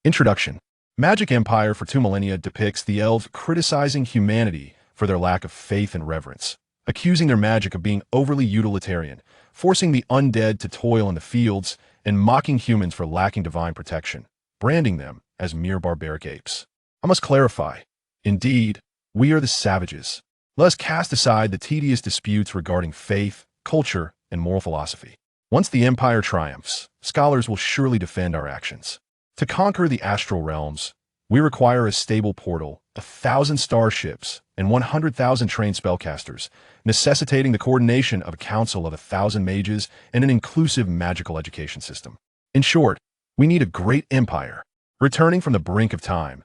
Introduction. Magic Empire for 2 millennia depicts the elves criticizing humanity for their lack of faith and reverence, accusing their magic of being overly utilitarian, forcing the undead to toil in the fields, and mocking humans for lacking divine protection, branding them as mere barbaric apes. I must clarify. Indeed, we are the savages. Let us cast aside the tedious disputes regarding faith, culture, and moral philosophy. Once the Empire triumphs, scholars will surely defend our actions. To conquer the astral realms, we require a stable portal, 1,000 starships, and 100,000 trained spellcasters, necessitating the coordination of a council of 1,000 mages and an inclusive magical education system. In short, we need a great empire. Returning from the brink of time,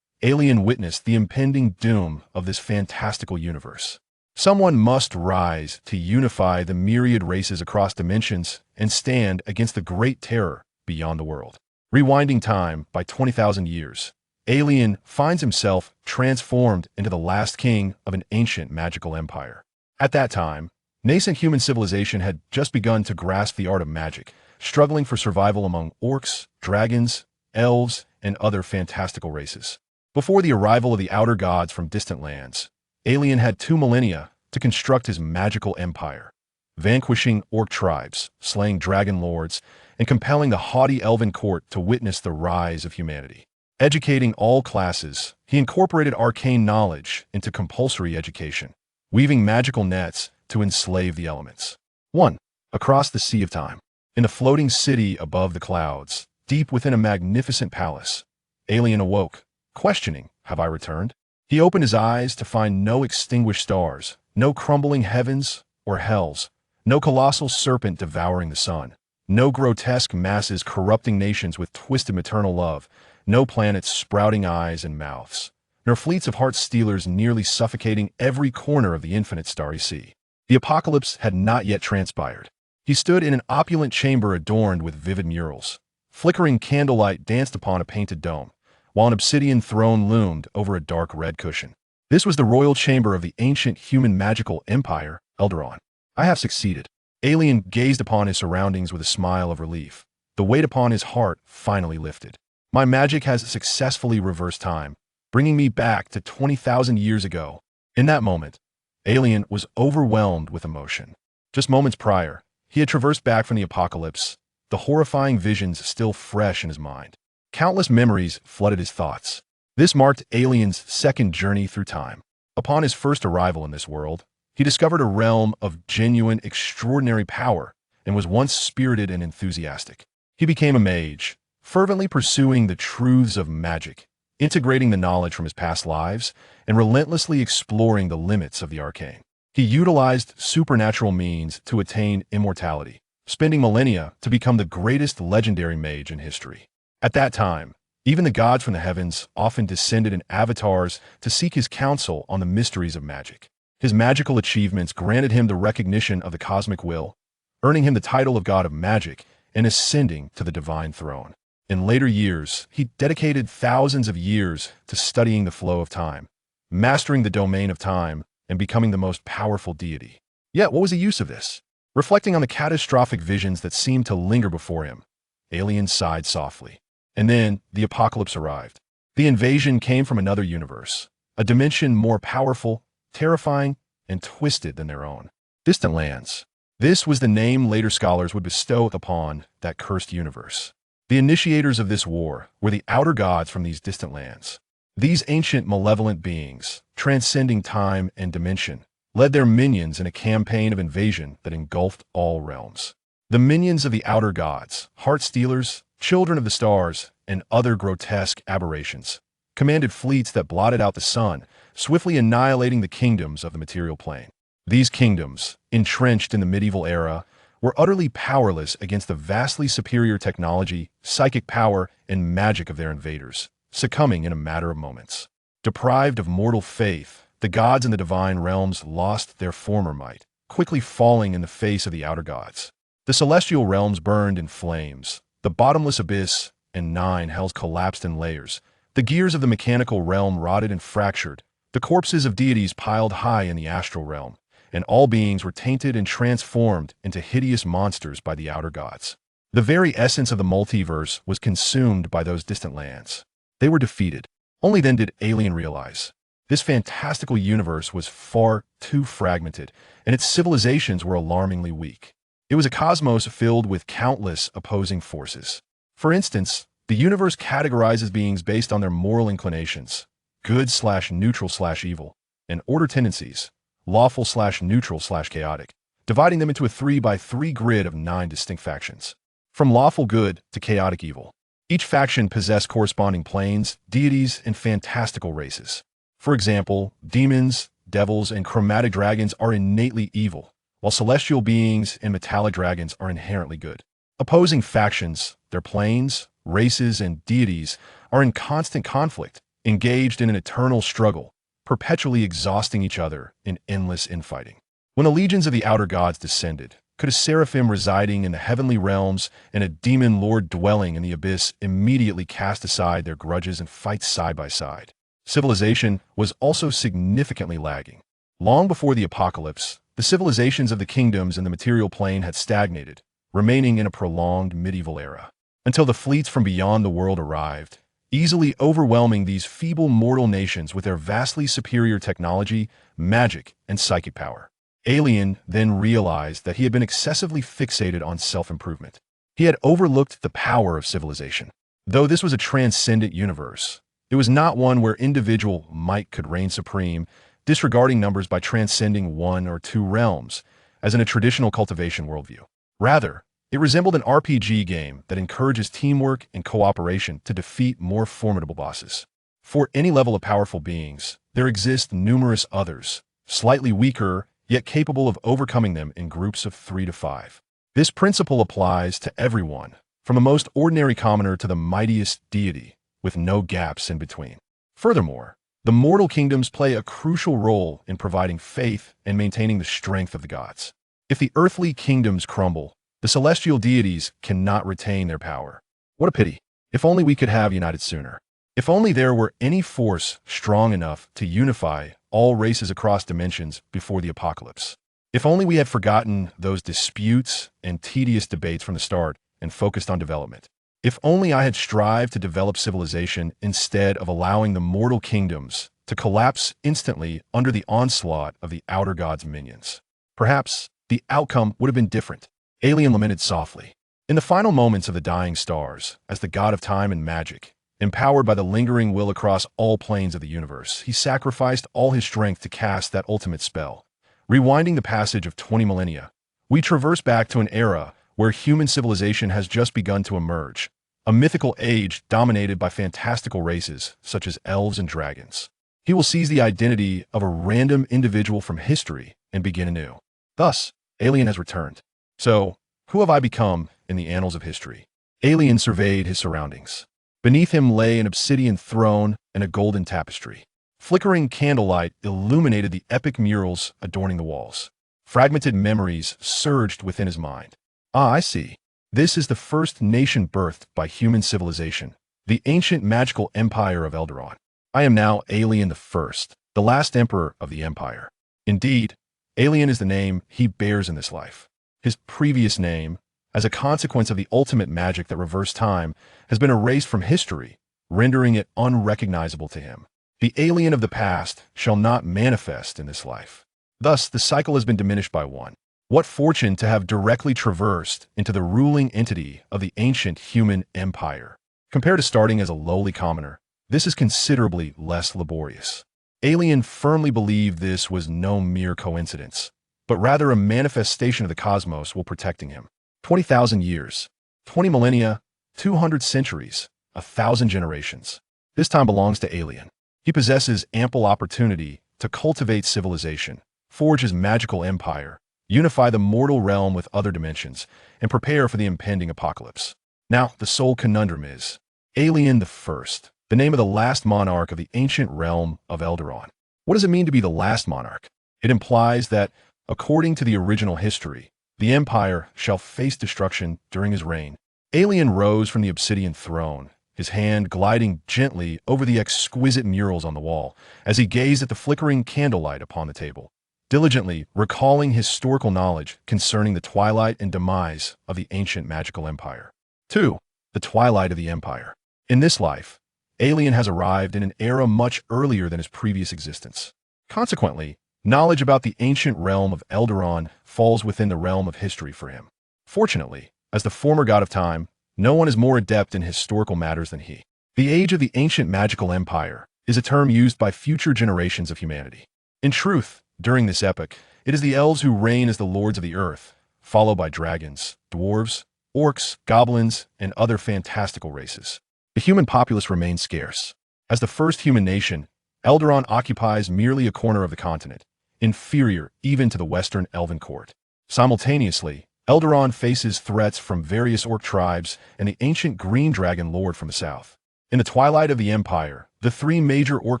Alien witnessed the impending doom of this fantastical universe. Someone must rise to unify the myriad races across dimensions and stand against the great terror beyond the world. Rewinding time by 20,000 years, Alien finds himself transformed into the last king of an ancient magical empire. At that time, nascent human civilization had just begun to grasp the art of magic, struggling for survival among orcs, dragons, elves, and other fantastical races. Before the arrival of the outer gods from distant lands, Alien had 2 millennia to construct his magical empire, vanquishing orc tribes, slaying dragon lords, and compelling the haughty Elven Court to witness the rise of humanity. Educating all classes, he incorporated arcane knowledge into compulsory education, weaving magical nets to enslave the elements. 1. Across the Sea of Time. In the floating city above the clouds, deep within a magnificent palace, Alien awoke, questioning, "Have I returned?" He opened his eyes to find no extinguished stars, no crumbling heavens or hells, no colossal serpent devouring the sun, no grotesque masses corrupting nations with twisted maternal love, no planets sprouting eyes and mouths, nor fleets of heart-stealers nearly suffocating every corner of the infinite starry sea. The apocalypse had not yet transpired. He stood in an opulent chamber adorned with vivid murals. Flickering candlelight danced upon a painted dome, while an obsidian throne loomed over a dark red cushion. This was the royal chamber of the ancient human magical empire, Elderon. I have succeeded. Alien gazed upon his surroundings with a smile of relief. The weight upon his heart finally lifted. My magic has successfully reversed time, bringing me back to 20,000 years ago. In that moment, Alien was overwhelmed with emotion. Just moments prior, he had traversed back from the apocalypse, the horrifying visions still fresh in his mind. Countless memories flooded his thoughts. This marked Alien's second journey through time. Upon his first arrival in this world, he discovered a realm of genuine, extraordinary power and was once spirited and enthusiastic. He became a mage, fervently pursuing the truths of magic, integrating the knowledge from his past lives, and relentlessly exploring the limits of the arcane. He utilized supernatural means to attain immortality, spending millennia to become the greatest legendary mage in history. At that time, even the gods from the heavens often descended in avatars to seek his counsel on the mysteries of magic. His magical achievements granted him the recognition of the cosmic will, earning him the title of God of Magic and ascending to the divine throne. In later years, he dedicated thousands of years to studying the flow of time, mastering the domain of time, and becoming the most powerful deity. Yet, what was the use of this? Reflecting on the catastrophic visions that seemed to linger before him, Alien sighed softly. And then, the apocalypse arrived. The invasion came from another universe, a dimension more powerful, terrifying, and twisted than their own. Distant lands. This was the name later scholars would bestow upon that cursed universe. The initiators of this war were the outer gods from these distant lands. These ancient malevolent beings, transcending time and dimension, led their minions in a campaign of invasion that engulfed all realms. The minions of the outer gods, heart-stealers, children of the stars, and other grotesque aberrations, commanded fleets that blotted out the sun, swiftly annihilating the kingdoms of the material plane. These kingdoms, entrenched in the medieval era, were utterly powerless against the vastly superior technology, psychic power, and magic of their invaders, succumbing in a matter of moments. Deprived of mortal faith, the gods in the divine realms lost their former might, quickly falling in the face of the outer gods. The celestial realms burned in flames, the bottomless abyss and 9 hells collapsed in layers, the gears of the mechanical realm rotted and fractured, the corpses of deities piled high in the astral realm, and all beings were tainted and transformed into hideous monsters by the outer gods. The very essence of the multiverse was consumed by those distant lands. They were defeated. Only then did Alien realize this fantastical universe was far too fragmented, and its civilizations were alarmingly weak. It was a cosmos filled with countless opposing forces. For instance, the universe categorizes beings based on their moral inclinations, good/neutral/evil, and order tendencies, lawful/neutral/chaotic, dividing them into a 3x3 grid of 9 distinct factions. From lawful good to chaotic evil, each faction possessed corresponding planes, deities, and fantastical races. For example, demons, devils, and chromatic dragons are innately evil, while celestial beings and metallic dragons are inherently good. Opposing factions, their planes, races, and deities are in constant conflict, engaged in an eternal struggle, perpetually exhausting each other in endless infighting. When the legions of the outer gods descended, could a seraphim residing in the heavenly realms and a demon lord dwelling in the abyss immediately cast aside their grudges and fight side by side? Civilization was also significantly lagging. Long before the apocalypse, the civilizations of the kingdoms in the material plane had stagnated, remaining in a prolonged medieval era, until the fleets from beyond the world arrived, easily overwhelming these feeble mortal nations with their vastly superior technology, magic, and psychic power. Alien then realized that he had been excessively fixated on self-improvement. He had overlooked the power of civilization. Though this was a transcendent universe, it was not one where individual might could reign supreme, disregarding numbers by transcending 1 or 2 realms, as in a traditional cultivation worldview. Rather, it resembled an RPG game that encourages teamwork and cooperation to defeat more formidable bosses. For any level of powerful beings, there exist numerous others, slightly weaker, yet capable of overcoming them in groups of 3 to 5. This principle applies to everyone, from the most ordinary commoner to the mightiest deity, with no gaps in between. Furthermore, the mortal kingdoms play a crucial role in providing faith and maintaining the strength of the gods. If the earthly kingdoms crumble, the celestial deities cannot retain their power. What a pity. If only we could have united sooner. If only there were any force strong enough to unify all races across dimensions before the apocalypse. If only we had forgotten those disputes and tedious debates from the start and focused on development. If only I had strived to develop civilization instead of allowing the mortal kingdoms to collapse instantly under the onslaught of the outer gods' minions. Perhaps the outcome would have been different. Alien lamented softly. In the final moments of the dying stars, as the god of time and magic, empowered by the lingering will across all planes of the universe, he sacrificed all his strength to cast that ultimate spell. Rewinding the passage of 20 millennia, we traverse back to an era where human civilization has just begun to emerge, a mythical age dominated by fantastical races such as elves and dragons. He will seize the identity of a random individual from history and begin anew. Thus, Alien has returned. So, who have I become in the annals of history? Alien surveyed his surroundings. Beneath him lay an obsidian throne and a golden tapestry. Flickering candlelight illuminated the epic murals adorning the walls. Fragmented memories surged within his mind. Ah, I see. This is the first nation birthed by human civilization, the ancient magical empire of Elderon. I am now Alien the First, the last emperor of the empire. Indeed, Alien is the name he bears in this life. His previous name, as a consequence of the ultimate magic that reversed time, has been erased from history, rendering it unrecognizable to him. The alien of the past shall not manifest in this life. Thus, the cycle has been diminished by 1. What fortune to have directly traversed into the ruling entity of the ancient human empire. Compared to starting as a lowly commoner, this is considerably less laborious. Alien firmly believed this was no mere coincidence, but rather a manifestation of the cosmos while protecting him. 20,000 years, 20 millennia, 200 centuries, 1,000 generations. This time belongs to Alien. He possesses ample opportunity to cultivate civilization, forge his magical empire, unify the mortal realm with other dimensions, and prepare for the impending apocalypse. Now, the sole conundrum is, Alien the First, the name of the last monarch of the ancient realm of Elderon. What does it mean to be the last monarch? It implies that, according to the original history, the empire shall face destruction during his reign. Alien rose from the obsidian throne, his hand gliding gently over the exquisite murals on the wall as he gazed at the flickering candlelight upon the table. diligently recalling historical knowledge concerning the twilight and demise of the ancient magical empire. 2. The twilight of the empire. In this life, Alien has arrived in an era much earlier than his previous existence. Consequently, knowledge about the ancient realm of Eldaron falls within the realm of history for him. Fortunately, as the former god of time, no one is more adept in historical matters than he. The age of the ancient magical empire is a term used by future generations of humanity. In truth, during this epoch, it is the elves who reign as the lords of the earth, followed by dragons, dwarves, orcs, goblins, and other fantastical races. The human populace remains scarce. As the first human nation, Eldaron occupies merely a corner of the continent, inferior even to the western Elven Court. Simultaneously, Eldaron faces threats from various orc tribes and the ancient green dragon lord from the south. In the twilight of the empire, the three major orc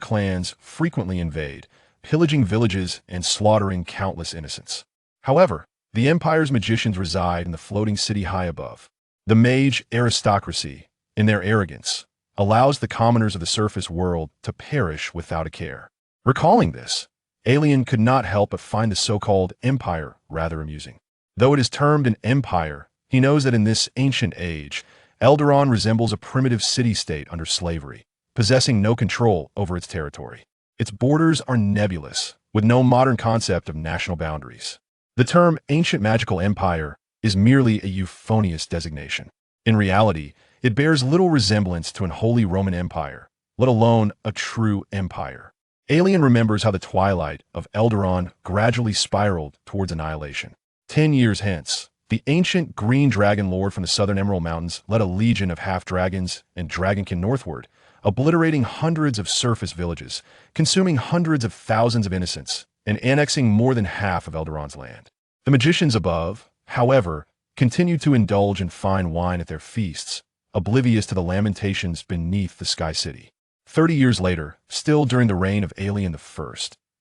clans frequently invade, pillaging villages and slaughtering countless innocents. However, the empire's magicians reside in the floating city high above. The mage aristocracy, in their arrogance, allows the commoners of the surface world to perish without a care. Recalling this, Alien could not help but find the so-called empire rather amusing. Though it is termed an empire, he knows that in this ancient age, Eldaron resembles a primitive city-state under slavery, possessing no control over its territory. Its borders are nebulous, with no modern concept of national boundaries. The term ancient magical empire is merely a euphonious designation. In reality, it bears little resemblance to an Holy Roman Empire, let alone a true empire. Alien remembers how the twilight of Eldaron gradually spiraled towards annihilation. 10 years hence, the ancient green dragon lord from the southern Emerald Mountains led a legion of half-dragons and dragonkin northward, obliterating hundreds of surface villages, consuming hundreds of thousands of innocents, and annexing more than half of Eldaron's land. The magicians above, however, continued to indulge in fine wine at their feasts, oblivious to the lamentations beneath the Sky City. 30 years later, still during the reign of Alien I,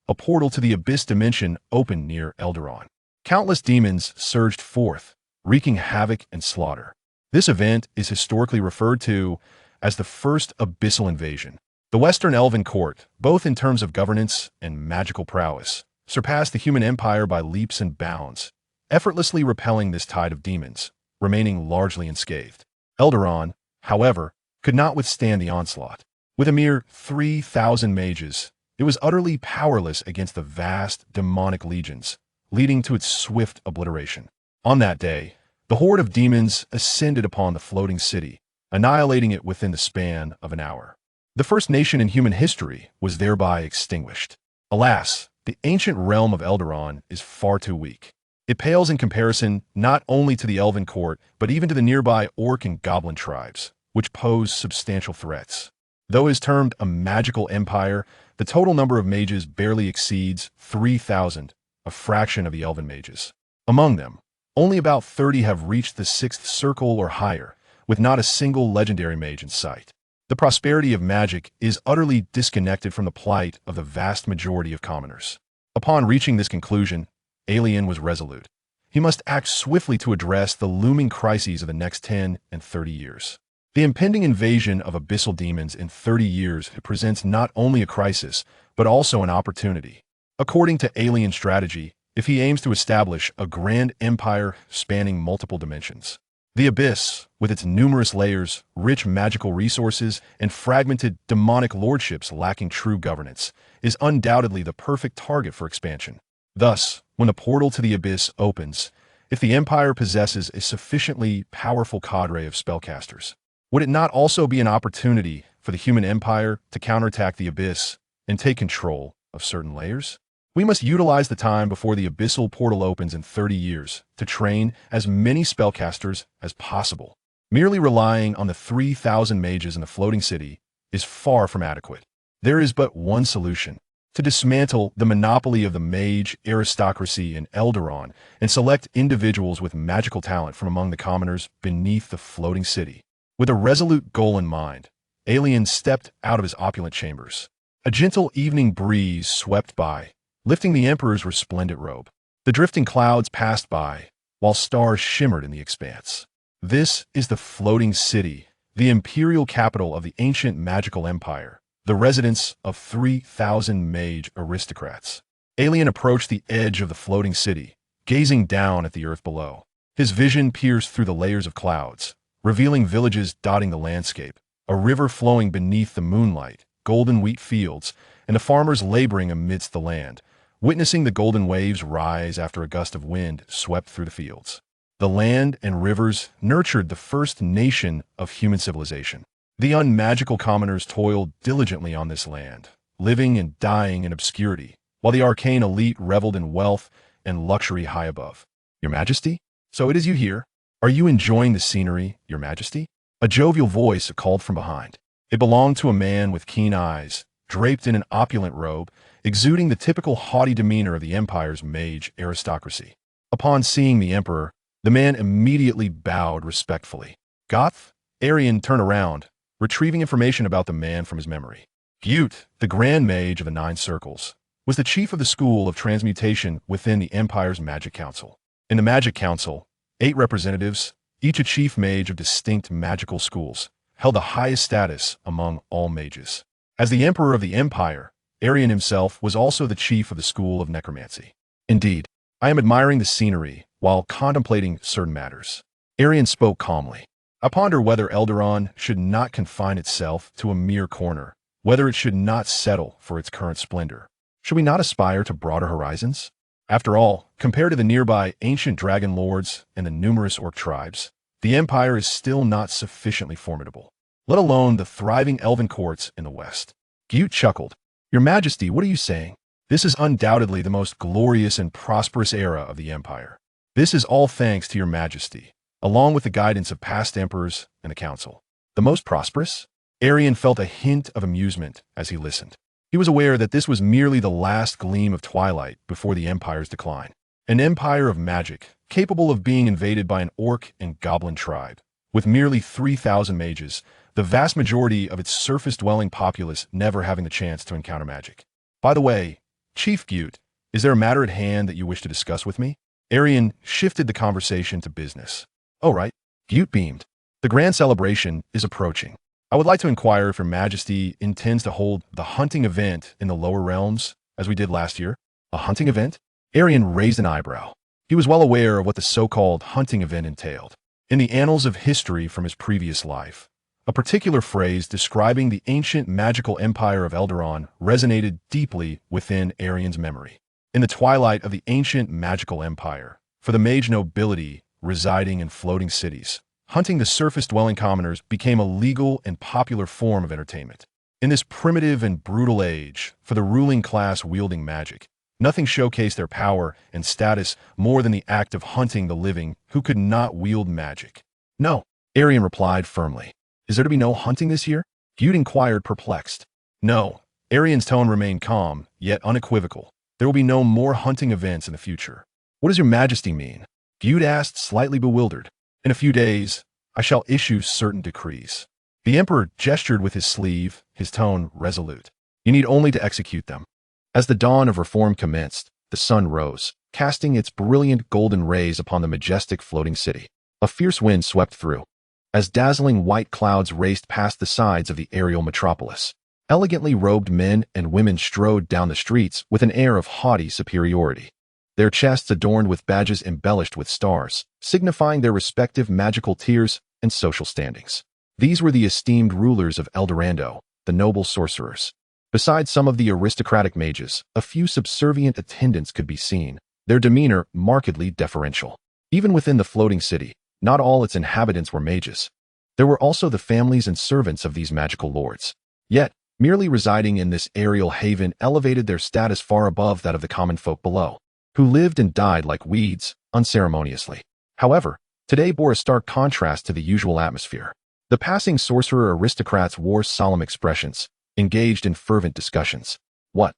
a portal to the Abyss dimension opened near Eldaron. Countless demons surged forth, wreaking havoc and slaughter. This event is historically referred to as the First Abyssal Invasion. The Western Elven Court, both in terms of governance and magical prowess, surpassed the human empire by leaps and bounds, effortlessly repelling this tide of demons, remaining largely unscathed. Eldaron, however, could not withstand the onslaught. With a mere 3,000 mages, it was utterly powerless against the vast demonic legions, leading to its swift obliteration. On that day, the horde of demons ascended upon the floating city, annihilating it within the span of an hour. The first nation in human history was thereby extinguished. Alas, the ancient realm of Eldaron is far too weak. It pales in comparison not only to the Elven Court, but even to the nearby orc and goblin tribes, which pose substantial threats. Though it is termed a magical empire, the total number of mages barely exceeds 3,000, a fraction of the elven mages. Among them, only about 30 have reached the 6th circle or higher, with not a single legendary mage in sight. The prosperity of magic is utterly disconnected from the plight of the vast majority of commoners. Upon reaching this conclusion, Alien was resolute. He must act swiftly to address the looming crises of the next 10 and 30 years. The impending invasion of abyssal demons in 30 years presents not only a crisis, but also an opportunity. According to Alien strategy, if he aims to establish a grand empire spanning multiple dimensions. The Abyss, with its numerous layers, rich magical resources, and fragmented demonic lordships lacking true governance, is undoubtedly the perfect target for expansion. Thus, when the portal to the Abyss opens, if the Empire possesses a sufficiently powerful cadre of spellcasters, would it not also be an opportunity for the human empire to counterattack the Abyss and take control of certain layers? We must utilize the time before the abyssal portal opens in 30 years to train as many spellcasters as possible. Merely relying on the 3,000 mages in the floating city is far from adequate. There is but one solution: to dismantle the monopoly of the mage aristocracy in Eldaron and select individuals with magical talent from among the commoners beneath the floating city. With a resolute goal in mind, Alien stepped out of his opulent chambers. A gentle evening breeze swept by, lifting the Emperor's resplendent robe. The drifting clouds passed by, while stars shimmered in the expanse. This is the floating city, the imperial capital of the ancient magical empire, the residence of 3,000 mage aristocrats. Alien approached the edge of the floating city, gazing down at the earth below. His vision pierced through the layers of clouds, revealing villages dotting the landscape, a river flowing beneath the moonlight, golden wheat fields, and the farmers laboring amidst the land, witnessing the golden waves rise after a gust of wind swept through the fields. The land and rivers nurtured the first nation of human civilization. The unmagical commoners toiled diligently on this land, living and dying in obscurity, while the arcane elite reveled in wealth and luxury high above. Your Majesty? So it is you here. Are you enjoying the scenery, Your Majesty? A jovial voice called from behind. It belonged to a man with keen eyes, draped in an opulent robe, exuding the typical haughty demeanor of the Empire's mage aristocracy. Upon seeing the Emperor, the man immediately bowed respectfully. Goth? Erian turned around, retrieving information about the man from his memory. Gyut, the Grand Mage of the Nine Circles, was the chief of the school of transmutation within the Empire's Magic Council. In the Magic Council, 8 representatives, each a chief mage of distinct magical schools, held the highest status among all mages. As the Emperor of the Empire, Erian himself was also the chief of the school of necromancy. Indeed, I am admiring the scenery while contemplating certain matters. Erian spoke calmly. I ponder whether Eldaron should not confine itself to a mere corner, whether it should not settle for its current splendor. Should we not aspire to broader horizons? After all, compared to the nearby ancient dragon lords and the numerous orc tribes, the Empire is still not sufficiently formidable, let alone the thriving Elven Courts in the west. Gyut chuckled. Your Majesty, what are you saying? This is undoubtedly the most glorious and prosperous era of the Empire. This is all thanks to Your Majesty, along with the guidance of past emperors and the Council. The most prosperous? Erian felt a hint of amusement as he listened. He was aware that this was merely the last gleam of twilight before the Empire's decline. An empire of magic, capable of being invaded by an orc and goblin tribe. With merely 3,000 mages, the vast majority of its surface-dwelling populace never having the chance to encounter magic. By the way, Chief Gyut, is there a matter at hand that you wish to discuss with me? Erian shifted the conversation to business. Oh, right. Gyut beamed. The grand celebration is approaching. I would like to inquire if Your Majesty intends to hold the hunting event in the lower realms, as we did last year. A hunting event? Erian raised an eyebrow. He was well aware of what the so-called hunting event entailed. In the annals of history from his previous life, a particular phrase describing the ancient magical empire of Eldaron resonated deeply within Erian's memory. In the twilight of the ancient magical empire, for the mage nobility residing in floating cities, hunting the surface-dwelling commoners became a legal and popular form of entertainment. In this primitive and brutal age, for the ruling class wielding magic, nothing showcased their power and status more than the act of hunting the living who could not wield magic. No, Erian replied firmly. Is there to be no hunting this year? Gyut inquired, perplexed. No. Erian's tone remained calm, yet unequivocal. There will be no more hunting events in the future. What does Your Majesty mean? Gyut asked, slightly bewildered. In a few days, I shall issue certain decrees. The Emperor gestured with his sleeve, his tone resolute. You need only to execute them. As the dawn of reform commenced, the sun rose, casting its brilliant golden rays upon the majestic floating city. A fierce wind swept through, as dazzling white clouds raced past the sides of the aerial metropolis. Elegantly robed men and women strode down the streets with an air of haughty superiority, their chests adorned with badges embellished with stars, signifying their respective magical tiers and social standings. These were the esteemed rulers of Eldorando, the noble sorcerers. Besides some of the aristocratic mages, a few subservient attendants could be seen, their demeanor markedly deferential. Even within the floating city, not all its inhabitants were mages. There were also the families and servants of these magical lords. Yet, merely residing in this aerial haven elevated their status far above that of the common folk below, who lived and died like weeds, unceremoniously. However, today bore a stark contrast to the usual atmosphere. The passing sorcerer aristocrats wore solemn expressions, engaged in fervent discussions. What?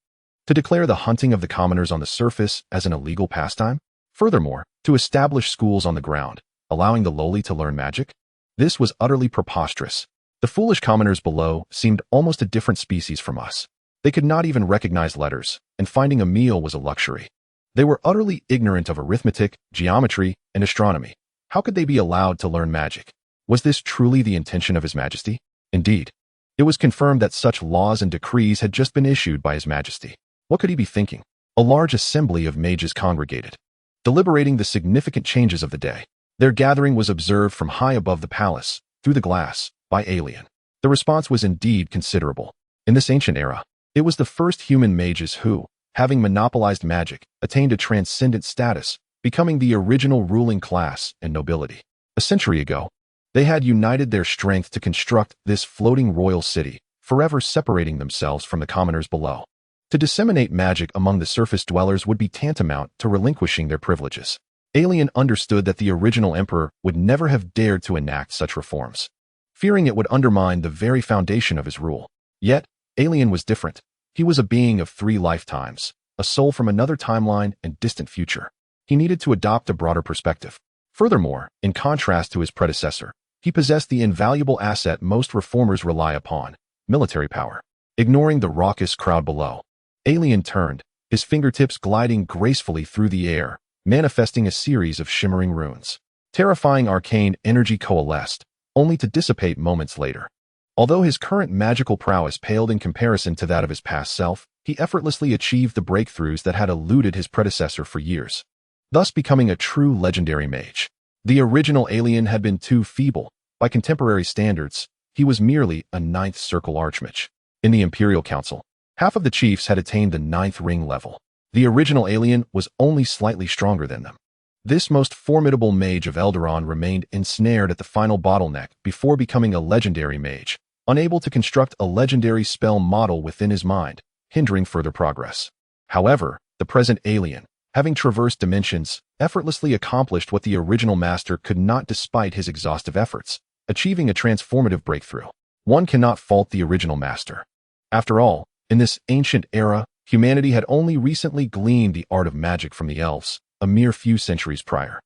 To declare the hunting of the commoners on the surface as an illegal pastime? Furthermore, to establish schools on the ground, allowing the lowly to learn magic? This was utterly preposterous. The foolish commoners below seemed almost a different species from us. They could not even recognize letters, and finding a meal was a luxury. They were utterly ignorant of arithmetic, geometry, and astronomy. How could they be allowed to learn magic? Was this truly the intention of His Majesty? Indeed, it was confirmed that such laws and decrees had just been issued by His Majesty. What could he be thinking? A large assembly of mages congregated, deliberating the significant changes of the day. Their gathering was observed from high above the palace, through the glass, by Elian. The response was indeed considerable. In this ancient era, it was the first human mages who, having monopolized magic, attained a transcendent status, becoming the original ruling class and nobility. A century ago, they had united their strength to construct this floating royal city, forever separating themselves from the commoners below. To disseminate magic among the surface dwellers would be tantamount to relinquishing their privileges. Elian understood that the original emperor would never have dared to enact such reforms, fearing it would undermine the very foundation of his rule. Yet, Elian was different. He was a being of 3 lifetimes, a soul from another timeline and distant future. He needed to adopt a broader perspective. Furthermore, in contrast to his predecessor, he possessed the invaluable asset most reformers rely upon, military power. Ignoring the raucous crowd below, Elian turned, his fingertips gliding gracefully through the air, manifesting a series of shimmering runes. Terrifying arcane energy coalesced, only to dissipate moments later. Although his current magical prowess paled in comparison to that of his past self, he effortlessly achieved the breakthroughs that had eluded his predecessor for years, thus becoming a true legendary mage. The original Elian had been too feeble. By contemporary standards, he was merely a 9th circle archmage. In the Imperial Council, half of the chiefs had attained the 9th ring level. The original Elian was only slightly stronger than them. This most formidable mage of Eldaron remained ensnared at the final bottleneck before becoming a legendary mage, unable to construct a legendary spell model within his mind, hindering further progress. However, the present Elian, having traversed dimensions, effortlessly accomplished what the original master could not despite his exhaustive efforts, achieving a transformative breakthrough. One cannot fault the original master. After all, in this ancient era, humanity had only recently gleaned the art of magic from the elves, a mere few centuries prior.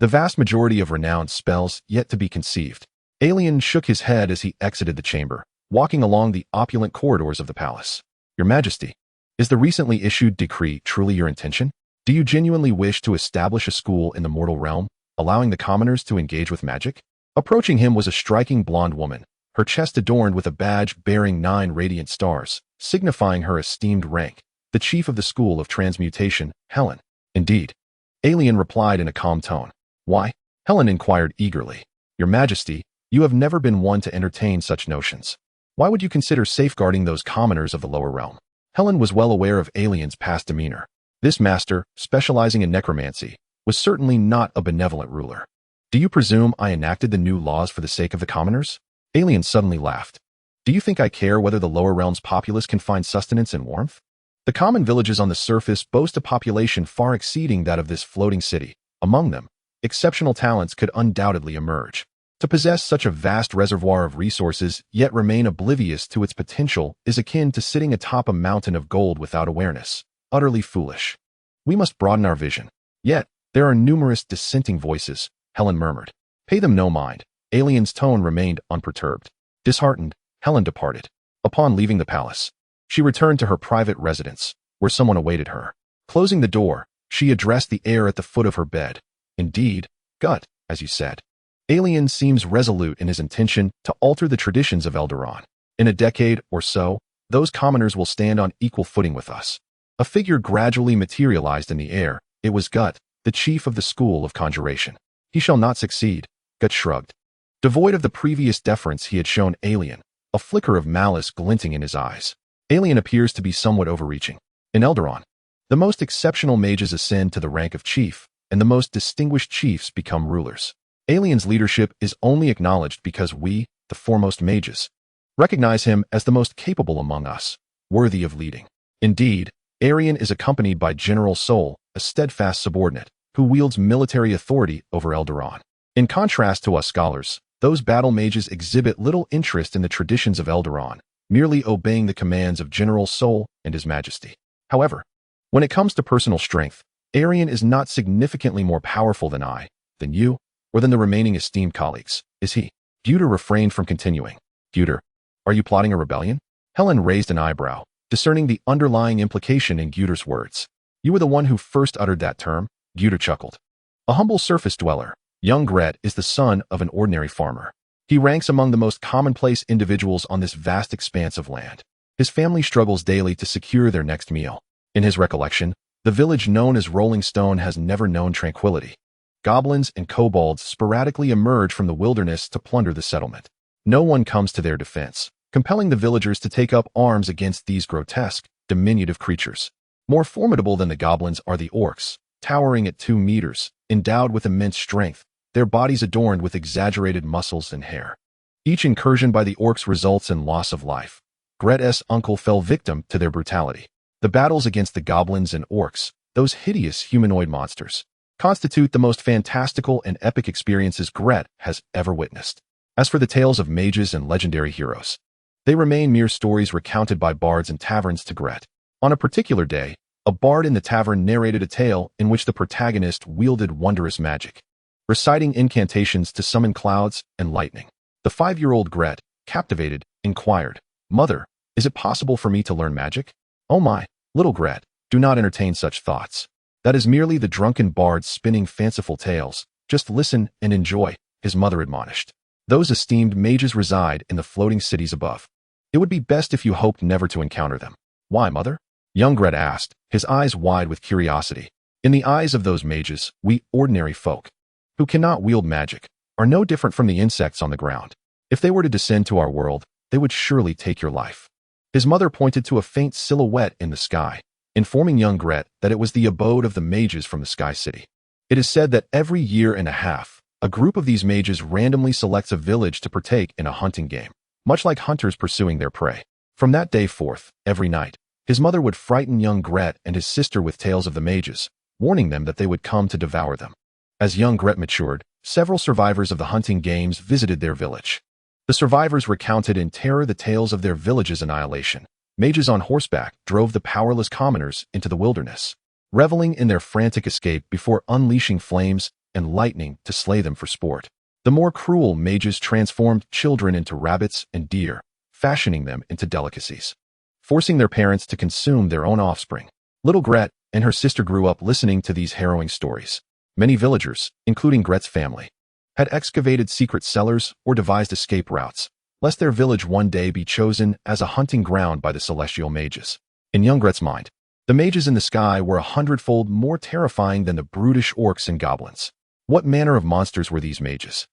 The vast majority of renowned spells yet to be conceived. Elian shook his head as he exited the chamber, walking along the opulent corridors of the palace. Your Majesty, is the recently issued decree truly your intention? Do you genuinely wish to establish a school in the mortal realm, allowing the commoners to engage with magic? Approaching him was a striking blonde woman, her chest adorned with a badge bearing 9 radiant stars, signifying her esteemed rank, the chief of the school of transmutation, Helen. Indeed. Elian replied in a calm tone. Why? Helen inquired eagerly. Your Majesty, you have never been one to entertain such notions. Why would you consider safeguarding those commoners of the lower realm? Helen was well aware of Elian's past demeanor. This master, specializing in necromancy, was certainly not a benevolent ruler. Do you presume I enacted the new laws for the sake of the commoners? Elian suddenly laughed. Do you think I care whether the lower realm's populace can find sustenance and warmth? The common villages on the surface boast a population far exceeding that of this floating city. Among them, exceptional talents could undoubtedly emerge. To possess such a vast reservoir of resources yet remain oblivious to its potential is akin to sitting atop a mountain of gold without awareness. Utterly foolish. We must broaden our vision. Yet, there are numerous dissenting voices, Helen murmured. Pay them no mind. Elian's tone remained unperturbed. Disheartened, Helen departed. Upon leaving the palace, she returned to her private residence, where someone awaited her. Closing the door, she addressed the air at the foot of her bed. Indeed, gut, as you said. Elian seems resolute in his intention to alter the traditions of Eldaron. In a decade or so, those commoners will stand on equal footing with us. A figure gradually materialized in the air. It was Gut, the chief of the school of conjuration. He shall not succeed, Gut shrugged. Devoid of the previous deference he had shown Elian, a flicker of malice glinting in his eyes. Elian appears to be somewhat overreaching. In Eldaron, the most exceptional mages ascend to the rank of chief, and the most distinguished chiefs become rulers. Elian's leadership is only acknowledged because we, the foremost mages, recognize him as the most capable among us, worthy of leading. Indeed, Erian is accompanied by General Sol, a steadfast subordinate, who wields military authority over Eldaron. In contrast to us scholars, those battle mages exhibit little interest in the traditions of Eldaron, merely obeying the commands of General Sol and His Majesty. However, when it comes to personal strength, Erian is not significantly more powerful than I, than you, or than the remaining esteemed colleagues, is he? Guter refrained from continuing. Guter, are you plotting a rebellion? Helen raised an eyebrow, discerning the underlying implication in Guter's words. You were the one who first uttered that term, Guter chuckled. A humble surface dweller, young Gret is the son of an ordinary farmer. He ranks among the most commonplace individuals on this vast expanse of land. His family struggles daily to secure their next meal. In his recollection, The village known as Rolling Stone has never known tranquility. Goblins and kobolds sporadically emerge from the wilderness to plunder the settlement. No one comes to their defense, compelling the villagers to take up arms against these grotesque, diminutive creatures. More formidable than the goblins are the orcs, towering at 2 meters, endowed with immense strength, their bodies adorned with exaggerated muscles and hair. Each incursion by the orcs results in loss of life. Gret's uncle fell victim to their brutality. The battles against the goblins and orcs, those hideous humanoid monsters, constitute the most fantastical and epic experiences Gret has ever witnessed. As for the tales of mages and legendary heroes, they remain mere stories recounted by bards in taverns to Gret. On a particular day, a bard in the tavern narrated a tale in which the protagonist wielded wondrous magic, reciting incantations to summon clouds and lightning. The 5-year-old Gret, captivated, inquired, "Mother, is it possible for me to learn magic?" "Oh my, little Gret, do not entertain such thoughts. That is merely the drunken bard spinning fanciful tales. Just listen and enjoy," his mother admonished. "Those esteemed mages reside in the floating cities above. It would be best if you hoped never to encounter them." "Why, mother?" young Gret asked, his eyes wide with curiosity. In the eyes of those mages, we ordinary folk, who cannot wield magic, are no different from the insects on the ground. If they were to descend to our world, they would surely take your life. His mother pointed to a faint silhouette in the sky, informing young Gret that it was the abode of the mages from the Sky City. It is said that every year and a half, a group of these mages randomly selects a village to partake in a hunting game, much like hunters pursuing their prey. From that day forth, every night, his mother would frighten young Gret and his sister with tales of the mages, warning them that they would come to devour them. As young Gret matured, several survivors of the hunting games visited their village. The survivors recounted in terror the tales of their village's annihilation. Mages on horseback drove the powerless commoners into the wilderness, reveling in their frantic escape before unleashing flames and lightning to slay them for sport. The more cruel mages transformed children into rabbits and deer, fashioning them into delicacies, forcing their parents to consume their own offspring. Little Gret and her sister grew up listening to these harrowing stories. Many villagers, including Gret's family, had excavated secret cellars or devised escape routes, lest their village one day be chosen as a hunting ground by the celestial mages. In young Gret's mind, the mages in the sky were 100-fold more terrifying than the brutish orcs and goblins. What manner of monsters were these mages?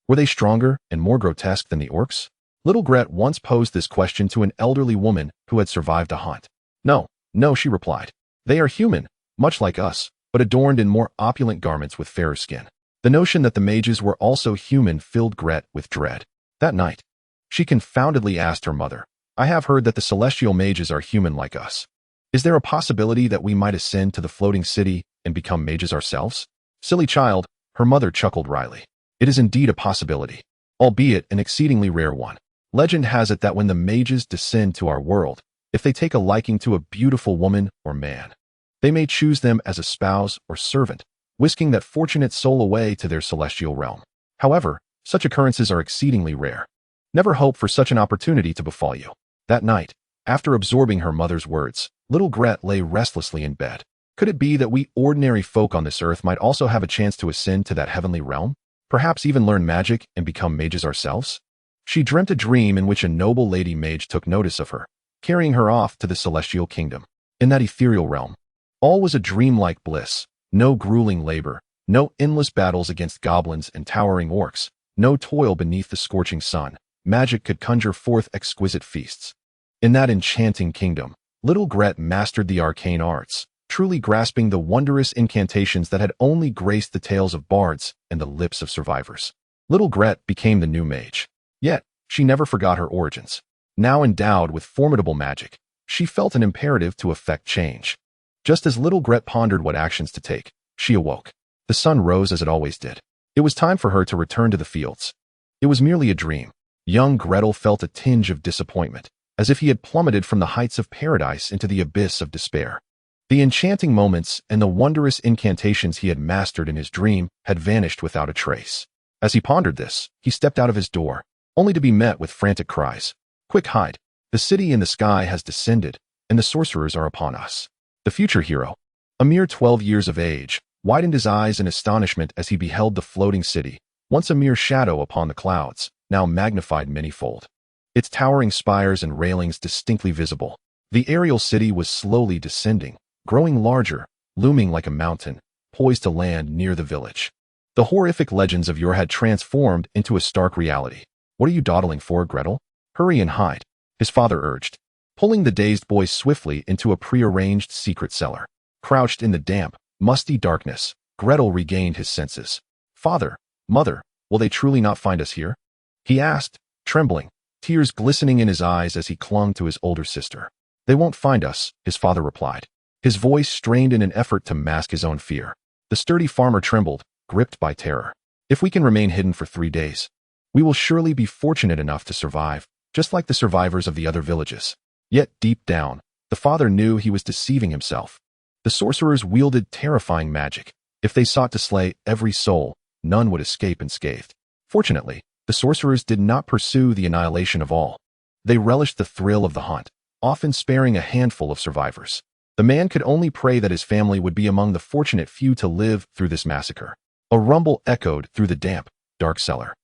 Were they stronger and more grotesque than the orcs? Little Gret once posed this question to an elderly woman who had survived a hunt. "No, no," she replied. "They are human, much like us, but adorned in more opulent garments with fairer skin." The notion that the mages were also human filled Gret with dread. That night, she confoundedly asked her mother, "I have heard that the celestial mages are human like us. Is there a possibility that we might ascend to the floating city and become mages ourselves?" "Silly child," her mother chuckled wryly. "It is indeed a possibility, albeit an exceedingly rare one. Legend has it that when the mages descend to our world, if they take a liking to a beautiful woman or man, they may choose them as a spouse or servant, whisking that fortunate soul away to their celestial realm. However, such occurrences are exceedingly rare. Never hope for such an opportunity to befall you." That night, after absorbing her mother's words, little Gret lay restlessly in bed. Could it be that we ordinary folk on this earth might also have a chance to ascend to that heavenly realm? Perhaps even learn magic and become mages ourselves? She dreamt a dream in which a noble lady mage took notice of her, carrying her off to the celestial kingdom. In that ethereal realm, all was a dreamlike bliss. No grueling labor, no endless battles against goblins and towering orcs, no toil beneath the scorching sun. Magic could conjure forth exquisite feasts. In that enchanting kingdom, little Gret mastered the arcane arts, truly grasping the wondrous incantations that had only graced the tales of bards and the lips of survivors. Little Gret became the new mage. Yet, she never forgot her origins. Now endowed with formidable magic, she felt an imperative to effect change. Just as little Gret pondered what actions to take, she awoke. The sun rose as it always did. It was time for her to return to the fields. It was merely a dream. Young Gretel felt a tinge of disappointment, as if he had plummeted from the heights of paradise into the abyss of despair. The enchanting moments and the wondrous incantations he had mastered in his dream had vanished without a trace. As he pondered this, he stepped out of his door, only to be met with frantic cries. "Quick, hide! The city in the sky has descended, and the sorcerers are upon us." The future hero, a mere 12 years of age, widened his eyes in astonishment as he beheld the floating city, once a mere shadow upon the clouds, now magnified manyfold. Its towering spires and railings distinctly visible. The aerial city was slowly descending, growing larger, looming like a mountain, poised to land near the village. The horrific legends of yore had transformed into a stark reality. "What are you dawdling for, Gretel? Hurry and hide," his father urged, pulling the dazed boy swiftly into a prearranged secret cellar. Crouched in the damp, musty darkness, Gretel regained his senses. "Father, mother, will they truly not find us here?" he asked, trembling, tears glistening in his eyes as he clung to his older sister. "They won't find us," his father replied, his voice strained in an effort to mask his own fear. The sturdy farmer trembled, gripped by terror. "If we can remain hidden for 3 days, we will surely be fortunate enough to survive, just like the survivors of the other villages." Yet deep down, the father knew he was deceiving himself. The sorcerers wielded terrifying magic. If they sought to slay every soul, none would escape unscathed. Fortunately, the sorcerers did not pursue the annihilation of all. They relished the thrill of the hunt, often sparing a handful of survivors. The man could only pray that his family would be among the fortunate few to live through this massacre. A rumble echoed through the damp, dark cellar,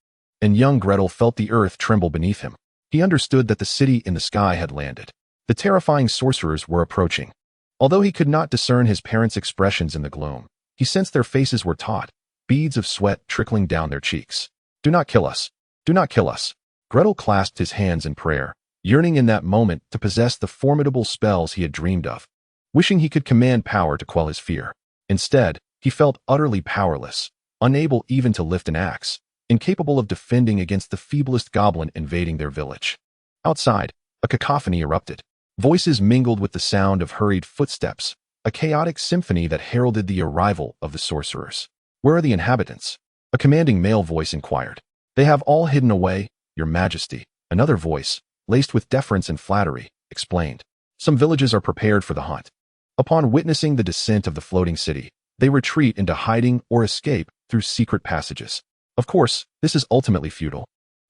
and young Gretel felt the earth tremble beneath him. He understood that the city in the sky had landed. The terrifying sorcerers were approaching. Although he could not discern his parents' expressions in the gloom, he sensed their faces were taut, beads of sweat trickling down their cheeks. "Do not kill us! Do not kill us!" Gretel clasped his hands in prayer, yearning in that moment to possess the formidable spells he had dreamed of, wishing he could command power to quell his fear. Instead, he felt utterly powerless, unable even to lift an axe, incapable of defending against the feeblest goblin invading their village. Outside, a cacophony erupted. Voices mingled with the sound of hurried footsteps, a chaotic symphony that heralded the arrival of the sorcerers. "Where are the inhabitants?" a commanding male voice inquired. "They have all hidden away, Your Majesty," another voice, laced with deference and flattery, explained. "Some villages are prepared for the hunt. Upon witnessing the descent of the floating city, they retreat into hiding or escape through secret passages. Of course, this is ultimately futile,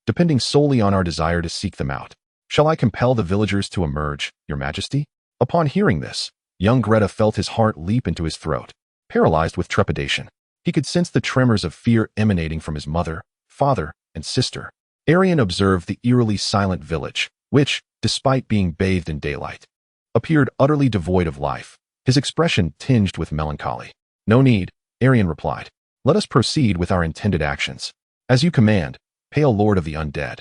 depending solely on our desire to seek them out. Shall I compel the villagers to emerge, Your Majesty?" Upon hearing this, young Greta felt his heart leap into his throat. Paralyzed with trepidation, he could sense the tremors of fear emanating from his mother, father, and sister. Erian observed the eerily silent village, which, despite being bathed in daylight, appeared utterly devoid of life, his expression tinged with melancholy. "No need," Erian replied. "Let us proceed with our intended actions. As you command, Pale Lord of the Undead.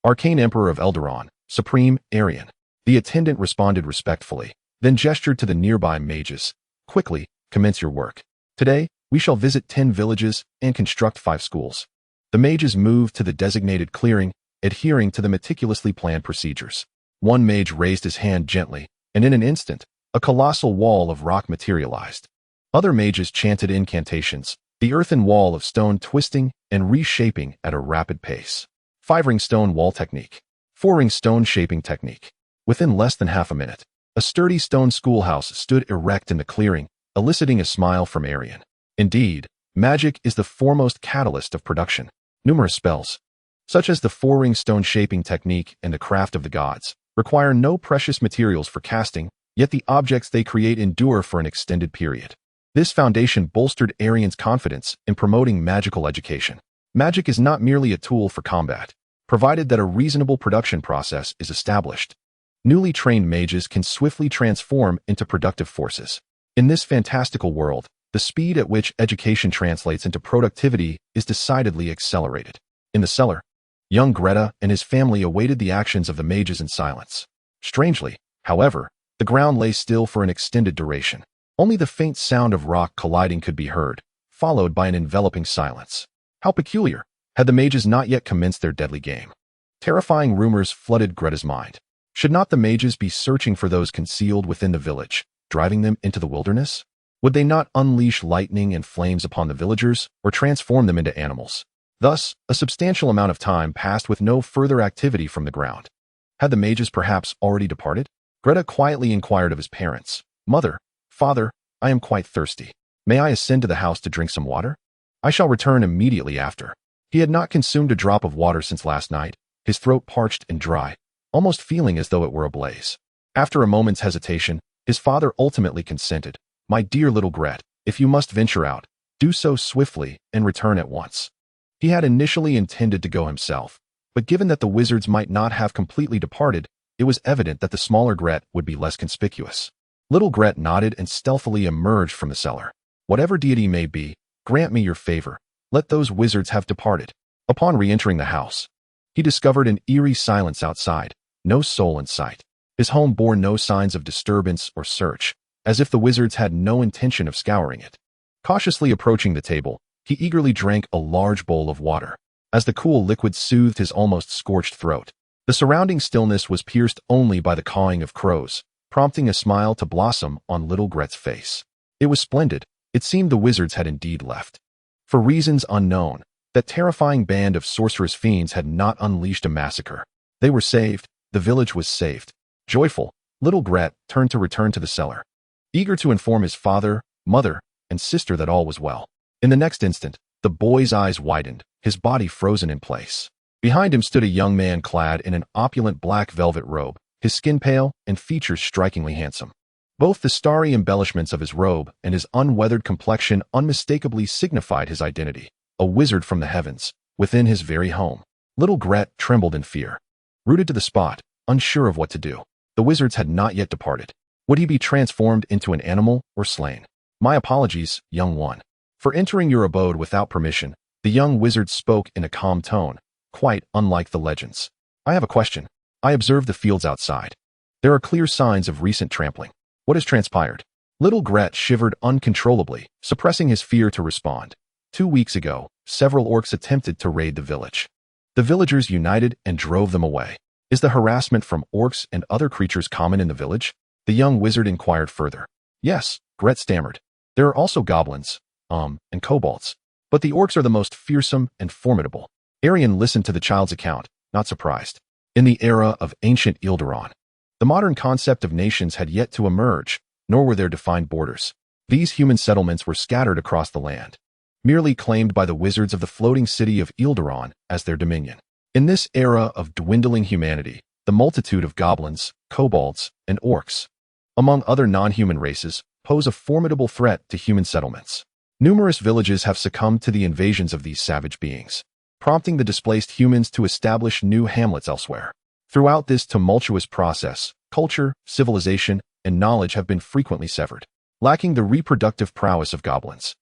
Arcane Emperor of Elderon, Supreme Erian." The attendant responded respectfully, then gestured to the nearby mages. "Quickly, commence your work. Today, we shall visit 10 villages and construct 5 schools." The mages moved to the designated clearing, adhering to the meticulously planned procedures. One mage raised his hand gently, and in an instant, a colossal wall of rock materialized. Other mages chanted incantations, the earthen wall of stone twisting and reshaping at a rapid pace. 5-ring stone wall technique. 4-ring stone shaping technique. Within less than half a minute, a sturdy stone schoolhouse stood erect in the clearing, eliciting a smile from Erian. Indeed, magic is the foremost catalyst of production. Numerous spells, such as the 4-ring stone shaping technique and the craft of the gods, require no precious materials for casting, yet the objects they create endure for an extended period. This foundation bolstered Erian's confidence in promoting magical education. Magic is not merely a tool for combat, provided that a reasonable production process is established. Newly trained mages can swiftly transform into productive forces. In this fantastical world, the speed at which education translates into productivity is decidedly accelerated. In the cellar, young Greta and his family awaited the actions of the mages in silence. Strangely, however, the ground lay still for an extended duration. Only the faint sound of rock colliding could be heard, followed by an enveloping silence. How peculiar! Had the mages not yet commenced their deadly game? Terrifying rumors flooded Greta's mind. Should not the mages be searching for those concealed within the village, driving them into the wilderness? Would they not unleash lightning and flames upon the villagers, or transform them into animals? Thus, a substantial amount of time passed with no further activity from the ground. Had the mages perhaps already departed? Greta quietly inquired of his parents. "Mother, father, I am quite thirsty. May I ascend to the house to drink some water? I shall return immediately after." He had not consumed a drop of water since last night, his throat parched and dry, almost feeling as though it were ablaze. After a moment's hesitation, his father ultimately consented. "My dear little Gret, if you must venture out, do so swiftly and return at once." He had initially intended to go himself, but given that the wizards might not have completely departed, it was evident that the smaller Gret would be less conspicuous. Little Gret nodded and stealthily emerged from the cellar. Whatever deity may be, grant me your favor. Let those wizards have departed. Upon re-entering the house, he discovered an eerie silence outside, no soul in sight. His home bore no signs of disturbance or search, as if the wizards had no intention of scouring it. Cautiously approaching the table, he eagerly drank a large bowl of water. As the cool liquid soothed his almost scorched throat, the surrounding stillness was pierced only by the cawing of crows, prompting a smile to blossom on little Gret's face. It was splendid. It seemed the wizards had indeed left. For reasons unknown, that terrifying band of sorcerous fiends had not unleashed a massacre. They were saved. The village was saved. Joyful, little Gret turned to return to the cellar, eager to inform his father, mother, and sister that all was well. In the next instant, the boy's eyes widened, his body frozen in place. Behind him stood a young man clad in an opulent black velvet robe, his skin pale and features strikingly handsome. Both the starry embellishments of his robe and his unweathered complexion unmistakably signified his identity, a wizard from the heavens, within his very home. Little Gret trembled in fear. Rooted to the spot, unsure of what to do, the wizards had not yet departed. Would he be transformed into an animal or slain? My apologies, young one. For entering your abode without permission, the young wizard spoke in a calm tone, quite unlike the legends. I have a question. I observed the fields outside. There are clear signs of recent trampling. What has transpired? Little Gret shivered uncontrollably, suppressing his fear to respond. 2 weeks ago, several orcs attempted to raid the village. The villagers united and drove them away. Is the harassment from orcs and other creatures common in the village? The young wizard inquired further. Yes, Gret stammered. There are also goblins, and kobolds. But the orcs are the most fearsome and formidable. Erian listened to the child's account, not surprised. In the era of ancient Ilderon, the modern concept of nations had yet to emerge, nor were there defined borders. These human settlements were scattered across the land, merely claimed by the wizards of the floating city of Ilderon as their dominion. In this era of dwindling humanity, the multitude of goblins, kobolds, and orcs, among other non-human races, pose a formidable threat to human settlements. Numerous villages have succumbed to the invasions of these savage beings, prompting the displaced humans to establish new hamlets elsewhere. Throughout this tumultuous process, culture, civilization, and knowledge have been frequently severed, lacking the reproductive prowess of goblins,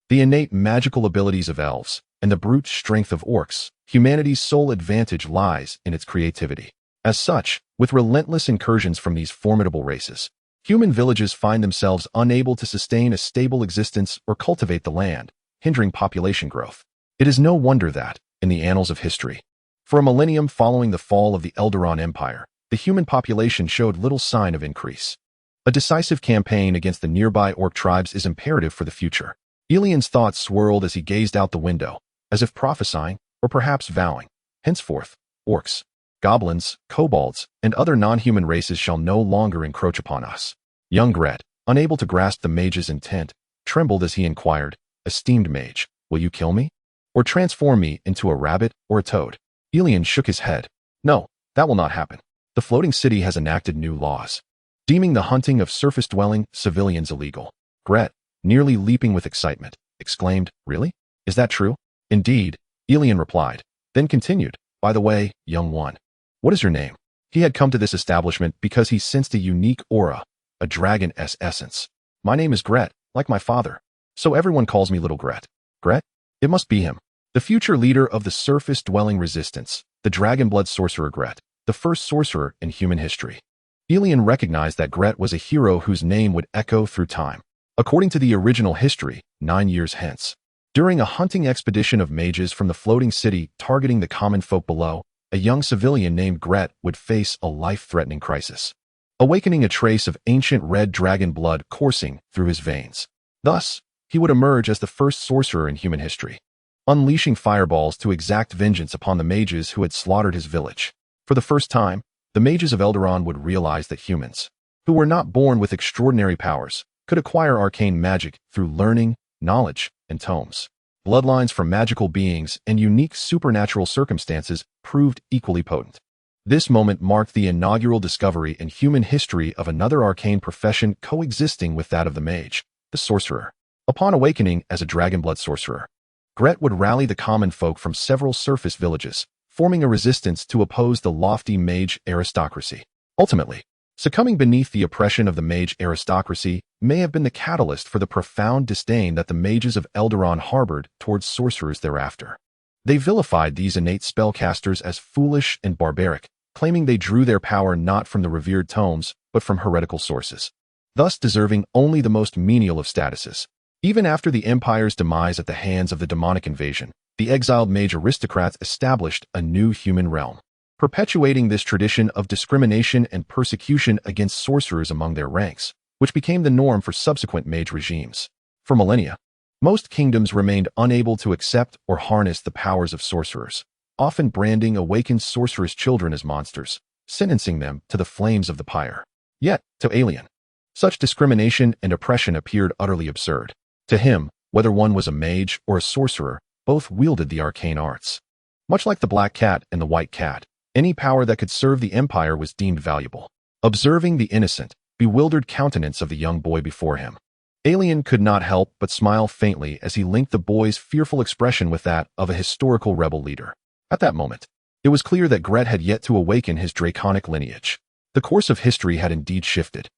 the innate magical abilities of elves, and the brute strength of orcs. Humanity's sole advantage lies in its creativity. As such, with relentless incursions from these formidable races, human villages find themselves unable to sustain a stable existence or cultivate the land, hindering population growth. It is no wonder that, in the annals of history, for a millennium following the fall of the Elderon Empire, the human population showed little sign of increase. A decisive campaign against the nearby orc tribes is imperative for the future. Elian's thoughts swirled as he gazed out the window, as if prophesying, or perhaps vowing. Henceforth, orcs, goblins, kobolds, and other non-human races shall no longer encroach upon us. Young Gret, unable to grasp the mage's intent, trembled as he inquired, Esteemed mage, will you kill me? Or transform me into a rabbit or a toad? Elian shook his head. No, that will not happen. The floating city has enacted new laws, deeming the hunting of surface-dwelling civilians illegal. Gret, nearly leaping with excitement, exclaimed, Really? Is that true? Indeed, Elian replied, then continued, By the way, young one, what is your name? He had come to this establishment because he sensed a unique aura, a dragon-s essence. My name is Gret, like my father, so everyone calls me Little Gret. Gret? It must be him. The future leader of the surface-dwelling resistance, the dragon-blood sorcerer Gret, the first sorcerer in human history. Elian recognized that Gret was a hero whose name would echo through time. According to the original history, 9 years hence, during a hunting expedition of mages from the floating city targeting the common folk below, a young civilian named Gret would face a life-threatening crisis, awakening a trace of ancient red dragon blood coursing through his veins. Thus, he would emerge as the first sorcerer in human history, unleashing fireballs to exact vengeance upon the mages who had slaughtered his village. For the first time, the mages of Elderon would realize that humans, who were not born with extraordinary powers, could acquire arcane magic through learning, knowledge, and tomes. Bloodlines from magical beings and unique supernatural circumstances proved equally potent. This moment marked the inaugural discovery in human history of another arcane profession coexisting with that of the mage, the sorcerer. Upon awakening as a dragonblood sorcerer, Gret would rally the common folk from several surface villages, forming a resistance to oppose the lofty mage aristocracy. Ultimately, Succumbing beneath the oppression of the mage aristocracy may have been the catalyst for the profound disdain that the mages of Elderon harbored towards sorcerers thereafter. They vilified these innate spellcasters as foolish and barbaric, claiming they drew their power not from the revered tomes, but from heretical sources, thus deserving only the most menial of statuses. Even after the Empire's demise at the hands of the demonic invasion, the exiled mage aristocrats established a new human realm, perpetuating this tradition of discrimination and persecution against sorcerers among their ranks, which became the norm for subsequent mage regimes. For millennia, most kingdoms remained unable to accept or harness the powers of sorcerers, often branding awakened sorceress children as monsters, sentencing them to the flames of the pyre. Yet, to Elian, such discrimination and oppression appeared utterly absurd. To him, whether one was a mage or a sorcerer, both wielded the arcane arts. Much like the black cat and the white cat, any power that could serve the Empire was deemed valuable. Observing the innocent, bewildered countenance of the young boy before him, Elian could not help but smile faintly as he linked the boy's fearful expression with that of a historical rebel leader. At that moment, it was clear that Gret had yet to awaken his draconic lineage. The course of history had indeed shifted.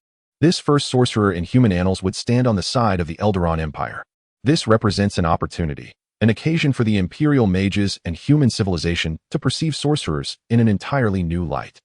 This first sorcerer in human annals would stand on the side of the Elderon Empire. This represents an opportunity, an occasion for the imperial mages and human civilization to perceive sorcerers in an entirely new light.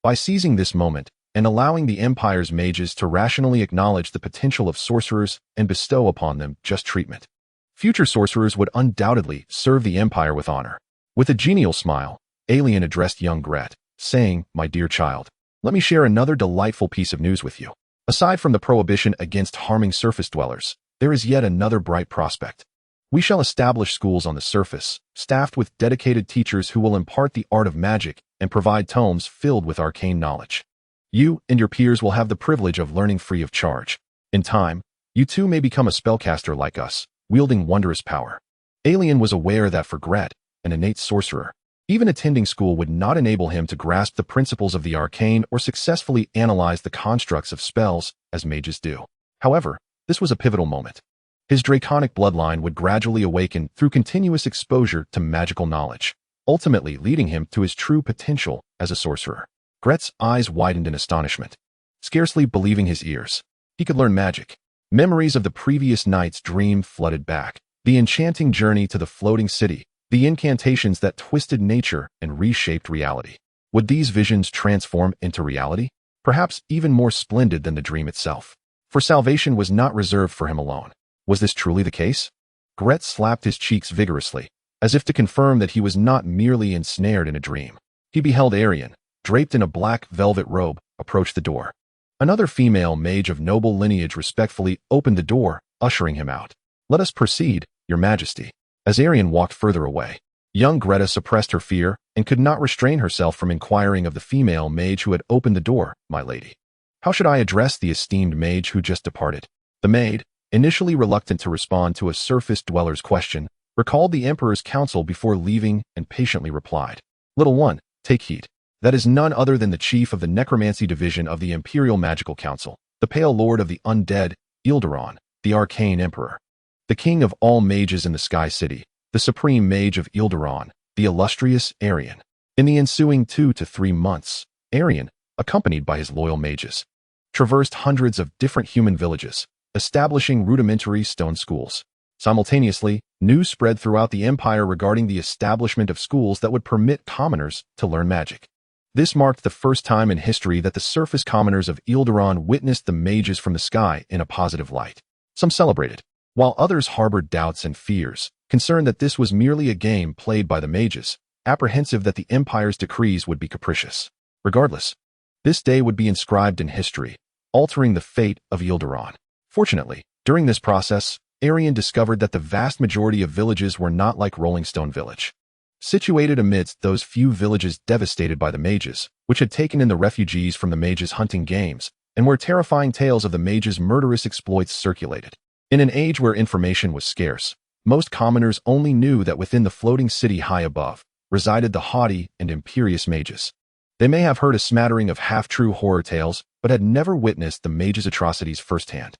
By seizing this moment and allowing the Empire's mages to rationally acknowledge the potential of sorcerers and bestow upon them just treatment, future sorcerers would undoubtedly serve the Empire with honor. With a genial smile, Elian addressed young Gret, saying, "My dear child, let me share another delightful piece of news with you. Aside from the prohibition against harming surface dwellers, there is yet another bright prospect. We shall establish schools on the surface, staffed with dedicated teachers who will impart the art of magic and provide tomes filled with arcane knowledge. You and your peers will have the privilege of learning free of charge. In time, you too may become a spellcaster like us, wielding wondrous power." Elian was aware that for Gret, an innate sorcerer, even attending school would not enable him to grasp the principles of the arcane or successfully analyze the constructs of spells as mages do. However, this was a pivotal moment. His draconic bloodline would gradually awaken through continuous exposure to magical knowledge, ultimately leading him to his true potential as a sorcerer. Gret's eyes widened in astonishment, scarcely believing his ears. He could learn magic. Memories of the previous night's dream flooded back. The enchanting journey to the floating city, the incantations that twisted nature and reshaped reality. Would these visions transform into reality? Perhaps even more splendid than the dream itself. For salvation was not reserved for him alone. Was this truly the case? Gret slapped his cheeks vigorously, as if to confirm that he was not merely ensnared in a dream. He beheld Erian, draped in a black velvet robe, approach the door. Another female mage of noble lineage respectfully opened the door, ushering him out. "Let us proceed, Your Majesty." As Erian walked further away, young Greta suppressed her fear and could not restrain herself from inquiring of the female mage who had opened the door, "My lady, how should I address the esteemed mage who just departed?" The maid, initially reluctant to respond to a surface dweller's question, recalled the Emperor's counsel before leaving and patiently replied, "Little one, take heed. That is none other than the chief of the necromancy division of the Imperial Magical Council, the pale lord of the undead, Elderon, the arcane emperor. The king of all mages in the Sky City, the supreme mage of Elderon, the illustrious Erian." In the ensuing 2 to 3 months, Erian, accompanied by his loyal mages, traversed hundreds of different human villages, establishing rudimentary stone schools. Simultaneously, news spread throughout the Empire regarding the establishment of schools that would permit commoners to learn magic. This marked the first time in history that the surface commoners of Elderon witnessed the mages from the sky in a positive light. Some celebrated, while others harbored doubts and fears, concerned that this was merely a game played by the mages, apprehensive that the Empire's decrees would be capricious. Regardless, this day would be inscribed in history, altering the fate of Elderon. Fortunately, during this process, Erian discovered that the vast majority of villages were not like Rolling Stone Village. Situated amidst those few villages devastated by the mages, which had taken in the refugees from the mages' hunting games, and where terrifying tales of the mages' murderous exploits circulated. In an age where information was scarce, most commoners only knew that within the floating city high above resided the haughty and imperious mages. They may have heard a smattering of half-true horror tales, but had never witnessed the mages' atrocities firsthand.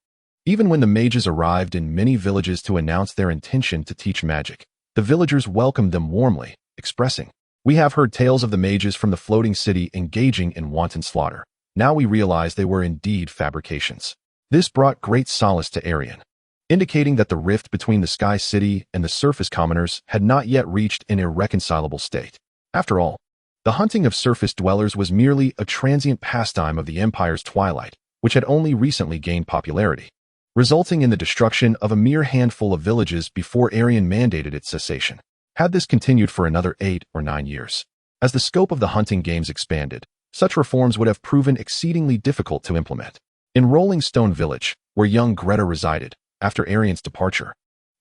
Even when the mages arrived in many villages to announce their intention to teach magic, the villagers welcomed them warmly, expressing, "We have heard tales of the mages from the floating city engaging in wanton slaughter. Now we realize they were indeed fabrications. This brought great solace to Erian, indicating that the rift between the Sky City and the surface commoners had not yet reached an irreconcilable state. After all, the hunting of surface dwellers was merely a transient pastime of the Empire's twilight, which had only recently gained popularity, resulting in the destruction of a mere handful of villages before Erian mandated its cessation. Had this continued for another 8 or 9 years, as the scope of the hunting games expanded, such reforms would have proven exceedingly difficult to implement. In Rolling Stone Village, where young Greta resided, after Arian's departure,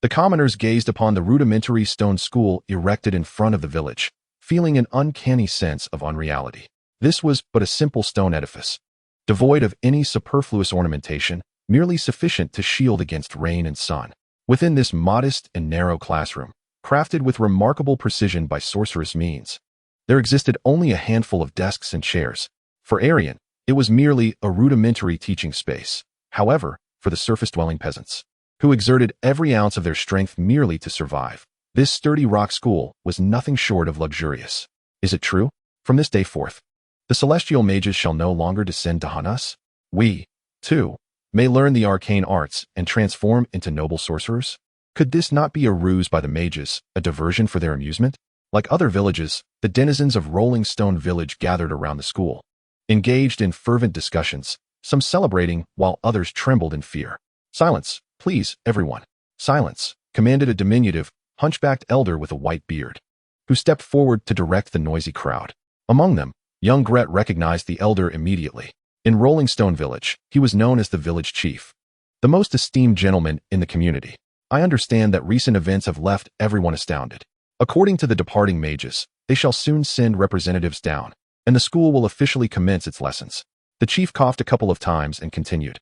the commoners gazed upon the rudimentary stone school erected in front of the village, feeling an uncanny sense of unreality. This was but a simple stone edifice, devoid of any superfluous ornamentation, merely sufficient to shield against rain and sun. Within this modest and narrow classroom, crafted with remarkable precision by sorcerous means, there existed only a handful of desks and chairs. For Erian, it was merely a rudimentary teaching space. However, for the surface-dwelling peasants, who exerted every ounce of their strength merely to survive, this sturdy rock school was nothing short of luxurious. Is it true? From this day forth, the celestial mages shall no longer descend to hunt us. We, too, may learn the arcane arts and transform into noble sorcerers? Could this not be a ruse by the mages, a diversion for their amusement? Like other villages, the denizens of Rolling Stone Village gathered around the school, engaged in fervent discussions, some celebrating while others trembled in fear. "Silence, please, everyone. Silence," commanded a diminutive, hunchbacked elder with a white beard, who stepped forward to direct the noisy crowd. Among them, young Gret recognized the elder immediately. In Rolling Stone Village, he was known as the village chief, the most esteemed gentleman in the community. "I understand that recent events have left everyone astounded. According to the departing mages, they shall soon send representatives down, and the school will officially commence its lessons." The chief coughed a couple of times and continued,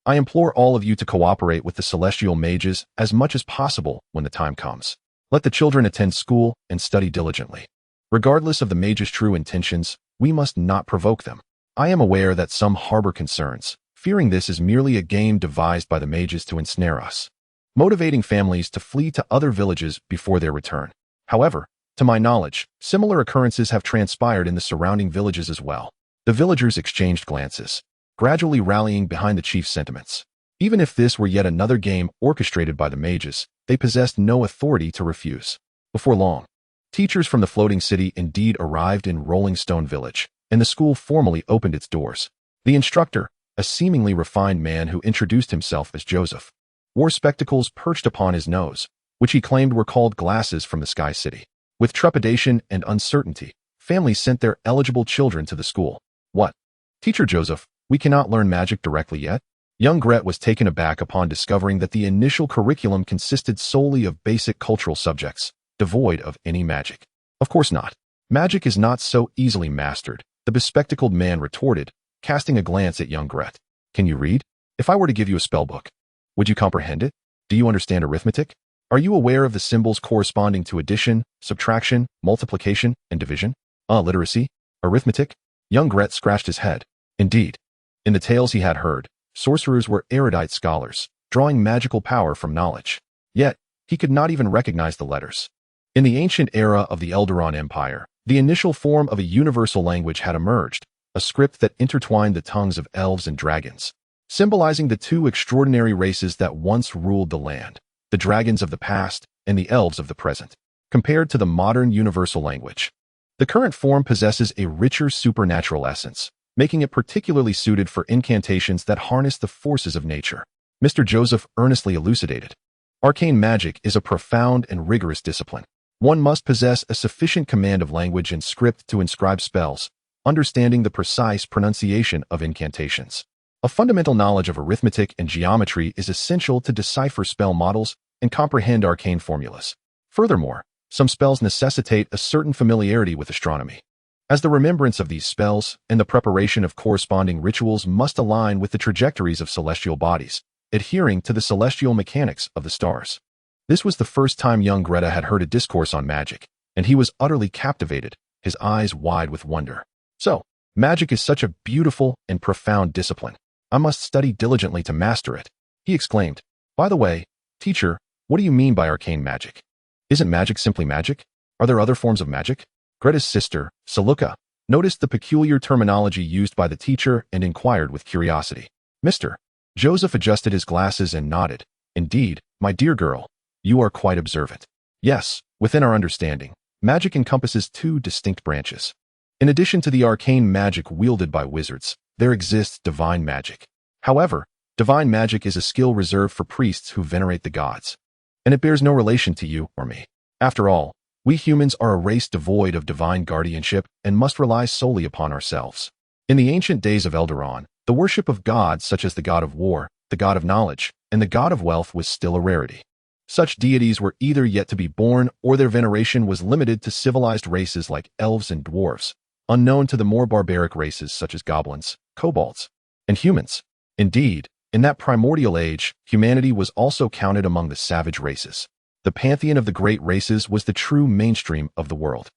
"I implore all of you to cooperate with the celestial mages as much as possible when the time comes. Let the children attend school and study diligently. Regardless of the mages' true intentions, we must not provoke them. I am aware that some harbor concerns, fearing this is merely a game devised by the mages to ensnare us, motivating families to flee to other villages before their return. However, to my knowledge, similar occurrences have transpired in the surrounding villages as well." The villagers exchanged glances, gradually rallying behind the chief's sentiments. Even if this were yet another game orchestrated by the mages, they possessed no authority to refuse. Before long, teachers from the floating city indeed arrived in Rolling Stone Village, and the school formally opened its doors. The instructor, a seemingly refined man who introduced himself as Joseph, wore spectacles perched upon his nose, which he claimed were called glasses from the Sky City. With trepidation and uncertainty, families sent their eligible children to the school. "What? Teacher Joseph, we cannot learn magic directly yet?" Young Gret was taken aback upon discovering that the initial curriculum consisted solely of basic cultural subjects, devoid of any magic. "Of course not. Magic is not so easily mastered," the bespectacled man retorted, casting a glance at young Gret. "Can you read? If I were to give you a spell book, would you comprehend it? Do you understand arithmetic? Are you aware of the symbols corresponding to addition, subtraction, multiplication, and division? Literacy? Arithmetic?" Young Gret scratched his head. Indeed, in the tales he had heard, sorcerers were erudite scholars, drawing magical power from knowledge. Yet, he could not even recognize the letters. In the ancient era of the Eldaron Empire, the initial form of a universal language had emerged, a script that intertwined the tongues of elves and dragons, symbolizing the two extraordinary races that once ruled the land, the dragons of the past and the elves of the present. Compared to the modern universal language, the current form possesses a richer supernatural essence, making it particularly suited for incantations that harness the forces of nature. Mr. Joseph earnestly elucidated. Arcane magic is a profound and rigorous discipline. One must possess a sufficient command of language and script to inscribe spells, understanding the precise pronunciation of incantations. A fundamental knowledge of arithmetic and geometry is essential to decipher spell models and comprehend arcane formulas. Furthermore, some spells necessitate a certain familiarity with astronomy, as the remembrance of these spells and the preparation of corresponding rituals must align with the trajectories of celestial bodies, adhering to the celestial mechanics of the stars. This was the first time young Greta had heard a discourse on magic, and he was utterly captivated, his eyes wide with wonder. "So, magic is such a beautiful and profound discipline. I must study diligently to master it," he exclaimed. "By the way, teacher, what do you mean by arcane magic? Isn't magic simply magic? Are there other forms of magic?" Greta's sister, Saluka, noticed the peculiar terminology used by the teacher and inquired with curiosity. Mr. Joseph adjusted his glasses and nodded. Indeed, my dear girl, you are quite observant. Yes, within our understanding, magic encompasses two distinct branches. In addition to the arcane magic wielded by wizards, there exists divine magic. However, divine magic is a skill reserved for priests who venerate the gods, and it bears no relation to you or me. After all, we humans are a race devoid of divine guardianship and must rely solely upon ourselves. In the ancient days of Elderon, the worship of gods such as the god of war, the god of knowledge, and the god of wealth was still a rarity. Such deities were either yet to be born or their veneration was limited to civilized races like elves and dwarves, unknown to the more barbaric races such as goblins, kobolds, and humans. Indeed, in that primordial age, humanity was also counted among the savage races. The pantheon of the great races was the true mainstream of the world.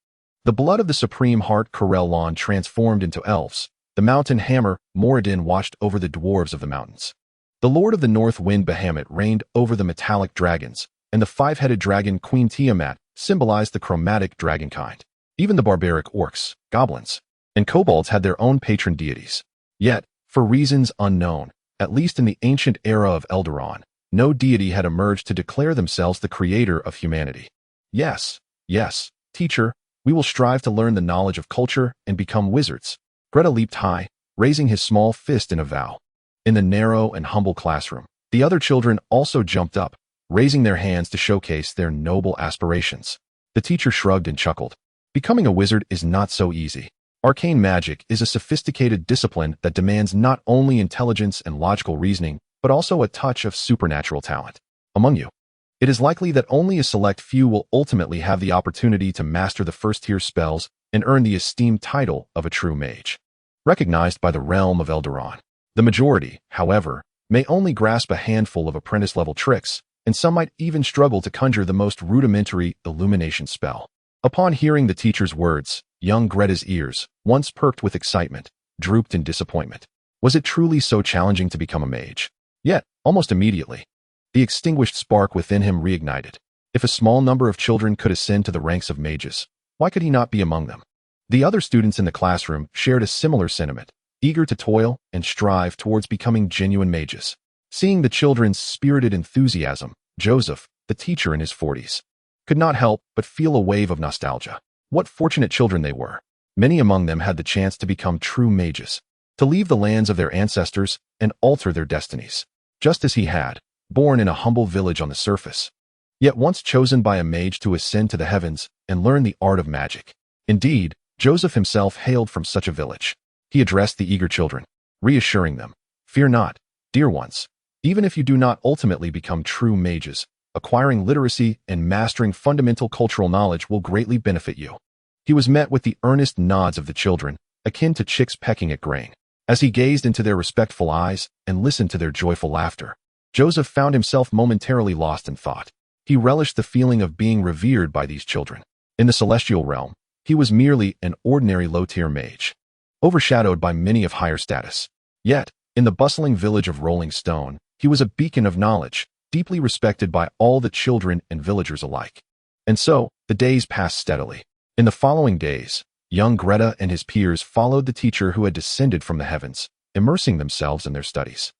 The blood of the supreme heart Corellon transformed into elves. The mountain hammer Moradin watched over the dwarves of the mountains. The lord of the north wind Bahamut reigned over the metallic dragons, and the five-headed dragon Queen Tiamat symbolized the chromatic dragonkind. Even the barbaric orcs, goblins, and kobolds had their own patron deities. Yet, for reasons unknown, at least in the ancient era of Elderon, no deity had emerged to declare themselves the creator of humanity. Yes, teacher, we will strive to learn the knowledge of culture and become wizards. Greta leaped high, raising his small fist in a vow. In the narrow and humble classroom, the other children also jumped up, raising their hands to showcase their noble aspirations. The teacher shrugged and chuckled. Becoming a wizard is not so easy. Arcane magic is a sophisticated discipline that demands not only intelligence and logical reasoning, but also a touch of supernatural talent. Among you, it is likely that only a select few will ultimately have the opportunity to master the first-tier spells and earn the esteemed title of a true mage, recognized by the realm of Elderon. The majority, however, may only grasp a handful of apprentice-level tricks, and some might even struggle to conjure the most rudimentary illumination spell. Upon hearing the teacher's words, young Greta's ears, once perked with excitement, drooped in disappointment. Was it truly so challenging to become a mage? Yet, almost immediately, the extinguished spark within him reignited. If a small number of children could ascend to the ranks of mages, why could he not be among them? The other students in the classroom shared a similar sentiment, eager to toil and strive towards becoming genuine mages. Seeing the children's spirited enthusiasm, Joseph, the teacher in his 40s, could not help but feel a wave of nostalgia. What fortunate children they were. Many among them had the chance to become true mages, to leave the lands of their ancestors and alter their destinies, just as he had, born in a humble village on the surface, yet once chosen by a mage to ascend to the heavens and learn the art of magic. Indeed, Joseph himself hailed from such a village. He addressed the eager children, reassuring them, "Fear not, dear ones. Even if you do not ultimately become true mages, acquiring literacy and mastering fundamental cultural knowledge will greatly benefit you." He was met with the earnest nods of the children, akin to chicks pecking at grain. As he gazed into their respectful eyes and listened to their joyful laughter, Joseph found himself momentarily lost in thought. He relished the feeling of being revered by these children. In the celestial realm, he was merely an ordinary low-tier mage, overshadowed by many of higher status. Yet, in the bustling village of Rolling Stone, he was a beacon of knowledge, deeply respected by all the children and villagers alike. And so, the days passed steadily. In the following days, young Greta and his peers followed the teacher who had descended from the heavens, immersing themselves in their studies.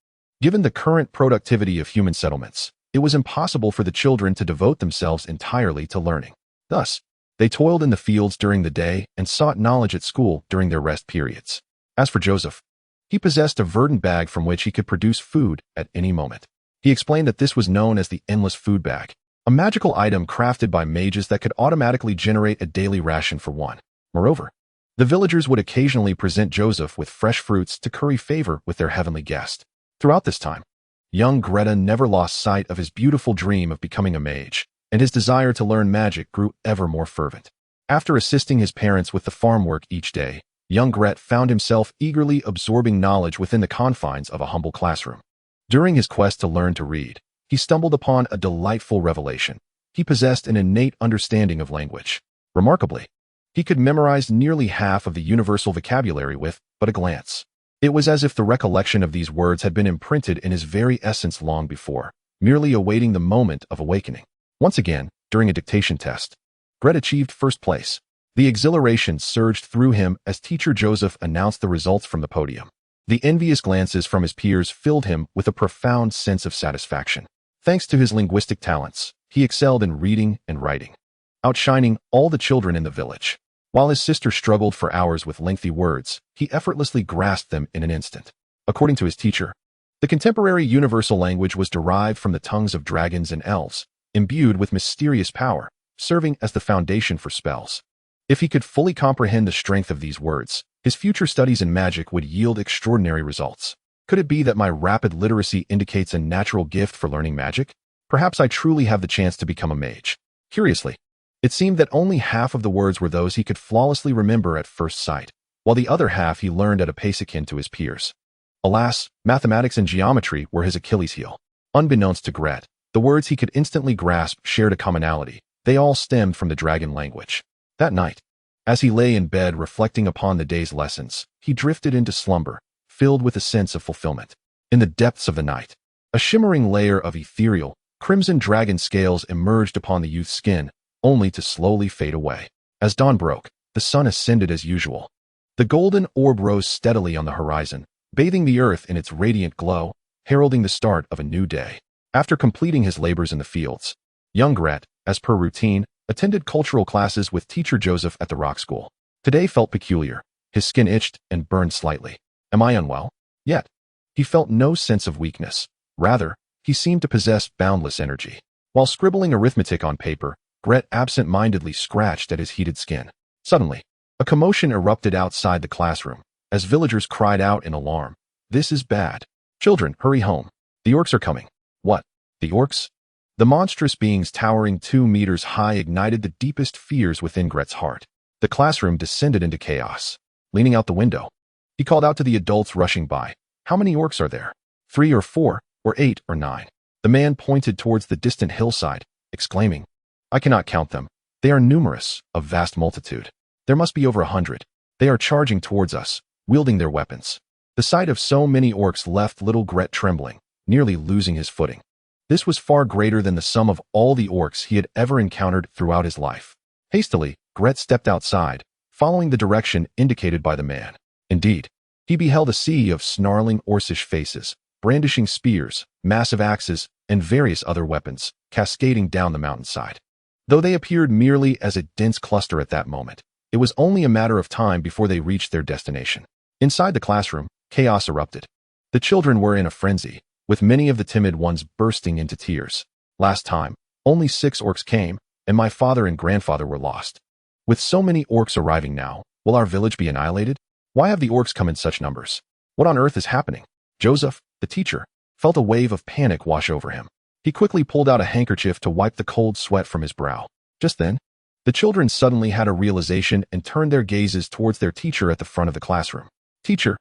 Given the current productivity of human settlements, it was impossible for the children to devote themselves entirely to learning. Thus, they toiled in the fields during the day and sought knowledge at school during their rest periods. As for Joseph, he possessed a verdant bag from which he could produce food at any moment. He explained that this was known as the endless food bag, a magical item crafted by mages that could automatically generate a daily ration for one. Moreover, the villagers would occasionally present Joseph with fresh fruits to curry favor with their heavenly guest. Throughout this time, young Greta never lost sight of his beautiful dream of becoming a mage, and his desire to learn magic grew ever more fervent. After assisting his parents with the farm work each day, young Gret found himself eagerly absorbing knowledge within the confines of a humble classroom. During his quest to learn to read, he stumbled upon a delightful revelation. He possessed an innate understanding of language. Remarkably, he could memorize nearly half of the universal vocabulary with but a glance. It was as if the recollection of these words had been imprinted in his very essence long before, merely awaiting the moment of awakening. Once again, during a dictation test, Gret achieved first place. The exhilaration surged through him as teacher Joseph announced the results from the podium. The envious glances from his peers filled him with a profound sense of satisfaction. Thanks to his linguistic talents, he excelled in reading and writing, outshining all the children in the village. While his sister struggled for hours with lengthy words, he effortlessly grasped them in an instant. According to his teacher, the contemporary universal language was derived from the tongues of dragons and elves, imbued with mysterious power, serving as the foundation for spells. If he could fully comprehend the strength of these words, his future studies in magic would yield extraordinary results. Could it be that my rapid literacy indicates a natural gift for learning magic? Perhaps I truly have the chance to become a mage. Curiously, it seemed that only half of the words were those he could flawlessly remember at first sight, while the other half he learned at a pace akin to his peers. Alas, mathematics and geometry were his Achilles heel. Unbeknownst to Gret, the words he could instantly grasp shared a commonality. They all stemmed from the dragon language. That night, as he lay in bed reflecting upon the day's lessons, he drifted into slumber, filled with a sense of fulfillment. In the depths of the night, a shimmering layer of ethereal, crimson dragon scales emerged upon the youth's skin, only to slowly fade away. As dawn broke, the sun ascended as usual. The golden orb rose steadily on the horizon, bathing the earth in its radiant glow, heralding the start of a new day. After completing his labors in the fields, young Gret, as per routine, attended cultural classes with teacher Joseph at the rock school. Today felt peculiar. His skin itched and burned slightly. Am I unwell? Yet, he felt no sense of weakness. Rather, he seemed to possess boundless energy. While scribbling arithmetic on paper, Gret absent-mindedly scratched at his heated skin. Suddenly, a commotion erupted outside the classroom, as villagers cried out in alarm. This is bad. Children, hurry home. The orcs are coming. What? The orcs? The monstrous beings towering 2 meters high ignited the deepest fears within Gret's heart. The classroom descended into chaos. Leaning out the window, he called out to the adults rushing by. How many orcs are there? 3 or 4, or 8 or 9? The man pointed towards the distant hillside, exclaiming, I cannot count them. They are numerous, a vast multitude. There must be over 100. They are charging towards us, wielding their weapons. The sight of so many orcs left little Gret trembling, nearly losing his footing. This was far greater than the sum of all the orcs he had ever encountered throughout his life. Hastily, Gret stepped outside, following the direction indicated by the man. Indeed, he beheld a sea of snarling orcish faces, brandishing spears, massive axes, and various other weapons, cascading down the mountainside. Though they appeared merely as a dense cluster at that moment, it was only a matter of time before they reached their destination. Inside the classroom, chaos erupted. The children were in a frenzy, with many of the timid ones bursting into tears. Last time, only 6 orcs came, and my father and grandfather were lost. With so many orcs arriving now, will our village be annihilated? Why have the orcs come in such numbers? What on earth is happening? Joseph, the teacher, felt a wave of panic wash over him. He quickly pulled out a handkerchief to wipe the cold sweat from his brow. Just then, the children suddenly had a realization and turned their gazes towards their teacher at the front of the classroom. Teacher,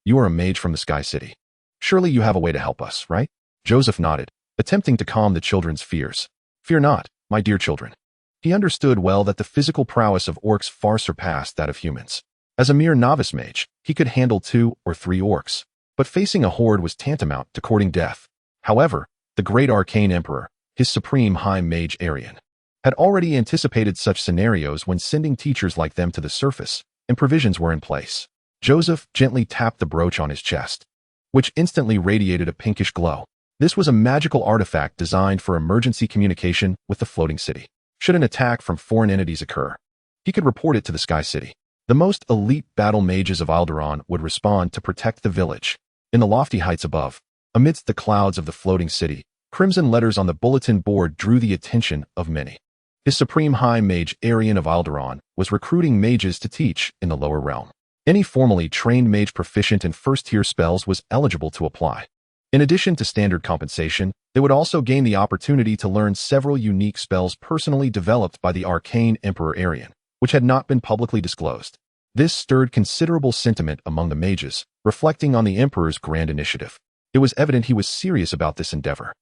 you are a mage from the Sky City. Surely you have a way to help us, right? Joseph nodded, attempting to calm the children's fears. Fear not, my dear children. He understood well that the physical prowess of orcs far surpassed that of humans. As a mere novice mage, he could handle 2 or 3 orcs, but facing a horde was tantamount to courting death. However, the great arcane emperor, his supreme high mage Erian, had already anticipated such scenarios when sending teachers like them to the surface, and provisions were in place. Joseph gently tapped the brooch on his chest, which instantly radiated a pinkish glow. This was a magical artifact designed for emergency communication with the floating city. Should an attack from foreign entities occur, he could report it to the Sky City. The most elite battle mages of Alderaan would respond to protect the village. In the lofty heights above, amidst the clouds of the floating city, crimson letters on the bulletin board drew the attention of many. His supreme high mage Erian of Alderaan was recruiting mages to teach in the lower realm. Any formally trained mage proficient in first-tier spells was eligible to apply. In addition to standard compensation, they would also gain the opportunity to learn several unique spells personally developed by the arcane Emperor Erian, which had not been publicly disclosed. This stirred considerable sentiment among the mages, reflecting on the Emperor's grand initiative. It was evident he was serious about this endeavor.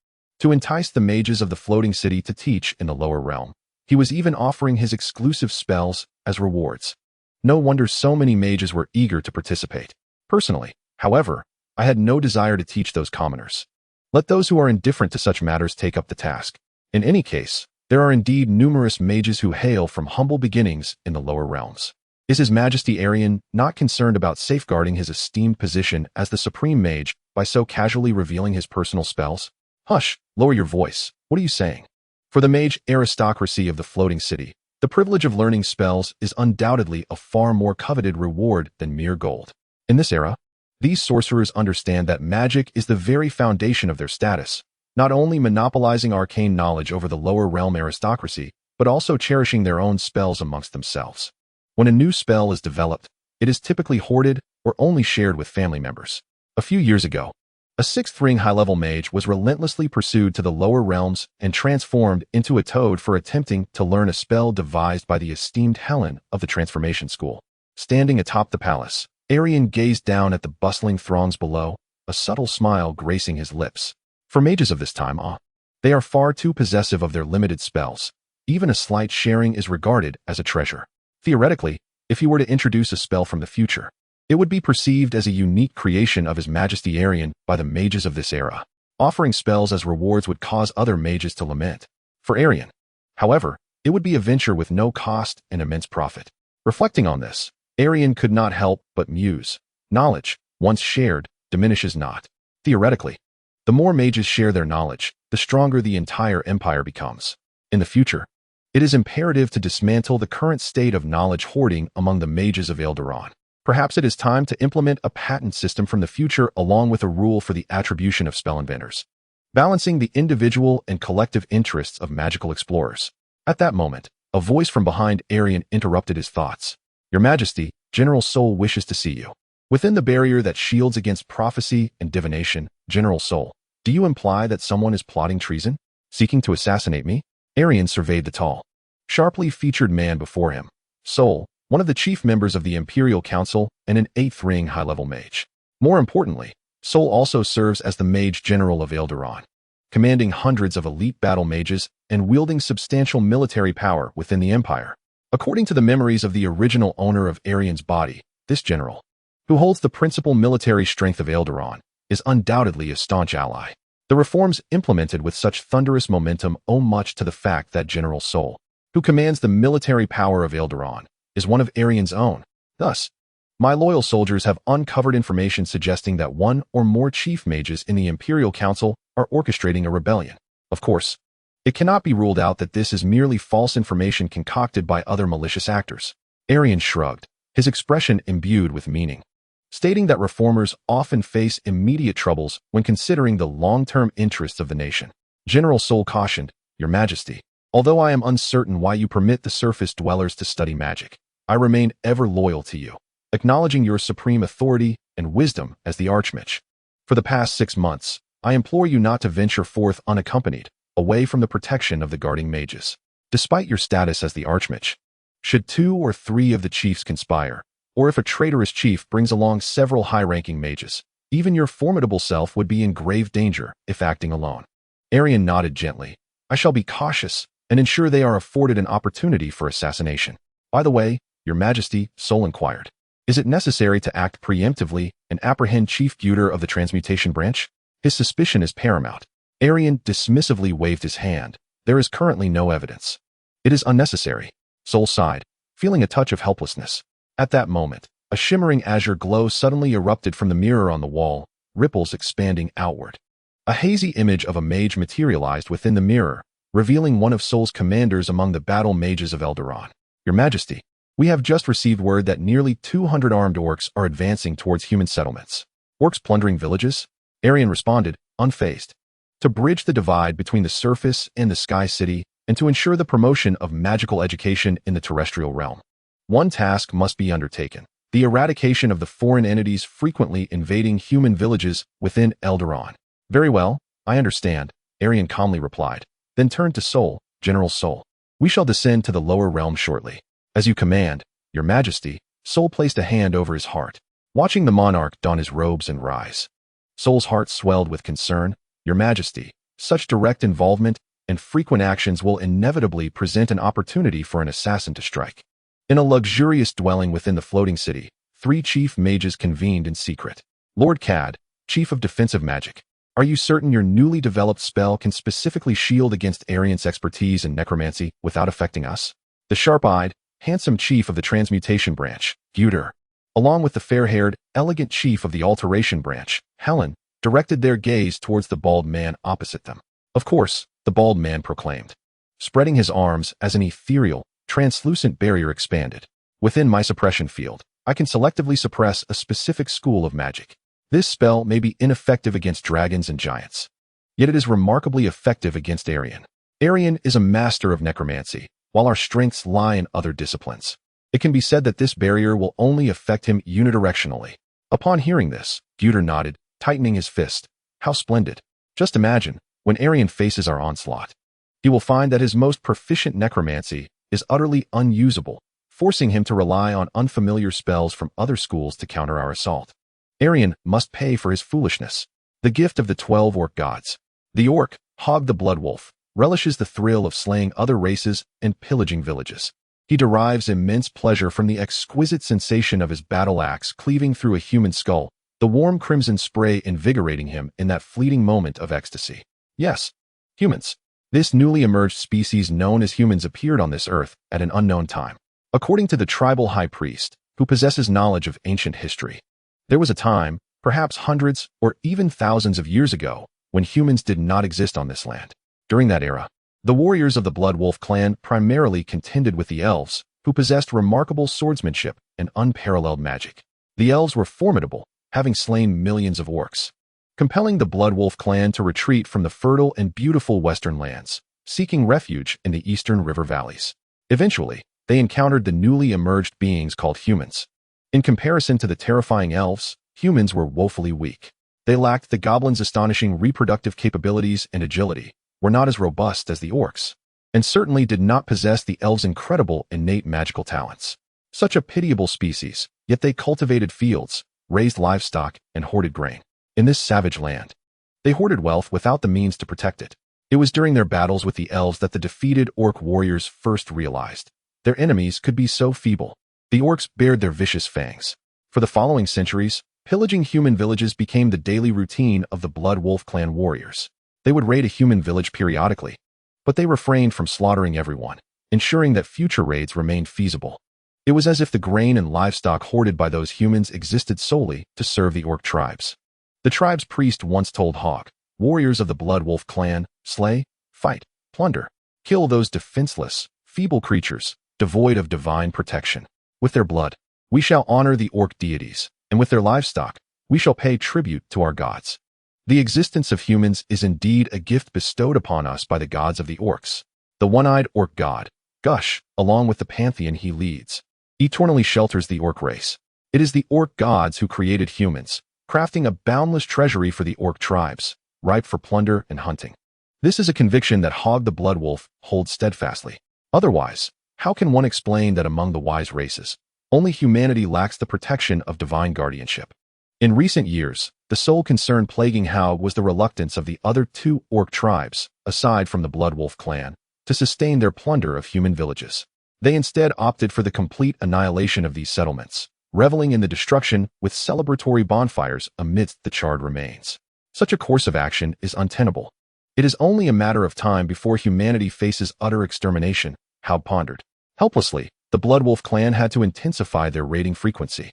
To entice the mages of the floating city to teach in the lower realm, he was even offering his exclusive spells as rewards. No wonder so many mages were eager to participate. Personally, however, I had no desire to teach those commoners. Let those who are indifferent to such matters take up the task. In any case, There are indeed numerous mages who hail from humble beginnings in the lower realms. Is His Majesty Erian not concerned about safeguarding his esteemed position as the supreme mage by so casually revealing his personal spells? Hush, lower your voice. What are you saying? For the mage aristocracy of the floating city, the privilege of learning spells is undoubtedly a far more coveted reward than mere gold. In this era, these sorcerers understand that magic is the very foundation of their status, not only monopolizing arcane knowledge over the lower realm aristocracy, but also cherishing their own spells amongst themselves. When a new spell is developed, it is typically hoarded or only shared with family members. A few years ago, a 6th ring high-level mage was relentlessly pursued to the lower realms and transformed into a toad for attempting to learn a spell devised by the esteemed Helen of the Transformation School. Standing atop the palace, Erian gazed down at the bustling throngs below, a subtle smile gracing his lips. For mages of this time, they are far too possessive of their limited spells. Even a slight sharing is regarded as a treasure. Theoretically, if he were to introduce a spell from the future, it would be perceived as a unique creation of His Majesty Erian by the mages of this era. Offering spells as rewards would cause other mages to lament. For Erian, however, it would be a venture with no cost and immense profit. Reflecting on this, Erian could not help but muse. Knowledge, once shared, diminishes not. Theoretically, the more mages share their knowledge, the stronger the entire empire becomes. In the future, it is imperative to dismantle the current state of knowledge hoarding among the mages of Eldoron. Perhaps it is time to implement a patent system from the future along with a rule for the attribution of spell inventors, balancing the individual and collective interests of magical explorers. At that moment, a voice from behind Erian interrupted his thoughts. Your Majesty, General Soul wishes to see you. Within the barrier that shields against prophecy and divination, General Soul, do you imply that someone is plotting treason, seeking to assassinate me? Erian surveyed the tall, sharply featured man before him. Soul, one of the chief members of the Imperial Council and an 8th ring high-level mage. More importantly, Soul also serves as the Mage General of Eldoron, commanding hundreds of elite battle mages and wielding substantial military power within the Empire. According to the memories of the original owner of Erian's body, this general, who holds the principal military strength of Eldoron, is undoubtedly a staunch ally. The reforms implemented with such thunderous momentum owe much to the fact that General Soul, who commands the military power of Eldoron, is one of Erian's own. Thus, my loyal soldiers have uncovered information suggesting that one or more chief mages in the Imperial Council are orchestrating a rebellion. Of course, it cannot be ruled out that this is merely false information concocted by other malicious actors. Erian shrugged, his expression imbued with meaning, stating that reformers often face immediate troubles when considering the long-term interests of the nation. General Soul cautioned, Your Majesty, although I am uncertain why you permit the surface dwellers to study magic, I remain ever loyal to you, acknowledging your supreme authority and wisdom as the Archmage. For the past 6 months, I implore you not to venture forth unaccompanied, away from the protection of the guarding mages. Despite your status as the Archmage, should 2 or 3 of the chiefs conspire, or if a traitorous chief brings along several high-ranking mages, even your formidable self would be in grave danger if acting alone. Erian nodded gently. I shall be cautious and ensure they are afforded an opportunity for assassination. By the way, Your Majesty, Soul inquired, is it necessary to act preemptively and apprehend Chief Guter of the Transmutation Branch? His suspicion is paramount. Erian dismissively waved his hand. There is currently no evidence. It is unnecessary. Soul sighed, feeling a touch of helplessness. At that moment, a shimmering azure glow suddenly erupted from the mirror on the wall, ripples expanding outward. A hazy image of a mage materialized within the mirror, revealing one of Soul's commanders among the battle mages of Eldoron. Your Majesty, we have just received word that nearly 200 armed orcs are advancing towards human settlements. Orcs plundering villages? Erian responded, unfazed. To bridge the divide between the surface and the sky city, and to ensure the promotion of magical education in the terrestrial realm, one task must be undertaken: the eradication of the foreign entities frequently invading human villages within Eldoron. Very well, I understand, Erian calmly replied, then turned to Soul, General Soul. We shall descend to the lower realm shortly. As you command, Your Majesty. Soul placed a hand over his heart, watching the monarch don his robes and rise. Soul's heart swelled with concern. Your Majesty, such direct involvement and frequent actions will inevitably present an opportunity for an assassin to strike. In a luxurious dwelling within the floating city, 3 chief mages convened in secret. Lord Cad, Chief of Defensive Magic, Are you certain your newly developed spell can specifically shield against Erian's expertise in necromancy without affecting us? The sharp-eyed, handsome chief of the transmutation branch, Guter, along with the fair-haired, elegant chief of the alteration branch, Helen, directed their gaze towards the bald man opposite them. Of course, the bald man proclaimed, spreading his arms as an ethereal, translucent barrier expanded. Within my suppression field, I can selectively suppress a specific school of magic. This spell may be ineffective against dragons and giants, yet it is remarkably effective against Erian. Erian is a master of necromancy, while our strengths lie in other disciplines. It can be said that this barrier will only affect him unidirectionally. Upon hearing this, Guter nodded, tightening his fist. How splendid. Just imagine, when Erian faces our onslaught, he will find that his most proficient necromancy is utterly unusable, forcing him to rely on unfamiliar spells from other schools to counter our assault. Erian must pay for his foolishness. The gift of the 12 orc gods. The orc, Hog the Bloodwolf, relishes the thrill of slaying other races and pillaging villages. He derives immense pleasure from the exquisite sensation of his battle axe cleaving through a human skull, the warm crimson spray invigorating him in that fleeting moment of ecstasy. Yes, humans. This newly emerged species known as humans appeared on this earth at an unknown time. According to the tribal high priest, who possesses knowledge of ancient history, there was a time, perhaps hundreds or even thousands of years ago, when humans did not exist on this land. During that era, the warriors of the Bloodwolf clan primarily contended with the elves, who possessed remarkable swordsmanship and unparalleled magic. The elves were formidable, having slain millions of orcs, compelling the Bloodwolf clan to retreat from the fertile and beautiful western lands, seeking refuge in the eastern river valleys. Eventually, they encountered the newly emerged beings called humans. In comparison to the terrifying elves, humans were woefully weak. They lacked the goblins' astonishing reproductive capabilities and agility, were not as robust as the orcs, and certainly did not possess the elves' incredible innate magical talents. Such a pitiable species, yet they cultivated fields, raised livestock, and hoarded grain. In this savage land, they hoarded wealth without the means to protect it. It was during their battles with the elves that the defeated orc warriors first realized their enemies could be so feeble. The orcs bared their vicious fangs. For the following centuries, pillaging human villages became the daily routine of the Bloodwolf clan warriors. They would raid a human village periodically, but they refrained from slaughtering everyone, ensuring that future raids remained feasible. It was as if the grain and livestock hoarded by those humans existed solely to serve the orc tribes. The tribe's priest once told Hog, warriors of the Bloodwolf clan, slay, fight, plunder, kill those defenseless, feeble creatures, devoid of divine protection. With their blood, we shall honor the orc deities, and with their livestock, we shall pay tribute to our gods. The existence of humans is indeed a gift bestowed upon us by the gods of the orcs. The one-eyed orc god, Gush, along with the pantheon he leads, eternally shelters the orc race. It is the orc gods who created humans, crafting a boundless treasury for the orc tribes, ripe for plunder and hunting. This is a conviction that Hog the Bloodwolf holds steadfastly. Otherwise, how can one explain that among the wise races, only humanity lacks the protection of divine guardianship? In recent years, the sole concern plaguing Haug was the reluctance of the other two orc tribes, aside from the Bloodwolf clan, to sustain their plunder of human villages. They instead opted for the complete annihilation of these settlements, reveling in the destruction with celebratory bonfires amidst the charred remains. Such a course of action is untenable. It is only a matter of time before humanity faces utter extermination, Haug pondered. Helplessly, the Bloodwolf clan had to intensify their raiding frequency,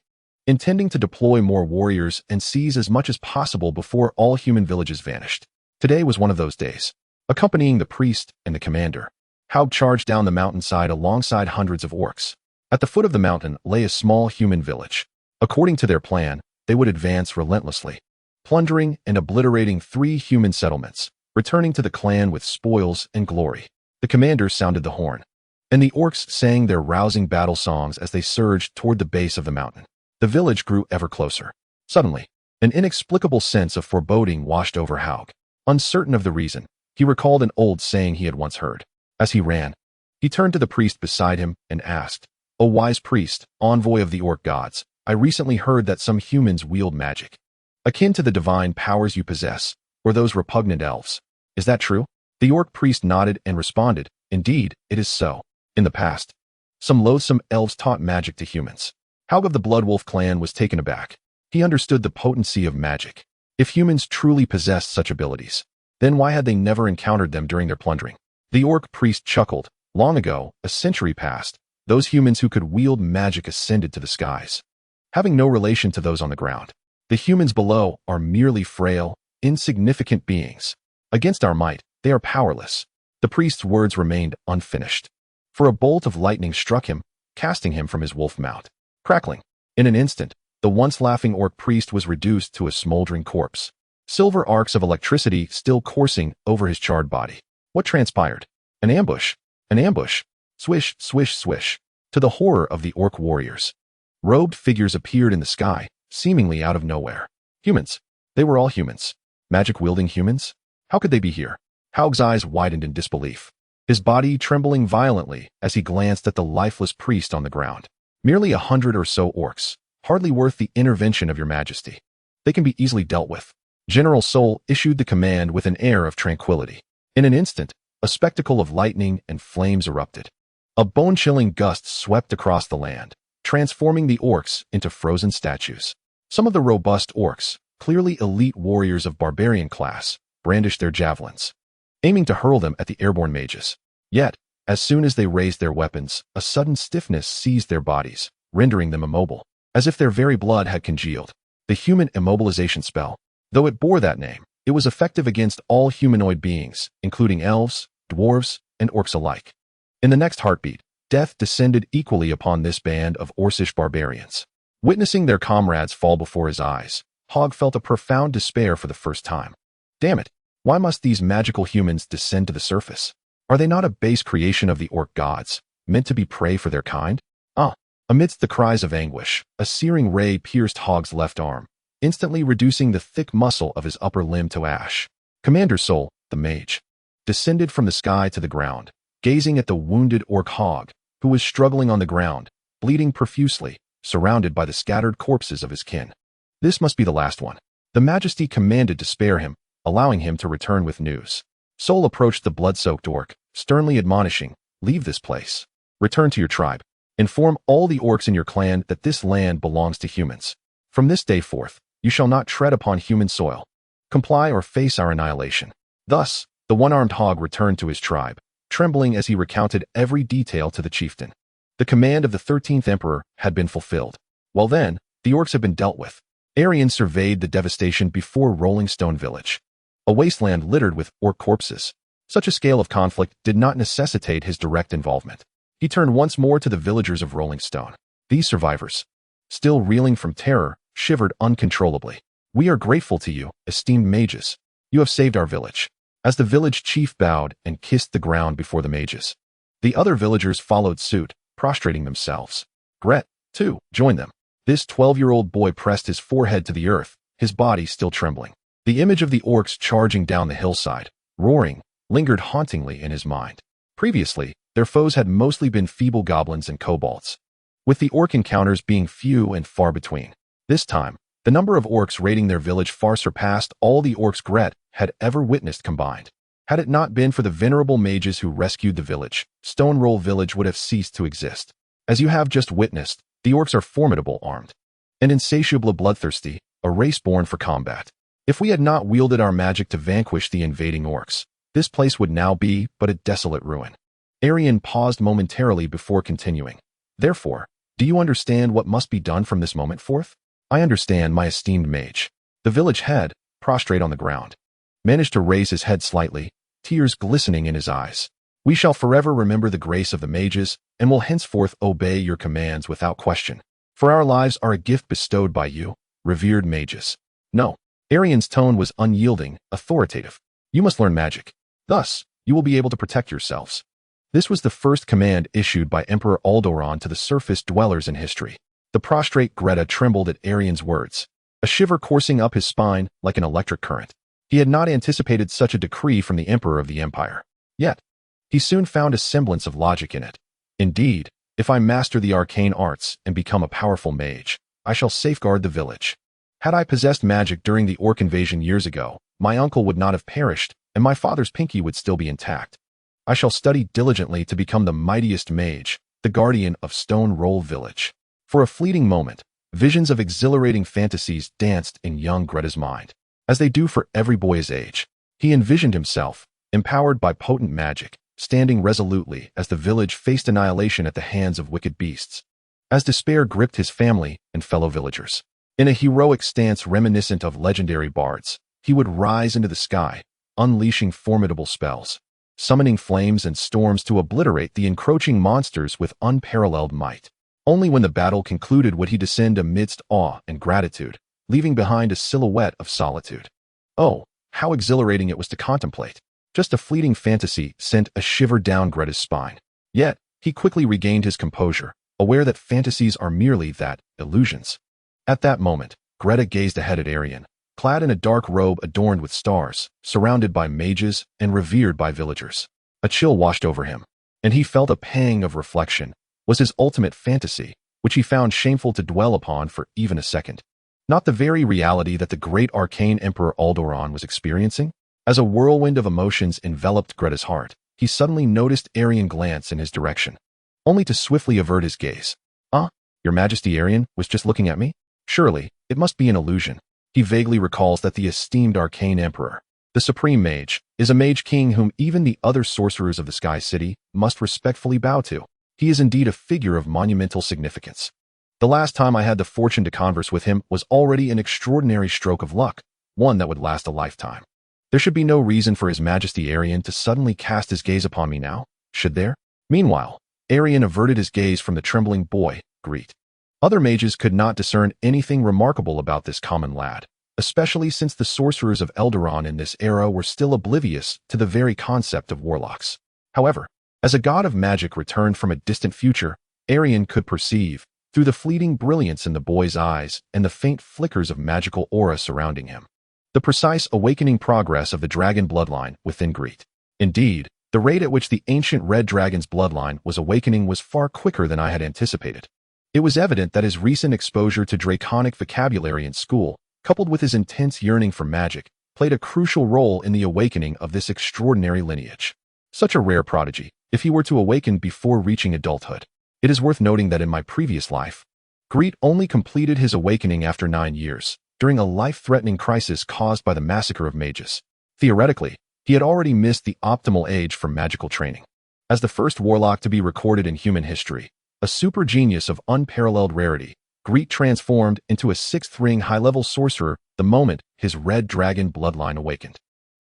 intending to deploy more warriors and seize as much as possible before all human villages vanished. Today was one of those days. Accompanying the priest and the commander, Haug charged down the mountainside alongside hundreds of orcs. At the foot of the mountain lay a small human village. According to their plan, they would advance relentlessly, plundering and obliterating 3 human settlements, returning to the clan with spoils and glory. The commander sounded the horn, and the orcs sang their rousing battle songs as they surged toward the base of the mountain. The village grew ever closer. Suddenly, an inexplicable sense of foreboding washed over Haug. Uncertain of the reason, he recalled an old saying he had once heard. As he ran, he turned to the priest beside him and asked, "O wise priest, envoy of the orc gods, I recently heard that some humans wield magic, akin to the divine powers you possess, or those repugnant elves. Is that true?" The orc priest nodded and responded, "Indeed, it is so. In the past, some loathsome elves taught magic to humans." Haug of the Bloodwolf clan was taken aback. He understood the potency of magic, If humans truly possessed such abilities, then why had they never encountered them during their plundering? The orc priest chuckled. Long ago, a century passed, those humans who could wield magic ascended to the skies, having no relation to those on the ground. The humans below are merely frail, insignificant beings. Against our might, they are powerless. The priest's words remained unfinished, for a bolt of lightning struck him, casting him from his wolf mount. Crackling. In an instant, the once laughing orc priest was reduced to a smoldering corpse, silver arcs of electricity still coursing over his charred body. What transpired? An ambush. An ambush. Swish, swish, swish. To the horror of the orc warriors, robed figures appeared in the sky, seemingly out of nowhere. Humans. They were all humans. Magic-wielding humans? How could they be here? Haug's eyes widened in disbelief, his body trembling violently as he glanced at the lifeless priest on the ground. Merely 100 or so orcs, hardly worth the intervention of your majesty. They can be easily dealt with. General Sol issued the command with an air of tranquility. In an instant, a spectacle of lightning and flames erupted. A bone-chilling gust swept across the land, transforming the orcs into frozen statues. Some of the robust orcs, clearly elite warriors of barbarian class, brandished their javelins, aiming to hurl them at the airborne mages. Yet, as soon as they raised their weapons, a sudden stiffness seized their bodies, rendering them immobile, as if their very blood had congealed. The human immobilization spell, though it bore that name, it was effective against all humanoid beings, including elves, dwarves, and orcs alike. In the next heartbeat, death descended equally upon this band of Orcish barbarians. Witnessing their comrades fall before his eyes, Haug felt a profound despair for the first time. Damn it, why must these magical humans descend to the surface? Are they not a base creation of the orc gods, meant to be prey for their kind? Amidst the cries of anguish, a searing ray pierced Haug's left arm, instantly reducing the thick muscle of his upper limb to ash. Commander Sol, the mage, descended from the sky to the ground, gazing at the wounded orc Haug, who was struggling on the ground, bleeding profusely, surrounded by the scattered corpses of his kin. This must be the last one. The majesty commanded to spare him, allowing him to return with news. Sol approached the blood-soaked orc, sternly admonishing, "Leave this place. Return to your tribe. Inform all the orcs in your clan that this land belongs to humans. From this day forth, you shall not tread upon human soil. Comply or face our annihilation." Thus, the one-armed Haug returned to his tribe, trembling as he recounted every detail to the chieftain. The command of the 13th Emperor had been fulfilled. Well then, the orcs had been dealt with. Erian surveyed the devastation before Rolling Stone Village, a wasteland littered with orc corpses. Such a scale of conflict did not necessitate his direct involvement. He turned once more to the villagers of Rolling Stone. These survivors, still reeling from terror, shivered uncontrollably. "We are grateful to you, esteemed mages. You have saved our village." As the village chief bowed and kissed the ground before the mages, the other villagers followed suit, prostrating themselves. Gret, too, joined them. This 12-year-old boy pressed his forehead to the earth, his body still trembling. The image of the orcs charging down the hillside, roaring, lingered hauntingly in his mind. Previously, their foes had mostly been feeble goblins and kobolds, with the orc encounters being few and far between. This time, the number of orcs raiding their village far surpassed all the orcs Gret had ever witnessed combined. Had it not been for the venerable mages who rescued the village, Stone Roll Village would have ceased to exist. As you have just witnessed, the orcs are formidable, armed and insatiably bloodthirsty, a race born for combat. If we had not wielded our magic to vanquish the invading orcs, this place would now be but a desolate ruin. Erian paused momentarily before continuing. Therefore, do you understand what must be done from this moment forth? I understand, my esteemed mage. The village head, prostrate on the ground, managed to raise his head slightly, tears glistening in his eyes. We shall forever remember the grace of the mages, and will henceforth obey your commands without question. For our lives are a gift bestowed by you, revered mages. No. Erian's tone was unyielding, authoritative. You must learn magic. Thus, you will be able to protect yourselves. This was the first command issued by Emperor Aldoran to the surface dwellers in history. The prostrate Greta trembled at Erian's words, a shiver coursing up his spine like an electric current. He had not anticipated such a decree from the Emperor of the Empire. Yet, he soon found a semblance of logic in it. Indeed, if I master the arcane arts and become a powerful mage, I shall safeguard the village. Had I possessed magic during the orc invasion years ago, my uncle would not have perished, and my father's pinky would still be intact. I shall study diligently to become the mightiest mage, the guardian of Stone Roll Village. For a fleeting moment, visions of exhilarating fantasies danced in young Greta's mind. as they do for every boy his age. He envisioned himself, empowered by potent magic, standing resolutely as the village faced annihilation at the hands of wicked beasts. As despair gripped his family and fellow villagers, in a heroic stance reminiscent of legendary bards, he would rise into the sky, unleashing formidable spells, summoning flames and storms to obliterate the encroaching monsters with unparalleled might. Only when the battle concluded would he descend amidst awe and gratitude, leaving behind a silhouette of solitude. Oh, how exhilarating it was to contemplate! Just a fleeting fantasy sent a shiver down Greta's spine. Yet, he quickly regained his composure, aware that fantasies are merely that, illusions. At that moment, Greta gazed ahead at Erian, clad in a dark robe adorned with stars, surrounded by mages and revered by villagers. A chill washed over him, and he felt a pang of reflection. Was his ultimate fantasy, which he found shameful to dwell upon for even a second, not the very reality that the great arcane Emperor Alderaan was experiencing? As a whirlwind of emotions enveloped Greta's heart, he suddenly noticed Erian glance in his direction, only to swiftly avert his gaze. Your Majesty, Erian was just looking at me? Surely, it must be an illusion. He vaguely recalls that the esteemed arcane Emperor, the Supreme Mage, is a Mage King whom even the other sorcerers of the Sky City must respectfully bow to. He is indeed a figure of monumental significance. The last time I had the fortune to converse with him was already an extraordinary stroke of luck, one that would last a lifetime. There should be no reason for His Majesty Erian to suddenly cast his gaze upon me now, should there? Meanwhile, Erian averted his gaze from the trembling boy, Greet. Other mages could not discern anything remarkable about this common lad, especially since the sorcerers of Alderaan in this era were still oblivious to the very concept of warlocks. However, as a god of magic returned from a distant future, Erian could perceive, through the fleeting brilliance in the boy's eyes and the faint flickers of magical aura surrounding him, the precise awakening progress of the dragon bloodline within Greet. Indeed, the rate at which the ancient red dragon's bloodline was awakening was far quicker than I had anticipated. It was evident that his recent exposure to draconic vocabulary in school, coupled with his intense yearning for magic, played a crucial role in the awakening of this extraordinary lineage. Such a rare prodigy, if he were to awaken before reaching adulthood. It is worth noting that in my previous life, Greet only completed his awakening after 9 years, during a life-threatening crisis caused by the massacre of mages. Theoretically, he had already missed the optimal age for magical training. As the first warlock to be recorded in human history, a super genius of unparalleled rarity, Greet transformed into a 6th-ring high-level sorcerer the moment his red dragon bloodline awakened.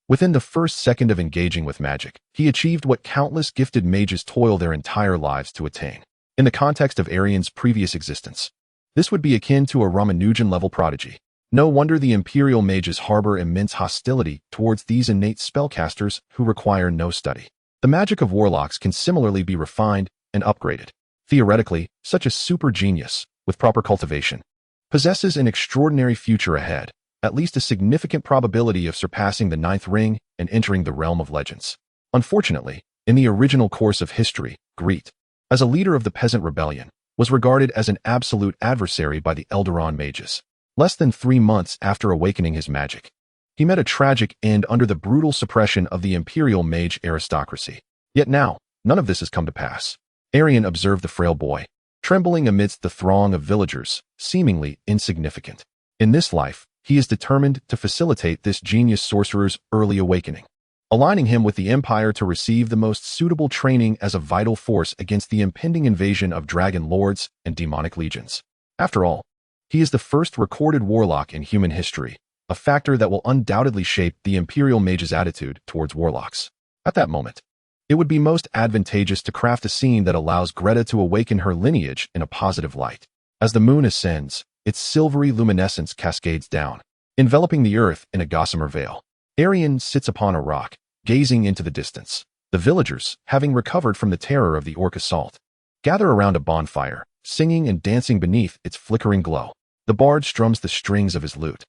Within the first second of engaging with magic, he achieved what countless gifted mages toil their entire lives to attain. In the context of Erian's previous existence, this would be akin to a Ramanujan-level prodigy. No wonder the Imperial mages harbor immense hostility towards these innate spellcasters who require no study. The magic of warlocks can similarly be refined and upgraded. Theoretically, such a super genius, with proper cultivation, possesses an extraordinary future ahead, at least a significant probability of surpassing the 9th ring and entering the realm of legends. Unfortunately, in the original course of history, Greet, as a leader of the peasant rebellion, was regarded as an absolute adversary by the Alderaan mages. Less than 3 months after awakening his magic, he met a tragic end under the brutal suppression of the Imperial mage aristocracy. Yet now, none of this has come to pass. Erian observed the frail boy, trembling amidst the throng of villagers, seemingly insignificant. In this life, he is determined to facilitate this genius sorcerer's early awakening, aligning him with the Empire to receive the most suitable training as a vital force against the impending invasion of dragon lords and demonic legions. After all, he is the first recorded warlock in human history, a factor that will undoubtedly shape the Imperial mage's attitude towards warlocks. At that moment, it would be most advantageous to craft a scene that allows Greta to awaken her lineage in a positive light. As the moon ascends, its silvery luminescence cascades down, enveloping the earth in a gossamer veil. Erian sits upon a rock, gazing into the distance. The villagers, having recovered from the terror of the orc assault, gather around a bonfire, singing and dancing beneath its flickering glow. The bard strums the strings of his lute,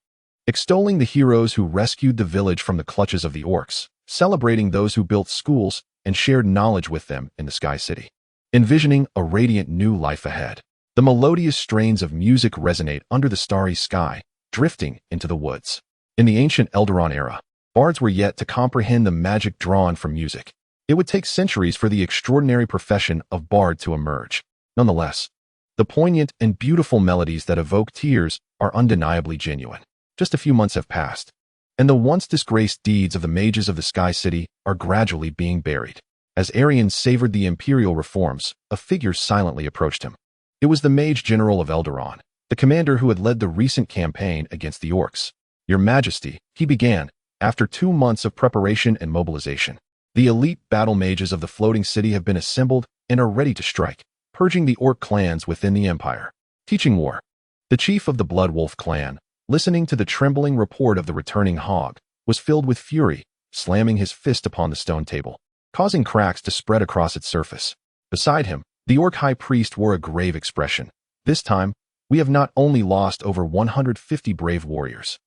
extolling the heroes who rescued the village from the clutches of the orcs, celebrating those who built schools and shared knowledge with them in the Sky City, envisioning a radiant new life ahead. The melodious strains of music resonate under the starry sky, drifting into the woods. In the ancient Alderaan era, bards were yet to comprehend the magic drawn from music. It would take centuries for the extraordinary profession of bard to emerge. Nonetheless, the poignant and beautiful melodies that evoke tears are undeniably genuine. Just a few months have passed, and the once disgraced deeds of the mages of the Sky City are gradually being buried. As Erian savored the imperial reforms, a figure silently approached him. It was the mage general of Eldaron, the commander who had led the recent campaign against the orcs. "Your Majesty," he began, after 2 months of preparation and mobilization. "The elite battle mages of the floating city have been assembled and are ready to strike, purging the orc clans within the empire. Teaching war." The chief of the Blood Wolf clan, listening to the trembling report of the returning hog, was filled with fury, slamming his fist upon the stone table, causing cracks to spread across its surface. Beside him, the orc high priest wore a grave expression. "This time, we have not only lost over 150 brave warriors,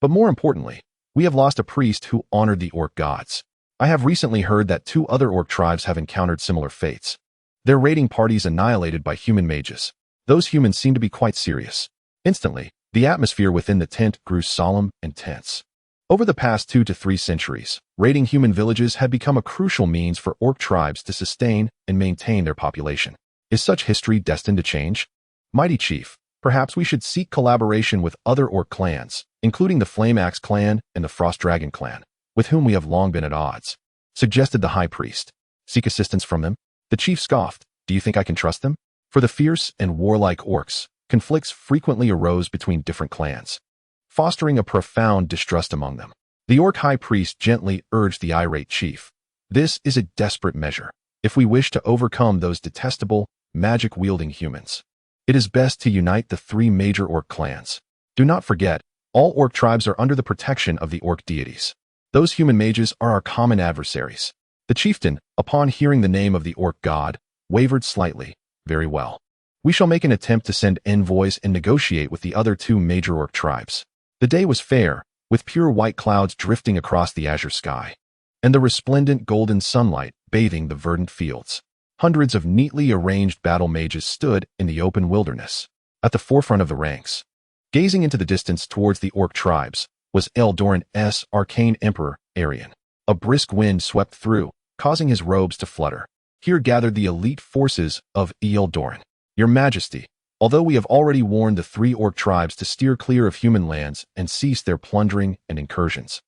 but more importantly, we have lost a priest who honored the orc gods. I have recently heard that 2 other orc tribes have encountered similar fates. Their raiding parties annihilated by human mages. Those humans seem to be quite serious." Instantly, the atmosphere within the tent grew solemn and tense. Over the past 2 to 3 centuries, raiding human villages had become a crucial means for orc tribes to sustain and maintain their population. Is such history destined to change? "Mighty Chief, perhaps we should seek collaboration with other orc clans, including the Flame Axe clan and the Frost Dragon clan, with whom we have long been at odds," suggested the high priest. "Seek assistance from them?" The chief scoffed. "Do you think I can trust them?" For the fierce and warlike orcs, conflicts frequently arose between different clans, fostering a profound distrust among them. The orc high priest gently urged the irate chief. "This is a desperate measure. If we wish to overcome those detestable, magic-wielding humans, it is best to unite the 3 major orc clans. Do not forget, all orc tribes are under the protection of the orc deities. Those human mages are our common adversaries." The chieftain, upon hearing the name of the orc god, wavered slightly. "Very well. We shall make an attempt to send envoys and negotiate with the other 2 major orc tribes." The day was fair, with pure white clouds drifting across the azure sky, and the resplendent golden sunlight bathing the verdant fields. Hundreds of neatly arranged battle mages stood in the open wilderness, at the forefront of the ranks. Gazing into the distance towards the orc tribes was Eldoran's arcane emperor, Erian. A brisk wind swept through, causing his robes to flutter. Here gathered the elite forces of Eldoran. "Your Majesty, although we have already warned the 3 orc tribes to steer clear of human lands and cease their plundering and incursions,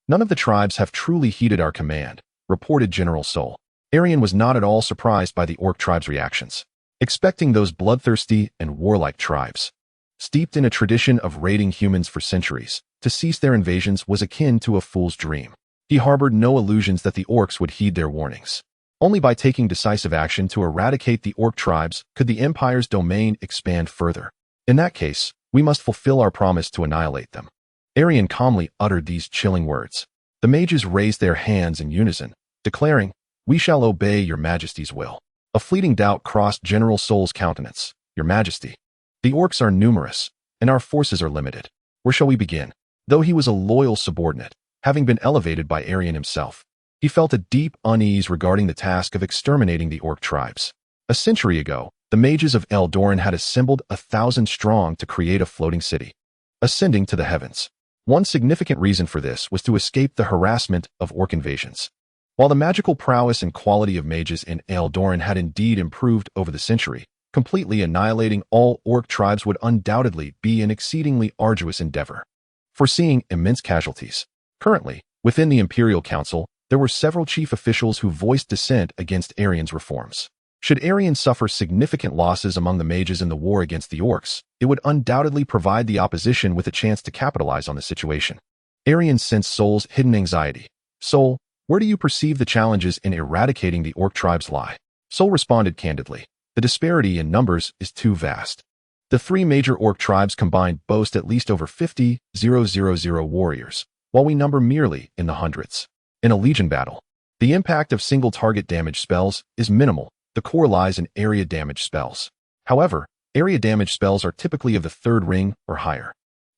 none of the tribes have truly heeded our command," reported General Sol. Erian was not at all surprised by the orc tribes' reactions, expecting those bloodthirsty and warlike tribes, steeped in a tradition of raiding humans for centuries, to cease their invasions was akin to a fool's dream. He harbored no illusions that the orcs would heed their warnings. Only by taking decisive action to eradicate the orc tribes could the empire's domain expand further. In that case, we must fulfill our promise to annihilate them. Erian calmly uttered these chilling words. The mages raised their hands in unison, declaring, "We shall obey your Majesty's will." A fleeting doubt crossed General Sol's countenance. "Your Majesty, the orcs are numerous, and our forces are limited. Where shall we begin?" Though he was a loyal subordinate, having been elevated by Erian himself, he felt a deep unease regarding the task of exterminating the orc tribes. A century ago, the mages of Eldoran had assembled 1,000 strong to create a floating city, ascending to the heavens. One significant reason for this was to escape the harassment of orc invasions. While the magical prowess and quality of mages in Eldoran had indeed improved over the century, completely annihilating all orc tribes would undoubtedly be an exceedingly arduous endeavor, foreseeing immense casualties. Currently, within the Imperial Council, there were several chief officials who voiced dissent against Erian's reforms. Should Erian suffer significant losses among the mages in the war against the orcs, it would undoubtedly provide the opposition with a chance to capitalize on the situation. Erian sensed Sol's hidden anxiety. "Sol, where do you perceive the challenges in eradicating the orc tribes lie?" Sol responded candidly. "The disparity in numbers is too vast. The 3 major orc tribes combined boast at least over 50,000 warriors, while we number merely in the hundreds. In a legion battle, the impact of single-target damage spells is minimal. The core lies in area damage spells. However, area damage spells are typically of the 3rd ring or higher,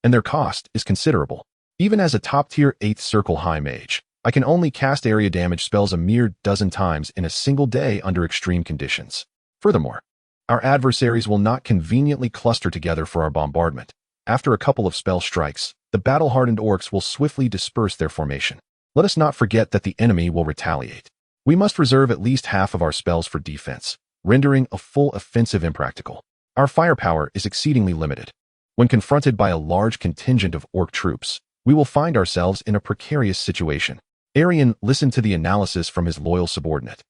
and their cost is considerable. Even as a top-tier 8th Circle High Mage, I can only cast area damage spells a mere dozen times in a single day under extreme conditions. Furthermore, our adversaries will not conveniently cluster together for our bombardment. After a couple of spell strikes, the battle-hardened orcs will swiftly disperse their formation. Let us not forget that the enemy will retaliate. We must reserve at least half of our spells for defense, rendering a full offensive impractical. Our firepower is exceedingly limited. When confronted by a large contingent of orc troops, we will find ourselves in a precarious situation. Erian listened to the analysis from his loyal subordinate,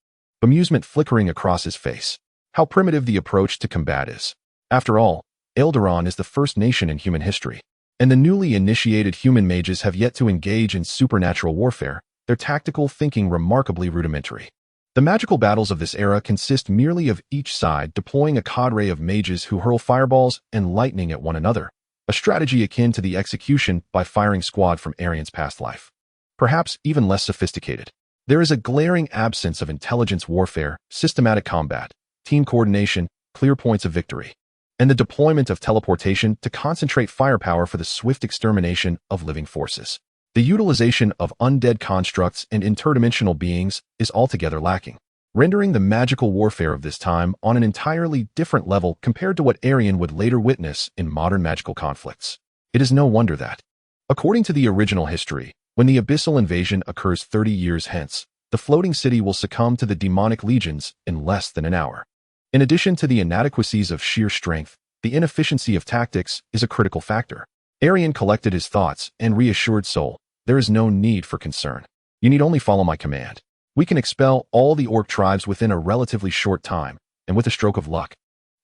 amusement flickering across his face. How primitive the approach to combat is. After all, Eldaron is the first nation in human history, and the newly initiated human mages have yet to engage in supernatural warfare, their tactical thinking remarkably rudimentary. The magical battles of this era consist merely of each side deploying a cadre of mages who hurl fireballs and lightning at one another, a strategy akin to the execution by firing squad from Erian's past life. Perhaps even less sophisticated. There is a glaring absence of intelligence warfare, systematic combat, team coordination, clear points of victory, and the deployment of teleportation to concentrate firepower for the swift extermination of living forces. The utilization of undead constructs and interdimensional beings is altogether lacking, rendering the magical warfare of this time on an entirely different level compared to what Erian would later witness in modern magical conflicts. It is no wonder that, according to the original history, when the abyssal invasion occurs 30 years hence, the floating city will succumb to the demonic legions in less than an hour. In addition to the inadequacies of sheer strength, the inefficiency of tactics is a critical factor. Erian collected his thoughts and reassured Sol, there is no need for concern. You need only follow my command. We can expel all the orc tribes within a relatively short time, and with a stroke of luck,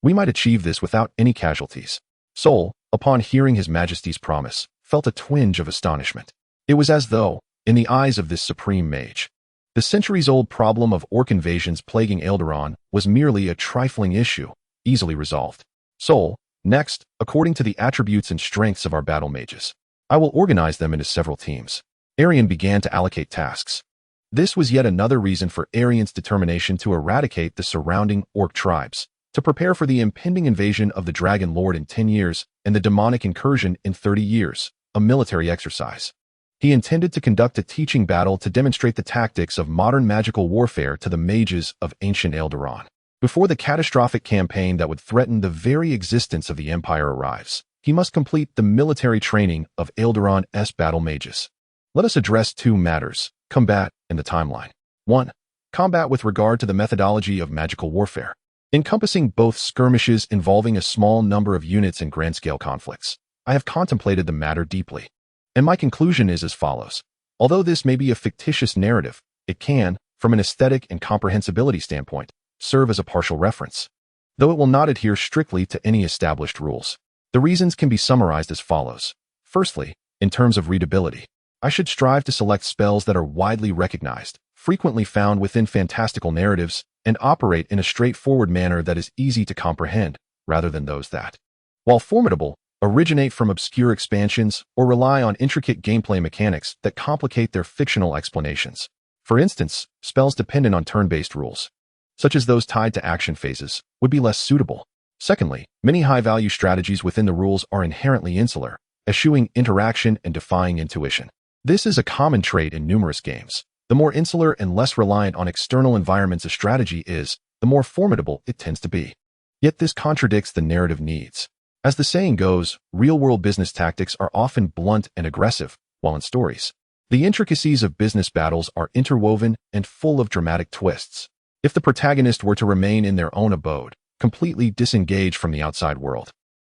we might achieve this without any casualties. Sol, upon hearing his majesty's promise, felt a twinge of astonishment. It was as though, in the eyes of this supreme mage, the centuries-old problem of orc invasions plaguing Eldaron was merely a trifling issue, easily resolved. Sol, next, according to the attributes and strengths of our battle mages, I will organize them into several teams. Erian began to allocate tasks. This was yet another reason for Erian's determination to eradicate the surrounding orc tribes, to prepare for the impending invasion of the Dragon Lord in 10 years and the demonic incursion in 30 years, a military exercise. He intended to conduct a teaching battle to demonstrate the tactics of modern magical warfare to the mages of ancient Eldaron. Before the catastrophic campaign that would threaten the very existence of the Empire arrives, he must complete the military training of Eldaron's battle mages. Let us address two matters, combat and the timeline. 1. Combat with regard to the methodology of magical warfare, encompassing both skirmishes involving a small number of units and grand-scale conflicts. I have contemplated the matter deeply, and my conclusion is as follows. Although this may be a fictitious narrative, it can, from an aesthetic and comprehensibility standpoint, serve as a partial reference, though it will not adhere strictly to any established rules. The reasons can be summarized as follows. Firstly, in terms of readability, I should strive to select spells that are widely recognized, frequently found within fantastical narratives, and operate in a straightforward manner that is easy to comprehend, rather than those that, while formidable, originate from obscure expansions or rely on intricate gameplay mechanics that complicate their fictional explanations. For instance, spells dependent on turn-based rules, such as those tied to action phases, would be less suitable. Secondly, many high-value strategies within the rules are inherently insular, eschewing interaction and defying intuition. This is a common trait in numerous games. The more insular and less reliant on external environments a strategy is, the more formidable it tends to be. Yet this contradicts the narrative needs. As the saying goes, real-world business tactics are often blunt and aggressive, while in stories, the intricacies of business battles are interwoven and full of dramatic twists. If the protagonist were to remain in their own abode, completely disengaged from the outside world,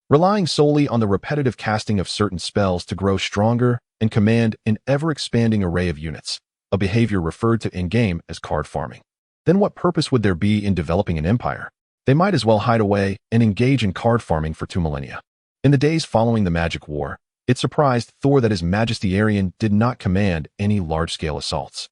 relying solely on the repetitive casting of certain spells to grow stronger and command an ever-expanding array of units, a behavior referred to in-game as card farming, then what purpose would there be in developing an empire? They might as well hide away and engage in card farming for 2 millennia. In the days following the Magic War, it surprised Thor that His Majesty Erian did not command any large-scale assaults.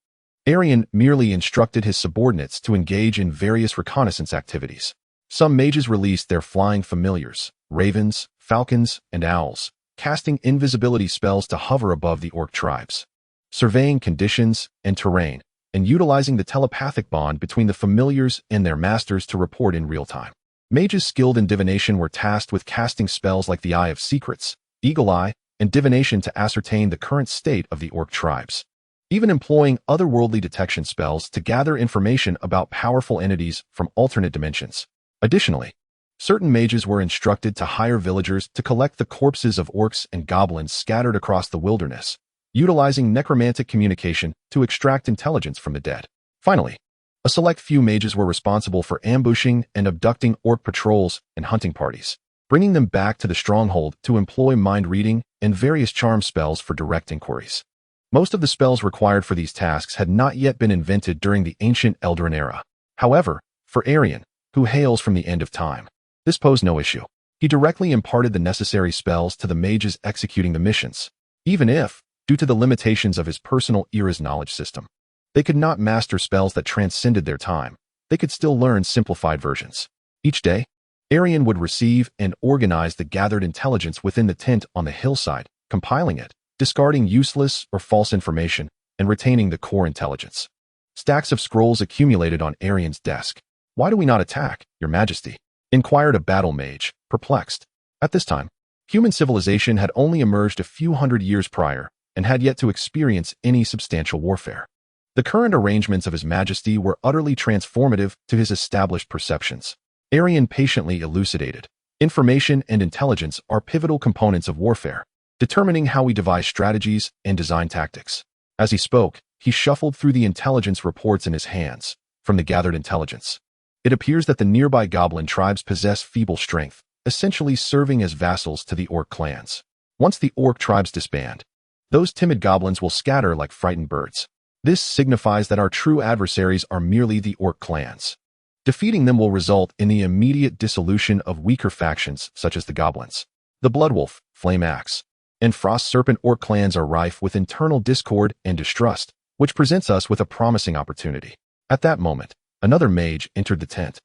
Erian merely instructed his subordinates to engage in various reconnaissance activities. Some mages released their flying familiars, ravens, falcons, and owls, casting invisibility spells to hover above the orc tribes, surveying conditions and terrain, and utilizing the telepathic bond between the familiars and their masters to report in real time. Mages skilled in divination were tasked with casting spells like the Eye of Secrets, Eagle Eye, and divination to ascertain the current state of the orc tribes, even employing otherworldly detection spells to gather information about powerful entities from alternate dimensions. Additionally, certain mages were instructed to hire villagers to collect the corpses of orcs and goblins scattered across the wilderness, utilizing necromantic communication to extract intelligence from the dead. Finally, a select few mages were responsible for ambushing and abducting orc patrols and hunting parties, bringing them back to the stronghold to employ mind-reading and various charm spells for direct inquiries. Most of the spells required for these tasks had not yet been invented during the ancient Eldarin era. However, for Erian, who hails from the end of time, this posed no issue. He directly imparted the necessary spells to the mages executing the missions, even if, due to the limitations of his personal era's knowledge system, they could not master spells that transcended their time. They could still learn simplified versions. Each day, Erian would receive and organize the gathered intelligence within the tent on the hillside, compiling it, discarding useless or false information, and retaining the core intelligence. Stacks of scrolls accumulated on Erian's desk. "Why do we not attack, Your Majesty?" inquired a battle mage, perplexed. At this time, human civilization had only emerged a few hundred years prior and had yet to experience any substantial warfare. The current arrangements of His Majesty were utterly transformative to his established perceptions. Erian patiently elucidated. Information and intelligence are pivotal components of warfare, determining how we devise strategies and design tactics. As he spoke, he shuffled through the intelligence reports in his hands. From the gathered intelligence, it appears that the nearby goblin tribes possess feeble strength, essentially serving as vassals to the orc clans. Once the orc tribes disband, those timid goblins will scatter like frightened birds. This signifies that our true adversaries are merely the orc clans. Defeating them will result in the immediate dissolution of weaker factions such as the goblins. The Bloodwolf, Flame Axe, and Frost Serpent orc clans are rife with internal discord and distrust, which presents us with a promising opportunity. At that moment, another mage entered the tent,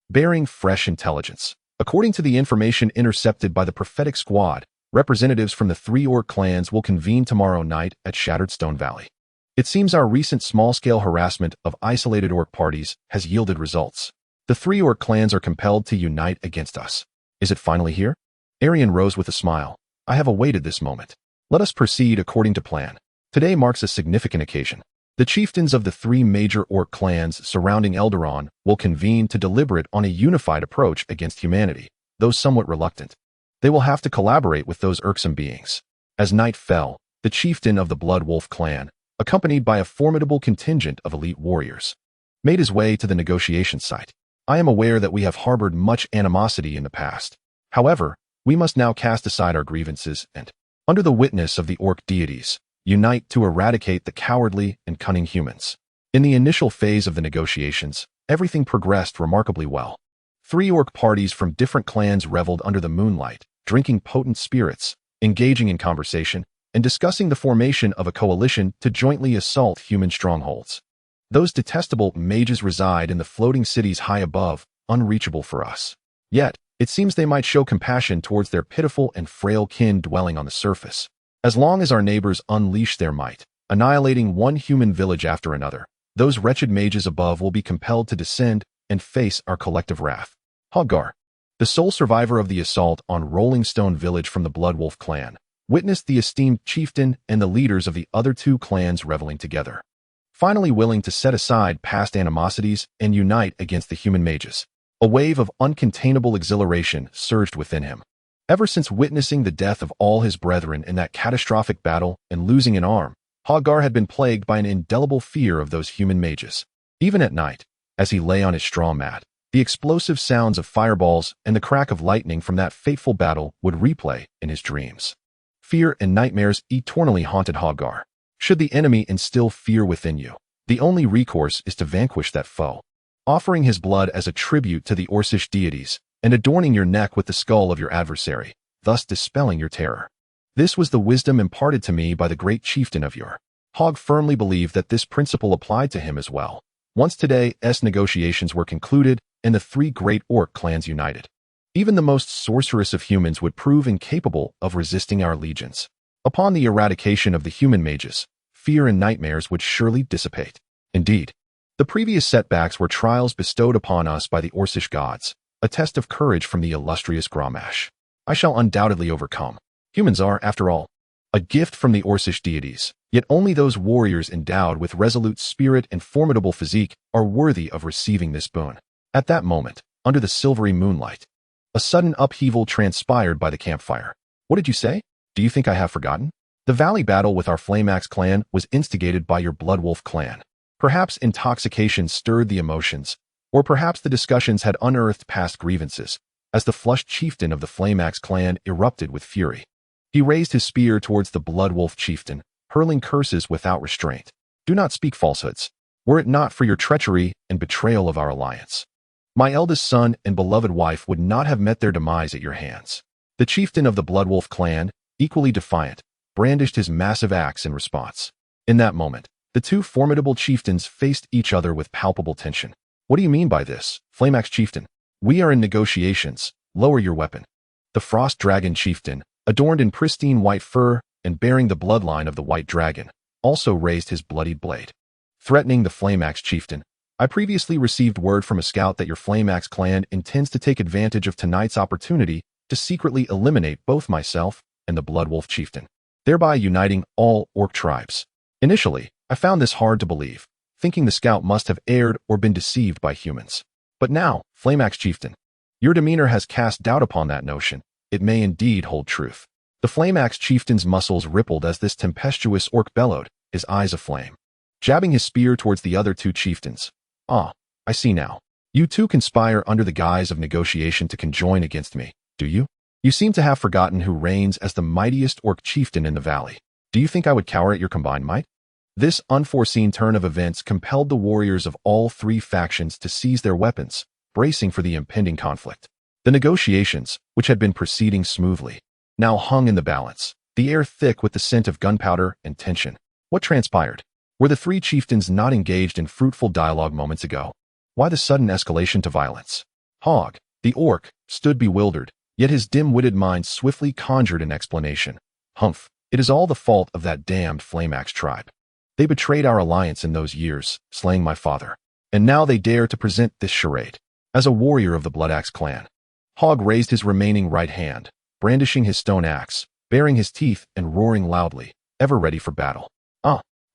bearing fresh intelligence. According to the information intercepted by the prophetic squad, representatives from the 3 orc clans will convene tomorrow night at Shattered Stone Valley. It seems our recent small-scale harassment of isolated orc parties has yielded results. The 3 orc clans are compelled to unite against us. Is it finally here? Erian rose with a smile. I have awaited this moment. Let us proceed according to plan. Today marks a significant occasion. The chieftains of the 3 major orc clans surrounding Eldarin will convene to deliberate on a unified approach against humanity, though somewhat reluctant. They will have to collaborate with those irksome beings. As night fell, the chieftain of the Blood Wolf clan, accompanied by a formidable contingent of elite warriors, made his way to the negotiation site. I am aware that we have harbored much animosity in the past. However, we must now cast aside our grievances and, under the witness of the orc deities, unite to eradicate the cowardly and cunning humans. In the initial phase of the negotiations, everything progressed remarkably well. 3 orc parties from different clans reveled under the moonlight, drinking potent spirits, engaging in conversation, and discussing the formation of a coalition to jointly assault human strongholds. Those detestable mages reside in the floating cities high above, unreachable for us. Yet, it seems they might show compassion towards their pitiful and frail kin dwelling on the surface. As long as our neighbors unleash their might, annihilating one human village after another, those wretched mages above will be compelled to descend and face our collective wrath. Hoggar, the sole survivor of the assault on Rolling Stone Village from the Bloodwolf clan, witnessed the esteemed chieftain and the leaders of the other 2 clans reveling together, finally willing to set aside past animosities and unite against the human mages. A wave of uncontainable exhilaration surged within him. Ever since witnessing the death of all his brethren in that catastrophic battle and losing an arm, Hoggar had been plagued by an indelible fear of those human mages. Even at night, as he lay on his straw mat, the explosive sounds of fireballs and the crack of lightning from that fateful battle would replay in his dreams. Fear and nightmares eternally haunted Hoggar. Should the enemy instill fear within you, the only recourse is to vanquish that foe, offering his blood as a tribute to the Orcish deities, and adorning your neck with the skull of your adversary, thus dispelling your terror. This was the wisdom imparted to me by the great chieftain of your. Hogg firmly believed that this principle applied to him as well. Once today's negotiations were concluded and the 3 great orc clans united, even the most sorcerous of humans would prove incapable of resisting our legions. Upon the eradication of the human mages, fear and nightmares would surely dissipate. Indeed, the previous setbacks were trials bestowed upon us by the Orcish gods, a test of courage from the illustrious Grommash. I shall undoubtedly overcome. Humans are, after all, a gift from the Orcish deities, yet only those warriors endowed with resolute spirit and formidable physique are worthy of receiving this boon. At that moment, under the silvery moonlight, a sudden upheaval transpired by the campfire. What did you say? Do you think I have forgotten? The valley battle with our Flame Axe clan was instigated by your Bloodwolf clan. Perhaps intoxication stirred the emotions, or perhaps the discussions had unearthed past grievances, as the flushed chieftain of the Flame-Axe clan erupted with fury. He raised his spear towards the Bloodwolf chieftain, hurling curses without restraint. Do not speak falsehoods, were it not for your treachery and betrayal of our alliance. My eldest son and beloved wife would not have met their demise at your hands. The chieftain of the Bloodwolf clan, equally defiant, brandished his massive axe in response. In that moment, the two formidable chieftains faced each other with palpable tension. What do you mean by this, Flame-Axe chieftain? We are in negotiations. Lower your weapon. The Frost Dragon chieftain, adorned in pristine white fur and bearing the bloodline of the White Dragon, also raised his bloodied blade. Threatening the Flame-Axe chieftain, I previously received word from a scout that your Flame-Axe clan intends to take advantage of tonight's opportunity to secretly eliminate both myself and the Bloodwolf chieftain, thereby uniting all orc tribes. Initially, I found this hard to believe, thinking the scout must have erred or been deceived by humans. But now, Flame-Axe chieftain, your demeanor has cast doubt upon that notion. It may indeed hold truth. The Flame-Axe chieftain's muscles rippled as this tempestuous orc bellowed, his eyes aflame, jabbing his spear towards the other two chieftains. Ah, I see now. You two conspire under the guise of negotiation to conjoin against me, do you? You seem to have forgotten who reigns as the mightiest orc chieftain in the valley. Do you think I would cower at your combined might? This unforeseen turn of events compelled the warriors of all three factions to seize their weapons, bracing for the impending conflict. The negotiations, which had been proceeding smoothly, now hung in the balance, the air thick with the scent of gunpowder and tension. What transpired? Were the three chieftains not engaged in fruitful dialogue moments ago? Why the sudden escalation to violence? Hogg, the orc, stood bewildered, yet his dim-witted mind swiftly conjured an explanation. Humph, it is all the fault of that damned Flame-Axe tribe. They betrayed our alliance in those years, slaying my father. And now they dare to present this charade. As a warrior of the Bloodaxe clan, Hogg raised his remaining right hand, brandishing his stone axe, baring his teeth and roaring loudly, ever ready for battle.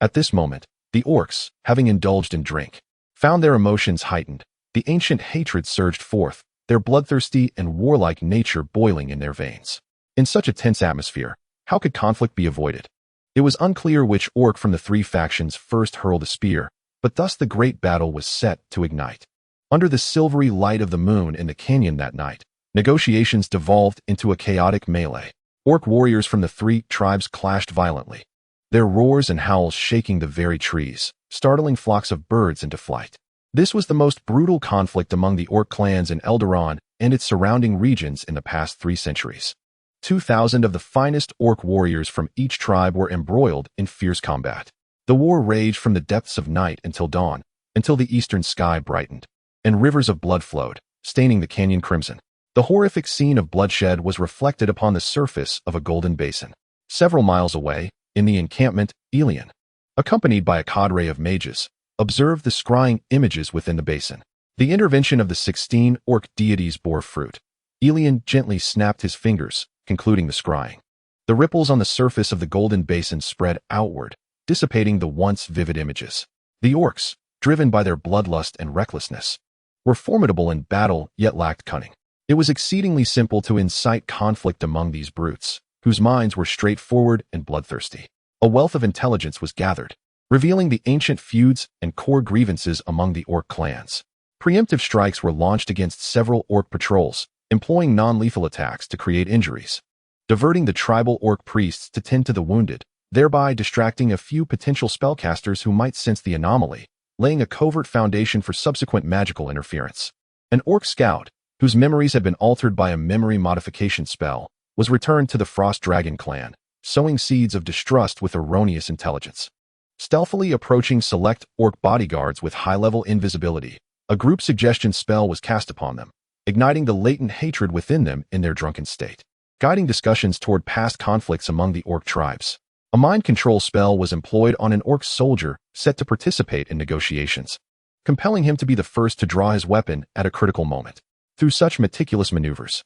At this moment, the orcs, having indulged in drink, found their emotions heightened. The ancient hatred surged forth, their bloodthirsty and warlike nature boiling in their veins. In such a tense atmosphere, how could conflict be avoided? It was unclear which orc from the three factions first hurled a spear, but thus the great battle was set to ignite. Under the silvery light of the moon in the canyon that night, negotiations devolved into a chaotic melee. Orc warriors from the three tribes clashed violently, their roars and howls shaking the very trees, startling flocks of birds into flight. This was the most brutal conflict among the orc clans in Eldaron and its surrounding regions in the past 3 centuries. 2,000 of the finest orc warriors from each tribe were embroiled in fierce combat. The war raged from the depths of night until dawn, until the eastern sky brightened, and rivers of blood flowed, staining the canyon crimson. The horrific scene of bloodshed was reflected upon the surface of a golden basin. Several miles away, in the encampment, Elian, accompanied by a cadre of mages, observed the scrying images within the basin. The intervention of the 16 orc deities bore fruit. Elian gently snapped his fingers, concluding the scrying. The ripples on the surface of the golden basin spread outward, dissipating the once vivid images. The orcs, driven by their bloodlust and recklessness, were formidable in battle yet lacked cunning. It was exceedingly simple to incite conflict among these brutes, whose minds were straightforward and bloodthirsty. A wealth of intelligence was gathered, revealing the ancient feuds and core grievances among the orc clans. Preemptive strikes were launched against several orc patrols, employing non-lethal attacks to create injuries, diverting the tribal orc priests to tend to the wounded, thereby distracting a few potential spellcasters who might sense the anomaly, laying a covert foundation for subsequent magical interference. An orc scout, whose memories had been altered by a memory modification spell, was returned to the Frost Dragon clan, sowing seeds of distrust with erroneous intelligence. Stealthily approaching select orc bodyguards with high-level invisibility, a group suggestion spell was cast upon them, igniting the latent hatred within them in their drunken state, guiding discussions toward past conflicts among the orc tribes. A mind control spell was employed on an orc soldier set to participate in negotiations, compelling him to be the first to draw his weapon at a critical moment. Through such meticulous maneuvers,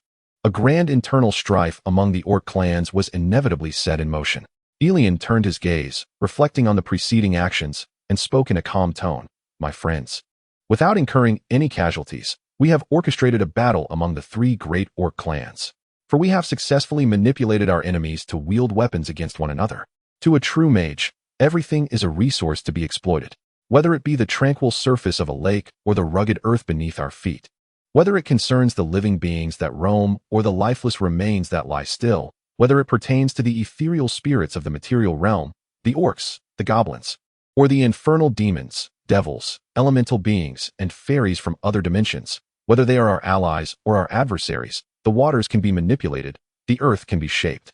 a grand internal strife among the orc clans was inevitably set in motion. Elian turned his gaze, reflecting on the preceding actions, and spoke in a calm tone. My friends, without incurring any casualties, we have orchestrated a battle among the 3 great orc clans. For we have successfully manipulated our enemies to wield weapons against one another. To a true mage, everything is a resource to be exploited, whether it be the tranquil surface of a lake or the rugged earth beneath our feet. Whether it concerns the living beings that roam or the lifeless remains that lie still, whether it pertains to the ethereal spirits of the material realm, the orcs, the goblins, or the infernal demons, devils, elemental beings, and fairies from other dimensions, whether they are our allies or our adversaries, the waters can be manipulated, the earth can be shaped.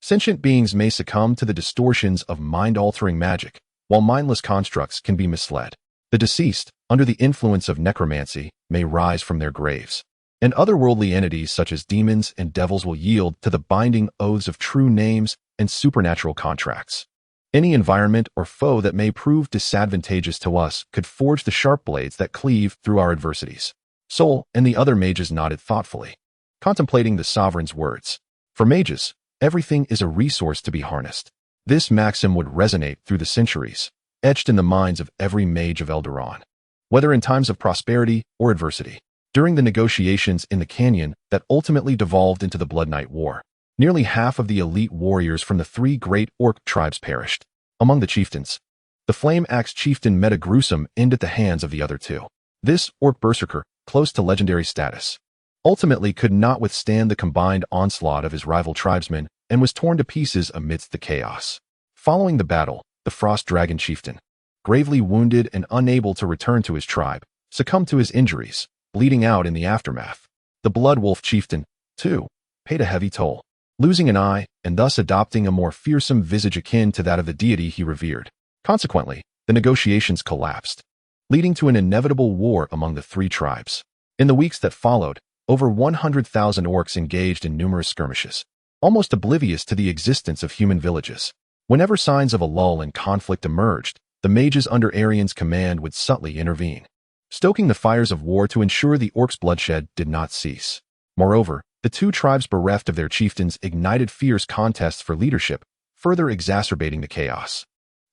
Sentient beings may succumb to the distortions of mind-altering magic, while mindless constructs can be misled. The deceased, under the influence of necromancy, may rise from their graves, and otherworldly entities such as demons and devils will yield to the binding oaths of true names and supernatural contracts. Any environment or foe that may prove disadvantageous to us could forge the sharp blades that cleave through our adversities. Sol and the other mages nodded thoughtfully, contemplating the sovereign's words. For mages, everything is a resource to be harnessed. This maxim would resonate through the centuries, etched in the minds of every mage of Eldoran. Whether in times of prosperity or adversity. During the negotiations in the canyon that ultimately devolved into the Blood Night War, nearly half of the elite warriors from the 3 great orc tribes perished. Among the chieftains, the Flame Axe chieftain met a gruesome end at the hands of the other 2. This orc berserker, close to legendary status, ultimately could not withstand the combined onslaught of his rival tribesmen and was torn to pieces amidst the chaos. Following the battle, the Frost Dragon chieftain, gravely wounded and unable to return to his tribe, succumbed to his injuries, bleeding out in the aftermath. The Blood Wolf chieftain, too, paid a heavy toll, losing an eye and thus adopting a more fearsome visage akin to that of the deity he revered. Consequently, the negotiations collapsed, leading to an inevitable war among the 3 tribes. In the weeks that followed, over 100,000 orcs engaged in numerous skirmishes, almost oblivious to the existence of human villages. Whenever signs of a lull in conflict emerged, the mages under Erian's command would subtly intervene, stoking the fires of war to ensure the orcs' bloodshed did not cease. Moreover, the 2 tribes bereft of their chieftains ignited fierce contests for leadership, further exacerbating the chaos.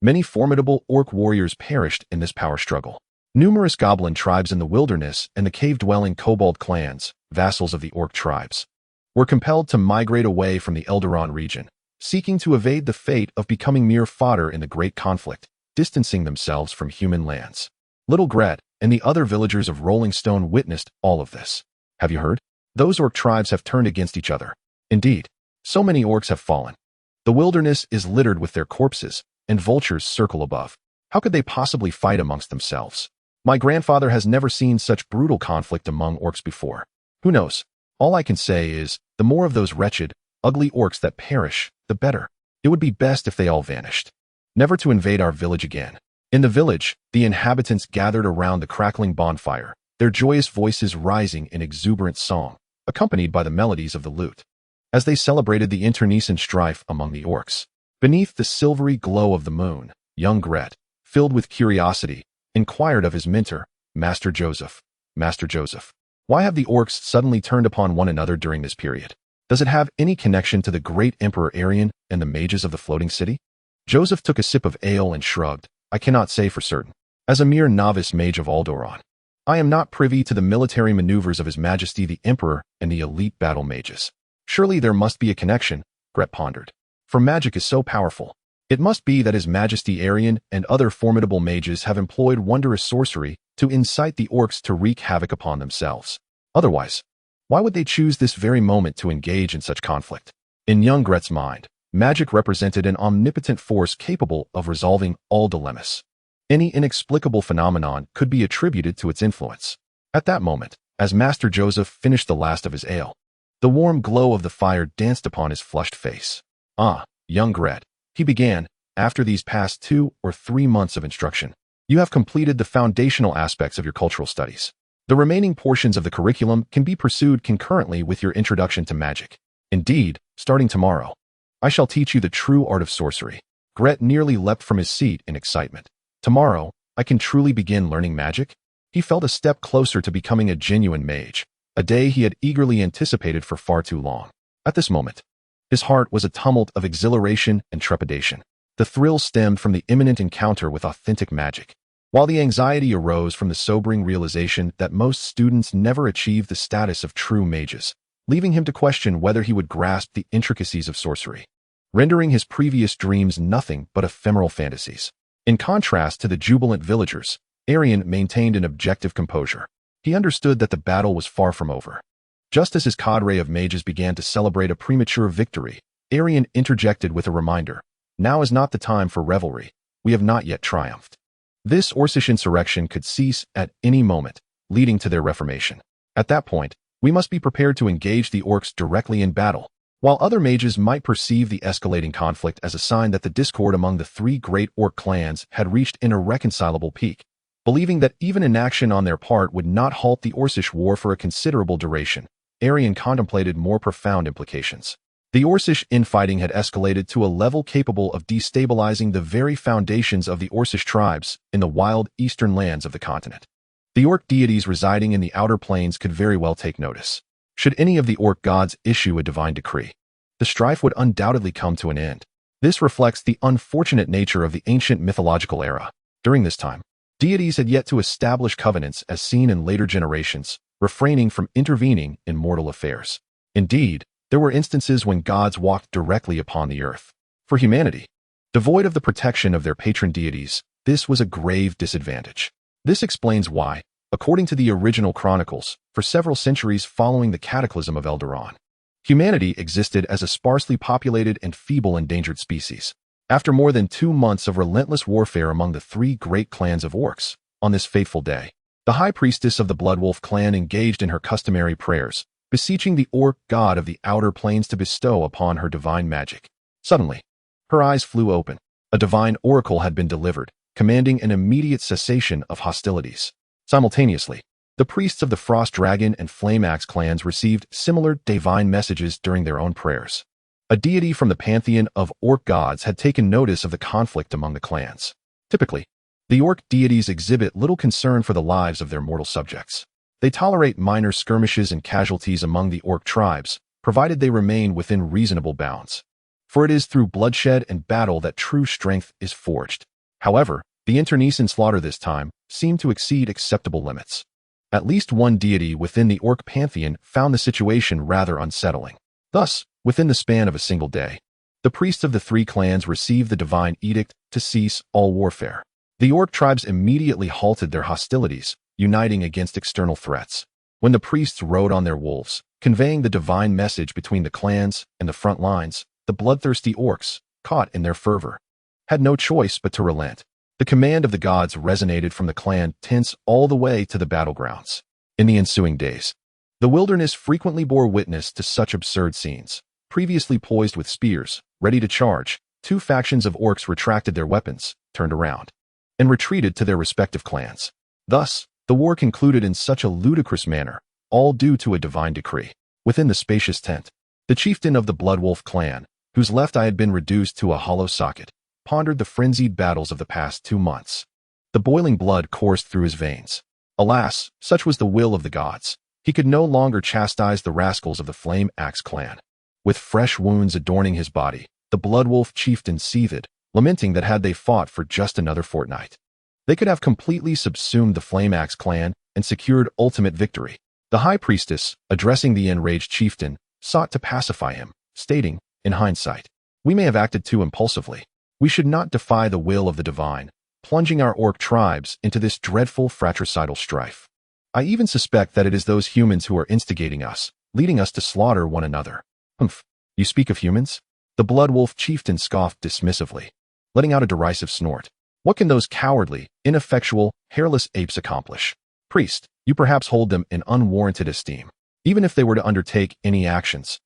Many formidable orc warriors perished in this power struggle. Numerous goblin tribes in the wilderness and the cave-dwelling kobold clans, vassals of the orc tribes, were compelled to migrate away from the Eldoran region, seeking to evade the fate of becoming mere fodder in the great conflict, distancing themselves from human lands. Little Gret and the other villagers of Rolling Stone witnessed all of this. Have you heard? Those orc tribes have turned against each other. Indeed, so many orcs have fallen. The wilderness is littered with their corpses, and vultures circle above. How could they possibly fight amongst themselves? My grandfather has never seen such brutal conflict among orcs before. Who knows? All I can say is, the more of those wretched, ugly orcs that perish, the better. It would be best if they all vanished, never to invade our village again. In the village, the inhabitants gathered around the crackling bonfire, their joyous voices rising in exuberant song, accompanied by the melodies of the lute, as they celebrated the internecine strife among the orcs. Beneath the silvery glow of the moon, young Gret, filled with curiosity, inquired of his mentor, Master Joseph. Master Joseph, why have the orcs suddenly turned upon one another during this period? Does it have any connection to the great Emperor Erian and the mages of the floating city? Joseph took a sip of ale and shrugged. I cannot say for certain. As a mere novice mage of Aldoran, I am not privy to the military maneuvers of His Majesty the Emperor and the elite battle mages. Surely there must be a connection, Gret pondered. For magic is so powerful. It must be that His Majesty Erian and other formidable mages have employed wondrous sorcery to incite the orcs to wreak havoc upon themselves. Otherwise, why would they choose this very moment to engage in such conflict? In young Gret's mind, magic represented an omnipotent force capable of resolving all dilemmas. Any inexplicable phenomenon could be attributed to its influence. At that moment, as Master Joseph finished the last of his ale, the warm glow of the fire danced upon his flushed face. Ah, young Gret, he began, after these past 2 or 3 months of instruction, you have completed the foundational aspects of your cultural studies. The remaining portions of the curriculum can be pursued concurrently with your introduction to magic. Indeed, starting tomorrow, I shall teach you the true art of sorcery. Gret nearly leapt from his seat in excitement. Tomorrow, I can truly begin learning magic? He felt a step closer to becoming a genuine mage, a day he had eagerly anticipated for far too long. At this moment, his heart was a tumult of exhilaration and trepidation. The thrill stemmed from the imminent encounter with authentic magic, while the anxiety arose from the sobering realization that most students never achieve the status of true mages, leaving him to question whether he would grasp the intricacies of sorcery, rendering his previous dreams nothing but ephemeral fantasies. In contrast to the jubilant villagers, Erian maintained an objective composure. He understood that the battle was far from over. Just as his cadre of mages began to celebrate a premature victory, Erian interjected with a reminder. Now is not the time for revelry. We have not yet triumphed. This Orcish insurrection could cease at any moment, leading to their reformation. At that point, we must be prepared to engage the orcs directly in battle. While other mages might perceive the escalating conflict as a sign that the discord among the three great orc clans had reached an irreconcilable peak, believing that even inaction on their part would not halt the Orcish war for a considerable duration, Erian contemplated more profound implications. The Orcish infighting had escalated to a level capable of destabilizing the very foundations of the Orcish tribes in the wild eastern lands of the continent. The orc deities residing in the outer planes could very well take notice. Should any of the orc gods issue a divine decree, the strife would undoubtedly come to an end. This reflects the unfortunate nature of the ancient mythological era. During this time, deities had yet to establish covenants as seen in later generations, refraining from intervening in mortal affairs. Indeed, there were instances when gods walked directly upon the earth. For humanity, devoid of the protection of their patron deities, this was a grave disadvantage. This explains why, according to the original chronicles, for several centuries following the cataclysm of Eldaron, humanity existed as a sparsely populated and feeble endangered species. After more than 2 months of relentless warfare among the three great clans of orcs, on this fateful day, the high priestess of the Bloodwolf clan engaged in her customary prayers, beseeching the orc god of the outer planes to bestow upon her divine magic. Suddenly, her eyes flew open. A divine oracle had been delivered, commanding an immediate cessation of hostilities. Simultaneously, the priests of the Frost Dragon and Flame Axe clans received similar divine messages during their own prayers. A deity from the pantheon of orc gods had taken notice of the conflict among the clans. Typically, the orc deities exhibit little concern for the lives of their mortal subjects. They tolerate minor skirmishes and casualties among the orc tribes, provided they remain within reasonable bounds. For it is through bloodshed and battle that true strength is forged. However, the internecine slaughter this time seemed to exceed acceptable limits. At least one deity within the orc pantheon found the situation rather unsettling. Thus, within the span of a single day, the priests of the three clans received the divine edict to cease all warfare. The orc tribes immediately halted their hostilities, uniting against external threats. When the priests rode on their wolves, conveying the divine message between the clans and the front lines, the bloodthirsty orcs, caught in their fervor, had no choice but to relent. The command of the gods resonated from the clan tents all the way to the battlegrounds. In the ensuing days, the wilderness frequently bore witness to such absurd scenes. Previously poised with spears, ready to charge, 2 factions of orcs retracted their weapons, turned around, and retreated to their respective clans. Thus, the war concluded in such a ludicrous manner, all due to a divine decree. Within the spacious tent, the chieftain of the Bloodwolf clan, whose left eye had been reduced to a hollow socket, pondered the frenzied battles of the past 2 months. The boiling blood coursed through his veins. Alas, such was the will of the gods. He could no longer chastise the rascals of the Flame Axe clan. With fresh wounds adorning his body, the Bloodwolf chieftain seethed, lamenting that had they fought for just another fortnight, they could have completely subsumed the Flame Axe clan and secured ultimate victory. The high priestess, addressing the enraged chieftain, sought to pacify him, stating, in hindsight, "We may have acted too impulsively. We should not defy the will of the divine, plunging our orc tribes into this dreadful fratricidal strife. I even suspect that it is those humans who are instigating us, leading us to slaughter one another." "Humph, you speak of humans?" The Bloodwolf chieftain scoffed dismissively, letting out a derisive snort. "What can those cowardly, ineffectual, hairless apes accomplish? Priest, you perhaps hold them in unwarranted esteem, even if they were to undertake any actions.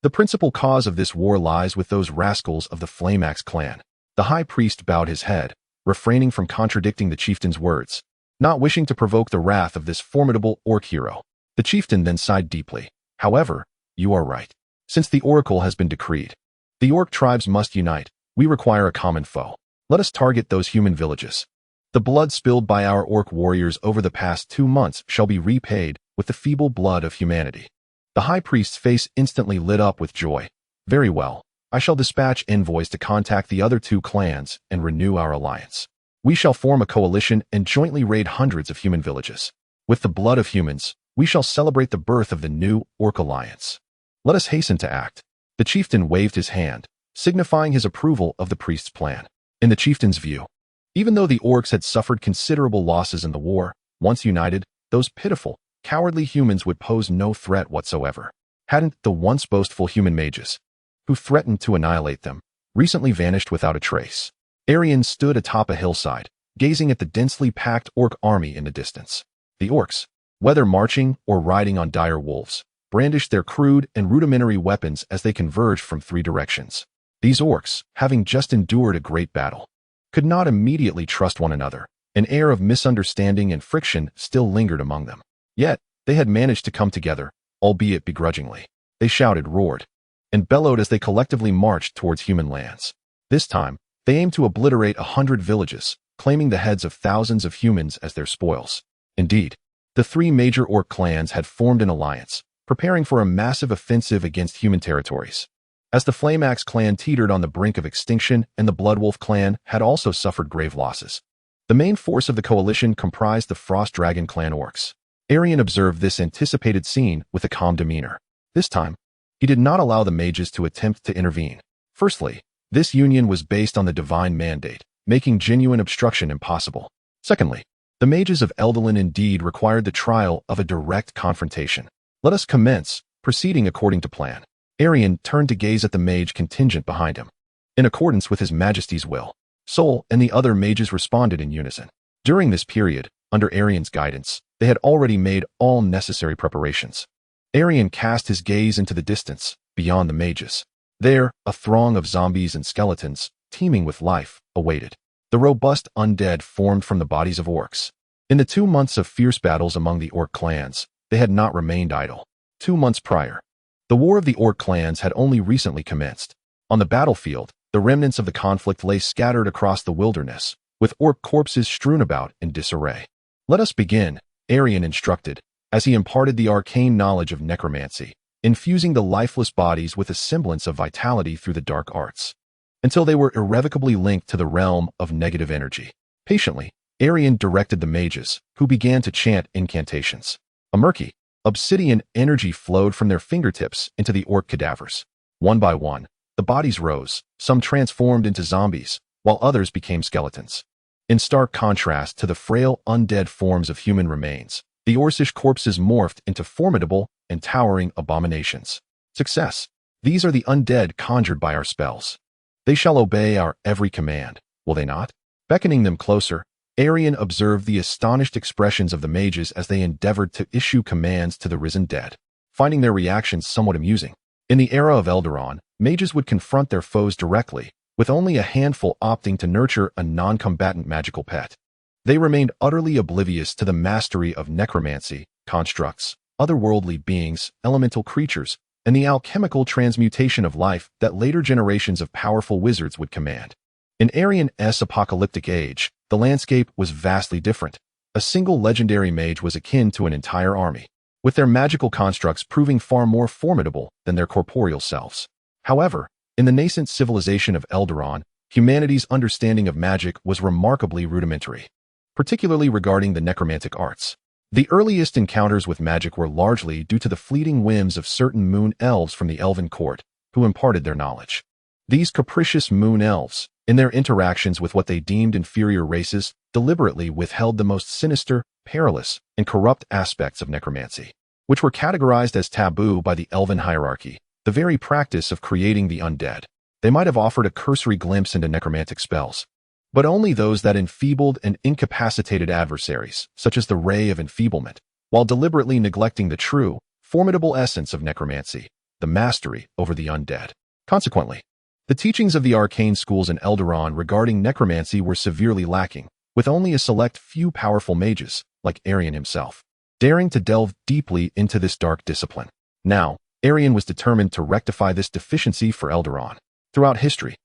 The principal cause of this war lies with those rascals of the Flame Axe clan." The high priest bowed his head, refraining from contradicting the chieftain's words, not wishing to provoke the wrath of this formidable orc hero. The chieftain then sighed deeply. "However, you are right. Since the oracle has been decreed, the orc tribes must unite. We require a common foe. Let us target those human villages. The blood spilled by our orc warriors over the past 2 months shall be repaid with the feeble blood of humanity." The high priest's face instantly lit up with joy. "Very well. I shall dispatch envoys to contact the other 2 clans and renew our alliance. We shall form a coalition and jointly raid hundreds of human villages. With the blood of humans, we shall celebrate the birth of the new orc alliance. Let us hasten to act." The chieftain waved his hand, signifying his approval of the priest's plan. In the chieftain's view, even though the orcs had suffered considerable losses in the war, once united, those pitiful, cowardly humans would pose no threat whatsoever. Hadn't the once boastful human mages, who threatened to annihilate them, recently vanished without a trace? Erian stood atop a hillside, gazing at the densely packed orc army in the distance. The orcs, whether marching or riding on dire wolves, brandished their crude and rudimentary weapons as they converged from three directions. These orcs, having just endured a great battle, could not immediately trust one another. An air of misunderstanding and friction still lingered among them. Yet, they had managed to come together, albeit begrudgingly. They shouted, roared, and bellowed as they collectively marched towards human lands. This time, they aimed to obliterate 100 villages, claiming the heads of thousands of humans as their spoils. Indeed, the three major orc clans had formed an alliance, preparing for a massive offensive against human territories. As the Flameaxe clan teetered on the brink of extinction and the Bloodwolf clan had also suffered grave losses, the main force of the coalition comprised the Frost Dragon clan orcs. Erian observed this anticipated scene with a calm demeanor. This time, he did not allow the mages to attempt to intervene. Firstly, this union was based on the divine mandate, making genuine obstruction impossible. Secondly, the mages of Eldelin indeed required the trial of a direct confrontation. Let us commence, proceeding according to plan. Erian turned to gaze at the mage contingent behind him. In accordance with his majesty's will, Sol and the other mages responded in unison. During this period, under Erian's guidance, they had already made all necessary preparations. Erian cast his gaze into the distance, beyond the mages. There, a throng of zombies and skeletons, teeming with life, awaited. The robust undead formed from the bodies of orcs. In the 2 months of fierce battles among the orc clans, they had not remained idle. 2 months prior, the war of the orc clans had only recently commenced. On the battlefield, the remnants of the conflict lay scattered across the wilderness, with orc corpses strewn about in disarray. Let us begin, Erian instructed, as he imparted the arcane knowledge of necromancy, infusing the lifeless bodies with a semblance of vitality through the dark arts, until they were irrevocably linked to the realm of negative energy. Patiently, Erian directed the mages, who began to chant incantations. A murky, obsidian energy flowed from their fingertips into the orc cadavers. One by one, the bodies rose, some transformed into zombies, while others became skeletons. In stark contrast to the frail, undead forms of human remains, the orcish corpses morphed into formidable and towering abominations. Success! These are the undead conjured by our spells. They shall obey our every command, will they not? Beckoning them closer, Erian observed the astonished expressions of the mages as they endeavored to issue commands to the risen dead, finding their reactions somewhat amusing. In the era of Elderon, mages would confront their foes directly, with only a handful opting to nurture a non-combatant magical pet. They remained utterly oblivious to the mastery of necromancy, constructs, otherworldly beings, elemental creatures, and the alchemical transmutation of life that later generations of powerful wizards would command. In Erian's apocalyptic age, the landscape was vastly different. A single legendary mage was akin to an entire army, with their magical constructs proving far more formidable than their corporeal selves. However, in the nascent civilization of Elderon, humanity's understanding of magic was remarkably rudimentary, particularly regarding the necromantic arts. The earliest encounters with magic were largely due to the fleeting whims of certain moon elves from the Elven Court, who imparted their knowledge. These capricious moon elves, in their interactions with what they deemed inferior races, deliberately withheld the most sinister, perilous, and corrupt aspects of necromancy, which were categorized as taboo by the Elven hierarchy, the very practice of creating the undead. They might have offered a cursory glimpse into necromantic spells, but only those that enfeebled and incapacitated adversaries, such as the Ray of Enfeeblement, while deliberately neglecting the true, formidable essence of necromancy, the mastery over the undead. Consequently, the teachings of the arcane schools in Elderon regarding necromancy were severely lacking, with only a select few powerful mages, like Erian himself, daring to delve deeply into this dark discipline. Now, Erian was determined to rectify this deficiency for Elderon. Throughout history,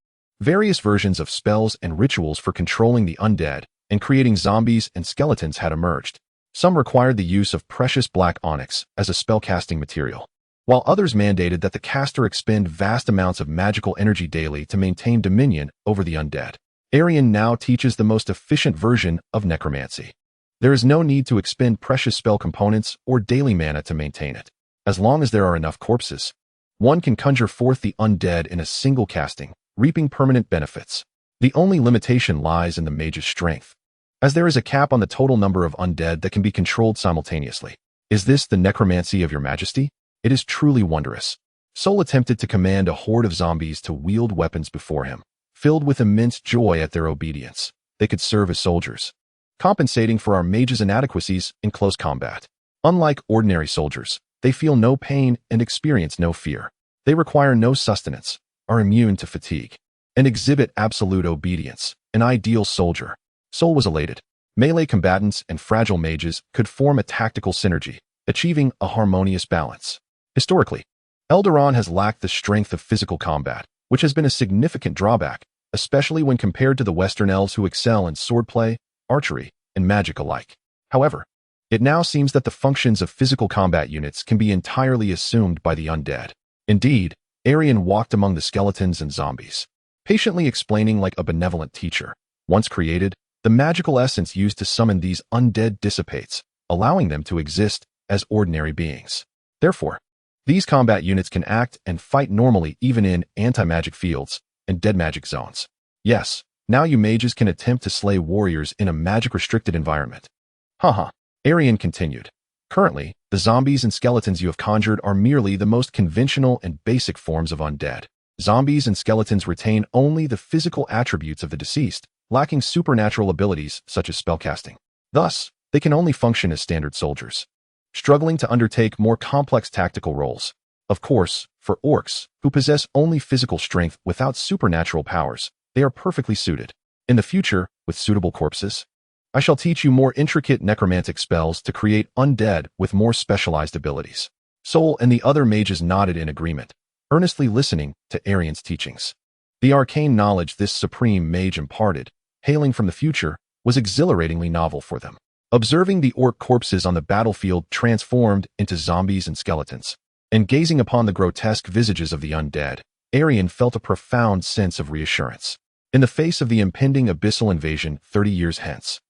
various versions of spells and rituals for controlling the undead and creating zombies and skeletons had emerged. Some required the use of precious black onyx as a spellcasting material, while others mandated that the caster expend vast amounts of magical energy daily to maintain dominion over the undead. Erian now teaches the most efficient version of necromancy. There is no need to expend precious spell components or daily mana to maintain it. As long as there are enough corpses, one can conjure forth the undead in a single casting, reaping permanent benefits. The only limitation lies in the mage's strength, as there is a cap on the total number of undead that can be controlled simultaneously. Is this the necromancy of your majesty? It is truly wondrous. Sol attempted to command a horde of zombies to wield weapons before him, filled with immense joy at their obedience. They could serve as soldiers, compensating for our mages' inadequacies in close combat. Unlike ordinary soldiers, they feel no pain and experience no fear. They require no sustenance, are immune to fatigue, and exhibit absolute obedience. An ideal soldier. Sol was elated. Melee combatants and fragile mages could form a tactical synergy, achieving a harmonious balance. Historically, Eldaron has lacked the strength of physical combat, which has been a significant drawback, especially when compared to the Western elves who excel in swordplay, archery, and magic alike. However, it now seems that the functions of physical combat units can be entirely assumed by the undead. Indeed, Erian walked among the skeletons and zombies, patiently explaining like a benevolent teacher. Once created, the magical essence used to summon these undead dissipates, allowing them to exist as ordinary beings. Therefore, these combat units can act and fight normally even in anti-magic fields and dead magic zones. Yes, now you mages can attempt to slay warriors in a magic-restricted environment. Haha, Erian continued. Currently, the zombies and skeletons you have conjured are merely the most conventional and basic forms of undead. Zombies and skeletons retain only the physical attributes of the deceased, lacking supernatural abilities such as spellcasting. Thus, they can only function as standard soldiers, struggling to undertake more complex tactical roles. Of course, for orcs, who possess only physical strength without supernatural powers, they are perfectly suited. In the future, with suitable corpses, I shall teach you more intricate necromantic spells to create undead with more specialized abilities. Sol and the other mages nodded in agreement, earnestly listening to Erian's teachings. The arcane knowledge this supreme mage imparted, hailing from the future, was exhilaratingly novel for them. Observing the orc corpses on the battlefield transformed into zombies and skeletons, and gazing upon the grotesque visages of the undead, Erian felt a profound sense of reassurance. In the face of the impending abyssal invasion 30 years hence,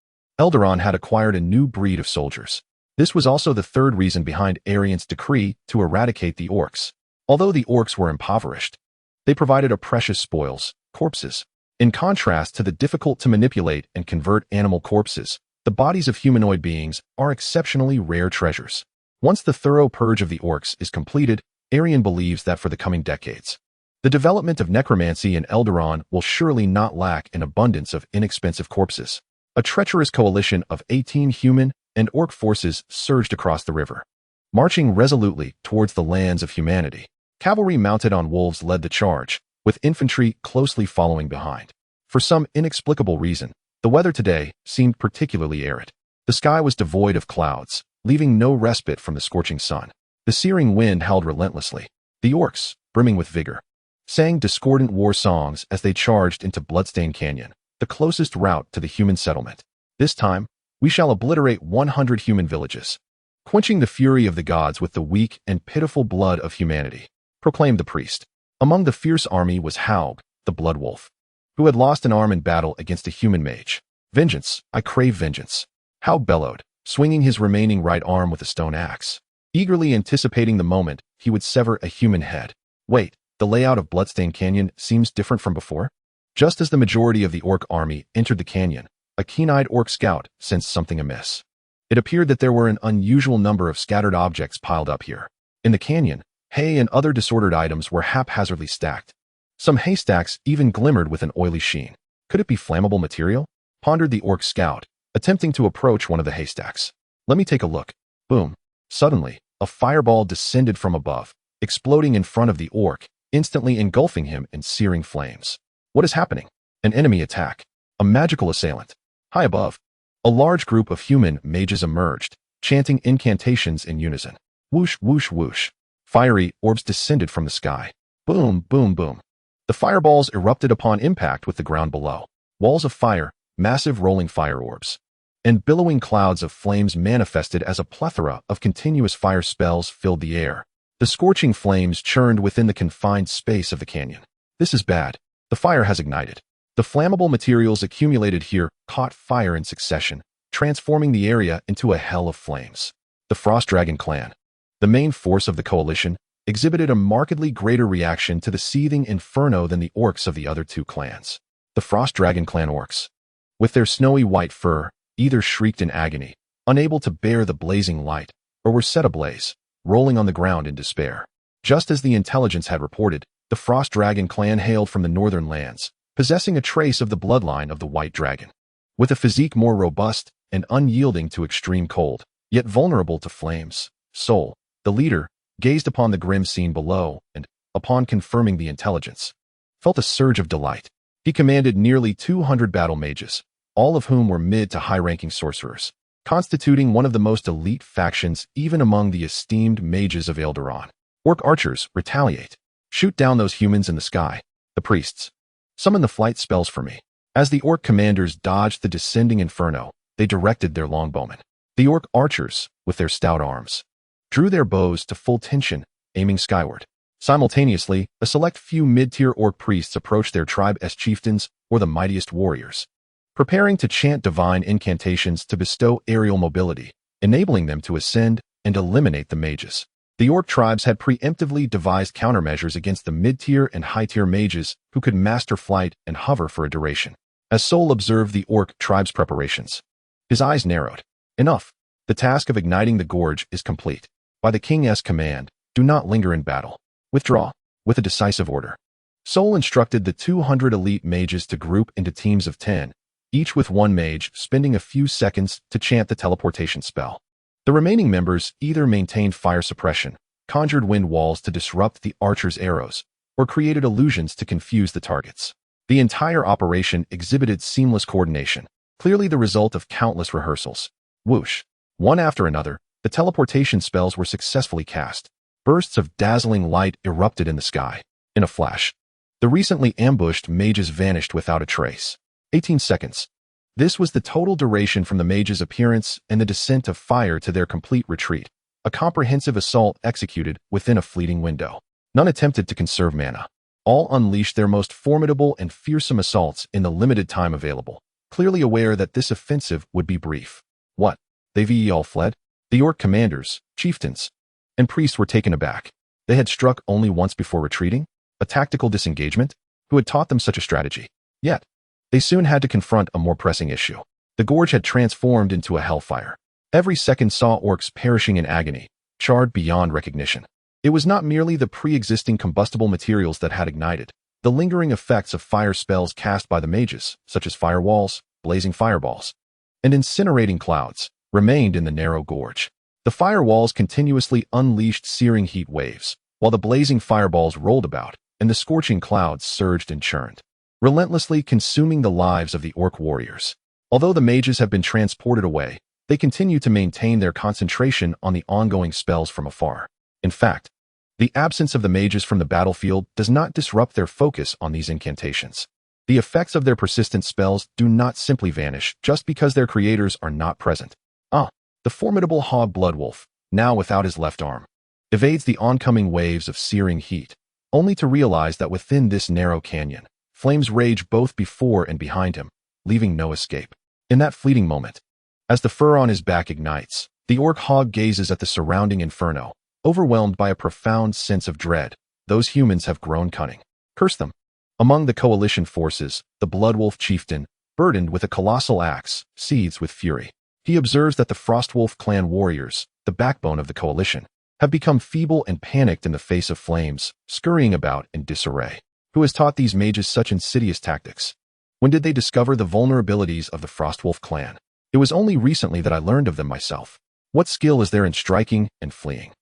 Eldaron had acquired a new breed of soldiers. This was also the third reason behind Erian's decree to eradicate the orcs. Although the orcs were impoverished, they provided a precious spoils, corpses. In contrast to the difficult-to-manipulate and convert animal corpses, the bodies of humanoid beings are exceptionally rare treasures. Once the thorough purge of the orcs is completed, Erian believes that for the coming decades, the development of necromancy in Eldaron will surely not lack an abundance of inexpensive corpses. A treacherous coalition of 18 human and orc forces surged across the river, marching resolutely towards the lands of humanity. Cavalry mounted on wolves led the charge, with infantry closely following behind. For some inexplicable reason, the weather today seemed particularly arid. The sky was devoid of clouds, leaving no respite from the scorching sun. The searing wind howled relentlessly. The orcs, brimming with vigor, sang discordant war songs as they charged into Bloodstained Canyon, the closest route to the human settlement. This time, we shall obliterate 100 human villages, quenching the fury of the gods with the weak and pitiful blood of humanity, proclaimed the priest. Among the fierce army was Haug, the blood wolf, who had lost an arm in battle against a human mage. Vengeance, I crave vengeance, Haug bellowed, swinging his remaining right arm with a stone axe, eagerly anticipating the moment he would sever a human head. Wait, the layout of Bloodstained Canyon seems different from before? Just as the majority of the orc army entered the canyon, a keen-eyed orc scout sensed something amiss. It appeared that there were an unusual number of scattered objects piled up here. In the canyon, hay and other disordered items were haphazardly stacked. Some haystacks even glimmered with an oily sheen. Could it be flammable material? Pondered the orc scout, attempting to approach one of the haystacks. Let me take a look. Boom. Suddenly, a fireball descended from above, exploding in front of the orc, instantly engulfing him in searing flames. What is happening? An enemy attack. A magical assailant. High above, a large group of human mages emerged, chanting incantations in unison. Whoosh, whoosh, whoosh. Fiery orbs descended from the sky. Boom, boom, boom. The fireballs erupted upon impact with the ground below. Walls of fire, massive rolling fire orbs, and billowing clouds of flames manifested as a plethora of continuous fire spells filled the air. The scorching flames churned within the confined space of the canyon. This is bad. The fire has ignited. The flammable materials accumulated here caught fire in succession, transforming the area into a hell of flames. The Frost Dragon clan, the main force of the coalition, exhibited a markedly greater reaction to the seething inferno than the orcs of the other two clans. The Frost Dragon clan orcs, with their snowy white fur, either shrieked in agony, unable to bear the blazing light, or were set ablaze, rolling on the ground in despair. Just as the intelligence had reported, the Frost Dragon clan hailed from the northern lands, possessing a trace of the bloodline of the White Dragon. With a physique more robust and unyielding to extreme cold, yet vulnerable to flames, Sol, the leader, gazed upon the grim scene below and, upon confirming the intelligence, felt a surge of delight. He commanded nearly 200 battle mages, all of whom were mid to high-ranking sorcerers, constituting one of the most elite factions even among the esteemed mages of Eldaron. Orc archers, retaliate. Shoot down those humans in the sky. The priests, summon the flight spells for me. As the orc commanders dodged the descending inferno, they directed their longbowmen. The orc archers, with their stout arms, drew their bows to full tension, aiming skyward. Simultaneously, a select few mid-tier orc priests approached their tribe as chieftains or the mightiest warriors, preparing to chant divine incantations to bestow aerial mobility, enabling them to ascend and eliminate the mages. The orc tribes had preemptively devised countermeasures against the mid-tier and high-tier mages who could master flight and hover for a duration. As Sol observed the orc tribe's preparations, his eyes narrowed. Enough. The task of igniting the gorge is complete. By the king's command, do not linger in battle. Withdraw, with a decisive order. Sol instructed the 200 elite mages to group into teams of 10, each with one mage spending a few seconds to chant the teleportation spell. The remaining members either maintained fire suppression, conjured wind walls to disrupt the archer's arrows, or created illusions to confuse the targets. The entire operation exhibited seamless coordination, clearly the result of countless rehearsals. Whoosh! One after another, the teleportation spells were successfully cast. Bursts of dazzling light erupted in the sky. In a flash, the recently ambushed mages vanished without a trace. 18 seconds. This was the total duration from the mages' appearance and the descent of fire to their complete retreat, a comprehensive assault executed within a fleeting window. None attempted to conserve mana. All unleashed their most formidable and fearsome assaults in the limited time available, clearly aware that this offensive would be brief. What? They've all fled? The orc commanders, chieftains, and priests were taken aback. They had struck only once before retreating? A tactical disengagement? Who had taught them such a strategy? Yet, they soon had to confront a more pressing issue. The gorge had transformed into a hellfire. Every second saw orcs perishing in agony, charred beyond recognition. It was not merely the pre-existing combustible materials that had ignited. The lingering effects of fire spells cast by the mages, such as firewalls, blazing fireballs, and incinerating clouds, remained in the narrow gorge. The firewalls continuously unleashed searing heat waves, while the blazing fireballs rolled about, and the scorching clouds surged and churned, relentlessly consuming the lives of the orc warriors. Although the mages have been transported away, they continue to maintain their concentration on the ongoing spells from afar. In fact, the absence of the mages from the battlefield does not disrupt their focus on these incantations. The effects of their persistent spells do not simply vanish just because their creators are not present. The formidable hog Bloodwolf, now without his left arm, evades the oncoming waves of searing heat, only to realize that within this narrow canyon, flames rage both before and behind him, leaving no escape. In that fleeting moment, as the fur on his back ignites, the orc hog gazes at the surrounding inferno, overwhelmed by a profound sense of dread. Those humans have grown cunning. Curse them. Among the coalition forces, the Bloodwolf chieftain, burdened with a colossal axe, seethes with fury. He observes that the Frostwolf clan warriors, the backbone of the coalition, have become feeble and panicked in the face of flames, scurrying about in disarray. Who has taught these mages such insidious tactics? When did they discover the vulnerabilities of the Frostwolf clan? It was only recently that I learned of them myself. What skill is there in striking and fleeing?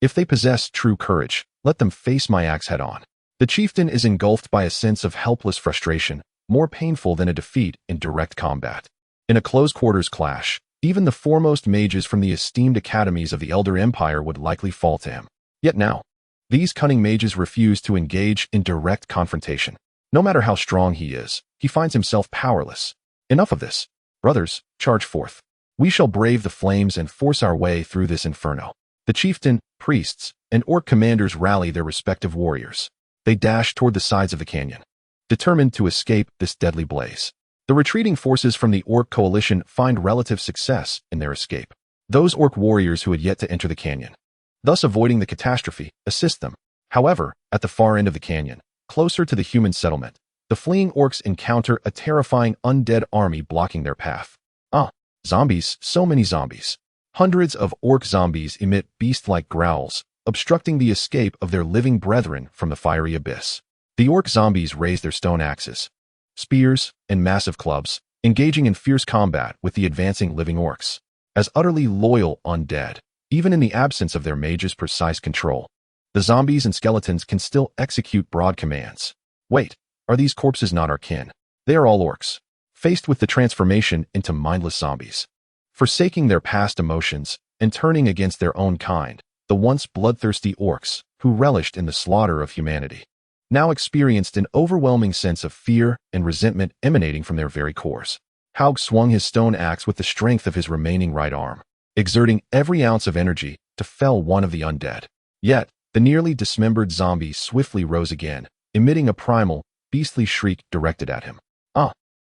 If they possess true courage, let them face my axe head-on. The chieftain is engulfed by a sense of helpless frustration, more painful than a defeat in direct combat. In a close-quarters clash, even the foremost mages from the esteemed academies of the Elder Empire would likely fall to him. Yet now, these cunning mages refuse to engage in direct confrontation. No matter how strong he is, he finds himself powerless. Enough of this. Brothers, charge forth. We shall brave the flames and force our way through this inferno. The chieftain, priests, and orc commanders rally their respective warriors. They dash toward the sides of the canyon, determined to escape this deadly blaze. The retreating forces from the orc coalition find relative success in their escape. Those orc warriors who had yet to enter the canyon, thus avoiding the catastrophe, assist them. However, at the far end of the canyon, closer to the human settlement, the fleeing orcs encounter a terrifying undead army blocking their path. Zombies, so many zombies. Hundreds of orc zombies emit beast-like growls, obstructing the escape of their living brethren from the fiery abyss. The orc zombies raise their stone axes, spears, and massive clubs, engaging in fierce combat with the advancing living orcs. As utterly loyal undead, even in the absence of their mage's precise control, the zombies and skeletons can still execute broad commands. Wait, are these corpses not our kin? They are all orcs, faced with the transformation into mindless zombies. Forsaking their past emotions and turning against their own kind, the once bloodthirsty orcs, who relished in the slaughter of humanity, now experienced an overwhelming sense of fear and resentment emanating from their very cores. Haug swung his stone axe with the strength of his remaining right arm, exerting every ounce of energy to fell one of the undead. Yet, the nearly dismembered zombie swiftly rose again, emitting a primal, beastly shriek directed at him.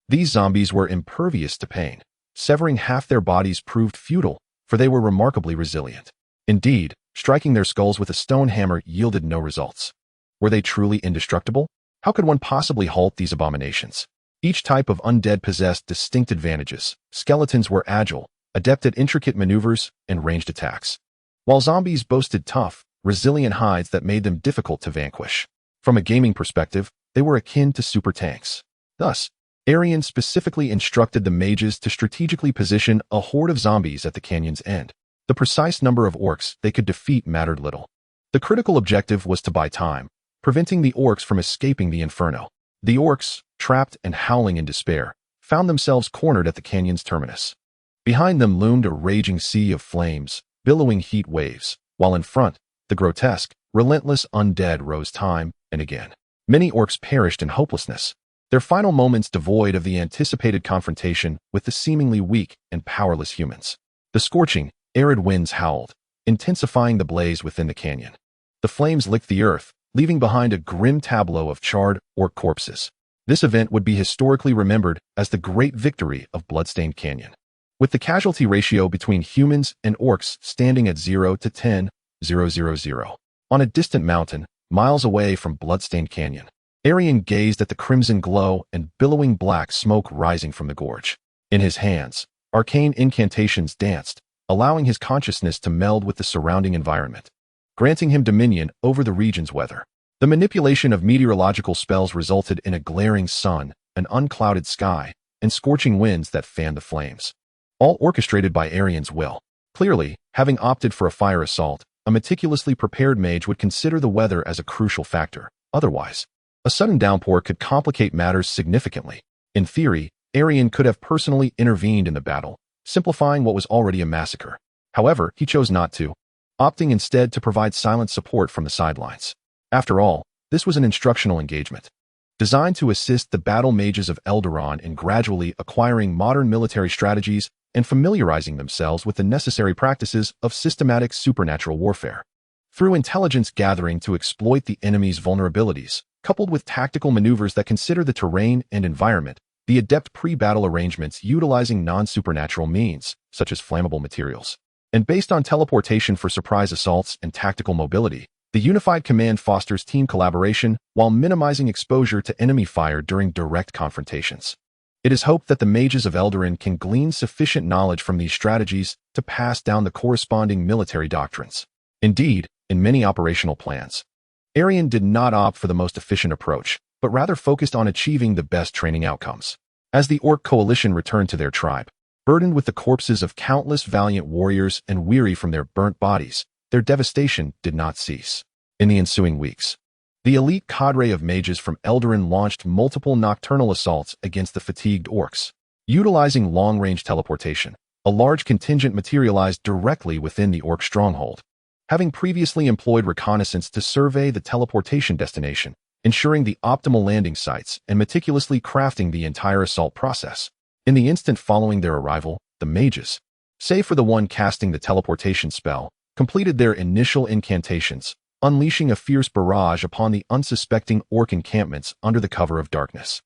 These zombies were impervious to pain. Severing half their bodies proved futile, for they were remarkably resilient. Indeed, striking their skulls with a stone hammer yielded no results. Were they truly indestructible? How could one possibly halt these abominations? Each type of undead possessed distinct advantages. Skeletons were agile, adept at intricate maneuvers and ranged attacks, while zombies boasted tough, resilient hides that made them difficult to vanquish. From a gaming perspective, they were akin to super tanks. Thus, Erian specifically instructed the mages to strategically position a horde of zombies at the canyon's end. The precise number of orcs they could defeat mattered little. The critical objective was to buy time, preventing the orcs from escaping the inferno. The orcs, trapped and howling in despair, found themselves cornered at the canyon's terminus. Behind them loomed a raging sea of flames, billowing heat waves, while in front, the grotesque, relentless undead rose time and again. Many orcs perished in hopelessness, their final moments devoid of the anticipated confrontation with the seemingly weak and powerless humans. The scorching, arid winds howled, intensifying the blaze within the canyon. The flames licked the earth, leaving behind a grim tableau of charred orc corpses. This event would be historically remembered as the Great Victory of Bloodstained Canyon, with the casualty ratio between humans and orcs standing at 0 to 10,000. On a distant mountain, miles away from Bloodstained Canyon, Erian gazed at the crimson glow and billowing black smoke rising from the gorge. In his hands, arcane incantations danced, allowing his consciousness to meld with the surrounding environment, granting him dominion over the region's weather. The manipulation of meteorological spells resulted in a glaring sun, an unclouded sky, and scorching winds that fanned the flames, all orchestrated by Erian's will. Clearly, having opted for a fire assault, a meticulously prepared mage would consider the weather as a crucial factor. Otherwise, a sudden downpour could complicate matters significantly. In theory, Erian could have personally intervened in the battle, simplifying what was already a massacre. However, he chose not to, opting instead to provide silent support from the sidelines. After all, this was an instructional engagement, designed to assist the battle mages of Eldaron in gradually acquiring modern military strategies and familiarizing themselves with the necessary practices of systematic supernatural warfare. Through intelligence gathering to exploit the enemy's vulnerabilities, coupled with tactical maneuvers that consider the terrain and environment, the adept pre-battle arrangements utilizing non-supernatural means, such as flammable materials, and based on teleportation for surprise assaults and tactical mobility, the unified command fosters team collaboration while minimizing exposure to enemy fire during direct confrontations. It is hoped that the mages of Eldarin can glean sufficient knowledge from these strategies to pass down the corresponding military doctrines. Indeed, in many operational plans, Erian did not opt for the most efficient approach, but rather focused on achieving the best training outcomes. As the orc coalition returned to their tribe, burdened with the corpses of countless valiant warriors and weary from their burnt bodies, their devastation did not cease. In the ensuing weeks, the elite cadre of mages from Eldarin launched multiple nocturnal assaults against the fatigued orcs. Utilizing long-range teleportation, a large contingent materialized directly within the orc stronghold. Having previously employed reconnaissance to survey the teleportation destination, ensuring the optimal landing sites and meticulously crafting the entire assault process. In the instant following their arrival, the mages, save for the one casting the teleportation spell, completed their initial incantations, unleashing a fierce barrage upon the unsuspecting orc encampments under the cover of darkness.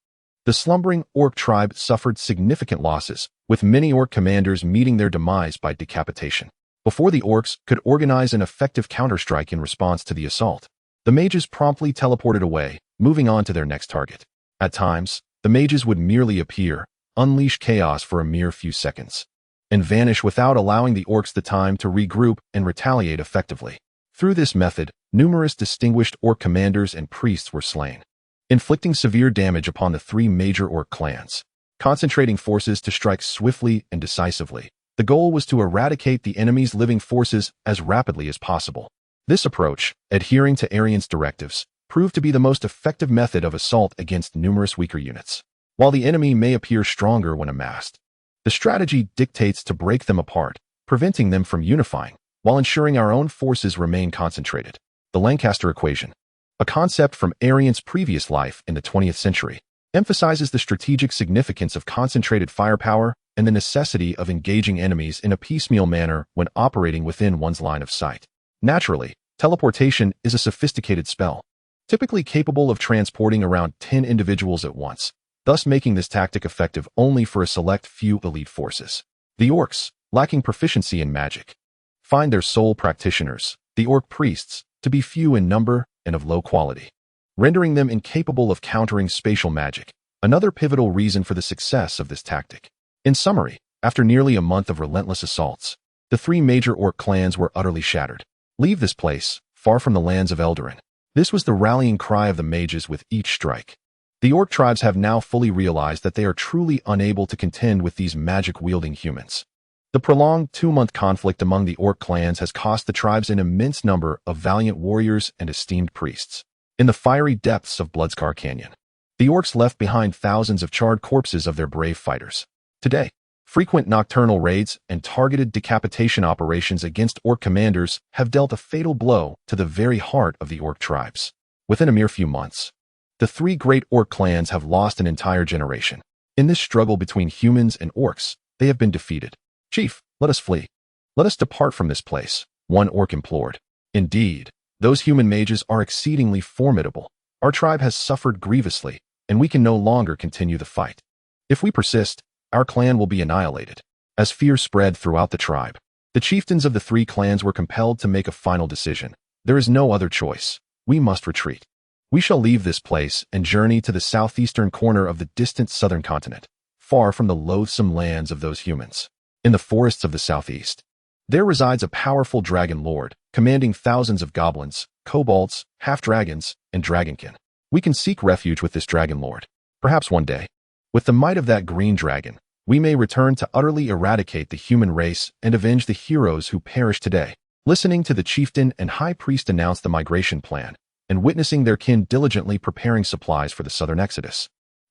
The slumbering orc tribe suffered significant losses, with many orc commanders meeting their demise by decapitation. Before the orcs could organize an effective counterstrike in response to the assault, the mages promptly teleported away, moving on to their next target. At times, the mages would merely appear, unleash chaos for a mere few seconds, and vanish without allowing the orcs the time to regroup and retaliate effectively. Through this method, numerous distinguished orc commanders and priests were slain, inflicting severe damage upon the three major orc clans. Concentrating forces to strike swiftly and decisively, the goal was to eradicate the enemy's living forces as rapidly as possible. This approach, adhering to Erian's directives, proved to be the most effective method of assault against numerous weaker units. While the enemy may appear stronger when amassed, the strategy dictates to break them apart, preventing them from unifying, while ensuring our own forces remain concentrated. The Lancaster equation, a concept from Erian's previous life in the 20th century, emphasizes the strategic significance of concentrated firepower and the necessity of engaging enemies in a piecemeal manner when operating within one's line of sight. Naturally, teleportation is a sophisticated spell, typically capable of transporting around 10 individuals at once, thus making this tactic effective only for a select few elite forces. The orcs, lacking proficiency in magic, find their sole practitioners, the orc priests, to be few in number and of low quality, rendering them incapable of countering spatial magic, another pivotal reason for the success of this tactic. In summary, after nearly a month of relentless assaults, the three major orc clans were utterly shattered. Leave this place, far from the lands of Eldarin. This was the rallying cry of the mages with each strike. The orc tribes have now fully realized that they are truly unable to contend with these magic-wielding humans. The prolonged 2-month conflict among the orc clans has cost the tribes an immense number of valiant warriors and esteemed priests. In the fiery depths of Bloodscar Canyon, the orcs left behind thousands of charred corpses of their brave fighters. Today, frequent nocturnal raids and targeted decapitation operations against orc commanders have dealt a fatal blow to the very heart of the orc tribes. Within a mere few months, the three great orc clans have lost an entire generation. In this struggle between humans and orcs, they have been defeated. "Chief, let us flee. Let us depart from this place," one orc implored. "Indeed, those human mages are exceedingly formidable. Our tribe has suffered grievously, and we can no longer continue the fight. If we persist, our clan will be annihilated." As fear spread throughout the tribe, the chieftains of the three clans were compelled to make a final decision. There is no other choice. We must retreat. We shall leave this place and journey to the southeastern corner of the distant southern continent, far from the loathsome lands of those humans. In the forests of the southeast, there resides a powerful dragon lord, commanding thousands of goblins, kobolds, half-dragons, and dragonkin. We can seek refuge with this dragon lord. Perhaps one day, with the might of that green dragon, we may return to utterly eradicate the human race and avenge the heroes who perish today. Listening to the chieftain and high priest announce the migration plan, and witnessing their kin diligently preparing supplies for the southern exodus,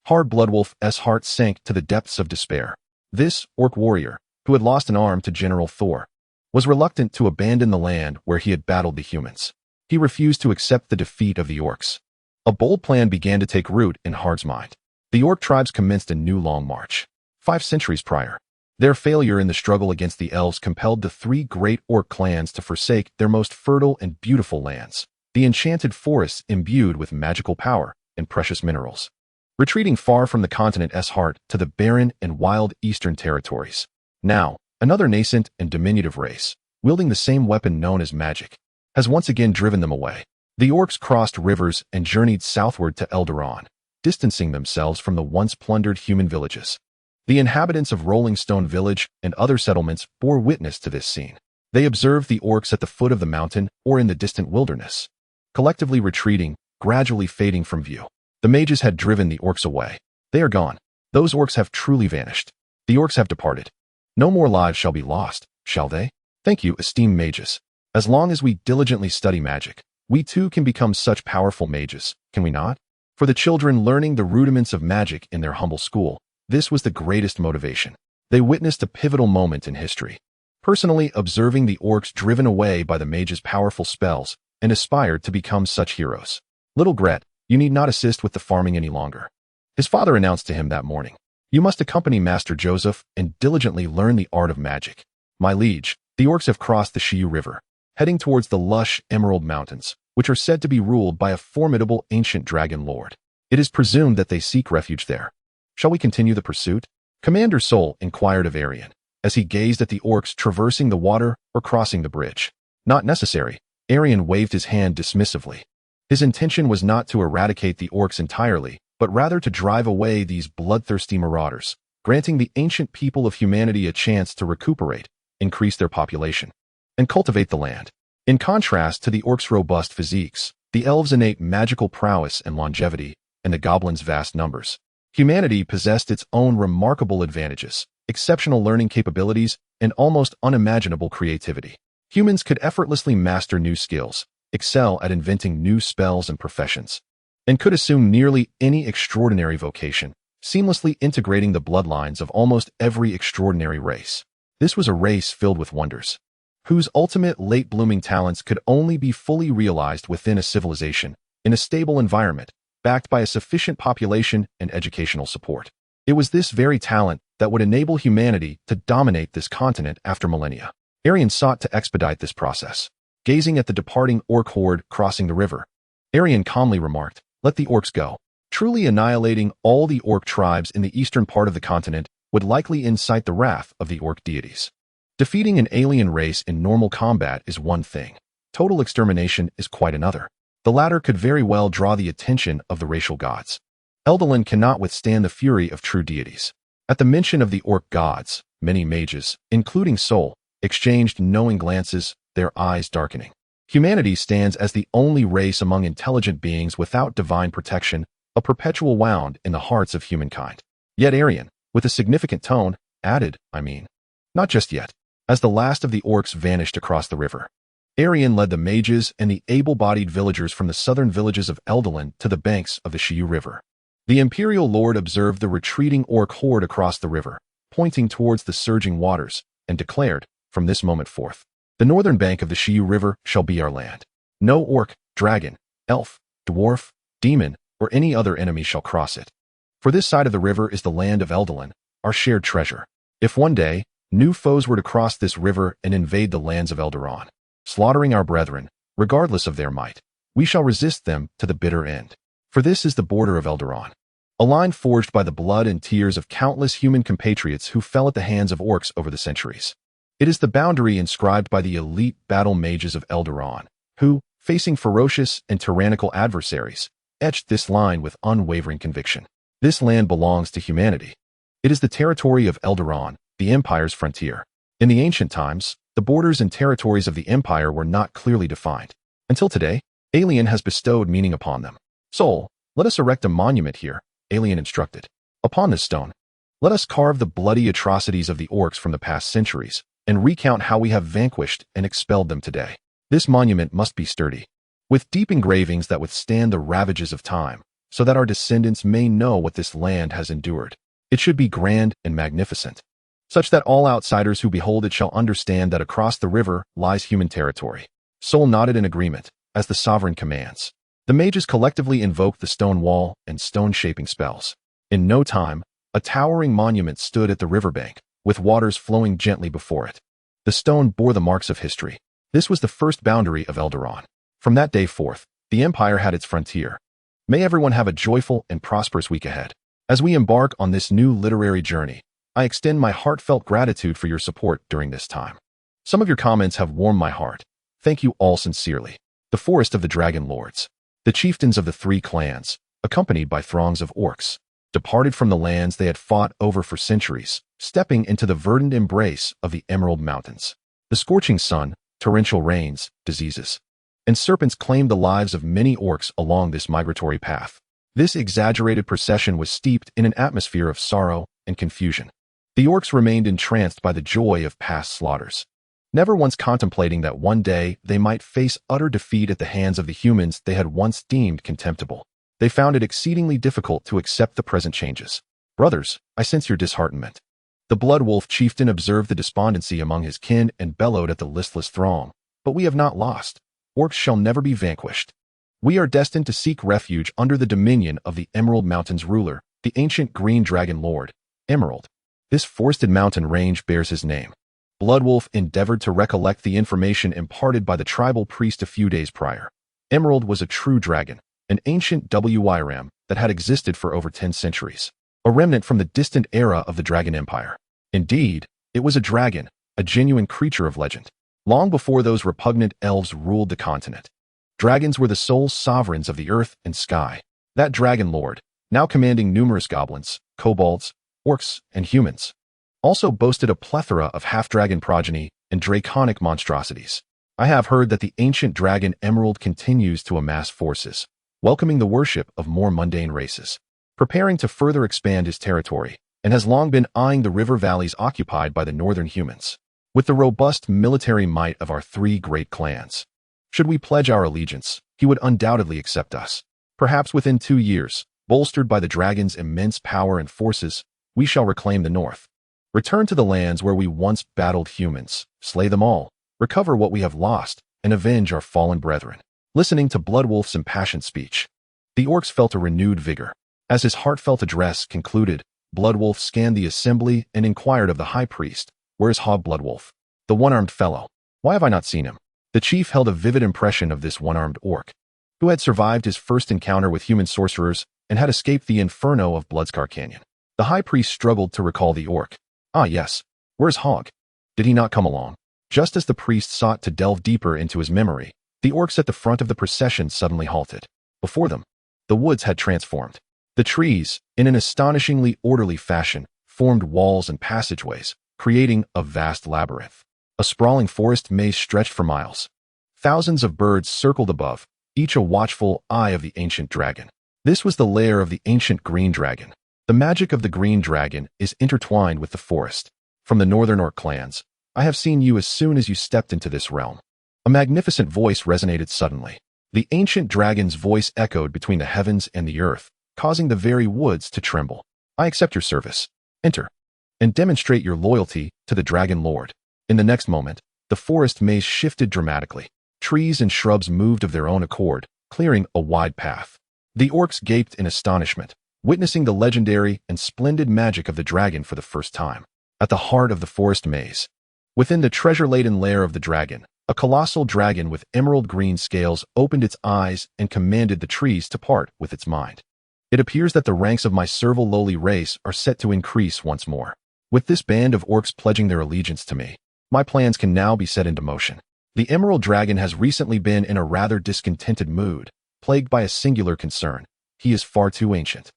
Hard Bloodwolf's heart sank to the depths of despair. This orc warrior, who had lost an arm to General Thor, was reluctant to abandon the land where he had battled the humans. He refused to accept the defeat of the orcs. A bold plan began to take root in Hard's mind. The orc tribes commenced a new long march. 5 centuries prior, their failure in the struggle against the elves compelled the three great orc clans to forsake their most fertile and beautiful lands, the enchanted forests imbued with magical power and precious minerals, retreating far from the continent's heart to the barren and wild eastern territories. Now, another nascent and diminutive race, wielding the same weapon known as magic, has once again driven them away. The orcs crossed rivers and journeyed southward to Eldarin, distancing themselves from the once plundered human villages. The inhabitants of Rolling Stone Village and other settlements bore witness to this scene. They observed the orcs at the foot of the mountain or in the distant wilderness, collectively retreating, gradually fading from view. The mages had driven the orcs away. They are gone. Those orcs have truly vanished. The orcs have departed. No more lives shall be lost, shall they? Thank you, esteemed mages. As long as we diligently study magic, we too can become such powerful mages, can we not? For the children learning the rudiments of magic in their humble school, this was the greatest motivation. They witnessed a pivotal moment in history, personally observing the orcs driven away by the mages' powerful spells, and aspired to become such heroes. "Little Gret, you need not assist with the farming any longer," his father announced to him that morning. "You must accompany Master Joseph and diligently learn the art of magic. My liege, the orcs have crossed the Shiyu River, heading towards the lush Emerald Mountains, which are said to be ruled by a formidable ancient dragon lord. It is presumed that they seek refuge there. Shall we continue the pursuit?" Commander Sol inquired of Erian, as he gazed at the orcs traversing the water or crossing the bridge. "Not necessary." Erian waved his hand dismissively. His intention was not to eradicate the orcs entirely, but rather to drive away these bloodthirsty marauders, granting the ancient people of humanity a chance to recuperate, increase their population, and cultivate the land. In contrast to the orcs' robust physiques, the elves' innate magical prowess and longevity, and the goblins' vast numbers, humanity possessed its own remarkable advantages, exceptional learning capabilities, and almost unimaginable creativity. Humans could effortlessly master new skills, excel at inventing new spells and professions, and could assume nearly any extraordinary vocation, seamlessly integrating the bloodlines of almost every extraordinary race. This was a race filled with wonders, whose ultimate late-blooming talents could only be fully realized within a civilization, in a stable environment, backed by a sufficient population and educational support. It was this very talent that would enable humanity to dominate this continent after millennia. Erian sought to expedite this process. Gazing at the departing orc horde crossing the river, Erian calmly remarked, "Let the orcs go." Truly annihilating all the orc tribes in the eastern part of the continent would likely incite the wrath of the orc deities. Defeating an alien race in normal combat is one thing. Total extermination is quite another. The latter could very well draw the attention of the racial gods. Eldalan cannot withstand the fury of true deities. At the mention of the orc gods, many mages, including Sol, exchanged knowing glances, their eyes darkening. Humanity stands as the only race among intelligent beings without divine protection, a perpetual wound in the hearts of humankind. Yet Erian, with a significant tone, added, not just yet. As the last of the orcs vanished across the river, Erian led the mages and the able-bodied villagers from the southern villages of Eldalan to the banks of the Shiyu River. The Imperial Lord observed the retreating orc horde across the river, pointing towards the surging waters, and declared, "From this moment forth, the northern bank of the Shiyu River shall be our land. No orc, dragon, elf, dwarf, demon, or any other enemy shall cross it. For this side of the river is the land of Eldalan, our shared treasure. If one day, new foes were to cross this river and invade the lands of Eldaran, slaughtering our brethren, regardless of their might, we shall resist them to the bitter end. For this is the border of Eldaran, a line forged by the blood and tears of countless human compatriots who fell at the hands of orcs over the centuries. It is the boundary inscribed by the elite battle mages of Eldaran, who, facing ferocious and tyrannical adversaries, etched this line with unwavering conviction. This land belongs to humanity. It is the territory of Eldaran, the Empire's frontier. In the ancient times, the borders and territories of the Empire were not clearly defined. Until today, Alien has bestowed meaning upon them. Sol, let us erect a monument here, Alien instructed. Upon this stone, let us carve the bloody atrocities of the orcs from the past centuries, and recount how we have vanquished and expelled them today. This monument must be sturdy, with deep engravings that withstand the ravages of time, so that our descendants may know what this land has endured. It should be grand and magnificent, such that all outsiders who behold it shall understand that across the river lies human territory." Sol nodded in agreement, as the sovereign commands. The mages collectively invoked the stone wall and stone-shaping spells. In no time, a towering monument stood at the riverbank, with waters flowing gently before it. The stone bore the marks of history. This was the first boundary of Eldaran. From that day forth, the Empire had its frontier. May everyone have a joyful and prosperous week ahead. As we embark on this new literary journey, I extend my heartfelt gratitude for your support during this time. Some of your comments have warmed my heart. Thank you all sincerely. The Forest of the Dragon Lords. The chieftains of the three clans, accompanied by throngs of orcs, departed from the lands they had fought over for centuries, stepping into the verdant embrace of the Emerald Mountains. The scorching sun, torrential rains, diseases, and serpents claimed the lives of many orcs along this migratory path. This exaggerated procession was steeped in an atmosphere of sorrow and confusion. The orcs remained entranced by the joy of past slaughters, never once contemplating that one day they might face utter defeat at the hands of the humans they had once deemed contemptible. They found it exceedingly difficult to accept the present changes. "Brothers, I sense your disheartenment." The Blood Wolf chieftain observed the despondency among his kin and bellowed at the listless throng. "But we have not lost. Orcs shall never be vanquished. We are destined to seek refuge under the dominion of the Emerald Mountain's ruler, the ancient Green Dragon Lord, Emerald. This forested mountain range bears his name." Bloodwolf endeavored to recollect the information imparted by the tribal priest a few days prior. Emerald was a true dragon, an ancient WYRAM that had existed for over 10 centuries, a remnant from the distant era of the Dragon Empire. Indeed, it was a dragon, a genuine creature of legend. Long before those repugnant elves ruled the continent, dragons were the sole sovereigns of the earth and sky. That dragon lord, now commanding numerous goblins, kobolds, orcs, and humans, also boasted a plethora of half-dragon progeny and draconic monstrosities. I have heard that the ancient dragon Emerald continues to amass forces, welcoming the worship of more mundane races, preparing to further expand his territory, and has long been eyeing the river valleys occupied by the northern humans. With the robust military might of our three great clans, should we pledge our allegiance, he would undoubtedly accept us. Perhaps within 2 years, bolstered by the dragon's immense power and forces, we shall reclaim the north, return to the lands where we once battled humans, slay them all, recover what we have lost, and avenge our fallen brethren. Listening to Bloodwolf's impassioned speech, the orcs felt a renewed vigor. As his heartfelt address concluded, Bloodwolf scanned the assembly and inquired of the high priest, "Where is Hog Bloodwolf? The one-armed fellow. Why have I not seen him?" The chief held a vivid impression of this one-armed orc, who had survived his first encounter with human sorcerers and had escaped the inferno of Bloodscar Canyon. The high priest struggled to recall the orc. Ah yes, where's Hog? Did he not come along? Just as the priest sought to delve deeper into his memory, the orcs at the front of the procession suddenly halted. Before them, the woods had transformed. The trees, in an astonishingly orderly fashion, formed walls and passageways, creating a vast labyrinth. A sprawling forest maze stretched for miles. Thousands of birds circled above, each a watchful eye of the ancient dragon. This was the lair of the ancient green dragon. The magic of the green dragon is intertwined with the forest. From the northern orc clans, I have seen you as soon as you stepped into this realm. A magnificent voice resonated suddenly. The ancient dragon's voice echoed between the heavens and the earth, causing the very woods to tremble. I accept your service. Enter, and demonstrate your loyalty to the Dragon Lord. In the next moment, the forest maze shifted dramatically. Trees and shrubs moved of their own accord, clearing a wide path. The orcs gaped in astonishment, witnessing the legendary and splendid magic of the dragon for the first time. At the heart of the forest maze, within the treasure-laden lair of the dragon, a colossal dragon with emerald green scales opened its eyes and commanded the trees to part with its mind. It appears that the ranks of my servile lowly race are set to increase once more. With this band of orcs pledging their allegiance to me, my plans can now be set into motion. The Emerald Dragon has recently been in a rather discontented mood, plagued by a singular concern. He is far too ancient.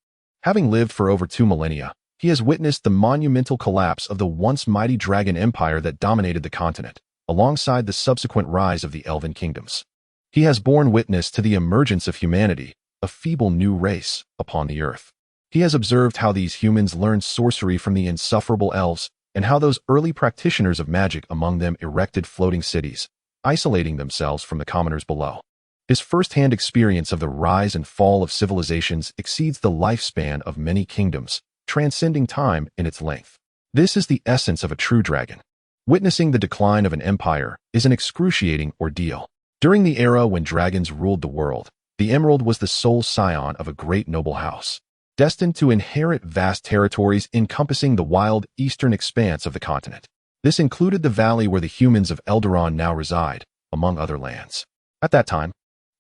Having lived for over 2 millennia, he has witnessed the monumental collapse of the once mighty dragon empire that dominated the continent, alongside the subsequent rise of the Elven kingdoms. He has borne witness to the emergence of humanity, a feeble new race, upon the earth. He has observed how these humans learned sorcery from the insufferable elves, and how those early practitioners of magic among them erected floating cities, isolating themselves from the commoners below. His first-hand experience of the rise and fall of civilizations exceeds the lifespan of many kingdoms, transcending time in its length. This is the essence of a true dragon. Witnessing the decline of an empire is an excruciating ordeal. During the era when dragons ruled the world, the Emerald was the sole scion of a great noble house, destined to inherit vast territories encompassing the wild eastern expanse of the continent. This included the valley where the humans of Eldaron now reside, among other lands. At that time,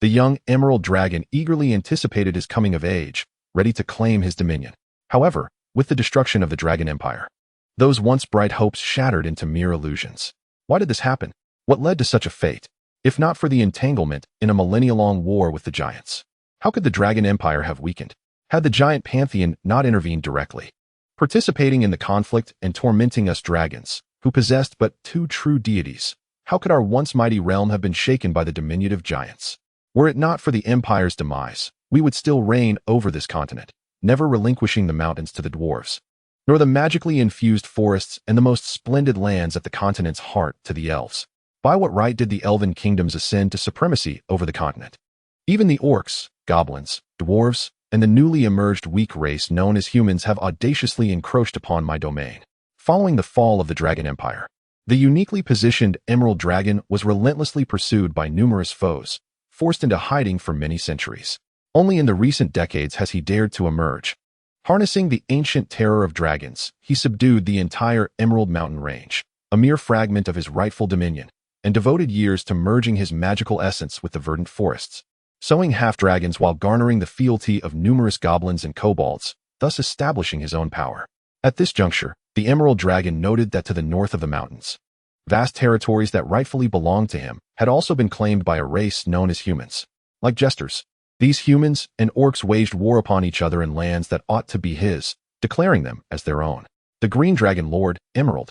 the young Emerald Dragon eagerly anticipated his coming of age, ready to claim his dominion. However, with the destruction of the Dragon Empire, those once bright hopes shattered into mere illusions. Why did this happen? What led to such a fate, if not for the entanglement in a millennia-long war with the giants? How could the Dragon Empire have weakened, had the giant pantheon not intervened directly, participating in the conflict and tormenting us dragons, who possessed but 2 true deities? How could our once mighty realm have been shaken by the diminutive giants? Were it not for the empire's demise, we would still reign over this continent, never relinquishing the mountains to the dwarves, nor the magically infused forests and the most splendid lands at the continent's heart to the elves. By what right did the elven kingdoms ascend to supremacy over the continent? Even the orcs, goblins, dwarves, and the newly emerged weak race known as humans have audaciously encroached upon my domain. Following the fall of the Dragon Empire, the uniquely positioned Emerald Dragon was relentlessly pursued by numerous foes, forced into hiding for many centuries. Only in the recent decades has he dared to emerge. Harnessing the ancient terror of dragons, he subdued the entire Emerald Mountain range, a mere fragment of his rightful dominion, and devoted years to merging his magical essence with the verdant forests, sowing half-dragons while garnering the fealty of numerous goblins and kobolds, thus establishing his own power. At this juncture, the Emerald Dragon noted that to the north of the mountains, vast territories that rightfully belonged to him had also been claimed by a race known as humans. Like jesters, these humans and orcs waged war upon each other in lands that ought to be his, declaring them as their own. The Green Dragon Lord, Emerald,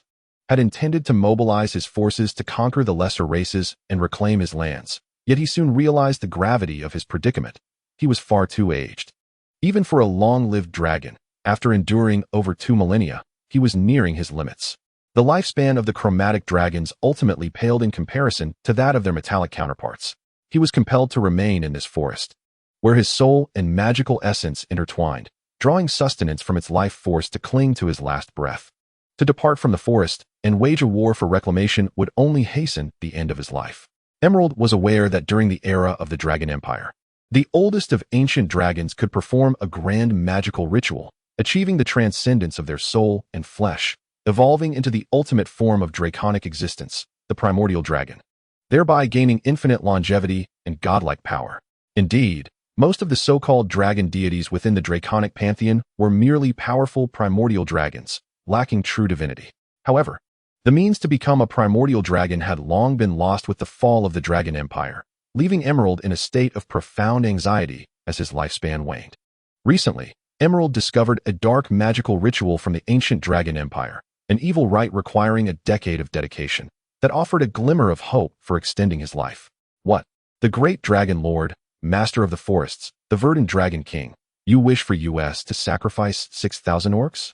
had intended to mobilize his forces to conquer the lesser races and reclaim his lands, yet he soon realized the gravity of his predicament. He was far too aged. Even for a long-lived dragon, after enduring over 2 millennia, he was nearing his limits. The lifespan of the chromatic dragons ultimately paled in comparison to that of their metallic counterparts. He was compelled to remain in this forest, where his soul and magical essence intertwined, drawing sustenance from its life force to cling to his last breath. To depart from the forest and wage a war for reclamation would only hasten the end of his life. Emerald was aware that during the era of the Dragon Empire, the oldest of ancient dragons could perform a grand magical ritual, achieving the transcendence of their soul and flesh, evolving into the ultimate form of draconic existence, the primordial dragon, thereby gaining infinite longevity and godlike power. Indeed, most of the so-called dragon deities within the draconic pantheon were merely powerful primordial dragons, lacking true divinity. However, the means to become a primordial dragon had long been lost with the fall of the Dragon Empire, leaving Emerald in a state of profound anxiety as his lifespan waned. Recently, Emerald discovered a dark magical ritual from the ancient Dragon Empire, an evil rite requiring a decade of dedication, that offered a glimmer of hope for extending his life. What? The Great Dragon Lord, Master of the Forests, the Verdant Dragon King, you wish for us to sacrifice 6,000 orcs?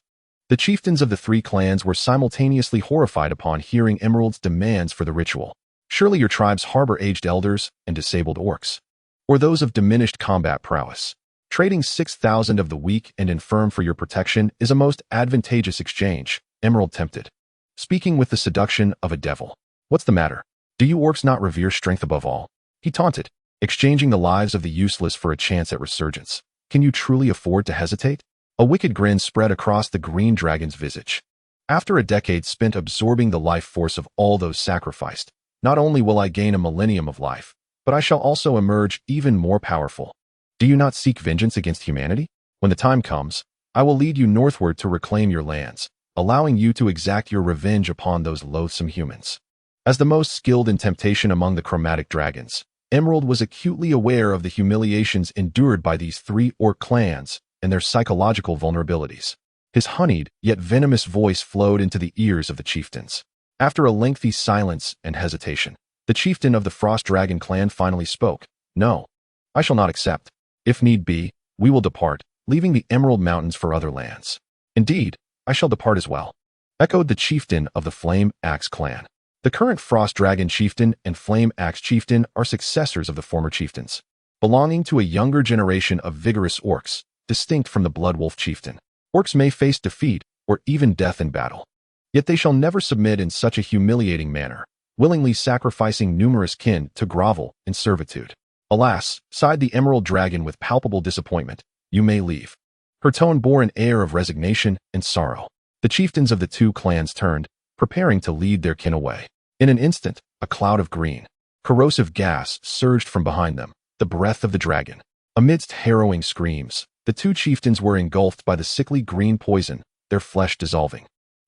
The chieftains of the 3 clans were simultaneously horrified upon hearing Emerald's demands for the ritual. Surely your tribes harbor aged elders and disabled orcs, or those of diminished combat prowess. Trading 6,000 of the weak and infirm for your protection is a most advantageous exchange, Emerald tempted, speaking with the seduction of a devil. What's the matter? Do you orcs not revere strength above all? He taunted, exchanging the lives of the useless for a chance at resurgence. Can you truly afford to hesitate? A wicked grin spread across the green dragon's visage. After a decade spent absorbing the life force of all those sacrificed, not only will I gain a millennium of life, but I shall also emerge even more powerful. Do you not seek vengeance against humanity? When the time comes, I will lead you northward to reclaim your lands, allowing you to exact your revenge upon those loathsome humans. As the most skilled in temptation among the chromatic dragons, Emerald was acutely aware of the humiliations endured by these 3 orc clans and their psychological vulnerabilities. His honeyed yet venomous voice flowed into the ears of the chieftains. After a lengthy silence and hesitation, the chieftain of the Frost Dragon clan finally spoke. No, I shall not accept. If need be, we will depart, leaving the Emerald Mountains for other lands. Indeed, I shall depart as well, echoed the chieftain of the Flame Axe clan. The current Frost Dragon chieftain and Flame Axe chieftain are successors of the former chieftains, belonging to a younger generation of vigorous orcs, distinct from the Blood Wolf chieftain. Orcs may face defeat or even death in battle, yet they shall never submit in such a humiliating manner, willingly sacrificing numerous kin to grovel in servitude. Alas, sighed the Emerald Dragon with palpable disappointment, you may leave. Her tone bore an air of resignation and sorrow. The chieftains of the 2 clans turned, preparing to lead their kin away. In an instant, a cloud of green, corrosive gas surged from behind them, the breath of the dragon. Amidst harrowing screams, the 2 chieftains were engulfed by the sickly green poison, their flesh dissolving,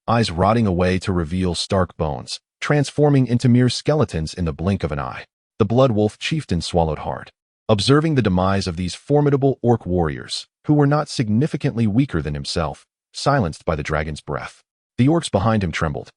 eyes rotting away to reveal stark bones, transforming into mere skeletons in the blink of an eye. The Blood Wolf chieftain swallowed hard, observing the demise of these formidable orc warriors, who were not significantly weaker than himself, silenced by the dragon's breath. The orcs behind him trembled,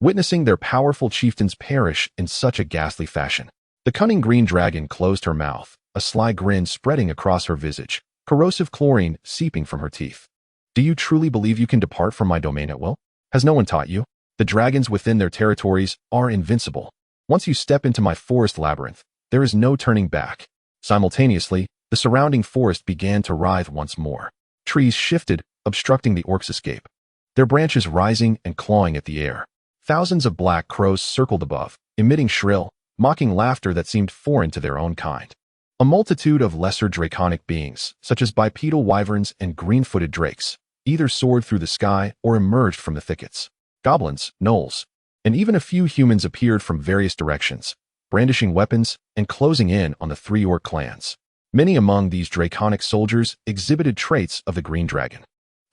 witnessing their powerful chieftains perish in such a ghastly fashion. The cunning green dragon closed her mouth, a sly grin spreading across her visage, corrosive chlorine seeping from her teeth. Do you truly believe you can depart from my domain at will? Has no one taught you? The dragons within their territories are invincible. Once you step into my forest labyrinth, there is no turning back. Simultaneously, the surrounding forest began to writhe once more. Trees shifted, obstructing the orcs' escape, their branches rising and clawing at the air. Thousands of black crows circled above, emitting shrill, mocking laughter that seemed foreign to their own kind. A multitude of lesser draconic beings, such as bipedal wyverns and green-footed drakes, either soared through the sky or emerged from the thickets. Goblins, gnolls, and even a few humans appeared from various directions, brandishing weapons and closing in on the 3 orc clans. Many among these draconic soldiers exhibited traits of the green dragon,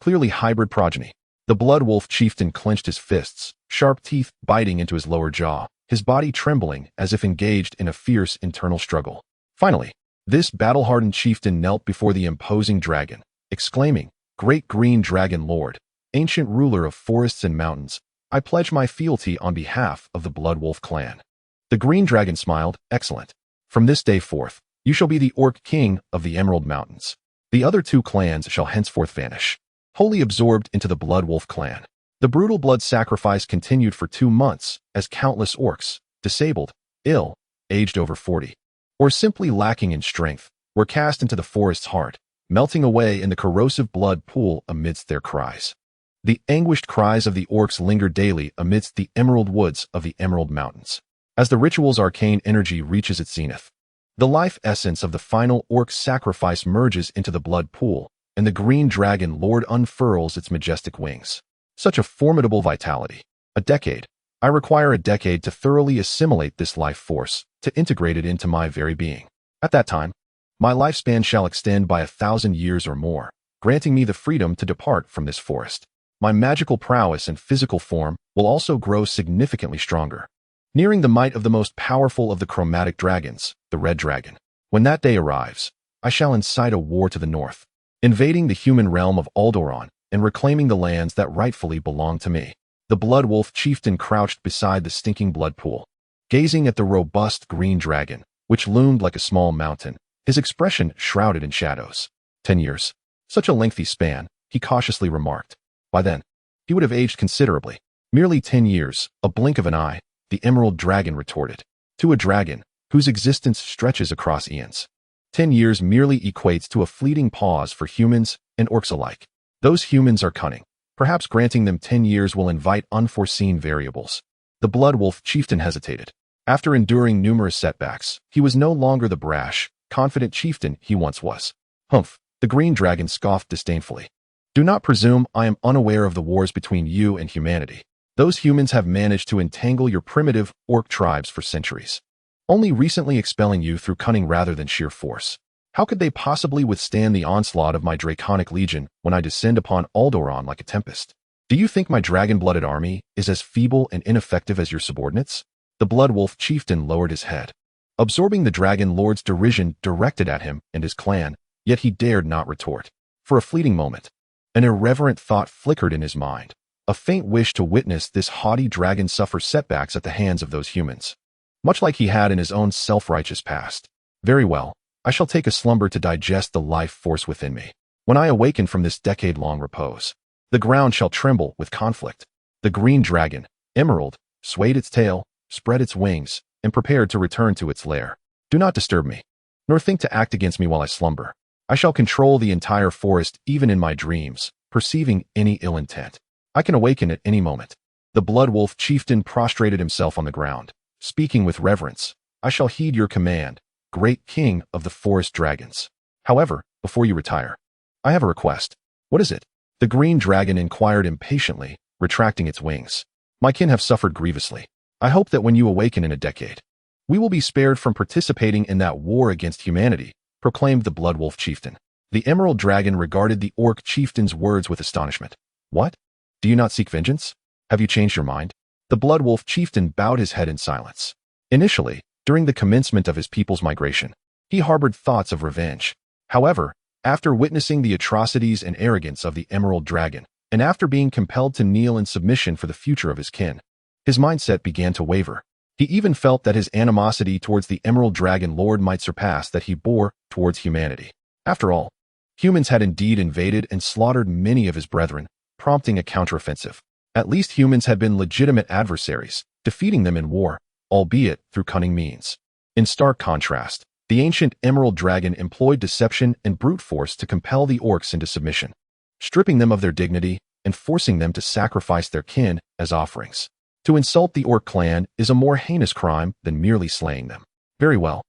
clearly hybrid progeny. The Blood Wolf chieftain clenched his fists, sharp teeth biting into his lower jaw, his body trembling as if engaged in a fierce internal struggle. Finally, this battle-hardened chieftain knelt before the imposing dragon, exclaiming, Great Green Dragon Lord, ancient ruler of forests and mountains, I pledge my fealty on behalf of the Bloodwolf clan." The green dragon smiled. "Excellent. From this day forth, you shall be the orc king of the Emerald Mountains. The other two clans shall henceforth vanish." Wholly absorbed into the Bloodwolf clan, the brutal blood sacrifice continued for 2 months as countless orcs, disabled, ill, aged over 40, or simply lacking in strength, were cast into the forest's heart, melting away in the corrosive blood pool amidst their cries. The anguished cries of the orcs lingered daily amidst the emerald woods of the Emerald Mountains. As the ritual's arcane energy reaches its zenith, the life essence of the final orc sacrifice merges into the blood pool, and the green dragon lord unfurls its majestic wings. Such a formidable vitality. A decade. I require a decade to thoroughly assimilate this life force, to integrate it into my very being. At that time, my lifespan shall extend by 1,000 years or more, granting me the freedom to depart from this forest. My magical prowess and physical form will also grow significantly stronger, nearing the might of the most powerful of the chromatic dragons, the red dragon. When that day arrives, I shall incite a war to the north, invading the human realm of Alderaan and reclaiming the lands that rightfully belong to me. The Bloodwolf chieftain crouched beside the stinking blood pool, gazing at the robust green dragon, which loomed like a small mountain, his expression shrouded in shadows. 10 years. Such a lengthy span, he cautiously remarked. By then, he would have aged considerably. Merely 10 years, a blink of an eye, the emerald dragon retorted. To a dragon, whose existence stretches across eons, 10 years merely equates to a fleeting pause for humans and orcs alike. Those humans are cunning. Perhaps granting them 10 years will invite unforeseen variables. The Bloodwolf chieftain hesitated. After enduring numerous setbacks, he was no longer the brash, confident chieftain he once was. "Humph," the green dragon scoffed disdainfully. "Do not presume I am unaware of the wars between you and humanity. Those humans have managed to entangle your primitive orc tribes for centuries, only recently expelling you through cunning rather than sheer force. How could they possibly withstand the onslaught of my draconic legion when I descend upon Alderaan like a tempest? Do you think my dragon-blooded army is as feeble and ineffective as your subordinates?" The Bloodwolf chieftain lowered his head, absorbing the dragon lord's derision directed at him and his clan, yet he dared not retort. For a fleeting moment, an irreverent thought flickered in his mind, a faint wish to witness this haughty dragon suffer setbacks at the hands of those humans, much like he had in his own self-righteous past. "Very well. I shall take a slumber to digest the life force within me. When I awaken from this decade-long repose, the ground shall tremble with conflict." The green dragon, Emerald, swayed its tail, spread its wings, and prepared to return to its lair. "Do not disturb me, nor think to act against me while I slumber. I shall control the entire forest even in my dreams, perceiving any ill intent. I can awaken at any moment." The Bloodwolf chieftain prostrated himself on the ground, speaking with reverence. "I shall heed your command, great king of the forest dragons. However, before you retire, I have a request." "What is it?" The green dragon inquired impatiently, retracting its wings. "My kin have suffered grievously. I hope that when you awaken in a decade, we will be spared from participating in that war against humanity," proclaimed the Bloodwolf chieftain. The emerald dragon regarded the orc chieftain's words with astonishment. "What? Do you not seek vengeance? Have you changed your mind?" The Bloodwolf chieftain bowed his head in silence. Initially, during the commencement of his people's migration, he harbored thoughts of revenge. However, after witnessing the atrocities and arrogance of the Emerald Dragon, and after being compelled to kneel in submission for the future of his kin, his mindset began to waver. He even felt that his animosity towards the Emerald Dragon Lord might surpass that he bore towards humanity. After all, humans had indeed invaded and slaughtered many of his brethren, prompting a counteroffensive. At least humans had been legitimate adversaries, defeating them in war, albeit through cunning means. In stark contrast, the ancient Emerald Dragon employed deception and brute force to compel the orcs into submission, stripping them of their dignity and forcing them to sacrifice their kin as offerings. To insult the orc clan is a more heinous crime than merely slaying them. "Very well.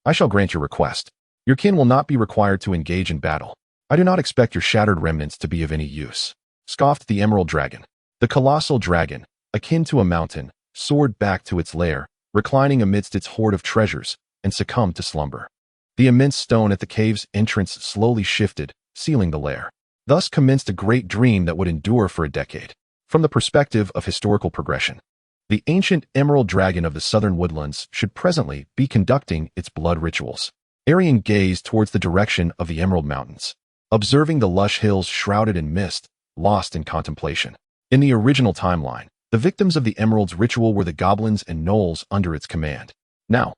I shall grant your request. Your kin will not be required to engage in battle. I do not expect your shattered remnants to be of any use," scoffed the Emerald Dragon. The colossal dragon, akin to a mountain, soared back to its lair, reclining amidst its hoard of treasures, and succumbed to slumber. The immense stone at the cave's entrance slowly shifted, sealing the lair. Thus commenced a great dream that would endure for a decade. From the perspective of historical progression, the ancient Emerald Dragon of the southern woodlands should presently be conducting its blood rituals. Erian gazed towards the direction of the Emerald Mountains, observing the lush hills shrouded in mist, lost in contemplation. In the original timeline, the victims of the Emerald's ritual were the goblins and gnolls under its command. Now,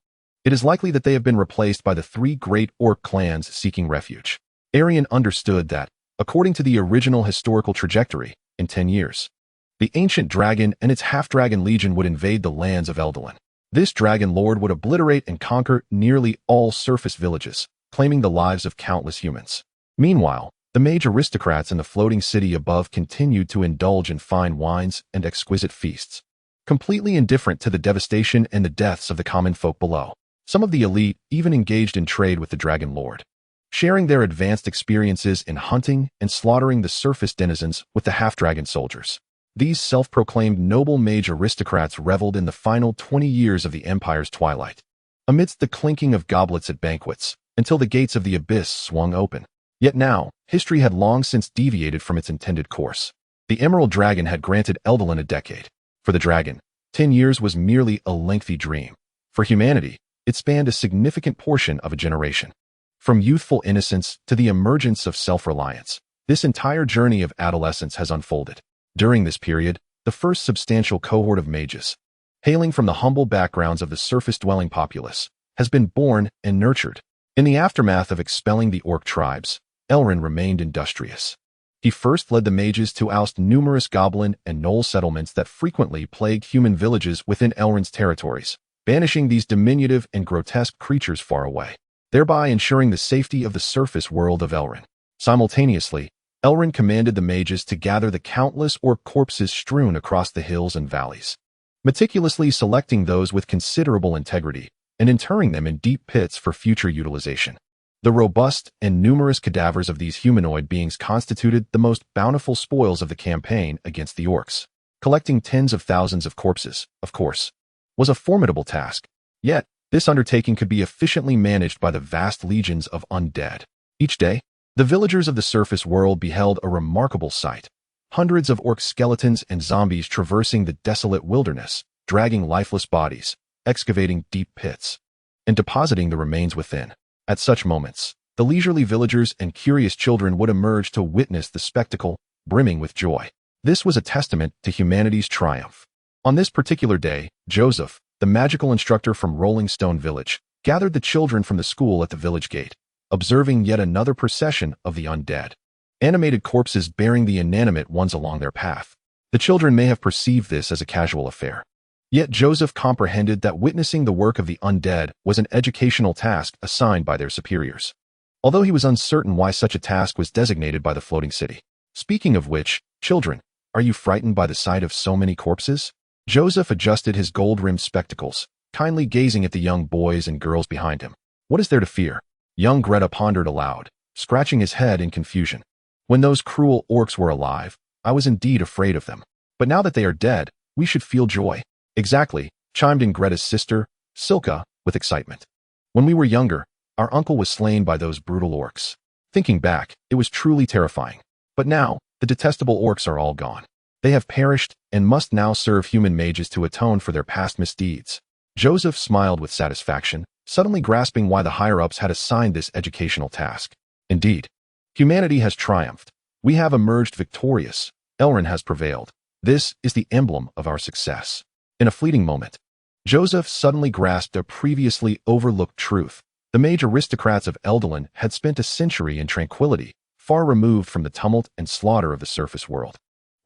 it is likely that they have been replaced by the three great orc clans seeking refuge. Erian understood that, according to the original historical trajectory, in 10 years, the ancient dragon and its half-dragon legion would invade the lands of Eldolan. This dragon lord would obliterate and conquer nearly all surface villages, claiming the lives of countless humans. Meanwhile, the mage aristocrats in the floating city above continued to indulge in fine wines and exquisite feasts, completely indifferent to the devastation and the deaths of the common folk below. Some of the elite even engaged in trade with the dragon lord, sharing their advanced experiences in hunting and slaughtering the surface denizens with the half-dragon soldiers. These self-proclaimed noble mage aristocrats reveled in the final 20 years of the Empire's twilight, amidst the clinking of goblets at banquets, until the gates of the abyss swung open. Yet now, history had long since deviated from its intended course. The Emerald Dragon had granted Eldolan a decade. For the dragon, 10 years was merely a lengthy dream. For humanity, it spanned a significant portion of a generation. From youthful innocence to the emergence of self-reliance, this entire journey of adolescence has unfolded. During this period, the first substantial cohort of mages, hailing from the humble backgrounds of the surface-dwelling populace, has been born and nurtured. In the aftermath of expelling the orc tribes, Elrin remained industrious. He first led the mages to oust numerous goblin and gnoll settlements that frequently plagued human villages within Elrin's territories, banishing these diminutive and grotesque creatures far away, thereby ensuring the safety of the surface world of Elrin. Simultaneously, Elrin commanded the mages to gather the countless orc corpses strewn across the hills and valleys, meticulously selecting those with considerable integrity and interring them in deep pits for future utilization. The robust and numerous cadavers of these humanoid beings constituted the most bountiful spoils of the campaign against the orcs. Collecting tens of thousands of corpses, of course, was a formidable task. Yet, this undertaking could be efficiently managed by the vast legions of undead. Each day, the villagers of the surface world beheld a remarkable sight. Hundreds of orc skeletons and zombies traversing the desolate wilderness, dragging lifeless bodies, excavating deep pits, and depositing the remains within. At such moments, the leisurely villagers and curious children would emerge to witness the spectacle, brimming with joy. This was a testament to humanity's triumph. On this particular day, Joseph, the magical instructor from Rolling Stone Village, gathered the children from the school at the village gate, observing yet another procession of the undead, animated corpses bearing the inanimate ones along their path. The children may have perceived this as a casual affair. Yet Joseph comprehended that witnessing the work of the undead was an educational task assigned by their superiors, although he was uncertain why such a task was designated by the floating city. Speaking of which, children, are you frightened by the sight of so many corpses? Joseph adjusted his gold-rimmed spectacles, kindly gazing at the young boys and girls behind him. What is there to fear? Young Greta pondered aloud, scratching his head in confusion. When those cruel orcs were alive, I was indeed afraid of them. But now that they are dead, we should feel joy. Exactly, chimed in Greta's sister, Silka, with excitement. When we were younger, our uncle was slain by those brutal orcs. Thinking back, it was truly terrifying. But now, the detestable orcs are all gone. They have perished and must now serve human mages to atone for their past misdeeds. Joseph smiled with satisfaction, suddenly grasping why the higher-ups had assigned this educational task. Indeed, humanity has triumphed. We have emerged victorious. Elrin has prevailed. This is the emblem of our success. In a fleeting moment, Joseph suddenly grasped a previously overlooked truth. The mage aristocrats of Eldolan had spent a century in tranquility, far removed from the tumult and slaughter of the surface world.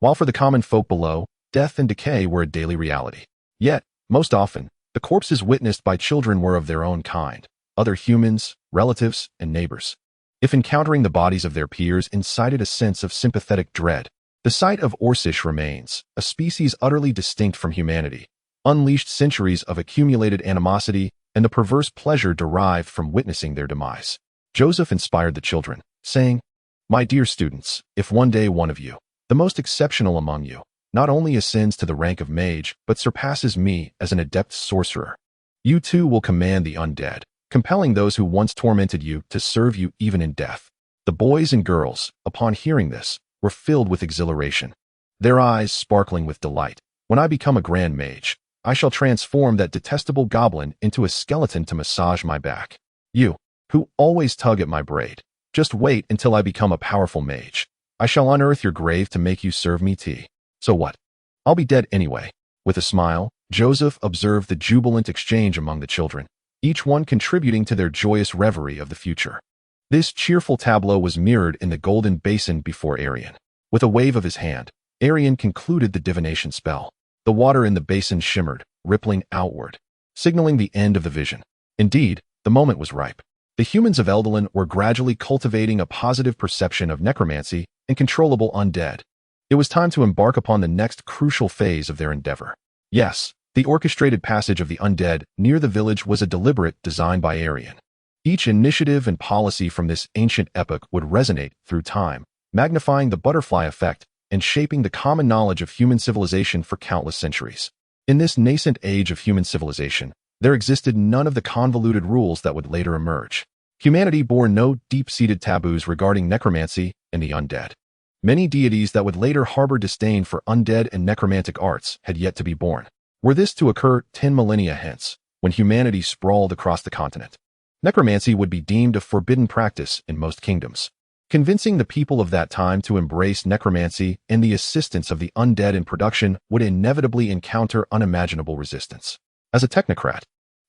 While for the common folk below, death and decay were a daily reality. Yet, most often, the corpses witnessed by children were of their own kind, other humans, relatives, and neighbors. If encountering the bodies of their peers incited a sense of sympathetic dread, the sight of Orcish remains, a species utterly distinct from humanity, unleashed centuries of accumulated animosity and the perverse pleasure derived from witnessing their demise. Joseph inspired the children, saying, "My dear students, if one day one of you, the most exceptional among you, not only ascends to the rank of mage, but surpasses me as an adept sorcerer, you too will command the undead, compelling those who once tormented you to serve you even in death." The boys and girls, upon hearing this, were filled with exhilaration, their eyes sparkling with delight. When I become a grand mage, I shall transform that detestable goblin into a skeleton to massage my back. You, who always tug at my braid, Just wait until I become a powerful mage. I shall unearth your grave to make you serve me tea. So what? I'll be dead anyway. With a smile, Joseph observed the jubilant exchange among the children, each one contributing to their joyous reverie of the future. This cheerful tableau was mirrored in the golden basin before Erian. With a wave of his hand, Erian concluded the divination spell. The water in the basin shimmered, rippling outward, signaling the end of the vision. Indeed, the moment was ripe. The humans of Eldelin were gradually cultivating a positive perception of necromancy and controllable undead. It was time to embark upon the next crucial phase of their endeavor. Yes, the orchestrated passage of the undead near the village was a deliberate design by Erian. Each initiative and policy from this ancient epoch would resonate through time, magnifying the butterfly effect and shaping the common knowledge of human civilization for countless centuries. In this nascent age of human civilization, there existed none of the convoluted rules that would later emerge. Humanity bore no deep-seated taboos regarding necromancy and the undead. Many deities that would later harbor disdain for undead and necromantic arts had yet to be born. Were this to occur 10 millennia hence, when humanity sprawled across the continent, necromancy would be deemed a forbidden practice in most kingdoms. Convincing the people of that time to embrace necromancy and the assistance of the undead in production would inevitably encounter unimaginable resistance. As a technocrat,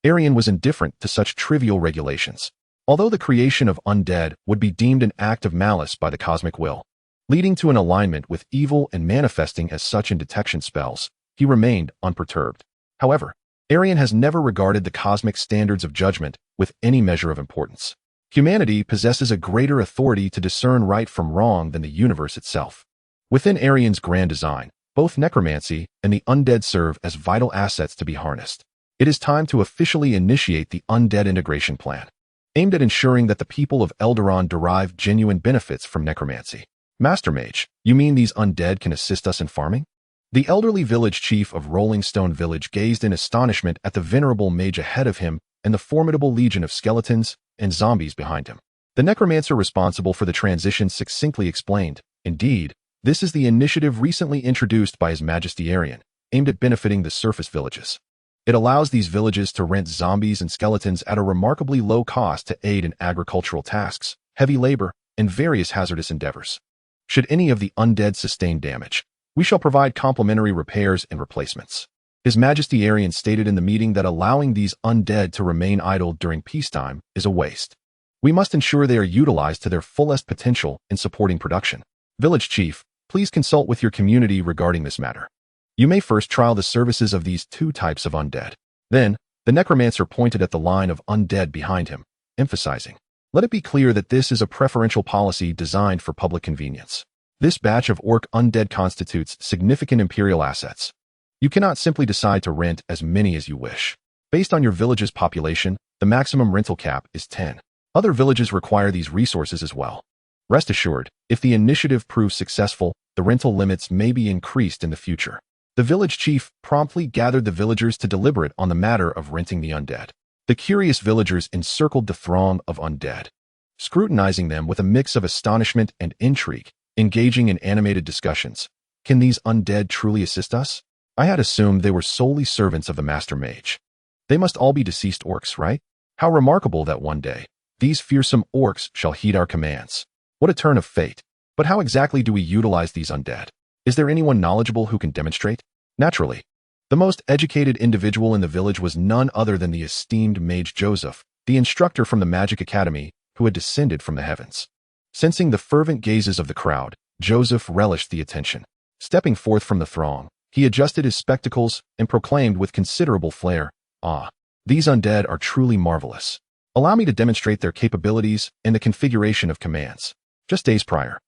Erian was indifferent to such trivial regulations, although the creation of undead would be deemed an act of malice by the cosmic will, leading to an alignment with evil and manifesting as such in detection spells. He remained unperturbed. However, Erian has never regarded the cosmic standards of judgment with any measure of importance. Humanity possesses a greater authority to discern right from wrong than the universe itself. Within Erian's grand design, both necromancy and the undead serve as vital assets to be harnessed. It is time to officially initiate the undead integration plan, aimed at ensuring that the people of Elderon derive genuine benefits from necromancy. Master Mage, you mean these undead can assist us in farming? The elderly village chief of Rolling Stone Village gazed in astonishment at the venerable mage ahead of him and the formidable legion of skeletons and zombies behind him. The necromancer responsible for the transition succinctly explained, "Indeed, this is the initiative recently introduced by His Majesty Erian, aimed at benefiting the surface villages. It allows these villages to rent zombies and skeletons at a remarkably low cost to aid in agricultural tasks, heavy labor, and various hazardous endeavors. Should any of the undead sustain damage, we shall provide complimentary repairs and replacements." His Majesty Erian stated in the meeting that allowing these undead to remain idle during peacetime is a waste. We must ensure they are utilized to their fullest potential in supporting production. Village Chief, please consult with your community regarding this matter. You may first trial the services of these two types of undead. Then, the necromancer pointed at the line of undead behind him, emphasizing, "Let it be clear that this is a preferential policy designed for public convenience. This batch of orc undead constitutes significant imperial assets. You cannot simply decide to rent as many as you wish. Based on your village's population, the maximum rental cap is 10. Other villages require these resources as well. Rest assured, if the initiative proves successful, the rental limits may be increased in the future." The village chief promptly gathered the villagers to deliberate on the matter of renting the undead. The curious villagers encircled the throng of undead, scrutinizing them with a mix of astonishment and intrigue, engaging in animated discussions. "Can these undead truly assist us? I had assumed they were solely servants of the Master Mage. They must all be deceased orcs, right? How remarkable that one day these fearsome orcs shall heed our commands. What a turn of fate. But how exactly do we utilize these undead? Is there anyone knowledgeable who can demonstrate?" Naturally, the most educated individual in the village was none other than the esteemed mage Joseph, the instructor from the Magic Academy who had descended from the heavens. Sensing the fervent gazes of the crowd, Joseph relished the attention. Stepping forth from the throng, he adjusted his spectacles and proclaimed with considerable flair, "Ah, these undead are truly marvelous. Allow me to demonstrate their capabilities and the configuration of commands." Just days prior,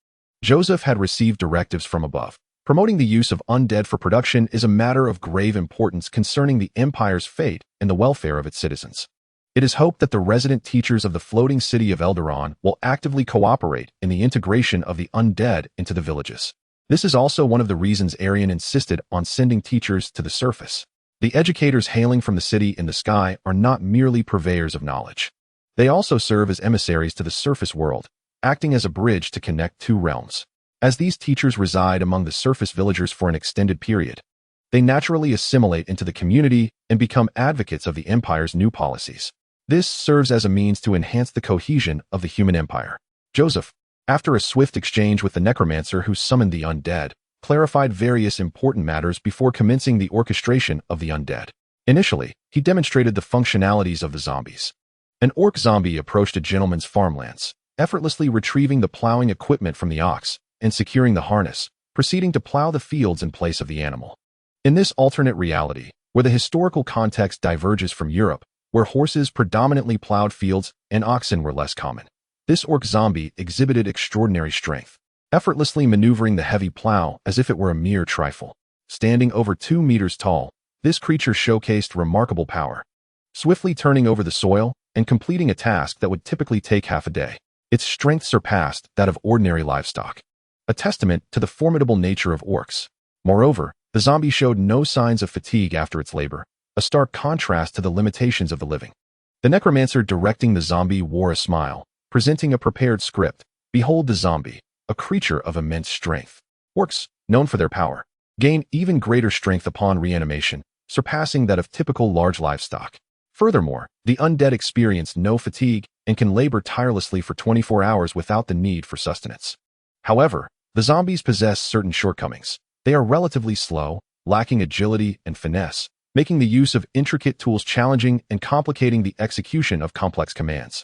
Joseph had received directives from above. Promoting the use of undead for production is a matter of grave importance concerning the Empire's fate and the welfare of its citizens. It is hoped that the resident teachers of the floating city of Elderon will actively cooperate in the integration of the undead into the villages. This is also one of the reasons Erian insisted on sending teachers to the surface. The educators hailing from the city in the sky are not merely purveyors of knowledge. They also serve as emissaries to the surface world, acting as a bridge to connect two realms. As these teachers reside among the surface villagers for an extended period, they naturally assimilate into the community and become advocates of the Empire's new policies. This serves as a means to enhance the cohesion of the human empire. Joseph, after a swift exchange with the necromancer who summoned the undead, clarified various important matters before commencing the orchestration of the undead. Initially, he demonstrated the functionalities of the zombies. An orc zombie approached a gentleman's farmlands, effortlessly retrieving the plowing equipment from the ox and securing the harness, proceeding to plow the fields in place of the animal. In this alternate reality, where the historical context diverges from Europe, where horses predominantly plowed fields and oxen were less common, this orc zombie exhibited extraordinary strength, effortlessly maneuvering the heavy plow as if it were a mere trifle. Standing over 2 meters tall, this creature showcased remarkable power, swiftly turning over the soil and completing a task that would typically take half a day. Its strength surpassed that of ordinary livestock, a testament to the formidable nature of orcs. Moreover, the zombie showed no signs of fatigue after its labor, a stark contrast to the limitations of the living. The necromancer directing the zombie wore a smile, presenting a prepared script. Behold the zombie, a creature of immense strength. Orcs, known for their power, gain even greater strength upon reanimation, surpassing that of typical large livestock. Furthermore, the undead experience no fatigue and can labor tirelessly for 24 hours without the need for sustenance. However, the zombies possess certain shortcomings. They are relatively slow, lacking agility and finesse, making the use of intricate tools challenging and complicating the execution of complex commands.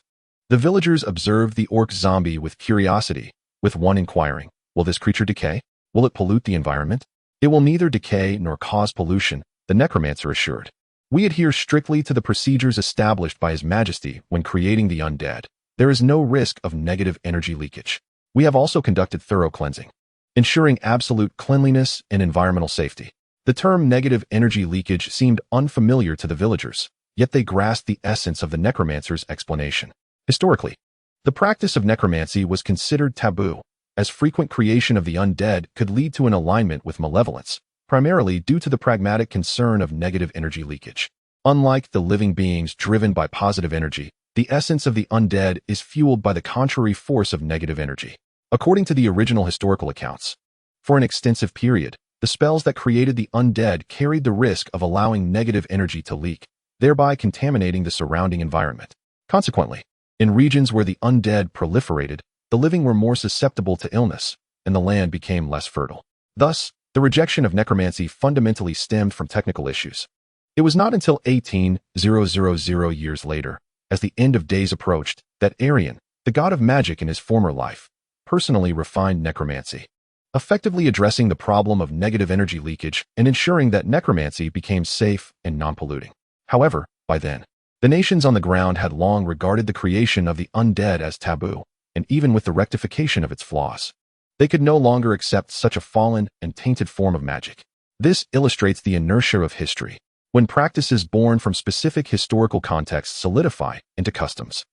The villagers observed the orc zombie with curiosity, with one inquiring, "Will this creature decay? Will it pollute the environment?" "It will neither decay nor cause pollution," the necromancer assured. "We adhere strictly to the procedures established by His Majesty when creating the undead. There is no risk of negative energy leakage. We have also conducted thorough cleansing, ensuring absolute cleanliness and environmental safety." The term negative energy leakage seemed unfamiliar to the villagers, yet they grasped the essence of the necromancer's explanation. Historically, the practice of necromancy was considered taboo, as frequent creation of the undead could lead to an alignment with malevolence, primarily due to the pragmatic concern of negative energy leakage. Unlike the living beings driven by positive energy, the essence of the undead is fueled by the contrary force of negative energy. According to the original historical accounts, for an extensive period, the spells that created the undead carried the risk of allowing negative energy to leak, thereby contaminating the surrounding environment. Consequently, in regions where the undead proliferated, the living were more susceptible to illness, and the land became less fertile. Thus, the rejection of necromancy fundamentally stemmed from technical issues. It was not until 18,000 years later, as the end of days approached, that Erian, the god of magic in his former life, personally refined necromancy, effectively addressing the problem of negative energy leakage and ensuring that necromancy became safe and non-polluting. However, by then, the nations on the ground had long regarded the creation of the undead as taboo, and even with the rectification of its flaws, they could no longer accept such a fallen and tainted form of magic. This illustrates the inertia of history, when practices born from specific historical contexts solidify into customs,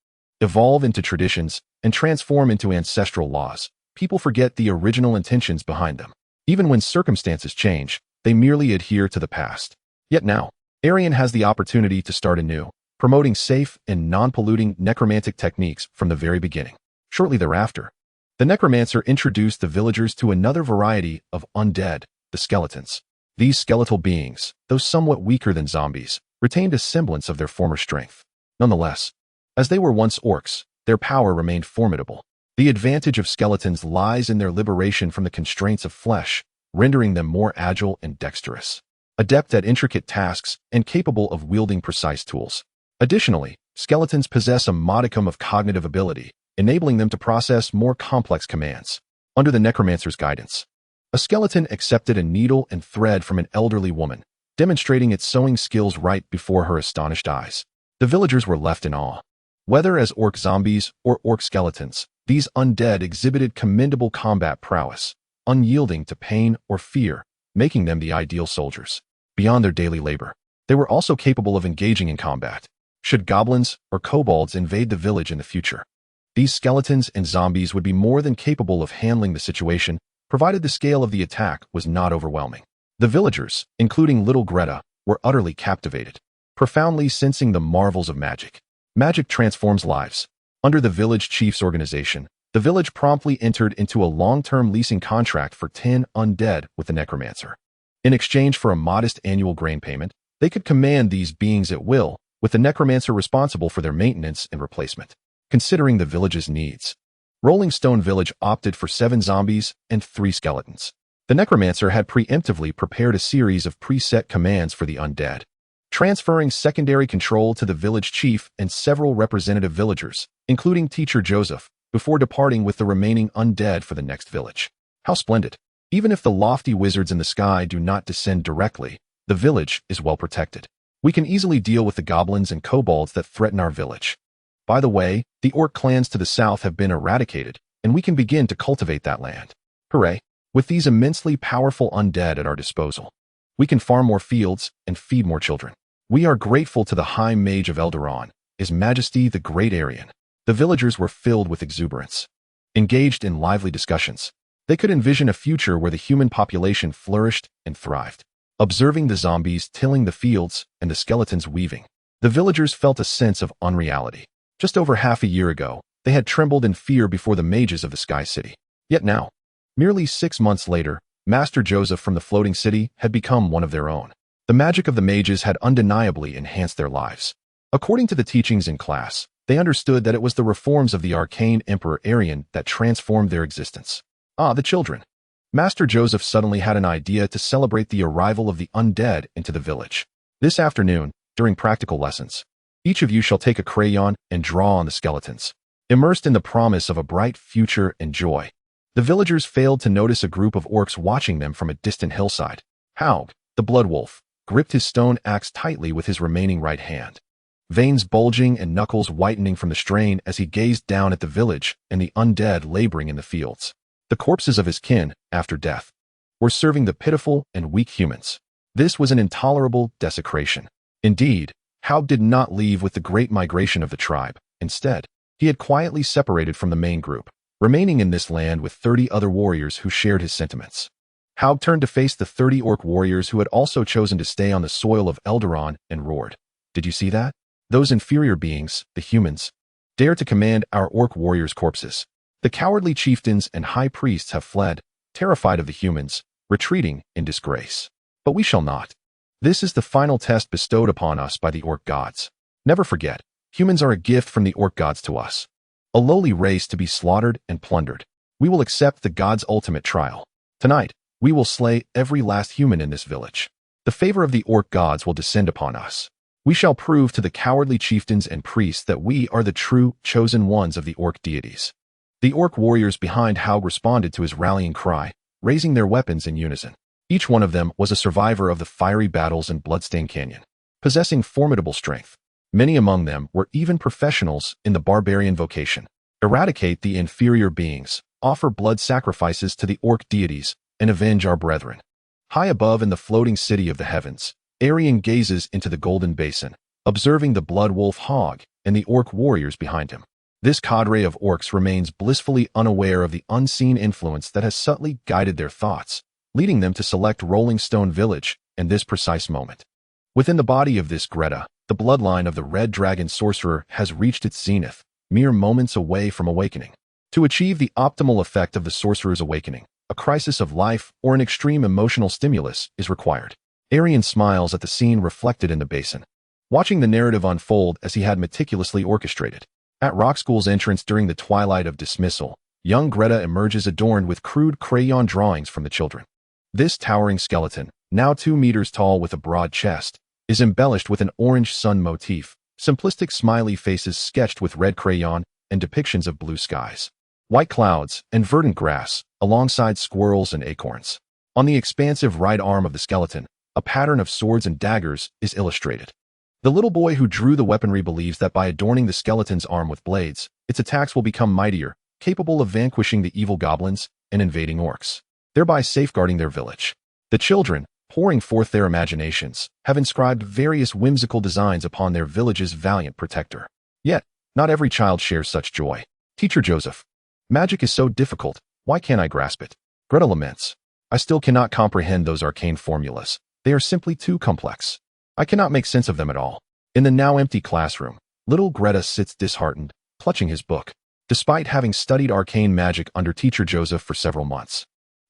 evolve into traditions, and transform into ancestral laws. People forget the original intentions behind them. Even when circumstances change, they merely adhere to the past. Yet now, Erian has the opportunity to start anew, promoting safe and non-polluting necromantic techniques from the very beginning. Shortly thereafter, the necromancer introduced the villagers to another variety of undead, the skeletons. These skeletal beings, though somewhat weaker than zombies, retained a semblance of their former strength. Nonetheless, as they were once orcs, their power remained formidable. The advantage of skeletons lies in their liberation from the constraints of flesh, rendering them more agile and dexterous, adept at intricate tasks, and capable of wielding precise tools. Additionally, skeletons possess a modicum of cognitive ability, enabling them to process more complex commands. Under the necromancer's guidance, a skeleton accepted a needle and thread from an elderly woman, demonstrating its sewing skills right before her astonished eyes. The villagers were left in awe. Whether as orc zombies or orc skeletons, these undead exhibited commendable combat prowess, unyielding to pain or fear, making them the ideal soldiers. Beyond their daily labor, they were also capable of engaging in combat, should goblins or kobolds invade the village in the future. These skeletons and zombies would be more than capable of handling the situation, provided the scale of the attack was not overwhelming. The villagers, including little Greta, were utterly captivated, profoundly sensing the marvels of magic. Magic transforms lives. Under the village chief's organization, the village promptly entered into a long-term leasing contract for 10 undead with the necromancer. In exchange for a modest annual grain payment, they could command these beings at will, with the necromancer responsible for their maintenance and replacement. Considering the village's needs, Rolling Stone Village opted for 7 zombies and 3 skeletons. The necromancer had preemptively prepared a series of preset commands for the undead, transferring secondary control to the village chief and several representative villagers, including Teacher Joseph, before departing with the remaining undead for the next village. How splendid! Even if the lofty wizards in the sky do not descend directly, the village is well protected. We can easily deal with the goblins and kobolds that threaten our village. By the way, the orc clans to the south have been eradicated, and we can begin to cultivate that land. Hooray! With these immensely powerful undead at our disposal, we can farm more fields and feed more children. We are grateful to the High Mage of Elderon, His Majesty the Great Erian. The villagers were filled with exuberance. Engaged in lively discussions, they could envision a future where the human population flourished and thrived. Observing the zombies tilling the fields and the skeletons weaving, the villagers felt a sense of unreality. Just over half a year ago, they had trembled in fear before the mages of the Sky City. Yet now, merely 6 months later, Master Joseph from the Floating City had become one of their own. The magic of the mages had undeniably enhanced their lives. According to the teachings in class, they understood that it was the reforms of the arcane Emperor Erian that transformed their existence. The children. Master Joseph suddenly had an idea to celebrate the arrival of the undead into the village. This afternoon, during practical lessons, each of you shall take a crayon and draw on the skeletons. Immersed in the promise of a bright future and joy, the villagers failed to notice a group of orcs watching them from a distant hillside. Haug, the blood wolf, gripped his stone axe tightly with his remaining right hand, veins bulging and knuckles whitening from the strain as he gazed down at the village and the undead laboring in the fields. The corpses of his kin, after death, were serving the pitiful and weak humans. This was an intolerable desecration. Indeed, Haug did not leave with the great migration of the tribe. Instead, he had quietly separated from the main group, remaining in this land with 30 other warriors who shared his sentiments. Haug turned to face the 30 orc warriors who had also chosen to stay on the soil of Elderon and roared. Did you see that? Those inferior beings, the humans, dare to command our orc warriors' corpses. The cowardly chieftains and high priests have fled, terrified of the humans, retreating in disgrace. But we shall not. This is the final test bestowed upon us by the orc gods. Never forget, humans are a gift from the orc gods to us. A lowly race to be slaughtered and plundered. We will accept the gods' ultimate trial. Tonight, we will slay every last human in this village. The favor of the orc gods will descend upon us. We shall prove to the cowardly chieftains and priests that we are the true, chosen ones of the orc deities. The orc warriors behind Haug responded to his rallying cry, raising their weapons in unison. Each one of them was a survivor of the fiery battles in Bloodstained Canyon, possessing formidable strength. Many among them were even professionals in the barbarian vocation. Eradicate the inferior beings, offer blood sacrifices to the orc deities, and avenge our brethren. High above in the floating city of the heavens, Erian gazes into the golden basin, observing the blood wolf Haug and the orc warriors behind him. This cadre of orcs remains blissfully unaware of the unseen influence that has subtly guided their thoughts, leading them to select Rolling Stone Village in this precise moment. Within the body of this Greta, the bloodline of the Red Dragon Sorcerer has reached its zenith, mere moments away from awakening. To achieve the optimal effect of the Sorcerer's awakening, a crisis of life or an extreme emotional stimulus is required. Erian smiles at the scene reflected in the basin, watching the narrative unfold as he had meticulously orchestrated. At Rock School's entrance during the twilight of dismissal, young Greta emerges adorned with crude crayon drawings from the children. This towering skeleton, now 2 meters tall with a broad chest, is embellished with an orange sun motif, simplistic smiley faces sketched with red crayon, and depictions of blue skies, white clouds, and verdant grass, alongside squirrels and acorns. On the expansive right arm of the skeleton, a pattern of swords and daggers is illustrated. The little boy who drew the weaponry believes that by adorning the skeleton's arm with blades, its attacks will become mightier, capable of vanquishing the evil goblins and invading orcs, thereby safeguarding their village. The children, pouring forth their imaginations, have inscribed various whimsical designs upon their village's valiant protector. Yet, not every child shares such joy. Teacher Joseph, magic is so difficult, why can't I grasp it? Greta laments. I still cannot comprehend those arcane formulas. They are simply too complex. I cannot make sense of them at all. In the now empty classroom, little Greta sits disheartened, clutching his book. Despite having studied arcane magic under Teacher Joseph for several months,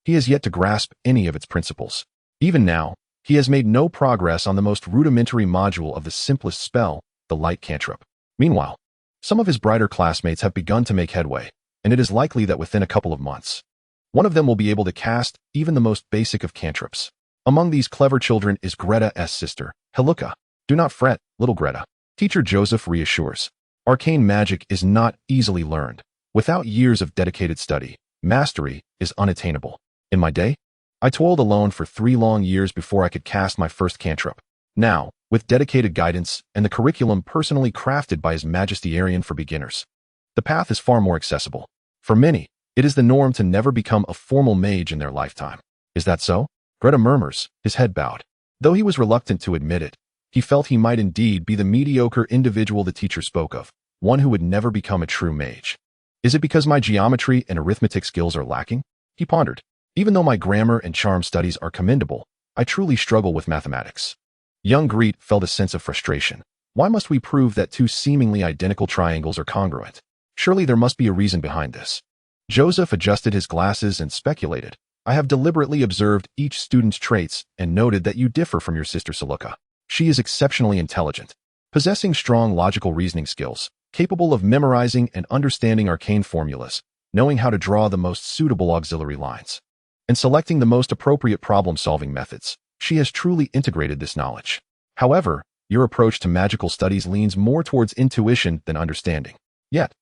he has yet to grasp any of its principles. Even now, he has made no progress on the most rudimentary module of the simplest spell, the light cantrip. Meanwhile, some of his brighter classmates have begun to make headway. and it is likely that within a couple of months, one of them will be able to cast even the most basic of cantrips. Among these clever children is Greta's sister, Heluka. Do not fret, little Greta. Teacher Joseph reassures. Arcane magic is not easily learned. Without years of dedicated study, mastery is unattainable. In my day, I toiled alone for 3 long years before I could cast my first cantrip. Now, with dedicated guidance and the curriculum personally crafted by His Majesty Erian for beginners, the path is far more accessible. For many, it is the norm to never become a formal mage in their lifetime. Is that so? Greta murmurs, his head bowed. Though he was reluctant to admit it, he felt he might indeed be the mediocre individual the teacher spoke of, one who would never become a true mage. Is it because my geometry and arithmetic skills are lacking? He pondered. Even though my grammar and charm studies are commendable, I truly struggle with mathematics. Young Greet felt a sense of frustration. Why must we prove that 2 seemingly identical triangles are congruent? Surely there must be a reason behind this. Joseph adjusted his glasses and speculated. I have deliberately observed each student's traits and noted that you differ from your sister Heluka. She is exceptionally intelligent, possessing strong logical reasoning skills, capable of memorizing and understanding arcane formulas, knowing how to draw the most suitable auxiliary lines, and selecting the most appropriate problem-solving methods. She has truly integrated this knowledge. However, your approach to magical studies leans more towards intuition than understanding. Yet,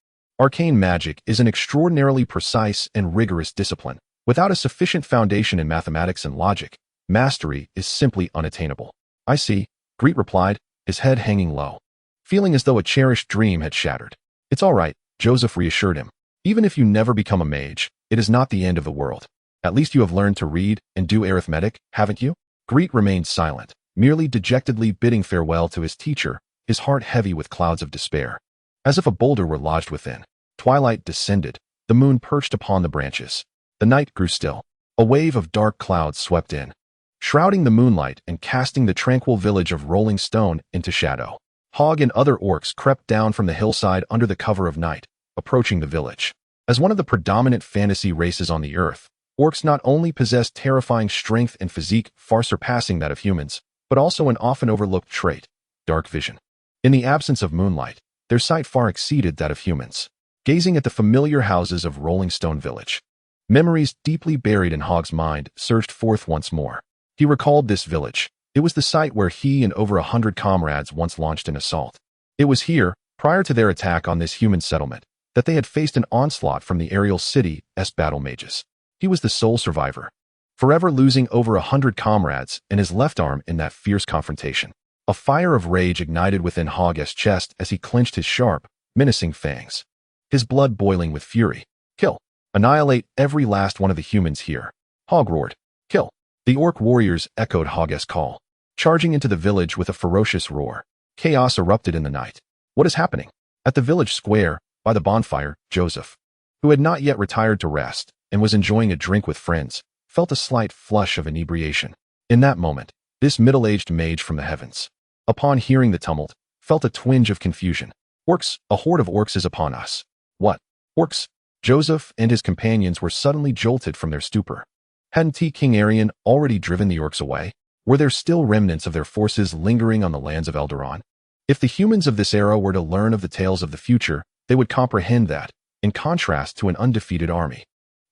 arcane magic is an extraordinarily precise and rigorous discipline. Without a sufficient foundation in mathematics and logic, mastery is simply unattainable. I see, Greet replied, his head hanging low, feeling as though a cherished dream had shattered. It's all right, Joseph reassured him. Even if you never become a mage, it is not the end of the world. At least you have learned to read and do arithmetic, haven't you? Greet remained silent, merely dejectedly bidding farewell to his teacher, his heart heavy with clouds of despair. As if a boulder were lodged within, twilight descended, the moon perched upon the branches. The night grew still. A wave of dark clouds swept in, shrouding the moonlight and casting the tranquil village of Rolling Stone into shadow. Hog and other orcs crept down from the hillside under the cover of night, approaching the village. As one of the predominant fantasy races on the earth, orcs not only possess terrifying strength and physique far surpassing that of humans, but also an often overlooked trait, dark vision. In the absence of moonlight, their sight far exceeded that of humans. Gazing at the familiar houses of Rolling Stone Village, memories deeply buried in Hog's mind surged forth once more. He recalled this village. It was the site where he and over 100 comrades once launched an assault. It was here, prior to their attack on this human settlement, that they had faced an onslaught from the aerial city's battle mages. He was the sole survivor, forever losing over 100 comrades and his left arm in that fierce confrontation. A fire of rage ignited within Hog's chest as he clenched his sharp, menacing fangs, his blood boiling with fury. Kill. Annihilate every last one of the humans here. Hog roared. Kill. The orc warriors echoed Hog's call, charging into the village with a ferocious roar. Chaos erupted in the night. What is happening? At the village square, by the bonfire, Joseph, who had not yet retired to rest and was enjoying a drink with friends, felt a slight flush of inebriation. In that moment, this middle-aged mage from the heavens, upon hearing the tumult, felt a twinge of confusion. Orcs, a horde of orcs is upon us. What? Orcs? Joseph and his companions were suddenly jolted from their stupor. Hadn't King Erian already driven the orcs away? Were there still remnants of their forces lingering on the lands of Elderon? If the humans of this era were to learn of the tales of the future, they would comprehend that, in contrast to an undefeated army,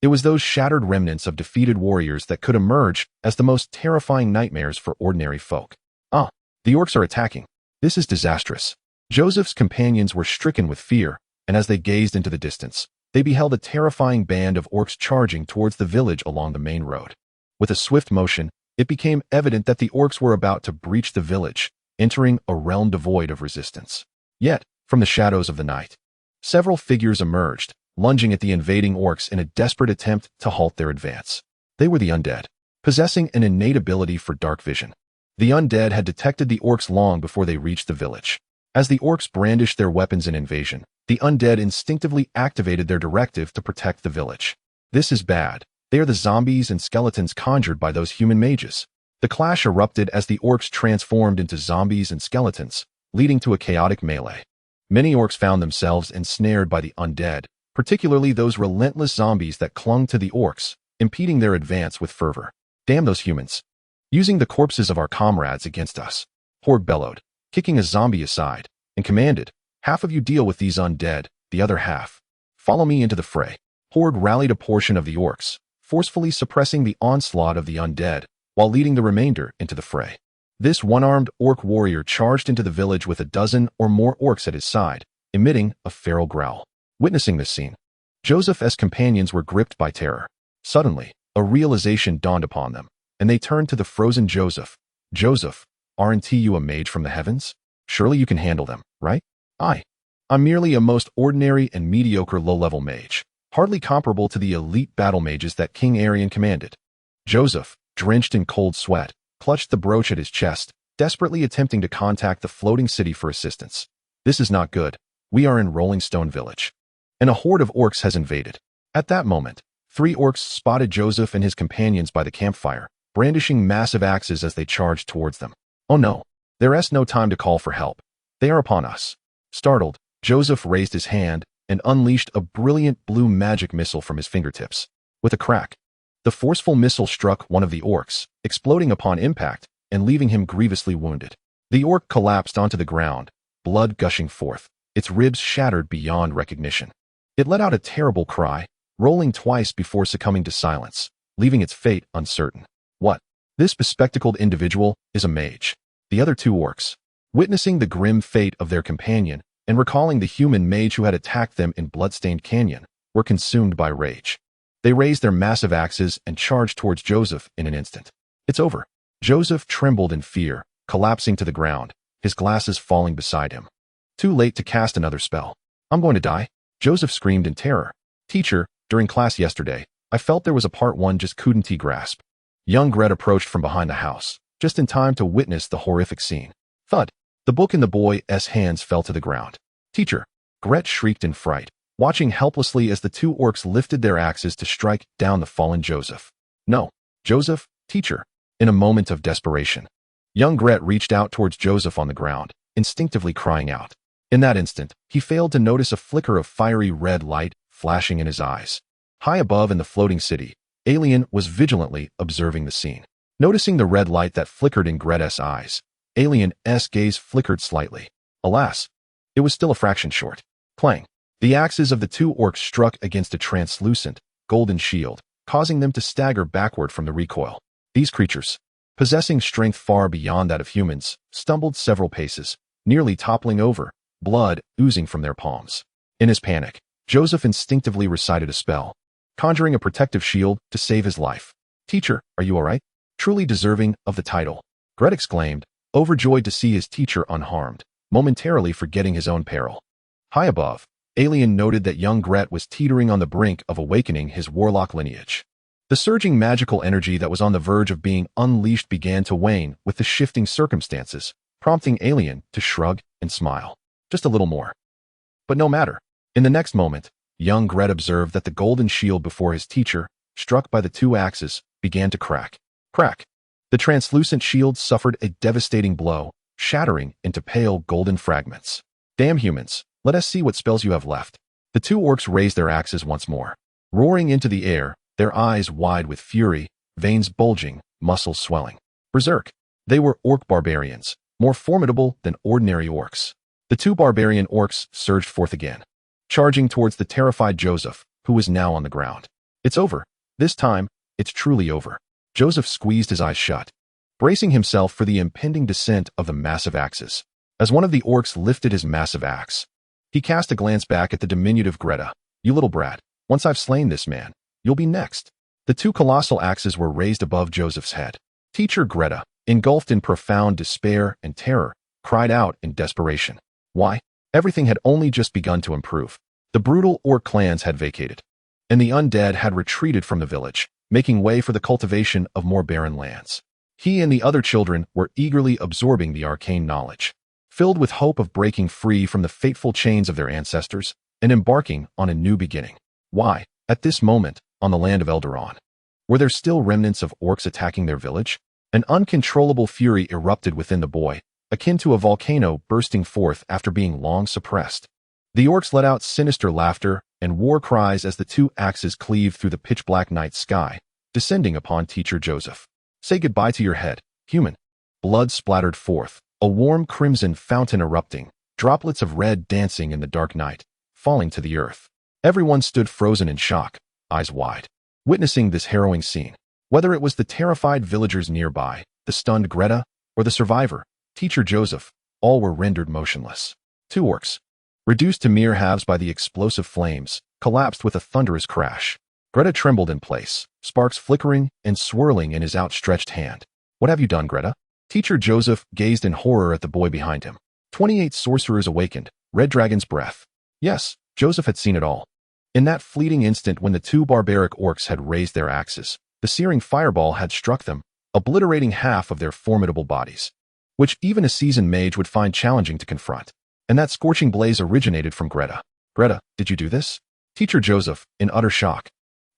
it was those shattered remnants of defeated warriors that could emerge as the most terrifying nightmares for ordinary folk. The orcs are attacking. This is disastrous. Joseph's companions were stricken with fear, and as they gazed into the distance, they beheld a terrifying band of orcs charging towards the village along the main road. With a swift motion, it became evident that the orcs were about to breach the village, entering a realm devoid of resistance. Yet, from the shadows of the night, several figures emerged, lunging at the invading orcs in a desperate attempt to halt their advance. They were the undead, possessing an innate ability for dark vision. The undead had detected the orcs long before they reached the village. As the orcs brandished their weapons in invasion, the undead instinctively activated their directive to protect the village. This is bad. They are the zombies and skeletons conjured by those human mages. The clash erupted as the orcs transformed into zombies and skeletons, leading to a chaotic melee. Many orcs found themselves ensnared by the undead, particularly those relentless zombies that clung to the orcs, impeding their advance with fervor. Damn those humans. Using the corpses of our comrades against us, Horde bellowed, kicking a zombie aside, and commanded, half of you deal with these undead, the other half Follow me into the fray. Horde rallied a portion of the orcs, forcefully suppressing the onslaught of the undead, while leading the remainder into the fray. This one-armed orc warrior charged into the village with a dozen or more orcs at his side, emitting a feral growl. Witnessing this scene, Joseph's companions were gripped by terror. Suddenly, a realization dawned upon them, and they turned to the frozen Joseph. Joseph, aren't you a mage from the heavens? Surely you can handle them, right? I'm merely a most ordinary and mediocre low-level mage, hardly comparable to the elite battle mages that King Erian commanded. Joseph, drenched in cold sweat, clutched the brooch at his chest, desperately attempting to contact the floating city for assistance. This is not good. We are in Rolling Stone Village, and a horde of orcs has invaded. At that moment, 3 orcs spotted Joseph and his companions by the campfire, brandishing massive axes as they charged towards them. Oh no, there is no time to call for help. They are upon us. Startled, Joseph raised his hand and unleashed a brilliant blue magic missile from his fingertips. With a crack, the forceful missile struck one of the orcs, exploding upon impact and leaving him grievously wounded. The orc collapsed onto the ground, blood gushing forth, its ribs shattered beyond recognition. It let out a terrible cry, rolling twice before succumbing to silence, leaving its fate uncertain. What? This bespectacled individual is a mage. The other 2 orcs, witnessing the grim fate of their companion and recalling the human mage who had attacked them in Bloodstained Canyon, were consumed by rage. They raised their massive axes and charged towards Joseph in an instant. It's over. Joseph trembled in fear, collapsing to the ground, his glasses falling beside him. Too late to cast another spell. I'm going to die, Joseph screamed in terror. Teacher, during class yesterday, I felt there was a part 1 just couldn't grasp. Young Gret approached from behind the house, just in time to witness the horrific scene. Thud. The book in the boy's hands fell to the ground. Teacher, Gret shrieked in fright, watching helplessly as the 2 orcs lifted their axes to strike down the fallen Joseph. No, Joseph, teacher. In a moment of desperation, young Gret reached out towards Joseph on the ground, instinctively crying out. In that instant, he failed to notice a flicker of fiery red light flashing in his eyes. High above in the floating city, Elian was vigilantly observing the scene. Noticing the red light that flickered in Gret's eyes, Elian's gaze flickered slightly. Alas, it was still a fraction short. Clang. The axes of the 2 orcs struck against a translucent, golden shield, causing them to stagger backward from the recoil. These creatures, possessing strength far beyond that of humans, stumbled several paces, nearly toppling over, blood oozing from their palms. In his panic, Joseph instinctively recited a spell, conjuring a protective shield to save his life. Teacher, are you all right? Truly deserving of the title, Gret exclaimed, overjoyed to see his teacher unharmed, momentarily forgetting his own peril. High above, Elian noted that young Gret was teetering on the brink of awakening his warlock lineage. The surging magical energy that was on the verge of being unleashed began to wane with the shifting circumstances, prompting Elian to shrug and smile. Just a little more. But no matter. In the next moment, young Gret observed that the golden shield before his teacher, struck by the 2 axes, began to crack. Crack. The translucent shield suffered a devastating blow, shattering into pale golden fragments. Damn humans, let us see what spells you have left. The 2 orcs raised their axes once more, roaring into the air, their eyes wide with fury, veins bulging, muscles swelling. Berserk. They were orc barbarians, more formidable than ordinary orcs. The 2 barbarian orcs surged forth again, charging towards the terrified Joseph, who was now on the ground. It's over. This time, it's truly over. Joseph squeezed his eyes shut, bracing himself for the impending descent of the massive axes. As one of the orcs lifted his massive axe, he cast a glance back at the diminutive Greta. You little brat, once I've slain this man, you'll be next. The 2 colossal axes were raised above Joseph's head. Teacher Greta, engulfed in profound despair and terror, cried out in desperation. Why? Everything had only just begun to improve. The brutal orc clans had vacated, and the undead had retreated from the village, making way for the cultivation of more barren lands. He and the other children were eagerly absorbing the arcane knowledge, filled with hope of breaking free from the fateful chains of their ancestors and embarking on a new beginning. Why, at this moment, on the land of Eldaron, were there still remnants of orcs attacking their village? An uncontrollable fury erupted within the boy, akin to a volcano bursting forth after being long suppressed. The orcs let out sinister laughter and war cries as the 2 axes cleaved through the pitch-black night sky, descending upon teacher Joseph. Say goodbye to your head, human. Blood splattered forth, a warm crimson fountain erupting, droplets of red dancing in the dark night, falling to the earth. Everyone stood frozen in shock, eyes wide, witnessing this harrowing scene. Whether it was the terrified villagers nearby, the stunned Greta, or the survivor, Teacher Joseph, all were rendered motionless. Two orcs, reduced to mere halves by the explosive flames, collapsed with a thunderous crash. Greta trembled in place, sparks flickering and swirling in his outstretched hand. "What have you done, Greta?" Teacher Joseph gazed in horror at the boy behind him. 28 sorcerers awakened, red dragon's breath. Yes, Joseph had seen it all. In that fleeting instant when the two barbaric orcs had raised their axes, the searing fireball had struck them, obliterating half of their formidable bodies, which even a seasoned mage would find challenging to confront. And that scorching blaze originated from Greta. "Greta, did you do this?" Teacher Joseph, in utter shock,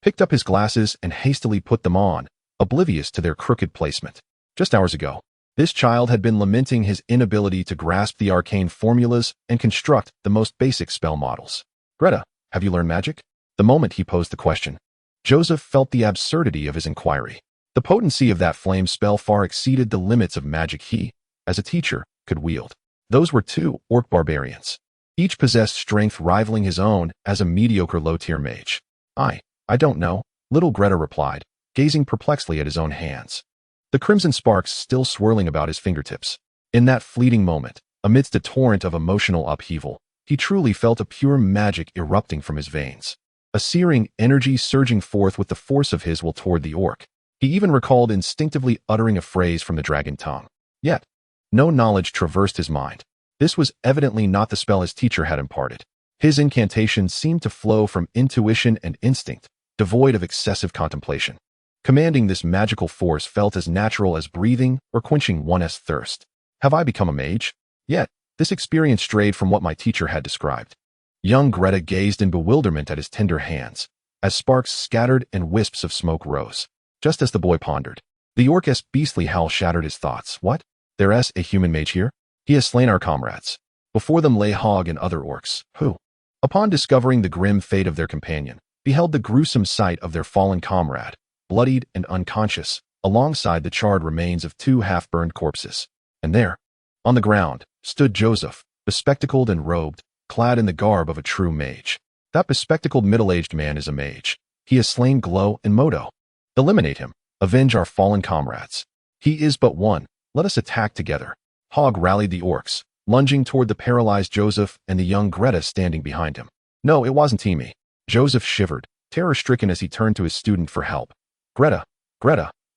picked up his glasses and hastily put them on, oblivious to their crooked placement. Just hours ago, this child had been lamenting his inability to grasp the arcane formulas and construct the most basic spell models. "Greta, have you learned magic?" The moment he posed the question, Joseph felt the absurdity of his inquiry. The potency of that flame spell far exceeded the limits of magic he, as a teacher, could wield. Those were two orc barbarians. Each possessed strength rivaling his own as a mediocre low-tier mage. I don't know," little Greta replied, gazing perplexedly at his own hands, the crimson sparks still swirling about his fingertips. In that fleeting moment, amidst a torrent of emotional upheaval, he truly felt a pure magic erupting from his veins. A searing energy surging forth with the force of his will toward the orc. He even recalled instinctively uttering a phrase from the dragon tongue. Yet, no knowledge traversed his mind. This was evidently not the spell his teacher had imparted. His incantations seemed to flow from intuition and instinct, devoid of excessive contemplation. Commanding this magical force felt as natural as breathing or quenching one's thirst. Have I become a mage? Yet, this experience strayed from what my teacher had described. Young Greta gazed in bewilderment at his tender hands, as sparks scattered and wisps of smoke rose. Just as the boy pondered, the orc's beastly howl shattered his thoughts. What? There's a human mage here? He has slain our comrades. Before them lay Hog and other orcs, who, upon discovering the grim fate of their companion, beheld the gruesome sight of their fallen comrade, bloodied and unconscious, alongside the charred remains of two half-burned corpses. And there, on the ground, stood Joseph, bespectacled and robed, clad in the garb of a true mage. That bespectacled middle-aged man is a mage. He has slain Glow and Modo. Eliminate him. Avenge our fallen comrades. He is but one. Let us attack together. Hog rallied the orcs, lunging toward the paralyzed Joseph and the young Greta standing behind him. No, it wasn't me. Joseph shivered, terror-stricken as he turned to his student for help. Greta,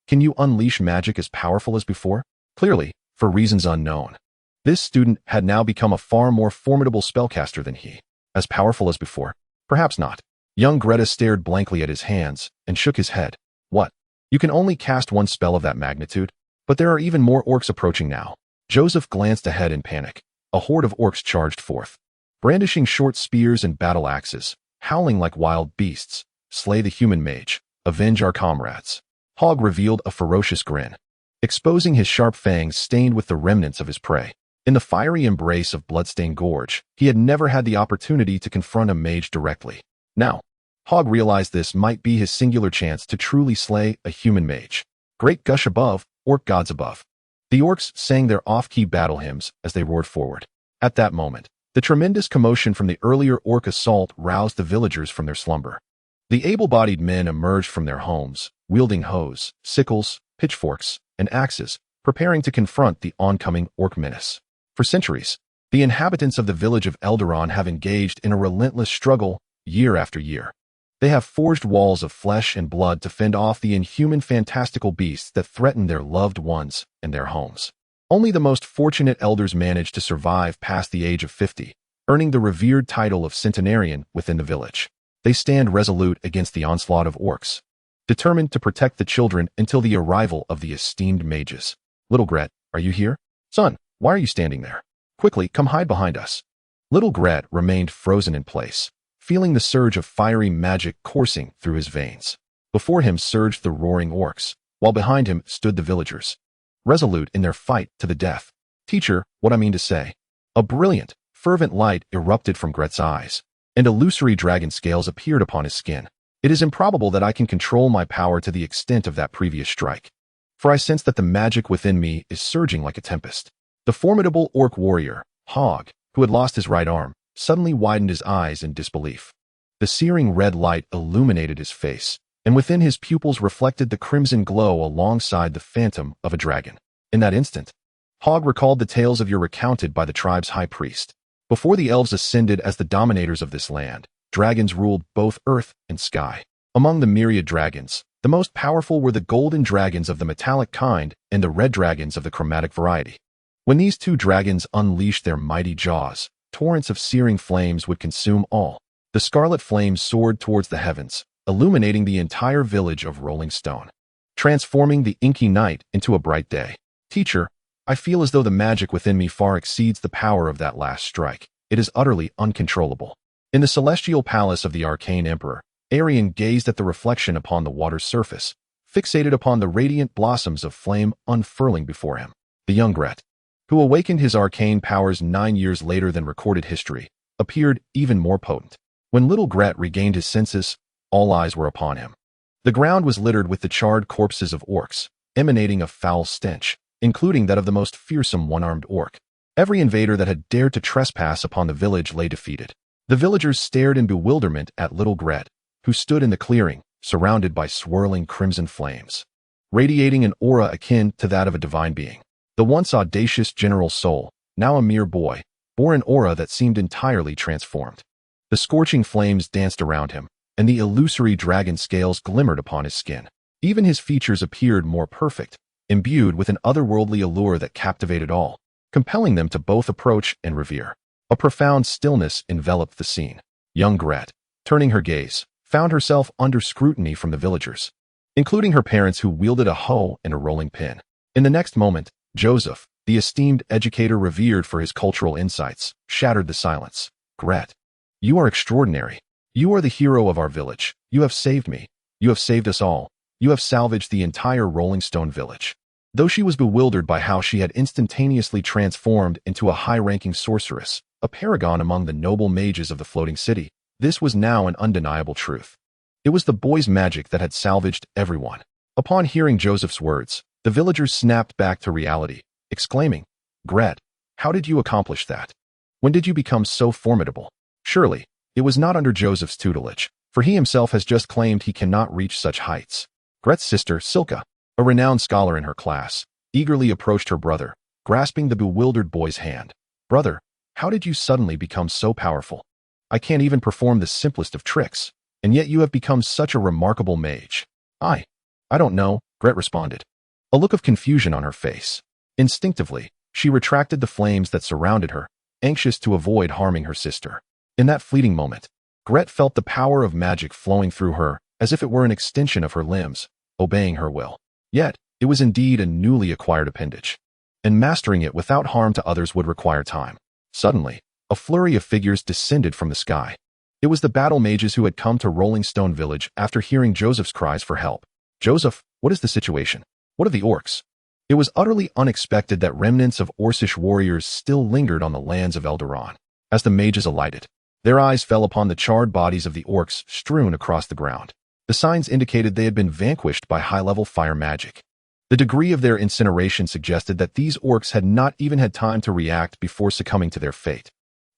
can you unleash magic as powerful as before? Clearly, for reasons unknown, this student had now become a far more formidable spellcaster than he. As powerful as before? Perhaps not. Young Greta stared blankly at his hands and shook his head. What? You can only cast one spell of that magnitude? But there are even more orcs approaching now. Joseph glanced ahead in panic. A horde of orcs charged forth, brandishing short spears and battle axes, howling like wild beasts. Slay the human mage. Avenge our comrades. Hog revealed a ferocious grin, exposing his sharp fangs stained with the remnants of his prey. In the fiery embrace of Bloodstained Gorge, he had never had the opportunity to confront a mage directly. Now, Hog realized this might be his singular chance to truly slay a human mage. Great gush above, orc gods above. The orcs sang their off-key battle hymns as they roared forward. At that moment, the tremendous commotion from the earlier orc assault roused the villagers from their slumber. The able-bodied men emerged from their homes, wielding hoes, sickles, pitchforks, and axes, preparing to confront the oncoming orc menace. For centuries, the inhabitants of the village of Elderon have engaged in a relentless struggle year after year. They have forged walls of flesh and blood to fend off the inhuman fantastical beasts that threaten their loved ones and their homes. Only the most fortunate elders manage to survive past the age of 50, earning the revered title of centenarian within the village. They stand resolute against the onslaught of orcs, determined to protect the children until the arrival of the esteemed mages. Little Gret, are you here? Son, why are you standing there? Quickly, come hide behind us. Little Gret remained frozen in place, feeling the surge of fiery magic coursing through his veins. Before him surged the roaring orcs, while behind him stood the villagers, resolute in their fight to the death. Teacher, what I mean to say. A brilliant, fervent light erupted from Gret's eyes, and illusory dragon scales appeared upon his skin. It is improbable that I can control my power to the extent of that previous strike, for I sense that the magic within me is surging like a tempest. The formidable orc warrior, Hog, who had lost his right arm, suddenly widened his eyes in disbelief. The searing red light illuminated his face, and within his pupils reflected the crimson glow alongside the phantom of a dragon. In that instant, Hogg recalled the tales of yore recounted by the tribe's high priest. Before the elves ascended as the dominators of this land, dragons ruled both earth and sky. Among the myriad dragons, the most powerful were the golden dragons of the metallic kind and the red dragons of the chromatic variety. When these two dragons unleashed their mighty jaws, torrents of searing flames would consume all. The scarlet flames soared towards the heavens, illuminating the entire village of Rolling Stone, transforming the inky night into a bright day. Teacher, I feel as though the magic within me far exceeds the power of that last strike. It is utterly uncontrollable. In the celestial palace of the arcane emperor, Erian gazed at the reflection upon the water's surface, fixated upon the radiant blossoms of flame unfurling before him. The young Gret, who awakened his arcane powers 9 years later than recorded history, appeared even more potent. When little Gret regained his senses, all eyes were upon him. The ground was littered with the charred corpses of orcs, emanating a foul stench, including that of the most fearsome one-armed orc. Every invader that had dared to trespass upon the village lay defeated. The villagers stared in bewilderment at little Gret, who stood in the clearing, surrounded by swirling crimson flames, radiating an aura akin to that of a divine being. The once audacious general soul, now a mere boy, bore an aura that seemed entirely transformed. The scorching flames danced around him, and the illusory dragon scales glimmered upon his skin. Even his features appeared more perfect, imbued with an otherworldly allure that captivated all, compelling them to both approach and revere. A profound stillness enveloped the scene. Young Gret, turning her gaze, found herself under scrutiny from the villagers, including her parents who wielded a hoe and a rolling pin. In the next moment, Joseph, the esteemed educator revered for his cultural insights, shattered the silence. Gret, you are extraordinary. You are the hero of our village. You have saved me. You have saved us all. You have salvaged the entire Rolling Stone village. Though she was bewildered by how she had instantaneously transformed into a high-ranking sorceress, a paragon among the noble mages of the floating city, this was now an undeniable truth. It was the boy's magic that had salvaged everyone. Upon hearing Joseph's words, the villagers snapped back to reality, exclaiming, Gret, how did you accomplish that? When did you become so formidable? Surely, it was not under Joseph's tutelage, for he himself has just claimed he cannot reach such heights. Gret's sister, Silka, a renowned scholar in her class, eagerly approached her brother, grasping the bewildered boy's hand. Brother, how did you suddenly become so powerful? I can't even perform the simplest of tricks, and yet you have become such a remarkable mage. I don't know, Gret responded, a look of confusion on her face. Instinctively, she retracted the flames that surrounded her, anxious to avoid harming her sister. In that fleeting moment, Gret felt the power of magic flowing through her as if it were an extension of her limbs, obeying her will. Yet, it was indeed a newly acquired appendage, and mastering it without harm to others would require time. Suddenly, a flurry of figures descended from the sky. It was the battle mages who had come to Rolling Stone Village after hearing Joseph's cries for help. Joseph, what is the situation? What of the orcs? It was utterly unexpected that remnants of Orcish warriors still lingered on the lands of Eldaron. As the mages alighted, their eyes fell upon the charred bodies of the orcs strewn across the ground. The signs indicated they had been vanquished by high-level fire magic. The degree of their incineration suggested that these orcs had not even had time to react before succumbing to their fate.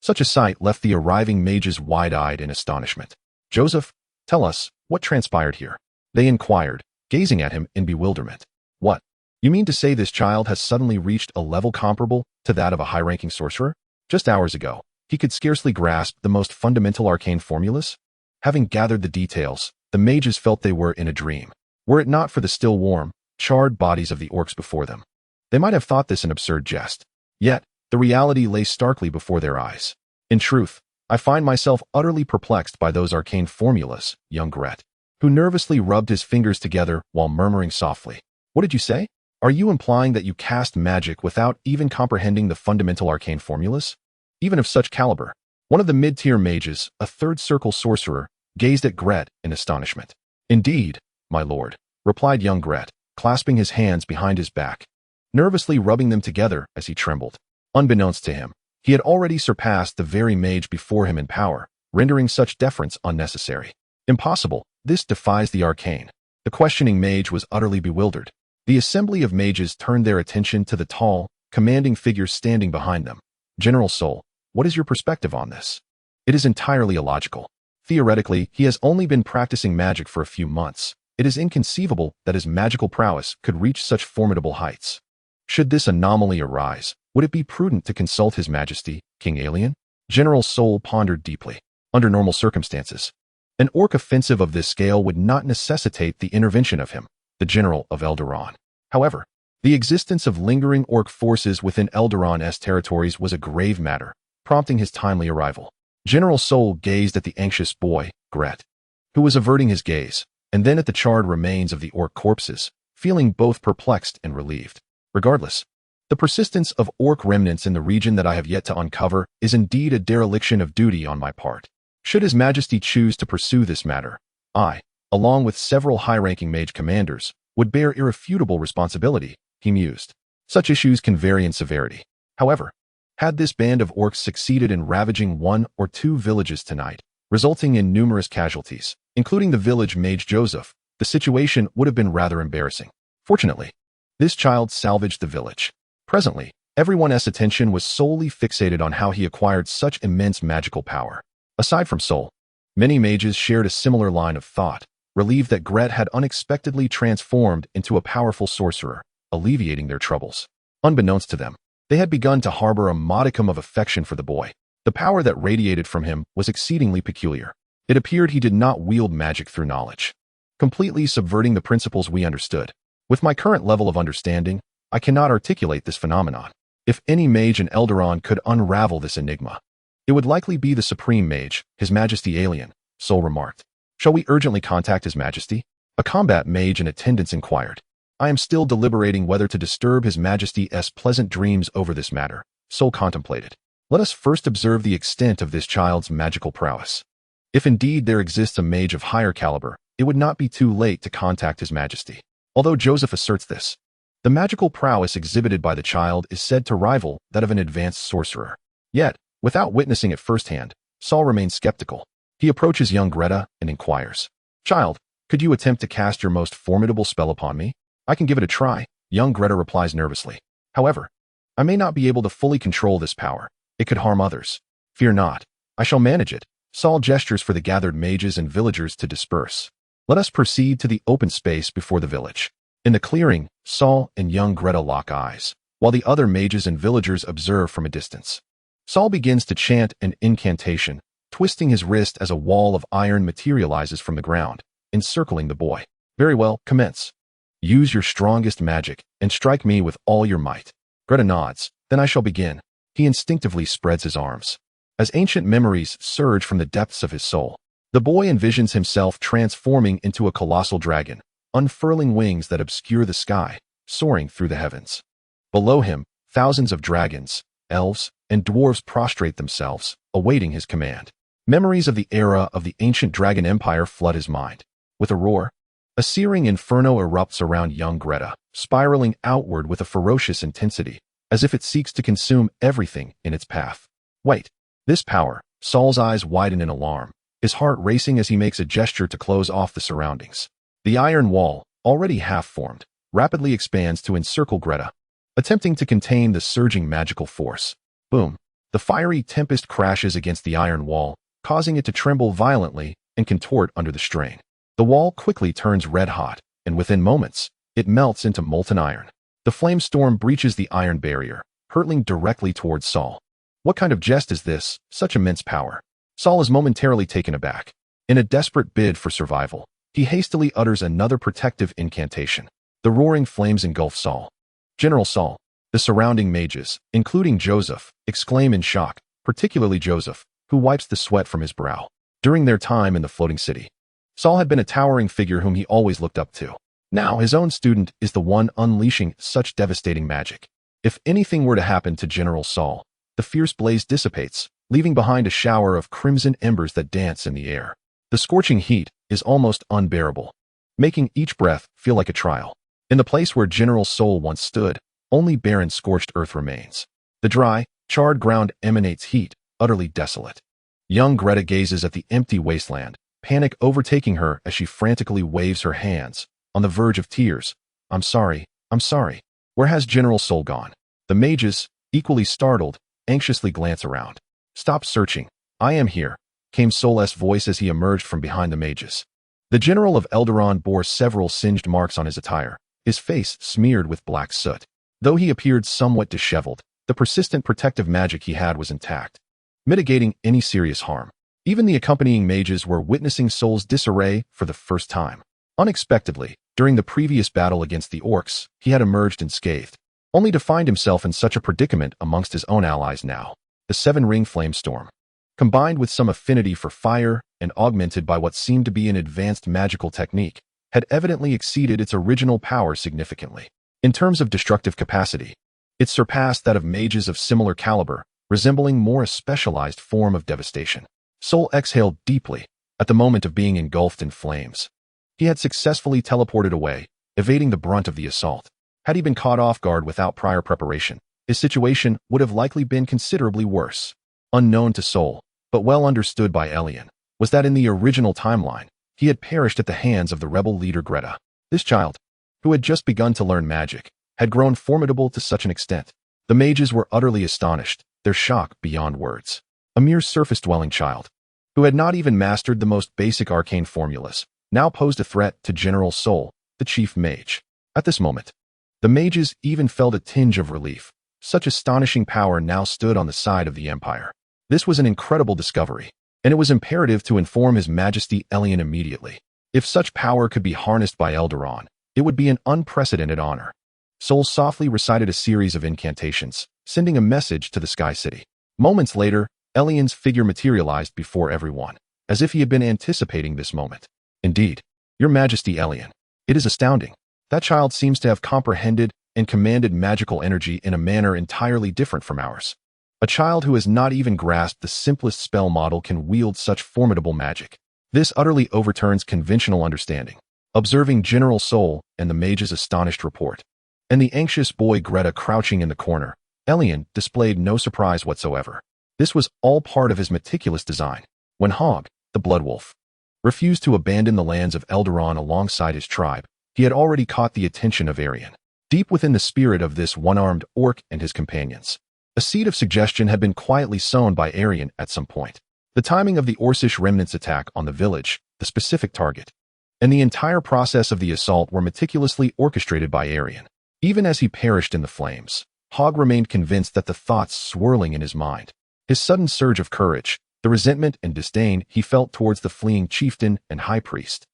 Such a sight left the arriving mages wide-eyed in astonishment. Joseph, tell us, what transpired here? They inquired, gazing at him in bewilderment. What? You mean to say this child has suddenly reached a level comparable to that of a high-ranking sorcerer? Just hours ago, he could scarcely grasp the most fundamental arcane formulas. Having gathered the details, the mages felt they were in a dream. Were it not for the still warm, charred bodies of the orcs before them, they might have thought this an absurd jest. Yet, the reality lay starkly before their eyes. In truth, I find myself utterly perplexed by those arcane formulas, young Gret, who nervously rubbed his fingers together while murmuring softly. What did you say? Are you implying that you cast magic without even comprehending the fundamental arcane formulas? Even of such caliber? One of the mid-tier mages, a third-circle sorcerer, gazed at Gret in astonishment. Indeed, my lord, replied young Gret, clasping his hands behind his back, nervously rubbing them together as he trembled. Unbeknownst to him, he had already surpassed the very mage before him in power, rendering such deference unnecessary. Impossible, this defies the arcane. The questioning mage was utterly bewildered. The assembly of mages turned their attention to the tall, commanding figure standing behind them. General Soul, what is your perspective on this? It is entirely illogical. Theoretically, he has only been practicing magic for a few months. It is inconceivable that his magical prowess could reach such formidable heights. Should this anomaly arise, would it be prudent to consult His Majesty, King Elian? General Sol pondered deeply. Under normal circumstances, an orc offensive of this scale would not necessitate the intervention of him, the General of Eldaron. However, the existence of lingering orc forces within Eldaron's territories was a grave matter, prompting his timely arrival. General Sol gazed at the anxious boy, Gret, who was averting his gaze, and then at the charred remains of the orc corpses, feeling both perplexed and relieved. Regardless, the persistence of orc remnants in the region that I have yet to uncover is indeed a dereliction of duty on my part. Should His Majesty choose to pursue this matter, I, along with several high-ranking mage commanders, would bear irrefutable responsibility, he mused. Such issues can vary in severity. However, had this band of orcs succeeded in ravaging 1 or 2 villages tonight, resulting in numerous casualties, including the village mage Joseph, the situation would have been rather embarrassing. Fortunately, this child salvaged the village. Presently, everyone's attention was solely fixated on how he acquired such immense magical power. Aside from Sol, many mages shared a similar line of thought, relieved that Gret had unexpectedly transformed into a powerful sorcerer, alleviating their troubles. Unbeknownst to them, they had begun to harbor a modicum of affection for the boy. The power that radiated from him was exceedingly peculiar. It appeared he did not wield magic through knowledge, completely subverting the principles we understood. With my current level of understanding, I cannot articulate this phenomenon. If any mage in Eldaron could unravel this enigma, it would likely be the Supreme Mage, His Majesty Alien, Sol remarked. Shall we urgently contact His Majesty? A combat mage in attendance inquired. I am still deliberating whether to disturb His Majesty's pleasant dreams over this matter, Sol contemplated. Let us first observe the extent of this child's magical prowess. If indeed there exists a mage of higher caliber, it would not be too late to contact His Majesty. Although Joseph asserts this, the magical prowess exhibited by the child is said to rival that of an advanced sorcerer. Yet, without witnessing it firsthand, Sol remains skeptical. He approaches young Greta and inquires, Child, could you attempt to cast your most formidable spell upon me? I can give it a try, young Greta replies nervously. However, I may not be able to fully control this power. It could harm others. Fear not. I shall manage it. Sol gestures for the gathered mages and villagers to disperse. Let us proceed to the open space before the village. In the clearing, Sol and young Greta lock eyes, while the other mages and villagers observe from a distance. Sol begins to chant an incantation, twisting his wrist as a wall of iron materializes from the ground, encircling the boy. Very well, commence. Use your strongest magic and strike me with all your might. Greta nods. Then I shall begin. He instinctively spreads his arms. As ancient memories surge from the depths of his soul, the boy envisions himself transforming into a colossal dragon, unfurling wings that obscure the sky, soaring through the heavens. Below him, thousands of dragons, elves, and dwarves prostrate themselves, awaiting his command. Memories of the era of the ancient dragon empire flood his mind. With a roar, a searing inferno erupts around young Greta, spiraling outward with a ferocious intensity, as if it seeks to consume everything in its path. Wait, this power, Sol's eyes widen in alarm, his heart racing as he makes a gesture to close off the surroundings. The iron wall, already half-formed, rapidly expands to encircle Greta, attempting to contain the surging magical force. Boom! The fiery tempest crashes against the iron wall, causing it to tremble violently and contort under the strain. The wall quickly turns red-hot, and within moments, it melts into molten iron. The flame storm breaches the iron barrier, hurtling directly towards Sol. What kind of jest is this, such immense power? Sol is momentarily taken aback. In a desperate bid for survival, he hastily utters another protective incantation. The roaring flames engulf Sol. General Sol, the surrounding mages, including Joseph, exclaim in shock, particularly Joseph, who wipes the sweat from his brow. During their time in the floating city, Sol had been a towering figure whom he always looked up to. Now his own student is the one unleashing such devastating magic. If anything were to happen to General Sol, the fierce blaze dissipates, leaving behind a shower of crimson embers that dance in the air. The scorching heat is almost unbearable, making each breath feel like a trial. In the place where General Sol once stood, only barren scorched earth remains. The dry, charred ground emanates heat, utterly desolate. Young Greta gazes at the empty wasteland, panic overtaking her as she frantically waves her hands, on the verge of tears. I'm sorry. Where has General Sol gone? The mages, equally startled, anxiously glance around. Stop searching. I am here. came Sol's voice as he emerged from behind the mages. The general of Eldaron bore several singed marks on his attire, his face smeared with black soot. Though he appeared somewhat disheveled, the persistent protective magic he had was intact, mitigating any serious harm. Even the accompanying mages were witnessing Sol's disarray for the first time. Unexpectedly, during the previous battle against the orcs, he had emerged unscathed, only to find himself in such a predicament amongst his own allies now. The seven-ring flame storm, combined with some affinity for fire and augmented by what seemed to be an advanced magical technique, had evidently exceeded its original power significantly. In terms of destructive capacity, it surpassed that of mages of similar caliber, resembling more a specialized form of devastation. Sol exhaled deeply at the moment of being engulfed in flames. He had successfully teleported away, evading the brunt of the assault. Had he been caught off guard without prior preparation, his situation would have likely been considerably worse. Unknown to Sol, but well understood by Erian, was that in the original timeline, he had perished at the hands of the rebel leader Greta. This child, who had just begun to learn magic, had grown formidable to such an extent. The mages were utterly astonished, their shock beyond words. A mere surface-dwelling child, who had not even mastered the most basic arcane formulas, now posed a threat to General Sol, the chief mage. At this moment, the mages even felt a tinge of relief. Such astonishing power now stood on the side of the Empire. This was an incredible discovery, and it was imperative to inform His Majesty Erian immediately. If such power could be harnessed by Eldaron, it would be an unprecedented honor. Sol softly recited a series of incantations, sending a message to the Sky City. Moments later, Elian's figure materialized before everyone, as if he had been anticipating this moment. Indeed, Your Majesty Erian, it is astounding. That child seems to have comprehended and commanded magical energy in a manner entirely different from ours. A child who has not even grasped the simplest spell model can wield such formidable magic. This utterly overturns conventional understanding. Observing General Sol and the mage's astonished report, and the anxious boy Greta crouching in the corner, Erian displayed no surprise whatsoever. This was all part of his meticulous design. When Hog, the Blood Wolf, refused to abandon the lands of Eldaron alongside his tribe, he had already caught the attention of Erian. Deep within the spirit of this one-armed orc and his companions, a seed of suggestion had been quietly sown by Erian at some point. The timing of the Orcish remnants' attack on the village, the specific target, and the entire process of the assault were meticulously orchestrated by Erian. Even as he perished in the flames, Hog remained convinced that the thoughts swirling in his mind, his sudden surge of courage, the resentment and disdain he felt towards the fleeing chieftain and high priest,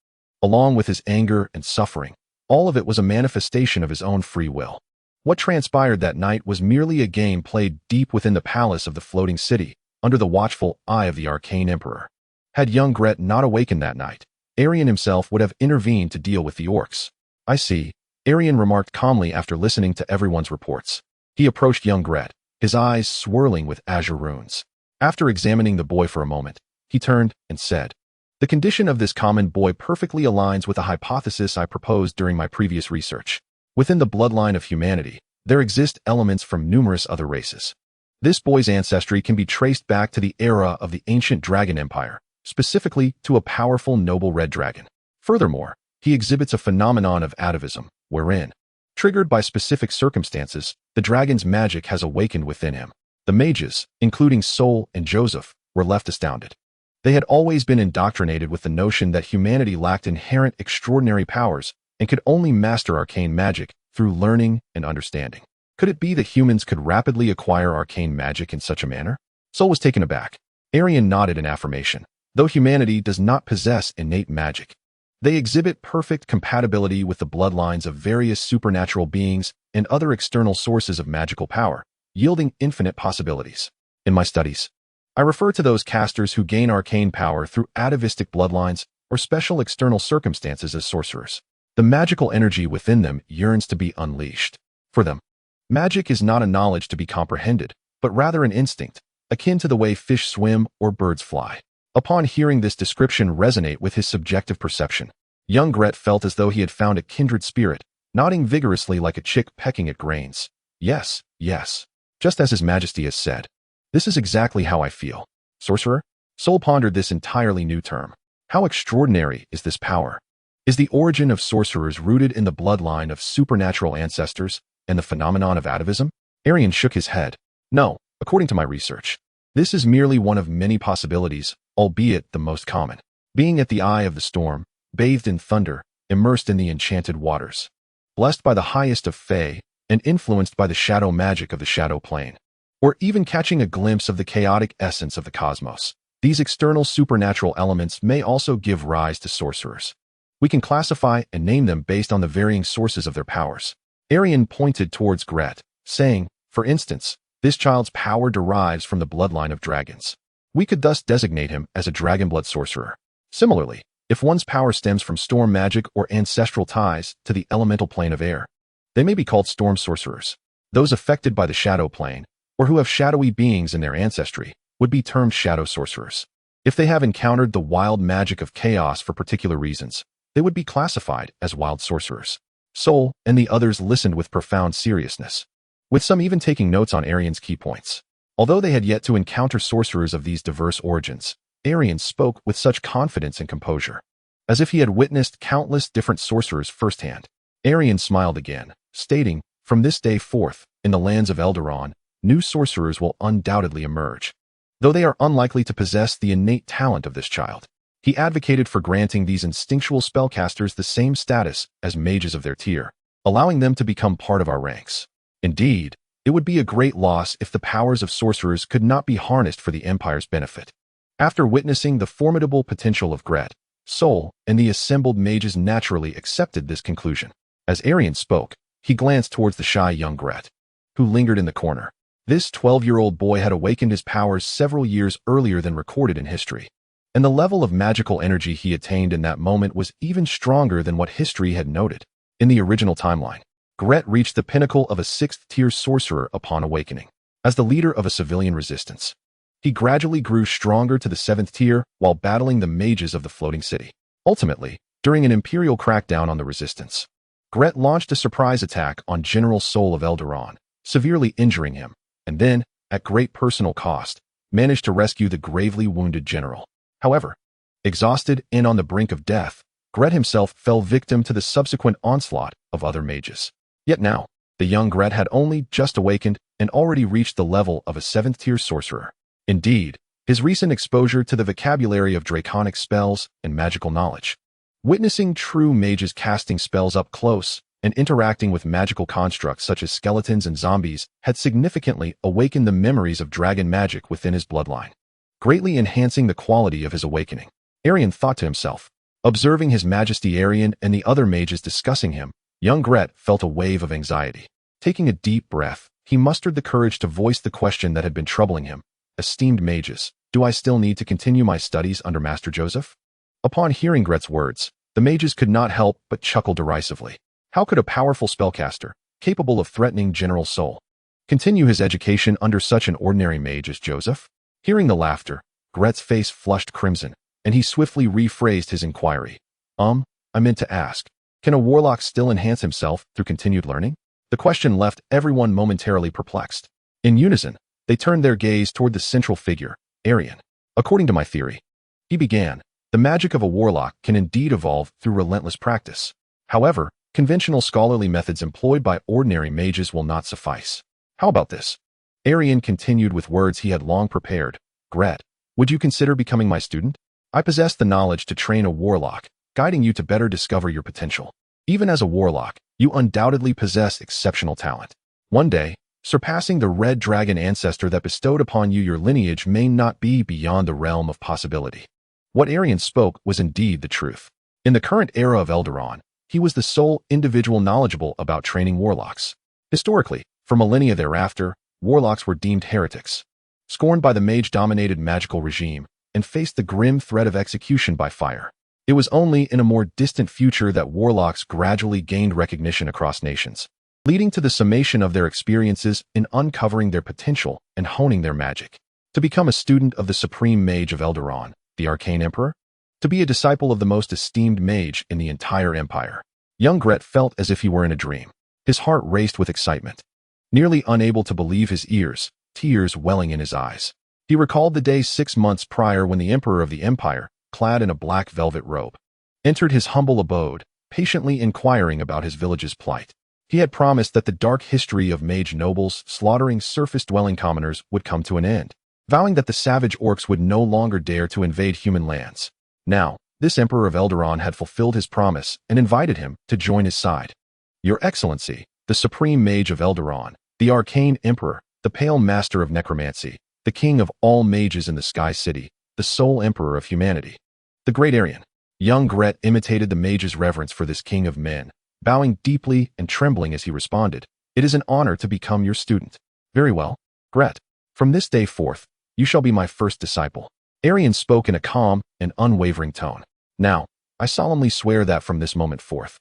along with his anger and suffering, all of it was a manifestation of his own free will. What transpired that night was merely a game played deep within the palace of the floating city, under the watchful eye of the arcane emperor. Had young Gret not awakened that night, Erian himself would have intervened to deal with the orcs. I see, Erian remarked calmly after listening to everyone's reports. He approached young Gret, his eyes swirling with azure runes. After examining the boy for a moment, he turned and said, "The condition of this common boy perfectly aligns with a hypothesis I proposed during my previous research. Within the bloodline of humanity, there exist elements from numerous other races. This boy's ancestry can be traced back to the era of the ancient Dragon Empire, specifically to a powerful noble red dragon. Furthermore, he exhibits a phenomenon of atavism, wherein, triggered by specific circumstances, the dragon's magic has awakened within him." The mages, including Sol and Joseph, were left astounded. They had always been indoctrinated with the notion that humanity lacked inherent extraordinary powers and could only master arcane magic through learning and understanding. Could it be that humans could rapidly acquire arcane magic in such a manner? Sol was taken aback. Erian nodded in affirmation. Though humanity does not possess innate magic, they exhibit perfect compatibility with the bloodlines of various supernatural beings and other external sources of magical power, yielding infinite possibilities. In my studies, I refer to those casters who gain arcane power through atavistic bloodlines or special external circumstances as sorcerers. The magical energy within them yearns to be unleashed. For them, magic is not a knowledge to be comprehended, but rather an instinct, akin to the way fish swim or birds fly. Upon hearing this description resonate with his subjective perception, young Gret felt as though he had found a kindred spirit, nodding vigorously like a chick pecking at grains. Yes, yes. Just as His Majesty has said. This is exactly how I feel. Sorcerer? Sol pondered this entirely new term. How extraordinary is this power? Is the origin of sorcerers rooted in the bloodline of supernatural ancestors and the phenomenon of atavism? Erian shook his head. No, according to my research. This is merely one of many possibilities albeit the most common. Being at the eye of the storm, bathed in thunder, immersed in the enchanted waters, blessed by the highest of Fae, and influenced by the shadow magic of the shadow plane, or even catching a glimpse of the chaotic essence of the cosmos. These external supernatural elements may also give rise to sorcerers. We can classify and name them based on the varying sources of their powers. Erian pointed towards Gret, saying, for instance, this child's power derives from the bloodline of dragons. We could thus designate him as a dragonblood sorcerer. Similarly, if one's power stems from storm magic or ancestral ties to the elemental plane of air, they may be called storm sorcerers. Those affected by the shadow plane, or who have shadowy beings in their ancestry, would be termed shadow sorcerers. If they have encountered the wild magic of chaos for particular reasons, they would be classified as wild sorcerers. Sol and the others listened with profound seriousness, with some even taking notes on Erian's key points. Although they had yet to encounter sorcerers of these diverse origins, Erian spoke with such confidence and composure, as if he had witnessed countless different sorcerers firsthand. Erian smiled again, stating, from this day forth, in the lands of Eldaron, new sorcerers will undoubtedly emerge, though they are unlikely to possess the innate talent of this child. He advocated for granting these instinctual spellcasters the same status as mages of their tier, allowing them to become part of our ranks. Indeed, it would be a great loss if the powers of sorcerers could not be harnessed for the Empire's benefit. After witnessing the formidable potential of Gret, Sol and the assembled mages naturally accepted this conclusion. As Erian spoke, he glanced towards the shy young Gret, who lingered in the corner. This 12-year-old boy had awakened his powers several years earlier than recorded in history, and the level of magical energy he attained in that moment was even stronger than what history had noted. In the original timeline, Gret reached the pinnacle of a 6th-tier sorcerer upon awakening. As the leader of a civilian resistance, he gradually grew stronger to the 7th tier while battling the mages of the floating city. Ultimately, during an imperial crackdown on the resistance, Gret launched a surprise attack on General Sol of Eldaron, severely injuring him, and then, at great personal cost, managed to rescue the gravely wounded general. However, exhausted and on the brink of death, Gret himself fell victim to the subsequent onslaught of other mages. Yet now, the young Gret had only just awakened and already reached the level of a 7th-tier sorcerer. Indeed, his recent exposure to the vocabulary of draconic spells and magical knowledge, witnessing true mages casting spells up close and interacting with magical constructs such as skeletons and zombies, had significantly awakened the memories of dragon magic within his bloodline, greatly enhancing the quality of his awakening. Erian thought to himself. Observing His Majesty Erian and the other mages discussing him, young Gret felt a wave of anxiety. Taking a deep breath, he mustered the courage to voice the question that had been troubling him. Esteemed mages, do I still need to continue my studies under Master Joseph? Upon hearing Gret's words, the mages could not help but chuckle derisively. How could a powerful spellcaster, capable of threatening General Sol, continue his education under such an ordinary mage as Joseph? Hearing the laughter, Gret's face flushed crimson, and he swiftly rephrased his inquiry. I meant to ask, can a warlock still enhance himself through continued learning? The question left everyone momentarily perplexed. In unison, they turned their gaze toward the central figure, Erian. According to my theory, he began, the magic of a warlock can indeed evolve through relentless practice. However, conventional scholarly methods employed by ordinary mages will not suffice. How about this? Erian continued with words he had long prepared. Gret, would you consider becoming my student? I possess the knowledge to train a warlock, guiding you to better discover your potential. Even as a warlock, you undoubtedly possess exceptional talent. One day, surpassing the red dragon ancestor that bestowed upon you your lineage may not be beyond the realm of possibility. What Erian spoke was indeed the truth. In the current era of Eldaron, he was the sole individual knowledgeable about training warlocks. Historically, for millennia thereafter, warlocks were deemed heretics, scorned by the mage-dominated magical regime, and faced the grim threat of execution by fire. It was only in a more distant future that warlocks gradually gained recognition across nations, leading to the summation of their experiences in uncovering their potential and honing their magic. To become a student of the supreme mage of Eldaron, the Arcane Emperor? To be a disciple of the most esteemed mage in the entire empire. Young Gret felt as if he were in a dream. His heart raced with excitement. Nearly unable to believe his ears, tears welling in his eyes. He recalled the day 6 months prior when the Emperor of the Empire, clad in a black velvet robe, entered his humble abode, patiently inquiring about his village's plight. He had promised that the dark history of mage nobles slaughtering surface-dwelling commoners would come to an end. vowing that the savage orcs would no longer dare to invade human lands. Now, this Emperor of Eldaron had fulfilled his promise and invited him to join his side. Your Excellency, the Supreme Mage of Eldaron, the Arcane Emperor, the Pale Master of Necromancy, the King of all mages in the Sky City, the sole Emperor of humanity. The Great Erian. Young Gret imitated the mage's reverence for this king of men, bowing deeply and trembling as he responded, "It is an honor to become your student." "Very well, Gret. From this day forth, you shall be my first disciple." Erian spoke in a calm and unwavering tone. "Now, I solemnly swear that from this moment forth,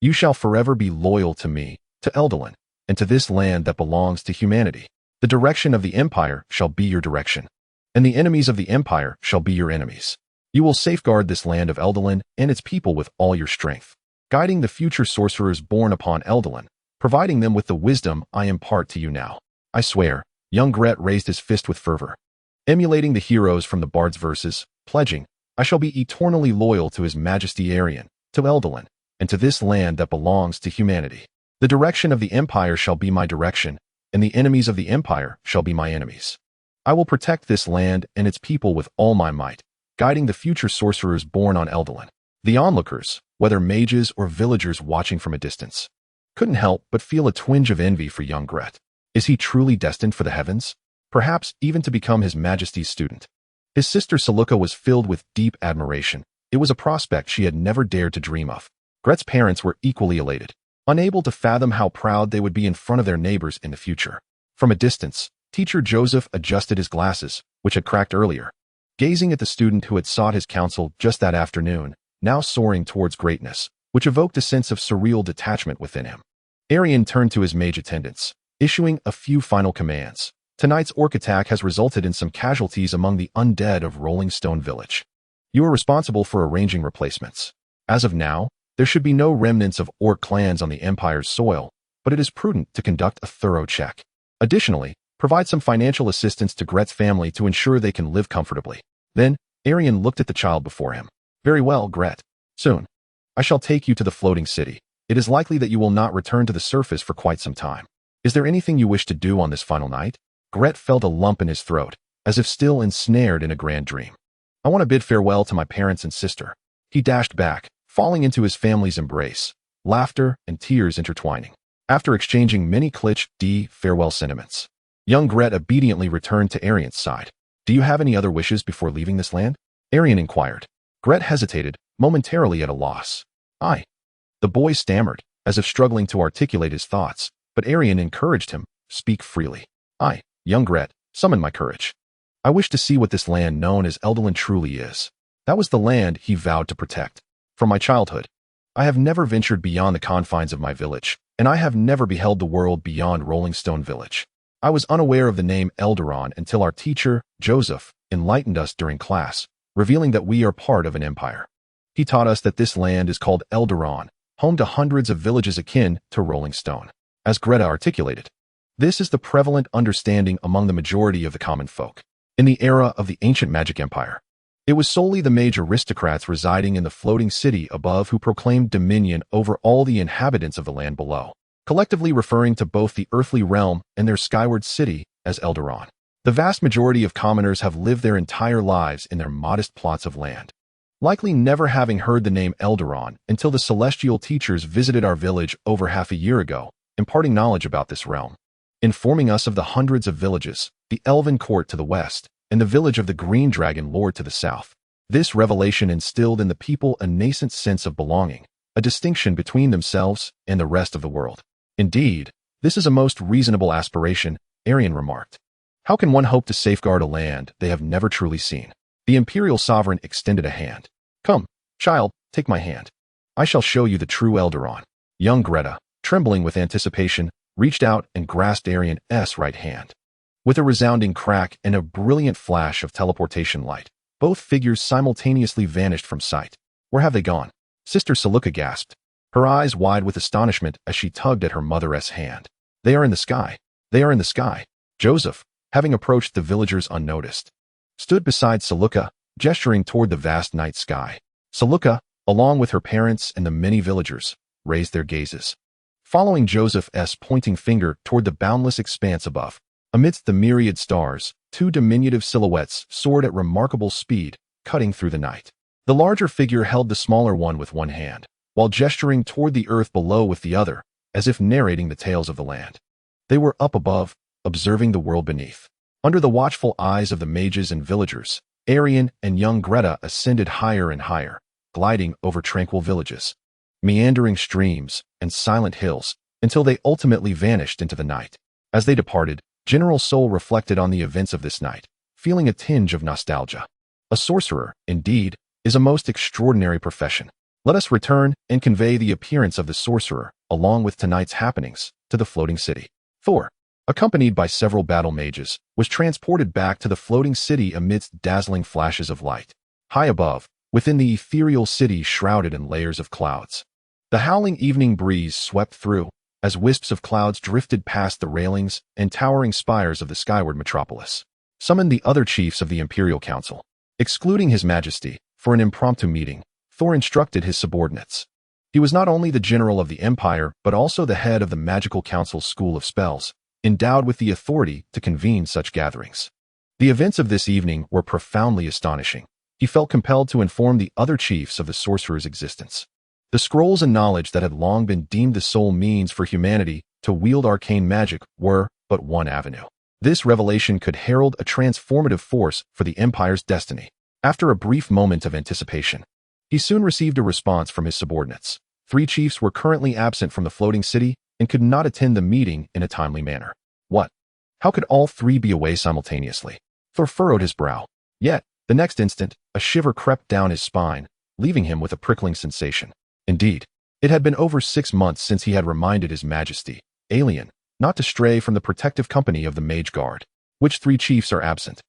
you shall forever be loyal to me, to Eldalan, and to this land that belongs to humanity. The direction of the Empire shall be your direction, and the enemies of the Empire shall be your enemies. You will safeguard this land of Eldalan and its people with all your strength, guiding the future sorcerers born upon Eldalan, providing them with the wisdom I impart to you now. I swear." Young Gret raised his fist with fervor, emulating the heroes from the Bard's verses, pledging, "I shall be eternally loyal to His Majesty Erian, to Eldalan, and to this land that belongs to humanity. The direction of the Empire shall be my direction, and the enemies of the Empire shall be my enemies. I will protect this land and its people with all my might, guiding the future sorcerers born on Eldalan." The onlookers, whether mages or villagers watching from a distance, couldn't help but feel a twinge of envy for young Gret. Is he truly destined for the heavens? Perhaps even to become His Majesty's student? His sister Saluka was filled with deep admiration. It was a prospect she had never dared to dream of. Gret's parents were equally elated, unable to fathom how proud they would be in front of their neighbors in the future. From a distance, teacher Joseph adjusted his glasses, which had cracked earlier, gazing at the student who had sought his counsel just that afternoon, now soaring towards greatness, which evoked a sense of surreal detachment within him. Erian turned to his mage attendants, issuing a few final commands. Tonight's orc attack has resulted in some casualties among the undead of Rolling Stone Village. You are responsible for arranging replacements. As of now, there should be no remnants of orc clans on the Empire's soil, but it is prudent to conduct a thorough check. Additionally, provide some financial assistance to Gret's family to ensure they can live comfortably. Then, Erian looked at the child before him. "Very well, Gret. Soon, I shall take you to the floating city. It is likely that you will not return to the surface for quite some time. Is there anything you wish to do on this final night?" Gret felt a lump in his throat, as if still ensnared in a grand dream. "I want to bid farewell to my parents and sister." He dashed back, falling into his family's embrace, laughter and tears intertwining. After exchanging many cliché farewell sentiments, young Gret obediently returned to Erian's side. "Do you have any other wishes before leaving this land?" Erian inquired. Gret hesitated, momentarily at a loss. "I." The boy stammered, as if struggling to articulate his thoughts, but Erian encouraged him, "Speak freely." "I, young Gret, summon my courage. I wish to see what this land known as Eldalan truly is." That was the land he vowed to protect. "From my childhood, I have never ventured beyond the confines of my village, and I have never beheld the world beyond Rolling Stone Village. I was unaware of the name Eldaron until our teacher, Joseph, enlightened us during class, revealing that we are part of an empire. He taught us that this land is called Eldaron, home to hundreds of villages akin to Rolling Stone. As Greta articulated, this is the prevalent understanding among the majority of the common folk. In the era of the ancient magic empire, it was solely the mage aristocrats residing in the floating city above who proclaimed dominion over all the inhabitants of the land below, collectively referring to both the earthly realm and their skyward city as Eldaron. The vast majority of commoners have lived their entire lives in their modest plots of land, likely never having heard the name Eldaron until the celestial teachers visited our village over half a year ago, imparting knowledge about this realm, informing us of the hundreds of villages, the Elven Court to the west, and the village of the Green Dragon Lord to the south. This revelation instilled in the people a nascent sense of belonging, a distinction between themselves and the rest of the world. "Indeed, this is a most reasonable aspiration," Erian remarked. "How can one hope to safeguard a land they have never truly seen?" The imperial sovereign extended a hand. "Come, child, take my hand. I shall show you the true Eldaron." Young Greta, trembling with anticipation, reached out and grasped Erian's right hand. With a resounding crack and a brilliant flash of teleportation light, both figures simultaneously vanished from sight. "Where have they gone?" Sister Saluka gasped, her eyes wide with astonishment as she tugged at her mother's hand. "They are in the sky. They are in the sky." Joseph, having approached the villagers unnoticed, stood beside Saluka, gesturing toward the vast night sky. Saluka, along with her parents and the many villagers, raised their gazes, following Joseph's pointing finger toward the boundless expanse above. Amidst the myriad stars, Two diminutive silhouettes soared at remarkable speed, cutting through the night. The larger figure held the smaller one with one hand, while gesturing toward the earth below with the other, as if narrating the tales of the land. They were up above, observing the world beneath. Under the watchful eyes of the mages and villagers, Erian and young Greta ascended higher and higher, gliding over tranquil villages, meandering streams, and silent hills, until they ultimately vanished into the night. As they departed, General Sol reflected on the events of this night, feeling a tinge of nostalgia. A sorcerer, indeed, is a most extraordinary profession. Let us return and convey the appearance of the sorcerer, along with tonight's happenings, to the floating city. Thor, accompanied by several battle mages, was transported back to the floating city amidst dazzling flashes of light. High above, within the ethereal city shrouded in layers of clouds, the howling evening breeze swept through, as wisps of clouds drifted past the railings and towering spires of the skyward metropolis. Summoned the other chiefs of the Imperial Council. Excluding His Majesty, for an impromptu meeting, Thor instructed his subordinates. He was not only the general of the Empire, but also the head of the Magical Council's School of Spells, endowed with the authority to convene such gatherings. The events of this evening were profoundly astonishing. He felt compelled to inform the other chiefs of the sorcerer's existence. The scrolls and knowledge that had long been deemed the sole means for humanity to wield arcane magic were but one avenue. This revelation could herald a transformative force for the Empire's destiny. After a brief moment of anticipation, he soon received a response from his subordinates. 3 chiefs were currently absent from the floating city and could not attend the meeting in a timely manner. What? How could all 3 be away simultaneously? Thor furrowed his brow. Yet, the next instant, a shiver crept down his spine, leaving him with a prickling sensation. Indeed, it had been over 6 months since he had reminded His Majesty, Alien, not to stray from the protective company of the Mage Guard. Which 3 chiefs are absent?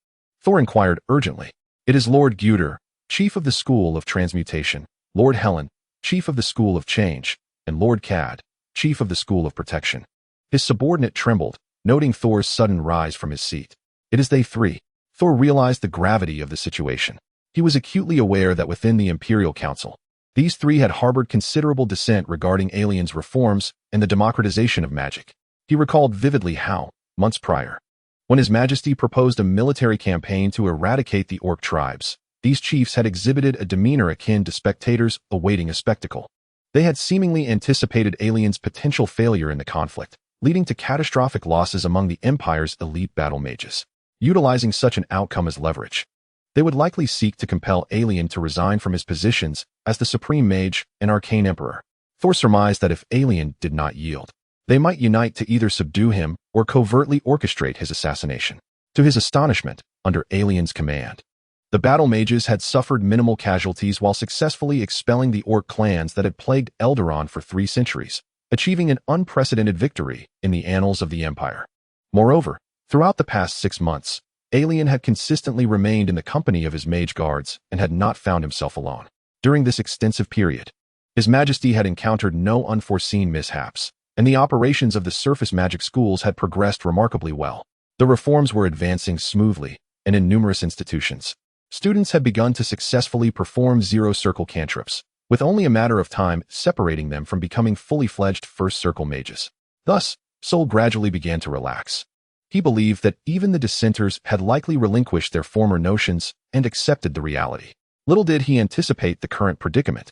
Thor inquired urgently. It is Lord Guder, Chief of the School of Transmutation, Lord Helen, Chief of the School of Change, and Lord Cad, Chief of the School of Protection. His subordinate trembled, noting Thor's sudden rise from his seat. It is they 3. Thor realized the gravity of the situation. He was acutely aware that within the Imperial Council, these 3 had harbored considerable dissent regarding Alien's reforms and the democratization of magic. He recalled vividly how, months prior, when His Majesty proposed a military campaign to eradicate the orc tribes, these chiefs had exhibited a demeanor akin to spectators awaiting a spectacle. They had seemingly anticipated Alien's potential failure in the conflict, leading to catastrophic losses among the Empire's elite battle mages. Utilizing such an outcome as leverage, they would likely seek to compel Alien to resign from his positions as the Supreme Mage and Arcane Emperor. Thor surmised that if Alien did not yield, they might unite to either subdue him or covertly orchestrate his assassination. To his astonishment, under Alien's command, the battle mages had suffered minimal casualties while successfully expelling the orc clans that had plagued Eldaron for 3 centuries, achieving an unprecedented victory in the annals of the Empire. Moreover, throughout the past 6 months, Alien had consistently remained in the company of his mage guards and had not found himself alone. During this extensive period, His Majesty had encountered no unforeseen mishaps, and the operations of the surface magic schools had progressed remarkably well. The reforms were advancing smoothly, and in numerous institutions, students had begun to successfully perform zero-circle cantrips, with only a matter of time separating them from becoming fully-fledged first-circle mages. Thus, Sol gradually began to relax. He believed that even the dissenters had likely relinquished their former notions and accepted the reality. Little did he anticipate the current predicament.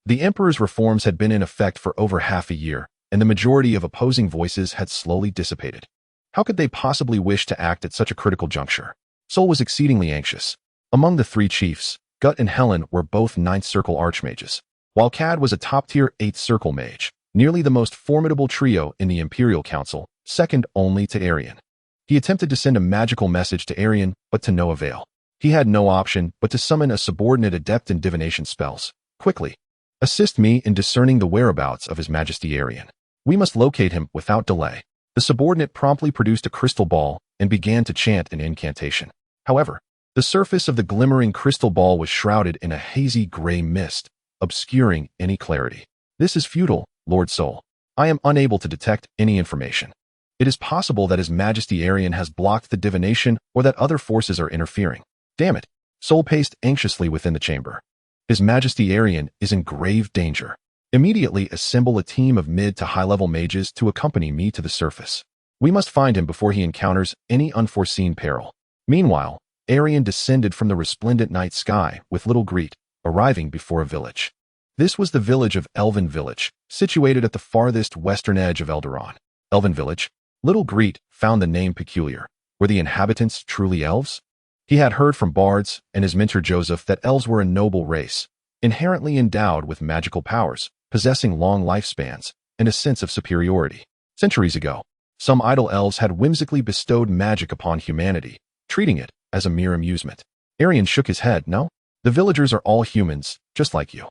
The Emperor's reforms had been in effect for over half a year, and the majority of opposing voices had slowly dissipated. How could they possibly wish to act at such a critical juncture? Sol was exceedingly anxious. Among the 3 chiefs, Gut and Helen were both 9th Circle archmages, while Cad was a top-tier 8th Circle mage, nearly the most formidable trio in the Imperial Council, second only to Erian. He attempted to send a magical message to Erian, but to no avail. He had no option but to summon a subordinate adept in divination spells. Quickly, assist me in discerning the whereabouts of His Majesty Erian. We must locate him without delay. The subordinate promptly produced a crystal ball and began to chant an incantation. However, the surface of the glimmering crystal ball was shrouded in a hazy gray mist, obscuring any clarity. This is futile, Lord Sol. I am unable to detect any information. It is possible that His Majesty Erian has blocked the divination or that other forces are interfering. Damn it! Sol paced anxiously within the chamber. His Majesty Erian is in grave danger. Immediately assemble a team of mid to high-level mages to accompany me to the surface. We must find him before he encounters any unforeseen peril. Meanwhile, Erian descended from the resplendent night sky with little Greet, arriving before a village. This was the village of Elven Village, situated at the farthest western edge of Eldaron. Elven Village. Little Greet found the name peculiar. Were the inhabitants truly elves? He had heard from bards and his mentor Joseph that elves were a noble race, inherently endowed with magical powers, possessing long lifespans, and a sense of superiority. Centuries ago, some idle elves had whimsically bestowed magic upon humanity, treating it as a mere amusement. Erian shook his head. No, the villagers are all humans, just like you.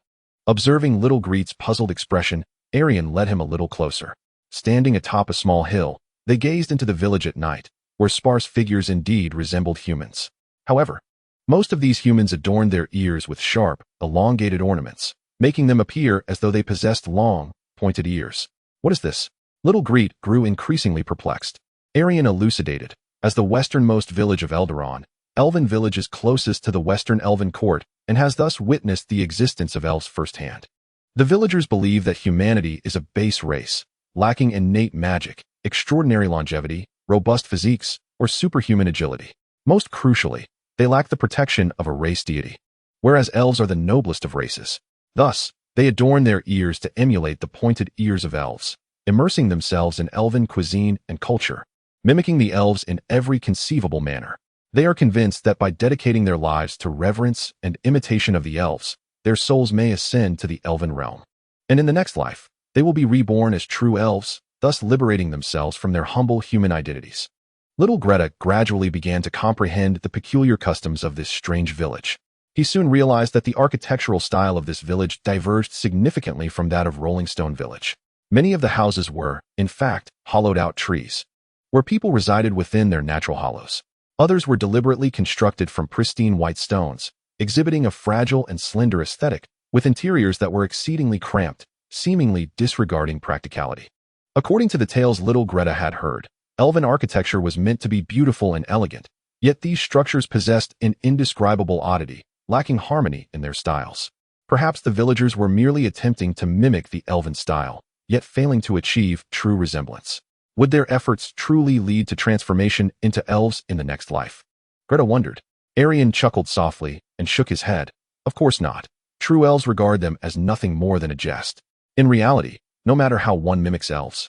Observing little Greet's puzzled expression, Erian led him a little closer. Standing atop a small hill, they gazed into the village at night, where sparse figures indeed resembled humans. However, most of these humans adorned their ears with sharp, elongated ornaments, making them appear as though they possessed long, pointed ears. What is this? Little Greet grew increasingly perplexed. Erian elucidated. As the westernmost village of Eldaron, Elven Village is closest to the western Elven Court and has thus witnessed the existence of elves firsthand. The villagers believe that humanity is a base race, lacking innate magic, extraordinary longevity, robust physiques, or superhuman agility. Most crucially, they lack the protection of a race deity, whereas elves are the noblest of races. Thus, they adorn their ears to emulate the pointed ears of elves, immersing themselves in elven cuisine and culture, mimicking the elves in every conceivable manner. They are convinced that by dedicating their lives to reverence and imitation of the elves, their souls may ascend to the elven realm. And in the next life, they will be reborn as true elves, thus liberating themselves from their humble human identities. Little Greta gradually began to comprehend the peculiar customs of this strange village. He soon realized that the architectural style of this village diverged significantly from that of Rolling Stone Village. Many of the houses were, in fact, hollowed-out trees, where people resided within their natural hollows. Others were deliberately constructed from pristine white stones, exhibiting a fragile and slender aesthetic, with interiors that were exceedingly cramped, seemingly disregarding practicality. According to the tales Little Greta had heard, elven architecture was meant to be beautiful and elegant, yet these structures possessed an indescribable oddity, lacking harmony in their styles. Perhaps the villagers were merely attempting to mimic the elven style, yet failing to achieve true resemblance. Would their efforts truly lead to transformation into elves in the next life? Greta wondered. Erian chuckled softly and shook his head. Of course not. True elves regard them as nothing more than a jest. In reality, no matter how one mimics elves,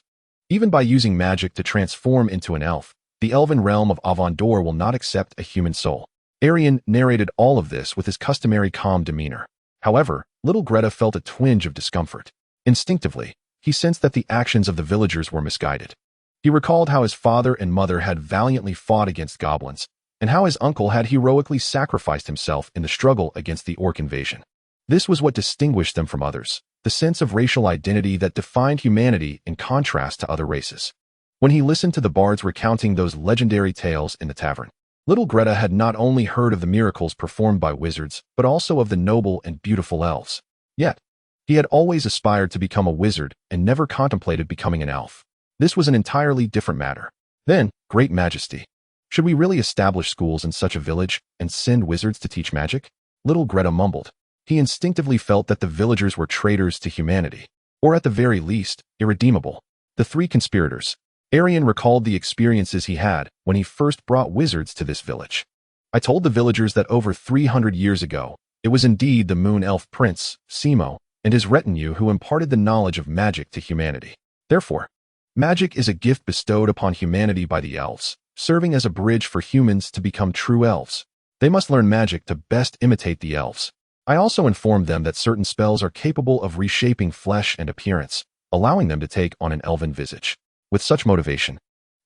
even by using magic to transform into an elf, the elven realm of Avondor will not accept a human soul. Erian narrated all of this with his customary calm demeanor. However, little Greta felt a twinge of discomfort. Instinctively, he sensed that the actions of the villagers were misguided. He recalled how his father and mother had valiantly fought against goblins, and how his uncle had heroically sacrificed himself in the struggle against the orc invasion. This was what distinguished them from others, the sense of racial identity that defined humanity in contrast to other races. When he listened to the bards recounting those legendary tales in the tavern, little Greta had not only heard of the miracles performed by wizards, but also of the noble and beautiful elves. Yet, he had always aspired to become a wizard and never contemplated becoming an elf. This was an entirely different matter. Then, Great Majesty, should we really establish schools in such a village and send wizards to teach magic? Little Greta mumbled. He instinctively felt that the villagers were traitors to humanity, or at the very least, irredeemable. The three conspirators. Erian recalled the experiences he had when he first brought wizards to this village. I told the villagers that over 300 years ago, it was indeed the Moon Elf Prince, Simo, and his retinue who imparted the knowledge of magic to humanity. Therefore, magic is a gift bestowed upon humanity by the elves, serving as a bridge for humans to become true elves. They must learn magic to best imitate the elves. I also informed them that certain spells are capable of reshaping flesh and appearance, allowing them to take on an elven visage. With such motivation,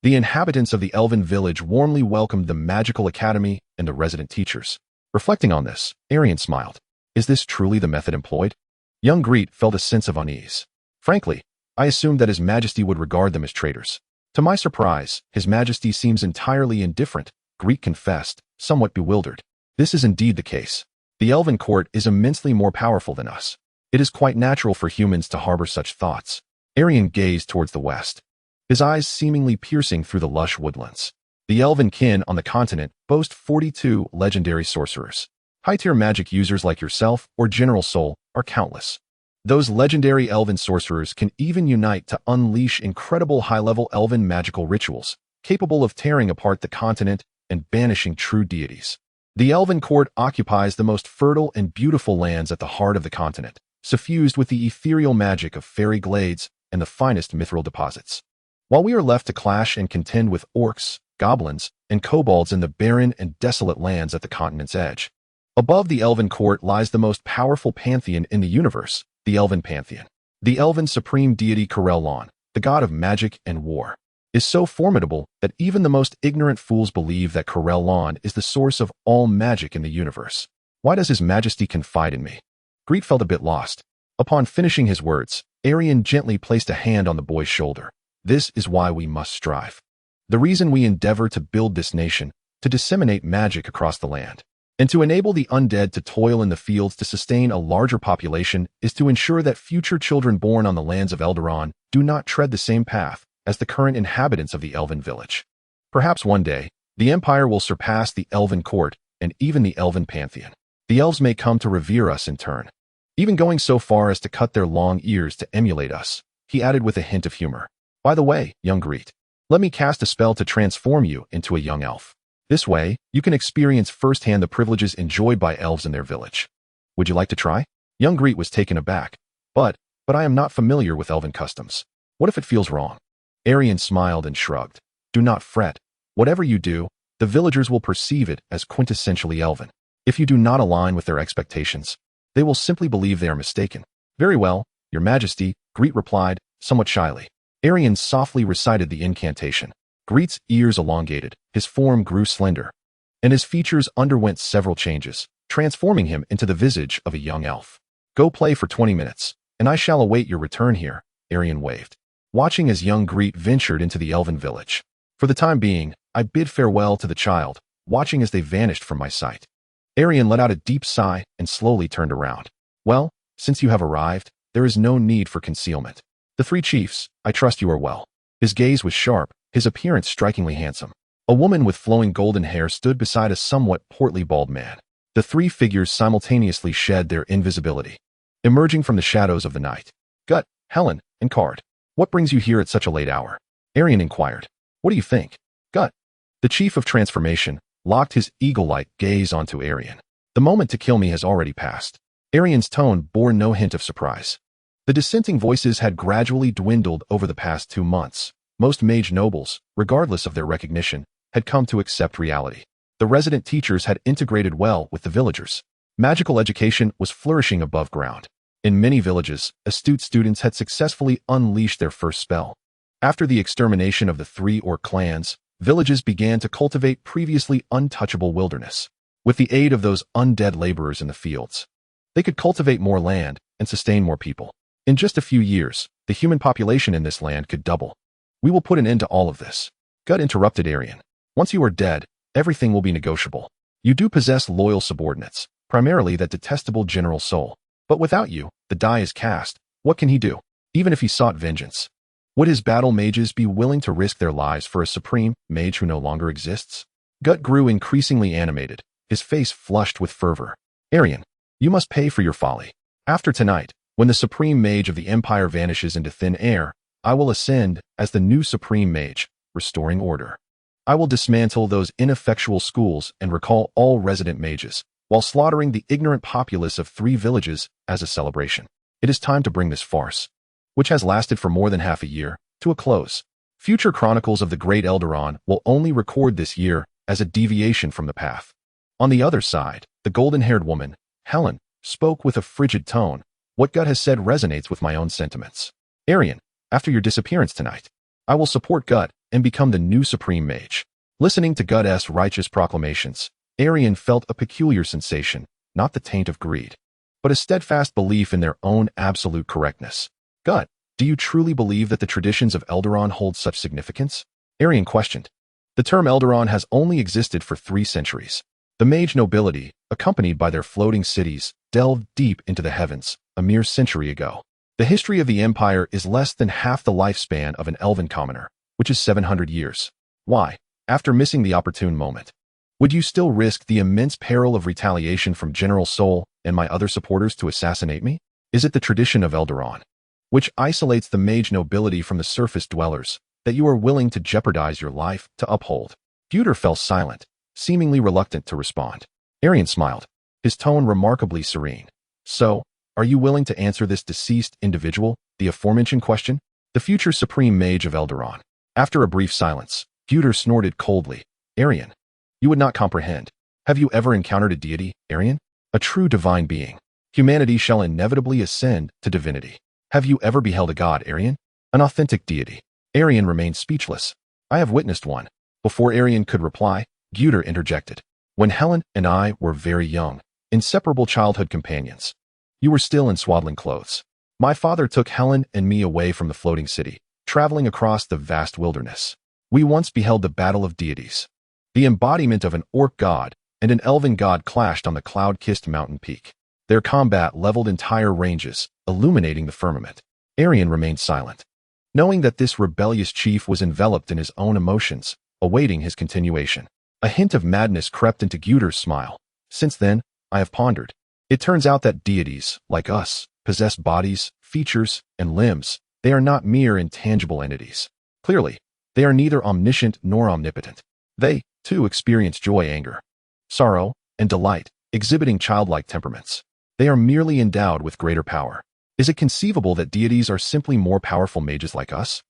the inhabitants of the elven village warmly welcomed the magical academy and the resident teachers. Reflecting on this, Erian smiled. Is this truly the method employed? Young Greet felt a sense of unease. Frankly, I assumed that His Majesty would regard them as traitors. To my surprise, His Majesty seems entirely indifferent, Greet confessed, somewhat bewildered. This is indeed the case. The Elven Court is immensely more powerful than us. It is quite natural for humans to harbor such thoughts. Erian gazed towards the west, his eyes seemingly piercing through the lush woodlands. The Elven kin on the continent boast 42 legendary sorcerers. High-tier magic users like yourself or General Soul are countless. Those legendary Elven sorcerers can even unite to unleash incredible high-level Elven magical rituals, capable of tearing apart the continent and banishing true deities. The Elven Court occupies the most fertile and beautiful lands at the heart of the continent, suffused with the ethereal magic of fairy glades and the finest mithril deposits. While we are left to clash and contend with orcs, goblins, and kobolds in the barren and desolate lands at the continent's edge. Above the Elven Court lies the most powerful pantheon in the universe, the Elven Pantheon. The Elven supreme deity Corellon, the god of magic and war, is so formidable that even the most ignorant fools believe that Corellon is the source of all magic in the universe. Why does his majesty confide in me? Greet felt a bit lost. Upon finishing his words, Erian gently placed a hand on the boy's shoulder. This is why we must strive. The reason we endeavor to build this nation, to disseminate magic across the land, and to enable the undead to toil in the fields to sustain a larger population is to ensure that future children born on the lands of Eldaron do not tread the same path as the current inhabitants of the Elven village. Perhaps one day, the Empire will surpass the Elven Court and even the Elven Pantheon. The elves may come to revere us in turn, even going so far as to cut their long ears to emulate us, he added with a hint of humor. By the way, young Greet, let me cast a spell to transform you into a young elf. This way, you can experience firsthand the privileges enjoyed by elves in their village. Would you like to try? Young Greet was taken aback. But I am not familiar with elven customs. What if it feels wrong? Erian smiled and shrugged. Do not fret. Whatever you do, the villagers will perceive it as quintessentially elven. If you do not align with their expectations, they will simply believe they are mistaken. Very well, your majesty, Greet replied, somewhat shyly. Erian softly recited the incantation. Greet's ears elongated, his form grew slender, and his features underwent several changes, transforming him into the visage of a young elf. Go play for 20 minutes, and I shall await your return here, Erian waved, watching as young Greet ventured into the elven village. For the time being, I bid farewell to the child, watching as they vanished from my sight. Erian let out a deep sigh and slowly turned around. Well, since you have arrived, there is no need for concealment. The three chiefs, I trust you are well. His gaze was sharp, his appearance strikingly handsome. A woman with flowing golden hair stood beside a somewhat portly bald man. The three figures simultaneously shed their invisibility, emerging from the shadows of the night. Gut, Helen, and Card. What brings you here at such a late hour? Erian inquired. What do you think? Gut. The chief of transformation locked his eagle-like gaze onto Erian. The moment to kill me has already passed. Erian's tone bore no hint of surprise. The dissenting voices had gradually dwindled over the past 2 months. Most mage nobles, regardless of their recognition, had come to accept reality. The resident teachers had integrated well with the villagers. Magical education was flourishing above ground. In many villages, astute students had successfully unleashed their first spell. After the extermination of the 3 orc clans, villages began to cultivate previously untouchable wilderness. With the aid of those undead laborers in the fields, they could cultivate more land and sustain more people. In just a few years, the human population in this land could double. We will put an end to all of this. Gut interrupted Erian. Once you are dead, everything will be negotiable. You do possess loyal subordinates, primarily that detestable General Soul. But without you, the die is cast. What can he do? Even if he sought vengeance, would his battle mages be willing to risk their lives for a supreme mage who no longer exists? Gut grew increasingly animated, his face flushed with fervor. Erian, you must pay for your folly. After tonight, when the supreme mage of the Empire vanishes into thin air, I will ascend as the new supreme mage, restoring order. I will dismantle those ineffectual schools and recall all resident mages, while slaughtering the ignorant populace of 3 villages as a celebration. It is time to bring this farce, which has lasted for more than half a year, to a close. Future chronicles of the Great Eldaron will only record this year as a deviation from the path. On the other side, the golden-haired woman, Helen, spoke with a frigid tone. What Gut has said resonates with my own sentiments. Erian, after your disappearance tonight, I will support Gut and become the new supreme mage. Listening to Gut's righteous proclamations, Erian felt a peculiar sensation, not the taint of greed, but a steadfast belief in their own absolute correctness. Gut, do you truly believe that the traditions of Eldaron hold such significance? Erian questioned. The term Eldaron has only existed for 3 centuries. The mage nobility, accompanied by their floating cities, delved deep into the heavens a mere century ago. The history of the Empire is less than half the lifespan of an elven commoner, which is 700 years. Why, after missing the opportune moment, would you still risk the immense peril of retaliation from General Soul and my other supporters to assassinate me? Is it the tradition of Eldaron, which isolates the mage nobility from the surface dwellers, that you are willing to jeopardize your life to uphold? Pewter fell silent, seemingly reluctant to respond. Erian smiled, his tone remarkably serene. So, are you willing to answer this deceased individual, the aforementioned question? The future supreme mage of Eldaron. After a brief silence, Guter snorted coldly. Erian, you would not comprehend. Have you ever encountered a deity, Erian? A true divine being. Humanity shall inevitably ascend to divinity. Have you ever beheld a god, Erian? An authentic deity. Erian remained speechless. I have witnessed one. Before Erian could reply, Guter interjected. When Helen and I were very young, inseparable childhood companions. You were still in swaddling clothes. My father took Helen and me away from the floating city, traveling across the vast wilderness. We once beheld the battle of deities. The embodiment of an orc god and an elven god clashed on the cloud-kissed mountain peak. Their combat leveled entire ranges, illuminating the firmament. Erian remained silent, knowing that this rebellious chief was enveloped in his own emotions, awaiting his continuation. A hint of madness crept into Guter's smile. Since then, I have pondered. It turns out that deities, like us, possess bodies, features, and limbs. They are not mere intangible entities. Clearly, they are neither omniscient nor omnipotent. They, too, experience joy, anger, sorrow, and delight, exhibiting childlike temperaments. They are merely endowed with greater power. Is it conceivable that deities are simply more powerful mages like us?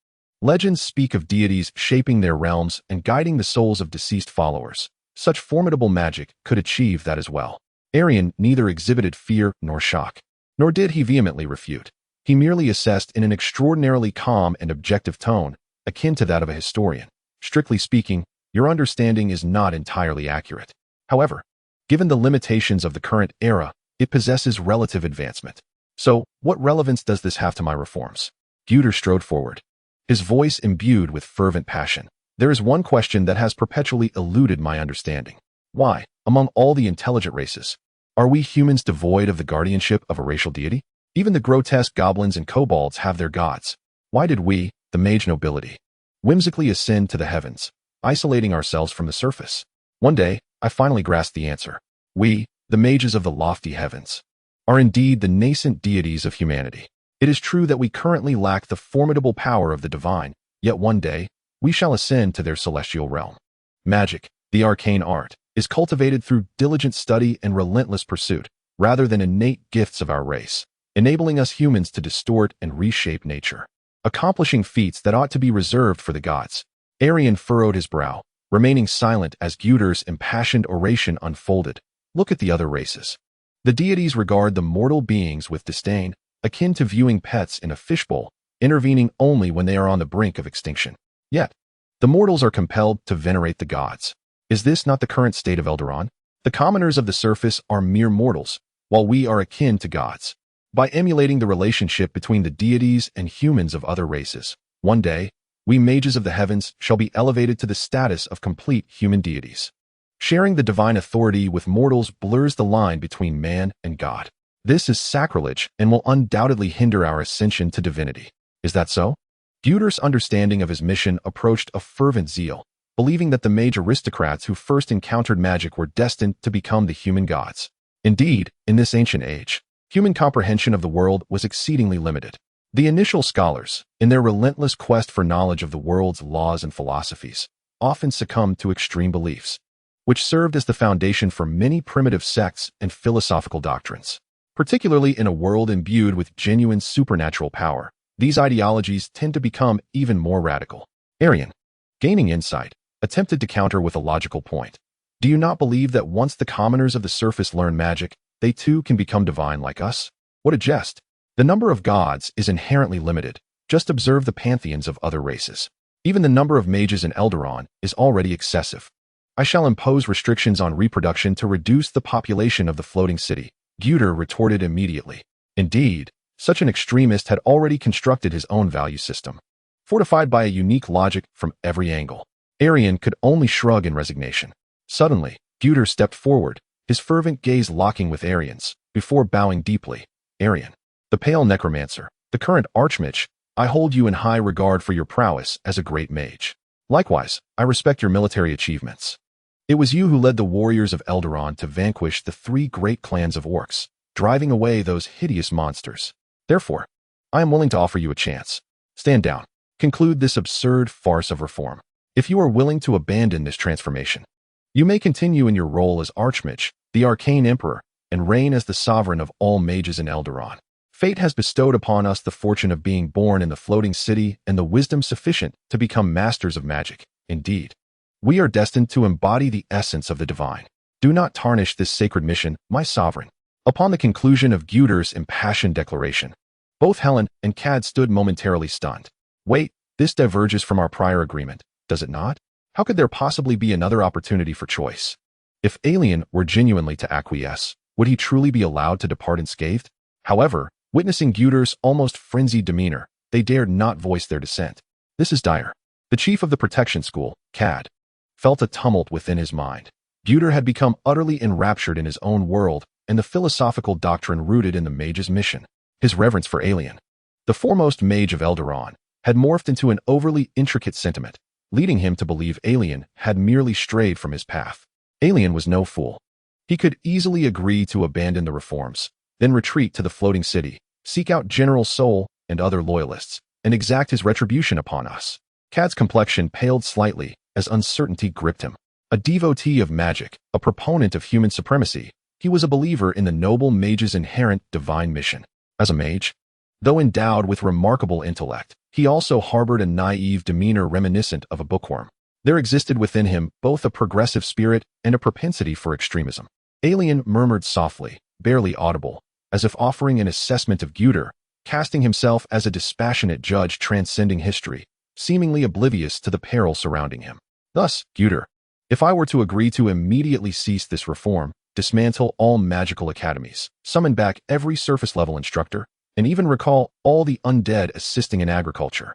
Legends speak of deities shaping their realms and guiding the souls of deceased followers. Such formidable magic could achieve that as well. Erian neither exhibited fear nor shock, nor did he vehemently refute. He merely assessed in an extraordinarily calm and objective tone, akin to that of a historian. Strictly speaking, your understanding is not entirely accurate. However, given the limitations of the current era, it possesses relative advancement. So, what relevance does this have to my reforms? Guter strode forward, his voice imbued with fervent passion. There is one question that has perpetually eluded my understanding. Why, among all the intelligent races, are we humans devoid of the guardianship of a racial deity? Even the grotesque goblins and kobolds have their gods. Why did we, the mage nobility, whimsically ascend to the heavens, isolating ourselves from the surface? One day, I finally grasped the answer. We, the mages of the lofty heavens, are indeed the nascent deities of humanity. It is true that we currently lack the formidable power of the divine, yet one day, we shall ascend to their celestial realm. Magic, the arcane art, is cultivated through diligent study and relentless pursuit, rather than innate gifts of our race, enabling us humans to distort and reshape nature, accomplishing feats that ought to be reserved for the gods. Erian furrowed his brow, remaining silent as Guter's impassioned oration unfolded. Look at the other races. The deities regard the mortal beings with disdain, akin to viewing pets in a fishbowl, intervening only when they are on the brink of extinction. Yet, the mortals are compelled to venerate the gods. Is this not the current state of Eldaron? The commoners of the surface are mere mortals, while we are akin to gods. By emulating the relationship between the deities and humans of other races, one day, we mages of the heavens shall be elevated to the status of complete human deities. Sharing the divine authority with mortals blurs the line between man and God. This is sacrilege and will undoubtedly hinder our ascension to divinity. Is that so? Guter's understanding of his mission approached a fervent zeal, believing that the mage aristocrats who first encountered magic were destined to become the human gods. Indeed, in this ancient age, human comprehension of the world was exceedingly limited. The initial scholars, in their relentless quest for knowledge of the world's laws and philosophies, often succumbed to extreme beliefs, which served as the foundation for many primitive sects and philosophical doctrines. Particularly in a world imbued with genuine supernatural power, these ideologies tend to become even more radical. Erian, gaining insight, attempted to counter with a logical point. Do you not believe that once the commoners of the surface learn magic, they too can become divine like us? What a jest! The number of gods is inherently limited. Just observe the pantheons of other races. Even the number of mages in Eldaron is already excessive. I shall impose restrictions on reproduction to reduce the population of the floating city. Guter retorted immediately. Indeed, such an extremist had already constructed his own value system, fortified by a unique logic from every angle. Erian could only shrug in resignation. Suddenly, Guter stepped forward, his fervent gaze locking with Erian's, before bowing deeply. Erian, the pale necromancer, the current archmage, I hold you in high regard for your prowess as a great mage. Likewise, I respect your military achievements. It was you who led the warriors of Eldaron to vanquish the 3 great clans of orcs, driving away those hideous monsters. Therefore, I am willing to offer you a chance. Stand down. Conclude this absurd farce of reform. If you are willing to abandon this transformation, You may continue in your role as Archmage, the Arcane Emperor, and reign as the sovereign of all mages in Elderon. Fate has bestowed upon us the fortune of being born in the floating city and the wisdom sufficient to become masters of magic. Indeed, we are destined to embody the essence of the divine. Do not tarnish this sacred mission, my sovereign. Upon the conclusion of Gudur's impassioned declaration, both Helen and Cad stood momentarily stunned. Wait, this diverges from our prior agreement, does it not? How could there possibly be another opportunity for choice? If Elian were genuinely to acquiesce, would he truly be allowed to depart unscathed? However, witnessing Gudur's almost frenzied demeanor, they dared not voice their dissent. This is dire. The chief of the protection school, Cad, felt a tumult within his mind. Gudur had become utterly enraptured in his own world and the philosophical doctrine rooted in the mage's mission. His reverence for Elian, the foremost mage of Elderon, had morphed into an overly intricate sentiment, leading him to believe Elian had merely strayed from his path. Elian was no fool. He could easily agree to abandon the reforms, then retreat to the floating city, seek out General Sol and other loyalists, and exact his retribution upon us. Cad's complexion paled slightly as uncertainty gripped him. A devotee of magic, a proponent of human supremacy, he was a believer in the noble mage's inherent divine mission. As a mage, though endowed with remarkable intellect, he also harbored a naive demeanor reminiscent of a bookworm. There existed within him both a progressive spirit and a propensity for extremism. Elian murmured softly, barely audible, as if offering an assessment of Gudur, casting himself as a dispassionate judge transcending history, seemingly oblivious to the peril surrounding him. Thus, Gudur, if I were to agree to immediately cease this reform, dismantle all magical academies, summon back every surface-level instructor, and even recall all the undead assisting in agriculture,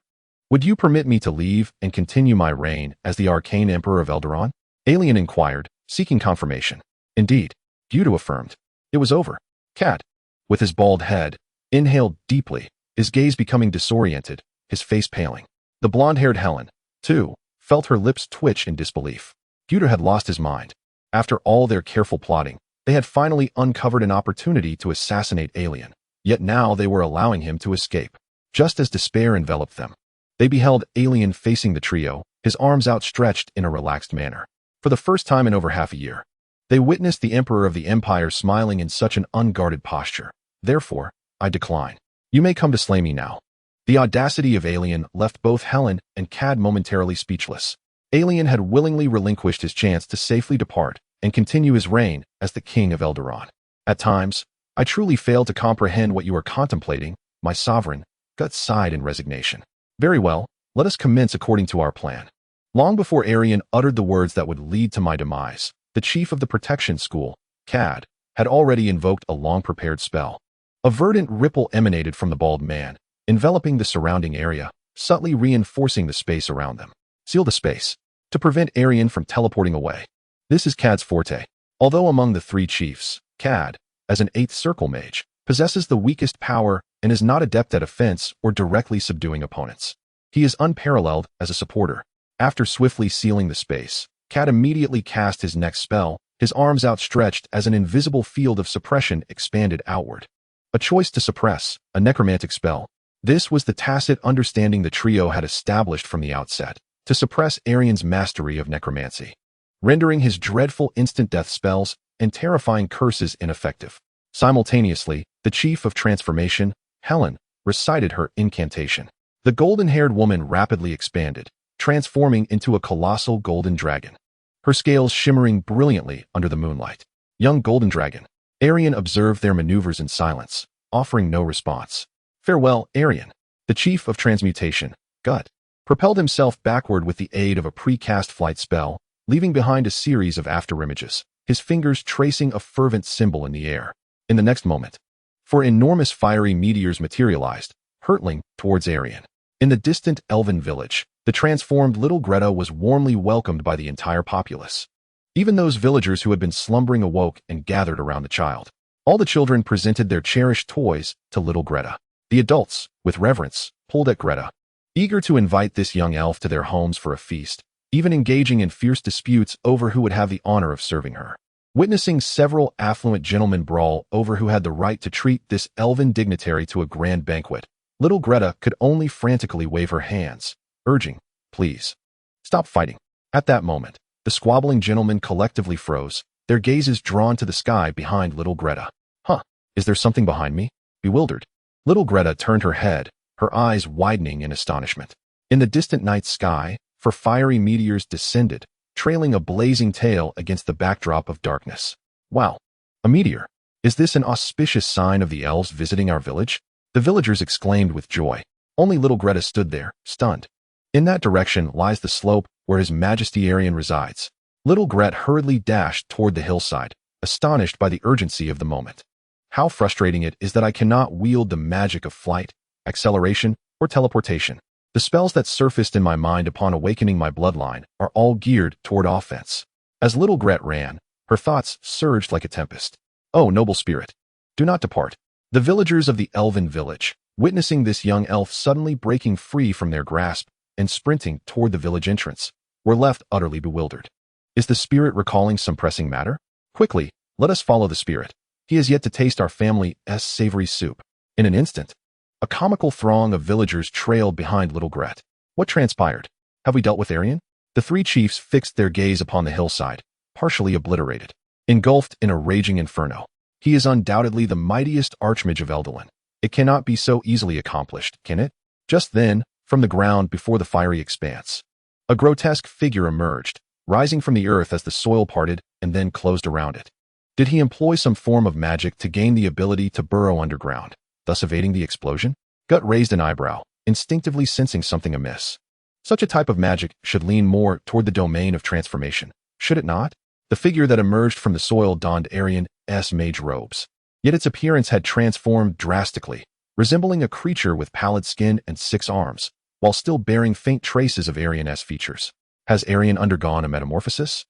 would you permit me to leave and continue my reign as the Arcane Emperor of Elderon? Elian inquired, seeking confirmation. Indeed, Gudur affirmed. It was over. Cad, with his bald head, inhaled deeply, his gaze becoming disoriented, his face paling. The blonde-haired Helen, too, felt her lips twitch in disbelief. Gudur had lost his mind. After all their careful plotting, they had finally uncovered an opportunity to assassinate Elian. Yet now they were allowing him to escape. Just as despair enveloped them, they beheld Elian facing the trio, his arms outstretched in a relaxed manner. For the first time in over half a year, they witnessed the Emperor of the Empire smiling in such an unguarded posture. Therefore, I decline. You may come to slay me now. The audacity of Elian left both Helen and Cad momentarily speechless. Elian had willingly relinquished his chance to safely depart and continue his reign as the king of Elderon. At times, I truly fail to comprehend what you are contemplating, my sovereign. Gut sighed in resignation. Very well, let us commence according to our plan. Long before Erian uttered the words that would lead to my demise, the chief of the protection school, Cad, had already invoked a long-prepared spell. A verdant ripple emanated from the bald man, enveloping the surrounding area, subtly reinforcing the space around them. Seal the space, to prevent Erian from teleporting away. This is Cad's forte. Although among the three chiefs, Cad, as an 8th circle mage, possesses the weakest power and is not adept at offense or directly subduing opponents. He is unparalleled as a supporter. After swiftly sealing the space, Cad immediately cast his next spell, his arms outstretched as an invisible field of suppression expanded outward. A choice to suppress, a necromantic spell. This was the tacit understanding the trio had established from the outset, to suppress Erian's mastery of necromancy, rendering his dreadful instant death spells and terrifying curses ineffective. Simultaneously, the chief of transformation, Helen, recited her incantation. The golden-haired woman rapidly expanded, transforming into a colossal golden dragon, her scales shimmering brilliantly under the moonlight. Young golden dragon. Erian observed their maneuvers in silence, offering no response. Farewell, Erian. The chief of transmutation, Gut, propelled himself backward with the aid of a precast flight spell, leaving behind a series of afterimages, his fingers tracing a fervent symbol in the air. In the next moment, four enormous fiery meteors materialized, hurtling towards Erian. In the distant elven village, the transformed little Greta was warmly welcomed by the entire populace. Even those villagers who had been slumbering awoke and gathered around the child. All the children presented their cherished toys to little Greta. The adults, with reverence, pulled at Greta, eager to invite this young elf to their homes for a feast, even engaging in fierce disputes over who would have the honor of serving her. Witnessing several affluent gentlemen brawl over who had the right to treat this elven dignitary to a grand banquet, little Greta could only frantically wave her hands, urging, "Please, stop fighting." At that moment, The squabbling gentlemen collectively froze, their gazes drawn to the sky behind little Greta. Huh, is there something behind me? Bewildered, little Greta turned her head, her eyes widening in astonishment. In the distant night sky, fiery meteors descended, trailing a blazing tail against the backdrop of darkness. Wow, a meteor. Is this an auspicious sign of the elves visiting our village? The villagers exclaimed with joy. Only little Greta stood there, stunned. In that direction lies the slope where His Majesty Erian resides. Little Gret hurriedly dashed toward the hillside, astonished by the urgency of the moment. How frustrating it is that I cannot wield the magic of flight, acceleration, or teleportation. The spells that surfaced in my mind upon awakening my bloodline are all geared toward offense. As little Gret ran, her thoughts surged like a tempest. Oh, noble spirit, do not depart. The villagers of the elven village, witnessing this young elf suddenly breaking free from their grasp and sprinting toward the village entrance, were left utterly bewildered. Is the spirit recalling some pressing matter? Quickly, let us follow the spirit. He has yet to taste our family's savory soup. In an instant, a comical throng of villagers trailed behind little Gret. What transpired? Have we dealt with Erian? The three chiefs fixed their gaze upon the hillside, partially obliterated, engulfed in a raging inferno. He is undoubtedly the mightiest archmage of Eldalan. It cannot be so easily accomplished, can it? Just then, from the ground before the fiery expanse, a grotesque figure emerged, rising from the earth as the soil parted and then closed around it. Did he employ some form of magic to gain the ability to burrow underground, thus evading the explosion? Gut raised an eyebrow, instinctively sensing something amiss. Such a type of magic should lean more toward the domain of transformation, should it not? The figure that emerged from the soil donned Erian's mage robes. Yet its appearance had transformed drastically, resembling a creature with pallid skin and 6 arms, while still bearing faint traces of Erian's features. Has Erian undergone a metamorphosis?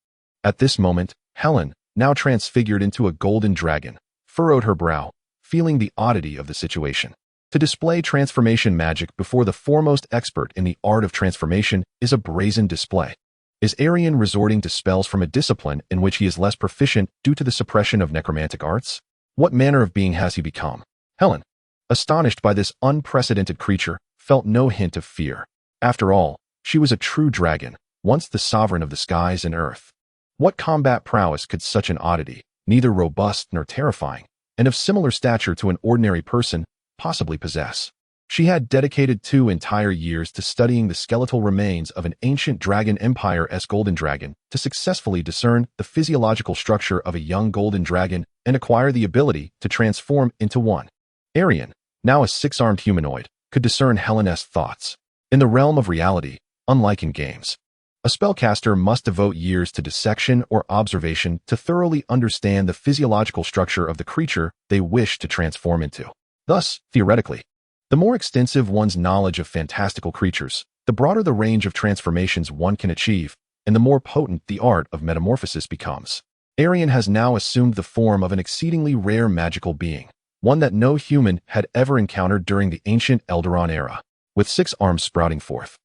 At this moment, Helen, now transfigured into a golden dragon, furrowed her brow, feeling the oddity of the situation. To display transformation magic before the foremost expert in the art of transformation is a brazen display. Is Erian resorting to spells from a discipline in which he is less proficient due to the suppression of necromantic arts? What manner of being has he become? Helen, astonished by this unprecedented creature, felt no hint of fear. After all, she was a true dragon, once the sovereign of the skies and earth. What combat prowess could such an oddity, neither robust nor terrifying, and of similar stature to an ordinary person, possibly possess? She had dedicated 2 entire years to studying the skeletal remains of an ancient dragon empire's golden dragon to successfully discern the physiological structure of a young golden dragon and acquire the ability to transform into one. Erian, now a 6-armed humanoid, could discern Helen's thoughts. In the realm of reality, unlike in games, a spellcaster must devote years to dissection or observation to thoroughly understand the physiological structure of the creature they wish to transform into. Thus, theoretically, the more extensive one's knowledge of fantastical creatures, the broader the range of transformations one can achieve, and the more potent the art of metamorphosis becomes. Erian has now assumed the form of an exceedingly rare magical being, one that no human had ever encountered during the ancient Eldaron era. With 6 arms sprouting forth,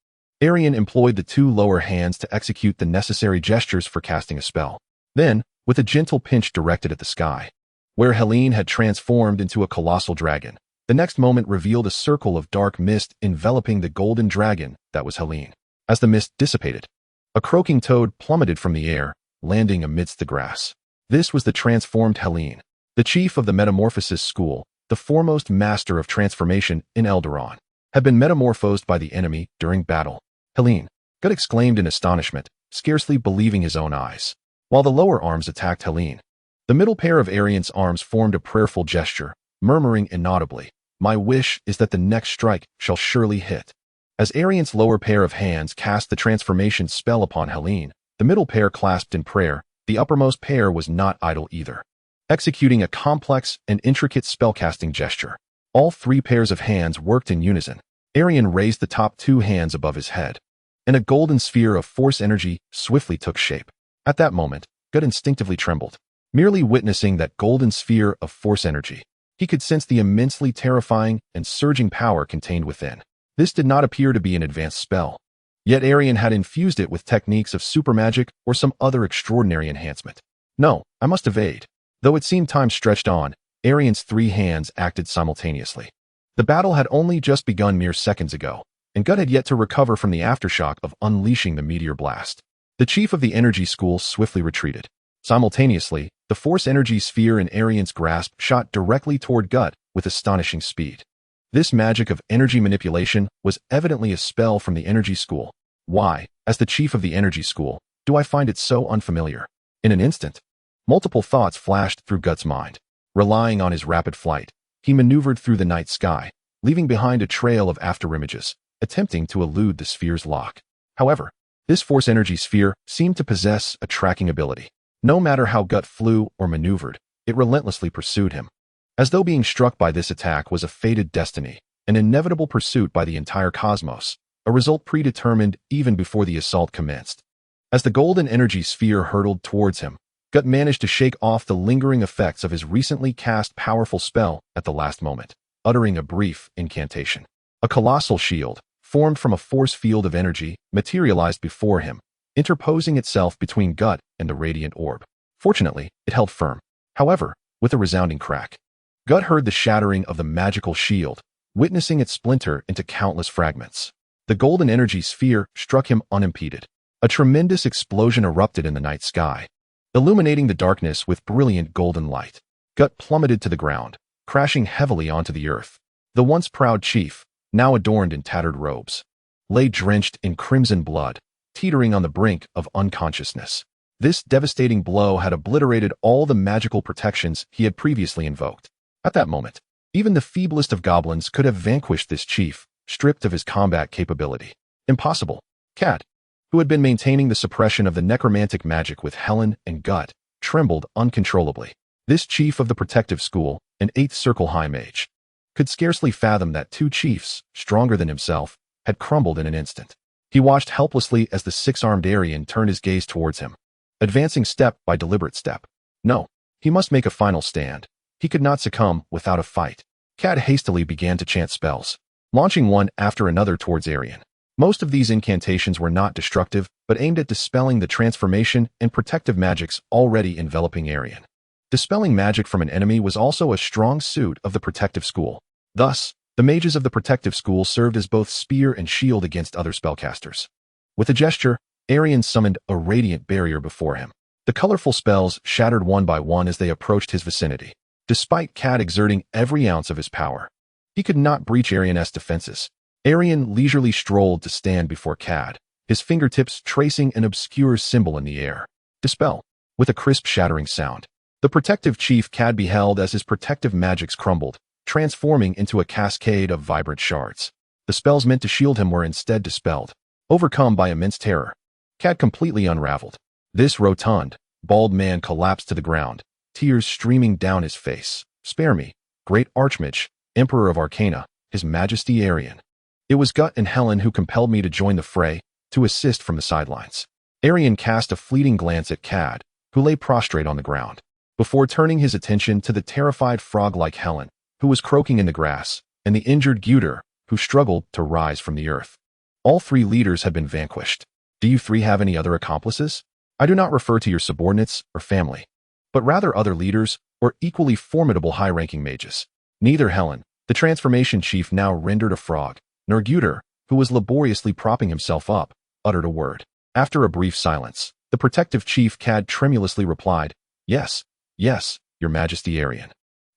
Erian employed the 2 lower hands to execute the necessary gestures for casting a spell. Then, with a gentle pinch directed at the sky, where Helene had transformed into a colossal dragon, the next moment revealed a circle of dark mist enveloping the golden dragon that was Helene. As the mist dissipated, a croaking toad plummeted from the air, landing amidst the grass. This was the transformed Helene, the chief of the Metamorphosis School, the foremost master of transformation in Eldaron, had been metamorphosed by the enemy during battle. Helene, Gut exclaimed in astonishment, scarcely believing his own eyes. While the lower arms attacked Helene, the middle pair of Arian's arms formed a prayerful gesture, murmuring inaudibly, "My wish is that the next strike shall surely hit." As Arian's lower pair of hands cast the transformation spell upon Helene, the middle pair clasped in prayer, the uppermost pair was not idle either. Executing a complex and intricate spellcasting gesture, all 3 pairs of hands worked in unison. Erian raised the top 2 hands above his head, and a golden sphere of force energy swiftly took shape. At that moment, Gut instinctively trembled. Merely witnessing that golden sphere of force energy, he could sense the immensely terrifying and surging power contained within. This did not appear to be an advanced spell, yet Erian had infused it with techniques of super magic or some other extraordinary enhancement. No, I must evade. Though it seemed time stretched on, Arian's 3 hands acted simultaneously. The battle had only just begun mere seconds ago, and Gut had yet to recover from the aftershock of unleashing the meteor blast. The chief of the energy school swiftly retreated. Simultaneously, the force energy sphere in Erian's grasp shot directly toward Gut with astonishing speed. This magic of energy manipulation was evidently a spell from the energy school. Why, as the chief of the energy school, do I find it so unfamiliar? In an instant, multiple thoughts flashed through Gut's mind. Relying on his rapid flight, he maneuvered through the night sky, leaving behind a trail of afterimages, attempting to elude the sphere's lock. However, this force energy sphere seemed to possess a tracking ability. No matter how Gut flew or maneuvered, it relentlessly pursued him. As though being struck by this attack was a fated destiny, an inevitable pursuit by the entire cosmos, a result predetermined even before the assault commenced. As the golden energy sphere hurtled towards him, Gut managed to shake off the lingering effects of his recently cast powerful spell at the last moment, uttering a brief incantation. A colossal shield, formed from a force field of energy, materialized before him, interposing itself between Gut and the radiant orb. Fortunately, it held firm. However, with a resounding crack, Gut heard the shattering of the magical shield, witnessing it splinter into countless fragments. The golden energy sphere struck him unimpeded. A tremendous explosion erupted in the night sky, illuminating the darkness with brilliant golden light. Gut plummeted to the ground, crashing heavily onto the earth. The once proud chief, now adorned in tattered robes, lay drenched in crimson blood, teetering on the brink of unconsciousness. This devastating blow had obliterated all the magical protections he had previously invoked. At that moment, even the feeblest of goblins could have vanquished this chief, stripped of his combat capability. Impossible. Cat, who had been maintaining the suppression of the necromantic magic with Helen and Gut, trembled uncontrollably. This chief of the protective school, an 8th circle high mage, could scarcely fathom that two chiefs, stronger than himself, had crumbled in an instant. He watched helplessly as the 6-armed Erian turned his gaze towards him, advancing step by deliberate step. No, he must make a final stand. He could not succumb without a fight. Cat hastily began to chant spells, launching one after another towards Erian. Most of these incantations were not destructive, but aimed at dispelling the transformation and protective magics already enveloping Erian. Dispelling magic from an enemy was also a strong suit of the protective school. Thus, the mages of the protective school served as both spear and shield against other spellcasters. With a gesture, Erian summoned a radiant barrier before him. The colorful spells shattered one by one as they approached his vicinity. Despite Cat exerting every ounce of his power, he could not breach Erian's defenses. Erian leisurely strolled to stand before Cad, his fingertips tracing an obscure symbol in the air. Dispel. With a crisp shattering sound, the protective chief Cad beheld as his protective magics crumbled, transforming into a cascade of vibrant shards. The spells meant to shield him were instead dispelled. Overcome by immense terror, Cad completely unraveled. This rotund, bald man collapsed to the ground, tears streaming down his face. Spare me, great Archmage, Emperor of Arcana, His Majesty Erian. It was Gut and Helen who compelled me to join the fray, to assist from the sidelines. Erian cast a fleeting glance at Cad, who lay prostrate on the ground, before turning his attention to the terrified frog-like Helen, who was croaking in the grass, and the injured Guter, who struggled to rise from the earth. All 3 leaders had been vanquished. Do you 3 have any other accomplices? I do not refer to your subordinates or family, but rather other leaders or equally formidable high-ranking mages. Neither Helen, the transformation chief now rendered a frog, nor Guter, who was laboriously propping himself up, uttered a word. After a brief silence, the protective chief Cad tremulously replied, Yes, your Majesty Erian.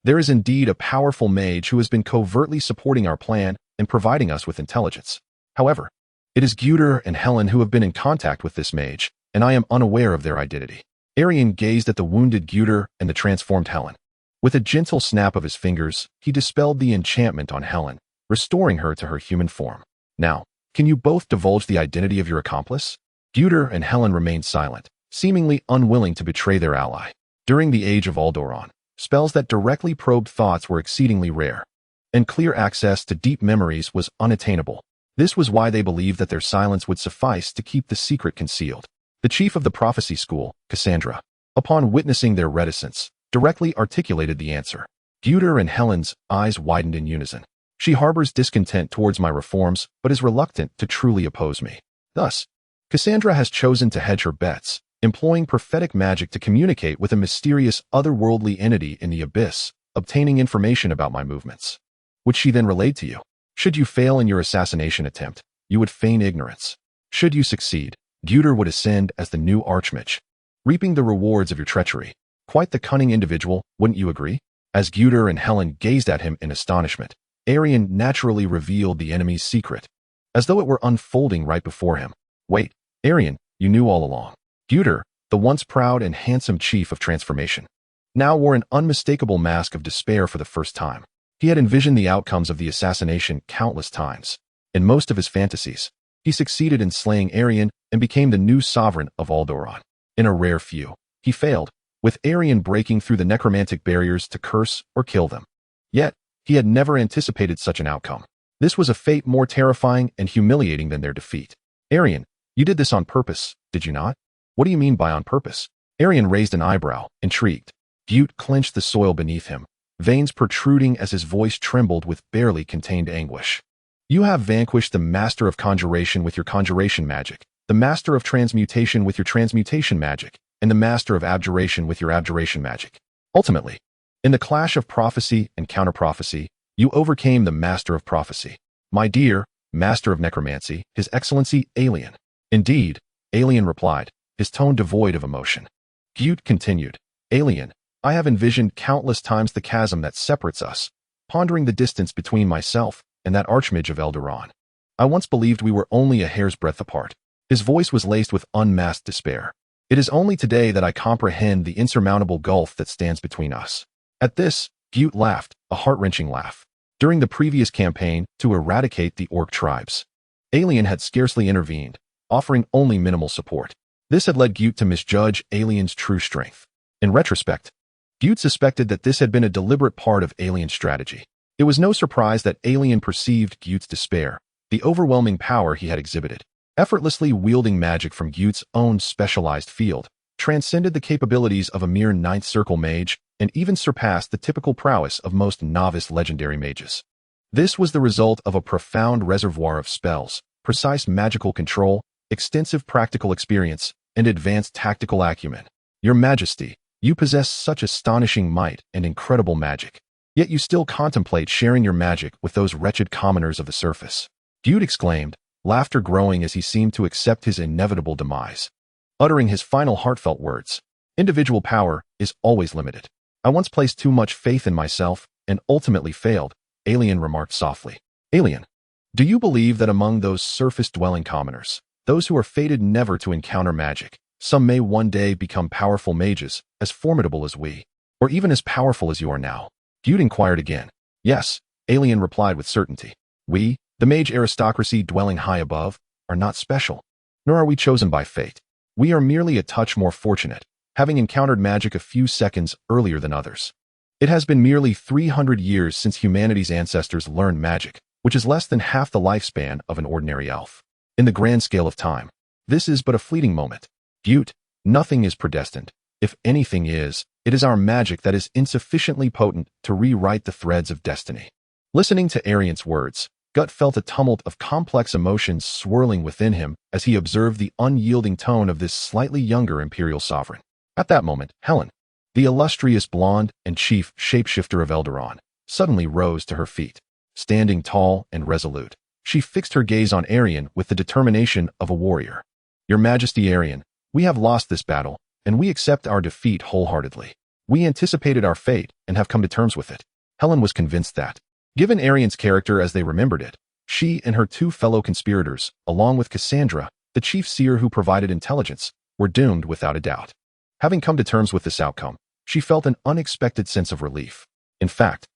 There is indeed a powerful mage who has been covertly supporting our plan and providing us with intelligence. However, it is Guter and Helen who have been in contact with this mage, and I am unaware of their identity. Erian gazed at the wounded Guter and the transformed Helen. With a gentle snap of his fingers, he dispelled the enchantment on Helen, restoring her to her human form. Now, can you both divulge the identity of your accomplice? Guter and Helen remained silent, seemingly unwilling to betray their ally. During the age of Aldoran, spells that directly probed thoughts were exceedingly rare, and clear access to deep memories was unattainable. This was why they believed that their silence would suffice to keep the secret concealed. The chief of the prophecy school, Cassandra, upon witnessing their reticence, directly articulated the answer. Guter and Helen's eyes widened in unison. She harbors discontent towards my reforms, but is reluctant to truly oppose me. Thus, Cassandra has chosen to hedge her bets, employing prophetic magic to communicate with a mysterious otherworldly entity in the abyss, obtaining information about my movements, which she then relayed to you. Should you fail in your assassination attempt, you would feign ignorance. Should you succeed, Guter would ascend as the new archmage, reaping the rewards of your treachery. Quite the cunning individual, wouldn't you agree? As Guter and Helen gazed at him in astonishment, Erian naturally revealed the enemy's secret, as though it were unfolding right before him. Wait, Erian, you knew all along. Guter, the once proud and handsome chief of transformation, now wore an unmistakable mask of despair for the first time. He had envisioned the outcomes of the assassination countless times. In most of his fantasies, he succeeded in slaying Erian and became the new sovereign of Alderaan. In a rare few, he failed, with Erian breaking through the necromantic barriers to curse or kill them. Yet, he had never anticipated such an outcome. This was a fate more terrifying and humiliating than their defeat. Erian, you did this on purpose, did you not? What do you mean by on purpose? Erian raised an eyebrow, intrigued. Butte clenched the soil beneath him, veins protruding as his voice trembled with barely contained anguish. You have vanquished the master of conjuration with your conjuration magic, the master of transmutation with your transmutation magic, and the master of abjuration with your abjuration magic. Ultimately, in the clash of prophecy and counter-prophecy, you overcame the master of prophecy. My dear, master of necromancy, His Excellency Alien. Indeed, Alien replied, his tone devoid of emotion. Butte continued, Alien, I have envisioned countless times the chasm that separates us, pondering the distance between myself and that archmage of Alderaan. I once believed we were only a hair's breadth apart. His voice was laced with unmasked despair. It is only today that I comprehend the insurmountable gulf that stands between us. At this, Butte laughed, a heart-wrenching laugh. During the previous campaign to eradicate the orc tribes, Alien had scarcely intervened, offering only minimal support. This had led Butte to misjudge Alien's true strength. In retrospect, Butte suspected that this had been a deliberate part of Alien's strategy. It was no surprise that Alien perceived Butte's despair, the overwhelming power he had exhibited. Effortlessly wielding magic from Butte's own specialized field, transcended the capabilities of a mere ninth circle mage, and even surpassed the typical prowess of most novice legendary mages. This was the result of a profound reservoir of spells, precise magical control, extensive practical experience, and advanced tactical acumen. Your Majesty, you possess such astonishing might and incredible magic. Yet you still contemplate sharing your magic with those wretched commoners of the surface. Butte exclaimed, laughter growing as he seemed to accept his inevitable demise. Uttering his final heartfelt words, individual power is always limited. I once placed too much faith in myself and ultimately failed, Alien remarked softly. Alien, do you believe that among those surface-dwelling commoners, those who are fated never to encounter magic, some may one day become powerful mages, as formidable as we, or even as powerful as you are now? Butte inquired again. Yes, Alien replied with certainty. We, the mage aristocracy dwelling high above, are not special, nor are we chosen by fate. We are merely a touch more fortunate, having encountered magic a few seconds earlier than others. It has been merely 300 years since humanity's ancestors learned magic, which is less than half the lifespan of an ordinary elf. In the grand scale of time, this is but a fleeting moment. Butte, nothing is predestined. If anything is, it is our magic that is insufficiently potent to rewrite the threads of destiny. Listening to Erian's words, Gut felt a tumult of complex emotions swirling within him as he observed the unyielding tone of this slightly younger imperial sovereign. At that moment, Helen, the illustrious blonde and chief shapeshifter of Alderaan, suddenly rose to her feet. Standing tall and resolute, she fixed her gaze on Erian with the determination of a warrior. Your Majesty Erian, we have lost this battle, and we accept our defeat wholeheartedly. We anticipated our fate and have come to terms with it. Helen was convinced that, given Erian's character as they remembered it, she and her two fellow conspirators, along with Cassandra, the chief seer who provided intelligence, were doomed without a doubt. Having come to terms with this outcome, she felt an unexpected sense of relief. In fact,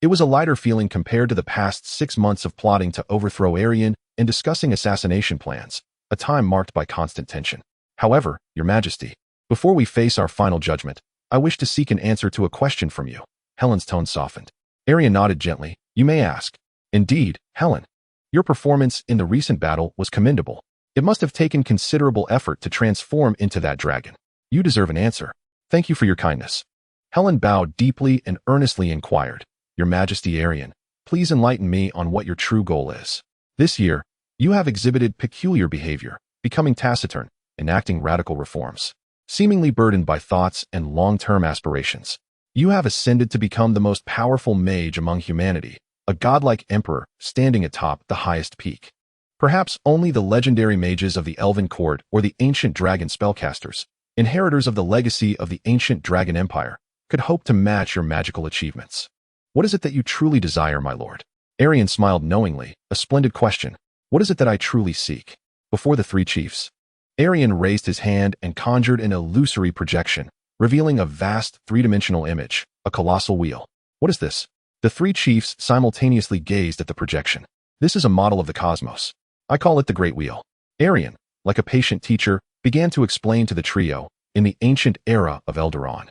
it was a lighter feeling compared to the past 6 months of plotting to overthrow Erian and discussing assassination plans, a time marked by constant tension. However, Your Majesty, before we face our final judgment, I wish to seek an answer to a question from you. Helen's tone softened. Erian nodded gently. You may ask. Indeed, Helen. Your performance in the recent battle was commendable. It must have taken considerable effort to transform into that dragon. You deserve an answer. Thank you for your kindness. Helen bowed deeply and earnestly inquired, Your Majesty Erian, please enlighten me on what your true goal is. This year, you have exhibited peculiar behavior, becoming taciturn, enacting radical reforms. Seemingly burdened by thoughts and long-term aspirations, you have ascended to become the most powerful mage among humanity, a godlike emperor standing atop the highest peak. Perhaps only the legendary mages of the Elven Court or the ancient dragon spellcasters, inheritors of the legacy of the ancient dragon empire, could hope to match your magical achievements. What is it that you truly desire, my lord? Erian smiled knowingly, a splendid question. What is it that I truly seek? Before the three chiefs, Erian raised his hand and conjured an illusory projection, revealing a vast three-dimensional image, a colossal wheel. What is this? The three chiefs simultaneously gazed at the projection. This is a model of the cosmos. I call it the Great Wheel. Erian, like a patient teacher, began to explain to the trio, in the ancient era of Eldaron.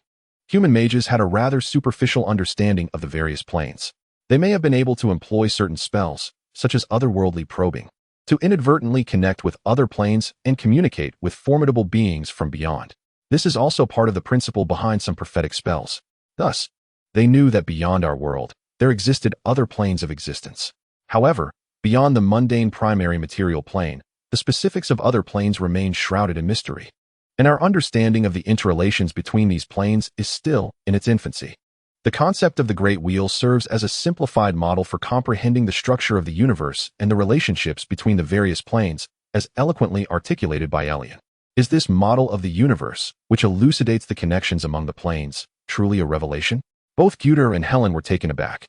Human mages had a rather superficial understanding of the various planes. They may have been able to employ certain spells, such as otherworldly probing, to inadvertently connect with other planes and communicate with formidable beings from beyond. This is also part of the principle behind some prophetic spells. Thus, they knew that beyond our world, there existed other planes of existence. However, beyond the mundane primary material plane, the specifics of other planes remain shrouded in mystery. And our understanding of the interrelations between these planes is still in its infancy. The concept of the Great Wheel serves as a simplified model for comprehending the structure of the universe and the relationships between the various planes, as eloquently articulated by Elian. Is this model of the universe, which elucidates the connections among the planes, truly a revelation? Both Guder and Helen were taken aback.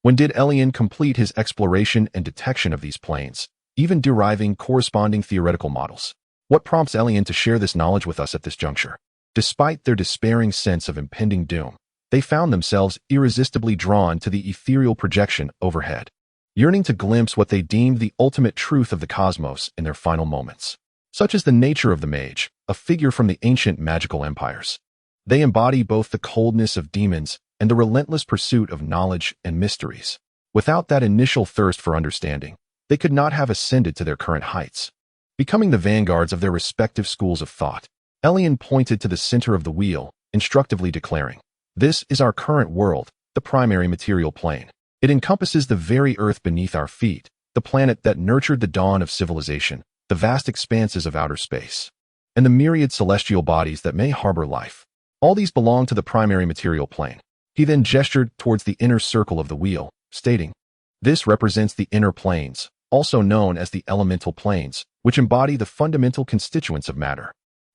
When did Elian complete his exploration and detection of these planes, even deriving corresponding theoretical models? What prompts Elian to share this knowledge with us at this juncture? Despite their despairing sense of impending doom, they found themselves irresistibly drawn to the ethereal projection overhead, yearning to glimpse what they deemed the ultimate truth of the cosmos in their final moments. Such is the nature of the mage, a figure from the ancient magical empires. They embody both the coldness of demons and the relentless pursuit of knowledge and mysteries. Without that initial thirst for understanding, they could not have ascended to their current heights. Becoming the vanguards of their respective schools of thought, Elian pointed to the center of the wheel, instructively declaring, "This is our current world, the primary material plane. It encompasses the very earth beneath our feet, the planet that nurtured the dawn of civilization, the vast expanses of outer space, and the myriad celestial bodies that may harbor life. All these belong to the primary material plane." He then gestured towards the inner circle of the wheel, stating, "This represents the inner planes, also known as the elemental planes, which embody the fundamental constituents of matter.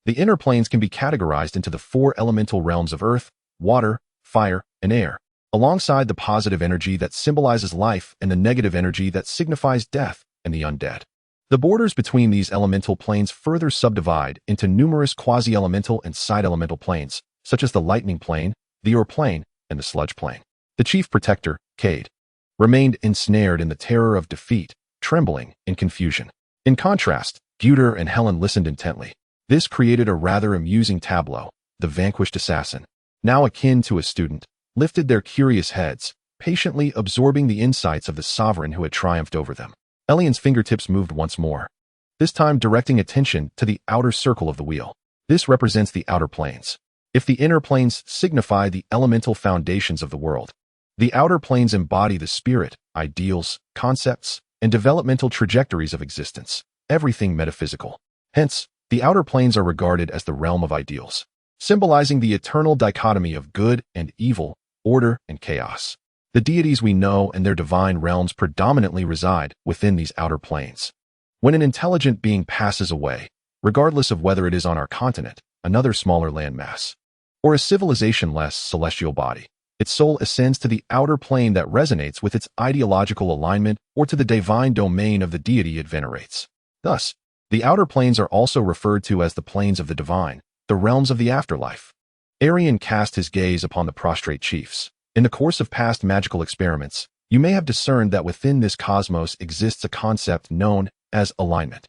The inner planes can be categorized into the four elemental realms of earth, water, fire, and air, alongside the positive energy that symbolizes life and the negative energy that signifies death and the undead. The borders between these elemental planes further subdivide into numerous quasi-elemental and side-elemental planes, such as the lightning plane, the ore plane, and the sludge plane. The chief protector, Cade, remained ensnared in the terror of defeat, trembling in confusion. In contrast, Guder and Helen listened intently. This created a rather amusing tableau. The vanquished assassin, now akin to a student, lifted their curious heads, patiently absorbing the insights of the sovereign who had triumphed over them. Elian's fingertips moved once more, this time directing attention to the outer circle of the wheel. This represents the outer planes. If the inner planes signify the elemental foundations of the world, the outer planes embody the spirit, ideals, concepts, and developmental trajectories of existence, everything metaphysical. Hence, the outer planes are regarded as the realm of ideals, symbolizing the eternal dichotomy of good and evil, order and chaos. The deities we know and their divine realms predominantly reside within these outer planes. When an intelligent being passes away, regardless of whether it is on our continent, another smaller landmass, or a civilization-less celestial body, its soul ascends to the outer plane that resonates with its ideological alignment or to the divine domain of the deity it venerates. Thus, the outer planes are also referred to as the planes of the divine, the realms of the afterlife. Erian cast his gaze upon the prostrate chiefs. In the course of past magical experiments, you may have discerned that within this cosmos exists a concept known as alignment.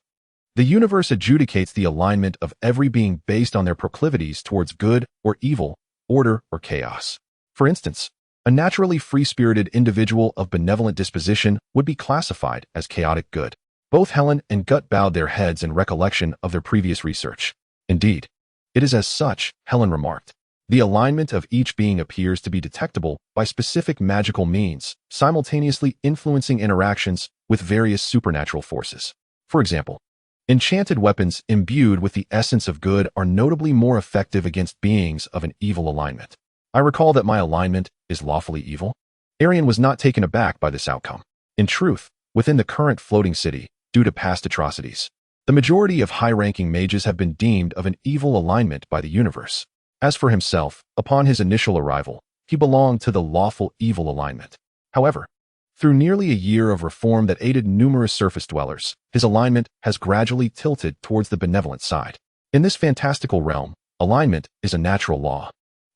The universe adjudicates the alignment of every being based on their proclivities towards good or evil, order or chaos. For instance, a naturally free-spirited individual of benevolent disposition would be classified as chaotic good. Both Helen and Gut bowed their heads in recollection of their previous research. Indeed, it is as such, Helen remarked. The alignment of each being appears to be detectable by specific magical means, simultaneously influencing interactions with various supernatural forces. For example, enchanted weapons imbued with the essence of good are notably more effective against beings of an evil alignment. I recall that my alignment is lawfully evil. Erian was not taken aback by this outcome. In truth, within the current floating city, due to past atrocities. The majority of high-ranking mages have been deemed of an evil alignment by the universe. As for himself, upon his initial arrival, he belonged to the lawful evil alignment. However, through nearly a year of reform that aided numerous surface dwellers, his alignment has gradually tilted towards the benevolent side. In this fantastical realm, alignment is a natural law,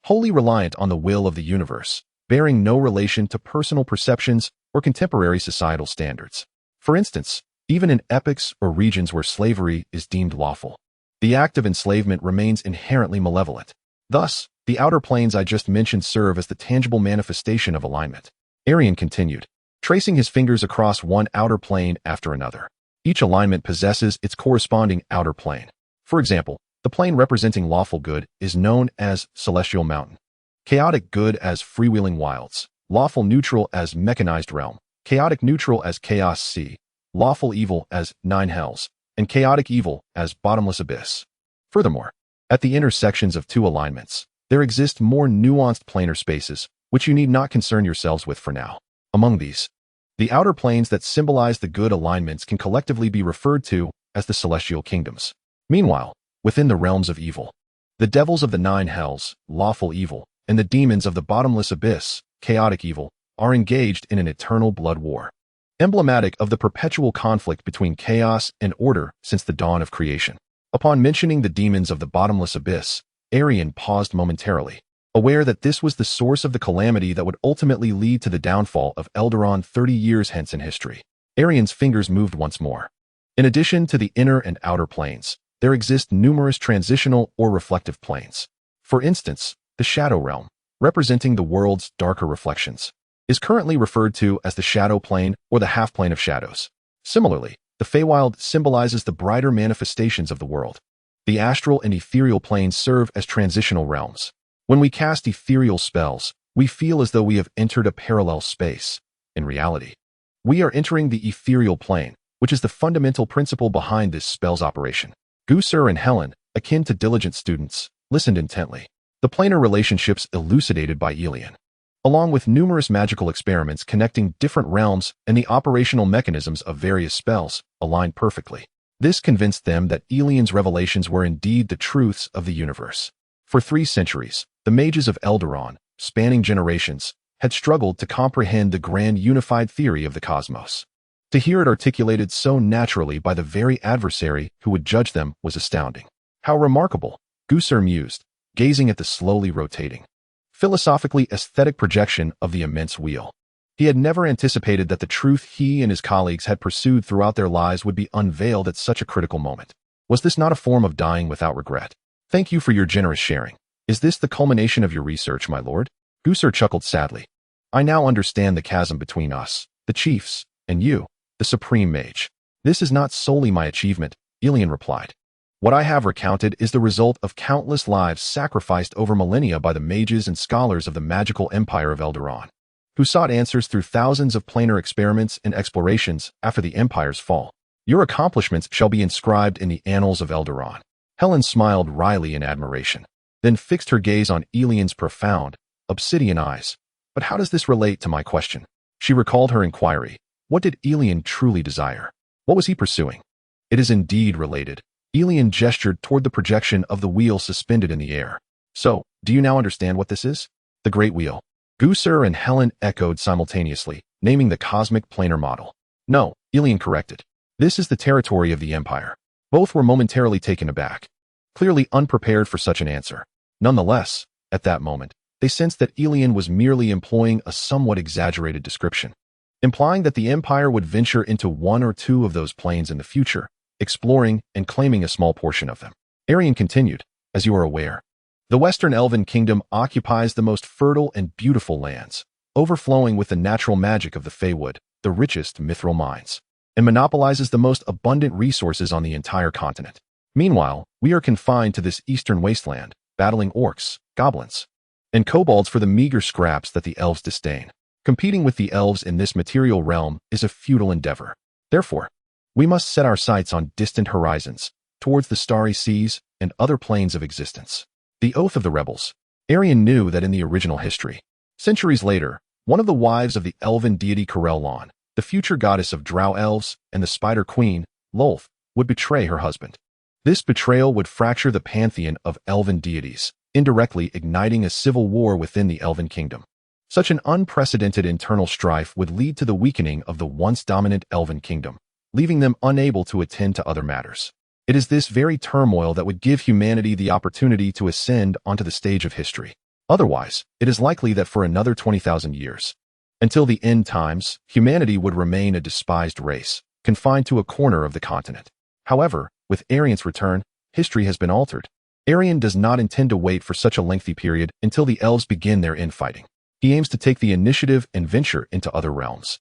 wholly reliant on the will of the universe, bearing no relation to personal perceptions or contemporary societal standards. For instance, even in epochs or regions where slavery is deemed lawful, the act of enslavement remains inherently malevolent. Thus, the outer planes I just mentioned serve as the tangible manifestation of alignment. Erian continued, tracing his fingers across one outer plane after another. Each alignment possesses its corresponding outer plane. For example, the plane representing lawful good is known as Celestial Mountain, chaotic good as Freewheeling Wilds, lawful neutral as Mechanized Realm, chaotic neutral as Chaos Sea, lawful evil as Nine Hells, and chaotic evil as Bottomless Abyss. Furthermore, at the intersections of two alignments, there exist more nuanced planar spaces, which you need not concern yourselves with for now. Among these, the outer planes that symbolize the good alignments can collectively be referred to as the celestial kingdoms. Meanwhile, within the realms of evil, the devils of the Nine Hells, lawful evil, and the demons of the Bottomless Abyss, chaotic evil, are engaged in an eternal blood war, emblematic of the perpetual conflict between chaos and order since the dawn of creation. Upon mentioning the demons of the Bottomless Abyss, Erian paused momentarily, aware that this was the source of the calamity that would ultimately lead to the downfall of Eldaron 30 years hence in history. Erian's fingers moved once more. In addition to the inner and outer planes, there exist numerous transitional or reflective planes. For instance, the Shadow Realm, representing the world's darker reflections, is currently referred to as the Shadow Plane or the Half-Plane of Shadows. Similarly, the Feywild symbolizes the brighter manifestations of the world. The astral and ethereal planes serve as transitional realms. When we cast ethereal spells, we feel as though we have entered a parallel space. In reality, we are entering the ethereal plane, which is the fundamental principle behind this spell's operation. Gusur and Helen, akin to diligent students, listened intently. The planar relationships elucidated by Elian, along with numerous magical experiments connecting different realms and the operational mechanisms of various spells, aligned perfectly. This convinced them that Elian's revelations were indeed the truths of the universe. For 3 centuries, the mages of Eldaron, spanning generations, had struggled to comprehend the grand unified theory of the cosmos. To hear it articulated so naturally by the very adversary who would judge them was astounding. How remarkable, Gusur mused, gazing at the slowly rotating, philosophically aesthetic projection of the immense wheel. He had never anticipated that the truth he and his colleagues had pursued throughout their lives would be unveiled at such a critical moment. Was this not a form of dying without regret? Thank you for your generous sharing. Is this the culmination of your research, my lord? Gusur chuckled sadly. I now understand the chasm between us, the chiefs, and you, the supreme mage. This is not solely my achievement, Elian replied. What I have recounted is the result of countless lives sacrificed over millennia by the mages and scholars of the magical empire of Eldaron, who sought answers through thousands of planar experiments and explorations after the empire's fall. Your accomplishments shall be inscribed in the annals of Eldaron. Helen smiled wryly in admiration, then fixed her gaze on Elian's profound, obsidian eyes. But how does this relate to my question? She recalled her inquiry. What did Elian truly desire? What was he pursuing? It is indeed related. Elian gestured toward the projection of the wheel suspended in the air. So, do you now understand what this is? The Great Wheel. Gusur and Helen echoed simultaneously, naming the cosmic planar model. No, Elian corrected. This is the territory of the Empire. Both were momentarily taken aback, clearly unprepared for such an answer. Nonetheless, at that moment, they sensed that Elian was merely employing a somewhat exaggerated description, implying that the Empire would venture into one or two of those planes in the future, exploring and claiming a small portion of them. Erian continued, as you are aware, the Western Elven Kingdom occupies the most fertile and beautiful lands, overflowing with the natural magic of the Feywood, the richest mithril mines, and monopolizes the most abundant resources on the entire continent. Meanwhile, we are confined to this eastern wasteland, battling orcs, goblins, and kobolds for the meager scraps that the elves disdain. Competing with the elves in this material realm is a futile endeavor. Therefore, we must set our sights on distant horizons, towards the starry seas and other planes of existence. The Oath of the Rebels. Erian knew that in the original history, centuries later, one of the wives of the elven deity Corellon, the future goddess of drow elves and the spider queen, Lolth, would betray her husband. This betrayal would fracture the pantheon of elven deities, indirectly igniting a civil war within the Elven Kingdom. Such an unprecedented internal strife would lead to the weakening of the once dominant Elven Kingdom, leaving them unable to attend to other matters. It is this very turmoil that would give humanity the opportunity to ascend onto the stage of history. Otherwise, it is likely that for another 20,000 years, until the end times, humanity would remain a despised race, confined to a corner of the continent. However, with Erian's return, history has been altered. Erian does not intend to wait for such a lengthy period until the elves begin their infighting. He aims to take the initiative and venture into other realms.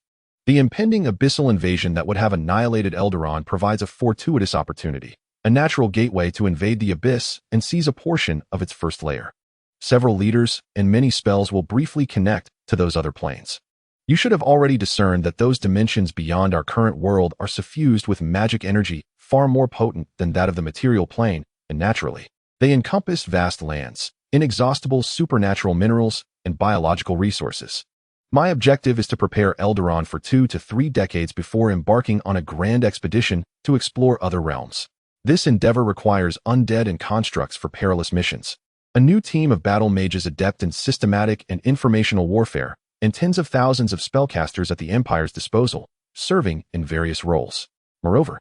The impending abyssal invasion that would have annihilated Eldaron provides a fortuitous opportunity, a natural gateway to invade the abyss and seize a portion of its first layer. Several leaders and many spells will briefly connect to those other planes. You should have already discerned that those dimensions beyond our current world are suffused with magic energy far more potent than that of the material plane, and naturally, they encompass vast lands, inexhaustible supernatural minerals, and biological resources. My objective is to prepare Eldaron for 2 to 3 decades before embarking on a grand expedition to explore other realms. This endeavor requires undead and constructs for perilous missions, a new team of battle mages adept in systematic and informational warfare, and tens of thousands of spellcasters at the Empire's disposal, serving in various roles. Moreover,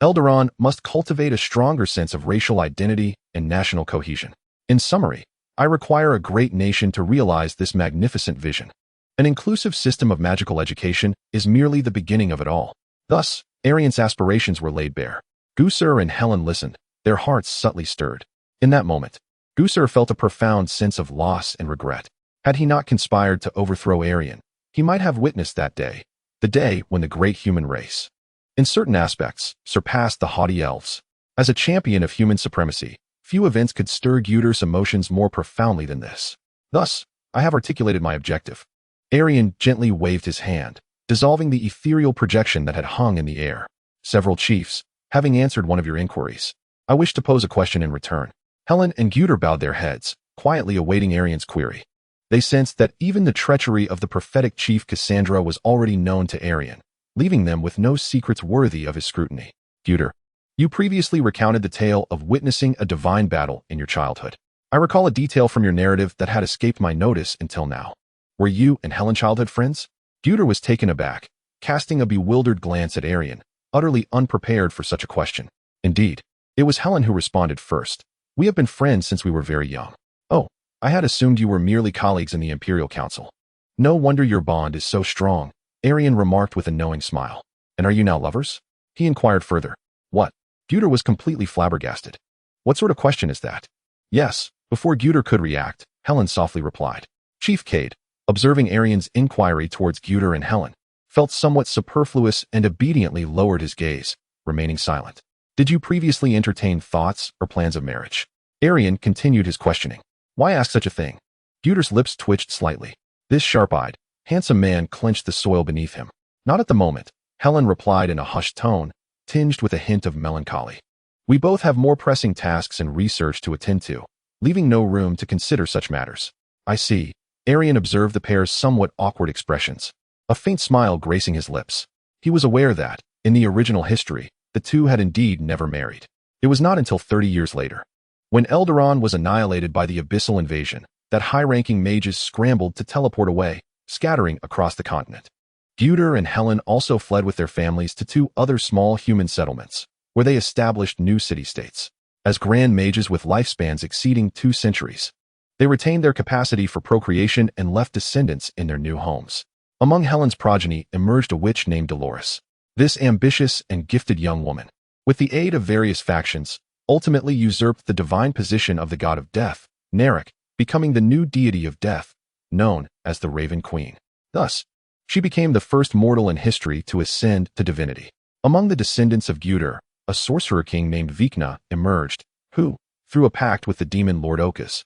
Eldaron must cultivate a stronger sense of racial identity and national cohesion. In summary, I require a great nation to realize this magnificent vision. An inclusive system of magical education is merely the beginning of it all. Thus, Erian's aspirations were laid bare. Gusur and Helen listened, their hearts subtly stirred. In that moment, Gusur felt a profound sense of loss and regret. Had he not conspired to overthrow Erian, he might have witnessed that day, the day when the great human race, in certain aspects, surpassed the haughty elves. As a champion of human supremacy, few events could stir Gudur's emotions more profoundly than this. Thus, I have articulated my objective. Erian gently waved his hand, dissolving the ethereal projection that had hung in the air. Several chiefs, having answered one of your inquiries, I wish to pose a question in return. Helen and Gudur bowed their heads, quietly awaiting Erian's query. They sensed that even the treachery of the prophetic chief Cassandra was already known to Erian, leaving them with no secrets worthy of his scrutiny. Gudur, you previously recounted the tale of witnessing a divine battle in your childhood. I recall a detail from your narrative that had escaped my notice until now. Were you and Helen childhood friends? Gudur was taken aback, casting a bewildered glance at Erian, utterly unprepared for such a question. Indeed, it was Helen who responded first. We have been friends since we were very young. Oh, I had assumed you were merely colleagues in the Imperial Council. No wonder your bond is so strong, Erian remarked with a knowing smile. And are you now lovers? He inquired further. What? Gudur was completely flabbergasted. What sort of question is that? Yes, before Gudur could react, Helen softly replied. Chief Cade, observing Erian's inquiry towards Gudur and Helen, felt somewhat superfluous and obediently lowered his gaze, remaining silent. Did you previously entertain thoughts or plans of marriage? Erian continued his questioning. Why ask such a thing? Gudur's lips twitched slightly. This sharp-eyed, handsome man clenched the soil beneath him. Not at the moment, Helen replied in a hushed tone, tinged with a hint of melancholy. We both have more pressing tasks and research to attend to, leaving no room to consider such matters. I see. Erian observed the pair's somewhat awkward expressions, a faint smile gracing his lips. He was aware that, in the original history, the two had indeed never married. It was not until 30 years later, when Eldaron was annihilated by the abyssal invasion, that high-ranking mages scrambled to teleport away, scattering across the continent. Gudur and Helen also fled with their families to 2 other small human settlements, where they established new city-states. As grand mages with lifespans exceeding 2 centuries, they retained their capacity for procreation and left descendants in their new homes. Among Helen's progeny emerged a witch named Dolores. This ambitious and gifted young woman, with the aid of various factions, ultimately usurped the divine position of the god of death, Narek, becoming the new deity of death, known as the Raven Queen. Thus, she became the first mortal in history to ascend to divinity. Among the descendants of Gudur, a sorcerer king named Vikna emerged, who, through a pact with the demon Lord Okus,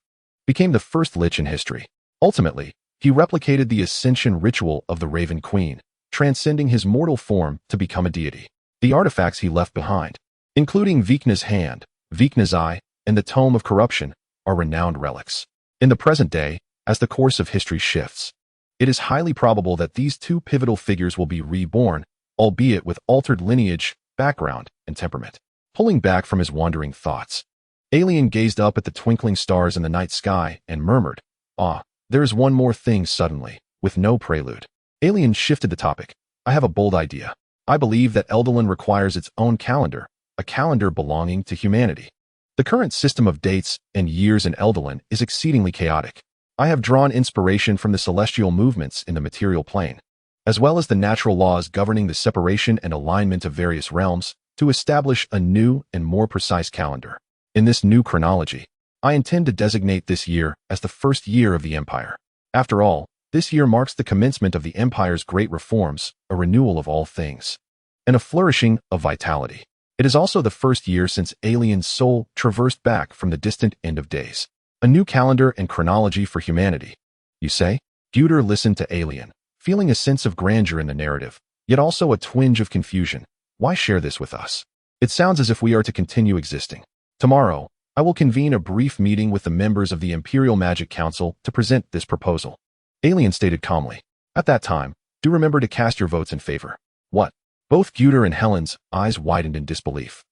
became the first lich in history. Ultimately, he replicated the ascension ritual of the Raven Queen, transcending his mortal form to become a deity. The artifacts he left behind, including Vikna's hand, Vikna's eye, and the Tome of Corruption, are renowned relics. In the present day, as the course of history shifts, It is highly probable that these two pivotal figures will be reborn, albeit with altered lineage, background, and temperament. Pulling back from his wandering thoughts, Alien gazed up at the twinkling stars in the night sky and murmured, "Ah, there is one more thing." Suddenly, with no prelude, Alien shifted the topic. "I have a bold idea. I believe that Eldolan requires its own calendar, a calendar belonging to humanity. The current system of dates and years in Eldolan is exceedingly chaotic. I have drawn inspiration from the celestial movements in the material plane, as well as the natural laws governing the separation and alignment of various realms, to establish a new and more precise calendar. In this new chronology, I intend to designate this year as the first year of the Empire. After all, this year marks the commencement of the Empire's great reforms, a renewal of all things, and a flourishing of vitality. It is also the first year since Alien's soul traversed back from the distant end of days. A new calendar and chronology for humanity, you say?" Guter listened to Alien, feeling a sense of grandeur in the narrative, yet also a twinge of confusion. "Why share this with us? It sounds as if we are to continue existing. Tomorrow, I will convene a brief meeting with the members of the Imperial Magic Council to present this proposal." Alien stated calmly, "At that time, do remember to cast your votes in favor." "What?" Both Guter and Helen's eyes widened in disbelief.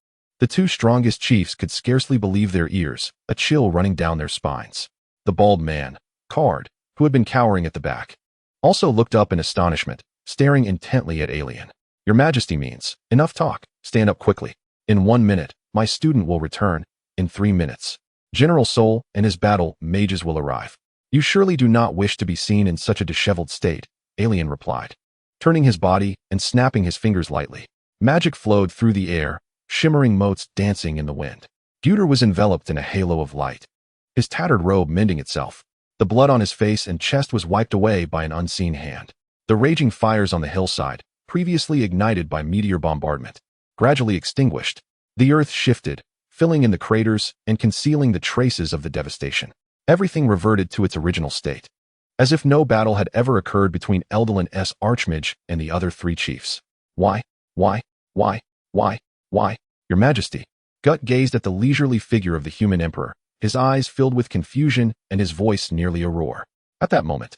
The two strongest chiefs could scarcely believe their ears, a chill running down their spines. The bald man, Card, who had been cowering at the back, also looked up in astonishment, staring intently at Alien. "Your Majesty means, enough talk, stand up quickly. In 1 minute, my student will return. In 3 minutes, General Sol and his battle mages will arrive." "You surely do not wish to be seen in such a disheveled state," Alien replied, turning his body and snapping his fingers lightly. Magic flowed through the air, shimmering motes dancing in the wind. Guter was enveloped in a halo of light, his tattered robe mending itself. The blood on his face and chest was wiped away by an unseen hand. The raging fires on the hillside, previously ignited by meteor bombardment, gradually extinguished. The earth shifted, filling in the craters and concealing the traces of the devastation. Everything reverted to its original state, as if no battle had ever occurred between Eldolan's Archmage and the other three chiefs. Why, Your Majesty?" Gut gazed at the leisurely figure of the human emperor, his eyes filled with confusion and his voice nearly a roar. At that moment,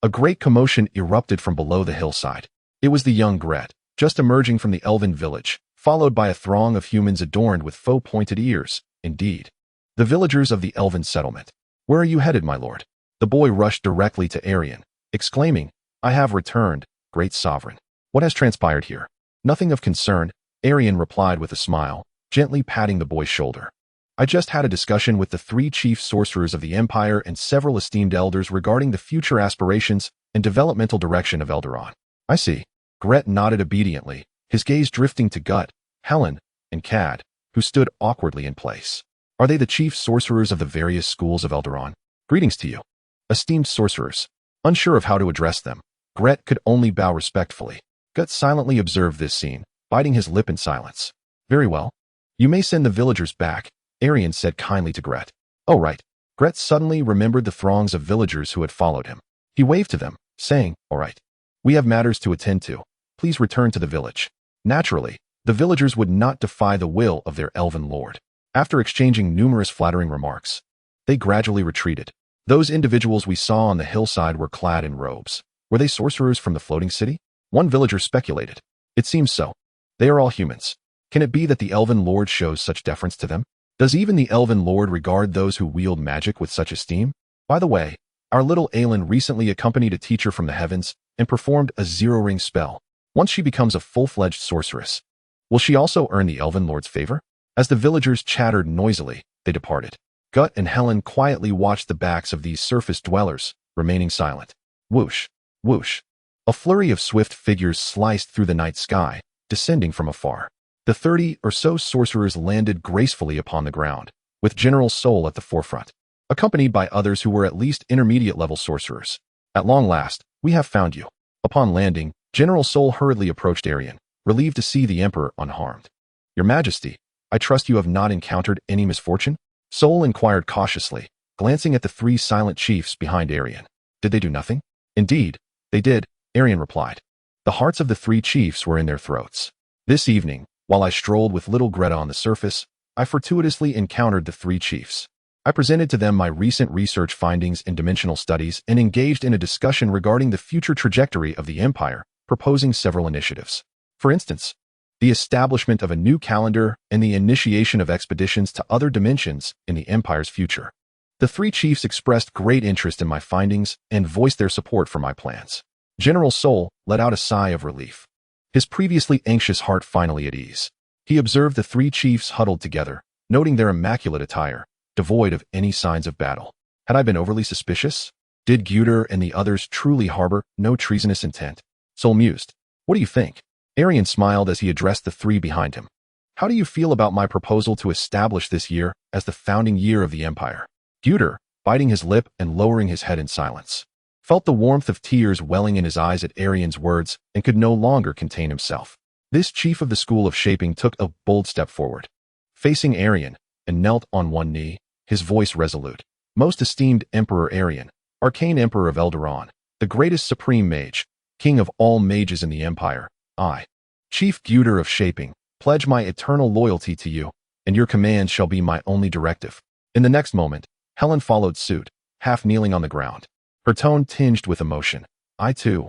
a great commotion erupted from below the hillside. It was the young Gret, just emerging from the elven village, followed by a throng of humans adorned with faux-pointed ears. Indeed, the villagers of the elven settlement. "Where are you headed, my lord?" The boy rushed directly to Erian, exclaiming, "I have returned, great sovereign. What has transpired here?" "Nothing of concern," Erian replied with a smile, gently patting the boy's shoulder. "I just had a discussion with the 3 chief sorcerers of the Empire and several esteemed elders regarding the future aspirations and developmental direction of Eldoran." "I see." Gret nodded obediently, his gaze drifting to Gut, Helen, and Cad, who stood awkwardly in place. "Are they the chief sorcerers of the various schools of Eldoran?" "Greetings to you, esteemed sorcerers." Unsure of how to address them, Gret could only bow respectfully. Gut silently observed this scene, biting his lip in silence. "Very well. You may send the villagers back," Erian said kindly to Gret. "Oh right." Gret suddenly remembered the throngs of villagers who had followed him. He waved to them, saying, "All right. We have matters to attend to. Please return to the village." Naturally, the villagers would not defy the will of their elven lord. After exchanging numerous flattering remarks, they gradually retreated. "Those individuals we saw on the hillside were clad in robes. Were they sorcerers from the floating city?" One villager speculated. "It seems so. They are all humans. Can it be that the elven lord shows such deference to them? Does even the elven lord regard those who wield magic with such esteem? By the way, our little Aelin recently accompanied a teacher from the heavens and performed a zero-ring spell. Once she becomes a full-fledged sorceress, will she also earn the elven lord's favor?" As the villagers chattered noisily, they departed. Gut and Helen quietly watched the backs of these surface dwellers, remaining silent. Whoosh, whoosh. A flurry of swift figures sliced through the night sky, descending from afar. The 30 or so sorcerers landed gracefully upon the ground, with General Sol at the forefront, accompanied by others who were at least intermediate-level sorcerers. "At long last, we have found you." Upon landing, General Sol hurriedly approached Erian, relieved to see the Emperor unharmed. "Your Majesty, I trust you have not encountered any misfortune?" Sol inquired cautiously, glancing at the 3 silent chiefs behind Erian. "Did they do nothing?" "Indeed, they did," Erian replied. "The hearts of the 3 chiefs were in their throats. This evening, while I strolled with little Greta on the surface, I fortuitously encountered the 3 chiefs. I presented to them my recent research findings in dimensional studies and engaged in a discussion regarding the future trajectory of the Empire, proposing several initiatives. For instance, the establishment of a new calendar and the initiation of expeditions to other dimensions in the Empire's future. The three chiefs expressed great interest in my findings and voiced their support for my plans. General Sol let out a sigh of relief. His previously anxious heart finally at ease. He observed the three chiefs huddled together, noting their immaculate attire, devoid of any signs of battle. Had I been overly suspicious? Did Guter and the others truly harbor no treasonous intent? Sol mused. What do you think? Erian smiled as he addressed the three behind him. How do you feel about my proposal to establish this year as the founding year of the Empire? Guter, biting his lip and lowering his head in silence, felt the warmth of tears welling in his eyes at Erian's words and could no longer contain himself. This chief of the School of Shaping took a bold step forward, facing Erian, and knelt on one knee, his voice resolute. Most esteemed Emperor Erian, Arcane Emperor of Elderon, the greatest supreme mage, king of all mages in the Empire, I, Chief Guter of Shaping, pledge my eternal loyalty to you, and your commands shall be my only directive. In the next moment, Helen followed suit, half kneeling on the ground, her tone tinged with emotion. I too,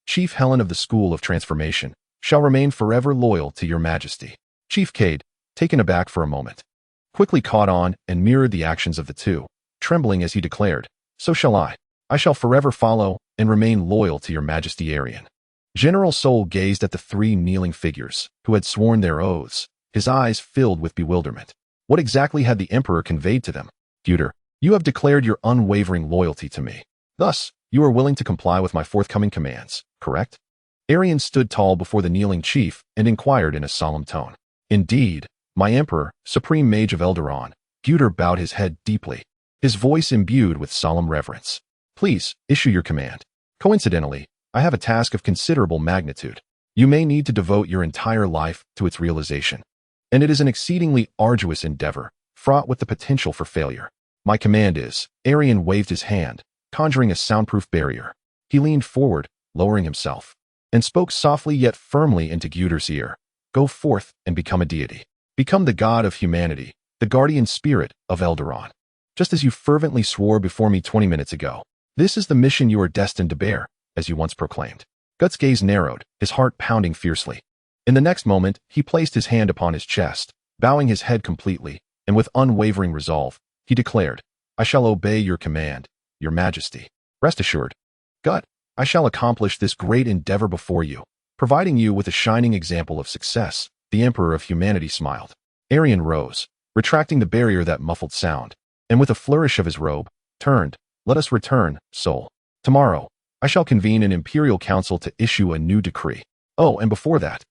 Chief Helen of the School of Transformation, shall remain forever loyal to your majesty. Chief Cade, taken aback for a moment, quickly caught on and mirrored the actions of the two, trembling as he declared, so shall I. I shall forever follow and remain loyal to your majesty Erian. General Sol gazed at the three kneeling figures, who had sworn their oaths, his eyes filled with bewilderment. What exactly had the Emperor conveyed to them? Guter, you have declared your unwavering loyalty to me. Thus, you are willing to comply with my forthcoming commands, correct? Erian stood tall before the kneeling chief and inquired in a solemn tone. Indeed, my Emperor, Supreme Mage of Elderon. Guter bowed his head deeply, his voice imbued with solemn reverence. Please, issue your command. Coincidentally, I have a task of considerable magnitude. You may need to devote your entire life to its realization. And it is an exceedingly arduous endeavor, fraught with the potential for failure. My command is, Erian waved his hand, conjuring a soundproof barrier. He leaned forward, lowering himself, and spoke softly yet firmly into Guter's ear. Go forth and become a deity. Become the god of humanity, the guardian spirit of Elderon. Just as you fervently swore before me 20 minutes ago. This is the mission you are destined to bear, as you once proclaimed. Gut's gaze narrowed, his heart pounding fiercely. In the next moment, he placed his hand upon his chest, bowing his head completely, and with unwavering resolve, he declared, I shall obey your command, your majesty. Rest assured. Gut, I shall accomplish this great endeavor before you, providing you with a shining example of success. The Emperor of Humanity smiled. Erian rose, retracting the barrier that muffled sound, and with a flourish of his robe, turned. Let us return, Sol. Tomorrow, I shall convene an Imperial Council to issue a new decree. Oh, and before that,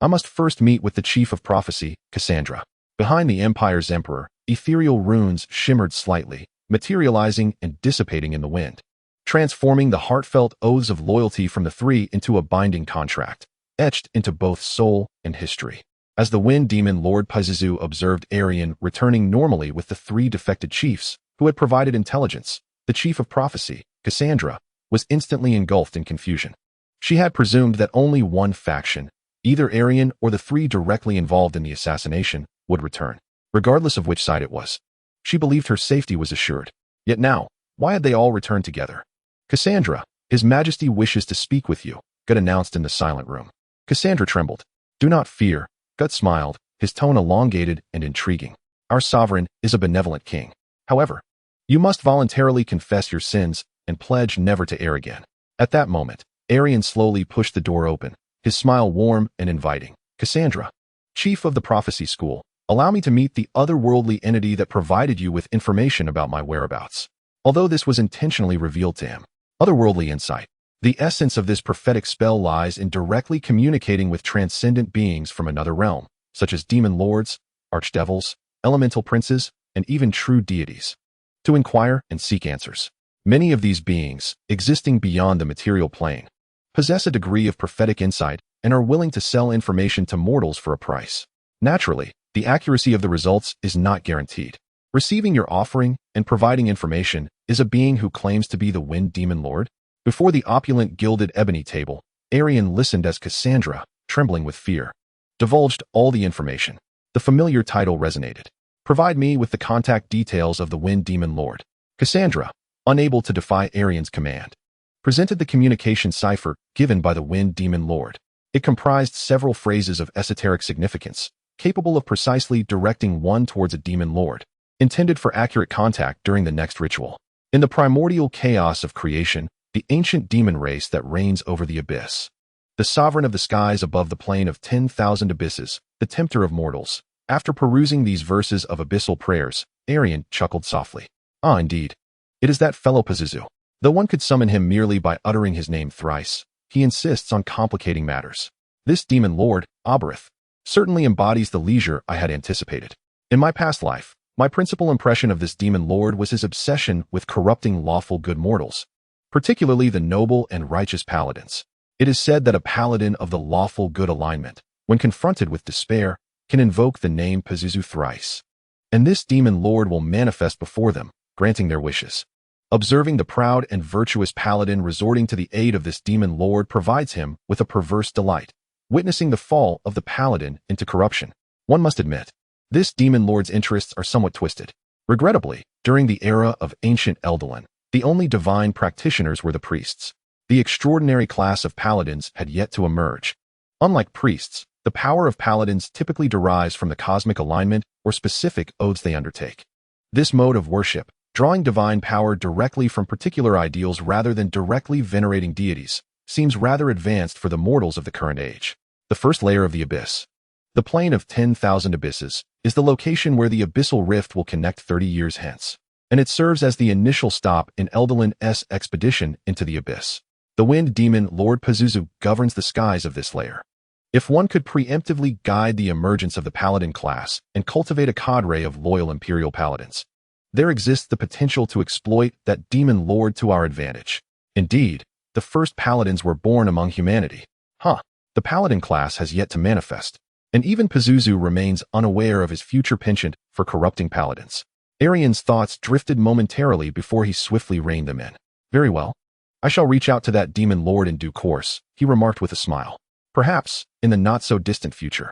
I must first meet with the Chief of Prophecy, Cassandra. Behind the Empire's Emperor, ethereal runes shimmered slightly, materializing and dissipating in the wind, transforming the heartfelt oaths of loyalty from the three into a binding contract, etched into both soul and history. As the Wind Demon Lord Pazuzu observed Erian returning normally with the three defected chiefs, who had provided intelligence, the Chief of Prophecy, Cassandra, was instantly engulfed in confusion. She had presumed that only one faction, either Erian or the three directly involved in the assassination, would return, regardless of which side it was. She believed her safety was assured. Yet now, why had they all returned together? Cassandra, His Majesty wishes to speak with you, Gut announced in the silent room. Cassandra trembled. Do not fear, Gut smiled, his tone elongated and intriguing. Our sovereign is a benevolent king. However, you must voluntarily confess your sins and pledge never to err again. At that moment, Erian slowly pushed the door open, his smile warm and inviting. Cassandra, Chief of the Prophecy School, allow me to meet the otherworldly entity that provided you with information about my whereabouts. Although this was intentionally revealed to him, otherworldly insight. The essence of this prophetic spell lies in directly communicating with transcendent beings from another realm, such as demon lords, archdevils, elemental princes, and even true deities, to inquire and seek answers. Many of these beings, existing beyond the material plane, possess a degree of prophetic insight and are willing to sell information to mortals for a price. Naturally, the accuracy of the results is not guaranteed. Receiving your offering and providing information is a being who claims to be the Wind Demon Lord. Before the opulent gilded ebony table, Erian listened as Cassandra, trembling with fear, divulged all the information. The familiar title resonated. Provide me with the contact details of the Wind Demon Lord. Cassandra, unable to defy Erian's command, presented the communication cipher given by the Wind Demon Lord. It comprised several phrases of esoteric significance, capable of precisely directing one towards a demon lord, intended for accurate contact during the next ritual. In the primordial chaos of creation, the ancient demon race that reigns over the abyss, the sovereign of the skies above the plane of 10,000 abysses, the tempter of mortals. After perusing these verses of abyssal prayers, Erian chuckled softly. Ah, indeed. It is that fellow Pazuzu. Though one could summon him merely by uttering his name thrice, he insists on complicating matters. This demon lord, Aberith, certainly embodies the leisure I had anticipated. In my past life, my principal impression of this demon lord was his obsession with corrupting lawful good mortals, particularly the noble and righteous paladins. It is said that a paladin of the lawful good alignment, when confronted with despair, can invoke the name Pazuzu thrice, and this demon lord will manifest before them, granting their wishes. Observing the proud and virtuous paladin resorting to the aid of this demon lord provides him with a perverse delight, witnessing the fall of the paladin into corruption. One must admit, this demon lord's interests are somewhat twisted. Regrettably, during the era of ancient Eldalan, the only divine practitioners were the priests. The extraordinary class of paladins had yet to emerge. Unlike priests, the power of paladins typically derives from the cosmic alignment or specific oaths they undertake. This mode of worship, drawing divine power directly from particular ideals rather than directly venerating deities, seems rather advanced for the mortals of the current age. The first layer of the abyss, the plane of 10,000 abysses, is the location where the abyssal rift will connect 30 years hence, and it serves as the initial stop in Eldalan's expedition into the abyss. The Wind Demon Lord Pazuzu governs the skies of this layer. If one could preemptively guide the emergence of the paladin class and cultivate a cadre of loyal imperial paladins, there exists the potential to exploit that demon lord to our advantage. Indeed, the first paladins were born among humanity. The paladin class has yet to manifest, and even Pazuzu remains unaware of his future penchant for corrupting paladins. Erian's thoughts drifted momentarily before he swiftly reined them in. Very well. I shall reach out to that demon lord in due course, he remarked with a smile. Perhaps, in the not-so-distant future,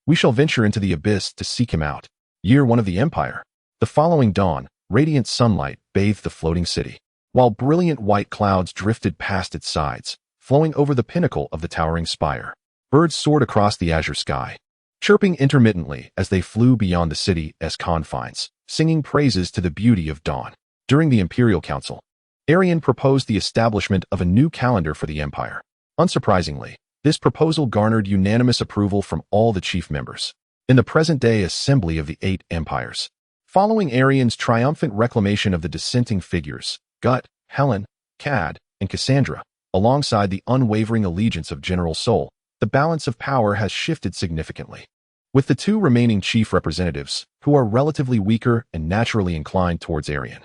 we shall venture into the abyss to seek him out. Year 1 of the Empire. The following dawn, radiant sunlight bathed the floating city, while brilliant white clouds drifted past its sides, flowing over the pinnacle of the towering spire. Birds soared across the azure sky, chirping intermittently as they flew beyond the city's confines, singing praises to the beauty of dawn. During the Imperial Council, Erian proposed the establishment of a new calendar for the Empire. Unsurprisingly, this proposal garnered unanimous approval from all the chief members. In the present-day Assembly of the Eight Empires, following Erian's triumphant reclamation of the dissenting figures, Gut, Helen, Cad, and Cassandra, alongside the unwavering allegiance of General Sol, the balance of power has shifted significantly. With the two remaining chief representatives, who are relatively weaker and naturally inclined towards Erian,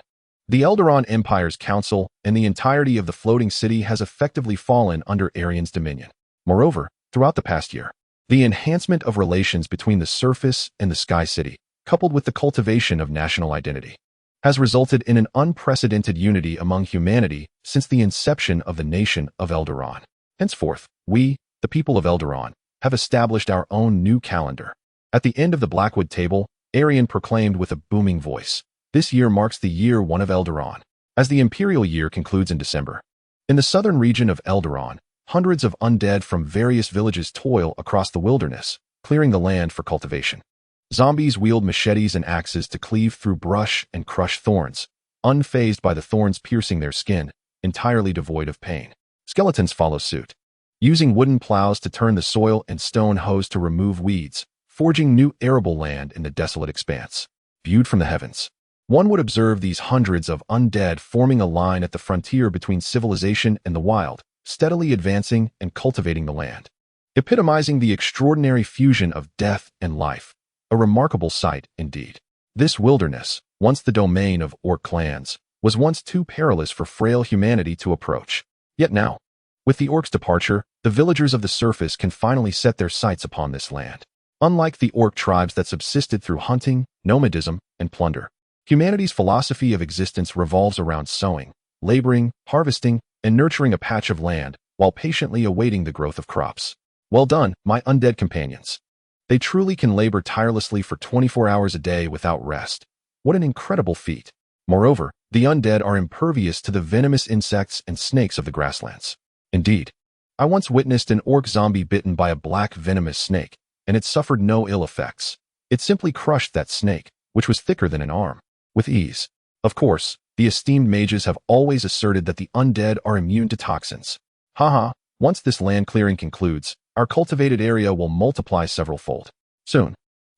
the Eldaron Empire's council and the entirety of the floating city has effectively fallen under Erian's dominion. Moreover, throughout the past year, the enhancement of relations between the surface and the sky city, coupled with the cultivation of national identity, has resulted in an unprecedented unity among humanity since the inception of the nation of Eldaron. Henceforth, we, the people of Eldaron, have established our own new calendar. At the end of the Blackwood table, Erian proclaimed with a booming voice, "This year marks the year 1 of Eldaron, as the imperial year concludes in December. In the southern region of Eldaron, hundreds of undead from various villages toil across the wilderness, clearing the land for cultivation. Zombies wield machetes and axes to cleave through brush and crush thorns, unfazed by the thorns piercing their skin, entirely devoid of pain. Skeletons follow suit, using wooden plows to turn the soil and stone hoes to remove weeds, forging new arable land in the desolate expanse. Viewed from the heavens, one would observe these hundreds of undead forming a line at the frontier between civilization and the wild, steadily advancing and cultivating the land, epitomizing the extraordinary fusion of death and life. A remarkable sight, indeed. This wilderness, once the domain of orc clans, was once too perilous for frail humanity to approach. Yet now, with the orcs' departure, the villagers of the surface can finally set their sights upon this land. Unlike the orc tribes that subsisted through hunting, nomadism, and plunder, humanity's philosophy of existence revolves around sowing, laboring, harvesting, and nurturing a patch of land while patiently awaiting the growth of crops. Well done, my undead companions. They truly can labor tirelessly for 24 hours a day without rest. What an incredible feat. Moreover, the undead are impervious to the venomous insects and snakes of the grasslands. Indeed, I once witnessed an orc zombie bitten by a black venomous snake, and it suffered no ill effects. It simply crushed that snake, which was thicker than an arm, with ease. Of course, the esteemed mages have always asserted that the undead are immune to toxins. Haha, once this land clearing concludes, our cultivated area will multiply several-fold. Soon,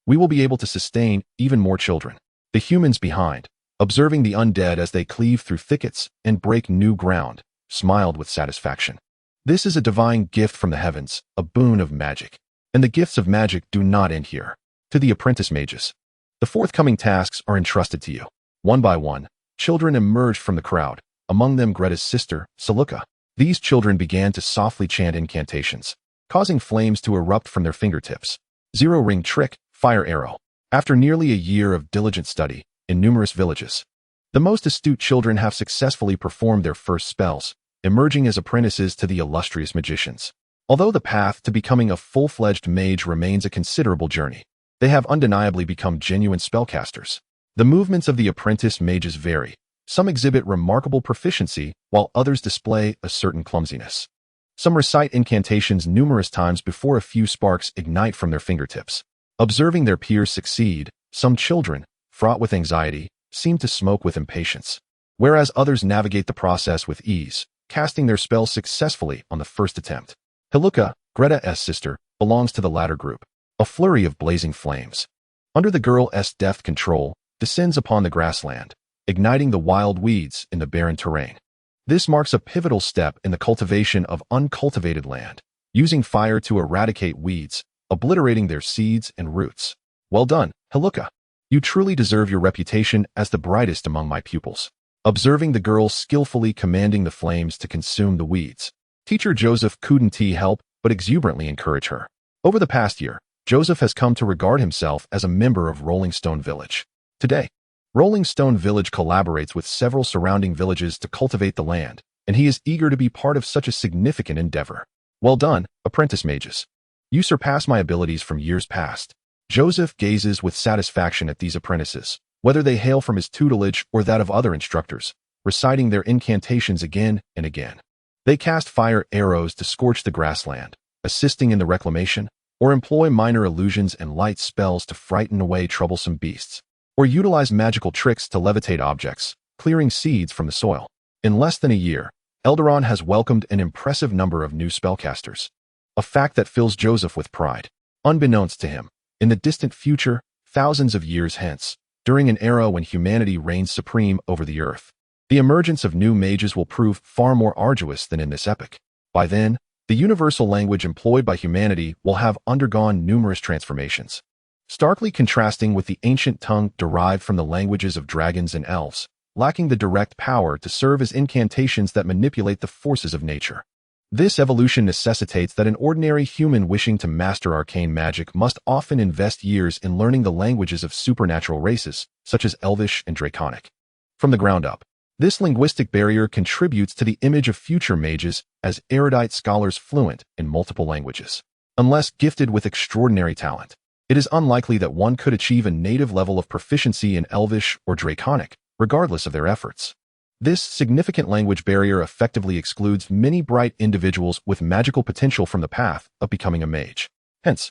we will be able to sustain even more children. The humans behind, observing the undead as they cleave through thickets and break new ground, smiled with satisfaction. This is a divine gift from the heavens, a boon of magic. And the gifts of magic do not end here. To the apprentice mages, the forthcoming tasks are entrusted to you. One by one, children emerged from the crowd, among them Greta's sister, Saluka. These children began to softly chant incantations, causing flames to erupt from their fingertips. Zero-ring trick, fire arrow. After nearly a year of diligent study, in numerous villages, the most astute children have successfully performed their first spells, emerging as apprentices to the illustrious magicians. Although the path to becoming a full-fledged mage remains a considerable journey, they have undeniably become genuine spellcasters. The movements of the apprentice mages vary. Some exhibit remarkable proficiency, while others display a certain clumsiness. Some recite incantations numerous times before a few sparks ignite from their fingertips. Observing their peers succeed, some children, fraught with anxiety, seem to smoke with impatience, whereas others navigate the process with ease, casting their spells successfully on the first attempt. Hiluka, Greta's sister, belongs to the latter group. A flurry of blazing flames, under the girl's deft control, descends upon the grassland, igniting the wild weeds in the barren terrain. This marks a pivotal step in the cultivation of uncultivated land, using fire to eradicate weeds, obliterating their seeds and roots. Well done, Hiluka. You truly deserve your reputation as the brightest among my pupils. Observing the girl skillfully commanding the flames to consume the weeds, teacher Joseph couldn't help but exuberantly encourage her. Over the past year, Joseph has come to regard himself as a member of Rolling Stone Village. Today, Rolling Stone Village collaborates with several surrounding villages to cultivate the land, and he is eager to be part of such a significant endeavor. Well done, apprentice mages. You surpass my abilities from years past. Joseph gazes with satisfaction at these apprentices, whether they hail from his tutelage or that of other instructors, reciting their incantations again and again. They cast fire arrows to scorch the grassland, assisting in the reclamation, or employ minor illusions and light spells to frighten away troublesome beasts, or utilize magical tricks to levitate objects, clearing seeds from the soil. In less than a year, Eldaron has welcomed an impressive number of new spellcasters, a fact that fills Joseph with pride. Unbeknownst to him, in the distant future, thousands of years hence, during an era when humanity reigns supreme over the earth, the emergence of new mages will prove far more arduous than in this epoch. By then, the universal language employed by humanity will have undergone numerous transformations, starkly contrasting with the ancient tongue derived from the languages of dragons and elves, lacking the direct power to serve as incantations that manipulate the forces of nature. This evolution necessitates that an ordinary human wishing to master arcane magic must often invest years in learning the languages of supernatural races, such as Elvish and Draconic. From the ground up, this linguistic barrier contributes to the image of future mages as erudite scholars fluent in multiple languages. Unless gifted with extraordinary talent, it is unlikely that one could achieve a native level of proficiency in Elvish or Draconic, regardless of their efforts. This significant language barrier effectively excludes many bright individuals with magical potential from the path of becoming a mage. Hence,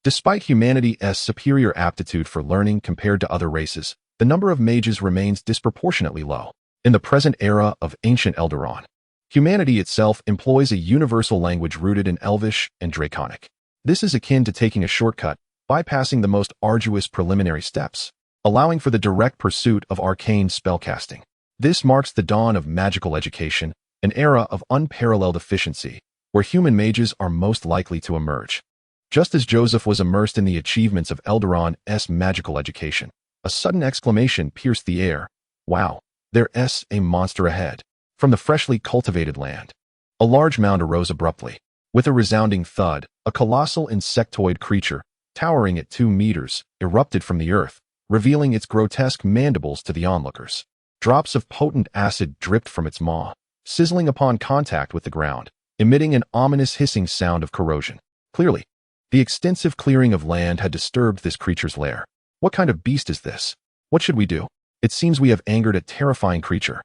despite humanity's superior aptitude for learning compared to other races, the number of mages remains disproportionately low. In the present era of ancient Eldaron, humanity itself employs a universal language rooted in Elvish and Draconic. This is akin to taking a shortcut, bypassing the most arduous preliminary steps, allowing for the direct pursuit of arcane spellcasting. This marks the dawn of magical education, an era of unparalleled efficiency, where human mages are most likely to emerge. Just as Joseph was immersed in the achievements of Eldaron's magical education, a sudden exclamation pierced the air. Wow, there's a monster ahead. From the freshly cultivated land, a large mound arose abruptly. With a resounding thud, a colossal insectoid creature, towering at 2 meters, erupted from the earth, revealing its grotesque mandibles to the onlookers. Drops of potent acid dripped from its maw, sizzling upon contact with the ground, emitting an ominous hissing sound of corrosion. Clearly, The extensive clearing of land had disturbed this creature's lair. What kind of beast is this? What should we do? It seems we have angered a terrifying creature.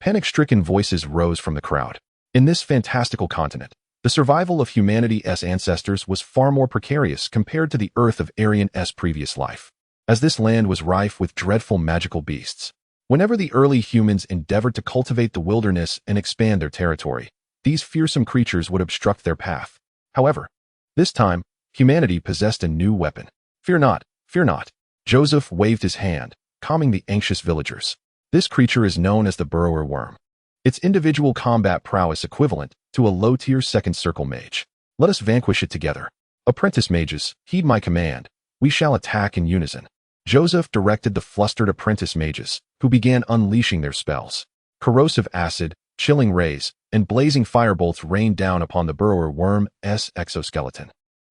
Panic-stricken voices rose from the crowd. In this fantastical continent, the survival of humanity's ancestors was far more precarious compared to the Earth of Erian's previous life, as this land was rife with dreadful magical beasts. Whenever the early humans endeavored to cultivate the wilderness and expand their territory, these fearsome creatures would obstruct their path. However, this time, humanity possessed a new weapon. Fear not, fear not. Joseph waved his hand, calming the anxious villagers. This creature is known as the burrower worm. Its individual combat prowess equivalent to a low-tier second circle mage. Let us vanquish it together. Apprentice mages, heed my command. We shall attack in unison. Joseph directed the flustered apprentice mages, who began unleashing their spells. Corrosive acid, chilling rays, and blazing firebolts rained down upon the burrower worm's exoskeleton,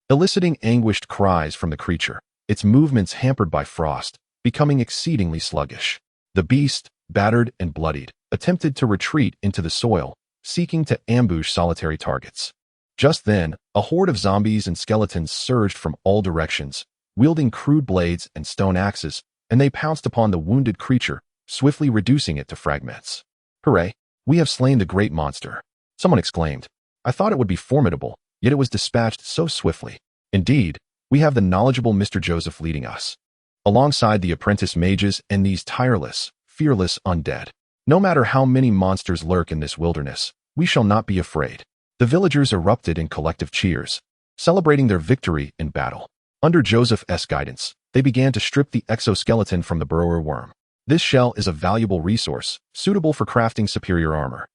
eliciting anguished cries from the creature, its movements hampered by frost, becoming exceedingly sluggish. The beast, battered and bloodied, attempted to retreat into the soil, seeking to ambush solitary targets. Just then, a horde of zombies and skeletons surged from all directions, wielding crude blades and stone axes, and they pounced upon the wounded creature, swiftly reducing it to fragments. Hooray! We have slain the great monster. Someone exclaimed. I thought it would be formidable, yet it was dispatched so swiftly. Indeed, we have the knowledgeable Mr. Joseph leading us, alongside the apprentice mages and these tireless, fearless undead. No matter how many monsters lurk in this wilderness, we shall not be afraid. The villagers erupted in collective cheers, celebrating their victory in battle. Under Joseph's guidance, they began to strip the exoskeleton from the burrower worm. This shell is a valuable resource, suitable for crafting superior armor.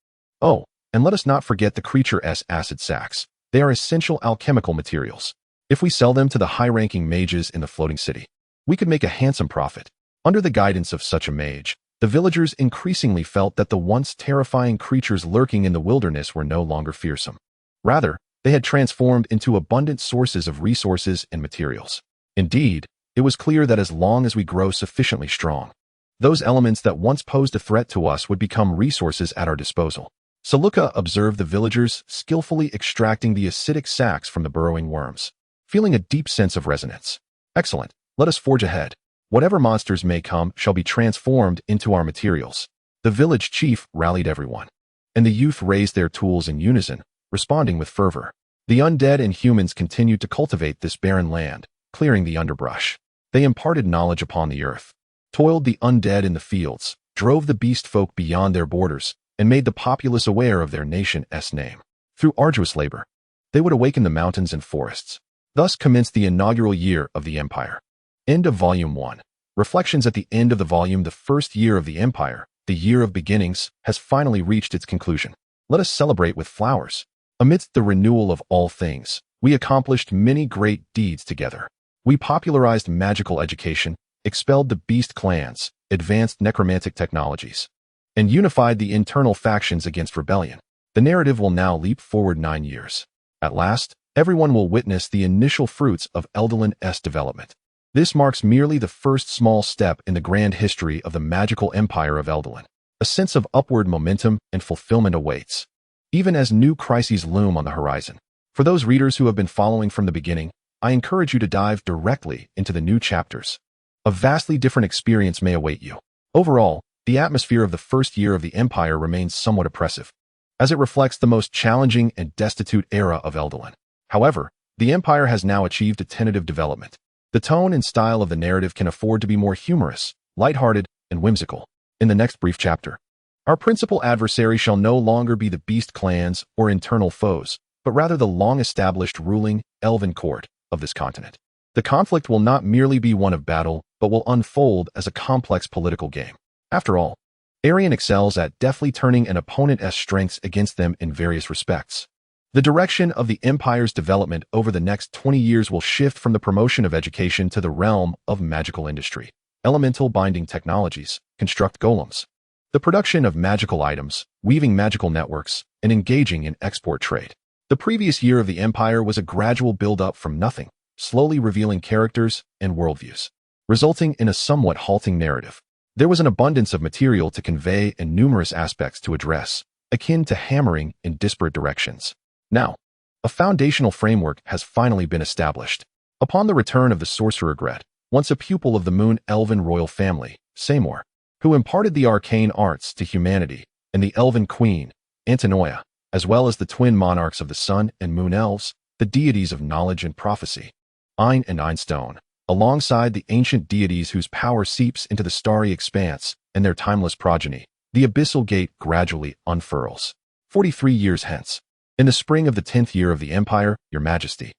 Oh, and let us not forget the creature's acid sacs. They are essential alchemical materials. If we sell them to the high-ranking mages in the floating city, we could make a handsome profit. Under the guidance of such a mage, the villagers increasingly felt that the once terrifying creatures lurking in the wilderness were no longer fearsome. Rather, they had transformed into abundant sources of resources and materials. Indeed, it was clear that as long as we grow sufficiently strong, those elements that once posed a threat to us would become resources at our disposal. Saluka observed the villagers skillfully extracting the acidic sacs from the burrowing worms, feeling a deep sense of resonance. Excellent, let us forge ahead. Whatever monsters may come shall be transformed into our materials. The village chief rallied everyone, and the youth raised their tools in unison, responding with fervor. The undead and humans continued to cultivate this barren land, clearing the underbrush. They imparted knowledge upon the earth, toiled the undead in the fields, drove the beast folk beyond their borders, and made the populace aware of their nation's name. Through arduous labor, they would awaken the mountains and forests. Thus commenced the inaugural year of the Empire. End of Volume 1. Reflections at the end of the volume. The first year of the Empire, the year of beginnings, has finally reached its conclusion. Let us celebrate with flowers. Amidst the renewal of all things, we accomplished many great deeds together. We popularized magical education, expelled the beast clans, advanced necromantic technologies, and unified the internal factions against rebellion. The narrative will now leap forward 9 years. At last, everyone will witness the initial fruits of Eldalin's development. This marks merely the first small step in the grand history of the magical empire of Eldalin. A sense of upward momentum and fulfillment awaits, even as new crises loom on the horizon. For those readers who have been following from the beginning, I encourage you to dive directly into the new chapters. A vastly different experience may await you. Overall, the atmosphere of the first year of the Empire remains somewhat oppressive, as it reflects the most challenging and destitute era of Eldalin. However, the Empire has now achieved a tentative development. The tone and style of the narrative can afford to be more humorous, lighthearted, and whimsical. In the next brief chapter, our principal adversary shall no longer be the beast clans or internal foes, but rather the long-established ruling Elven Court of this continent. The conflict will not merely be one of battle, but will unfold as a complex political game. After all, Erian excels at deftly turning an opponent's strengths against them in various respects. The direction of the Empire's development over the next 20 years will shift from the promotion of education to the realm of magical industry, elemental binding technologies, construct golems, the production of magical items, weaving magical networks, and engaging in export trade. The previous year of the Empire was a gradual build-up from nothing, slowly revealing characters and worldviews, resulting in a somewhat halting narrative. There was an abundance of material to convey and numerous aspects to address, akin to hammering in disparate directions. Now, A foundational framework has finally been established. Upon the return of the sorcerer Gret, once a pupil of the Moon Elven royal family, Seymour, who imparted the arcane arts to humanity, and the Elven Queen, Antinoia, as well as the twin monarchs of the Sun and Moon Elves, the deities of knowledge and prophecy, Ein and Einstone, alongside the ancient deities whose power seeps into the starry expanse and their timeless progeny, the abyssal gate gradually unfurls. 43 years hence, in the spring of the 10th year of the Empire, Your Majesty,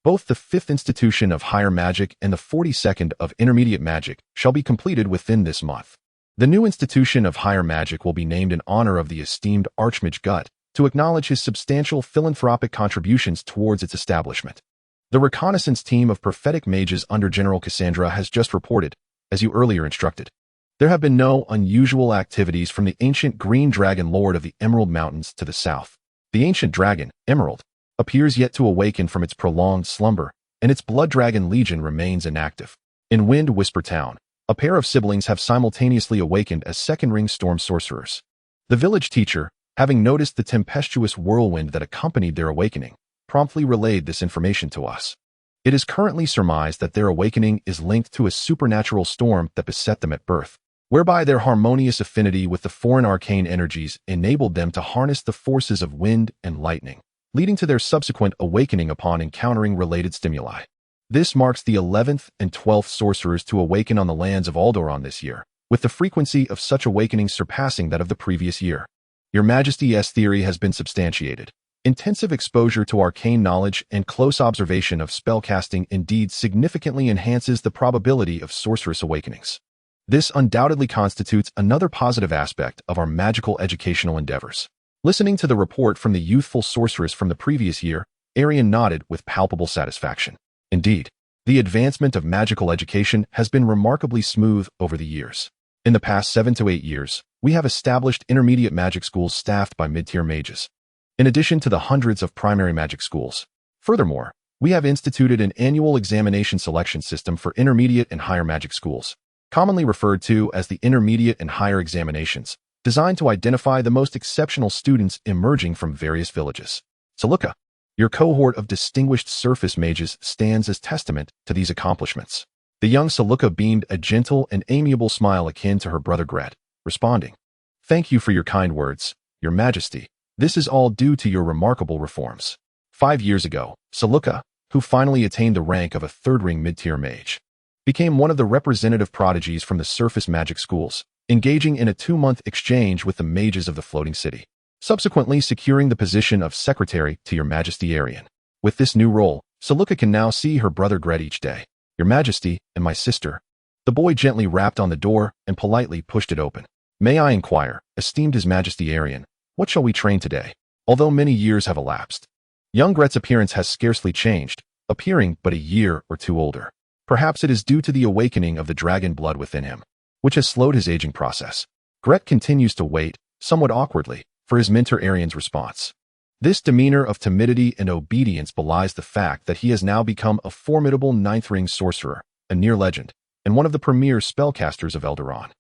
both the 5th institution of higher magic and the 42nd of intermediate magic shall be completed within this month. The new institution of higher magic will be named in honor of the esteemed Archmage Gut to acknowledge his substantial philanthropic contributions towards its establishment. The reconnaissance team of prophetic mages under General Cassandra has just reported, as you earlier instructed. There have been no unusual activities from the ancient green dragon lord of the Emerald Mountains to the south. The ancient dragon, Emerald, appears yet to awaken from its prolonged slumber, and its blood dragon legion remains inactive. In Wind Whisper Town, a pair of siblings have simultaneously awakened as second-ring storm sorcerers. The village teacher, having noticed the tempestuous whirlwind that accompanied their awakening, promptly relayed this information to us. It is currently surmised that their awakening is linked to a supernatural storm that beset them at birth, whereby their harmonious affinity with the foreign arcane energies enabled them to harness the forces of wind and lightning, leading to their subsequent awakening upon encountering related stimuli. This marks the 11th and 12th sorcerers to awaken on the lands of Aldoran this year, with the frequency of such awakenings surpassing that of the previous year. Your Majesty's theory has been substantiated. Intensive exposure to arcane knowledge and close observation of spellcasting indeed significantly enhances the probability of sorceress awakenings. This undoubtedly constitutes another positive aspect of our magical educational endeavors. Listening to the report from the youthful sorceress from the previous year, Erian nodded with palpable satisfaction. Indeed, the advancement of magical education has been remarkably smooth over the years. In the past 7 to 8 years, we have established intermediate magic schools staffed by mid-tier mages, in addition to the hundreds of primary magic schools. Furthermore, we have instituted an annual examination selection system for intermediate and higher magic schools, commonly referred to as the intermediate and higher examinations, designed to identify the most exceptional students emerging from various villages. Saluka, your cohort of distinguished surface mages stands as testament to these accomplishments. The young Saluka beamed a gentle and amiable smile akin to her brother Gret, responding, "Thank you for your kind words, Your Majesty. This is all due to your remarkable reforms." 5 years ago, Saluka, who finally attained the rank of a third-ring mid-tier mage, became one of the representative prodigies from the surface magic schools, engaging in a 2-month exchange with the mages of the floating city, subsequently securing the position of secretary to Your Majesty Erian. With this new role, Saluka can now see her brother Gret each day. "Your Majesty and my sister." The boy gently rapped on the door and politely pushed it open. "May I inquire, esteemed His Majesty Erian, what shall we train today?" Although many years have elapsed, young Gret's appearance has scarcely changed, appearing but a year or two older. Perhaps it is due to the awakening of the dragon blood within him, which has slowed his aging process. Gret continues to wait, somewhat awkwardly, for his mentor Erian's response. This demeanor of timidity and obedience belies the fact that he has now become a formidable 9th-ring sorcerer, a near legend, and one of the premier spellcasters of Eldoran.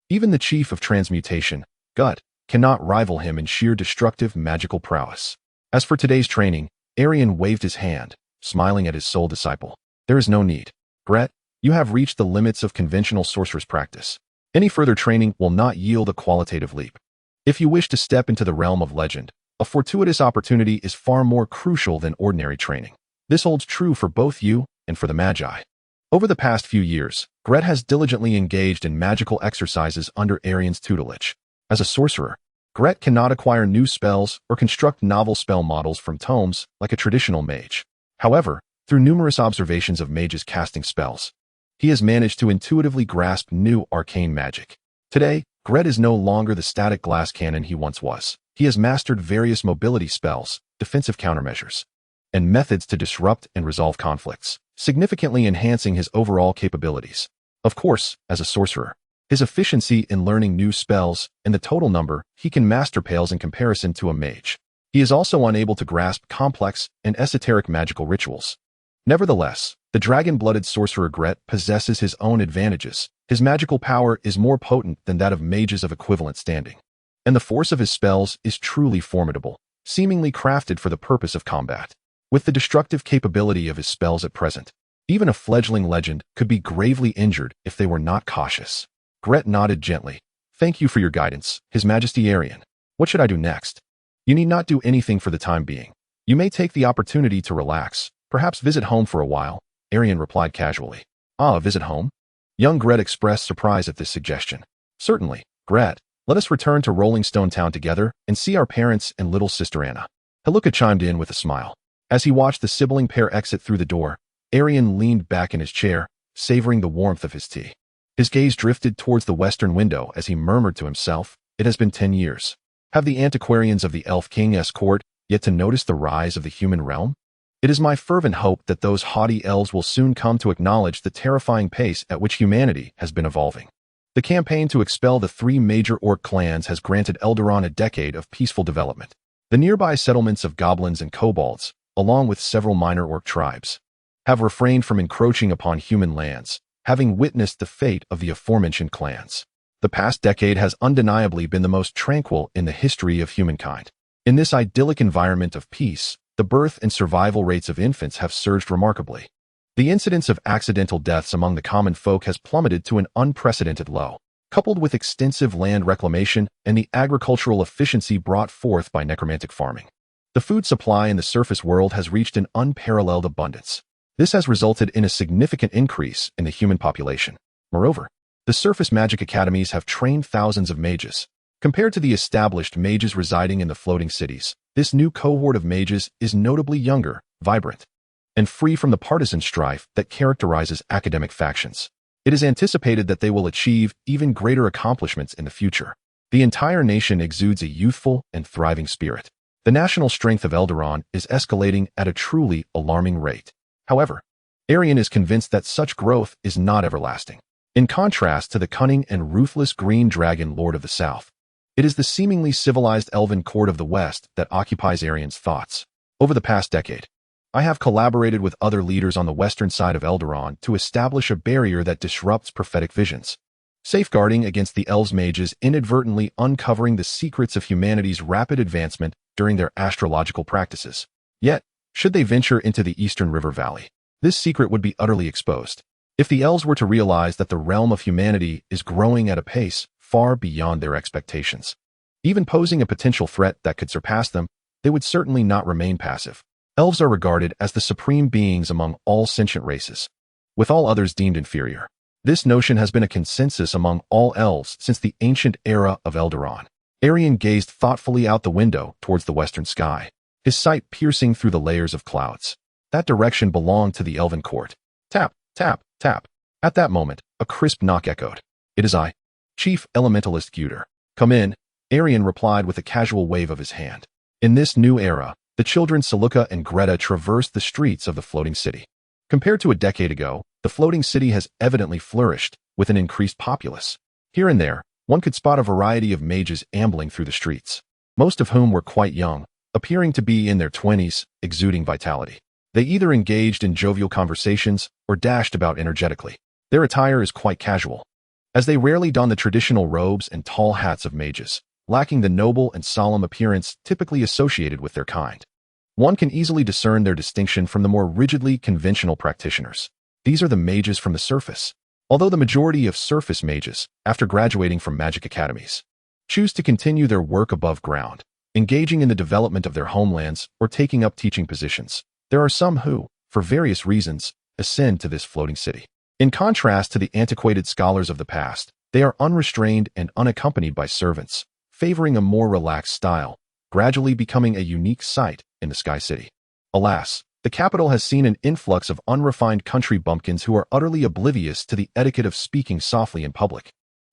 Even the chief of transmutation, Gut, cannot rival him in sheer destructive magical prowess. As for today's training, Erian waved his hand, smiling at his sole disciple. "There is no need. Gret, you have reached the limits of conventional sorcerer's practice. Any further training will not yield a qualitative leap. If you wish to step into the realm of legend, a fortuitous opportunity is far more crucial than ordinary training. This holds true for both you and for the Magi." Over the past few years, Gret has diligently engaged in magical exercises under Erian's tutelage. As a sorcerer, Gret cannot acquire new spells or construct novel spell models from tomes like a traditional mage. However, through numerous observations of mages casting spells, he has managed to intuitively grasp new arcane magic. Today, Gret is no longer the static glass cannon he once was. He has mastered various mobility spells, defensive countermeasures, and methods to disrupt and resolve conflicts, significantly enhancing his overall capabilities. Of course, as a sorcerer, his efficiency in learning new spells and the total number he can master pales in comparison to a mage. He is also unable to grasp complex and esoteric magical rituals. Nevertheless, the dragon-blooded sorcerer Gret possesses his own advantages. His magical power is more potent than that of mages of equivalent standing, and the force of his spells is truly formidable, seemingly crafted for the purpose of combat. with the destructive capability of his spells at present. Even a fledgling legend could be gravely injured if they were not cautious. Gret nodded gently. Thank you for your guidance, His Majesty Erian. What should I do next? You need not do anything for the time being. You may take the opportunity to relax, perhaps visit home for a while, Erian replied casually. Ah, visit home? Young Gret expressed surprise at this suggestion. Certainly, Gret. Let us return to Rolling Stone Town together and see our parents and little sister Anna. Haluka chimed in with a smile. As he watched the sibling pair exit through the door, Erian leaned back in his chair, savoring the warmth of his tea. His gaze drifted towards the western window as he murmured to himself, it has been 10 years. Have the antiquarians of the Elf King's court yet to notice the rise of the human realm? It is my fervent hope that those haughty elves will soon come to acknowledge the terrifying pace at which humanity has been evolving. The campaign to expel the 3 major orc clans has granted Eldaron a decade of peaceful development. The nearby settlements of goblins and kobolds, along with several minor orc tribes, have refrained from encroaching upon human lands, having witnessed the fate of the aforementioned clans. The past decade has undeniably been the most tranquil in the history of humankind. In this idyllic environment of peace, the birth and survival rates of infants have surged remarkably. The incidence of accidental deaths among the common folk has plummeted to an unprecedented low, coupled with extensive land reclamation and the agricultural efficiency brought forth by necromantic farming. The food supply in the surface world has reached an unparalleled abundance. This has resulted in a significant increase in the human population. Moreover, the surface magic academies have trained thousands of mages. Compared to the established mages residing in the floating cities, this new cohort of mages is notably younger, vibrant, and free from the partisan strife that characterizes academic factions. It is anticipated that they will achieve even greater accomplishments in the future. The entire nation exudes a youthful and thriving spirit. The national strength of Eldaron is escalating at a truly alarming rate. However, Erian is convinced that such growth is not everlasting. In contrast to the cunning and ruthless Green Dragon Lord of the South, it is the seemingly civilized Elven Court of the West that occupies Erian's thoughts. Over the past decade, I have collaborated with other leaders on the western side of Eldaron to establish a barrier that disrupts prophetic visions, safeguarding against the elves mages inadvertently uncovering the secrets of humanity's rapid advancement during their astrological practices. Yet, should they venture into the eastern river valley, this secret would be utterly exposed. If the elves were to realize that the realm of humanity is growing at a pace far beyond their expectations, even posing a potential threat that could surpass them, they would certainly not remain passive. Elves are regarded as the supreme beings among all sentient races, with all others deemed inferior. This notion has been a consensus among all elves since the ancient era of Eldaron. Erian gazed thoughtfully out the window towards the western sky, his sight piercing through the layers of clouds. That direction belonged to the Elven Court. Tap, tap, tap. At that moment, a crisp knock echoed. It is I, Chief Elementalist Guter. Come in, Erian replied with a casual wave of his hand. In this new era, the children Saluka and Greta traversed the streets of the floating city. Compared to a decade ago, the floating city has evidently flourished with an increased populace. Here and there, one could spot a variety of mages ambling through the streets, most of whom were quite young, appearing to be in their 20s, exuding vitality. They either engaged in jovial conversations or dashed about energetically. Their attire is quite casual, as they rarely don the traditional robes and tall hats of mages, lacking the noble and solemn appearance typically associated with their kind. One can easily discern their distinction from the more rigidly conventional practitioners. These are the mages from the surface. Although the majority of surface mages, after graduating from magic academies, choose to continue their work above ground, engaging in the development of their homelands or taking up teaching positions, there are some who, for various reasons, ascend to this floating city. In contrast to the antiquated scholars of the past, they are unrestrained and unaccompanied by servants, favoring a more relaxed style, gradually becoming a unique sight in the Sky City. Alas, the capital has seen an influx of unrefined country bumpkins who are utterly oblivious to the etiquette of speaking softly in public.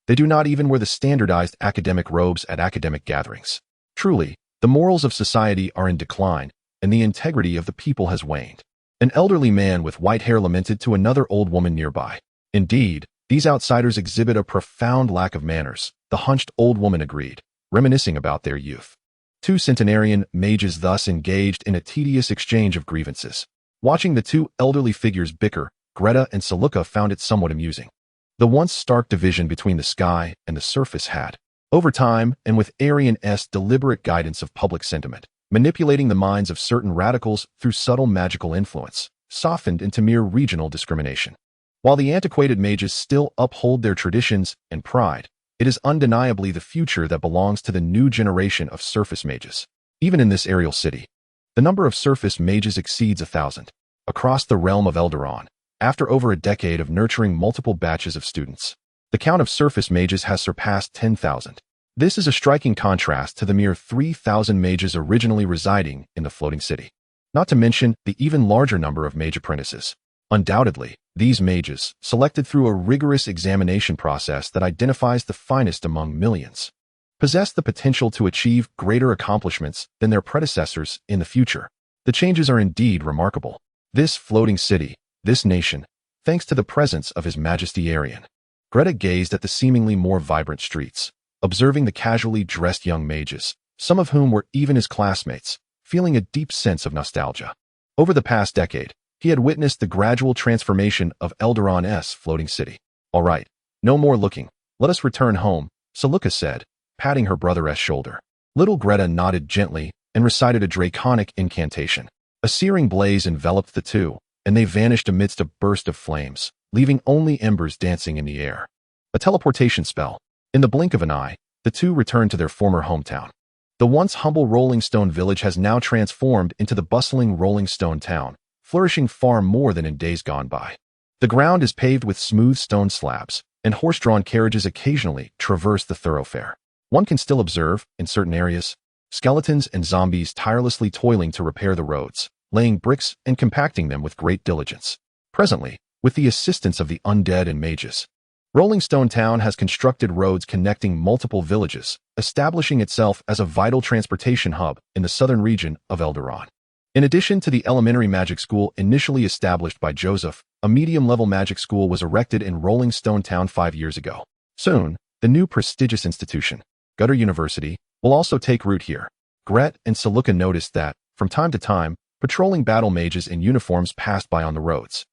They do not even wear the standardized academic robes at academic gatherings. Truly, the morals of society are in decline, and the integrity of the people has waned. An elderly man with white hair lamented to another old woman nearby. Indeed, these outsiders exhibit a profound lack of manners, the hunched old woman agreed, reminiscing about their youth. Two centenarian mages thus engaged in a tedious exchange of grievances. Watching the two elderly figures bicker, Greta and Saluka found it somewhat amusing. The once stark division between the sky and the surface had, over time and with Erian's deliberate guidance of public sentiment, manipulating the minds of certain radicals through subtle magical influence, softened into mere regional discrimination. While the antiquated mages still uphold their traditions and pride, it is undeniably the future that belongs to the new generation of surface mages. Even in this aerial city, the number of surface mages exceeds 1,000. Across the realm of Elderon, after over a decade of nurturing multiple batches of students, the count of surface mages has surpassed 10,000. This is a striking contrast to the mere 3,000 mages originally residing in the floating city. Not to mention the even larger number of mage apprentices. Undoubtedly, these mages, selected through a rigorous examination process that identifies the finest among millions, possess the potential to achieve greater accomplishments than their predecessors in the future. The changes are indeed remarkable. This floating city, this nation, thanks to the presence of His Majesty Erian. Greta gazed at the seemingly more vibrant streets, observing the casually dressed young mages, some of whom were even his classmates, feeling a deep sense of nostalgia. Over the past decade, he had witnessed the gradual transformation of Elderon's floating city. All right, no more looking. Let us return home, Saluka said, patting her brother's shoulder. Little Greta nodded gently and recited a draconic incantation. A searing blaze enveloped the two, and they vanished amidst a burst of flames, leaving only embers dancing in the air. A teleportation spell. In the blink of an eye, the two returned to their former hometown. The once humble Rolling Stone village has now transformed into the bustling Rolling Stone town, flourishing far more than in days gone by. The ground is paved with smooth stone slabs, and horse-drawn carriages occasionally traverse the thoroughfare. One can still observe, in certain areas, skeletons and zombies tirelessly toiling to repair the roads, laying bricks and compacting them with great diligence. Presently, with the assistance of the undead and mages, Rolling Stone Town has constructed roads connecting multiple villages, establishing itself as a vital transportation hub in the southern region of Elderon. In addition to the elementary magic school initially established by Joseph, a medium-level magic school was erected in Rolling Stone Town 5 years ago. Soon, the new prestigious institution, Gutter University, will also take root here. Gret and Saluka noticed that, from time to time, patrolling battle mages in uniforms passed by on the roads.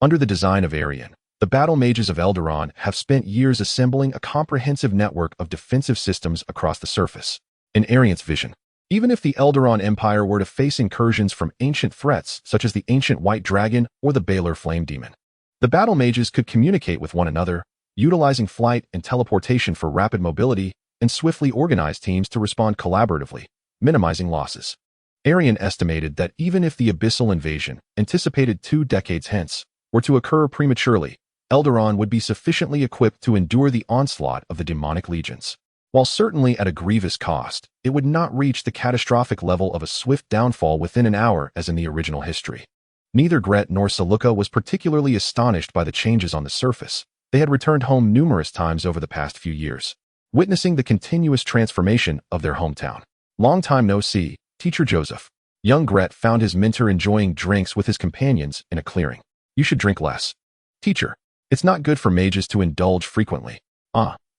Under the design of Erian, the battle mages of Elderon have spent years assembling a comprehensive network of defensive systems across the surface. In Erian's vision, even if the Elderon Empire were to face incursions from ancient threats such as the ancient White Dragon or the Baylor Flame Demon, the battle mages could communicate with one another, utilizing flight and teleportation for rapid mobility and swiftly organize teams to respond collaboratively, minimizing losses. Erian estimated that even if the abyssal invasion, anticipated 2 decades hence, were to occur prematurely, Elderon would be sufficiently equipped to endure the onslaught of the demonic legions. While certainly at a grievous cost, it would not reach the catastrophic level of a swift downfall within an hour as in the original history. Neither Gret nor Saluka was particularly astonished by the changes on the surface. They had returned home numerous times over the past few years, witnessing the continuous transformation of their hometown. Long time no see, Teacher Joseph. Young Gret found his mentor enjoying drinks with his companions in a clearing. You should drink less. Teacher, it's not good for mages to indulge frequently.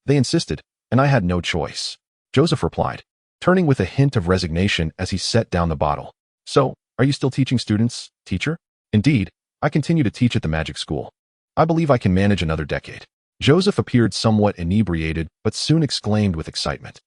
They insisted, and I had no choice. Joseph replied, turning with a hint of resignation as he set down the bottle. So, are you still teaching students, teacher? Indeed, I continue to teach at the magic school. I believe I can manage another decade. Joseph appeared somewhat inebriated, but soon exclaimed with excitement.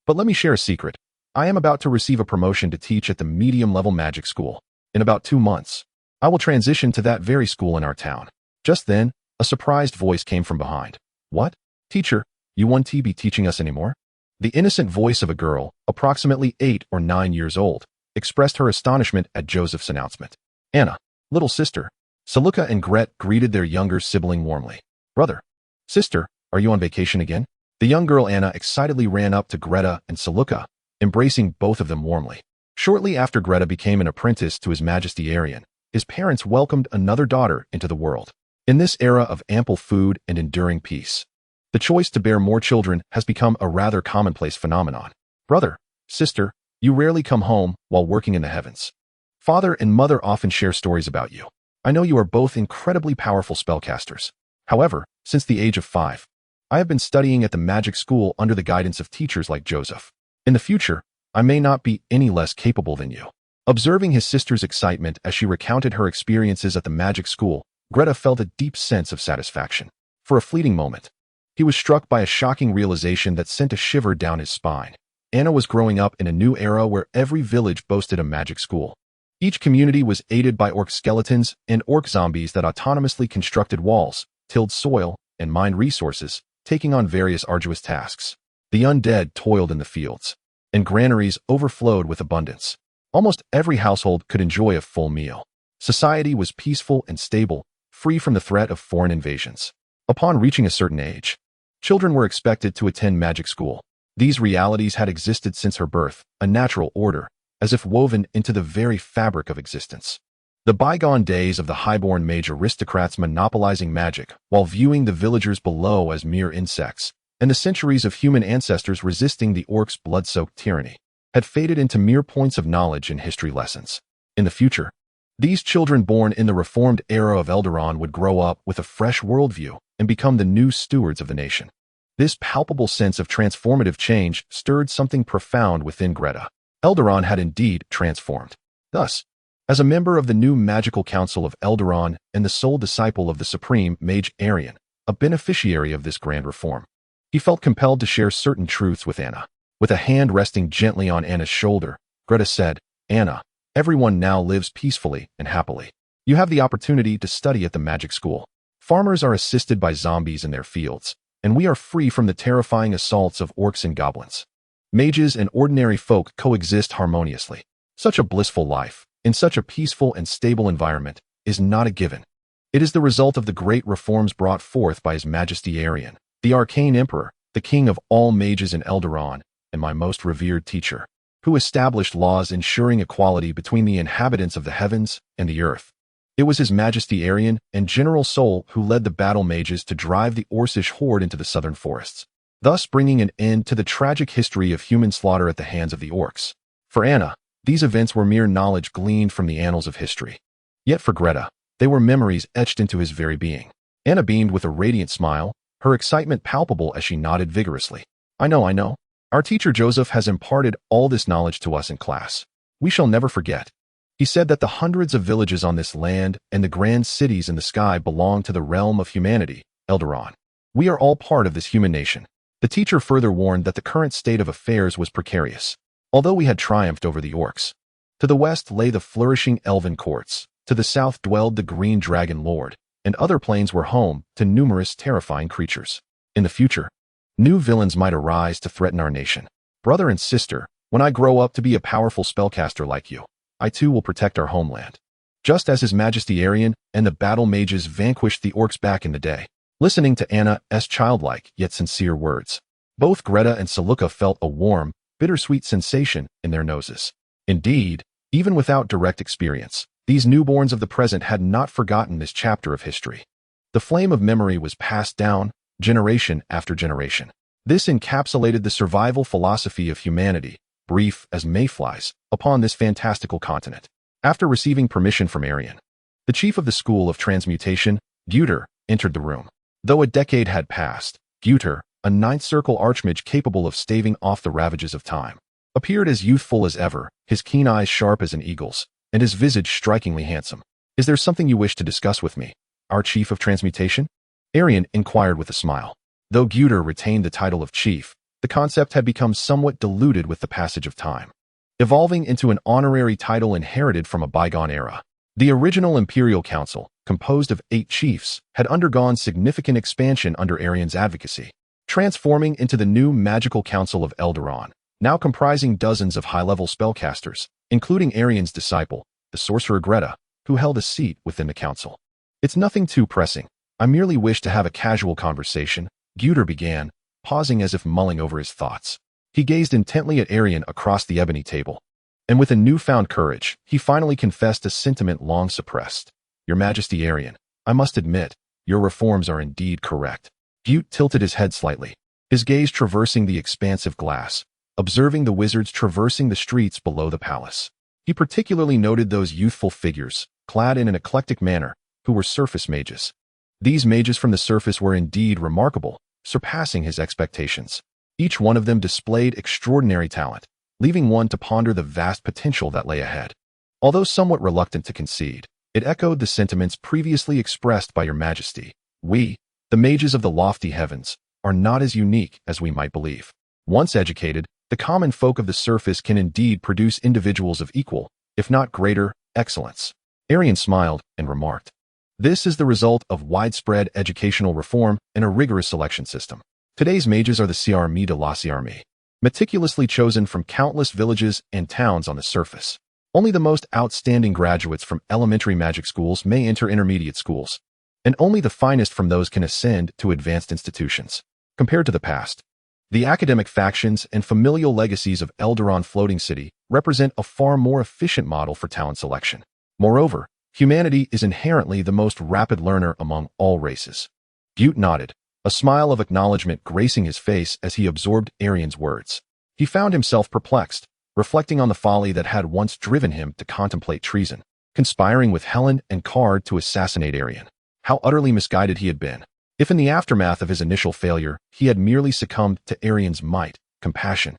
But let me share a secret. I am about to receive a promotion to teach at the medium-level magic school. In about 2 months, I will transition to that very school in our town. Just then, a surprised voice came from behind. What? Teacher, you won't be teaching us anymore? The innocent voice of a girl, approximately 8 or 9 years old, expressed her astonishment at Joseph's announcement. Anna, little sister. Saluka and Gret greeted their younger sibling warmly. Brother, sister, are you on vacation again? The young girl Anna excitedly ran up to Greta and Saluka, embracing both of them warmly. Shortly after Greta became an apprentice to His Majesty Erian, his parents welcomed another daughter into the world. In this era of ample food and enduring peace, the choice to bear more children has become a rather commonplace phenomenon. Brother, sister, you rarely come home while working in the heavens. Father and mother often share stories about you. I know you are both incredibly powerful spellcasters. However, since the age of 5, I have been studying at the magic school under the guidance of teachers like Joseph. In the future, I may not be any less capable than you. Observing his sister's excitement as she recounted her experiences at the magic school, Greta felt a deep sense of satisfaction. For a fleeting moment, he was struck by a shocking realization that sent a shiver down his spine. Anna was growing up in a new era where every village boasted a magic school. Each community was aided by orc skeletons and orc zombies that autonomously constructed walls, tilled soil, and mined resources, taking on various arduous tasks. The undead toiled in the fields, and granaries overflowed with abundance. Almost every household could enjoy a full meal. Society was peaceful and stable, free from the threat of foreign invasions. Upon reaching a certain age, children were expected to attend magic school. These realities had existed since her birth, a natural order, as if woven into the very fabric of existence. The bygone days of the highborn mage aristocrats monopolizing magic while viewing the villagers below as mere insects, and the centuries of human ancestors resisting the orcs' blood-soaked tyranny, had faded into mere points of knowledge and history lessons. In the future, these children born in the reformed era of Eldaron would grow up with a fresh worldview and become the new stewards of the nation. This palpable sense of transformative change stirred something profound within Greta. Eldaron had indeed transformed. Thus, as a member of the new magical council of Eldaron and the sole disciple of the supreme mage Erian, a beneficiary of this grand reform, he felt compelled to share certain truths with Anna. With a hand resting gently on Anna's shoulder, Greta said, "Anna, everyone now lives peacefully and happily. You have the opportunity to study at the magic school. Farmers are assisted by zombies in their fields, and we are free from the terrifying assaults of orcs and goblins. Mages and ordinary folk coexist harmoniously. Such a blissful life, in such a peaceful and stable environment, is not a given. It is the result of the great reforms brought forth by His Majesty Erian, the arcane emperor, the king of all mages in Eldaron, and my most revered teacher, who established laws ensuring equality between the inhabitants of the heavens and the earth. It was His Majesty Erian and General Sol who led the battle mages to drive the Orcish horde into the southern forests, thus bringing an end to the tragic history of human slaughter at the hands of the orcs. For Anna, these events were mere knowledge gleaned from the annals of history. Yet for Greta, they were memories etched into his very being. Anna beamed with a radiant smile, her excitement palpable as she nodded vigorously. I know. Our teacher Joseph has imparted all this knowledge to us in class. We shall never forget. He said that the hundreds of villages on this land and the grand cities in the sky belong to the realm of humanity, Eldaron. We are all part of this human nation. The teacher further warned that the current state of affairs was precarious, although we had triumphed over the orcs. To the west lay the flourishing Elven Courts, to the south dwelled the Green Dragon Lord, and other planes were home to numerous terrifying creatures. In the future, new villains might arise to threaten our nation. Brother and sister, when I grow up to be a powerful spellcaster like you, I too will protect our homeland. Just as His Majesty Erian and the battle mages vanquished the orcs back in the day. Listening to Anna's childlike yet sincere words, both Greta and Saluka felt a warm, bittersweet sensation in their noses. Indeed, even without direct experience, these newborns of the present had not forgotten this chapter of history. The flame of memory was passed down, generation after generation. This encapsulated the survival philosophy of humanity, brief as mayflies, upon this fantastical continent. After receiving permission from Erian, the chief of the School of Transmutation, Guter, entered the room. Though a decade had passed, Guter, a ninth circle archmage capable of staving off the ravages of time, appeared as youthful as ever, his keen eyes sharp as an eagle's, and his visage strikingly handsome. Is there something you wish to discuss with me, our chief of transmutation? Erian inquired with a smile. Though Guter retained the title of chief, the concept had become somewhat diluted with the passage of time, evolving into an honorary title inherited from a bygone era. The original Imperial Council, composed of 8 chiefs, had undergone significant expansion under Erian's advocacy, transforming into the new Magical Council of Eldaron, now comprising dozens of high-level spellcasters, including Erian's disciple, the sorcerer Greta, who held a seat within the council. It's nothing too pressing. I merely wish to have a casual conversation, Guter began, pausing as if mulling over his thoughts. He gazed intently at Erian across the ebony table, and with a newfound courage, he finally confessed a sentiment long suppressed. Your Majesty Erian, I must admit, your reforms are indeed correct. Guter tilted his head slightly, his gaze traversing the expansive glass, observing the wizards traversing the streets below the palace. He particularly noted those youthful figures, clad in an eclectic manner, who were surface mages. These mages from the surface were indeed remarkable, surpassing his expectations. Each one of them displayed extraordinary talent, leaving one to ponder the vast potential that lay ahead. Although somewhat reluctant to concede, it echoed the sentiments previously expressed by your Majesty. We, the mages of the lofty heavens, are not as unique as we might believe. Once educated, the common folk of the surface can indeed produce individuals of equal, if not greater, excellence. Erian smiled and remarked, "This is the result of widespread educational reform and a rigorous selection system. Today's mages are the Ciarmi de la Ciarmi, meticulously chosen from countless villages and towns on the surface. Only the most outstanding graduates from elementary magic schools may enter intermediate schools, and only the finest from those can ascend to advanced institutions. Compared to the past, the academic factions and familial legacies of Eldaron Floating City represent a far more efficient model for talent selection. Moreover, humanity is inherently the most rapid learner among all races." Butte nodded, a smile of acknowledgement gracing his face as he absorbed Erian's words. He found himself perplexed, reflecting on the folly that had once driven him to contemplate treason, conspiring with Helen and Card to assassinate Erian. How utterly misguided he had been. If in the aftermath of his initial failure, he had merely succumbed to Erian's might, compassion,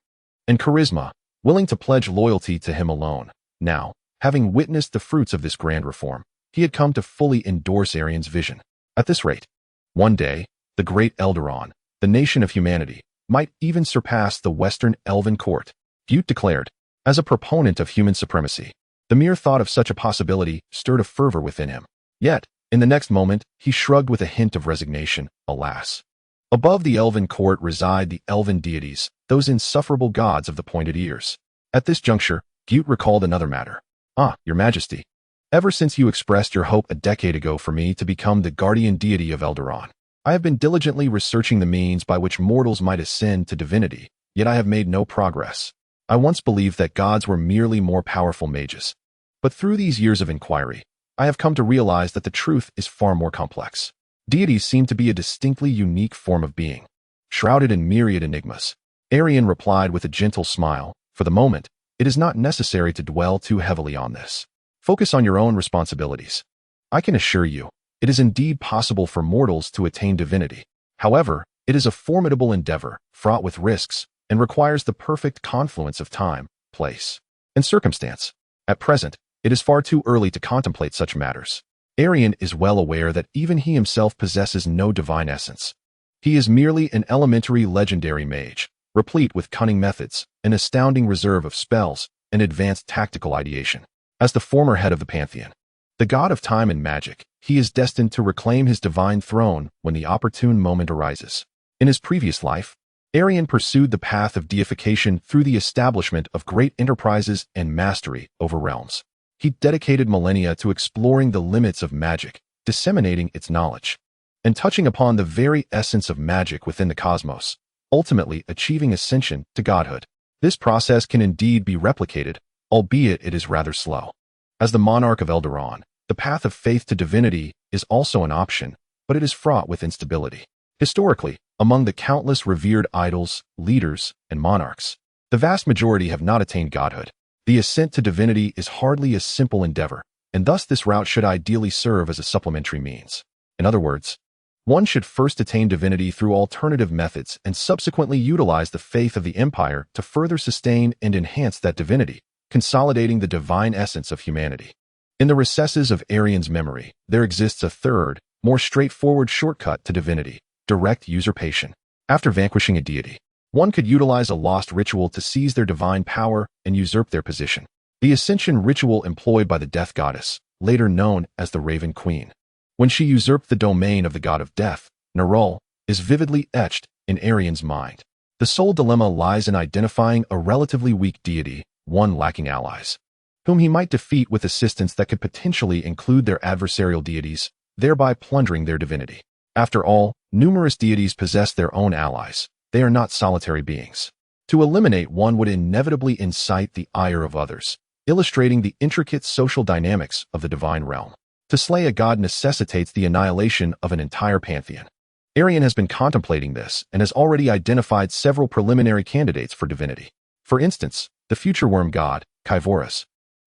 and charisma, willing to pledge loyalty to him alone. Now, having witnessed the fruits of this grand reform, he had come to fully endorse Erian's vision. At this rate, one day, the great Eldaron, the nation of humanity, might even surpass the Western Elven Court, Butte declared. As a proponent of human supremacy, the mere thought of such a possibility stirred a fervor within him. Yet, in the next moment, he shrugged with a hint of resignation. Alas! Above the Elven Court reside the elven deities, those insufferable gods of the pointed ears. At this juncture, Butte recalled another matter. "Ah, Your Majesty. Ever since you expressed your hope a decade ago for me to become the guardian deity of Eldaron, I have been diligently researching the means by which mortals might ascend to divinity, yet I have made no progress. I once believed that gods were merely more powerful mages. But through these years of inquiry, I have come to realize that the truth is far more complex. Deities seem to be a distinctly unique form of being, shrouded in myriad enigmas." Erian replied with a gentle smile, "For the moment, it is not necessary to dwell too heavily on this. Focus on your own responsibilities. I can assure you, it is indeed possible for mortals to attain divinity. However, it is a formidable endeavor, fraught with risks, and requires the perfect confluence of time, place, and circumstance. At present, it is far too early to contemplate such matters. Erian is well aware that even he himself possesses no divine essence. He is merely an elementary legendary mage, replete with cunning methods, an astounding reserve of spells, and advanced tactical ideation. As the former head of the pantheon, the god of time and magic, he is destined to reclaim his divine throne when the opportune moment arises. In his previous life, Erian pursued the path of deification through the establishment of great enterprises and mastery over realms. He dedicated millennia to exploring the limits of magic, disseminating its knowledge, and touching upon the very essence of magic within the cosmos, ultimately achieving ascension to godhood. This process can indeed be replicated, albeit it is rather slow. As the monarch of Eldaron, the path of faith to divinity is also an option, but it is fraught with instability. Historically, among the countless revered idols, leaders, and monarchs, the vast majority have not attained godhood. The ascent to divinity is hardly a simple endeavor, and thus this route should ideally serve as a supplementary means. In other words, one should first attain divinity through alternative methods and subsequently utilize the faith of the empire to further sustain and enhance that divinity, consolidating the divine essence of humanity. In the recesses of Erian's memory, there exists a third, more straightforward shortcut to divinity: direct usurpation. After vanquishing a deity, one could utilize a lost ritual to seize their divine power and usurp their position. The ascension ritual employed by the death goddess, later known as the Raven Queen, when she usurped the domain of the god of death, Nerul, is vividly etched in Erian's mind. The sole dilemma lies in identifying a relatively weak deity, one lacking allies, whom he might defeat with assistance that could potentially include their adversarial deities, thereby plundering their divinity. After all, numerous deities possess their own allies. They are not solitary beings. To eliminate one would inevitably incite the ire of others, illustrating the intricate social dynamics of the divine realm. To slay a god necessitates the annihilation of an entire pantheon. Erian has been contemplating this and has already identified several preliminary candidates for divinity. For instance, the future worm god, Kaivoras,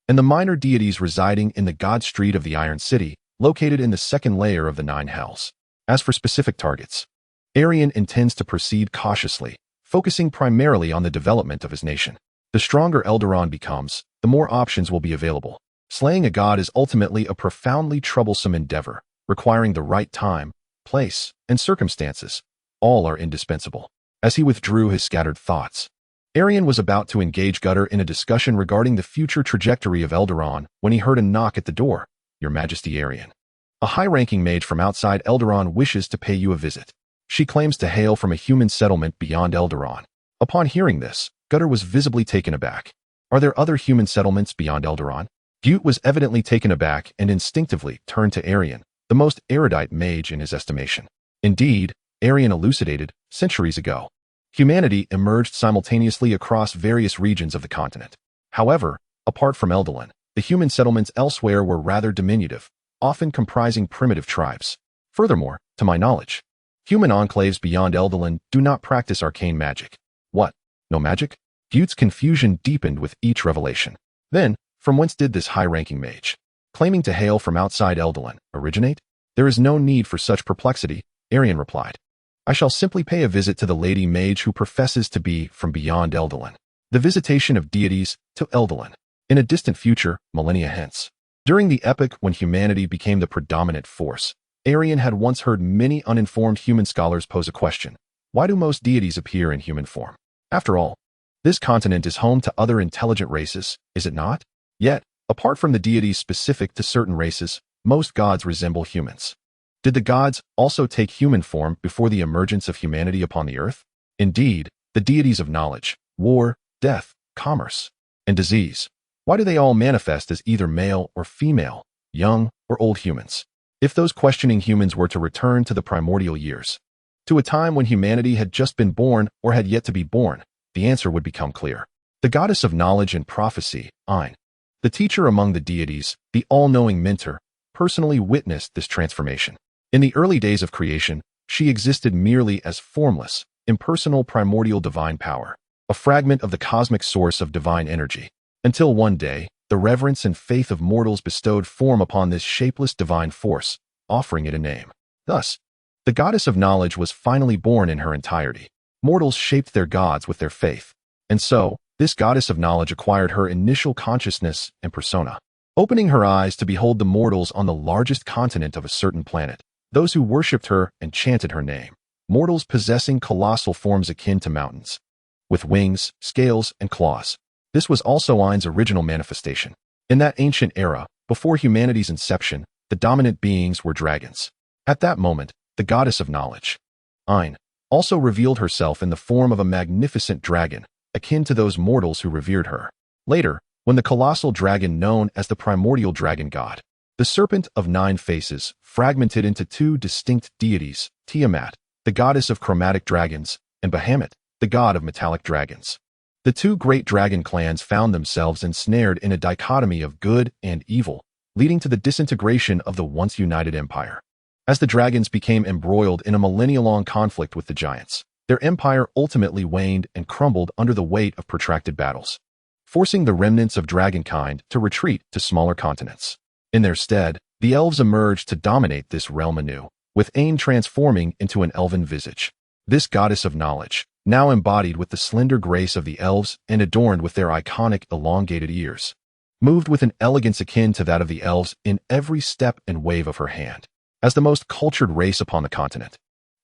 and the minor deities residing in the god street of the Iron City, located in the second layer of the Nine Hells. As for specific targets, Erian intends to proceed cautiously, focusing primarily on the development of his nation. The stronger Eldaron becomes, the more options will be available. Slaying a god is ultimately a profoundly troublesome endeavor, requiring the right time, place, and circumstances. All are indispensable. As he withdrew his scattered thoughts, Erian was about to engage Gutter in a discussion regarding the future trajectory of Eldaron when he heard a knock at the door. Your Majesty, Erian. A high-ranking mage from outside Eldaron wishes to pay you a visit. She claims to hail from a human settlement beyond Eldaron. Upon hearing this, Gutter was visibly taken aback. Are there other human settlements beyond Eldaron? Gyut was evidently taken aback and instinctively turned to Erian, the most erudite mage in his estimation. Indeed, Erian elucidated, centuries ago, humanity emerged simultaneously across various regions of the continent. However, apart from Eldaron, the human settlements elsewhere were rather diminutive, often comprising primitive tribes. Furthermore, to my knowledge, human enclaves beyond Eldaron do not practice arcane magic. What? No magic? Gyut's confusion deepened with each revelation. Then, from whence did this high-ranking mage, claiming to hail from outside Eldaron, originate? There is no need for such perplexity, Erian replied. I shall simply pay a visit to the lady mage who professes to be from beyond Eldaron. The visitation of deities to Eldaron. In a distant future, millennia hence. During the epoch when humanity became the predominant force, Erian had once heard many uninformed human scholars pose a question. Why do most deities appear in human form? After all, this continent is home to other intelligent races, is it not? Yet, apart from the deities specific to certain races, most gods resemble humans. Did the gods also take human form before the emergence of humanity upon the earth? Indeed, the deities of knowledge, war, death, commerce, and disease. Why do they all manifest as either male or female, young or old humans? If those questioning humans were to return to the primordial years, to a time when humanity had just been born or had yet to be born, the answer would become clear. The goddess of knowledge and prophecy, Ein, the teacher among the deities, the all-knowing mentor, personally witnessed this transformation. In the early days of creation, she existed merely as formless, impersonal primordial divine power, a fragment of the cosmic source of divine energy, until one day, the reverence and faith of mortals bestowed form upon this shapeless divine force, offering it a name. Thus, the goddess of knowledge was finally born in her entirety. Mortals shaped their gods with their faith, and so, this goddess of knowledge acquired her initial consciousness and persona, opening her eyes to behold the mortals on the largest continent of a certain planet. Those who worshipped her and chanted her name, mortals possessing colossal forms akin to mountains, with wings, scales, and claws. This was also Ein's original manifestation. In that ancient era, before humanity's inception, the dominant beings were dragons. At that moment, the goddess of knowledge, Ein, also revealed herself in the form of a magnificent dragon, akin to those mortals who revered her. Later, when the colossal dragon known as the primordial dragon god, the serpent of 9 faces, fragmented into 2 distinct deities, Tiamat, the goddess of chromatic dragons, and Bahamut, the god of metallic dragons. The 2 great dragon clans found themselves ensnared in a dichotomy of good and evil, leading to the disintegration of the once united empire. As the dragons became embroiled in a millennia-long conflict with the giants, their empire ultimately waned and crumbled under the weight of protracted battles, forcing the remnants of dragonkind to retreat to smaller continents. In their stead, the elves emerged to dominate this realm anew, with Ein transforming into an elven visage. This goddess of knowledge, now embodied with the slender grace of the elves and adorned with their iconic elongated ears, moved with an elegance akin to that of the elves in every step and wave of her hand. As the most cultured race upon the continent,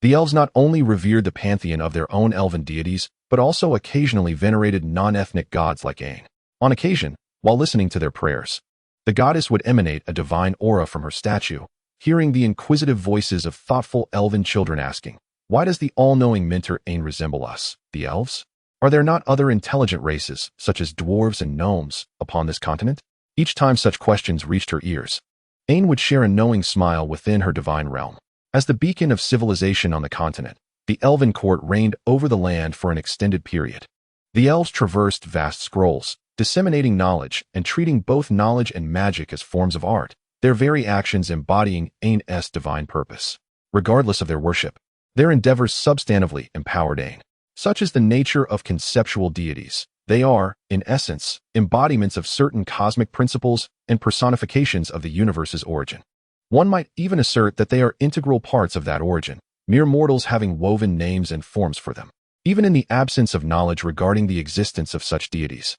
the elves not only revered the pantheon of their own elven deities, but also occasionally venerated non-ethnic gods like Ein. On occasion, while listening to their prayers, the goddess would emanate a divine aura from her statue, hearing the inquisitive voices of thoughtful elven children asking, why does the all-knowing mentor Ein resemble us, the elves? Are there not other intelligent races, such as dwarves and gnomes, upon this continent? Each time such questions reached her ears, Ein would share a knowing smile within her divine realm. As the beacon of civilization on the continent, the Elven Court reigned over the land for an extended period. The elves traversed vast scrolls, disseminating knowledge and treating both knowledge and magic as forms of art, their very actions embodying Ein's divine purpose. Regardless of their worship, their endeavors substantively empowered Ein. Such is the nature of conceptual deities. They are, in essence, embodiments of certain cosmic principles and personifications of the universe's origin. One might even assert that they are integral parts of that origin, mere mortals having woven names and forms for them. Even in the absence of knowledge regarding the existence of such deities,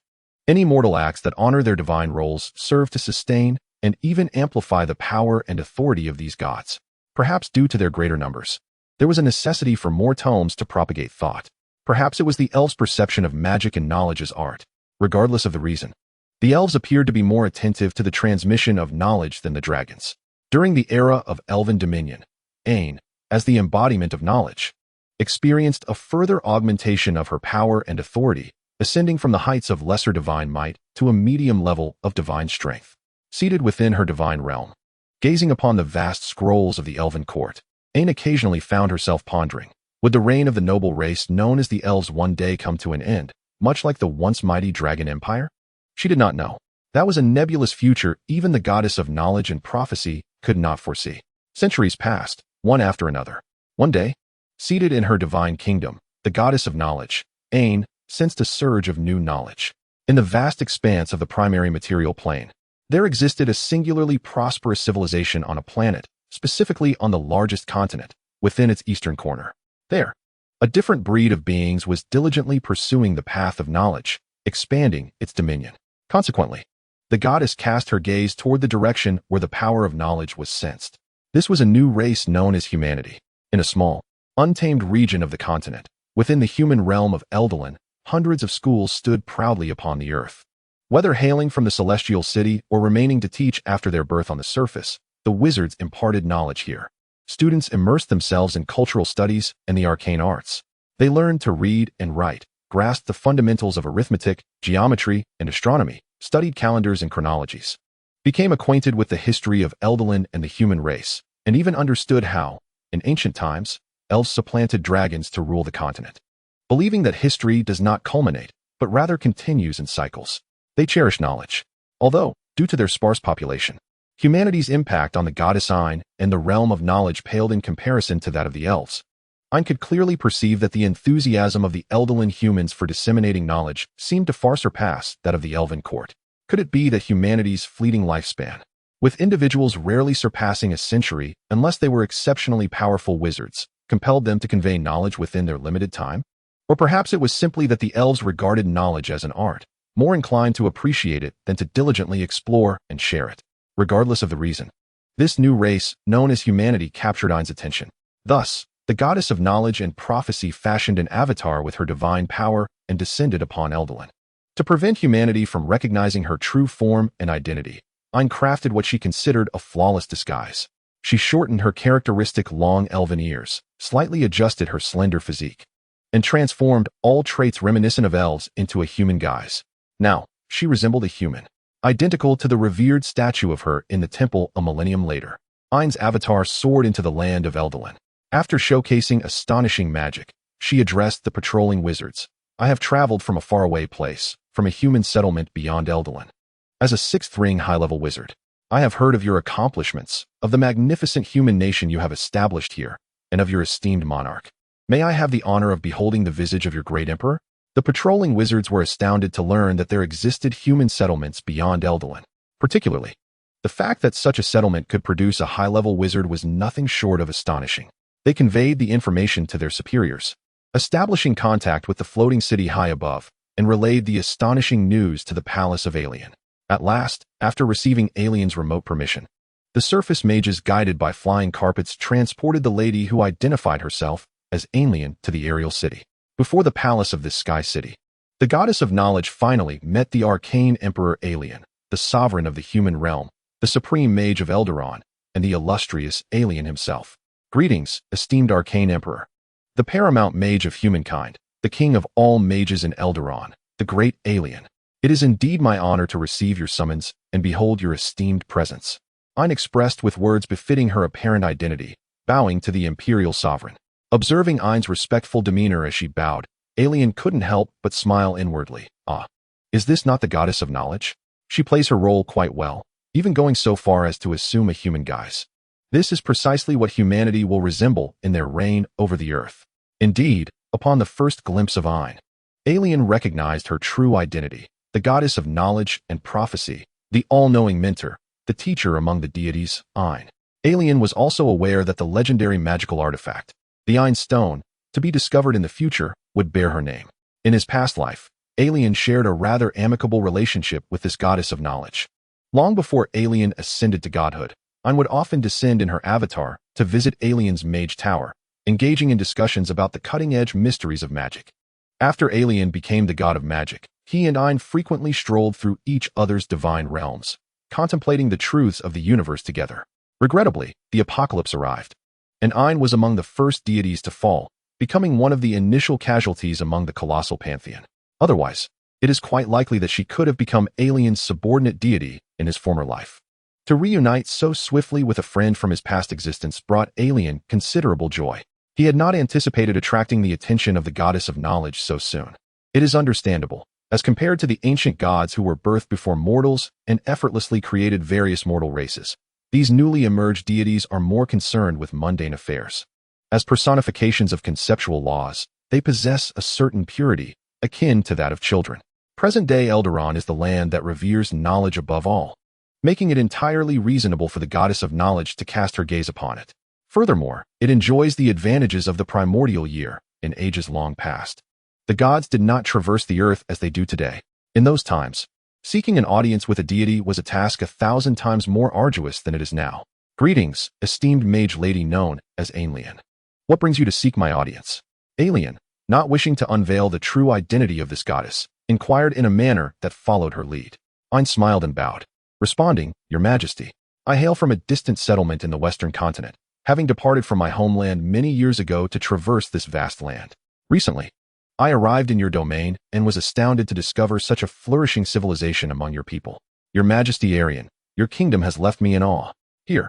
any mortal acts that honor their divine roles serve to sustain and even amplify the power and authority of these gods. Perhaps due to their greater numbers, there was a necessity for more tomes to propagate thought. Perhaps it was the elves' perception of magic and knowledge as art. Regardless of the reason, the elves appeared to be more attentive to the transmission of knowledge than the dragons. During the era of Elven dominion, Ain, as the embodiment of knowledge, experienced a further augmentation of her power and authority, ascending from the heights of lesser divine might to a medium level of divine strength. Seated within her divine realm, gazing upon the vast scrolls of the Elven Court, Ain occasionally found herself pondering, would the reign of the noble race known as the elves one day come to an end, much like the once mighty dragon empire? She did not know. That was a nebulous future even the goddess of knowledge and prophecy could not foresee. Centuries passed, one after another. One day, seated in her divine kingdom, the goddess of knowledge, Ain, sensed a surge of new knowledge. In the vast expanse of the primary material plane, there existed a singularly prosperous civilization on a planet, specifically on the largest continent, within its eastern corner. There, a different breed of beings was diligently pursuing the path of knowledge, expanding its dominion. Consequently, the goddess cast her gaze toward the direction where the power of knowledge was sensed. This was a new race known as humanity. In a small, untamed region of the continent, within the human realm of Eldolan, hundreds of schools stood proudly upon the earth. Whether hailing from the celestial city or remaining to teach after their birth on the surface, the wizards imparted knowledge here. Students immersed themselves in cultural studies and the arcane arts. They learned to read and write, grasped the fundamentals of arithmetic, geometry, and astronomy, studied calendars and chronologies, became acquainted with the history of Eldolan and the human race, and even understood how, in ancient times, elves supplanted dragons to rule the continent. Believing that history does not culminate, but rather continues in cycles, they cherish knowledge. Although, due to their sparse population, humanity's impact on the goddess Ain and the realm of knowledge paled in comparison to that of the elves. Ain could clearly perceive that the enthusiasm of the Eldolan humans for disseminating knowledge seemed to far surpass that of the Elven Court. Could it be that humanity's fleeting lifespan, with individuals rarely surpassing a century unless they were exceptionally powerful wizards, compelled them to convey knowledge within their limited time? Or perhaps it was simply that the elves regarded knowledge as an art, more inclined to appreciate it than to diligently explore and share it. Regardless of the reason, this new race, known as humanity, captured Ain's attention. Thus, the goddess of knowledge and prophecy fashioned an avatar with her divine power and descended upon Eldolan. To prevent humanity from recognizing her true form and identity, Ain crafted what she considered a flawless disguise. She shortened her characteristic long elven ears, slightly adjusted her slender physique, and transformed all traits reminiscent of elves into a human guise. Now, she resembled a human, identical to the revered statue of her in the temple a millennium later. Ain's avatar soared into the land of Eldolan. After showcasing astonishing magic, she addressed the patrolling wizards. I have traveled from a faraway place, from a human settlement beyond Eldolan. As a sixth ring high-level wizard, I have heard of your accomplishments, of the magnificent human nation you have established here, and of your esteemed monarch. May I have the honor of beholding the visage of your great emperor? The patrolling wizards were astounded to learn that there existed human settlements beyond Eldolan. Particularly, the fact that such a settlement could produce a high-level wizard was nothing short of astonishing. They conveyed the information to their superiors, establishing contact with the floating city high above, and relayed the astonishing news to the palace of Erian. At last, after receiving Alien's remote permission, the surface mages guided by flying carpets transported the lady who identified herself as Alien to the aerial city. Before the palace of this sky city, the goddess of knowledge finally met the arcane emperor Alien, the sovereign of the human realm, the supreme mage of Eldoran, and the illustrious Alien himself. Greetings, esteemed arcane emperor, the paramount mage of humankind, the king of all mages in Eldoran, the great Alien. It is indeed my honor to receive your summons and behold your esteemed presence. Ain expressed with words befitting her apparent identity, bowing to the imperial sovereign. Observing Ain's respectful demeanor as she bowed, Alien couldn't help but smile inwardly. Ah, is this not the goddess of knowledge? She plays her role quite well, even going so far as to assume a human guise. This is precisely what humanity will resemble in their reign over the earth. Indeed, upon the first glimpse of Ain, Alien recognized her true identity, the goddess of knowledge and prophecy, the all-knowing mentor, the teacher among the deities, Ain. Alien was also aware that the legendary magical artifact, the Ain Stone, to be discovered in the future, would bear her name. In his past life, Alien shared a rather amicable relationship with this goddess of knowledge. Long before Alien ascended to godhood, Ain would often descend in her avatar to visit Alien's mage tower, engaging in discussions about the cutting-edge mysteries of magic. After Alien became the god of magic, he and Ein frequently strolled through each other's divine realms, contemplating the truths of the universe together. Regrettably, the apocalypse arrived, and Ein was among the first deities to fall, becoming one of the initial casualties among the colossal pantheon. Otherwise, it is quite likely that she could have become Alien's subordinate deity in his former life. To reunite so swiftly with a friend from his past existence brought Alien considerable joy. He had not anticipated attracting the attention of the goddess of knowledge so soon. It is understandable, as compared to the ancient gods who were birthed before mortals and effortlessly created various mortal races. These newly emerged deities are more concerned with mundane affairs. As personifications of conceptual laws, they possess a certain purity, akin to that of children. Present-day Eldaron is the land that reveres knowledge above all, making it entirely reasonable for the goddess of knowledge to cast her gaze upon it. Furthermore, it enjoys the advantages of the primordial year in ages long past. The gods did not traverse the earth as they do today. In those times, seeking an audience with a deity was a task 1,000 times more arduous than it is now. Greetings, esteemed mage lady known as Alien. What brings you to seek my audience? Alien, not wishing to unveil the true identity of this goddess, inquired in a manner that followed her lead. Ein smiled and bowed, responding, Your Majesty, I hail from a distant settlement in the western continent, having departed from my homeland many years ago to traverse this vast land. Recently, I arrived in your domain and was astounded to discover such a flourishing civilization among your people. Your Majesty Erian, your kingdom has left me in awe. Here,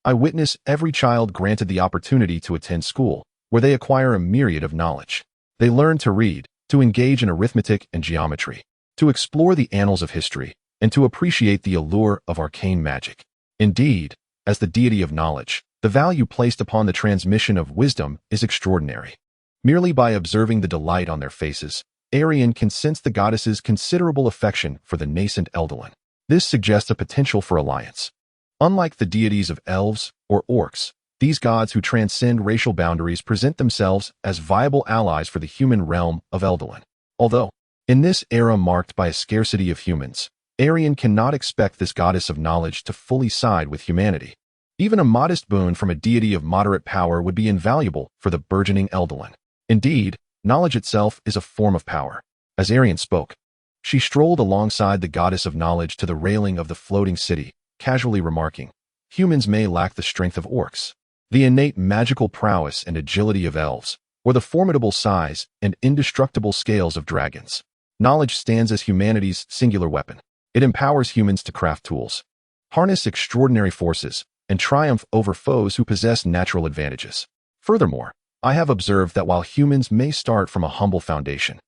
I witness every child granted the opportunity to attend school, where they acquire a myriad of knowledge. They learn to read, to engage in arithmetic and geometry, to explore the annals of history, and to appreciate the allure of arcane magic. Indeed, as the deity of knowledge, the value placed upon the transmission of wisdom is extraordinary. Merely by observing the delight on their faces, Erian can sense the goddess's considerable affection for the nascent Eldolin. This suggests a potential for alliance. Unlike the deities of elves or orcs, these gods who transcend racial boundaries present themselves as viable allies for the human realm of Eldolin. Although, in this era marked by a scarcity of humans, Erian cannot expect this goddess of knowledge to fully side with humanity. Even a modest boon from a deity of moderate power would be invaluable for the burgeoning Eldolin. Indeed, knowledge itself is a form of power. As Erian spoke, she strolled alongside the goddess of knowledge to the railing of the floating city, casually remarking, Humans may lack the strength of orcs, the innate magical prowess and agility of elves, or the formidable size and indestructible scales of dragons. Knowledge stands as humanity's singular weapon. It empowers humans to craft tools, harness extraordinary forces, and triumph over foes who possess natural advantages. Furthermore, I have observed that while humans may start from a humble foundation,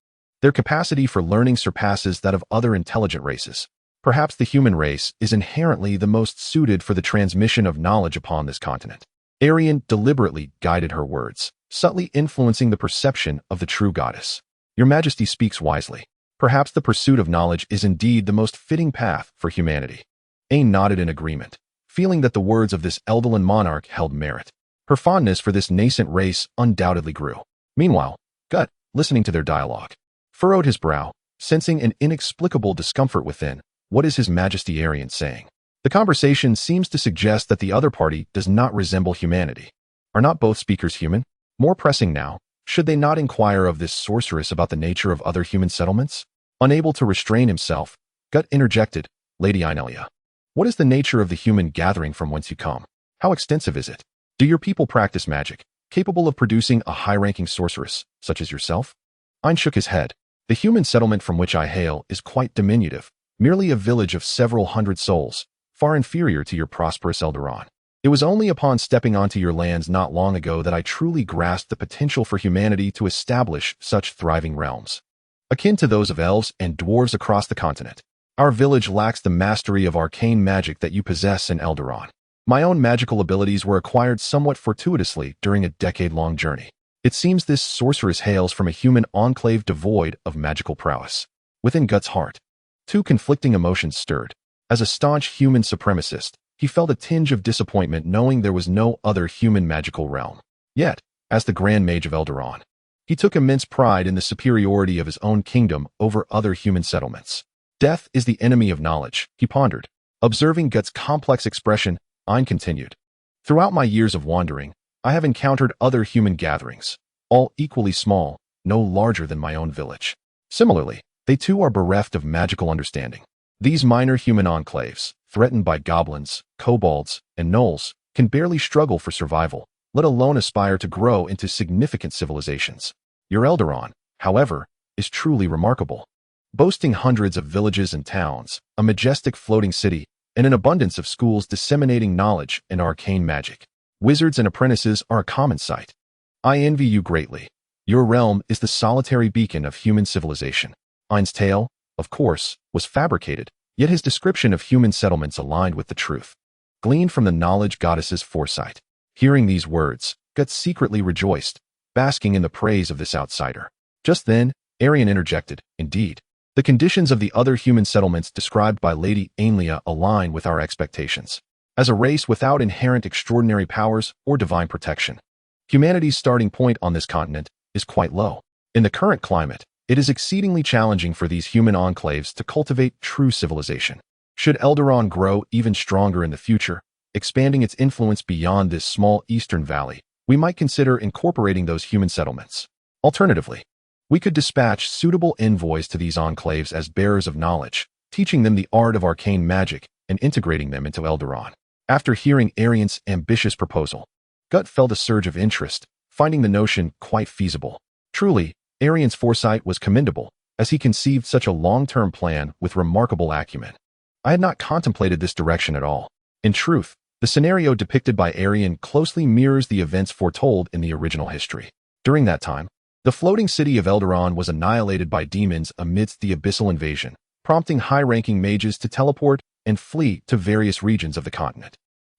their capacity for learning surpasses that of other intelligent races. Perhaps the human race is inherently the most suited for the transmission of knowledge upon this continent. Erian deliberately guided her words, subtly influencing the perception of the true goddess. Your Majesty speaks wisely. Perhaps the pursuit of knowledge is indeed the most fitting path for humanity. Ain nodded in agreement, feeling that the words of this Eldolin monarch held merit. Her fondness for this nascent race undoubtedly grew. Meanwhile, Gut, listening to their dialogue, furrowed his brow, sensing an inexplicable discomfort within. What is His Majesty Erian saying? The conversation seems to suggest that the other party does not resemble humanity. Are not both speakers human? More pressing now, should they not inquire of this sorceress about the nature of other human settlements? Unable to restrain himself, Gut interjected, Lady Inelia, what is the nature of the human gathering from whence you come? How extensive is it? Do your people practice magic, capable of producing a high-ranking sorceress, such as yourself? Ein shook his head. The human settlement from which I hail is quite diminutive, merely a village of several hundred souls, far inferior to your prosperous Eldaron. It was only upon stepping onto your lands not long ago that I truly grasped the potential for humanity to establish such thriving realms, akin to those of elves and dwarves across the continent. Our village lacks the mastery of arcane magic that you possess in Eldaron. My own magical abilities were acquired somewhat fortuitously during a decade-long journey. It seems this sorceress hails from a human enclave devoid of magical prowess. Within Gut's heart, two conflicting emotions stirred. As a staunch human supremacist, he felt a tinge of disappointment knowing there was no other human magical realm. Yet, as the Grand Mage of Eldaron, he took immense pride in the superiority of his own kingdom over other human settlements. Death is the enemy of knowledge, he pondered. Observing Gut's complex expression, Ein continued. Throughout my years of wandering, I have encountered other human gatherings, all equally small, no larger than my own village. Similarly, they too are bereft of magical understanding. These minor human enclaves, threatened by goblins, kobolds, and gnolls, can barely struggle for survival, let alone aspire to grow into significant civilizations. Your Eldaron, however, is truly remarkable. Boasting hundreds of villages and towns, a majestic floating city, and an abundance of schools disseminating knowledge and arcane magic, wizards and apprentices are a common sight. I envy you greatly. Your realm is the solitary beacon of human civilization. Ein's tale, of course, was fabricated, yet his description of human settlements aligned with the truth, gleaned from the knowledge goddess's foresight. Hearing these words, Gut secretly rejoiced, basking in the praise of this outsider. Just then, Erian interjected, "Indeed, the conditions of the other human settlements described by Lady Ainlia align with our expectations. As a race without inherent extraordinary powers or divine protection, humanity's starting point on this continent is quite low. In the current climate, it is exceedingly challenging for these human enclaves to cultivate true civilization. Should Eldaron grow even stronger in the future, expanding its influence beyond this small eastern valley, we might consider incorporating those human settlements. Alternatively, we could dispatch suitable envoys to these enclaves as bearers of knowledge, teaching them the art of arcane magic and integrating them into Eldaron." After hearing Erian's ambitious proposal, Gut felt a surge of interest, finding the notion quite feasible. Truly, Erian's foresight was commendable, as he conceived such a long-term plan with remarkable acumen. I had not contemplated this direction at all. In truth, the scenario depicted by Erian closely mirrors the events foretold in the original history. During that time, the floating city of Eldaron was annihilated by demons amidst the abyssal invasion, prompting high-ranking mages to teleport and flee to various regions of the continent.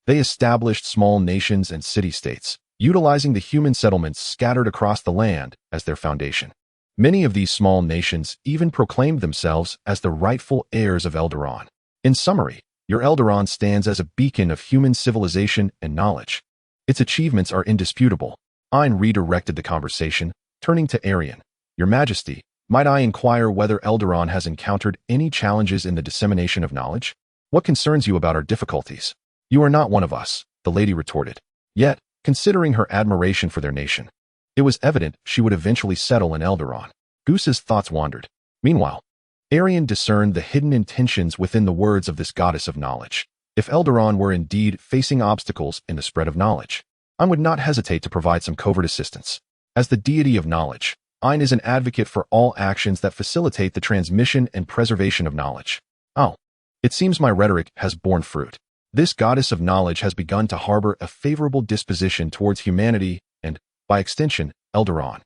They established small nations and city-states, utilizing the human settlements scattered across the land as their foundation. Many of these small nations even proclaimed themselves as the rightful heirs of Eldaron. In summary, your Eldaron stands as a beacon of human civilization and knowledge. Its achievements are indisputable. Ein redirected the conversation, turning to Erian. "Your Majesty, might I inquire whether Eldaron has encountered any challenges in the dissemination of knowledge? What concerns you about our difficulties?" "You are not one of us," the lady retorted. Yet, considering her admiration for their nation, it was evident she would eventually settle in Eldaron. Goose's thoughts wandered. Meanwhile, Erian discerned the hidden intentions within the words of this goddess of knowledge. If Eldaron were indeed facing obstacles in the spread of knowledge, Ein would not hesitate to provide some covert assistance. As the deity of knowledge, Ein is an advocate for all actions that facilitate the transmission and preservation of knowledge. Oh, it seems my rhetoric has borne fruit. This goddess of knowledge has begun to harbor a favorable disposition towards humanity and, by extension, Eldaron,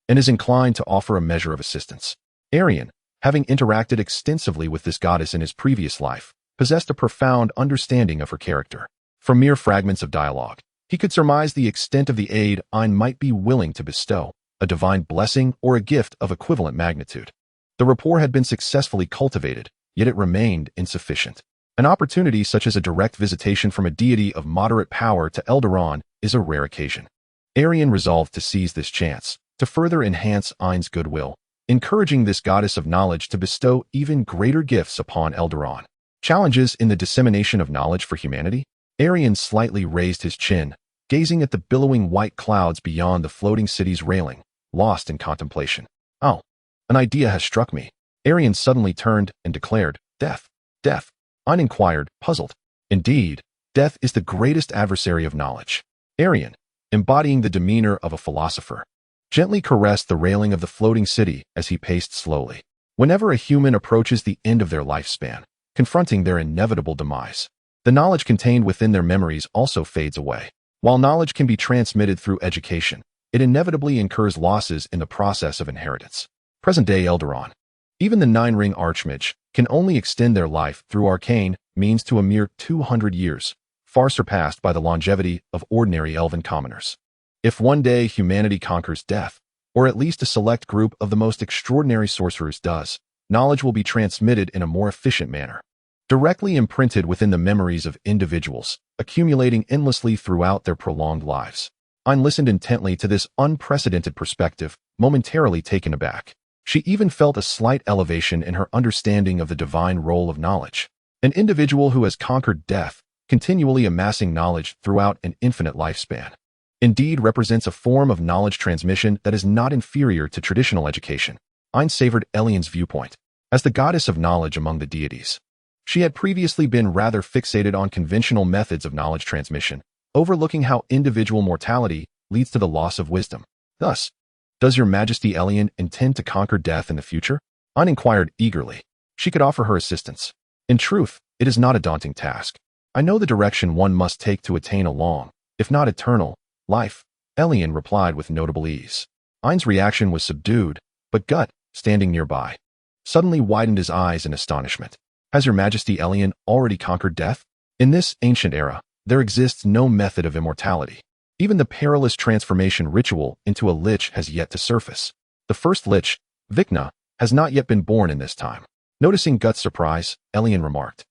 and is inclined to offer a measure of assistance. Erian, having interacted extensively with this goddess in his previous life, possessed a profound understanding of her character. From mere fragments of dialogue, he could surmise the extent of the aid Ein might be willing to bestow, a divine blessing or a gift of equivalent magnitude. The rapport had been successfully cultivated, yet it remained insufficient. An opportunity such as a direct visitation from a deity of moderate power to Eldaron is a rare occasion. Erian resolved to seize this chance, to further enhance Ein's goodwill, encouraging this goddess of knowledge to bestow even greater gifts upon Eldaron. Challenges in the dissemination of knowledge for humanity? Erian slightly raised his chin, gazing at the billowing white clouds beyond the floating city's railing, lost in contemplation. "Oh, an idea has struck me." Erian suddenly turned and declared, "Death. Death." Ein inquired, puzzled. "Indeed, death is the greatest adversary of knowledge." Erian, embodying the demeanor of a philosopher, gently caressed the railing of the floating city as he paced slowly. Whenever a human approaches the end of their lifespan, confronting their inevitable demise, the knowledge contained within their memories also fades away. While knowledge can be transmitted through education, it inevitably incurs losses in the process of inheritance. Present-day Eldaron, even the nine-ring archmage, can only extend their life through arcane means to a mere 200 years, far surpassed by the longevity of ordinary elven commoners. If one day humanity conquers death, or at least a select group of the most extraordinary sorcerers does, knowledge will be transmitted in a more efficient manner, directly imprinted within the memories of individuals, accumulating endlessly throughout their prolonged lives. Ein listened intently to this unprecedented perspective, momentarily taken aback. She even felt a slight elevation in her understanding of the divine role of knowledge. An individual who has conquered death, continually amassing knowledge throughout an infinite lifespan. indeed represents a form of knowledge transmission that is not inferior to traditional education. Ein savored Elian's viewpoint. As the goddess of knowledge among the deities, she had previously been rather fixated on conventional methods of knowledge transmission, overlooking how individual mortality leads to the loss of wisdom. Thus, does your Majesty Elian intend to conquer death in the future? Ein inquired eagerly. She could offer her assistance. In truth, it is not a daunting task. I know the direction one must take to attain a long, if not eternal, life, Elian replied with notable ease. Ein's reaction was subdued, but Gut, standing nearby, suddenly widened his eyes in astonishment. Has your Majesty Elian already conquered death? In this ancient era, there exists no method of immortality. Even the perilous transformation ritual into a lich has yet to surface. The first lich, Vikna, has not yet been born in this time. Noticing Gut's surprise, Elian remarked,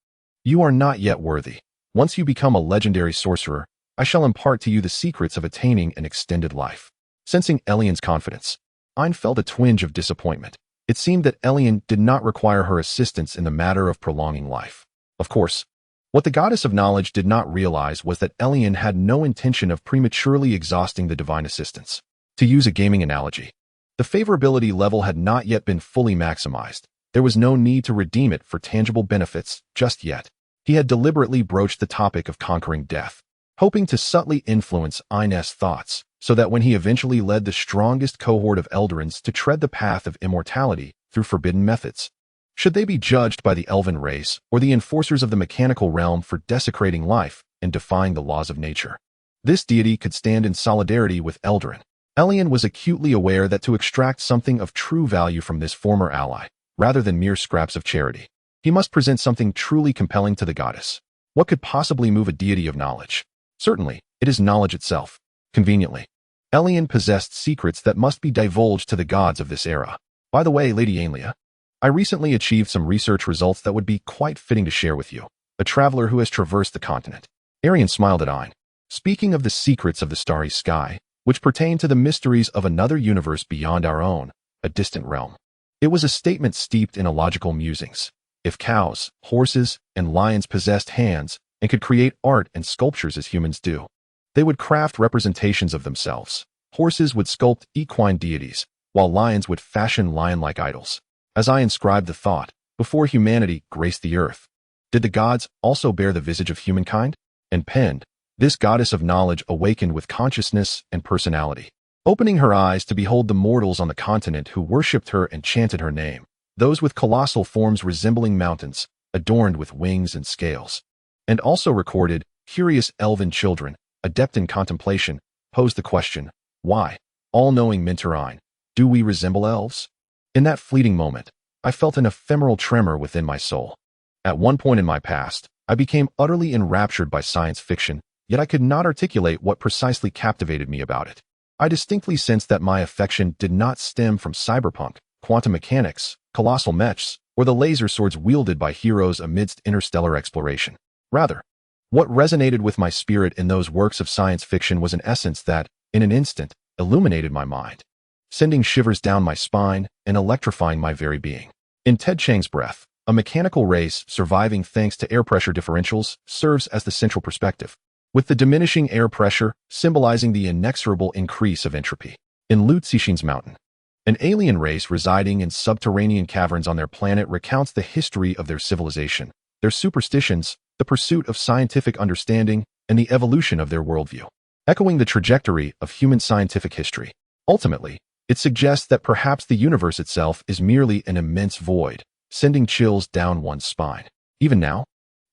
"You are not yet worthy. Once you become a legendary sorcerer, I shall impart to you the secrets of attaining an extended life." Sensing Elian's confidence, Ein felt a twinge of disappointment. It seemed that Elian did not require her assistance in the matter of prolonging life. Of course, what the goddess of knowledge did not realize was that Elian had no intention of prematurely exhausting the divine assistance. To use a gaming analogy, the favorability level had not yet been fully maximized. There was no need to redeem it for tangible benefits just yet. He had deliberately broached the topic of conquering death, hoping to subtly influence Ein's thoughts, so that when he eventually led the strongest cohort of Eldrins to tread the path of immortality through forbidden methods, should they be judged by the elven race or the enforcers of the mechanical realm for desecrating life and defying the laws of nature? This deity could stand in solidarity with Eldrin. Elian was acutely aware that to extract something of true value from this former ally, rather than mere scraps of charity, he must present something truly compelling to the goddess. What could possibly move a deity of knowledge? Certainly, it is knowledge itself. Conveniently, Elian possessed secrets that must be divulged to the gods of this era. By the way, Lady Ainlia, I recently achieved some research results that would be quite fitting to share with you, a traveler who has traversed the continent. Erian smiled at Ein. Speaking of the secrets of the starry sky, which pertain to the mysteries of another universe beyond our own, a distant realm. It was a statement steeped in illogical musings. If cows, horses, and lions possessed hands and could create art and sculptures as humans do, they would craft representations of themselves. Horses would sculpt equine deities, while lions would fashion lion-like idols. As I inscribed the thought, before humanity graced the earth, did the gods also bear the visage of humankind? And penned, this goddess of knowledge awakened with consciousness and personality, opening her eyes to behold the mortals on the continent who worshipped her and chanted her name, those with colossal forms resembling mountains, adorned with wings and scales. And also recorded, curious elven children, adept in contemplation, posed the question, why, all-knowing mentor Ein, do we resemble elves? In that fleeting moment, I felt an ephemeral tremor within my soul. At one point in my past, I became utterly enraptured by science fiction, yet I could not articulate what precisely captivated me about it. I distinctly sensed that my affection did not stem from cyberpunk, quantum mechanics, colossal mechs, or the laser swords wielded by heroes amidst interstellar exploration. Rather, what resonated with my spirit in those works of science fiction was an essence that, in an instant, illuminated my mind, sending shivers down my spine and electrifying my very being. In Ted Chiang's Breath, a mechanical race surviving thanks to air pressure differentials serves as the central perspective, with the diminishing air pressure symbolizing the inexorable increase of entropy. In Lu Cixin's Mountain, an alien race residing in subterranean caverns on their planet recounts the history of their civilization, their superstitions, the pursuit of scientific understanding, and the evolution of their worldview. Echoing the trajectory of human scientific history, ultimately, it suggests that perhaps the universe itself is merely an immense void, sending chills down one's spine. Even now,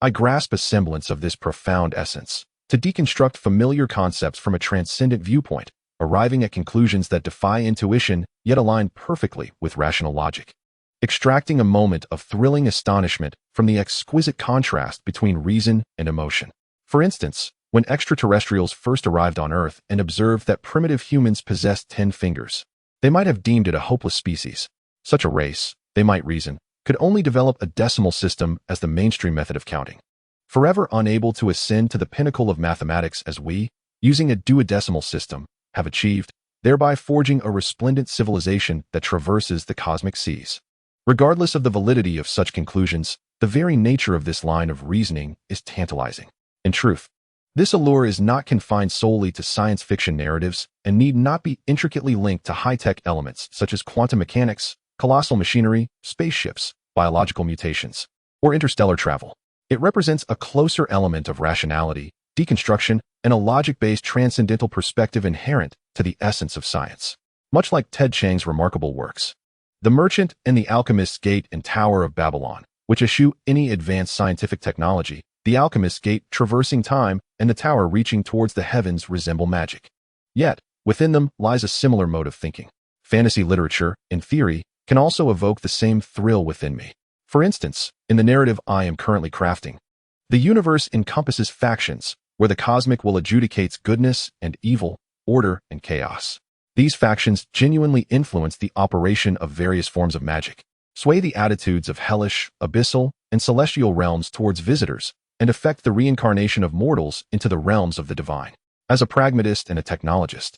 I grasp a semblance of this profound essence, to deconstruct familiar concepts from a transcendent viewpoint, arriving at conclusions that defy intuition yet align perfectly with rational logic. Extracting a moment of thrilling astonishment from the exquisite contrast between reason and emotion. For instance, when extraterrestrials first arrived on Earth and observed that primitive humans possessed 10 fingers, they might have deemed it a hopeless species. Such a race, they might reason, could only develop a decimal system as the mainstream method of counting. Forever unable to ascend to the pinnacle of mathematics as we, using a duodecimal system, have achieved, thereby forging a resplendent civilization that traverses the cosmic seas. Regardless of the validity of such conclusions, the very nature of this line of reasoning is tantalizing. In truth, This allure is not confined solely to science fiction narratives and need not be intricately linked to high-tech elements such as quantum mechanics, colossal machinery, spaceships, biological mutations, or interstellar travel. It represents a closer element of rationality, deconstruction, and a logic-based transcendental perspective inherent to the essence of science. Much like Ted Chiang's remarkable works, The Merchant and the Alchemist's Gate and Tower of Babylon, which eschew any advanced scientific technology, the Alchemist's Gate traversing time and the tower reaching towards the heavens resemble magic. Yet, within them lies a similar mode of thinking. Fantasy literature, in theory, can also evoke the same thrill within me. For instance, in the narrative I am currently crafting, the universe encompasses factions, where the cosmic will adjudicates goodness and evil, order and chaos. These factions genuinely influence the operation of various forms of magic, sway the attitudes of hellish, abyssal, and celestial realms towards visitors, and affect the reincarnation of mortals into the realms of the divine. As a pragmatist and a technologist,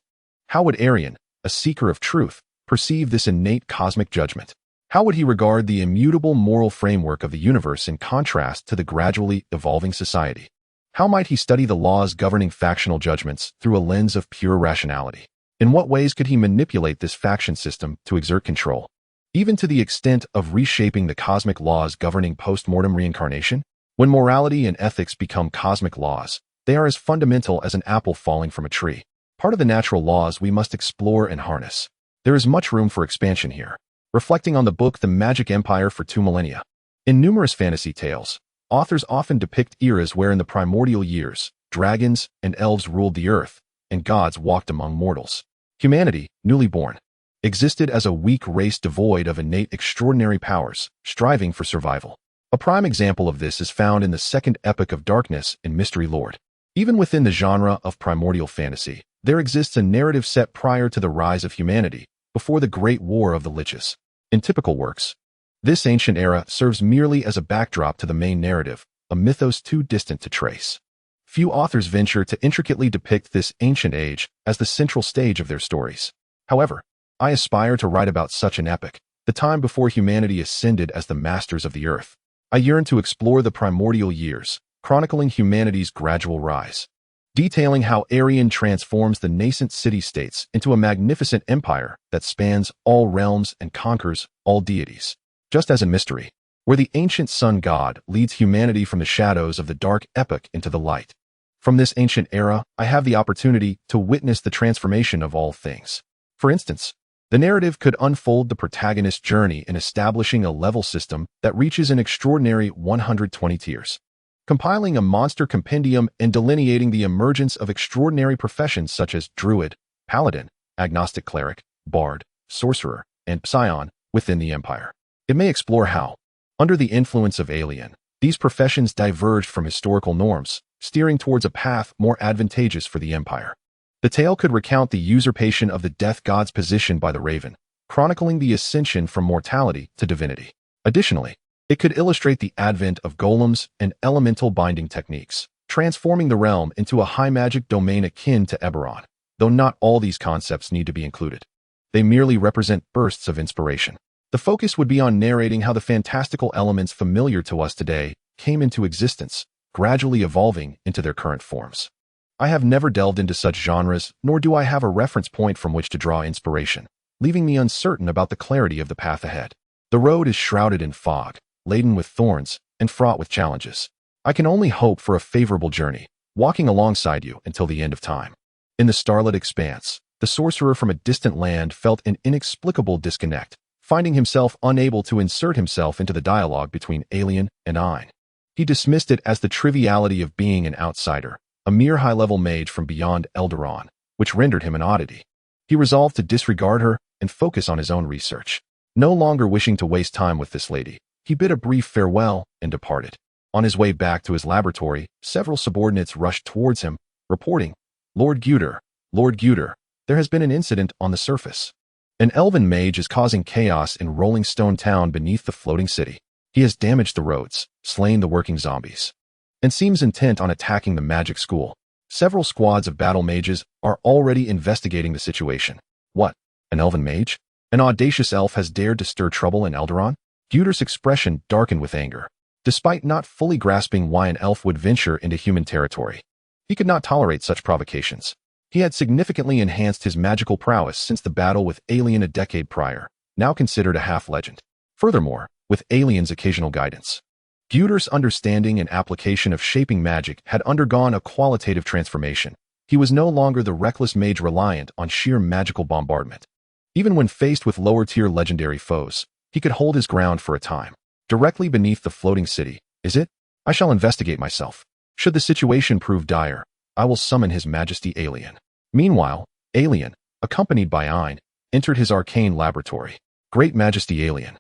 how would Erian, a seeker of truth, perceive this innate cosmic judgment? How would he regard the immutable moral framework of the universe in contrast to the gradually evolving society? How might he study the laws governing factional judgments through a lens of pure rationality? In what ways could he manipulate this faction system to exert control, even to the extent of reshaping the cosmic laws governing post-mortem reincarnation? When morality and ethics become cosmic laws, they are as fundamental as an apple falling from a tree. Part of the natural laws we must explore and harness. There is much room for expansion here. Reflecting on the book The Magic Empire for 2 Millennia. In numerous fantasy tales, authors often depict eras where in the primordial years, dragons and elves ruled the earth, and gods walked among mortals. Humanity, newly born, existed as a weak race devoid of innate extraordinary powers, striving for survival. A prime example of this is found in the second epic of darkness in Mystery Lord. Even within the genre of primordial fantasy, there exists a narrative set prior to the rise of humanity, before the Great War of the Liches. In typical works, this ancient era serves merely as a backdrop to the main narrative, a mythos too distant to trace. Few authors venture to intricately depict this ancient age as the central stage of their stories. However, I aspire to write about such an epic, the time before humanity ascended as the masters of the earth. I yearn to explore the primordial years, chronicling humanity's gradual rise, detailing how Erian transforms the nascent city-states into a magnificent empire that spans all realms and conquers all deities. Just as in Mystery, where the ancient sun god leads humanity from the shadows of the dark epoch into the light. From this ancient era, I have the opportunity to witness the transformation of all things. For instance, the narrative could unfold the protagonist's journey in establishing a level system that reaches an extraordinary 120 tiers, compiling a monster compendium and delineating the emergence of extraordinary professions such as druid, paladin, agnostic cleric, bard, sorcerer, and psion within the empire. It may explore how, under the influence of Alien, these professions diverged from historical norms, steering towards a path more advantageous for the empire. The tale could recount the usurpation of the death god's position by the Raven, chronicling the ascension from mortality to divinity. Additionally, it could illustrate the advent of golems and elemental binding techniques, transforming the realm into a high magic domain akin to Eberron. Though not all these concepts need to be included, they merely represent bursts of inspiration. The focus would be on narrating how the fantastical elements familiar to us today came into existence, gradually evolving into their current forms. I have never delved into such genres, nor do I have a reference point from which to draw inspiration, leaving me uncertain about the clarity of the path ahead. The road is shrouded in fog, laden with thorns, and fraught with challenges. I can only hope for a favorable journey, walking alongside you until the end of time. In the starlit expanse, the sorcerer from a distant land felt an inexplicable disconnect, finding himself unable to insert himself into the dialogue between Alien and Ein. He dismissed it as the triviality of being an outsider, a mere high-level mage from beyond Eldaron, which rendered him an oddity. He resolved to disregard her and focus on his own research. No longer wishing to waste time with this lady, he bid a brief farewell and departed. On his way back to his laboratory, several subordinates rushed towards him, reporting, Lord Guter, there has been an incident on the surface. An elven mage is causing chaos in Rolling Stone Town beneath the floating city. He has damaged the roads, slain the working zombies, and seems intent on attacking the magic school. Several squads of battle mages are already investigating the situation. What? An elven mage? An audacious elf has dared to stir trouble in Eldaron? Guter's expression darkened with anger. Despite not fully grasping why an elf would venture into human territory, He could not tolerate such provocations. He had significantly enhanced his magical prowess since the battle with Alien a decade prior, now considered a half-legend. Furthermore, with Alien's occasional guidance, Guter's understanding and application of shaping magic had undergone a qualitative transformation. He was no longer the reckless mage reliant on sheer magical bombardment. Even when faced with lower-tier legendary foes, he could hold his ground for a time. Directly beneath the floating city, is it? I shall investigate myself. Should the situation prove dire, I will summon His Majesty Alien. Meanwhile, Alien, accompanied by Ein, entered his arcane laboratory. Great Majesty Alien,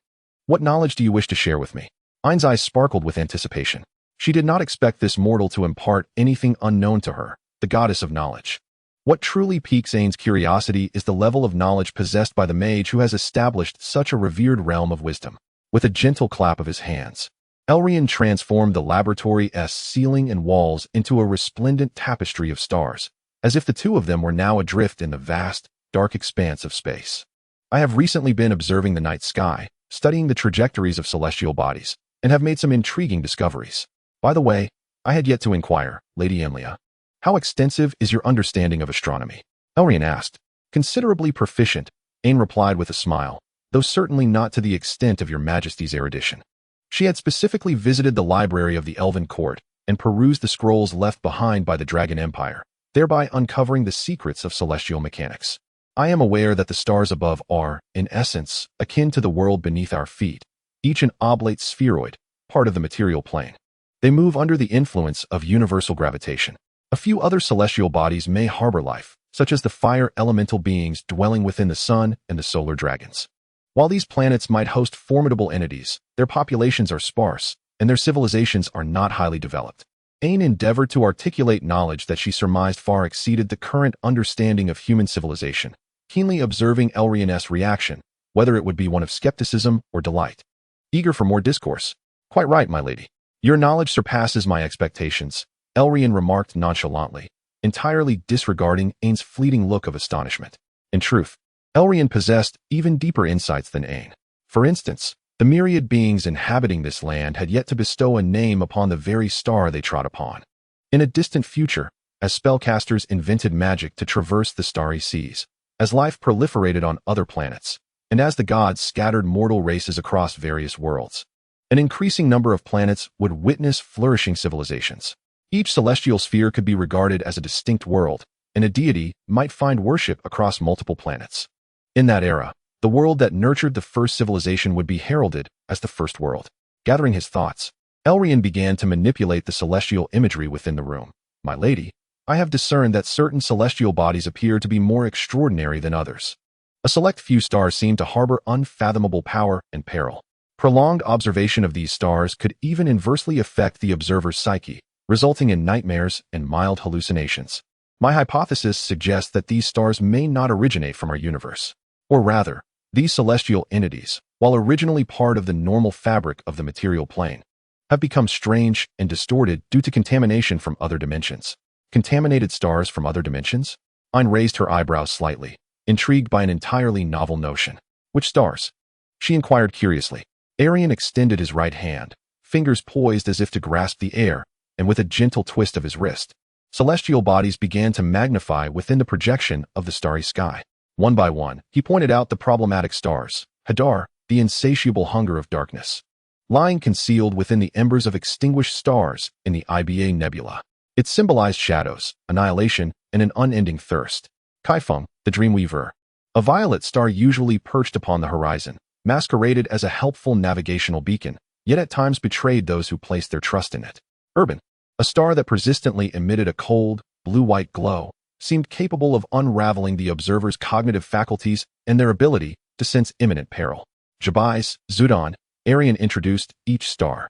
what knowledge do you wish to share with me? Ein's eyes sparkled with anticipation. She did not expect this mortal to impart anything unknown to her, the goddess of knowledge. What truly piques Ein's curiosity is the level of knowledge possessed by the mage who has established such a revered realm of wisdom. With a gentle clap of his hands, Erian transformed the laboratory's ceiling and walls into a resplendent tapestry of stars, as if the two of them were now adrift in the vast, dark expanse of space. I have recently been observing the night sky, studying the trajectories of celestial bodies, and have made some intriguing discoveries. By the way, I had yet to inquire, Lady Emlia, how extensive is your understanding of astronomy? Erian asked. Considerably proficient, Ein replied with a smile, though certainly not to the extent of your Majesty's erudition. She had specifically visited the library of the Elven Court and perused the scrolls left behind by the Dragon Empire, thereby uncovering the secrets of celestial mechanics. I am aware that the stars above are, in essence, akin to the world beneath our feet, each an oblate spheroid, part of the material plane. They move under the influence of universal gravitation. A few other celestial bodies may harbor life, such as the fire elemental beings dwelling within the sun and the solar dragons. While these planets might host formidable entities, their populations are sparse, and their civilizations are not highly developed. Ein endeavored to articulate knowledge that she surmised far exceeded the current understanding of human civilization, keenly observing Elrian's reaction, whether it would be one of skepticism or delight. Eager for more discourse. Quite right, my lady. Your knowledge surpasses my expectations, Elrian remarked nonchalantly, entirely disregarding Ein's fleeting look of astonishment. In truth, Elrian possessed even deeper insights than Ein. For instance, the myriad beings inhabiting this land had yet to bestow a name upon the very star they trod upon. In a distant future, as spellcasters invented magic to traverse the starry seas, as life proliferated on other planets, and as the gods scattered mortal races across various worlds, an increasing number of planets would witness flourishing civilizations. Each celestial sphere could be regarded as a distinct world, and a deity might find worship across multiple planets. In that era, the world that nurtured the first civilization would be heralded as the first world. Gathering his thoughts, Elrian began to manipulate the celestial imagery within the room. My lady, I have discerned that certain celestial bodies appear to be more extraordinary than others. A select few stars seem to harbor unfathomable power and peril. Prolonged observation of these stars could even inversely affect the observer's psyche, resulting in nightmares and mild hallucinations. My hypothesis suggests that these stars may not originate from our universe. Or rather, these celestial entities, while originally part of the normal fabric of the material plane, have become strange and distorted due to contamination from other dimensions. Contaminated stars from other dimensions? Ein raised her eyebrows slightly, intrigued by an entirely novel notion. Which stars? She inquired curiously. Erian extended his right hand, fingers poised as if to grasp the air, and with a gentle twist of his wrist, celestial bodies began to magnify within the projection of the starry sky. One by one, he pointed out the problematic stars. Hadar, the insatiable hunger of darkness, lying concealed within the embers of extinguished stars in the Iba Nebula. It symbolized shadows, annihilation, and an unending thirst. Kaifeng, the Dreamweaver, a violet star usually perched upon the horizon, masqueraded as a helpful navigational beacon, yet at times betrayed those who placed their trust in it. Urban, a star that persistently emitted a cold, blue-white glow, seemed capable of unraveling the observer's cognitive faculties and their ability to sense imminent peril. Jabais, Zudan, Erian introduced each star,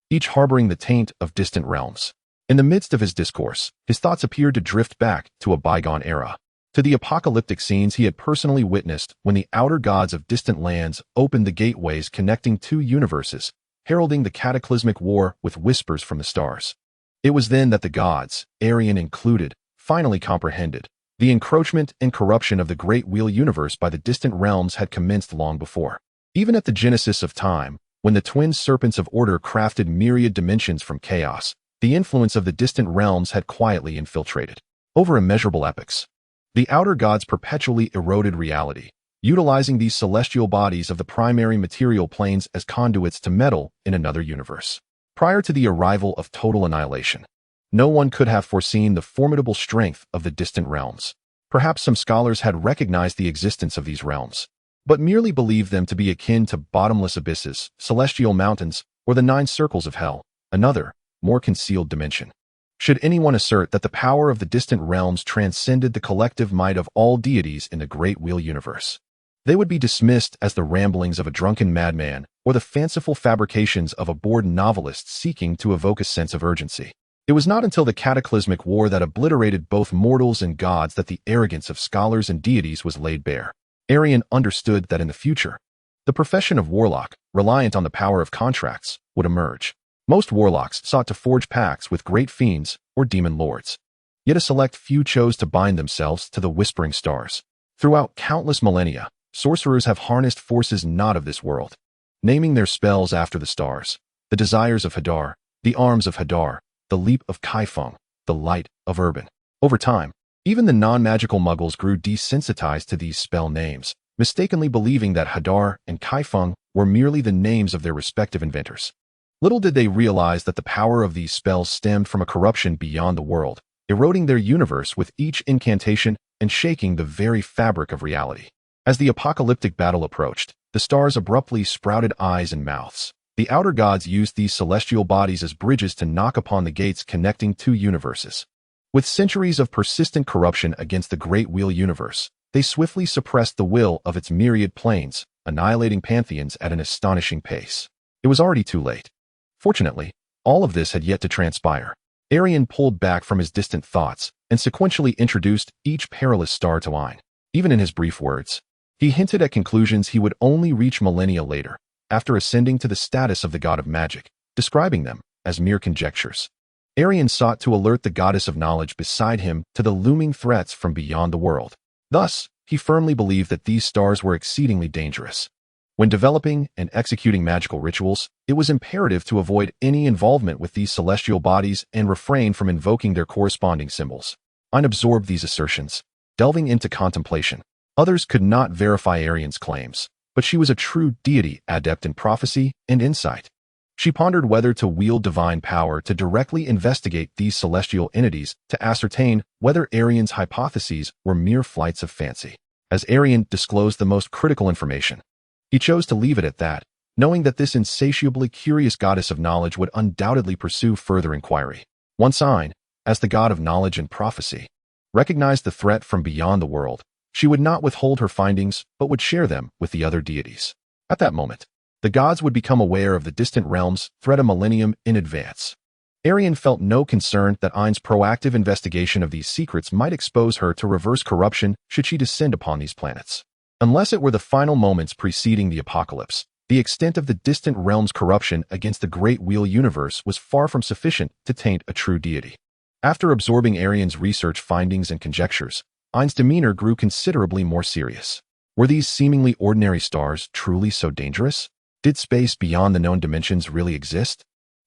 each harboring the taint of distant realms. In the midst of his discourse, his thoughts appeared to drift back to a bygone era, to the apocalyptic scenes he had personally witnessed when the outer gods of distant lands opened the gateways connecting two universes, heralding the cataclysmic war with whispers from the stars. It was then that the gods, Erian included, finally comprehended. The encroachment and corruption of the great wheel universe by the distant realms had commenced long before. Even at the genesis of time, when the twin serpents of order crafted myriad dimensions from chaos, the influence of the distant realms had quietly infiltrated. Over immeasurable epochs, the outer gods perpetually eroded reality, utilizing these celestial bodies of the primary material planes as conduits to meddle in another universe. Prior to the arrival of total annihilation, no one could have foreseen the formidable strength of the distant realms. Perhaps some scholars had recognized the existence of these realms, but merely believed them to be akin to bottomless abysses, celestial mountains, or the 9 circles of hell, another, more concealed dimension. Should anyone assert that the power of the distant realms transcended the collective might of all deities in the Great Wheel universe, they would be dismissed as the ramblings of a drunken madman or the fanciful fabrications of a bored novelist seeking to evoke a sense of urgency. It was not until the cataclysmic war that obliterated both mortals and gods that the arrogance of scholars and deities was laid bare. Erian understood that in the future, the profession of warlock, reliant on the power of contracts, would emerge. Most warlocks sought to forge pacts with great fiends or demon lords. Yet a select few chose to bind themselves to the whispering stars. Throughout countless millennia, sorcerers have harnessed forces not of this world, naming their spells after the stars, the desires of Hadar, the arms of Hadar, the leap of Kaifeng, the light of Urban. Over time, even the non-magical muggles grew desensitized to these spell names, mistakenly believing that Hadar and Kaifeng were merely the names of their respective inventors. Little did they realize that the power of these spells stemmed from a corruption beyond the world, eroding their universe with each incantation and shaking the very fabric of reality. As the apocalyptic battle approached, the stars abruptly sprouted eyes and mouths. The outer gods used these celestial bodies as bridges to knock upon the gates connecting 2 universes. With centuries of persistent corruption against the Great Wheel universe, they swiftly suppressed the will of its myriad planes, annihilating pantheons at an astonishing pace. It was already too late. Fortunately, all of this had yet to transpire. Erian pulled back from his distant thoughts and sequentially introduced each perilous star to Ein. Even in his brief words, he hinted at conclusions he would only reach millennia later, after ascending to the status of the god of magic, describing them as mere conjectures. Erian sought to alert the goddess of knowledge beside him to the looming threats from beyond the world. Thus, he firmly believed that these stars were exceedingly dangerous. When developing and executing magical rituals, it was imperative to avoid any involvement with these celestial bodies and refrain from invoking their corresponding symbols. Ein absorbed these assertions, delving into contemplation. Others could not verify Erian's claims, but she was a true deity adept in prophecy and insight. She pondered whether to wield divine power to directly investigate these celestial entities to ascertain whether Erian's hypotheses were mere flights of fancy. As Erian disclosed the most critical information, he chose to leave it at that, knowing that this insatiably curious goddess of knowledge would undoubtedly pursue further inquiry. Once Ein, as the god of knowledge and prophecy, recognized the threat from beyond the world, she would not withhold her findings but would share them with the other deities. At that moment, the gods would become aware of the distant realms' threat a millennium in advance. Erian felt no concern that Ein's proactive investigation of these secrets might expose her to reverse corruption should she descend upon these planets. Unless it were the final moments preceding the apocalypse, the extent of the distant realm's corruption against the Great Wheel universe was far from sufficient to taint a true deity. After absorbing Erian's research findings and conjectures, Ein's demeanor grew considerably more serious. Were these seemingly ordinary stars truly so dangerous? Did space beyond the known dimensions really exist?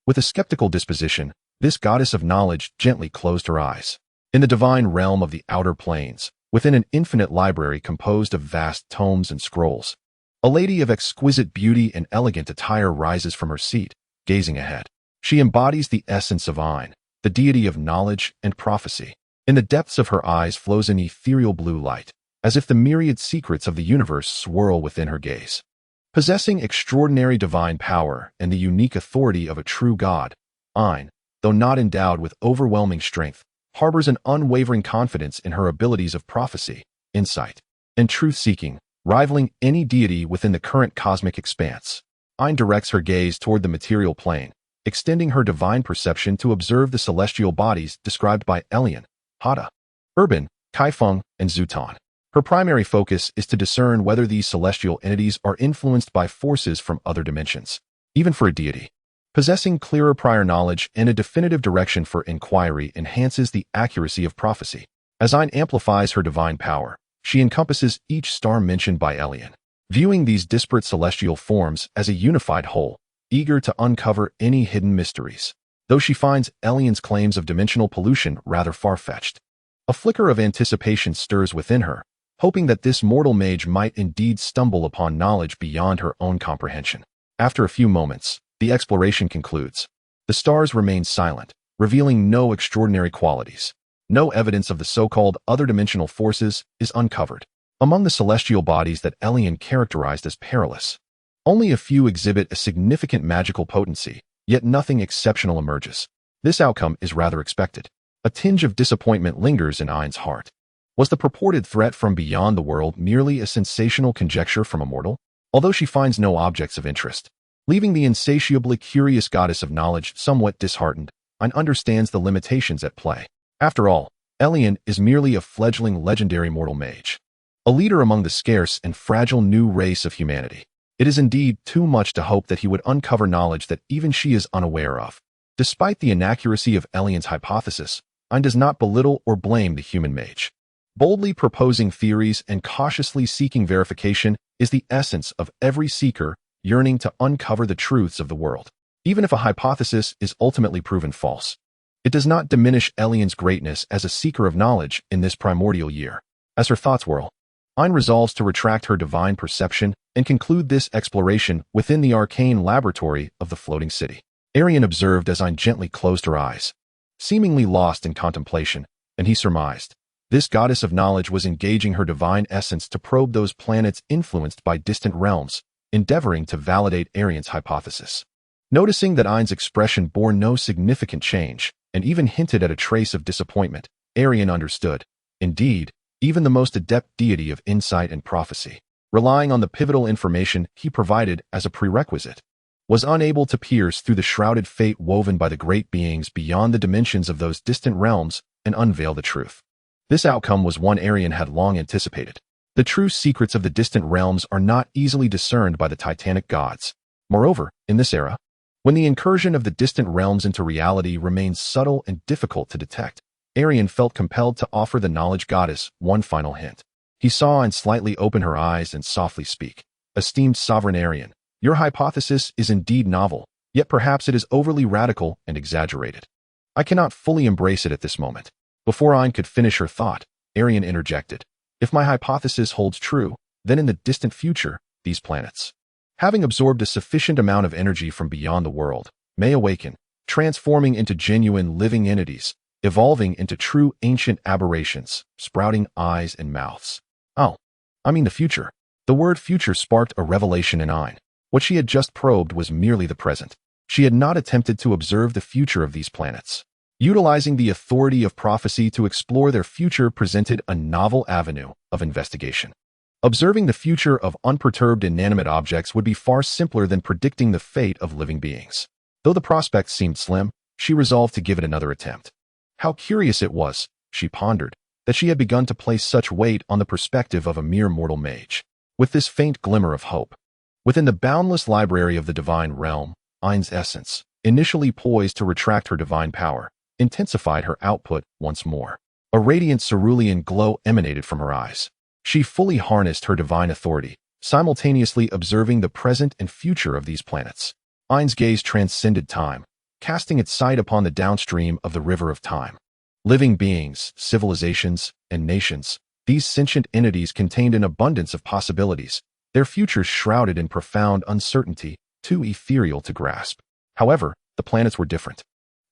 With a skeptical disposition, this goddess of knowledge gently closed her eyes. In the divine realm of the outer planes, within an infinite library composed of vast tomes and scrolls, a lady of exquisite beauty and elegant attire rises from her seat, gazing ahead. She embodies the essence of Ein, the deity of knowledge and prophecy. In the depths of her eyes flows an ethereal blue light, as if the myriad secrets of the universe swirl within her gaze. Possessing extraordinary divine power and the unique authority of a true god, Ein, though not endowed with overwhelming strength, harbors an unwavering confidence in her abilities of prophecy, insight, and truth-seeking, rivaling any deity within the current cosmic expanse. Ein directs her gaze toward the material plane, extending her divine perception to observe the celestial bodies described by Elian, Hada, Urban, Kaifeng, and Zutan. Her primary focus is to discern whether these celestial entities are influenced by forces from other dimensions. Even for a deity, possessing clearer prior knowledge and a definitive direction for inquiry enhances the accuracy of prophecy. As Ein amplifies her divine power, she encompasses each star mentioned by Elian, viewing these disparate celestial forms as a unified whole, eager to uncover any hidden mysteries. though she finds Elian's claims of dimensional pollution rather far-fetched. A flicker of anticipation stirs within her, hoping that this mortal mage might indeed stumble upon knowledge beyond her own comprehension. After a few moments, the exploration concludes. The stars remain silent, revealing no extraordinary qualities. No evidence of the so-called other-dimensional forces is uncovered. Among the celestial bodies that Elian characterized as perilous, only a few exhibit a significant magical potency, yet nothing exceptional emerges. This outcome is rather expected. A tinge of disappointment lingers in Ein's heart. Was the purported threat from beyond the world merely a sensational conjecture from a mortal? Although she finds no objects of interest, leaving the insatiably curious goddess of knowledge somewhat disheartened, Ein understands the limitations at play. After all, Elian is merely a fledgling legendary mortal mage, a leader among the scarce and fragile new race of humanity. It is indeed too much to hope that he would uncover knowledge that even she is unaware of. Despite the inaccuracy of Elian's hypothesis, Ein does not belittle or blame the human mage. Boldly proposing theories and cautiously seeking verification is the essence of every seeker yearning to uncover the truths of the world. Even if a hypothesis is ultimately proven false, it does not diminish Elian's greatness as a seeker of knowledge in this primordial year. As her thoughts whirl, Ein resolves to retract her divine perception and conclude this exploration within the arcane laboratory of the floating city. Erian observed as Ein gently closed her eyes, seemingly lost in contemplation, and he surmised. This goddess of knowledge was engaging her divine essence to probe those planets influenced by distant realms, endeavoring to validate Erian's hypothesis. Noticing that Ein's expression bore no significant change, and even hinted at a trace of disappointment, Erian understood. Indeed, even the most adept deity of insight and prophecy, relying on the pivotal information he provided as a prerequisite, was unable to pierce through the shrouded fate woven by the great beings beyond the dimensions of those distant realms and unveil the truth. This outcome was one Erian had long anticipated. The true secrets of the distant realms are not easily discerned by the titanic gods. Moreover, in this era, when the incursion of the distant realms into reality remains subtle and difficult to detect, Erian felt compelled to offer the knowledge goddess one final hint. He saw and slightly open her eyes and softly speak. Esteemed sovereign Erian, your hypothesis is indeed novel, yet perhaps it is overly radical and exaggerated. I cannot fully embrace it at this moment. Before Ein could finish her thought, Erian interjected. If my hypothesis holds true, then in the distant future, these planets, having absorbed a sufficient amount of energy from beyond the world, may awaken, transforming into genuine living entities, evolving into true ancient aberrations, sprouting eyes and mouths. Oh, I mean the future. The word future sparked a revelation in Ein. What she had just probed was merely the present. She had not attempted to observe the future of these planets. Utilizing the authority of prophecy to explore their future presented a novel avenue of investigation. Observing the future of unperturbed inanimate objects would be far simpler than predicting the fate of living beings. Though the prospect seemed slim, she resolved to give it another attempt. How curious it was, she pondered, that she had begun to place such weight on the perspective of a mere mortal mage. With this faint glimmer of hope, within the boundless library of the divine realm, Ein's essence, initially poised to retract her divine power, intensified her output once more. A radiant cerulean glow emanated from her eyes. She fully harnessed her divine authority, simultaneously observing the present and future of these planets. Ein's gaze transcended time, casting its sight upon the downstream of the river of time. Living beings, civilizations, and nations, these sentient entities contained an abundance of possibilities, their futures shrouded in profound uncertainty, too ethereal to grasp. However, the planets were different.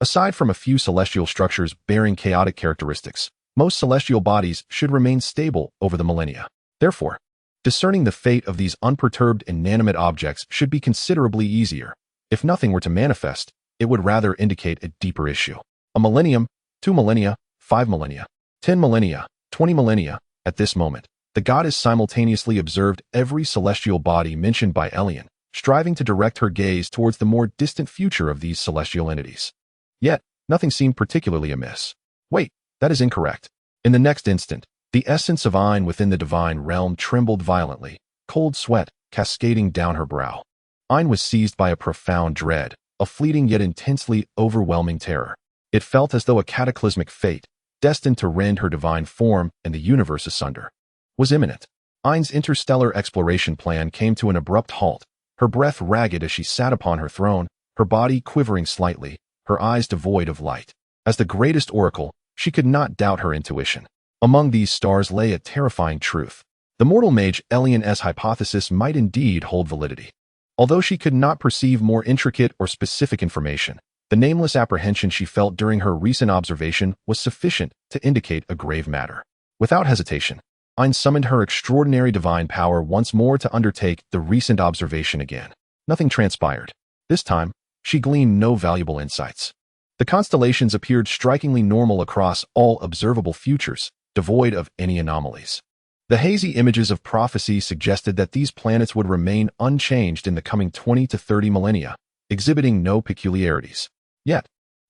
Aside from a few celestial structures bearing chaotic characteristics, most celestial bodies should remain stable over the millennia. Therefore, discerning the fate of these unperturbed inanimate objects should be considerably easier. If nothing were to manifest, it would rather indicate a deeper issue. A millennium, 2 millennia, 5 millennia, 10 millennia, 20 millennia. At this moment, the goddess simultaneously observed every celestial body mentioned by Elian, striving to direct her gaze towards the more distant future of these celestial entities. Yet, nothing seemed particularly amiss. Wait, that is incorrect. In the next instant, the essence of Ein within the divine realm trembled violently, cold sweat cascading down her brow. Ein was seized by a profound dread, a fleeting yet intensely overwhelming terror. It felt as though a cataclysmic fate, destined to rend her divine form and the universe asunder, was imminent. Ein's interstellar exploration plan came to an abrupt halt, her breath ragged as she sat upon her throne, her body quivering slightly, her eyes devoid of light. As the greatest oracle, she could not doubt her intuition. Among these stars lay a terrifying truth. The mortal mage Elian's hypothesis might indeed hold validity. Although she could not perceive more intricate or specific information, the nameless apprehension she felt during her recent observation was sufficient to indicate a grave matter. Without hesitation, Ein summoned her extraordinary divine power once more to undertake the recent observation again. Nothing transpired. This time, she gleaned no valuable insights. The constellations appeared strikingly normal across all observable futures, devoid of any anomalies. The hazy images of prophecy suggested that these planets would remain unchanged in the coming 20 to 30 millennia, exhibiting no peculiarities. Yet,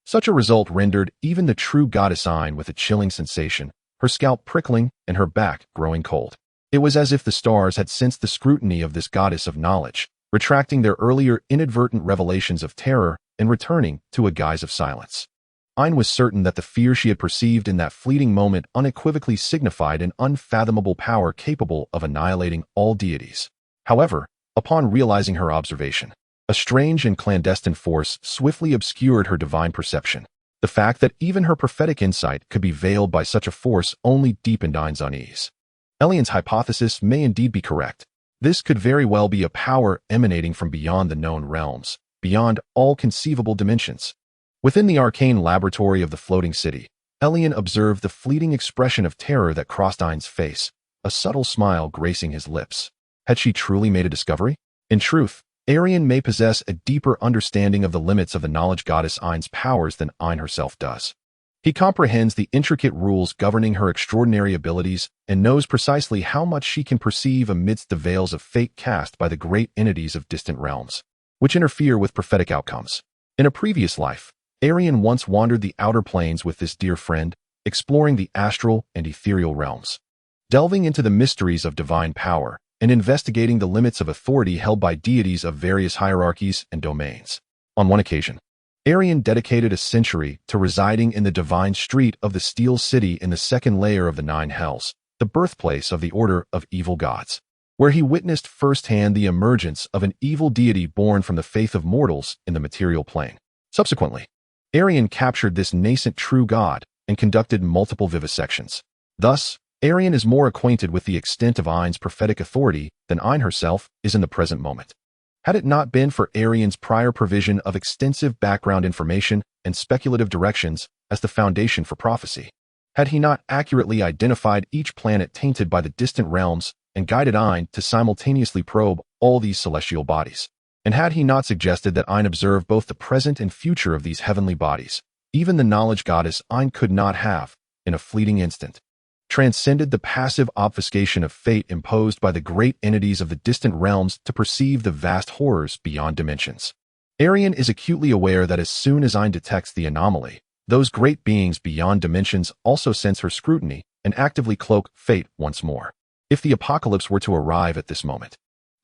such a result rendered even the true goddess Ein with a chilling sensation, her scalp prickling and her back growing cold. It was as if the stars had sensed the scrutiny of this goddess of knowledge, retracting their earlier inadvertent revelations of terror and returning to a guise of silence. Ein was certain that the fear she had perceived in that fleeting moment unequivocally signified an unfathomable power capable of annihilating all deities. However, upon realizing her observation, a strange and clandestine force swiftly obscured her divine perception. The fact that even her prophetic insight could be veiled by such a force only deepened Ein's unease. Elian's hypothesis may indeed be correct. This could very well be a power emanating from beyond the known realms, beyond all conceivable dimensions. Within the arcane laboratory of the floating city, Elian observed the fleeting expression of terror that crossed Ein's face, a subtle smile gracing his lips. Had she truly made a discovery? In truth, Erian may possess a deeper understanding of the limits of the knowledge goddess Ein's powers than Ein herself does. He comprehends the intricate rules governing her extraordinary abilities and knows precisely how much she can perceive amidst the veils of fate cast by the great entities of distant realms, which interfere with prophetic outcomes. In a previous life, Erian once wandered the outer planes with this dear friend, exploring the astral and ethereal realms, delving into the mysteries of divine power, and investigating the limits of authority held by deities of various hierarchies and domains. On one occasion, Erian dedicated a century to residing in the divine street of the Steel City in the second layer of the Nine Hells, the birthplace of the Order of Evil Gods, where he witnessed firsthand the emergence of an evil deity born from the faith of mortals in the material plane. Subsequently, Erian captured this nascent true god and conducted multiple vivisections. Thus, Erian is more acquainted with the extent of Ein's prophetic authority than Ein herself is in the present moment. Had it not been for Erian's prior provision of extensive background information and speculative directions as the foundation for prophecy, had he not accurately identified each planet tainted by the distant realms and guided Ein to simultaneously probe all these celestial bodies, and had he not suggested that Ein observe both the present and future of these heavenly bodies, even the knowledge goddess Ein could not have, in a fleeting instant, transcended the passive obfuscation of fate imposed by the great entities of the distant realms to perceive the vast horrors beyond dimensions. Erian is acutely aware that as soon as Ein detects the anomaly, those great beings beyond dimensions also sense her scrutiny and actively cloak fate once more. If the apocalypse were to arrive at this moment,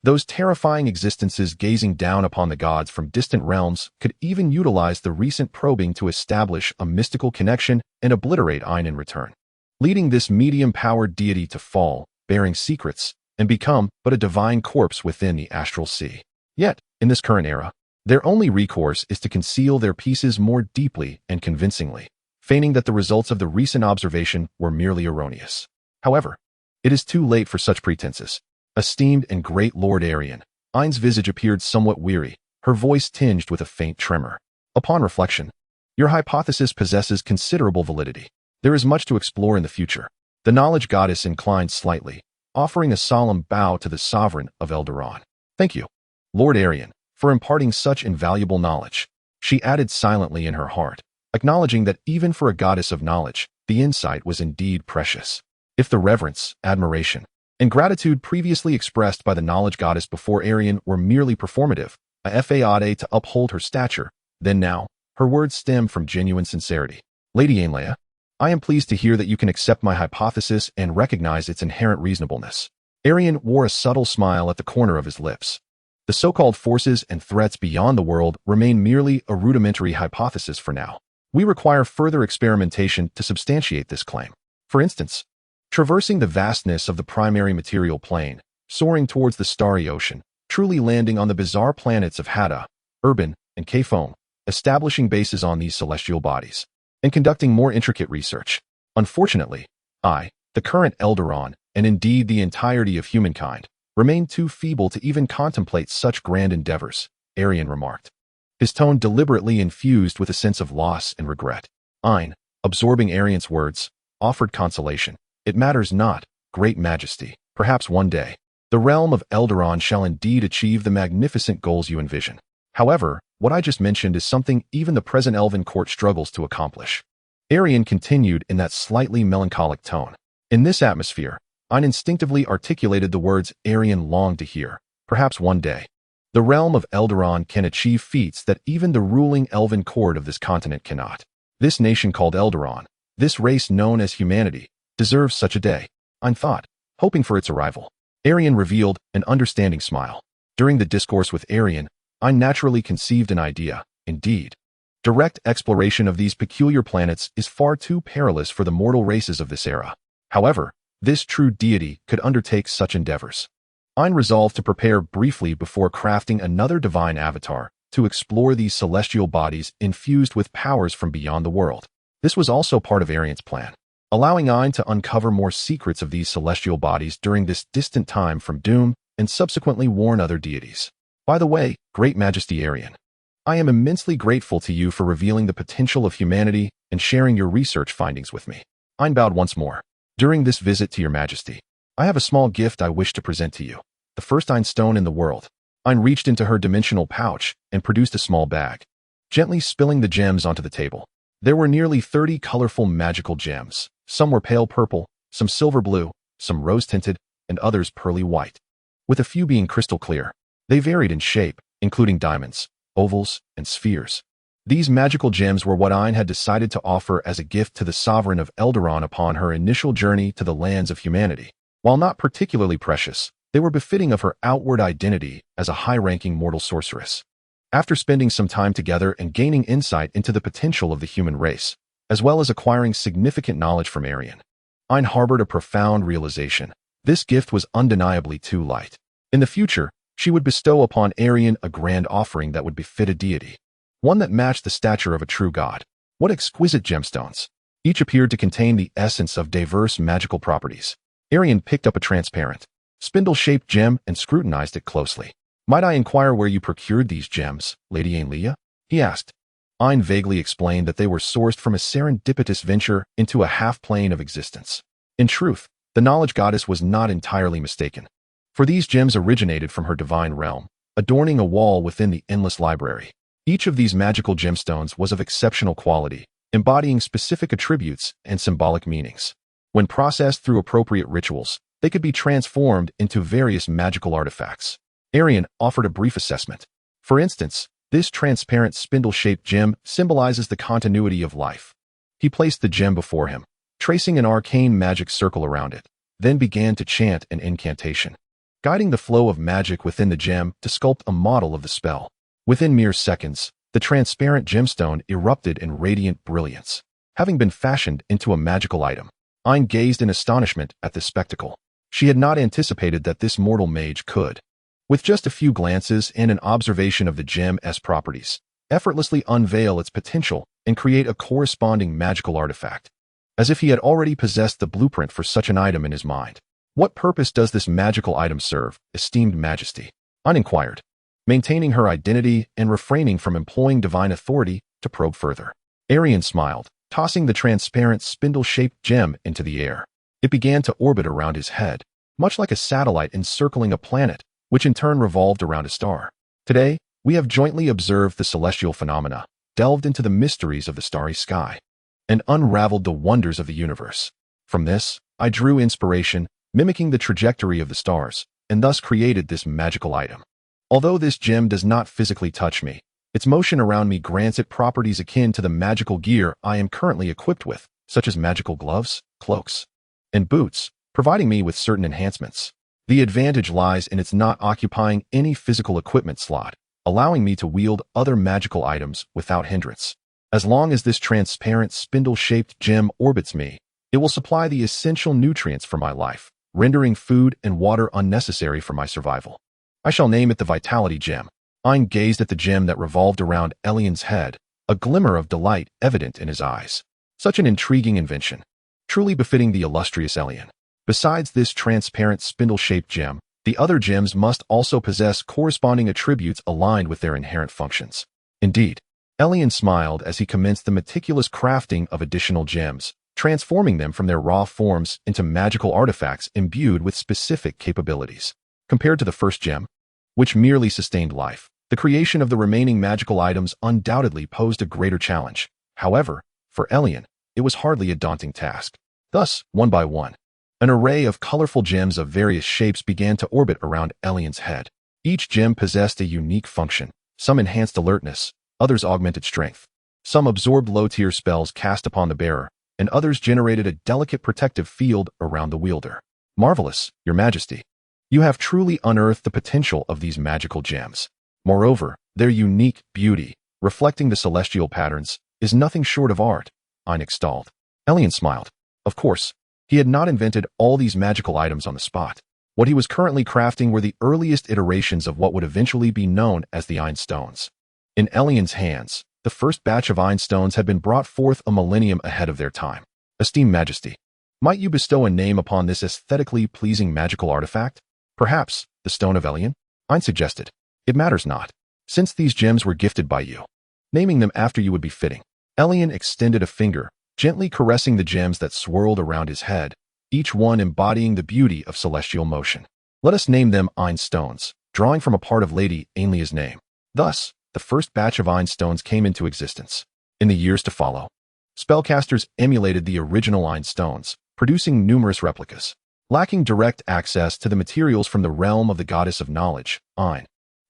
those terrifying existences gazing down upon the gods from distant realms could even utilize the recent probing to establish a mystical connection and obliterate Ein in return, leading this medium-powered deity to fall, bearing secrets, and become but a divine corpse within the astral sea. Yet, in this current era, their only recourse is to conceal their pieces more deeply and convincingly, feigning that the results of the recent observation were merely erroneous. However, it is too late for such pretenses. Esteemed and great Lord Erian, Ein's visage appeared somewhat weary, her voice tinged with a faint tremor. Upon reflection, your hypothesis possesses considerable validity. There is much to explore in the future. The knowledge goddess inclined slightly, offering a solemn bow to the sovereign of Eldoran. Thank you, Lord Erian, for imparting such invaluable knowledge. She added silently in her heart, acknowledging that even for a goddess of knowledge, the insight was indeed precious. If the reverence, admiration, and gratitude previously expressed by the knowledge goddess before Erian were merely performative, a faade to uphold her stature, then now, her words stem from genuine sincerity. Lady Ainleia, I am pleased to hear that you can accept my hypothesis and recognize its inherent reasonableness. Erian wore a subtle smile at the corner of his lips. The so-called forces and threats beyond the world remain merely a rudimentary hypothesis for now. We require further experimentation to substantiate this claim. For instance, traversing the vastness of the primary material plane, soaring towards the starry ocean, truly landing on the bizarre planets of Hada, Urban, and Kphone, establishing bases on these celestial bodies, and conducting more intricate research. Unfortunately, the current Elderon, and indeed the entirety of humankind, remain too feeble to even contemplate such grand endeavors, Erian remarked, his tone deliberately infused with a sense of loss and regret. Ein, absorbing Erian's words, offered consolation. It matters not, great majesty. Perhaps one day, the realm of Elderon shall indeed achieve the magnificent goals you envision. However, what I just mentioned is something even the present Elven Court struggles to accomplish. Erian continued in that slightly melancholic tone. In this atmosphere, Ein instinctively articulated the words Erian longed to hear. Perhaps one day, the realm of Elderon can achieve feats that even the ruling Elven Court of this continent cannot. This nation called Elderon, this race known as humanity, deserves such a day, Ein thought, hoping for its arrival. Erian revealed an understanding smile. During the discourse with Erian, Ein naturally conceived an idea. Indeed, direct exploration of these peculiar planets is far too perilous for the mortal races of this era. However, this true deity could undertake such endeavors. Ein resolved to prepare briefly before crafting another divine avatar to explore these celestial bodies infused with powers from beyond the world. This was also part of Erian's plan, allowing Ein to uncover more secrets of these celestial bodies during this distant time from doom and subsequently warn other deities. By the way, Great Majesty Erian, I am immensely grateful to you for revealing the potential of humanity and sharing your research findings with me. Ein bowed once more. During this visit to your majesty, I have a small gift I wish to present to you. The first Einstone in the world. Ein reached into her dimensional pouch and produced a small bag, gently spilling the gems onto the table. There were nearly 30 colorful magical gems. Some were pale purple, some silver blue, some rose-tinted, and others pearly white, with a few being crystal clear. They varied in shape, including diamonds, ovals, and spheres. These magical gems were what Ein had decided to offer as a gift to the sovereign of Elderon upon her initial journey to the lands of humanity. While not particularly precious, they were befitting of her outward identity as a high-ranking mortal sorceress. After spending some time together and gaining insight into the potential of the human race, as well as acquiring significant knowledge from Erian, Ein harbored a profound realization. This gift was undeniably too light. In the future, she would bestow upon Erian a grand offering that would befit a deity, one that matched the stature of a true god. What exquisite gemstones! Each appeared to contain the essence of diverse magical properties. Erian picked up a transparent, spindle-shaped gem and scrutinized it closely. Might I inquire where you procured these gems, Lady Ainleia? He asked. Ein vaguely explained that they were sourced from a serendipitous venture into a half-plane of existence. In truth, the knowledge goddess was not entirely mistaken, for these gems originated from her divine realm, adorning a wall within the endless library. Each of these magical gemstones was of exceptional quality, embodying specific attributes and symbolic meanings. When processed through appropriate rituals, they could be transformed into various magical artifacts. Erian offered a brief assessment. For instance, this transparent spindle-shaped gem symbolizes the continuity of life. He placed the gem before him, tracing an arcane magic circle around it, then began to chant an incantation, guiding the flow of magic within the gem to sculpt a model of the spell. Within mere seconds, the transparent gemstone erupted in radiant brilliance, having been fashioned into a magical item. Ein gazed in astonishment at this spectacle. She had not anticipated that this mortal mage could, with just a few glances and an observation of the gem's properties, effortlessly unveil its potential and create a corresponding magical artifact, as if he had already possessed the blueprint for such an item in his mind. What purpose does this magical item serve, esteemed majesty? Ein inquired, maintaining her identity and refraining from employing divine authority to probe further. Erian smiled, tossing the transparent spindle-shaped gem into the air. It began to orbit around his head, much like a satellite encircling a planet, which in turn revolved around a star. Today, we have jointly observed the celestial phenomena, delved into the mysteries of the starry sky, and unraveled the wonders of the universe. From this, I drew inspiration, mimicking the trajectory of the stars, and thus created this magical item. Although this gem does not physically touch me, its motion around me grants it properties akin to the magical gear I am currently equipped with, such as magical gloves, cloaks, and boots, providing me with certain enhancements. The advantage lies in its not occupying any physical equipment slot, allowing me to wield other magical items without hindrance. As long as this transparent spindle-shaped gem orbits me, it will supply the essential nutrients for my life, rendering food and water unnecessary for my survival. I shall name it the Vitality Gem. Ein gazed at the gem that revolved around Elian's head, a glimmer of delight evident in his eyes. Such an intriguing invention, truly befitting the illustrious Elian. Besides this transparent spindle-shaped gem, the other gems must also possess corresponding attributes aligned with their inherent functions. Indeed, Elian smiled as he commenced the meticulous crafting of additional gems, transforming them from their raw forms into magical artifacts imbued with specific capabilities. Compared to the first gem, which merely sustained life, the creation of the remaining magical items undoubtedly posed a greater challenge. However, for Elian, it was hardly a daunting task. Thus, one by one, an array of colorful gems of various shapes began to orbit around Elian's head. Each gem possessed a unique function. Some enhanced alertness, others augmented strength. Some absorbed low-tier spells cast upon the bearer, and others generated a delicate protective field around the wielder. Marvelous, Your Majesty. You have truly unearthed the potential of these magical gems. Moreover, their unique beauty, reflecting the celestial patterns, is nothing short of art, Ein extolled. Elian smiled. Of course, he had not invented all these magical items on the spot. What he was currently crafting were the earliest iterations of what would eventually be known as the Ein Stones. In Elian's hands, the first batch of Ein Stones had been brought forth a millennium ahead of their time. Esteemed Majesty, might you bestow a name upon this aesthetically pleasing magical artifact? Perhaps the Stone of Elian? Ein suggested. It matters not, since these gems were gifted by you. Naming them after you would be fitting. Elian extended a finger, gently caressing the gems that swirled around his head, each one embodying the beauty of celestial motion. Let us name them Ein Stones, drawing from a part of Lady Ainlia's name. Thus, the first batch of Ein Stones came into existence. In the years to follow, spellcasters emulated the original Ein Stones, producing numerous replicas. Lacking direct access to the materials from the realm of the goddess of knowledge, Ein,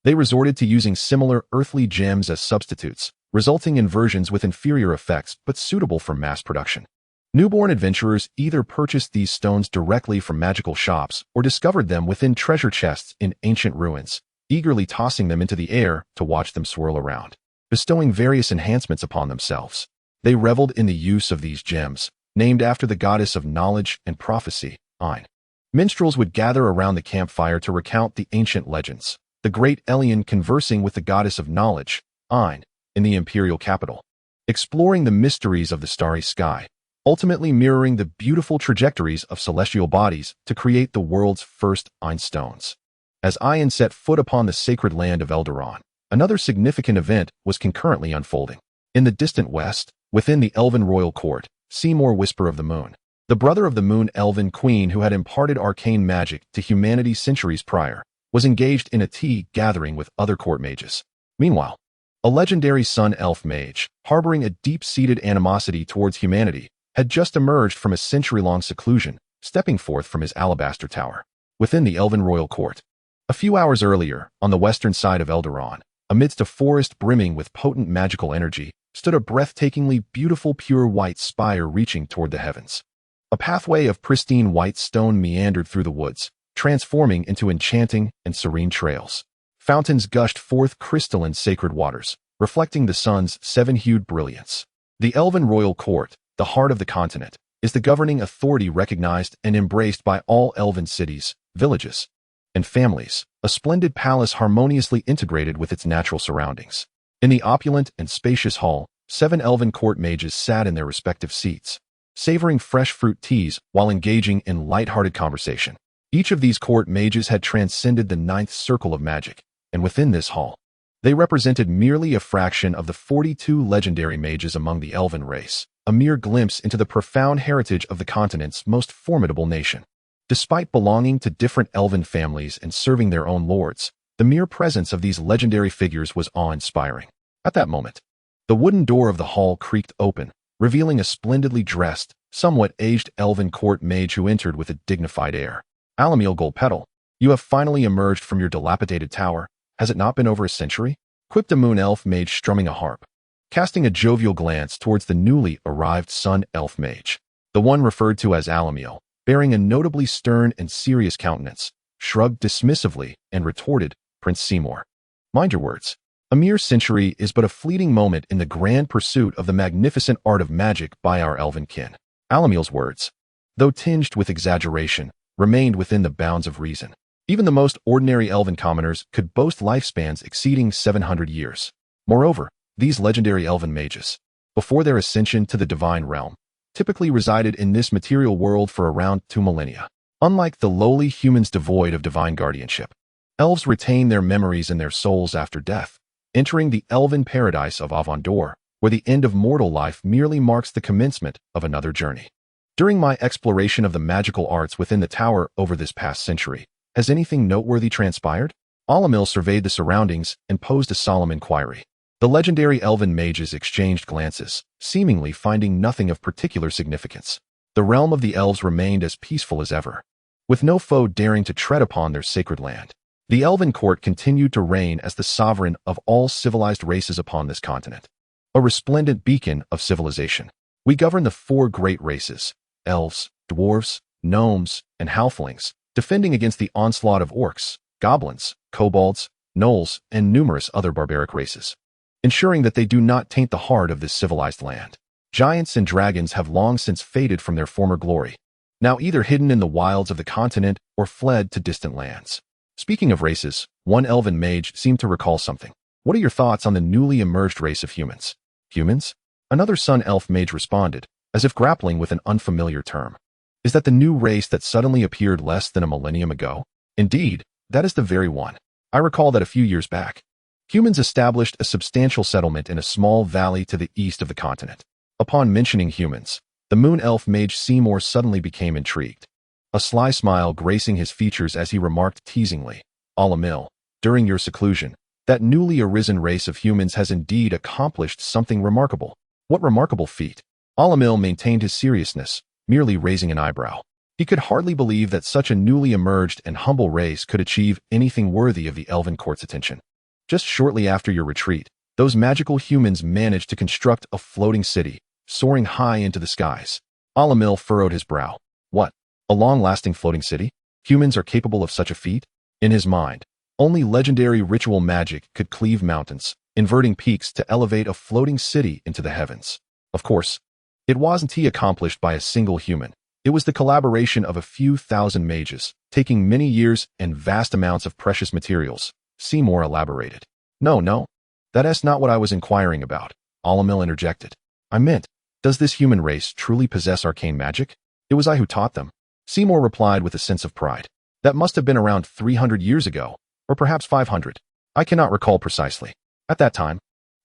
they resorted to using similar earthly gems as substitutes, resulting in versions with inferior effects but suitable for mass production. Newborn adventurers either purchased these stones directly from magical shops or discovered them within treasure chests in ancient ruins, eagerly tossing them into the air to watch them swirl around, bestowing various enhancements upon themselves. They reveled in the use of these gems, named after the goddess of knowledge and prophecy, Ein. Minstrels would gather around the campfire to recount the ancient legends, the great Elian conversing with the goddess of knowledge, Ein, in the imperial capital, exploring the mysteries of the starry sky, ultimately mirroring the beautiful trajectories of celestial bodies to create the world's first Ein Stones. As Ein set foot upon the sacred land of Eldaron, another significant event was concurrently unfolding. In the distant west, within the Elven royal court, Seymour Whisper of the Moon, the brother of the Moon Elven Queen who had imparted arcane magic to humanity centuries prior, was engaged in a tea gathering with other court mages. Meanwhile, a legendary sun elf mage, harboring a deep-seated animosity towards humanity, had just emerged from a century-long seclusion, stepping forth from his alabaster tower. Within the Elven royal court, a few hours earlier, on the western side of Eldaron, amidst a forest brimming with potent magical energy, stood a breathtakingly beautiful pure white spire reaching toward the heavens. A pathway of pristine white stone meandered through the woods, transforming into enchanting and serene trails. Fountains gushed forth crystalline sacred waters, reflecting the sun's seven-hued brilliance. The Elven royal court, the heart of the continent, is the governing authority recognized and embraced by all Elven cities, villages, and families, a splendid palace harmoniously integrated with its natural surroundings. In the opulent and spacious hall, 7 Elven court mages sat in their respective seats, savoring fresh fruit teas while engaging in light-hearted conversation. Each of these court mages had transcended the 9th circle of magic, and within this hall, they represented merely a fraction of the 42 legendary mages among the Elven race, a mere glimpse into the profound heritage of the continent's most formidable nation. Despite belonging to different Elven families and serving their own lords, the mere presence of these legendary figures was awe-inspiring. At that moment, the wooden door of the hall creaked open, revealing a splendidly dressed, somewhat aged Elven court mage who entered with a dignified air. Alamiel Goldpetal, you have finally emerged from your dilapidated tower. Has it not been over a century? Quipped a moon elf mage strumming a harp, casting a jovial glance towards the newly arrived sun elf mage. The one referred to as Alamiel, bearing a notably stern and serious countenance, shrugged dismissively and retorted, Prince Seymour, mind your words. A mere century is but a fleeting moment in the grand pursuit of the magnificent art of magic by our Elven kin. Alamiel's words, though tinged with exaggeration, remained within the bounds of reason. Even the most ordinary elven commoners could boast lifespans exceeding 700 years. Moreover, these legendary elven mages, before their ascension to the divine realm, typically resided in this material world for around 2 millennia. Unlike the lowly humans devoid of divine guardianship, elves retain their memories and their souls after death, entering the elven paradise of Avondor, where the end of mortal life merely marks the commencement of another journey. During my exploration of the magical arts within the tower over this past century, has anything noteworthy transpired? Alamil surveyed the surroundings and posed a solemn inquiry. The legendary elven mages exchanged glances, seemingly finding nothing of particular significance. The realm of the elves remained as peaceful as ever, with no foe daring to tread upon their sacred land. The Elven Court continued to reign as the sovereign of all civilized races upon this continent, a resplendent beacon of civilization. We govern the 4 great races: elves, dwarves, gnomes, and halflings, defending against the onslaught of orcs, goblins, kobolds, gnolls, and numerous other barbaric races, ensuring that they do not taint the heart of this civilized land. Giants and dragons have long since faded from their former glory, now either hidden in the wilds of the continent or fled to distant lands. Speaking of races, one elven mage seemed to recall something. What are your thoughts on the newly emerged race of humans? Humans? Another sun elf mage responded, as if grappling with an unfamiliar term. Is that the new race that suddenly appeared less than a millennium ago? Indeed, that is the very one. I recall that a few years back, humans established a substantial settlement in a small valley to the east of the continent. Upon mentioning humans, the moon elf mage Seymour suddenly became intrigued, a sly smile gracing his features as he remarked teasingly, Alamil, during your seclusion, that newly arisen race of humans has indeed accomplished something remarkable. What remarkable feat? Alamil maintained his seriousness, merely raising an eyebrow. He could hardly believe that such a newly emerged and humble race could achieve anything worthy of the Elven Court's attention. Just shortly after your retreat, those magical humans managed to construct a floating city, soaring high into the skies. Alamil furrowed his brow. What? A long-lasting floating city? Humans are capable of such a feat? In his mind, only legendary ritual magic could cleave mountains, inverting peaks to elevate a floating city into the heavens. Of course, it wasn't accomplished by a single human. It was the collaboration of a few thousand mages, taking many years and vast amounts of precious materials, Seymour elaborated. No, that's not what I was inquiring about, Alamil interjected. I meant, does this human race truly possess arcane magic? It was I who taught them. Seymour replied with a sense of pride. That must have been around 300 years ago, or perhaps 500. I cannot recall precisely. At that time,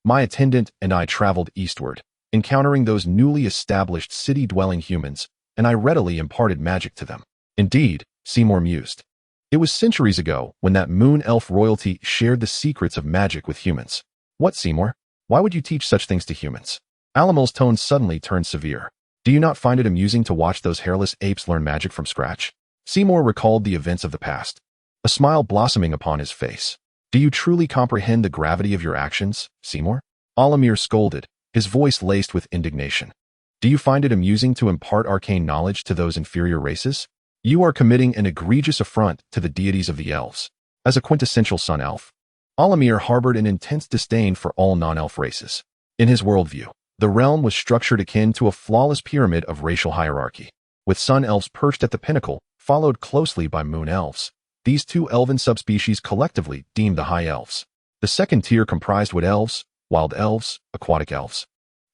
my attendant and I traveled eastward, encountering those newly established city-dwelling humans, and I readily imparted magic to them. Indeed, Seymour mused. It was centuries ago when that moon elf royalty shared the secrets of magic with humans. What, Seymour? Why would you teach such things to humans? Alamil's tone suddenly turned severe. Do you not find it amusing to watch those hairless apes learn magic from scratch? Seymour recalled the events of the past, a smile blossoming upon his face. Do you truly comprehend the gravity of your actions, Seymour? Alamir scolded, his voice laced with indignation. Do you find it amusing to impart arcane knowledge to those inferior races? You are committing an egregious affront to the deities of the elves. As a quintessential sun elf, Alamir harbored an intense disdain for all non-elf races. In his worldview, the realm was structured akin to a flawless pyramid of racial hierarchy, with sun elves perched at the pinnacle, followed closely by moon elves. These 2 elven subspecies collectively deemed the high elves. The second tier comprised wood elves, wild elves, aquatic elves,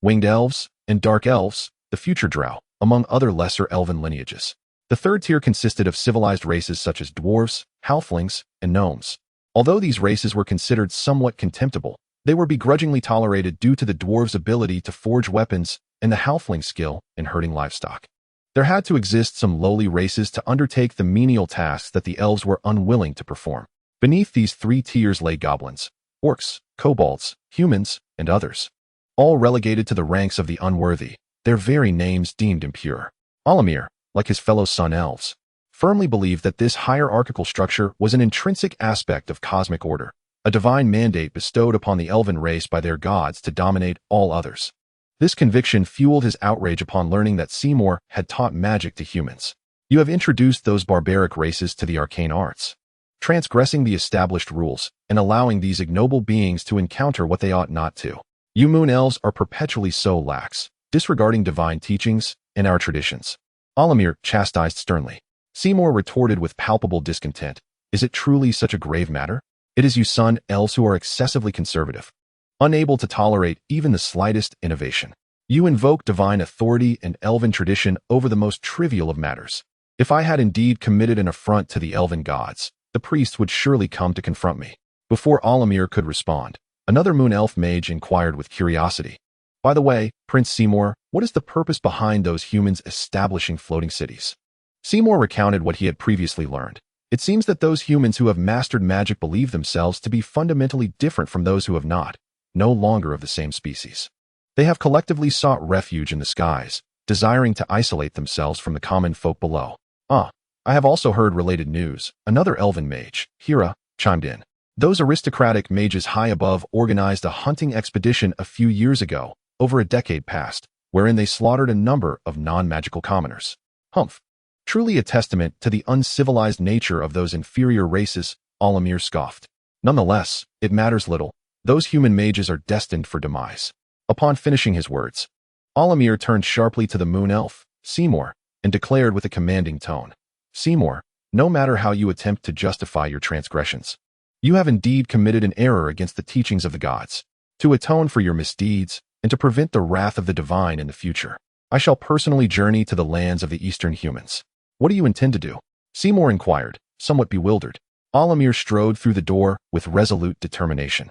winged elves, and dark elves, the future drow, among other lesser elven lineages. The third tier consisted of civilized races such as dwarves, halflings, and gnomes. Although these races were considered somewhat contemptible, they were begrudgingly tolerated due to the dwarves' ability to forge weapons and the halfling's skill in herding livestock. There had to exist some lowly races to undertake the menial tasks that the elves were unwilling to perform. Beneath these 3 tiers lay goblins, orcs, kobolds, humans, and others, all relegated to the ranks of the unworthy, their very names deemed impure. Alamir, like his fellow sun elves, firmly believed that this hierarchical structure was an intrinsic aspect of cosmic order, a divine mandate bestowed upon the elven race by their gods to dominate all others. This conviction fueled his outrage upon learning that Seymour had taught magic to humans. You have introduced those barbaric races to the arcane arts, transgressing the established rules and allowing these ignoble beings to encounter what they ought not to. You moon elves are perpetually so lax, disregarding divine teachings and our traditions. Alamir chastised sternly. Seymour retorted with palpable discontent. Is it truly such a grave matter? It is you son elves who are excessively conservative, unable to tolerate even the slightest innovation. You invoke divine authority and elven tradition over the most trivial of matters. If I had indeed committed an affront to the elven gods, the priests would surely come to confront me. Before Alamir could respond, another moon elf mage inquired with curiosity. By the way, Prince Seymour, what is the purpose behind those humans establishing floating cities? Seymour recounted what he had previously learned. It seems that those humans who have mastered magic believe themselves to be fundamentally different from those who have not, no longer of the same species. They have collectively sought refuge in the skies, desiring to isolate themselves from the common folk below. I have also heard related news. Another elven mage, Hira, chimed in. Those aristocratic mages high above organized a hunting expedition a few years ago, over a decade past, wherein they slaughtered a number of non-magical commoners. Humph. Truly a testament to the uncivilized nature of those inferior races, Alamir scoffed. Nonetheless, it matters little. Those human mages are destined for demise. Upon finishing his words, Alamir turned sharply to the moon elf, Seymour, and declared with a commanding tone, Seymour, no matter how you attempt to justify your transgressions, you have indeed committed an error against the teachings of the gods. To atone for your misdeeds, and to prevent the wrath of the divine in the future, I shall personally journey to the lands of the eastern humans. What do you intend to do? Seymour inquired, somewhat bewildered. Alamir strode through the door with resolute determination,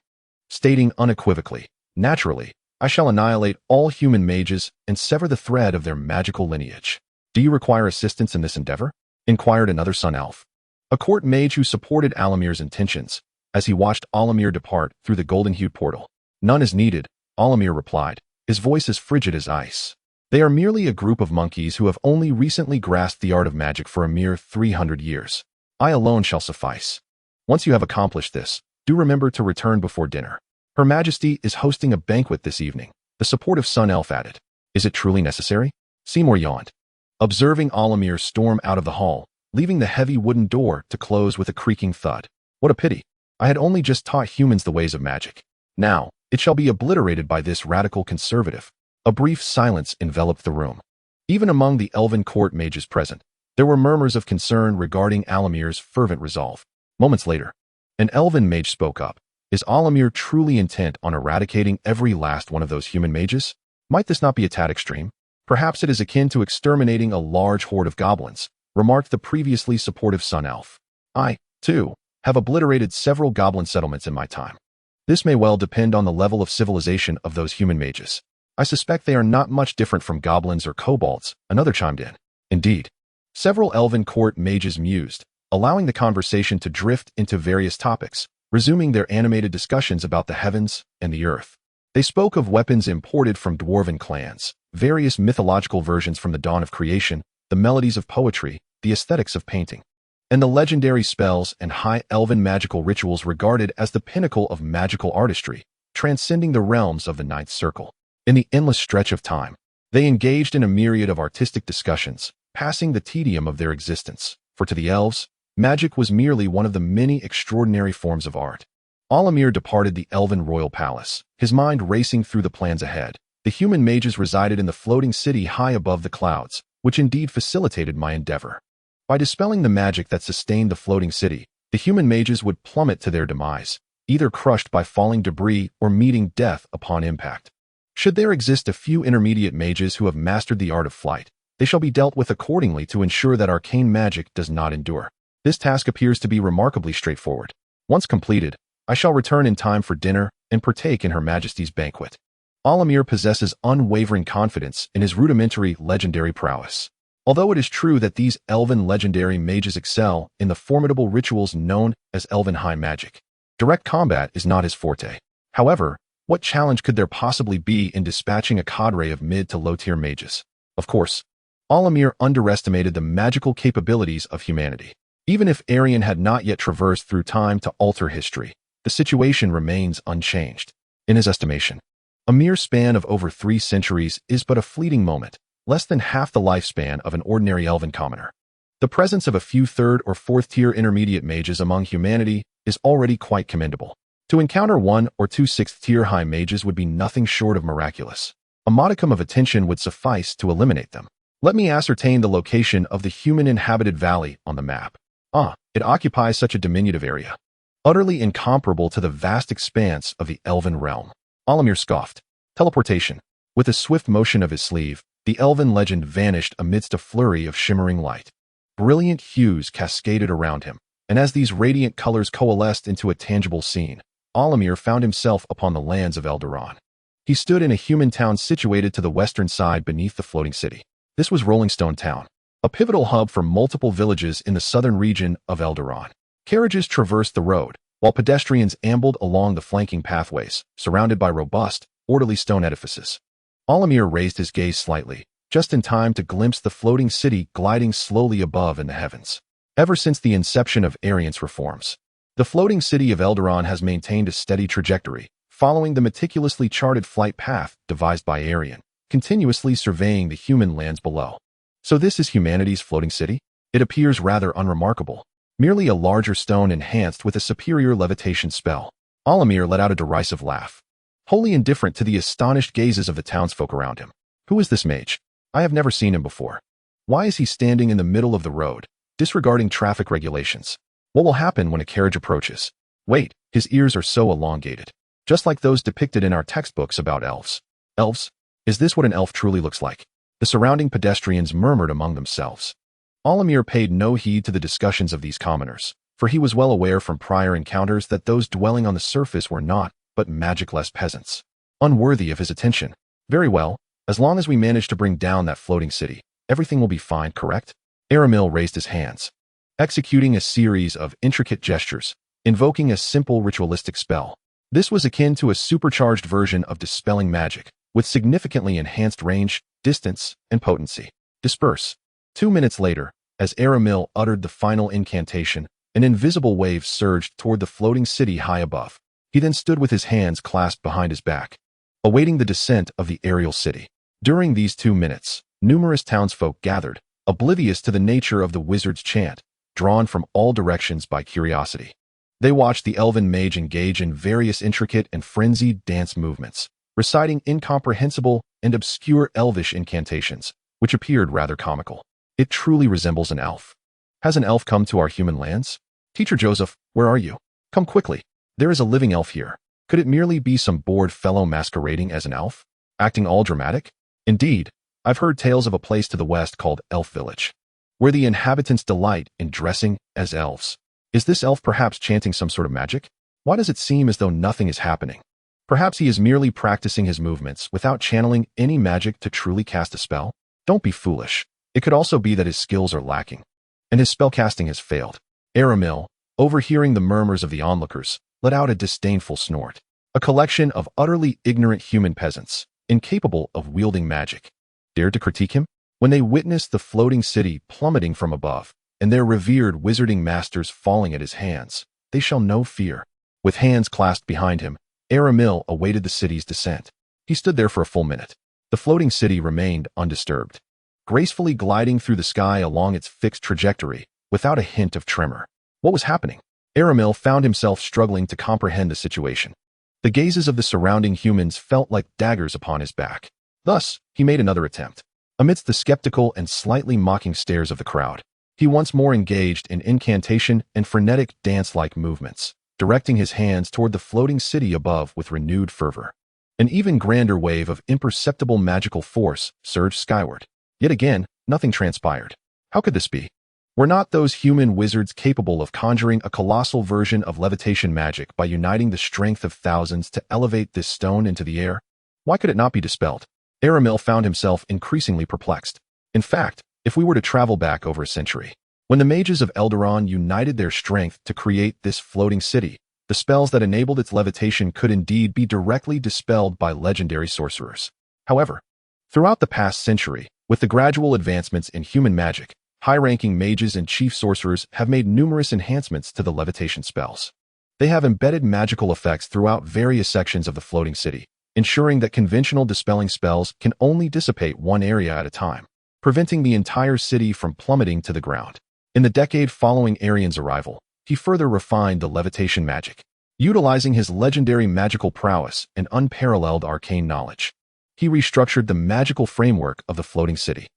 stating unequivocally, naturally, I shall annihilate all human mages and sever the thread of their magical lineage. Do you require assistance in this endeavor? Inquired another sun elf, a court mage who supported Alamir's intentions, as he watched Alamir depart through the golden-hued portal. None is needed, Alamir replied, his voice as frigid as ice. They are merely a group of monkeys who have only recently grasped the art of magic for a mere 300 years. I alone shall suffice. Once you have accomplished this, do remember to return before dinner. Her Majesty is hosting a banquet this evening, the supportive sun elf added. Is it truly necessary? Seymour yawned, observing Alamir storm out of the hall, leaving the heavy wooden door to close with a creaking thud. What a pity. I had only just taught humans the ways of magic. Now, it shall be obliterated by this radical conservative. A brief silence enveloped the room. Even among the Elven Court mages present, there were murmurs of concern regarding Alamir's fervent resolve. Moments later, an elven mage spoke up. Is Alamir truly intent on eradicating every last one of those human mages? Might this not be a tad extreme? Perhaps it is akin to exterminating a large horde of goblins, remarked the previously supportive sun elf. I, too, have obliterated several goblin settlements in my time. This may well depend on the level of civilization of those human mages. I suspect they are not much different from goblins or kobolds, another chimed in. Indeed. Several Elven Court mages mused, allowing the conversation to drift into various topics, resuming their animated discussions about the heavens and the earth. They spoke of weapons imported from dwarven clans, various mythological versions from the dawn of creation, the melodies of poetry, the aesthetics of painting, and the legendary spells and high elven magical rituals regarded as the pinnacle of magical artistry, transcending the realms of the Ninth Circle. In the endless stretch of time, they engaged in a myriad of artistic discussions, passing the tedium of their existence, for to the elves, magic was merely one of the many extraordinary forms of art. Alamir departed the Elven Royal Palace, his mind racing through the plans ahead. The human mages resided in the floating city high above the clouds, which indeed facilitated my endeavor. By dispelling the magic that sustained the floating city, the human mages would plummet to their demise, either crushed by falling debris or meeting death upon impact. Should there exist a few intermediate mages who have mastered the art of flight, they shall be dealt with accordingly to ensure that arcane magic does not endure. This task appears to be remarkably straightforward. Once completed, I shall return in time for dinner and partake in Her Majesty's banquet. Alamir possesses unwavering confidence in his rudimentary legendary prowess. Although it is true that these elven legendary mages excel in the formidable rituals known as elven high magic, direct combat is not his forte. However, what challenge could there possibly be in dispatching a cadre of mid to low-tier mages? Of course, Alamir underestimated the magical capabilities of humanity. Even if Erian had not yet traversed through time to alter history, the situation remains unchanged. In his estimation, a mere span of over 3 centuries is but a fleeting moment, less than half the lifespan of an ordinary elven commoner. The presence of a few 3rd or 4th tier intermediate mages among humanity is already quite commendable. To encounter 1 or 2 6th tier high mages would be nothing short of miraculous. A modicum of attention would suffice to eliminate them. Let me ascertain the location of the human-inhabited valley on the map. it occupies such a diminutive area, utterly incomparable to the vast expanse of the elven realm. Alamir scoffed. Teleportation. With a swift motion of his sleeve, the elven legend vanished amidst a flurry of shimmering light. Brilliant hues cascaded around him, and as these radiant colors coalesced into a tangible scene, Alamir found himself upon the lands of Eldaron. He stood in a human town situated to the western side beneath the floating city. This was Rolling Stone Town, a pivotal hub for multiple villages in the southern region of Eldaron. Carriages traversed the road, while pedestrians ambled along the flanking pathways, surrounded by robust, orderly stone edifices. Alamir raised his gaze slightly, just in time to glimpse the floating city gliding slowly above in the heavens. Ever since the inception of Erian's reforms, the floating city of Eldaron has maintained a steady trajectory, following the meticulously charted flight path devised by Erian, continuously surveying the human lands below. So this is humanity's floating city? It appears rather unremarkable. Merely a larger stone enhanced with a superior levitation spell. Alamir let out a derisive laugh, wholly indifferent to the astonished gazes of the townsfolk around him. Who is this mage? I have never seen him before. Why is he standing in the middle of the road, disregarding traffic regulations? What will happen when a carriage approaches? Wait, his ears are so elongated, just like those depicted in our textbooks about elves. Elves? Is this what an elf truly looks like? The surrounding pedestrians murmured among themselves. Alamir paid no heed to the discussions of these commoners, for he was well aware from prior encounters that those dwelling on the surface were not but magicless peasants, unworthy of his attention. Very well, as long as we manage to bring down that floating city, everything will be fine, correct? Aramil raised his hands, executing a series of intricate gestures, invoking a simple ritualistic spell. This was akin to a supercharged version of dispelling magic, with significantly enhanced range, distance, and potency. Disperse. 2 minutes later, as Aramil uttered the final incantation, an invisible wave surged toward the floating city high above. He then stood with his hands clasped behind his back, awaiting the descent of the aerial city. During these 2 minutes, numerous townsfolk gathered, oblivious to the nature of the wizard's chant, drawn from all directions by curiosity. They watched the elven mage engage in various intricate and frenzied dance movements, reciting incomprehensible and obscure elvish incantations, which appeared rather comical. It truly resembles an elf. Has an elf come to our human lands? Teacher Joseph, where are you? Come quickly. There is a living elf here. Could it merely be some bored fellow masquerading as an elf, acting all dramatic? Indeed, I've heard tales of a place to the west called Elf Village, where the inhabitants delight in dressing as elves. Is this elf perhaps chanting some sort of magic? Why does it seem as though nothing is happening? Perhaps he is merely practicing his movements without channeling any magic to truly cast a spell? Don't be foolish. It could also be that his skills are lacking, and his spellcasting has failed. Aramil, overhearing the murmurs of the onlookers, let out a disdainful snort. A collection of utterly ignorant human peasants, incapable of wielding magic, dared to critique him? When they witnessed the floating city plummeting from above, and their revered wizarding masters falling at his hands, they shall know fear. With hands clasped behind him, Aramil awaited the city's descent. He stood there for a full minute. The floating city remained undisturbed, gracefully gliding through the sky along its fixed trajectory, without a hint of tremor. What was happening? Aramil found himself struggling to comprehend the situation. The gazes of the surrounding humans felt like daggers upon his back. Thus, he made another attempt. Amidst the skeptical and slightly mocking stares of the crowd, he once more engaged in incantation and frenetic dance-like movements, directing his hands toward the floating city above with renewed fervor. An even grander wave of imperceptible magical force surged skyward. Yet again, nothing transpired. How could this be? Were not those human wizards capable of conjuring a colossal version of levitation magic by uniting the strength of thousands to elevate this stone into the air? Why could it not be dispelled? Aramil found himself increasingly perplexed. In fact, if we were to travel back over a century, when the mages of Eldaron united their strength to create this floating city, the spells that enabled its levitation could indeed be directly dispelled by legendary sorcerers. However, throughout the past century, with the gradual advancements in human magic, high-ranking mages and chief sorcerers have made numerous enhancements to the levitation spells. They have embedded magical effects throughout various sections of the floating city, ensuring that conventional dispelling spells can only dissipate one area at a time, preventing the entire city from plummeting to the ground. In the decade following Erian's arrival, he further refined the levitation magic, utilizing his legendary magical prowess and unparalleled arcane knowledge. He restructured the magical framework of the floating city.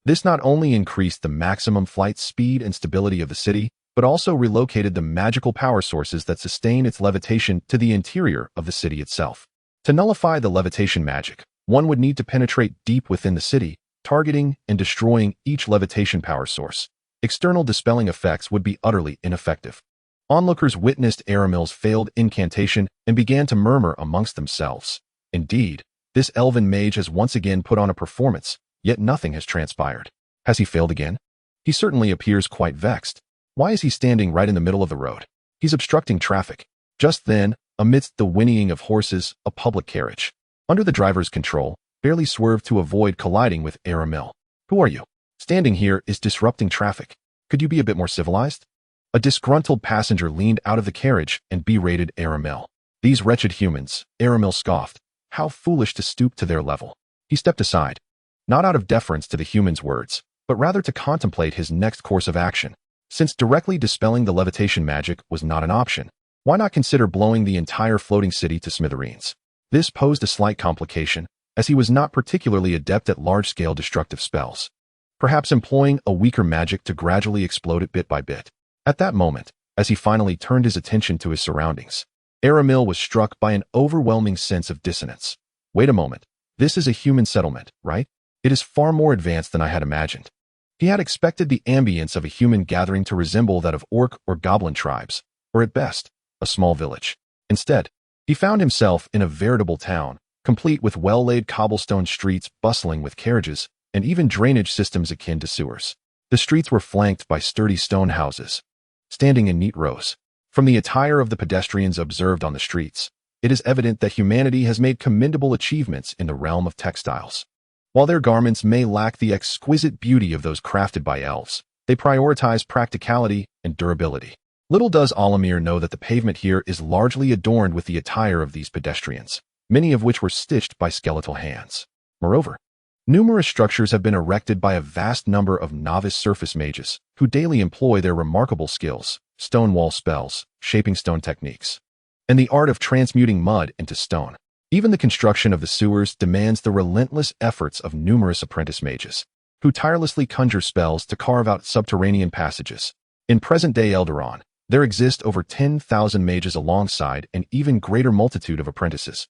This not only increased the maximum flight speed and stability of the city, but also relocated the magical power sources that sustain its levitation to the interior of the city itself. To nullify the levitation magic, one would need to penetrate deep within the city, targeting and destroying each levitation power source. External dispelling effects would be utterly ineffective. Onlookers witnessed Aramil's failed incantation and began to murmur amongst themselves. Indeed, this elven mage has once again put on a performance, yet nothing has transpired. Has he failed again? He certainly appears quite vexed. Why is he standing right in the middle of the road? He's obstructing traffic. Just then, amidst the whinnying of horses, a public carriage, under the driver's control, barely swerved to avoid colliding with Aramil. Who are you? Standing here is disrupting traffic. Could you be a bit more civilized? A disgruntled passenger leaned out of the carriage and berated Aramil. These wretched humans, Aramil scoffed. How foolish to stoop to their level. He stepped aside, not out of deference to the human's words, but rather to contemplate his next course of action. Since directly dispelling the levitation magic was not an option, why not consider blowing the entire floating city to smithereens? This posed a slight complication, as he was not particularly adept at large-scale destructive spells. Perhaps employing a weaker magic to gradually explode it bit by bit. At that moment, as he finally turned his attention to his surroundings, Aramil was struck by an overwhelming sense of dissonance. Wait a moment, this is a human settlement, right? It is far more advanced than I had imagined. He had expected the ambience of a human gathering to resemble that of orc or goblin tribes, or at best, a small village. Instead, he found himself in a veritable town, complete with well-laid cobblestone streets bustling with carriages, and even drainage systems akin to sewers. The streets were flanked by sturdy stone houses, standing in neat rows. From the attire of the pedestrians observed on the streets, it is evident that humanity has made commendable achievements in the realm of textiles. While their garments may lack the exquisite beauty of those crafted by elves, they prioritize practicality and durability. Little does Olimir know that the pavement here is largely adorned with the attire of these pedestrians, many of which were stitched by skeletal hands. Moreover, numerous structures have been erected by a vast number of novice surface mages who daily employ their remarkable skills, stone wall spells, shaping stone techniques, and the art of transmuting mud into stone. Even the construction of the sewers demands the relentless efforts of numerous apprentice mages, who tirelessly conjure spells to carve out subterranean passages. In present-day Eldaron, there exist over 10,000 mages alongside an even greater multitude of apprentices,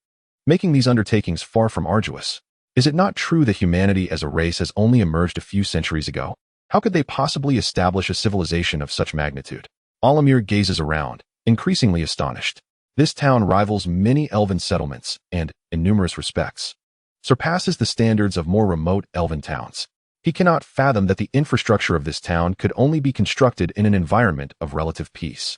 making these undertakings far from arduous. Is it not true that humanity as a race has only emerged a few centuries ago? How could they possibly establish a civilization of such magnitude? Olimir gazes around, increasingly astonished. This town rivals many elven settlements and, in numerous respects, surpasses the standards of more remote elven towns. He cannot fathom that the infrastructure of this town could only be constructed in an environment of relative peace.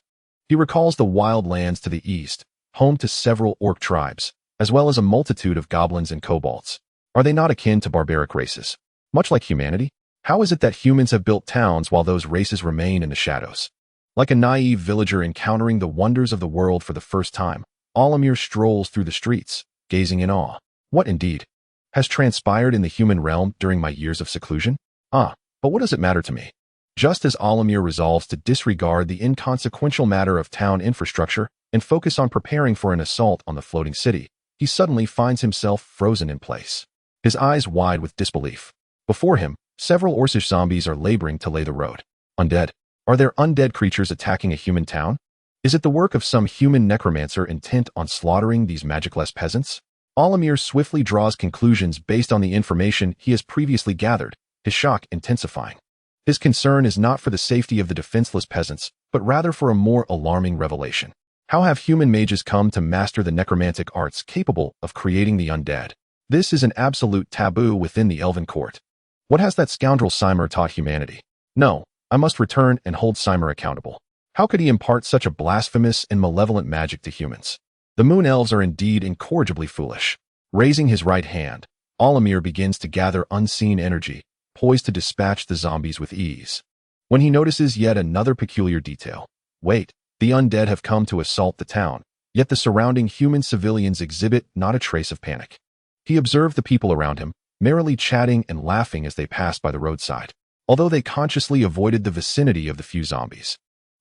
He recalls the wild lands to the east, home to several orc tribes, as well as a multitude of goblins and kobolds. Are they not akin to barbaric races? Much like humanity? How is it that humans have built towns while those races remain in the shadows? Like a naive villager encountering the wonders of the world for the first time, Olimir strolls through the streets, gazing in awe. What indeed has transpired in the human realm during my years of seclusion? But what does it matter to me? Just as Olimir resolves to disregard the inconsequential matter of town infrastructure and focus on preparing for an assault on the floating city, he suddenly finds himself frozen in place, his eyes wide with disbelief. Before him, several orcish zombies are laboring to lay the road. Undead. Are there undead creatures attacking a human town? Is it the work of some human necromancer intent on slaughtering these magicless peasants? Olimir swiftly draws conclusions based on the information he has previously gathered, his shock intensifying. His concern is not for the safety of the defenseless peasants, but rather for a more alarming revelation. How have human mages come to master the necromantic arts capable of creating the undead? This is an absolute taboo within the Elven Court. What has that scoundrel Seimer taught humanity? No, I must return and hold Seimer accountable. How could he impart such a blasphemous and malevolent magic to humans? The moon elves are indeed incorrigibly foolish. Raising his right hand, Olimir begins to gather unseen energy, poised to dispatch the zombies with ease. When he notices yet another peculiar detail. Wait, the undead have come to assault the town, yet the surrounding human civilians exhibit not a trace of panic. He observed the people around him, merrily chatting and laughing as they passed by the roadside, although they consciously avoided the vicinity of the few zombies.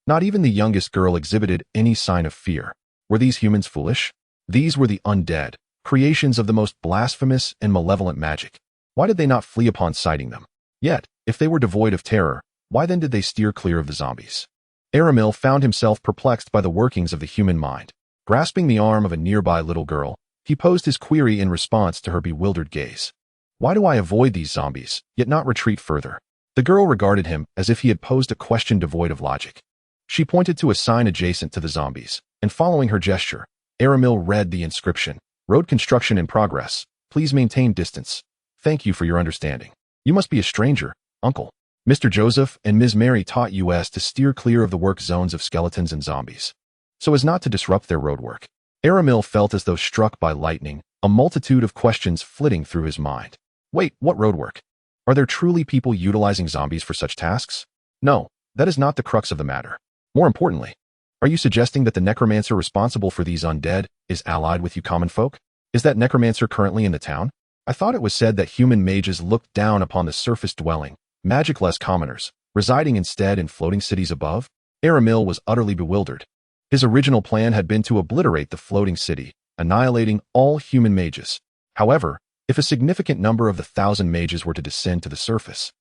Not even the youngest girl exhibited any sign of fear. Were these humans foolish? These were the undead, creations of the most blasphemous and malevolent magic. Why did they not flee upon sighting them? Yet, if they were devoid of terror, why then did they steer clear of the zombies? Aramil found himself perplexed by the workings of the human mind. Grasping the arm of a nearby little girl, he posed his query in response to her bewildered gaze. Why do I avoid these zombies, yet not retreat further? The girl regarded him as if he had posed a question devoid of logic. She pointed to a sign adjacent to the zombies, and following her gesture, Aramil read the inscription, Road construction in progress. Please maintain distance. Thank you for your understanding. You must be a stranger, Uncle. Mr. Joseph and Ms. Mary taught us to steer clear of the work zones of skeletons and zombies, so as not to disrupt their road work. Aramil felt as though struck by lightning, a multitude of questions flitting through his mind. Wait, what road work? Are there truly people utilizing zombies for such tasks? No, that is not the crux of the matter. More importantly, are you suggesting that the necromancer responsible for these undead is allied with you common folk? Is that necromancer currently in the town? I thought it was said that human mages looked down upon the surface-dwelling, magic-less commoners, residing instead in floating cities above? Aramil was utterly bewildered. His original plan had been to obliterate the floating city, annihilating all human mages. However, if a significant number of the 1,000 mages were to descend to the surface,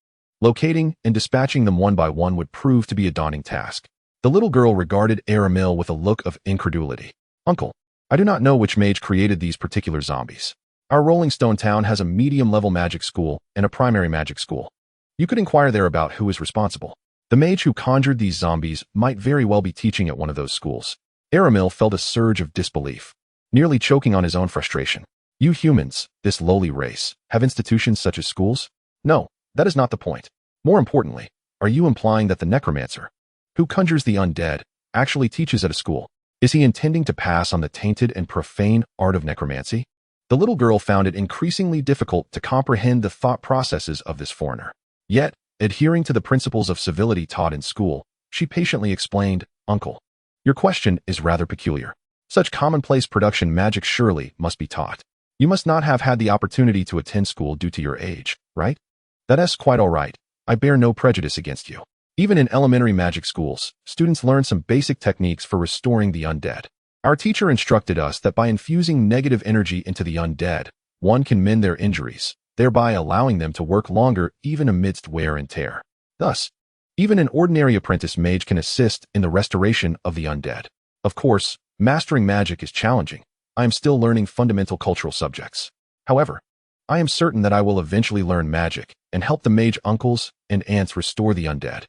locating and dispatching them one by one would prove to be a daunting task. The little girl regarded Aramil with a look of incredulity. Uncle, I do not know which mage created these particular zombies. Our Rolling Stone town has a medium-level magic school and a primary magic school. You could inquire there about who is responsible. The mage who conjured these zombies might very well be teaching at one of those schools. Aramil felt a surge of disbelief, nearly choking on his own frustration. You humans, this lowly race, have institutions such as schools? No, that is not the point. More importantly, are you implying that the necromancer, who conjures the undead, actually teaches at a school? Is he intending to pass on the tainted and profane art of necromancy? The little girl found it increasingly difficult to comprehend the thought processes of this foreigner. Yet, adhering to the principles of civility taught in school, she patiently explained, Uncle, your question is rather peculiar. Such commonplace production magic surely must be taught. You must not have had the opportunity to attend school due to your age, right? That is quite all right. I bear no prejudice against you. Even in elementary magic schools, students learn some basic techniques for restoring the undead. Our teacher instructed us that by infusing negative energy into the undead, one can mend their injuries, thereby allowing them to work longer even amidst wear and tear. Thus, even an ordinary apprentice mage can assist in the restoration of the undead. Of course, mastering magic is challenging. I am still learning fundamental cultural subjects. However, I am certain that I will eventually learn magic and help the mage uncles and aunts restore the undead.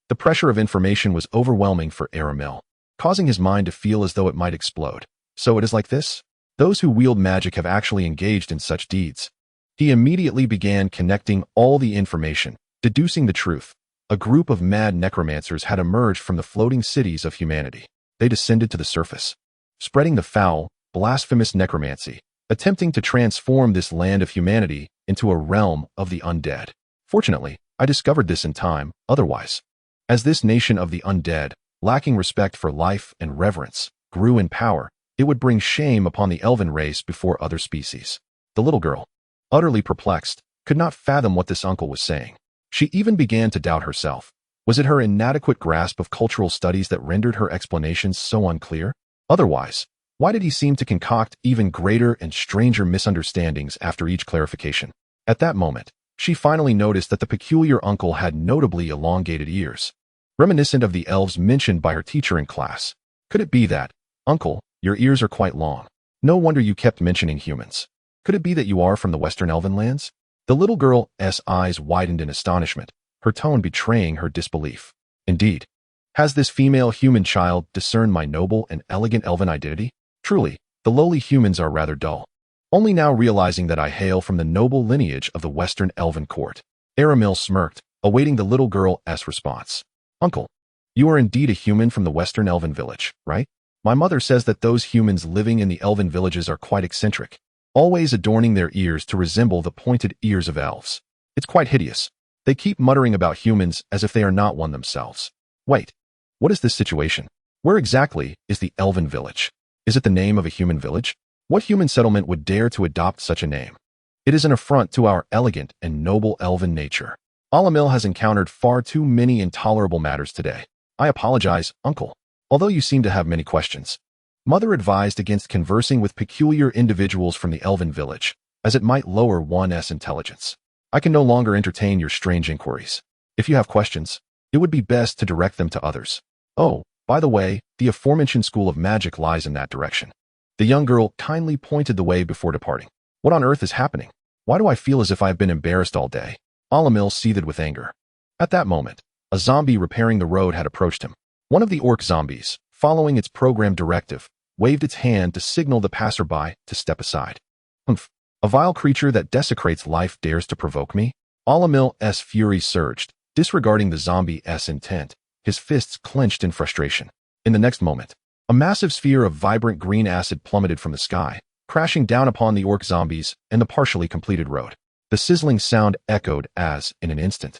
The pressure of information was overwhelming for Aramil, causing his mind to feel as though it might explode. So it is like this? Those who wield magic have actually engaged in such deeds. He immediately began connecting all the information, deducing the truth. A group of mad necromancers had emerged from the floating cities of humanity. They descended to the surface, spreading the foul, blasphemous necromancy, attempting to transform this land of humanity into a realm of the undead. Fortunately, I discovered this in time, otherwise, as this nation of the undead, lacking respect for life and reverence, grew in power, it would bring shame upon the elven race before other species. The little girl, utterly perplexed, could not fathom what this uncle was saying. She even began to doubt herself. Was it her inadequate grasp of cultural studies that rendered her explanations so unclear? Otherwise, why did he seem to concoct even greater and stranger misunderstandings after each clarification? At that moment, she finally noticed that the peculiar uncle had notably elongated ears, reminiscent of the elves mentioned by her teacher in class. Could it be that, Uncle, your ears are quite long? No wonder you kept mentioning humans. Could it be that you are from the Western Elven lands? The little girl's eyes widened in astonishment, her tone betraying her disbelief. Indeed, has this female human child discerned my noble and elegant elven identity? Truly, the lowly humans are rather dull. Only now realizing that I hail from the noble lineage of the Western Elven Court. Aramil smirked, awaiting the little girl's response. Uncle, you are indeed a human from the Western Elven village, right? My mother says that those humans living in the Elven villages are quite eccentric, always adorning their ears to resemble the pointed ears of elves. It's quite hideous. They keep muttering about humans as if they are not one themselves. Wait, what is this situation? Where exactly is the Elven village? Is it the name of a human village? What human settlement would dare to adopt such a name? It is an affront to our elegant and noble elven nature. Alamil has encountered far too many intolerable matters today. I apologize, Uncle, although you seem to have many questions. Mother advised against conversing with peculiar individuals from the Elven village, as it might lower one's intelligence. I can no longer entertain your strange inquiries. If you have questions, it would be best to direct them to others. Oh, by the way, the aforementioned school of magic lies in that direction. The young girl kindly pointed the way before departing. What on earth is happening? Why do I feel as if I have been embarrassed all day? Alamil seethed with anger. At that moment, a zombie repairing the road had approached him. One of the orc zombies, following its program directive, waved its hand to signal the passerby to step aside. Humph! A vile creature that desecrates life dares to provoke me? Alamil's fury surged, disregarding the zombie's intent, his fists clenched in frustration. In the next moment, a massive sphere of vibrant green acid plummeted from the sky, crashing down upon the orc zombies and the partially completed road. The sizzling sound echoed as, in an instant,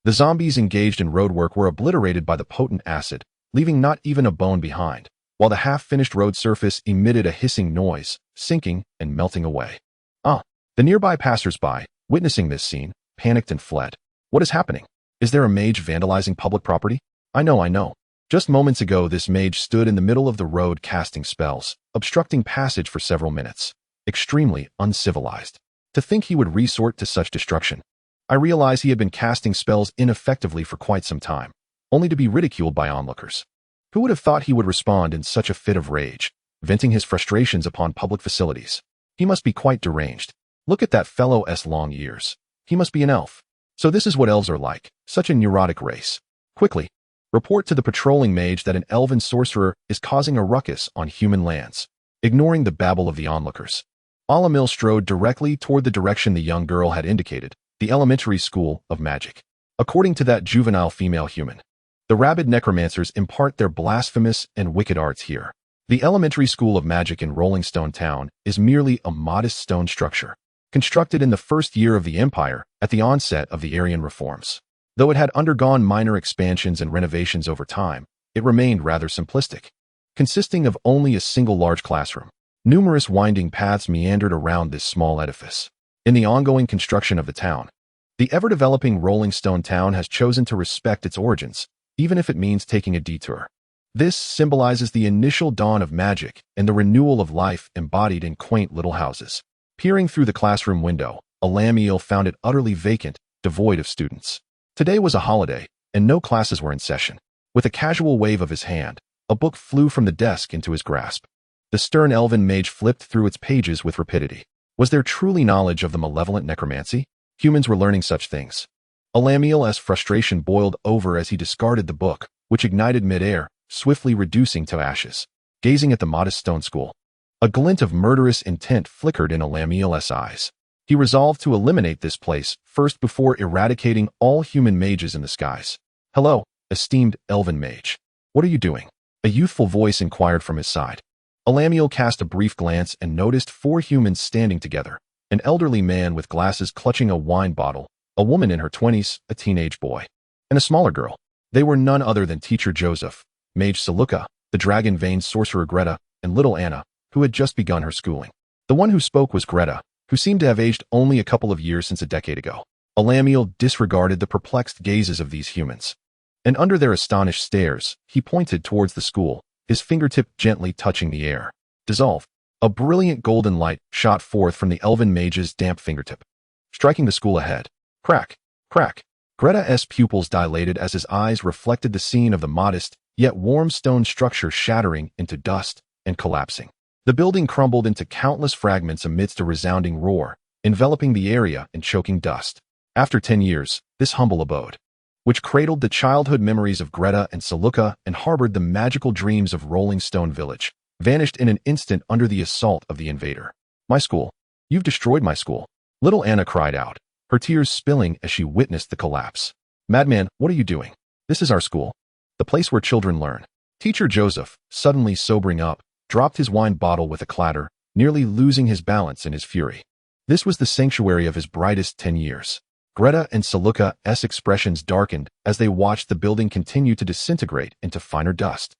the zombies engaged in roadwork were obliterated by the potent acid, leaving not even a bone behind, while the half-finished road surface emitted a hissing noise, sinking and melting away. The nearby passers-by, witnessing this scene, panicked and fled. What is happening? Is there a mage vandalizing public property? I know. Just moments ago, this mage stood in the middle of the road casting spells, obstructing passage for several minutes. Extremely uncivilized. To think he would resort to such destruction. I realized he had been casting spells ineffectively for quite some time, only to be ridiculed by onlookers. Who would have thought he would respond in such a fit of rage, venting his frustrations upon public facilities? He must be quite deranged. Look at that fellow's long ears. He must be an elf. So this is what elves are like, such a neurotic race. Quickly, report to the patrolling mage that an elven sorcerer is causing a ruckus on human lands. Ignoring the babble of the onlookers, Alamil strode directly toward the direction the young girl had indicated, the elementary school of magic. According to that juvenile female human, the rabid necromancers impart their blasphemous and wicked arts here. The elementary school of magic in Rolling Stone Town is merely a modest stone structure, constructed in the first year of the Empire at the onset of the Erian reforms. Though it had undergone minor expansions and renovations over time, it remained rather simplistic, consisting of only a single large classroom. Numerous winding paths meandered around this small edifice. In the ongoing construction of the town, the ever-developing Rolling Stone Town has chosen to respect its origins, even if it means taking a detour. This symbolizes the initial dawn of magic and the renewal of life embodied in quaint little houses. Peering through the classroom window, Alamil found it utterly vacant, devoid of students. Today was a holiday, and no classes were in session. With a casual wave of his hand, a book flew from the desk into his grasp. The stern elven mage flipped through its pages with rapidity. Was there truly knowledge of the malevolent necromancy? Humans were learning such things. Alamil's frustration boiled over as he discarded the book, which ignited mid-air, swiftly reducing to ashes. Gazing at the modest stone school, a glint of murderous intent flickered in Alamil's eyes. He resolved to eliminate this place first before eradicating all human mages in the skies. Hello, esteemed elven mage. What are you doing? A youthful voice inquired from his side. Alamil cast a brief glance and noticed 4 humans standing together, an elderly man with glasses clutching a wine bottle, a woman in her 20s, a teenage boy, and a smaller girl. They were none other than Teacher Joseph, Mage Saluka, the dragon-veined sorcerer Greta, and little Anna, who had just begun her schooling. The one who spoke was Greta, who seemed to have aged only a couple of years since a decade ago. Alamil disregarded the perplexed gazes of these humans, and under their astonished stares, he pointed towards the school, his fingertip gently touching the air. Dissolve. A brilliant golden light shot forth from the elven mage's damp fingertip, striking the school ahead. Crack, crack. Greta's pupils dilated as his eyes reflected the scene of the modest, yet warm stone structure shattering into dust and collapsing. The building crumbled into countless fragments amidst a resounding roar, enveloping the area in choking dust. After 10 years, this humble abode, which cradled the childhood memories of Greta and Saluka and harbored the magical dreams of Rolling Stone Village, vanished in an instant under the assault of the invader. My school. You've destroyed my school. Little Anna cried out, her tears spilling as she witnessed the collapse. Madman, what are you doing? This is our school, the place where children learn. Teacher Joseph, suddenly sobering up, dropped his wine bottle with a clatter, nearly losing his balance in his fury. This was the sanctuary of his brightest 10 years. Greta and Saluka's expressions darkened as they watched the building continue to disintegrate into finer dust.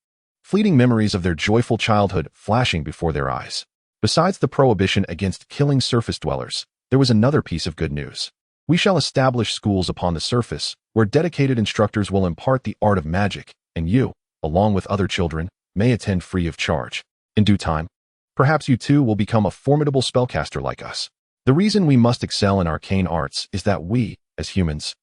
Fleeting memories of their joyful childhood flashing before their eyes. Besides the prohibition against killing surface dwellers, there was another piece of good news. We shall establish schools upon the surface, where dedicated instructors will impart the art of magic, and you, along with other children, may attend free of charge. In due time, perhaps you too will become a formidable spellcaster like us. The reason we must excel in arcane arts is that we, as humans,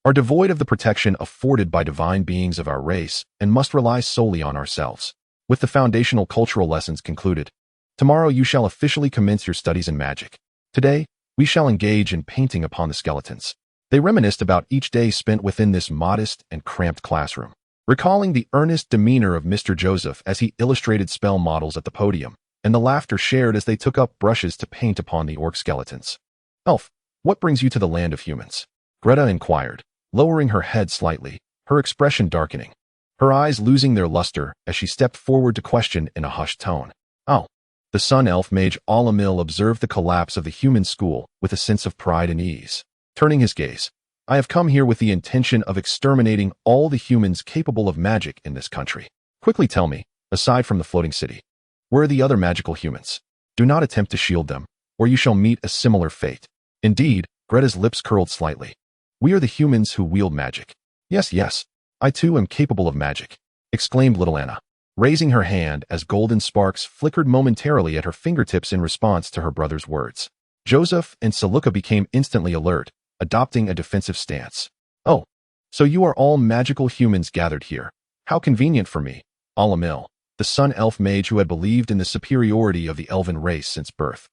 are devoid of the protection afforded by divine beings of our race and must rely solely on ourselves. With the foundational cultural lessons concluded, tomorrow you shall officially commence your studies in magic. Today, we shall engage in painting upon the skeletons. They reminisced about each day spent within this modest and cramped classroom, recalling the earnest demeanor of Mr. Joseph as he illustrated spell models at the podium, and the laughter shared as they took up brushes to paint upon the orc skeletons. Elf, what brings you to the land of humans? Greta inquired, lowering her head slightly, her expression darkening, her eyes losing their luster as she stepped forward to question in a hushed tone. Oh. The sun elf mage Alamil observed the collapse of the human school with a sense of pride and ease. Turning his gaze, I have come here with the intention of exterminating all the humans capable of magic in this country. Quickly tell me, aside from the floating city, where are the other magical humans? Do not attempt to shield them, or you shall meet a similar fate. Indeed, Greta's lips curled slightly. We are the humans who wield magic. Yes, yes, I too am capable of magic, exclaimed little Anna, raising her hand as golden sparks flickered momentarily at her fingertips in response to her brother's words. Joseph and Saluka became instantly alert, adopting a defensive stance. Oh, so you are all magical humans gathered here. How convenient for me. Alamil, the sun elf mage who had believed in the superiority of the elven race since birth,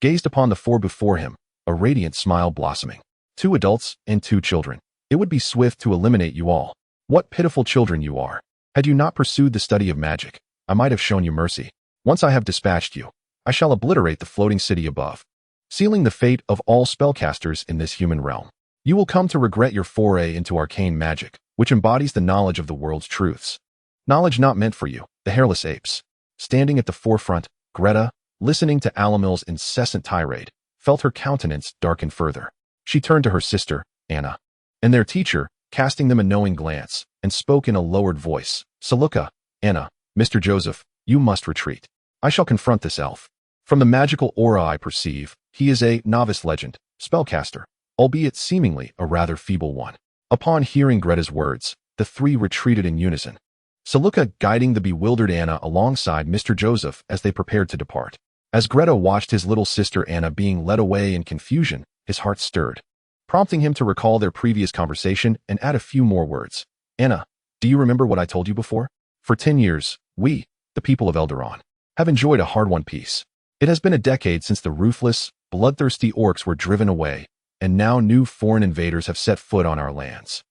gazed upon the four before him, a radiant smile blossoming. 2 adults and 2 children. It would be swift to eliminate you all. What pitiful children you are. Had you not pursued the study of magic, I might have shown you mercy. Once I have dispatched you, I shall obliterate the floating city above, sealing the fate of all spellcasters in this human realm. You will come to regret your foray into arcane magic, which embodies the knowledge of the world's truths. Knowledge not meant for you, the hairless apes. Standing at the forefront, Greta, listening to Alamil's incessant tirade, felt her countenance darken further. She turned to her sister, Anna, and their teacher, casting them a knowing glance, and spoke in a lowered voice. Saluka, Anna, Mr. Joseph, you must retreat. I shall confront this elf. From the magical aura I perceive, he is a novice legend, spellcaster, albeit seemingly a rather feeble one. Upon hearing Greta's words, the 3 retreated in unison, Saluka guiding the bewildered Anna alongside Mr. Joseph as they prepared to depart. As Greta watched his little sister Anna being led away in confusion, his heart stirred, prompting him to recall their previous conversation and add a few more words. Anna, do you remember what I told you before? For 10 years, we, the people of Elderon, have enjoyed a hard-won peace. It has been a decade since the ruthless, bloodthirsty orcs were driven away, and now new foreign invaders have set foot on our lands.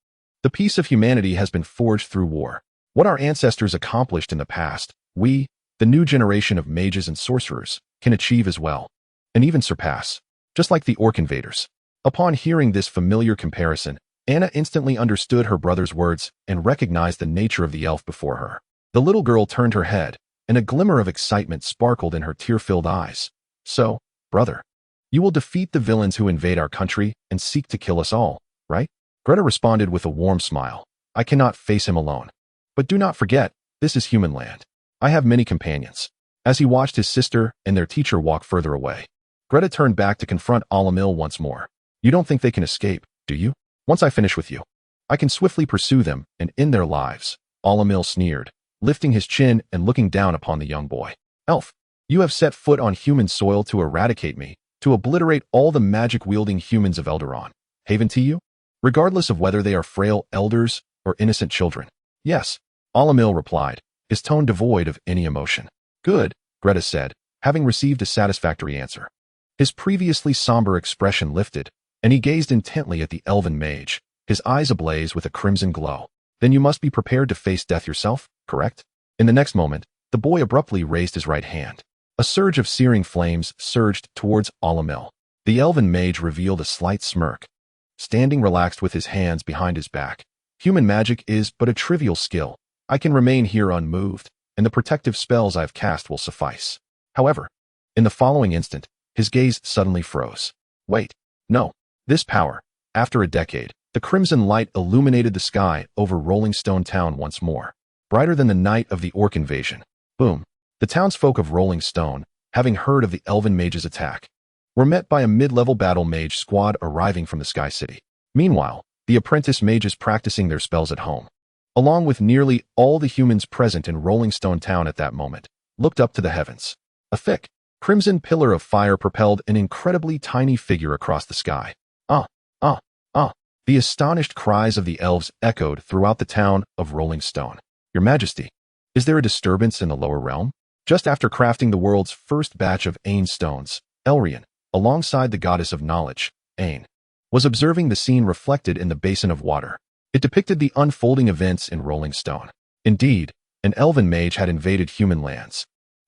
The peace of humanity has been forged through war. What our ancestors accomplished in the past, we, the new generation of mages and sorcerers, can achieve as well, and even surpass, just like the orc invaders. Upon hearing this familiar comparison, Anna instantly understood her brother's words and recognized the nature of the elf before her. The little girl turned her head, and a glimmer of excitement sparkled in her tear-filled eyes. So, brother, you will defeat the villains who invade our country and seek to kill us all, right? Greta responded with a warm smile. I cannot face him alone. But do not forget, this is human land. I have many companions. As he watched his sister and their teacher walk further away, Greta turned back to confront Alamil once more. You don't think they can escape, do you? Once I finish with you, I can swiftly pursue them and end their lives. Alamil sneered, lifting his chin and looking down upon the young boy. Elf, you have set foot on human soil to eradicate me, to obliterate all the magic-wielding humans of Elderon. Haven to you? Regardless of whether they are frail elders or innocent children. Yes, Alamil replied, his tone devoid of any emotion. Good, Greta said, having received a satisfactory answer. His previously somber expression lifted, and he gazed intently at the elven mage, his eyes ablaze with a crimson glow. Then you must be prepared to face death yourself, correct? In the next moment, the boy abruptly raised his right hand. A surge of searing flames surged towards Alamil. The elven mage revealed a slight smirk, standing relaxed with his hands behind his back. Human magic is but a trivial skill. I can remain here unmoved, and the protective spells I've cast will suffice. However, in the following instant, his gaze suddenly froze. Wait, no. This power, after a decade, the crimson light illuminated the sky over Rolling Stone Town once more, brighter than the night of the orc invasion. Boom. The townsfolk of Rolling Stone, having heard of the elven mage's attack, were met by a mid-level battle mage squad arriving from the Sky City. Meanwhile, the apprentice mages practicing their spells at home, along with nearly all the humans present in Rolling Stone Town at that moment, looked up to the heavens. A thick, crimson pillar of fire propelled an incredibly tiny figure across the sky. The astonished cries of the elves echoed throughout the town of Rolling Stone. Your Majesty, is there a disturbance in the lower realm? Just after crafting the world's first batch of Ain stones, Elrian, alongside the goddess of knowledge, Ain, was observing the scene reflected in the basin of water. It depicted the unfolding events in Rolling Stone. Indeed, an elven mage had invaded human lands,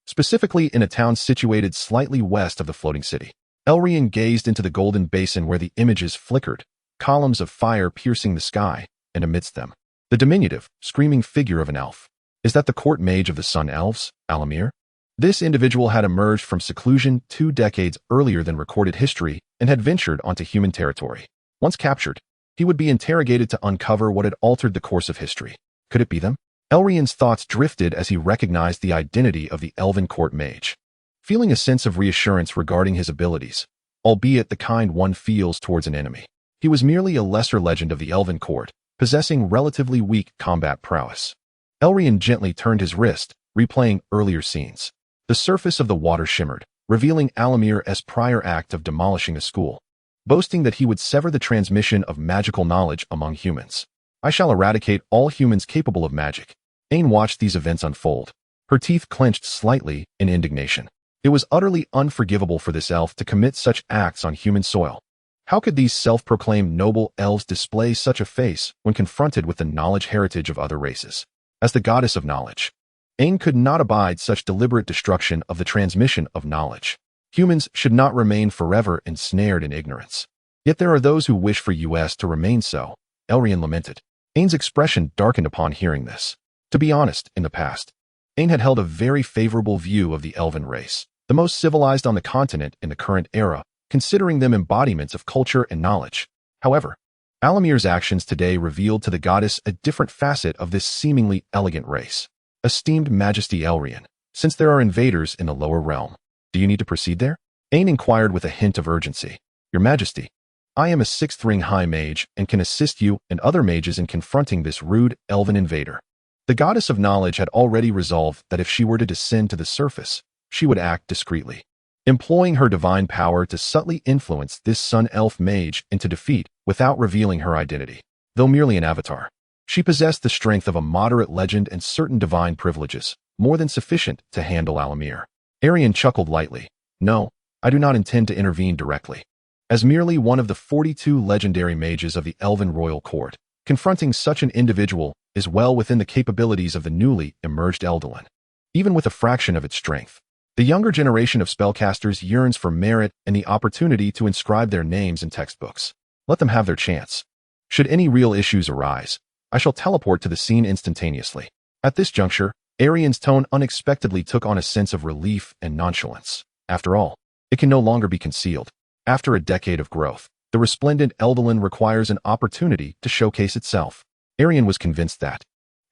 specifically in a town situated slightly west of the floating city. Elrian gazed into the golden basin where the images flickered, columns of fire piercing the sky, and amidst them, the diminutive, screaming figure of an elf. Is that the court mage of the Sun Elves, Alamir? This individual had emerged from seclusion 2 decades earlier than recorded history and had ventured onto human territory. Once captured, he would be interrogated to uncover what had altered the course of history. Could it be them? Elrian's thoughts drifted as he recognized the identity of the Elven Court mage. Feeling a sense of reassurance regarding his abilities, albeit the kind one feels towards an enemy, he was merely a lesser legend of the Elven Court, possessing relatively weak combat prowess. Elrian gently turned his wrist, replaying earlier scenes. The surface of the water shimmered, revealing Alamir's prior act of demolishing a school, boasting that he would sever the transmission of magical knowledge among humans. I shall eradicate all humans capable of magic. Ain watched these events unfold, her teeth clenched slightly in indignation. It was utterly unforgivable for this elf to commit such acts on human soil. How could these self-proclaimed noble elves display such a face when confronted with the knowledge heritage of other races? As the goddess of knowledge, Ain could not abide such deliberate destruction of the transmission of knowledge. Humans should not remain forever ensnared in ignorance. Yet there are those who wish for us to remain so, Elrian lamented. Ain's expression darkened upon hearing this. To be honest, in the past, Ain had held a very favorable view of the elven race, the most civilized on the continent in the current era, considering them embodiments of culture and knowledge. However, Alamir's actions today revealed to the goddess a different facet of this seemingly elegant race. Esteemed Majesty Elrian, since there are invaders in the lower realm, do you need to proceed there? Ain inquired with a hint of urgency. Your Majesty, I am a 6th ring high mage and can assist you and other mages in confronting this rude elven invader. The goddess of knowledge had already resolved that if she were to descend to the surface, she would act discreetly, employing her divine power to subtly influence this sun elf mage into defeat without revealing her identity. Though merely an avatar, she possessed the strength of a moderate legend and certain divine privileges, more than sufficient to handle Alamir. Erian chuckled lightly. No, I do not intend to intervene directly. As merely one of the 42 legendary mages of the Elven Royal Court, confronting such an individual is well within the capabilities of the newly emerged Eldalan. Even with a fraction of its strength, the younger generation of spellcasters yearns for merit and the opportunity to inscribe their names in textbooks. Let them have their chance. Should any real issues arise, I shall teleport to the scene instantaneously. At this juncture, Erian's tone unexpectedly took on a sense of relief and nonchalance. After all, it can no longer be concealed. After a decade of growth, the resplendent Eldalan requires an opportunity to showcase itself. Erian was convinced that,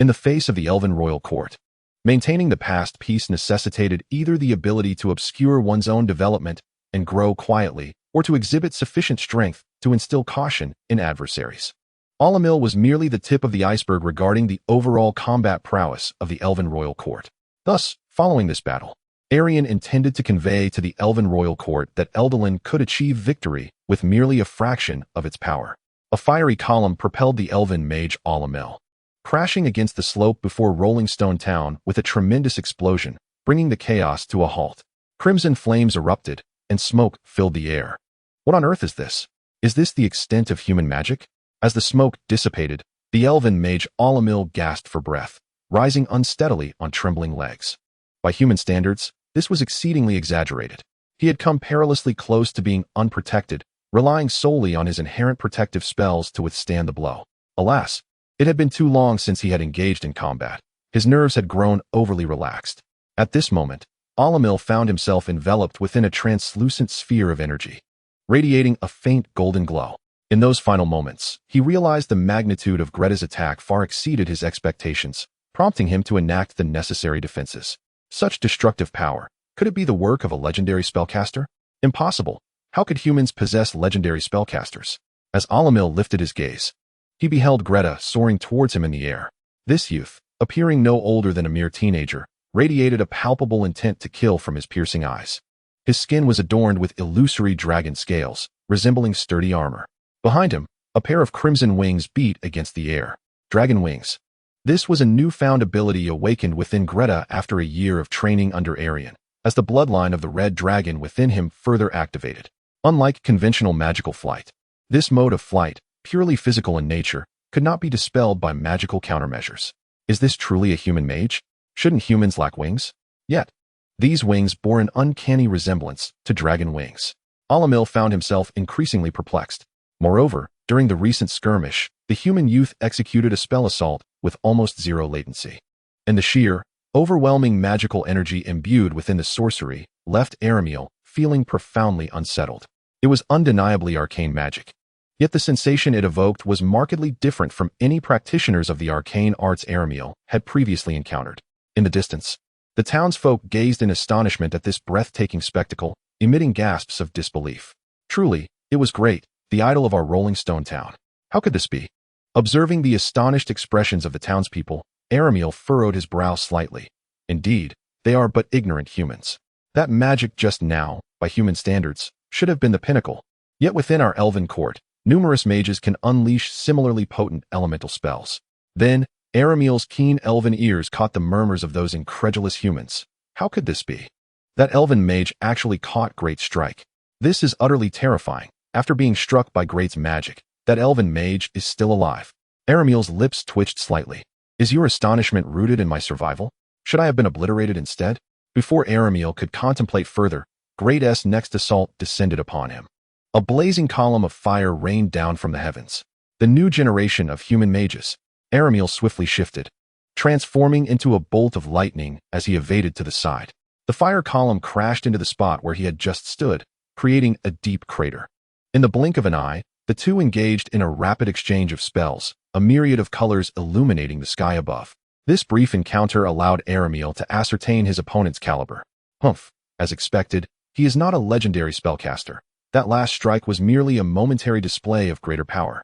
in the face of the Elven Royal Court, maintaining the past peace necessitated either the ability to obscure one's own development and grow quietly, or to exhibit sufficient strength to instill caution in adversaries. Alamil was merely the tip of the iceberg regarding the overall combat prowess of the Elven Royal Court. Thus, following this battle, Erian intended to convey to the Elven Royal Court that Eldalan could achieve victory with merely a fraction of its power. A fiery column propelled the elven mage Alamil, crashing against the slope before Rolling Stone Town with a tremendous explosion, bringing the chaos to a halt. Crimson flames erupted, and smoke filled the air. What on earth is this? Is this the extent of human magic? As the smoke dissipated, the elven mage Alamil gasped for breath, rising unsteadily on trembling legs. By human standards, this was exceedingly exaggerated. He had come perilously close to being unprotected, relying solely on his inherent protective spells to withstand the blow. Alas, it had been too long since he had engaged in combat. His nerves had grown overly relaxed. At this moment, Alamil found himself enveloped within a translucent sphere of energy, radiating a faint golden glow. In those final moments, he realized the magnitude of Greta's attack far exceeded his expectations, prompting him to enact the necessary defenses. Such destructive power, could it be the work of a legendary spellcaster? Impossible. How could humans possess legendary spellcasters? As Alamil lifted his gaze, he beheld Greta soaring towards him in the air. This youth, appearing no older than a mere teenager, radiated a palpable intent to kill from his piercing eyes. His skin was adorned with illusory dragon scales, resembling sturdy armor. Behind him, A pair of crimson wings beat against the air. Dragon wings. This was a newfound ability awakened within Greta after a year of training under Erian, as the bloodline of the red dragon within him further activated. Unlike conventional magical flight, this mode of flight, purely physical in nature, could not be dispelled by magical countermeasures. Is this truly a human mage? Shouldn't humans lack wings? Yet, these wings bore an uncanny resemblance to dragon wings. Alamil found himself increasingly perplexed. Moreover, during the recent skirmish, the human youth executed a spell assault with almost zero latency. And the sheer, overwhelming magical energy imbued within the sorcery left Aramil feeling profoundly unsettled. It was undeniably arcane magic. Yet the sensation it evoked was markedly different from any practitioners of the arcane arts Aramil had previously encountered. In the distance, the townsfolk gazed in astonishment at this breathtaking spectacle, emitting gasps of disbelief. Truly, it was great, the idol of our rolling stone town. How could this be? Observing the astonished expressions of the townspeople, Aramil furrowed his brow slightly. Indeed, they are but ignorant humans. That magic just now, by human standards, should have been the pinnacle. Yet within our Elven Court, numerous mages can unleash similarly potent elemental spells. Then, Aramil's keen elven ears caught the murmurs of those incredulous humans. How could this be? That elven mage actually caught Great's strike. This is utterly terrifying. After being struck by Great's magic, that elven mage is still alive. Aramil's lips twitched slightly. Is your astonishment rooted in my survival? Should I have been obliterated instead? Before Aramil could contemplate further, Great's next assault descended upon him. A blazing column of fire rained down from the heavens. The new generation of human mages. Aramil swiftly shifted, transforming into a bolt of lightning as he evaded to the side. The fire column crashed into the spot where he had just stood, creating a deep crater. In the blink of an eye, the two engaged in a rapid exchange of spells, a myriad of colors illuminating the sky above. This brief encounter allowed Aramil to ascertain his opponent's caliber. Humph, as expected, he is not a legendary spellcaster. That last strike was merely a momentary display of greater power.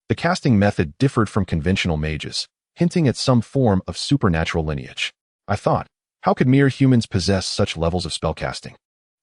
The casting method differed from conventional mages, hinting at some form of supernatural lineage. I thought, how could mere humans possess such levels of spellcasting?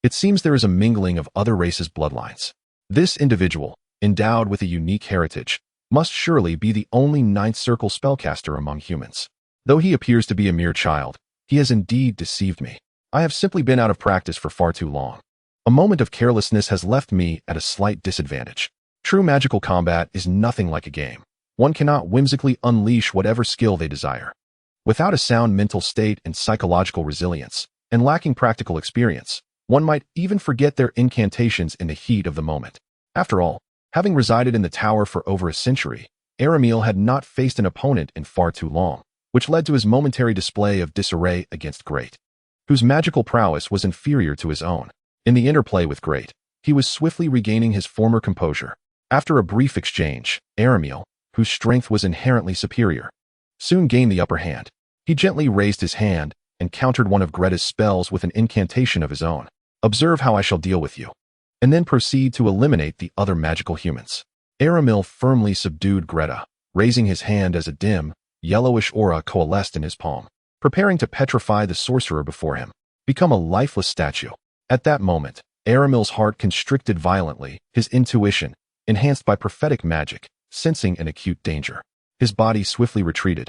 It seems there is a mingling of other races' bloodlines. This individual, endowed with a unique heritage, must surely be the only ninth circle spellcaster among humans. Though he appears to be a mere child, he has indeed deceived me. I have simply been out of practice for far too long. A moment of carelessness has left me at a slight disadvantage. True magical combat is nothing like a game. One cannot whimsically unleash whatever skill they desire. Without a sound mental state and psychological resilience, and lacking practical experience, one might even forget their incantations in the heat of the moment. After all, having resided in the tower for over a century, Aramil had not faced an opponent in far too long, which led to his momentary display of disarray against Great, whose magical prowess was inferior to his own. In the interplay with Great, he was swiftly regaining his former composure. After a brief exchange, Aramil, whose strength was inherently superior, soon gained the upper hand. He gently raised his hand and countered one of Greta's spells with an incantation of his own. Observe how I shall deal with you, and then proceed to eliminate the other magical humans. Aramil firmly subdued Greta, raising his hand as a dim, yellowish aura coalesced in his palm, preparing to petrify the sorcerer before him, become a lifeless statue. At that moment, Aramil's heart constricted violently, his intuition, enhanced by prophetic magic, sensing an acute danger. His body swiftly retreated,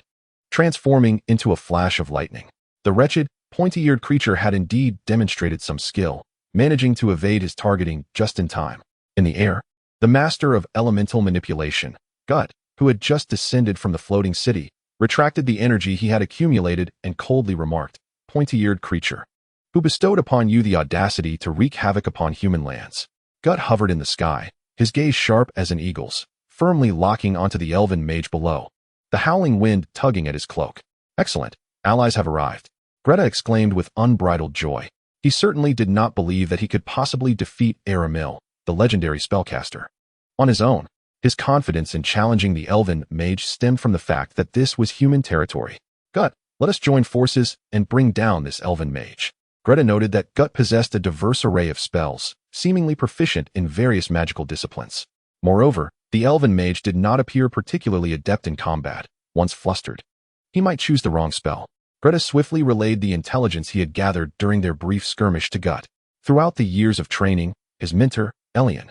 transforming into a flash of lightning. The wretched, pointy-eared creature had indeed demonstrated some skill, managing to evade his targeting just in time. In the air, the master of elemental manipulation, Gut, who had just descended from the floating city, retracted the energy he had accumulated and coldly remarked, "Pointy-eared creature, who bestowed upon you the audacity to wreak havoc upon human lands." Gut hovered in the sky, his gaze sharp as an eagle's, firmly locking onto the elven mage below, the howling wind tugging at his cloak. "Excellent, allies have arrived," Greta exclaimed with unbridled joy. He certainly did not believe that he could possibly defeat Aramil, the legendary spellcaster. On his own, his confidence in challenging the elven mage stemmed from the fact that this was human territory. "Gut, let us join forces and bring down this elven mage." Greta noted that Gut possessed a diverse array of spells, seemingly proficient in various magical disciplines. Moreover, the elven mage did not appear particularly adept in combat. Once flustered, he might choose the wrong spell. Greta swiftly relayed the intelligence he had gathered during their brief skirmish to Gut. Throughout the years of training, his mentor, Elian,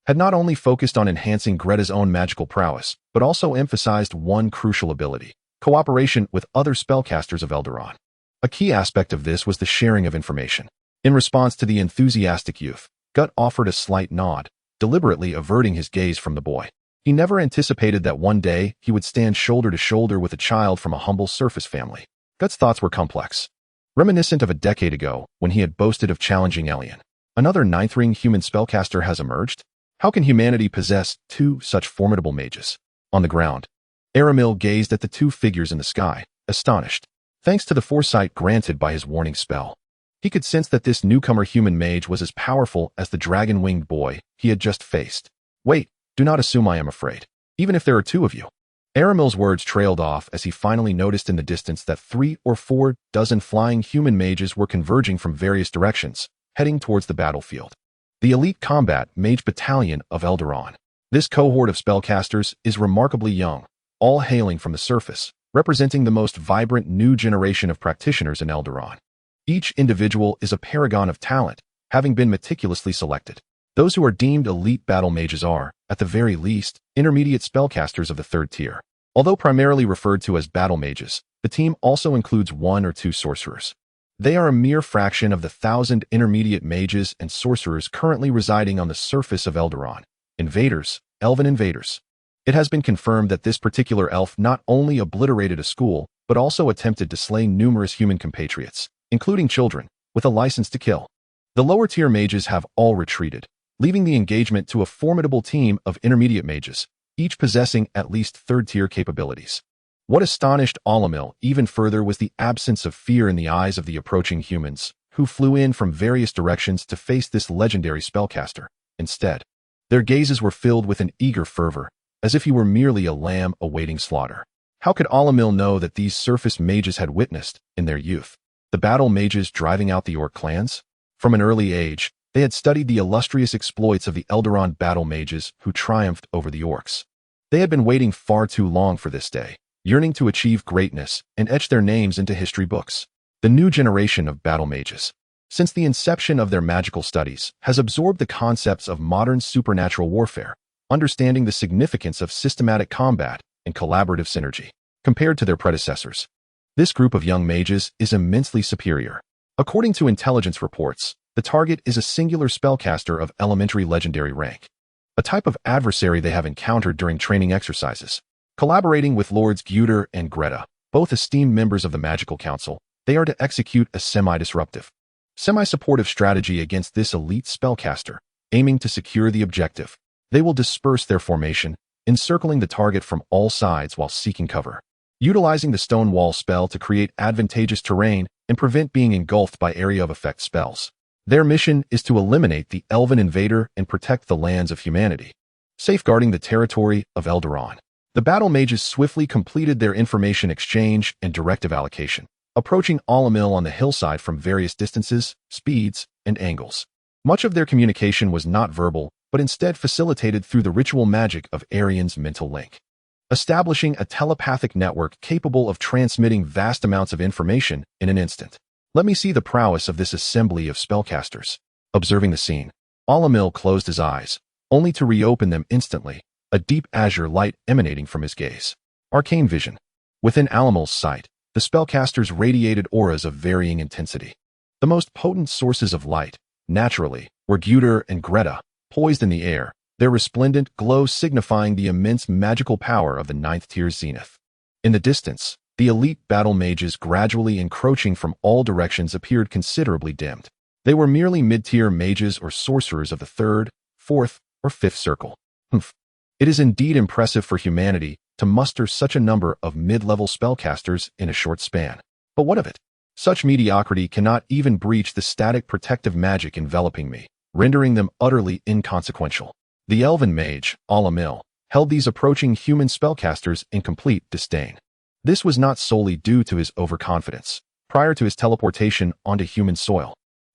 had not only focused on enhancing Greta's own magical prowess, but also emphasized one crucial ability: cooperation with other spellcasters of Elderon. A key aspect of this was the sharing of information. In response to the enthusiastic youth, Gut offered a slight nod, deliberately averting his gaze from the boy. He never anticipated that one day he would stand shoulder to shoulder with a child from a humble surface family. Gut's thoughts were complex, reminiscent of a decade ago when he had boasted of challenging Elian. Another ninth-ring human spellcaster has emerged? How can humanity possess two such formidable mages? On the ground, Aramil gazed at the two figures in the sky, astonished. Thanks to the foresight granted by his warning spell, he could sense that this newcomer human mage was as powerful as the dragon-winged boy he had just faced. Wait, do not assume I am afraid, even if there are two of you. Aramil's words trailed off as he finally noticed in the distance that 3 or 4 dozen flying human mages were converging from various directions, heading towards the battlefield. The elite combat mage battalion of Elderon. This cohort of spellcasters is remarkably young, all hailing from the surface, representing the most vibrant new generation of practitioners in Elderon. Each individual is a paragon of talent, having been meticulously selected. Those who are deemed elite battle mages are, at the very least, intermediate spellcasters of the 3rd tier. Although primarily referred to as battle mages, the team also includes 1 or 2 sorcerers. They are a mere fraction of the 1,000 intermediate mages and sorcerers currently residing on the surface of Elderon. Invaders, elven invaders. It has been confirmed that this particular elf not only obliterated a school, but also attempted to slay numerous human compatriots, including children, with a license to kill. The lower-tier mages have all retreated, leaving the engagement to a formidable team of intermediate mages, each possessing at least 3rd-tier capabilities. What astonished Alamil even further was the absence of fear in the eyes of the approaching humans, who flew in from various directions to face this legendary spellcaster. Instead, their gazes were filled with an eager fervor, as if he were merely a lamb awaiting slaughter. How could Alamil know that these surface mages had witnessed, in their youth, the battle mages driving out the orc clans? From an early age, they had studied the illustrious exploits of the Elderon battle mages who triumphed over the orcs. They had been waiting far too long for this day, yearning to achieve greatness and etch their names into history books. The new generation of battle mages, since the inception of their magical studies, has absorbed the concepts of modern supernatural warfare, understanding the significance of systematic combat and collaborative synergy. Compared to their predecessors, this group of young mages is immensely superior. According to intelligence reports, the target is a singular spellcaster of elementary legendary rank, a type of adversary they have encountered during training exercises. Collaborating with Lords Guter and Greta, both esteemed members of the Magical Council, they are to execute a semi-disruptive, semi-supportive strategy against this elite spellcaster, aiming to secure the objective. They will disperse their formation, encircling the target from all sides while seeking cover, utilizing the Stone Wall spell to create advantageous terrain and prevent being engulfed by area of effect spells. Their mission is to eliminate the Elven invader and protect the lands of humanity, safeguarding the territory of Elderon. The battle mages swiftly completed their information exchange and directive allocation, approaching Alamil on the hillside from various distances, speeds, and angles. Much of their communication was not verbal, but instead facilitated through the ritual magic of Erian's mental link, establishing a telepathic network capable of transmitting vast amounts of information in an instant. Let me see the prowess of this assembly of spellcasters. Observing the scene, Alamil closed his eyes, only to reopen them instantly, a deep azure light emanating from his gaze. Arcane vision. Within Alamil's sight, the spellcasters radiated auras of varying intensity. The most potent sources of light, naturally, were Guter and Greta, poised in the air, their resplendent glow signifying the immense magical power of the 9th tier zenith. In the distance, the elite battle mages gradually encroaching from all directions appeared considerably dimmed. They were merely mid-tier mages or sorcerers of the 3rd, 4th, or 5th circle. It is indeed impressive for humanity to muster such a number of mid-level spellcasters in a short span. But what of it? Such mediocrity cannot even breach the static protective magic enveloping me, rendering them utterly inconsequential. The elven mage, Alamil, held these approaching human spellcasters in complete disdain. This was not solely due to his overconfidence. Prior to his teleportation onto human soil,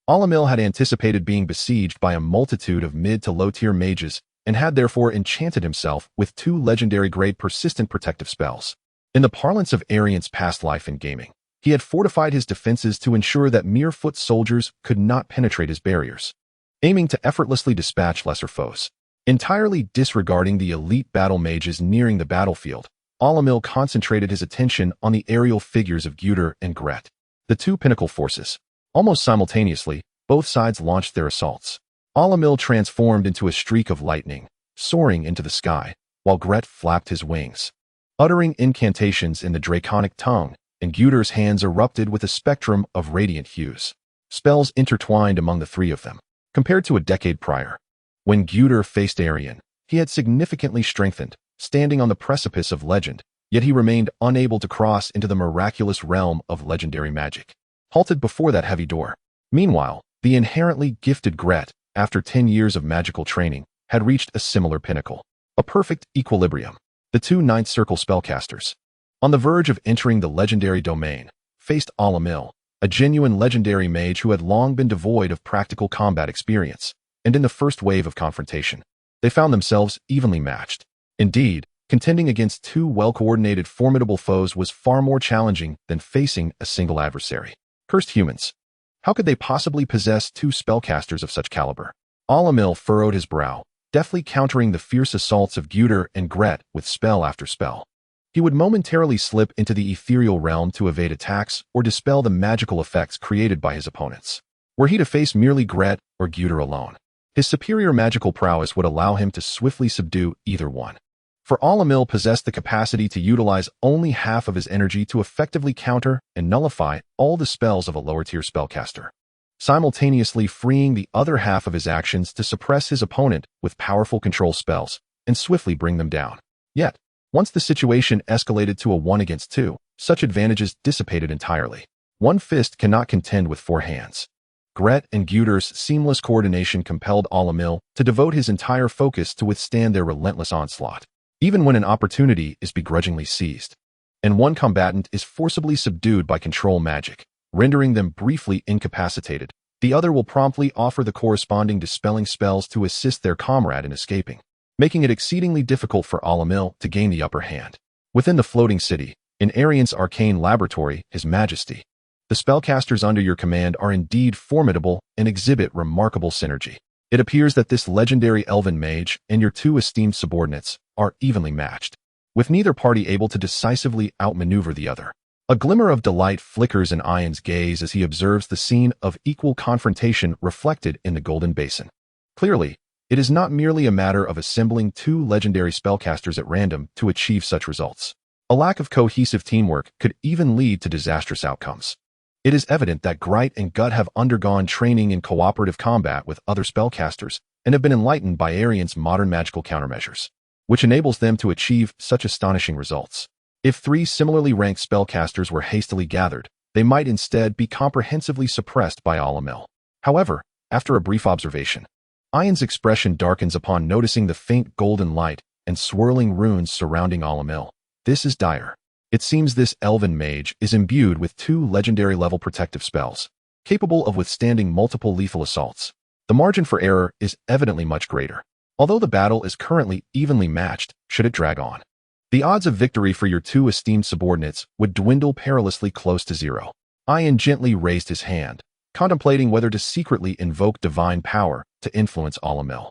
Alamil had anticipated being besieged by a multitude of mid to low-tier mages and had therefore enchanted himself with 2 legendary-grade persistent protective spells. In the parlance of Arian's past life in gaming, he had fortified his defenses to ensure that mere foot soldiers could not penetrate his barriers, aiming to effortlessly dispatch lesser foes. Entirely disregarding the elite battle mages nearing the battlefield, Alamil concentrated his attention on the aerial figures of Guder and Gret, the two pinnacle forces. Almost simultaneously, both sides launched their assaults. Alamil transformed into a streak of lightning, soaring into the sky, while Gret flapped his wings, uttering incantations in the draconic tongue, and Guder's hands erupted with a spectrum of radiant hues. Spells intertwined among the three of them. Compared to a decade prior, when Guder faced Erian, he had significantly strengthened, standing on the precipice of legend, yet he remained unable to cross into the miraculous realm of legendary magic, halted before that heavy door. Meanwhile, the inherently gifted Gret, after 10 years of magical training, had reached a similar pinnacle, a perfect equilibrium. The two Ninth Circle spellcasters, on the verge of entering the legendary domain, faced Alamil, a genuine legendary mage who had long been devoid of practical combat experience, and in the first wave of confrontation, they found themselves evenly matched. Indeed, contending against two well-coordinated formidable foes was far more challenging than facing a single adversary. Cursed humans. How could they possibly possess two spellcasters of such caliber? Alamil furrowed his brow, deftly countering the fierce assaults of Guder and Gret with spell after spell. He would momentarily slip into the ethereal realm to evade attacks or dispel the magical effects created by his opponents. Were he to face merely Gret or Guder alone, his superior magical prowess would allow him to swiftly subdue either one. For Alamil possessed the capacity to utilize only half of his energy to effectively counter and nullify all the spells of a lower-tier spellcaster, simultaneously freeing the other half of his actions to suppress his opponent with powerful control spells and swiftly bring them down. Yet, once the situation escalated to a 1 against 2, such advantages dissipated entirely. One fist cannot contend with four hands. Gret and Guder's seamless coordination compelled Alamil to devote his entire focus to withstand their relentless onslaught. Even when an opportunity is begrudgingly seized, and one combatant is forcibly subdued by control magic, rendering them briefly incapacitated, the other will promptly offer the corresponding dispelling spells to assist their comrade in escaping, making it exceedingly difficult for Alamil to gain the upper hand. Within the floating city, in Erian's arcane laboratory, His Majesty, the spellcasters under your command are indeed formidable and exhibit remarkable synergy. It appears that this legendary elven mage and your two esteemed subordinates are evenly matched, with neither party able to decisively outmaneuver the other. A glimmer of delight flickers in Ian's gaze as he observes the scene of equal confrontation reflected in the golden basin. Clearly, it is not merely a matter of assembling two legendary spellcasters at random to achieve such results. A lack of cohesive teamwork could even lead to disastrous outcomes. It is evident that Gret and Gut have undergone training in cooperative combat with other spellcasters and have been enlightened by Erian's modern magical countermeasures, which enables them to achieve such astonishing results. If three similarly ranked spellcasters were hastily gathered, they might instead be comprehensively suppressed by Alamil. However, after a brief observation, Ian's expression darkens upon noticing the faint golden light and swirling runes surrounding Alamil. This is dire. It seems this elven mage is imbued with two legendary-level protective spells, capable of withstanding multiple lethal assaults. The margin for error is evidently much greater. Although the battle is currently evenly matched, should it drag on, the odds of victory for your two esteemed subordinates would dwindle perilously close to zero. Ian gently raised his hand, contemplating whether to secretly invoke divine power to influence Alamil.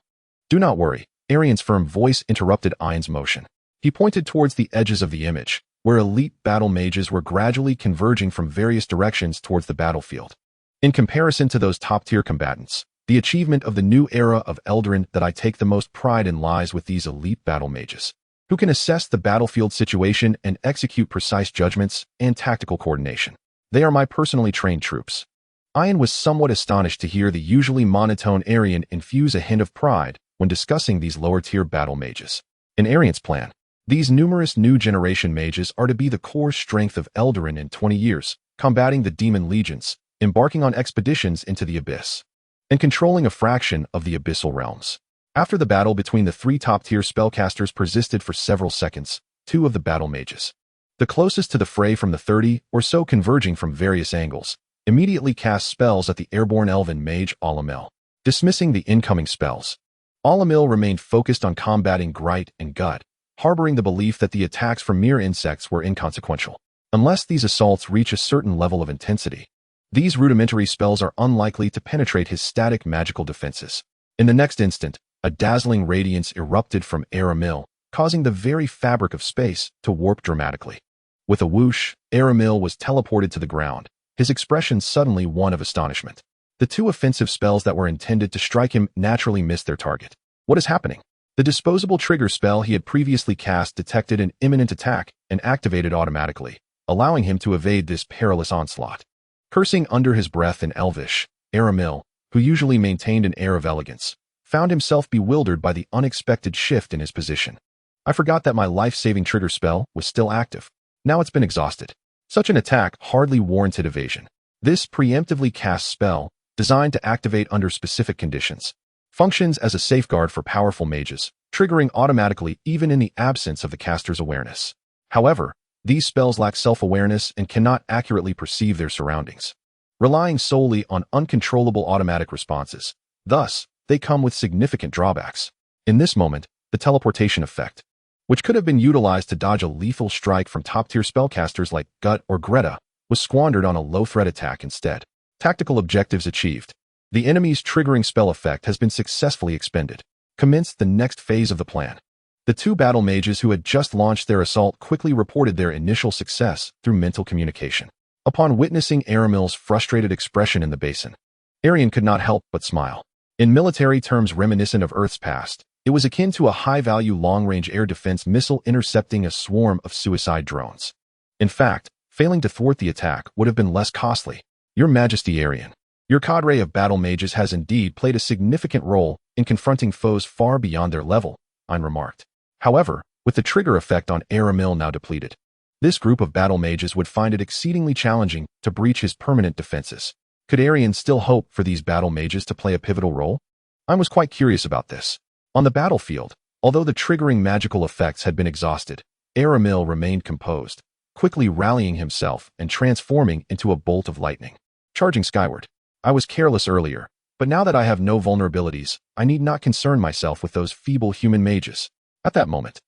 Do not worry, Erian's firm voice interrupted Ian's motion. He pointed towards the edges of the image, where elite battle mages were gradually converging from various directions towards the battlefield. In comparison to those top-tier combatants, the achievement of the new era of Eldarin that I take the most pride in lies with these elite battle mages, who can assess the battlefield situation and execute precise judgments and tactical coordination. They are my personally trained troops. Ian was somewhat astonished to hear the usually monotone Erian infuse a hint of pride when discussing these lower-tier battle mages. In Erian's plan, these numerous new generation mages are to be the core strength of Eldarin in 20 years, combating the demon legions, embarking on expeditions into the abyss, and controlling a fraction of the abyssal realms. After the battle between the three top-tier spellcasters persisted for several seconds, two of the battle mages, the closest to the fray from the 30 or so converging from various angles, immediately cast spells at the airborne elven mage Alamil. Dismissing the incoming spells, Alamil remained focused on combating Gret and Gut, harboring the belief that the attacks from mere insects were inconsequential. Unless these assaults reach a certain level of intensity, these rudimentary spells are unlikely to penetrate his static magical defenses. In the next instant, A dazzling radiance erupted from Erian, causing the very fabric of space to warp dramatically. With a whoosh, Erian was teleported to the ground, his expression suddenly one of astonishment. The two offensive spells that were intended to strike him naturally missed their target. What is happening? The disposable trigger spell he had previously cast detected an imminent attack and activated automatically, allowing him to evade this perilous onslaught. Cursing under his breath in Elvish, Erian, who usually maintained an air of elegance, found himself bewildered by the unexpected shift in his position. I forgot that my life-saving trigger spell was still active. Now it's been exhausted. Such an attack hardly warranted evasion. This preemptively cast spell, designed to activate under specific conditions, functions as a safeguard for powerful mages, triggering automatically even in the absence of the caster's awareness. However, these spells lack self-awareness and cannot accurately perceive their surroundings, relying solely on uncontrollable automatic responses. Thus, they come with significant drawbacks. In this moment, the teleportation effect, which could have been utilized to dodge a lethal strike from top-tier spellcasters like Gut or Greta, was squandered on a low-threat attack instead. Tactical objectives achieved. The enemy's triggering spell effect has been successfully expended. Commenced the next phase of the plan. The two battle mages who had just launched their assault quickly reported their initial success through mental communication. Upon witnessing Erian's frustrated expression in the basin, Erian could not help but smile. In military terms reminiscent of Earth's past, it was akin to a high-value long-range air defense missile intercepting a swarm of suicide drones. In fact, failing to thwart the attack would have been less costly. Your Majesty Erian, your cadre of battle mages has indeed played a significant role in confronting foes far beyond their level, Ein remarked. However, with the trigger effect on Erian now depleted, this group of battle mages would find it exceedingly challenging to breach his permanent defenses. Could Erian still hope for these battle mages to play a pivotal role? I was quite curious about this. On the battlefield, although the triggering magical effects had been exhausted, Erian remained composed, quickly rallying himself and transforming into a bolt of lightning. Charging skyward. I was careless earlier, but now that I have no vulnerabilities, I need not concern myself with those feeble human mages. At that moment,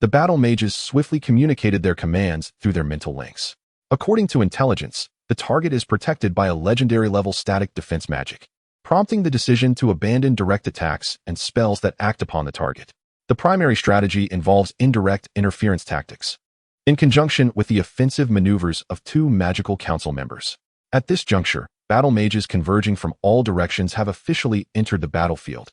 the battle mages swiftly communicated their commands through their mental links. According to intelligence, the target is protected by a legendary-level static defense magic, prompting the decision to abandon direct attacks and spells that act upon the target. The primary strategy involves indirect interference tactics, in conjunction with the offensive maneuvers of two magical council members. At this juncture, battle mages converging from all directions have officially entered the battlefield,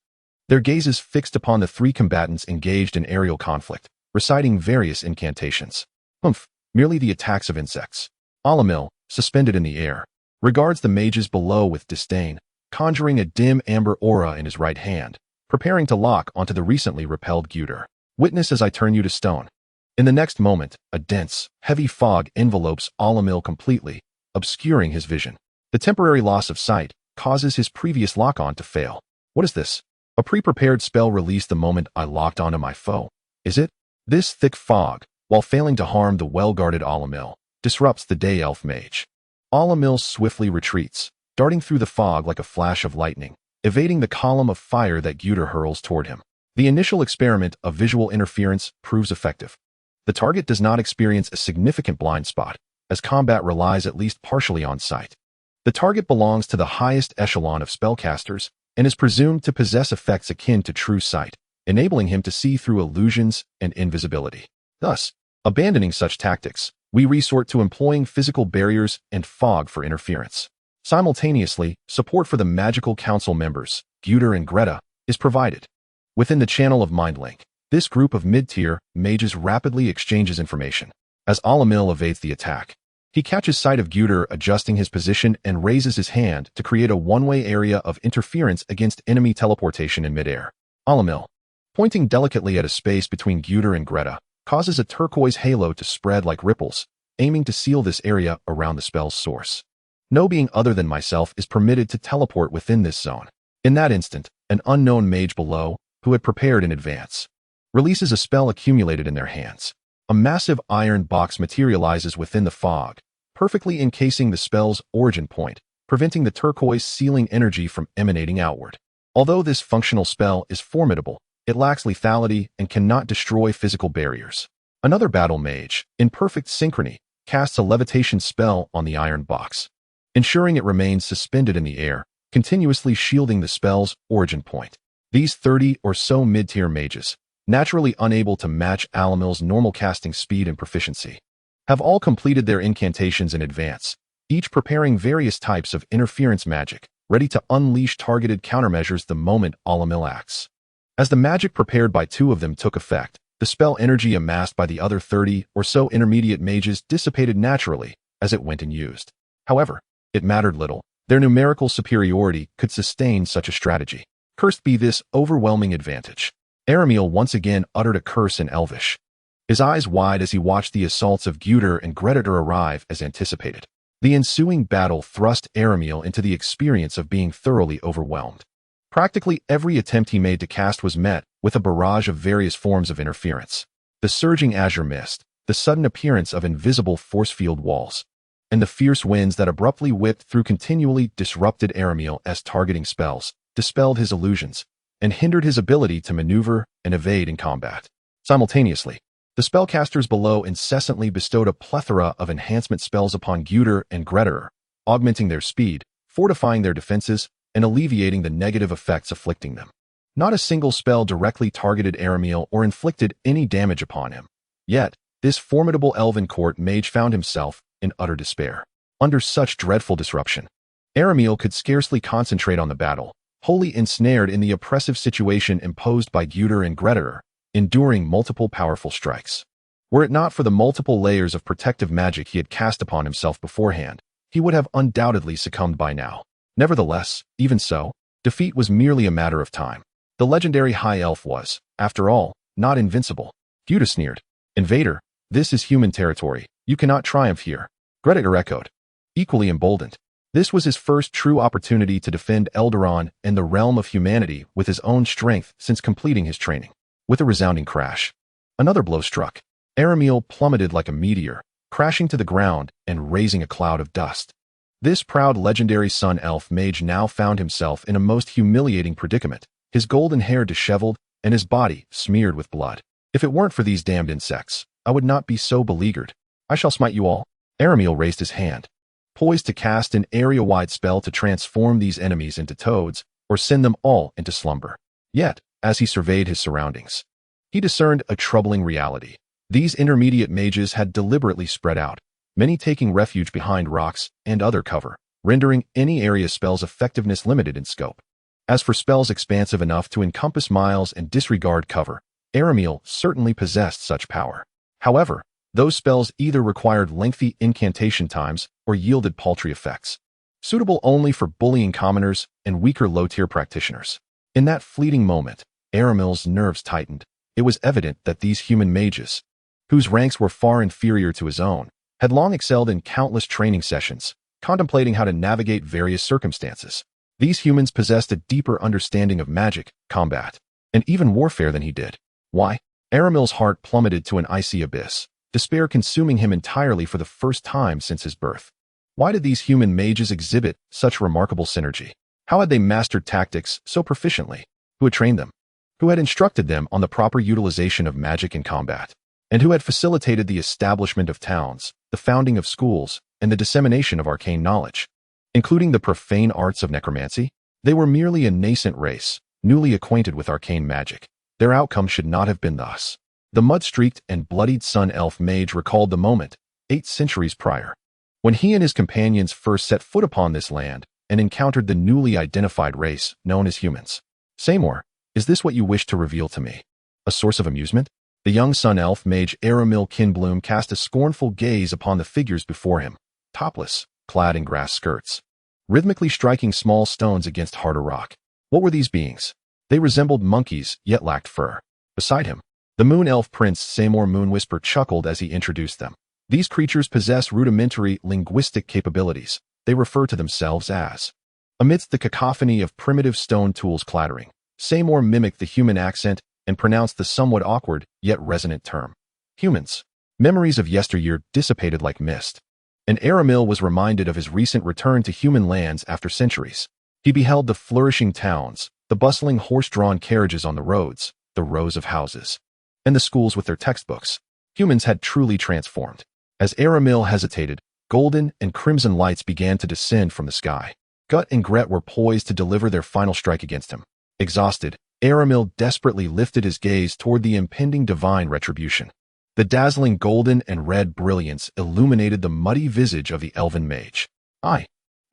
their gazes fixed upon the three combatants engaged in aerial conflict, reciting various incantations. Merely the attacks of insects. Alamil, suspended in the air, regards the mages below with disdain, conjuring a dim amber aura in his right hand, preparing to lock onto the recently repelled Guter. Witness as I turn you to stone. In the next moment, a dense, heavy fog envelopes Alamil completely, obscuring his vision. The temporary loss of sight causes his previous lock-on to fail. What is this? A pre-prepared spell released the moment I locked onto my foe. Is it? This thick fog, while failing to harm the well-guarded Alamil, disrupts the day elf mage. Alamil swiftly retreats, darting through the fog like a flash of lightning, evading the column of fire that Guter hurls toward him. The initial experiment of visual interference proves effective. The target does not experience a significant blind spot, as combat relies at least partially on sight. The target belongs to the highest echelon of spellcasters and is presumed to possess effects akin to true sight, enabling him to see through illusions and invisibility. Thus, abandoning such tactics, we resort to employing physical barriers and fog for interference. Simultaneously, support for the magical council members, Guter and Greta, is provided. Within the channel of MindLink, this group of mid-tier mages rapidly exchanges information. As Alamil evades the attack, he catches sight of Guter adjusting his position and raises his hand to create a one-way area of interference against enemy teleportation in midair. Alamil, pointing delicately at a space between Guter and Greta, causes a turquoise halo to spread like ripples, aiming to seal this area around the spell's source. No being other than myself is permitted to teleport within this zone. In that instant, an unknown mage below, who had prepared in advance, releases a spell accumulated in their hands. A massive iron box materializes within the fog, perfectly encasing the spell's origin point, preventing the turquoise sealing energy from emanating outward. Although this functional spell is formidable, it lacks lethality and cannot destroy physical barriers. Another battle mage, in perfect synchrony, casts a levitation spell on the iron box, ensuring it remains suspended in the air, continuously shielding the spell's origin point. These 30 or so mid-tier mages, naturally unable to match Alamil's normal casting speed and proficiency, have all completed their incantations in advance, each preparing various types of interference magic, ready to unleash targeted countermeasures the moment Alamil acts. As the magic prepared by 2 of them took effect, the spell energy amassed by the other 30 or so intermediate mages dissipated naturally as it went unused. However, it mattered little. Their numerical superiority could sustain such a strategy. Cursed be this overwhelming advantage. Aramil once again uttered a curse in Elvish, his eyes wide as he watched the assaults of Guter and Greditor arrive as anticipated. The ensuing battle thrust Aramil into the experience of being thoroughly overwhelmed. Practically every attempt he made to cast was met with a barrage of various forms of interference. The surging azure mist, the sudden appearance of invisible force field walls, and the fierce winds that abruptly whipped through continually disrupted Aramil as targeting spells, dispelled his illusions, and hindered his ability to maneuver and evade in combat. Simultaneously, the spellcasters below incessantly bestowed a plethora of enhancement spells upon Guter and Greditor, augmenting their speed, fortifying their defenses, and alleviating the negative effects afflicting them. Not a single spell directly targeted Aramil or inflicted any damage upon him. Yet, this formidable Elven Court mage found himself in utter despair. Under such dreadful disruption, Aramil could scarcely concentrate on the battle, wholly ensnared in the oppressive situation imposed by Guter and Greditor, enduring multiple powerful strikes. Were it not for the multiple layers of protective magic he had cast upon himself beforehand, he would have undoubtedly succumbed by now. Nevertheless, even so, defeat was merely a matter of time. The legendary High Elf was, after all, not invincible. Guter sneered. Invader, this is human territory. You cannot triumph here. Greditor echoed, equally emboldened. This was his first true opportunity to defend Eldaron and the realm of humanity with his own strength since completing his training. With a resounding crash, another blow struck. Aramil plummeted like a meteor, crashing to the ground and raising a cloud of dust. This proud legendary Sun Elf mage now found himself in a most humiliating predicament, his golden hair disheveled and his body smeared with blood. If it weren't for these damned insects, I would not be so beleaguered. I shall smite you all. Aramil raised his hand, poised to cast an area-wide spell to transform these enemies into toads or send them all into slumber. Yet, as he surveyed his surroundings, he discerned a troubling reality. These intermediate mages had deliberately spread out, many taking refuge behind rocks and other cover, rendering any area spell's effectiveness limited in scope. As for spells expansive enough to encompass miles and disregard cover, Aramil certainly possessed such power. However, those spells either required lengthy incantation times or yielded paltry effects, suitable only for bullying commoners and weaker low-tier practitioners. In that fleeting moment, Aramil's nerves tightened. It was evident that these human mages, whose ranks were far inferior to his own, had long excelled in countless training sessions, contemplating how to navigate various circumstances. These humans possessed a deeper understanding of magic, combat, and even warfare than he did. Why? Aramil's heart plummeted to an icy abyss, despair consuming him entirely for the first time since his birth. Why did these human mages exhibit such remarkable synergy? How had they mastered tactics so proficiently? Who had trained them? Who had instructed them on the proper utilization of magic in combat? And who had facilitated the establishment of towns, the founding of schools, and the dissemination of arcane knowledge? Including the profane arts of necromancy? They were merely a nascent race, newly acquainted with arcane magic. Their outcome should not have been thus. The mud-streaked and bloodied Sun Elf mage recalled the moment, 8 centuries prior, when he and his companions first set foot upon this land and encountered the newly identified race known as humans. Seymour, is this what you wish to reveal to me? A source of amusement? The young Sun Elf mage Aramil Kinbloom cast a scornful gaze upon the figures before him, topless, clad in grass skirts, rhythmically striking small stones against harder rock. What were these beings? They resembled monkeys, yet lacked fur. Beside him, the Moon Elf Prince Seymour Moonwhisper chuckled as he introduced them. These creatures possess rudimentary linguistic capabilities. They refer to themselves as. Amidst the cacophony of primitive stone tools clattering, Seymour mimicked the human accent and pronounced the somewhat awkward yet resonant term. Humans. Memories of yesteryear dissipated like mist, and Aramil was reminded of his recent return to human lands after centuries. He beheld the flourishing towns, the bustling horse-drawn carriages on the roads, the rows of houses, and the schools with their textbooks. Humans had truly transformed. As Aramil hesitated, golden and crimson lights began to descend from the sky. Gut and Gret were poised to deliver their final strike against him. Exhausted, Aramil desperately lifted his gaze toward the impending divine retribution. The dazzling golden and red brilliance illuminated the muddy visage of the elven mage. I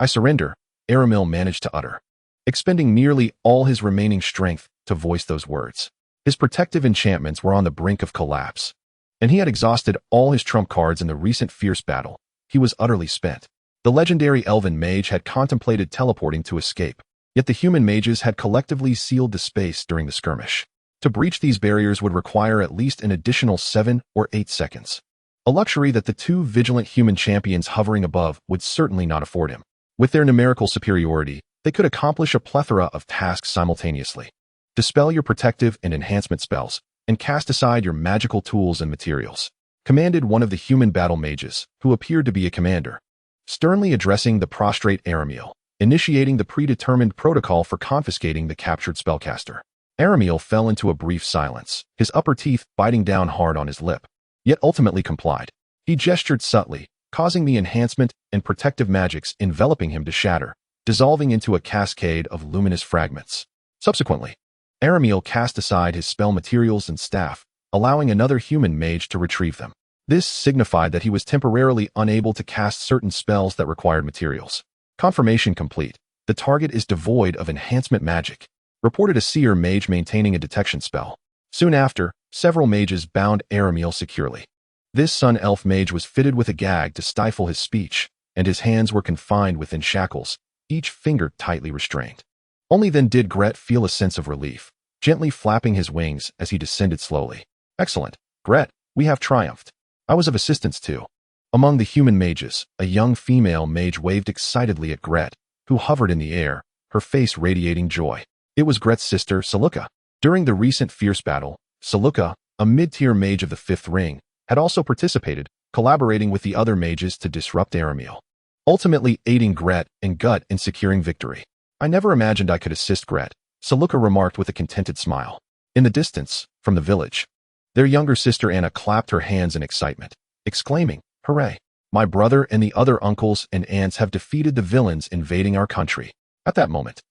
surrender, Aramil managed to utter, expending nearly all his remaining strength to voice those words. His protective enchantments were on the brink of collapse, and he had exhausted all his trump cards in the recent fierce battle. He was utterly spent. The legendary elven mage had contemplated teleporting to escape, yet the human mages had collectively sealed the space during the skirmish. To breach these barriers would require at least an additional 7 or 8 seconds, a luxury that the two vigilant human champions hovering above would certainly not afford him. With their numerical superiority, they could accomplish a plethora of tasks simultaneously. Dispel your protective and enhancement spells, and cast aside your magical tools and materials, commanded one of the human battle mages, who appeared to be a commander, sternly addressing the prostrate Aramil, initiating the predetermined protocol for confiscating the captured spellcaster. Aramil fell into a brief silence, his upper teeth biting down hard on his lip, yet ultimately complied. He gestured subtly, causing the enhancement and protective magics enveloping him to shatter, dissolving into a cascade of luminous fragments. Subsequently, Aramil cast aside his spell materials and staff, allowing another human mage to retrieve them. This signified that he was temporarily unable to cast certain spells that required materials. Confirmation complete. The target is devoid of enhancement magic, reported a seer mage maintaining a detection spell. Soon after, several mages bound Aramil securely. This sun elf mage was fitted with a gag to stifle his speech, and his hands were confined within shackles, each finger tightly restrained. Only then did Gret feel a sense of relief, gently flapping his wings as he descended slowly. Excellent, Gret, we have triumphed. I was of assistance too. Among the human mages, a young female mage waved excitedly at Gret, who hovered in the air, her face radiating joy. It was Gret's sister, Saluka. During the recent fierce battle, Saluka, a mid-tier mage of the Fifth Ring, had also participated, collaborating with the other mages to disrupt Aramil, ultimately aiding Gret and Gut in securing victory. I never imagined I could assist Gret, Saluka remarked with a contented smile. In the distance, from the village, their younger sister Anna clapped her hands in excitement, exclaiming, "Hooray! My brother and the other uncles and aunts have defeated the villains invading our country." At that moment,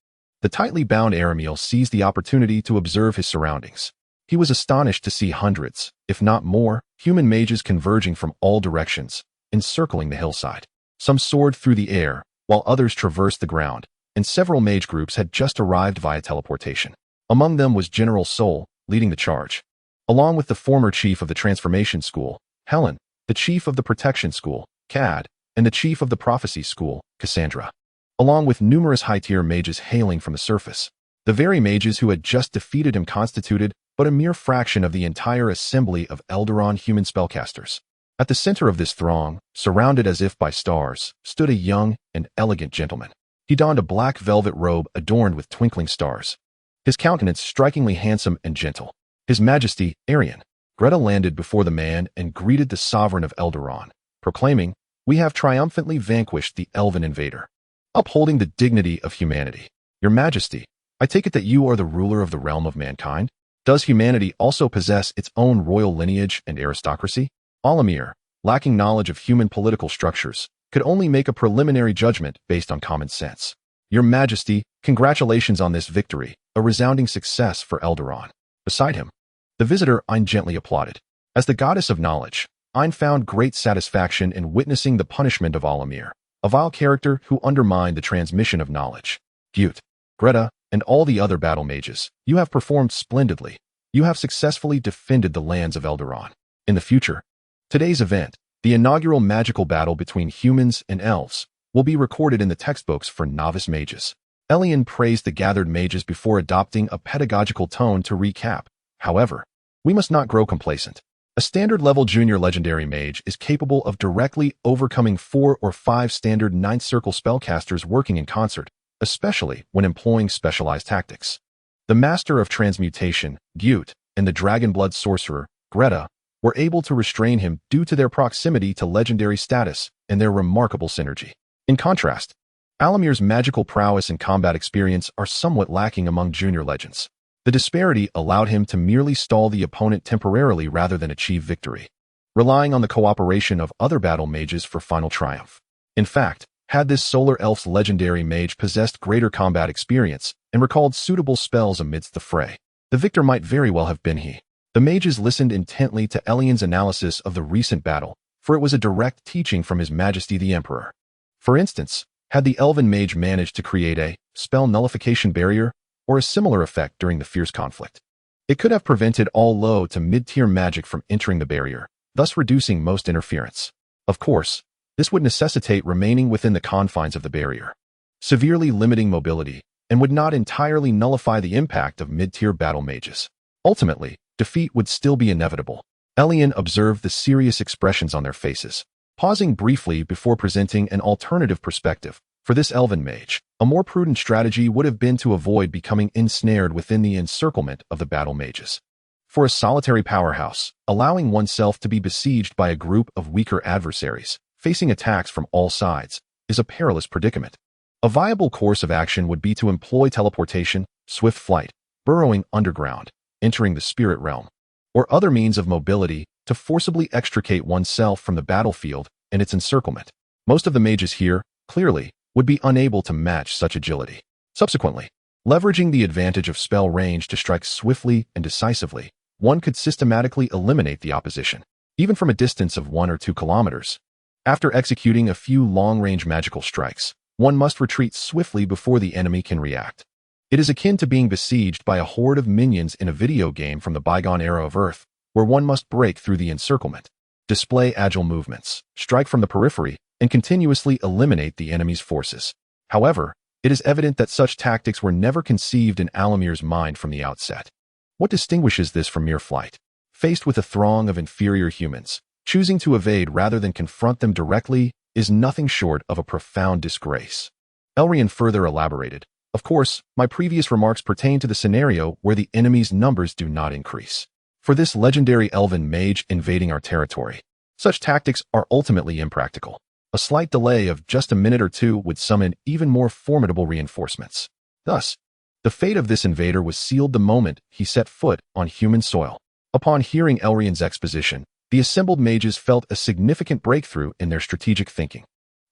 the tightly bound Aramil seized the opportunity to observe his surroundings. He was astonished to see hundreds, if not more, human mages converging from all directions, encircling the hillside. Some soared through the air, while others traversed the ground, and several mage groups had just arrived via teleportation. Among them was General Sol, leading the charge, along with the former chief of the Transformation School, Helen, the chief of the Protection School, Cad, and the chief of the Prophecy School, Cassandra, along with numerous high-tier mages hailing from the surface. The very mages who had just defeated him constituted but a mere fraction of the entire assembly of Eldaron human spellcasters. At the center of this throng, surrounded as if by stars, stood a young and elegant gentleman. He donned a black velvet robe adorned with twinkling stars, his countenance strikingly handsome and gentle. His Majesty, Erian. Greta landed before the man and greeted the sovereign of Eldaron, proclaiming, "We have triumphantly vanquished the elven invader, upholding the dignity of humanity. Your Majesty, I take it that you are the ruler of the realm of mankind? Does humanity also possess its own royal lineage and aristocracy?" Alamir, lacking knowledge of human political structures, could only make a preliminary judgment based on common sense. "Your Majesty, congratulations on this victory, a resounding success for Eldaron." Beside him, the visitor Ein gently applauded. As the goddess of knowledge, Ein found great satisfaction in witnessing the punishment of Alamir, a vile character who undermined the transmission of knowledge. Gyut, Greta, and all the other battle mages, you have performed splendidly. You have successfully defended the lands of Eldaron. In the future, today's event, the inaugural magical battle between humans and elves, will be recorded in the textbooks for novice mages. Elian praised the gathered mages before adopting a pedagogical tone to recap. However, we must not grow complacent. A standard-level junior legendary mage is capable of directly overcoming 4 or 5 standard 9th circle spellcasters working in concert, especially when employing specialized tactics. The Master of Transmutation, Gyut, and the Dragonblood Sorcerer, Greta, were able to restrain him due to their proximity to legendary status and their remarkable synergy. In contrast, Alamir's magical prowess and combat experience are somewhat lacking among junior legends. The disparity allowed him to merely stall the opponent temporarily rather than achieve victory, relying on the cooperation of other battle mages for final triumph. In fact, had this Solar Elf's legendary mage possessed greater combat experience and recalled suitable spells amidst the fray, The victor might very well have been he. The mages listened intently to Elian's analysis of the recent battle, for it was a direct teaching from His Majesty the Emperor. For instance, had the elven mage managed to create a spell nullification barrier or a similar effect during the fierce conflict, it could have prevented all low to mid-tier magic from entering the barrier, thus reducing most interference. Of course, this would necessitate remaining within the confines of the barrier, severely limiting mobility, and would not entirely nullify the impact of mid-tier battle mages. Ultimately, defeat would still be inevitable. Elian observed the serious expressions on their faces, pausing briefly before presenting an alternative perspective. For this elven mage, a more prudent strategy would have been to avoid becoming ensnared within the encirclement of the battle mages. For a solitary powerhouse, allowing oneself to be besieged by a group of weaker adversaries, facing attacks from all sides, is a perilous predicament. A viable course of action would be to employ teleportation, swift flight, burrowing underground, entering the spirit realm, or other means of mobility to forcibly extricate oneself from the battlefield and its encirclement. Most of the mages here, clearly, would be unable to match such agility. Subsequently, leveraging the advantage of spell range to strike swiftly and decisively, one could systematically eliminate the opposition, even from a distance of 1 or 2 kilometers. After executing a few long-range magical strikes, one must retreat swiftly before the enemy can react. It is akin to being besieged by a horde of minions in a video game from the bygone era of Earth, where one must break through the encirclement, display agile movements, strike from the periphery, and continuously eliminate the enemy's forces. However, it is evident that such tactics were never conceived in Alamir's mind from the outset. What distinguishes this from mere flight? Faced with a throng of inferior humans, choosing to evade rather than confront them directly is nothing short of a profound disgrace. Erian further elaborated, "Of course, my previous remarks pertain to the scenario where the enemy's numbers do not increase. For this legendary elven mage invading our territory, such tactics are ultimately impractical. A slight delay of just a minute or two would summon even more formidable reinforcements. Thus, the fate of this invader was sealed the moment he set foot on human soil." Upon hearing Erian's exposition, the assembled mages felt a significant breakthrough in their strategic thinking.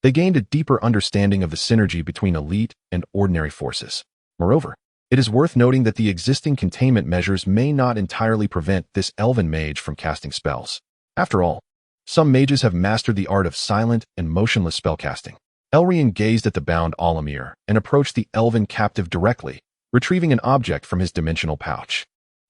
They gained a deeper understanding of the synergy between elite and ordinary forces. Moreover, it is worth noting that the existing containment measures may not entirely prevent this elven mage from casting spells. After all, some mages have mastered the art of silent and motionless spellcasting. Erian gazed at the bound Alamir and approached the elven captive directly, retrieving an object from his dimensional pouch.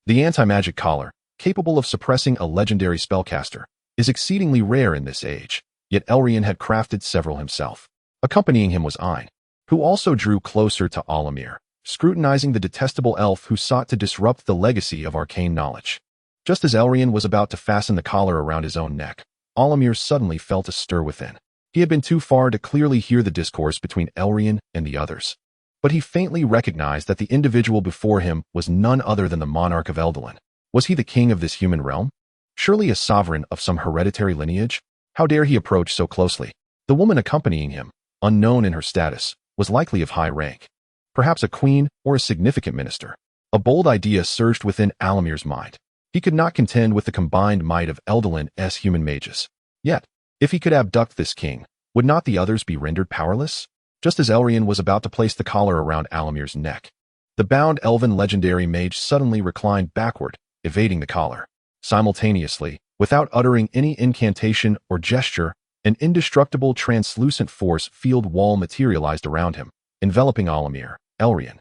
The anti-magic collar, capable of suppressing a legendary spellcaster, is exceedingly rare in this age, yet Erian had crafted several himself. Accompanying him was Ein, who also drew closer to Alamir, scrutinizing the detestable elf who sought to disrupt the legacy of arcane knowledge. Just as Erian was about to fasten the collar around his own neck, Alamir suddenly felt a stir within. He had been too far to clearly hear the discourse between Erian and the others, but he faintly recognized that the individual before him was none other than the monarch of Eldalan. Was he the king of this human realm? Surely a sovereign of some hereditary lineage? How dare he approach so closely? The woman accompanying him, unknown in her status, was likely of high rank. Perhaps a queen or a significant minister. A bold idea surged within Alamir's mind. He could not contend with the combined might of Eldalan's human mages. Yet, if he could abduct this king, would not the others be rendered powerless? Just as Erian was about to place the collar around Alamir's neck, the bound elven legendary mage suddenly reclined backward, evading the collar. Simultaneously, without uttering any incantation or gesture, an indestructible translucent force field wall materialized around him, enveloping Alamir, Erian,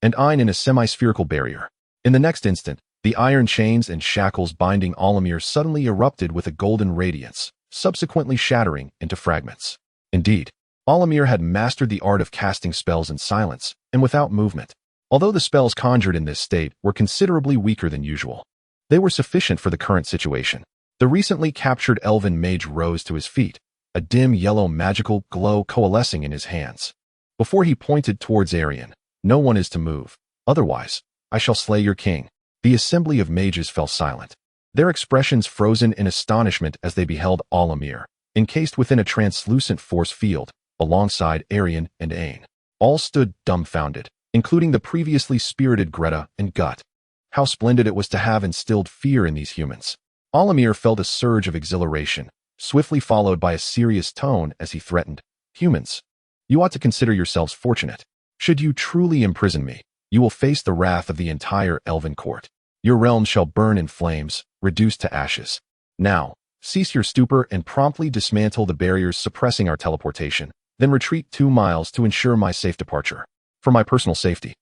and Ein in a semi-spherical barrier. In the next instant, the iron chains and shackles binding Alamir suddenly erupted with a golden radiance, subsequently shattering into fragments. Indeed, Alamir had mastered the art of casting spells in silence and without movement. Although the spells conjured in this state were considerably weaker than usual, they were sufficient for the current situation. The recently captured elven mage rose to his feet, a dim yellow magical glow coalescing in his hands. Before he pointed towards Erian, "No one is to move, otherwise, I shall slay your king." The assembly of mages fell silent, their expressions frozen in astonishment as they beheld Alamir, encased within a translucent force field, alongside Erian and Ein. All stood dumbfounded, including the previously spirited Greta and Gut. How splendid it was to have instilled fear in these humans. Alamir felt a surge of exhilaration, swiftly followed by a serious tone as he threatened, "Humans, you ought to consider yourselves fortunate. Should you truly imprison me, you will face the wrath of the entire Elven Court. Your realm shall burn in flames, reduced to ashes. Now, cease your stupor and promptly dismantle the barriers suppressing our teleportation, then retreat 2 miles to ensure my safe departure. For my personal safety,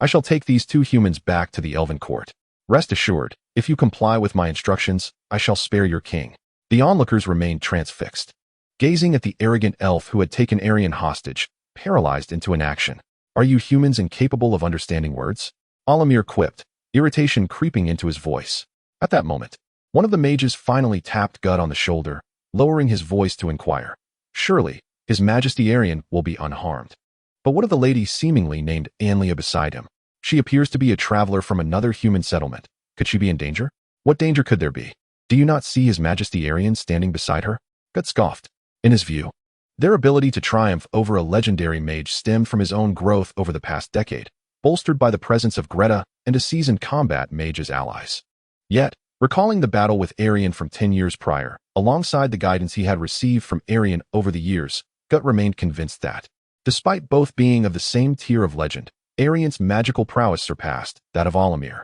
I shall take these 2 humans back to the Elven Court. Rest assured, if you comply with my instructions, I shall spare your king. The onlookers remained transfixed, gazing at the arrogant elf who had taken Erian hostage, paralyzed into inaction. Are you humans incapable of understanding words? Alamir quipped, irritation creeping into his voice. At that moment, one of the mages finally tapped Gut on the shoulder, lowering his voice to inquire. Surely, His Majesty Erian will be unharmed. But what of the lady seemingly named Anlia beside him? She appears to be a traveler from another human settlement. Could she be in danger? What danger could there be? Do you not see His Majesty Erian standing beside her? Gut scoffed. In his view, their ability to triumph over a legendary mage stemmed from his own growth over the past decade, bolstered by the presence of Greta and a seasoned combat mage as allies. Yet, recalling the battle with Erian from 10 years prior, alongside the guidance he had received from Erian over the years, Gut remained convinced that, despite both being of the same tier of legend, Erian's magical prowess surpassed that of Alamir.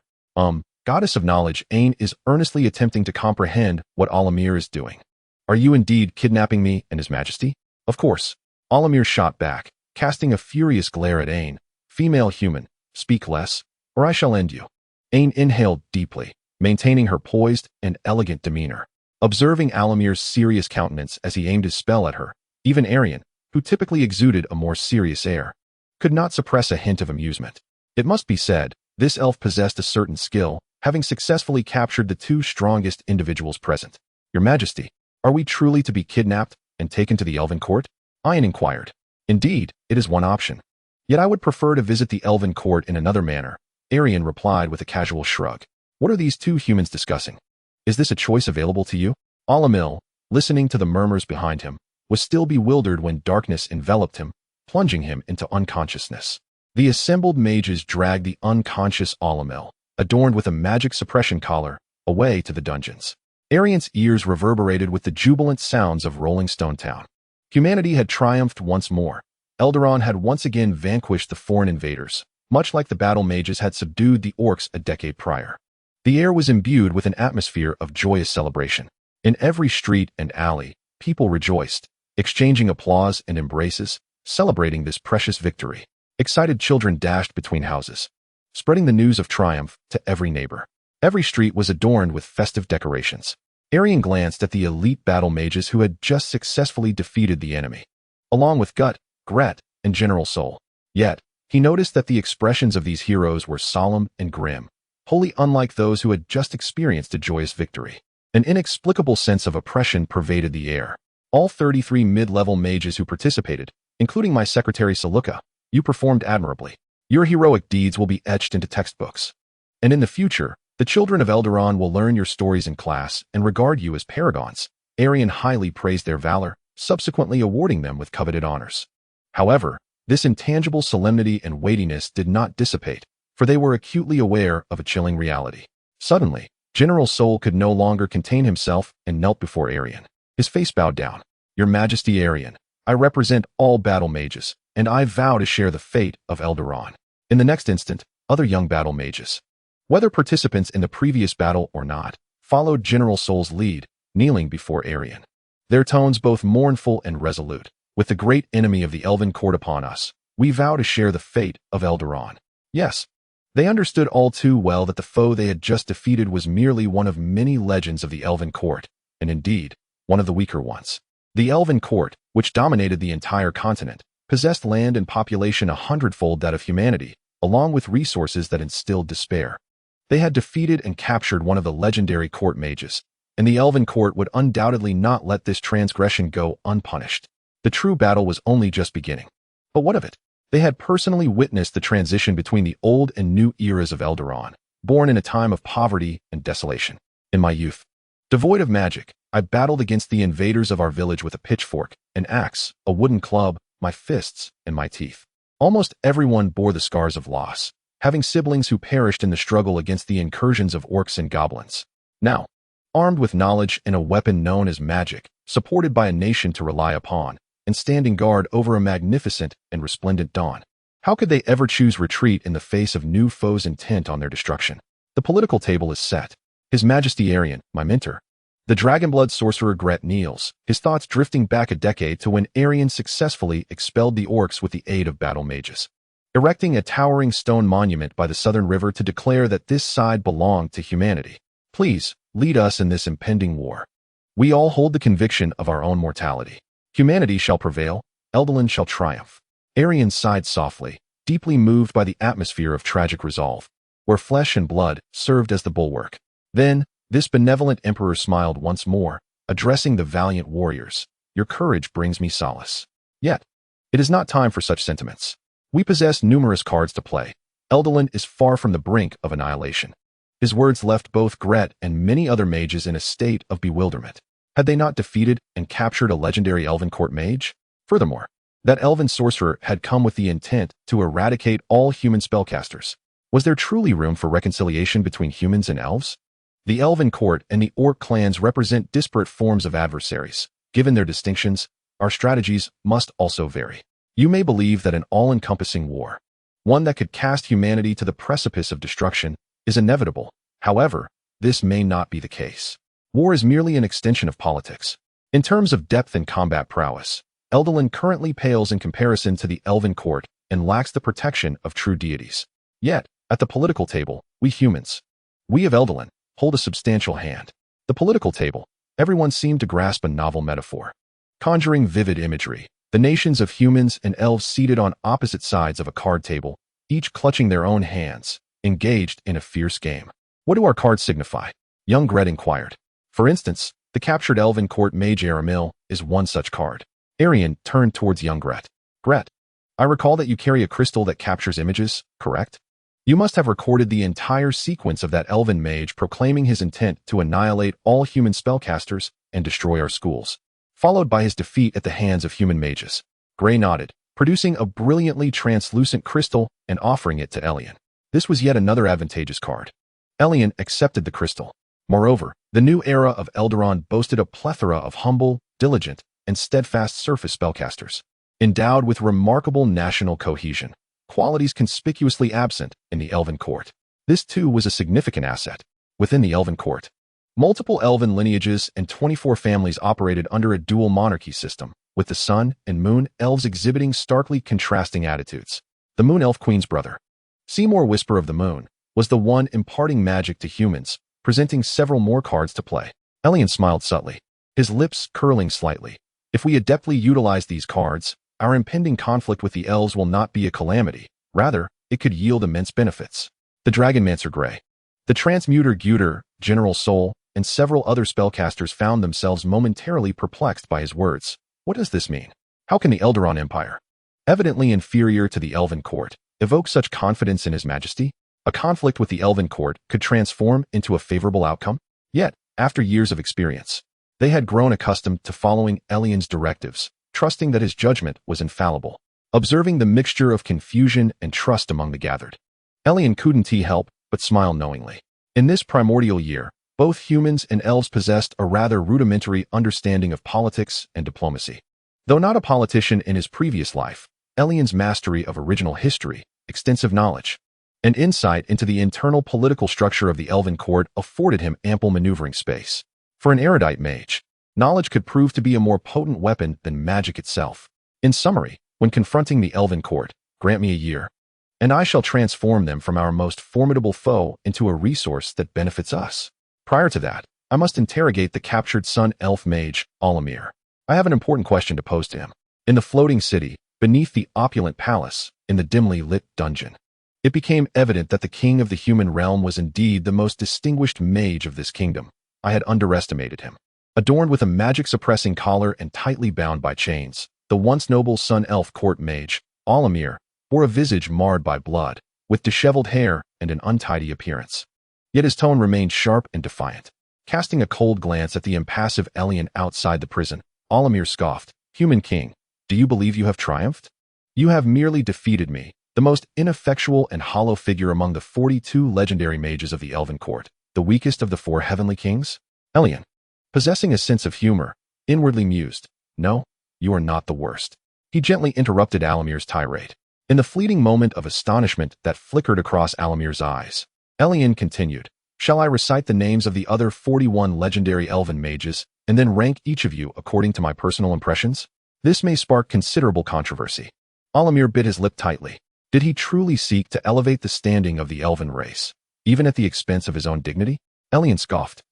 Goddess of knowledge, Ain is earnestly attempting to comprehend what Alamir is doing. Are you indeed kidnapping me and His Majesty? Of course. Alamir shot back, casting a furious glare at Ain. Female human, speak less, or I shall end you. Ain inhaled deeply, maintaining her poised and elegant demeanor. Observing Alamir's serious countenance as he aimed his spell at her, even Erian, who typically exuded a more serious air, could not suppress a hint of amusement. It must be said, this elf possessed a certain skill, having successfully captured the 2 strongest individuals present. Your Majesty, are we truly to be kidnapped and taken to the Elven Court? Ian inquired. Indeed, it is one option. Yet I would prefer to visit the Elven Court in another manner, Erian replied with a casual shrug. What are these 2 humans discussing? Is this a choice available to you? Alamil, listening to the murmurs behind him, was still bewildered when darkness enveloped him, plunging him into unconsciousness. The assembled mages dragged the unconscious Alamil, adorned with a magic suppression collar, away to the dungeons. Erian's ears reverberated with the jubilant sounds of Rolling Stone Town. Humanity had triumphed once more. Eldaron had once again vanquished the foreign invaders, much like the battle mages had subdued the orcs a decade prior. The air was imbued with an atmosphere of joyous celebration. In every street and alley, people rejoiced, exchanging applause and embraces, celebrating this precious victory. Excited children dashed between houses, spreading the news of triumph to every neighbor. Every street was adorned with festive decorations. Erian glanced at the elite battle mages who had just successfully defeated the enemy, along with Gut, Gret, and General Soul. Yet, he noticed that the expressions of these heroes were solemn and grim, wholly unlike those who had just experienced a joyous victory. An inexplicable sense of oppression pervaded the air. All 33 mid-level mages who participated, including my secretary Saluka, you performed admirably. Your heroic deeds will be etched into textbooks. And in the future, the children of Eldaron will learn your stories in class and regard you as paragons. Erian highly praised their valor, subsequently awarding them with coveted honors. However, this intangible solemnity and weightiness did not dissipate, for they were acutely aware of a chilling reality. Suddenly, General Soul could no longer contain himself and knelt before Erian. His face bowed down. Your Majesty Erian, I represent all battle mages, and I vow to share the fate of Eldaron. In the next instant, other young battle mages, whether participants in the previous battle or not, followed General Soul's lead, kneeling before Erian. Their tones both mournful and resolute. With the great enemy of the Elven Court upon us, we vow to share the fate of Eldaron. Yes, they understood all too well that the foe they had just defeated was merely one of many legends of the Elven Court, and indeed, one of the weaker ones. The Elven Court, which dominated the entire continent, possessed land and population 100-fold that of humanity, along with resources that instilled despair. They had defeated and captured one of the legendary court mages, and the Elven Court would undoubtedly not let this transgression go unpunished. The true battle was only just beginning. But what of it? They had personally witnessed the transition between the old and new eras of Eldaron, born in a time of poverty and desolation. In my youth, devoid of magic, I battled against the invaders of our village with a pitchfork, an axe, a wooden club, my fists, and my teeth. Almost everyone bore the scars of loss, having siblings who perished in the struggle against the incursions of orcs and goblins. Now, armed with knowledge and a weapon known as magic, supported by a nation to rely upon, and standing guard over a magnificent and resplendent dawn, How could they ever choose retreat in the face of new foes intent on their destruction? The political table is set. His Majesty Erian, my mentor. The Dragonblood sorcerer Gret kneels, his thoughts drifting back a decade to when Erian successfully expelled the orcs with the aid of battle mages, erecting a towering stone monument by the southern river to declare that this side belonged to humanity. Please, lead us in this impending war. We all hold the conviction of our own mortality. Humanity shall prevail, Eldalan shall triumph. Erian sighed softly, deeply moved by the atmosphere of tragic resolve, where flesh and blood served as the bulwark. Then, this benevolent emperor smiled once more, addressing the valiant warriors. Your courage brings me solace. Yet, it is not time for such sentiments. We possess numerous cards to play. Eldalan is far from the brink of annihilation. His words left both Gret and many other mages in a state of bewilderment. Had they not defeated and captured a legendary Elven Court mage? Furthermore, that elven sorcerer had come with the intent to eradicate all human spellcasters. Was there truly room for reconciliation between humans and elves? The Elven Court and the Orc clans represent disparate forms of adversaries. Given their distinctions, our strategies must also vary. You may believe that an all-encompassing war, one that could cast humanity to the precipice of destruction, is inevitable. However, this may not be the case. War is merely an extension of politics. In terms of depth and combat prowess, Eldalan currently pales in comparison to the Elven Court and lacks the protection of true deities. Yet, at the political table, we humans, we of Eldalan, hold a substantial hand. The political table, everyone seemed to grasp a novel metaphor, conjuring vivid imagery. The nations of humans and elves seated on opposite sides of a card table, each clutching their own hands, engaged in a fierce game. What do our cards signify? Young Gret inquired. For instance, the captured Elven Court mage Aramil is one such card. Erian turned towards young Gret. Gret, I recall that you carry a crystal that captures images, correct? You must have recorded the entire sequence of that elven mage proclaiming his intent to annihilate all human spellcasters and destroy our schools, followed by his defeat at the hands of human mages. Grey nodded, producing a brilliantly translucent crystal and offering it to Elian. This was yet another advantageous card. Elian accepted the crystal. Moreover, the new era of Eldaron boasted a plethora of humble, diligent, and steadfast surface spellcasters, endowed with remarkable national cohesion, qualities conspicuously absent in the Elven Court. This too was a significant asset. Within the Elven Court, multiple elven lineages and 24 families operated under a dual monarchy system, with the Sun and Moon elves exhibiting starkly contrasting attitudes. The Moon Elf Queen's brother, Seymour Whisper of the Moon, was the one imparting magic to humans, presenting several more cards to play. Elian smiled subtly, his lips curling slightly. If we adeptly utilize these cards, our impending conflict with the elves will not be a calamity. Rather, it could yield immense benefits. The Dragonmancer Grey, the Transmuter Guter, General Soul, and several other spellcasters found themselves momentarily perplexed by his words. What does this mean? How can the Eldaron Empire, evidently inferior to the Elven Court, evoke such confidence in His Majesty? A conflict with the Elven Court could transform into a favorable outcome? Yet, after years of experience, they had grown accustomed to following Elian's directives, trusting that his judgment was infallible. Observing the mixture of confusion and trust among the gathered, Elian couldn't help but smile knowingly. In this primordial year, both humans and elves possessed a rather rudimentary understanding of politics and diplomacy. Though not a politician in his previous life, Elian's mastery of original history, extensive knowledge, and insight into the internal political structure of the Elven Court afforded him ample maneuvering space. For an erudite mage, knowledge could prove to be a more potent weapon than magic itself. In summary, when confronting the Elven Court, grant me a year, and I shall transform them from our most formidable foe into a resource that benefits us. Prior to that, I must interrogate the captured Sun Elf mage, Alamir. I have an important question to pose to him. In the floating city, beneath the opulent palace, in the dimly lit dungeon, it became evident that the king of the human realm was indeed the most distinguished mage of this kingdom. I had underestimated him. Adorned with a magic-suppressing collar and tightly bound by chains, the once noble Sun Elf court mage, Alamir, bore a visage marred by blood, with disheveled hair and an untidy appearance. Yet his tone remained sharp and defiant. Casting a cold glance at the impassive Elian outside the prison, Alamir scoffed, "Human king, do you believe you have triumphed? You have merely defeated me, the most ineffectual and hollow figure among the 42 legendary mages of the Elven Court, the weakest of the 4 heavenly kings?" Elian, possessing a sense of humor, inwardly mused, "No, you are not the worst." He gently interrupted Alamir's tirade. In the fleeting moment of astonishment that flickered across Alamir's eyes, Elian continued, "Shall I recite the names of the other 41 legendary elven mages, and then rank each of you according to my personal impressions? This may spark considerable controversy." Alamir bit his lip tightly. Did he truly seek to elevate the standing of the elven race, even at the expense of his own dignity? Elian scoffed.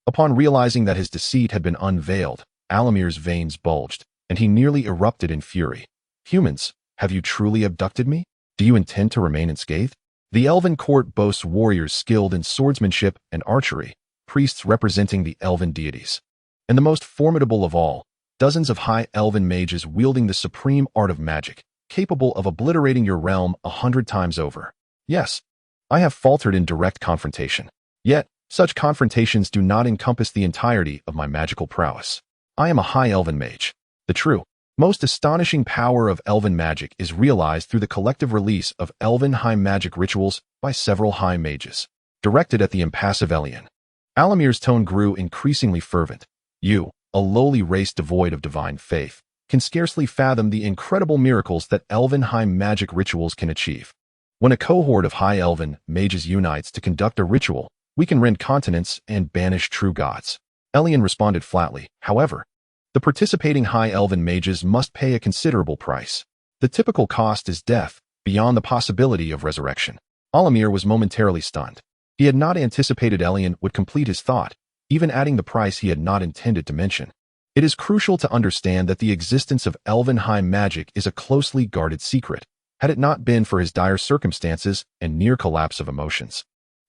Upon realizing that his deceit had been unveiled, Alamir's veins bulged, and he nearly erupted in fury. "Humans, have you truly abducted me? Do you intend to remain unscathed?" The Elven Court boasts warriors skilled in swordsmanship and archery, priests representing the elven deities, and the most formidable of all, dozens of high elven mages wielding the supreme art of magic, capable of obliterating your realm 100 times over. Yes, I have faltered in direct confrontation. Yet, such confrontations do not encompass the entirety of my magical prowess. I am a high elven mage. The true, most astonishing power of elven magic is realized through the collective release of elven high magic rituals by several high mages, directed at the impassive Elian. Alamir's tone grew increasingly fervent. "You, a lowly race devoid of divine faith, can scarcely fathom the incredible miracles that elven high magic rituals can achieve. When a cohort of high elven mages unites to conduct a ritual, we can rend continents and banish true gods." Elian responded flatly. "However, the participating high elven mages must pay a considerable price. The typical cost is death, beyond the possibility of resurrection." Alamir was momentarily stunned. He had not anticipated Elian would complete his thought, even adding the price he had not intended to mention. It is crucial to understand that the existence of elven high magic is a closely guarded secret. Had it not been for his dire circumstances and near collapse of emotions,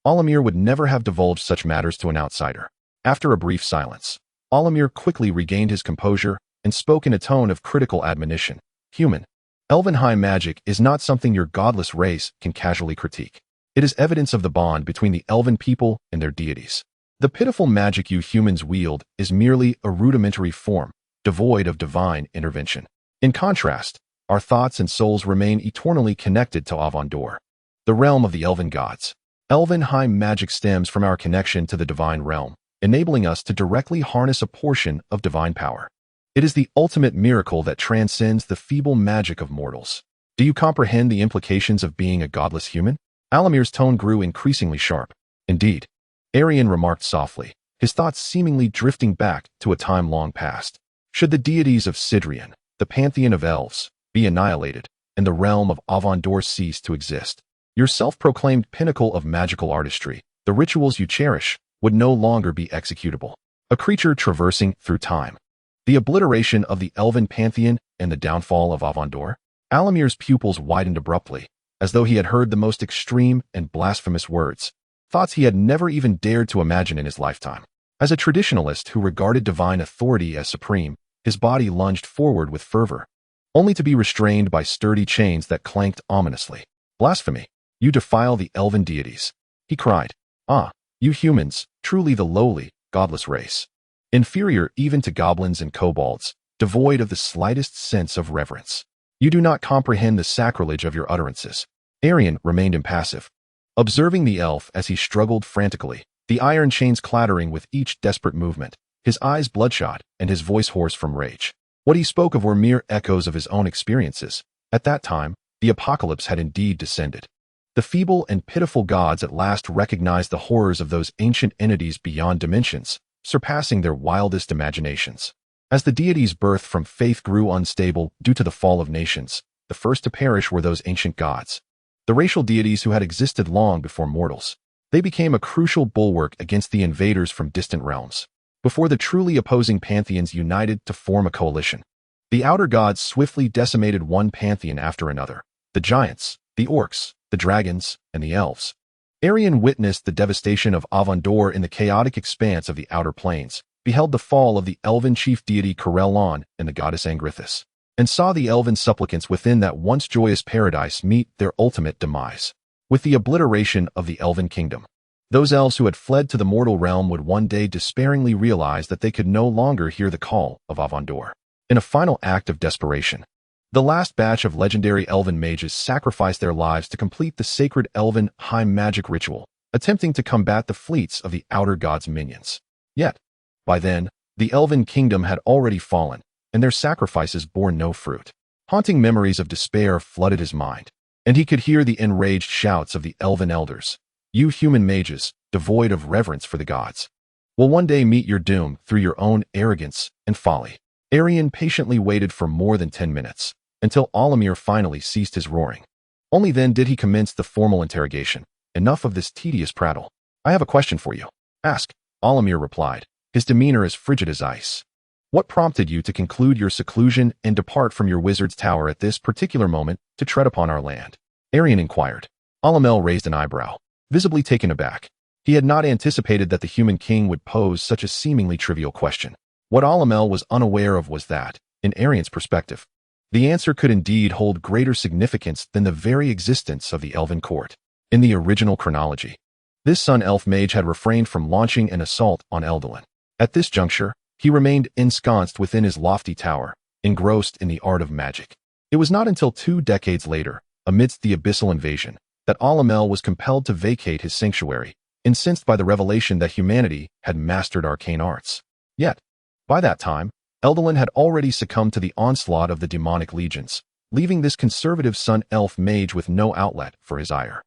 Alamir would never have divulged such matters to an outsider. After a brief silence, Alamir quickly regained his composure and spoke in a tone of critical admonition. "Human, elven high magic is not something your godless race can casually critique. It is evidence of the bond between the elven people and their deities. The pitiful magic you humans wield is merely a rudimentary form, devoid of divine intervention. In contrast, our thoughts and souls remain eternally connected to Avondor, the realm of the elven gods. Elven high magic stems from our connection to the divine realm, enabling us to directly harness a portion of divine power. It is the ultimate miracle that transcends the feeble magic of mortals. Do you comprehend the implications of being a godless human?" Alamir's tone grew increasingly sharp. "Indeed," Erian remarked softly, his thoughts seemingly drifting back to a time long past. "Should the deities of Sidrian, the pantheon of elves, be annihilated, and the realm of Avondor cease to exist, your self-proclaimed pinnacle of magical artistry, the rituals you cherish, would no longer be executable. A creature traversing through time. The obliteration of the elven pantheon and the downfall of Avondor?" Alamir's pupils widened abruptly, as though he had heard the most extreme and blasphemous words, thoughts he had never even dared to imagine in his lifetime. As a traditionalist who regarded divine authority as supreme, his body lunged forward with fervor, only to be restrained by sturdy chains that clanked ominously. "Blasphemy! You defile the elven deities," he cried. "Ah, you humans, truly the lowly, godless race. Inferior even to goblins and kobolds, devoid of the slightest sense of reverence. You do not comprehend the sacrilege of your utterances." Erian remained impassive, observing the elf as he struggled frantically, the iron chains clattering with each desperate movement, his eyes bloodshot and his voice hoarse from rage. What he spoke of were mere echoes of his own experiences. At that time, the apocalypse had indeed descended. The feeble and pitiful gods at last recognized the horrors of those ancient entities beyond dimensions, surpassing their wildest imaginations. As the deities birthed from faith grew unstable due to the fall of nations, the first to perish were those ancient gods, the racial deities who had existed long before mortals. They became a crucial bulwark against the invaders from distant realms. Before the truly opposing pantheons united to form a coalition, the outer gods swiftly decimated one pantheon after another: the giants, the orcs, the dragons, and the elves. Erian witnessed the devastation of Avondor in the chaotic expanse of the outer plains, beheld the fall of the elven chief deity Corellon and the goddess Angrithis, and saw the elven supplicants within that once joyous paradise meet their ultimate demise. With the obliteration of the elven kingdom, those elves who had fled to the mortal realm would one day despairingly realize that they could no longer hear the call of Avondor. In a final act of desperation, the last batch of legendary elven mages sacrificed their lives to complete the sacred elven high magic ritual, attempting to combat the fleets of the outer gods' minions. Yet, by then, the elven kingdom had already fallen, and their sacrifices bore no fruit. Haunting memories of despair flooded his mind. and he could hear the enraged shouts of the elven elders. You human mages, devoid of reverence for the gods, will one day meet your doom through your own arrogance and folly. Erian patiently waited for more than 10 minutes, until Olimir finally ceased his roaring. Only then did he commence the formal interrogation. Enough of this tedious prattle. I have a question for you. Ask, Olimir replied, his demeanor as frigid as ice. What prompted you to conclude your seclusion and depart from your wizard's tower at this particular moment to tread upon our land? Erian inquired. Olimir raised an eyebrow, visibly taken aback. He had not anticipated that the human king would pose such a seemingly trivial question. What Olimir was unaware of was that, in Erian's perspective, the answer could indeed hold greater significance than the very existence of the Elven Court. In the original chronology, this Sun Elf mage had refrained from launching an assault on Eldolan. At this juncture, he remained ensconced within his lofty tower, engrossed in the art of magic. It was not until 2 decades later, amidst the abyssal invasion, that Olimir was compelled to vacate his sanctuary, incensed by the revelation that humanity had mastered arcane arts. Yet, by that time, Eldolan had already succumbed to the onslaught of the demonic legions, leaving this conservative Sun Elf mage with no outlet for his ire.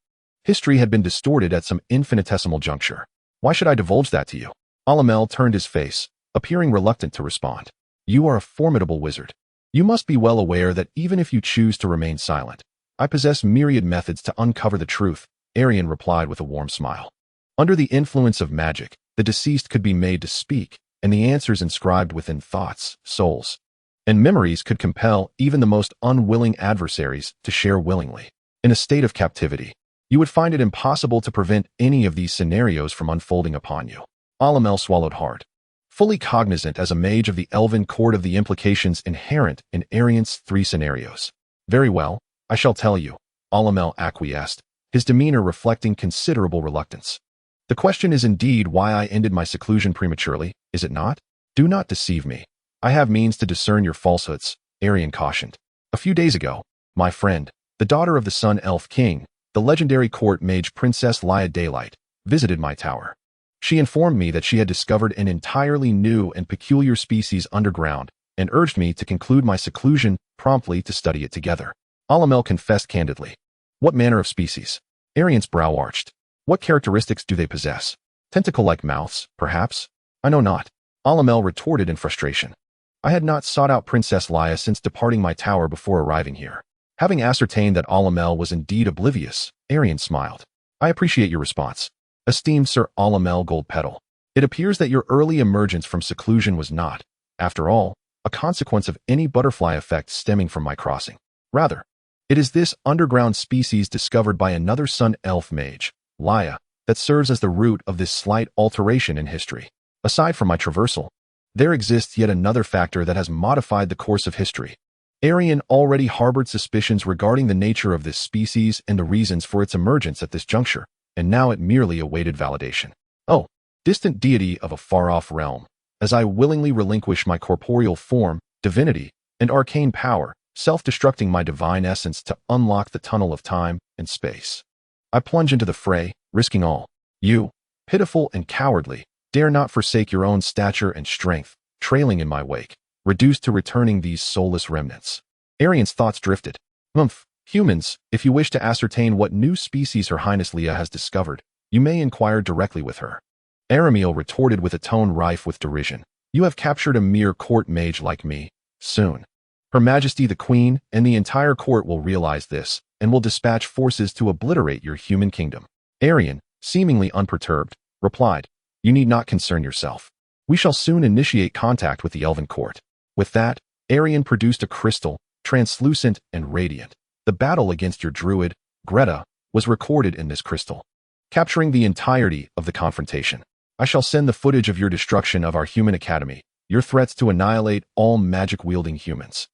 History had been distorted at some infinitesimal juncture. Why should I divulge that to you? Olimir turned his face, appearing reluctant to respond. You are a formidable wizard. You must be well aware that even if you choose to remain silent, I possess myriad methods to uncover the truth, Erian replied with a warm smile. Under the influence of magic, the deceased could be made to speak, and the answers inscribed within thoughts, souls, and memories could compel even the most unwilling adversaries to share willingly. In a state of captivity, you would find it impossible to prevent any of these scenarios from unfolding upon you. Olimir swallowed hard, fully cognizant as a mage of the Elven Court of the implications inherent in Erian's 3 scenarios. Very well, I shall tell you, Olimir acquiesced, his demeanor reflecting considerable reluctance. The question is indeed why I ended my seclusion prematurely, is it not? Do not deceive me. I have means to discern your falsehoods, Erian cautioned. A few days ago, my friend, the daughter of the Sun Elf King, the legendary court mage Princess Leia Daylight, visited my tower. She informed me that she had discovered an entirely new and peculiar species underground and urged me to conclude my seclusion promptly to study it together. Olimir confessed candidly. What manner of species? Erian's brow arched. What characteristics do they possess? Tentacle-like mouths, perhaps? I know not. Olimir retorted in frustration. I had not sought out Princess Leia since departing my tower before arriving here. Having ascertained that Olimir was indeed oblivious, Erian smiled. I appreciate your response, esteemed Sir Olimir Goldpetal. It appears that your early emergence from seclusion was not, after all, a consequence of any butterfly effect stemming from my crossing. Rather, it is this underground species discovered by another Sun Elf mage, Leia, that serves as the root of this slight alteration in history. Aside from my traversal, there exists yet another factor that has modified the course of history. Erian already harbored suspicions regarding the nature of this species and the reasons for its emergence at this juncture, and now it merely awaited validation. Oh, distant deity of a far-off realm, as I willingly relinquish my corporeal form, divinity, and arcane power, self-destructing my divine essence to unlock the tunnel of time and space, I plunge into the fray, risking all. You, pitiful and cowardly, dare not forsake your own stature and strength, trailing in my wake, reduced to returning these soulless remnants. Erian's thoughts drifted. Humans, if you wish to ascertain what new species Her Highness Leia has discovered, you may inquire directly with her. Arameal retorted with a tone rife with derision. You have captured a mere court mage like me. Soon, Her Majesty the Queen and the entire court will realize this, and will dispatch forces to obliterate your human kingdom. Erian, seemingly unperturbed, replied, You need not concern yourself. We shall soon initiate contact with the Elven Court. With that, Erian produced a crystal, translucent and radiant. The battle against your druid, Greta, was recorded in this crystal, capturing the entirety of the confrontation. I shall send the footage of your destruction of our human academy, your threats to annihilate all magic-wielding humans,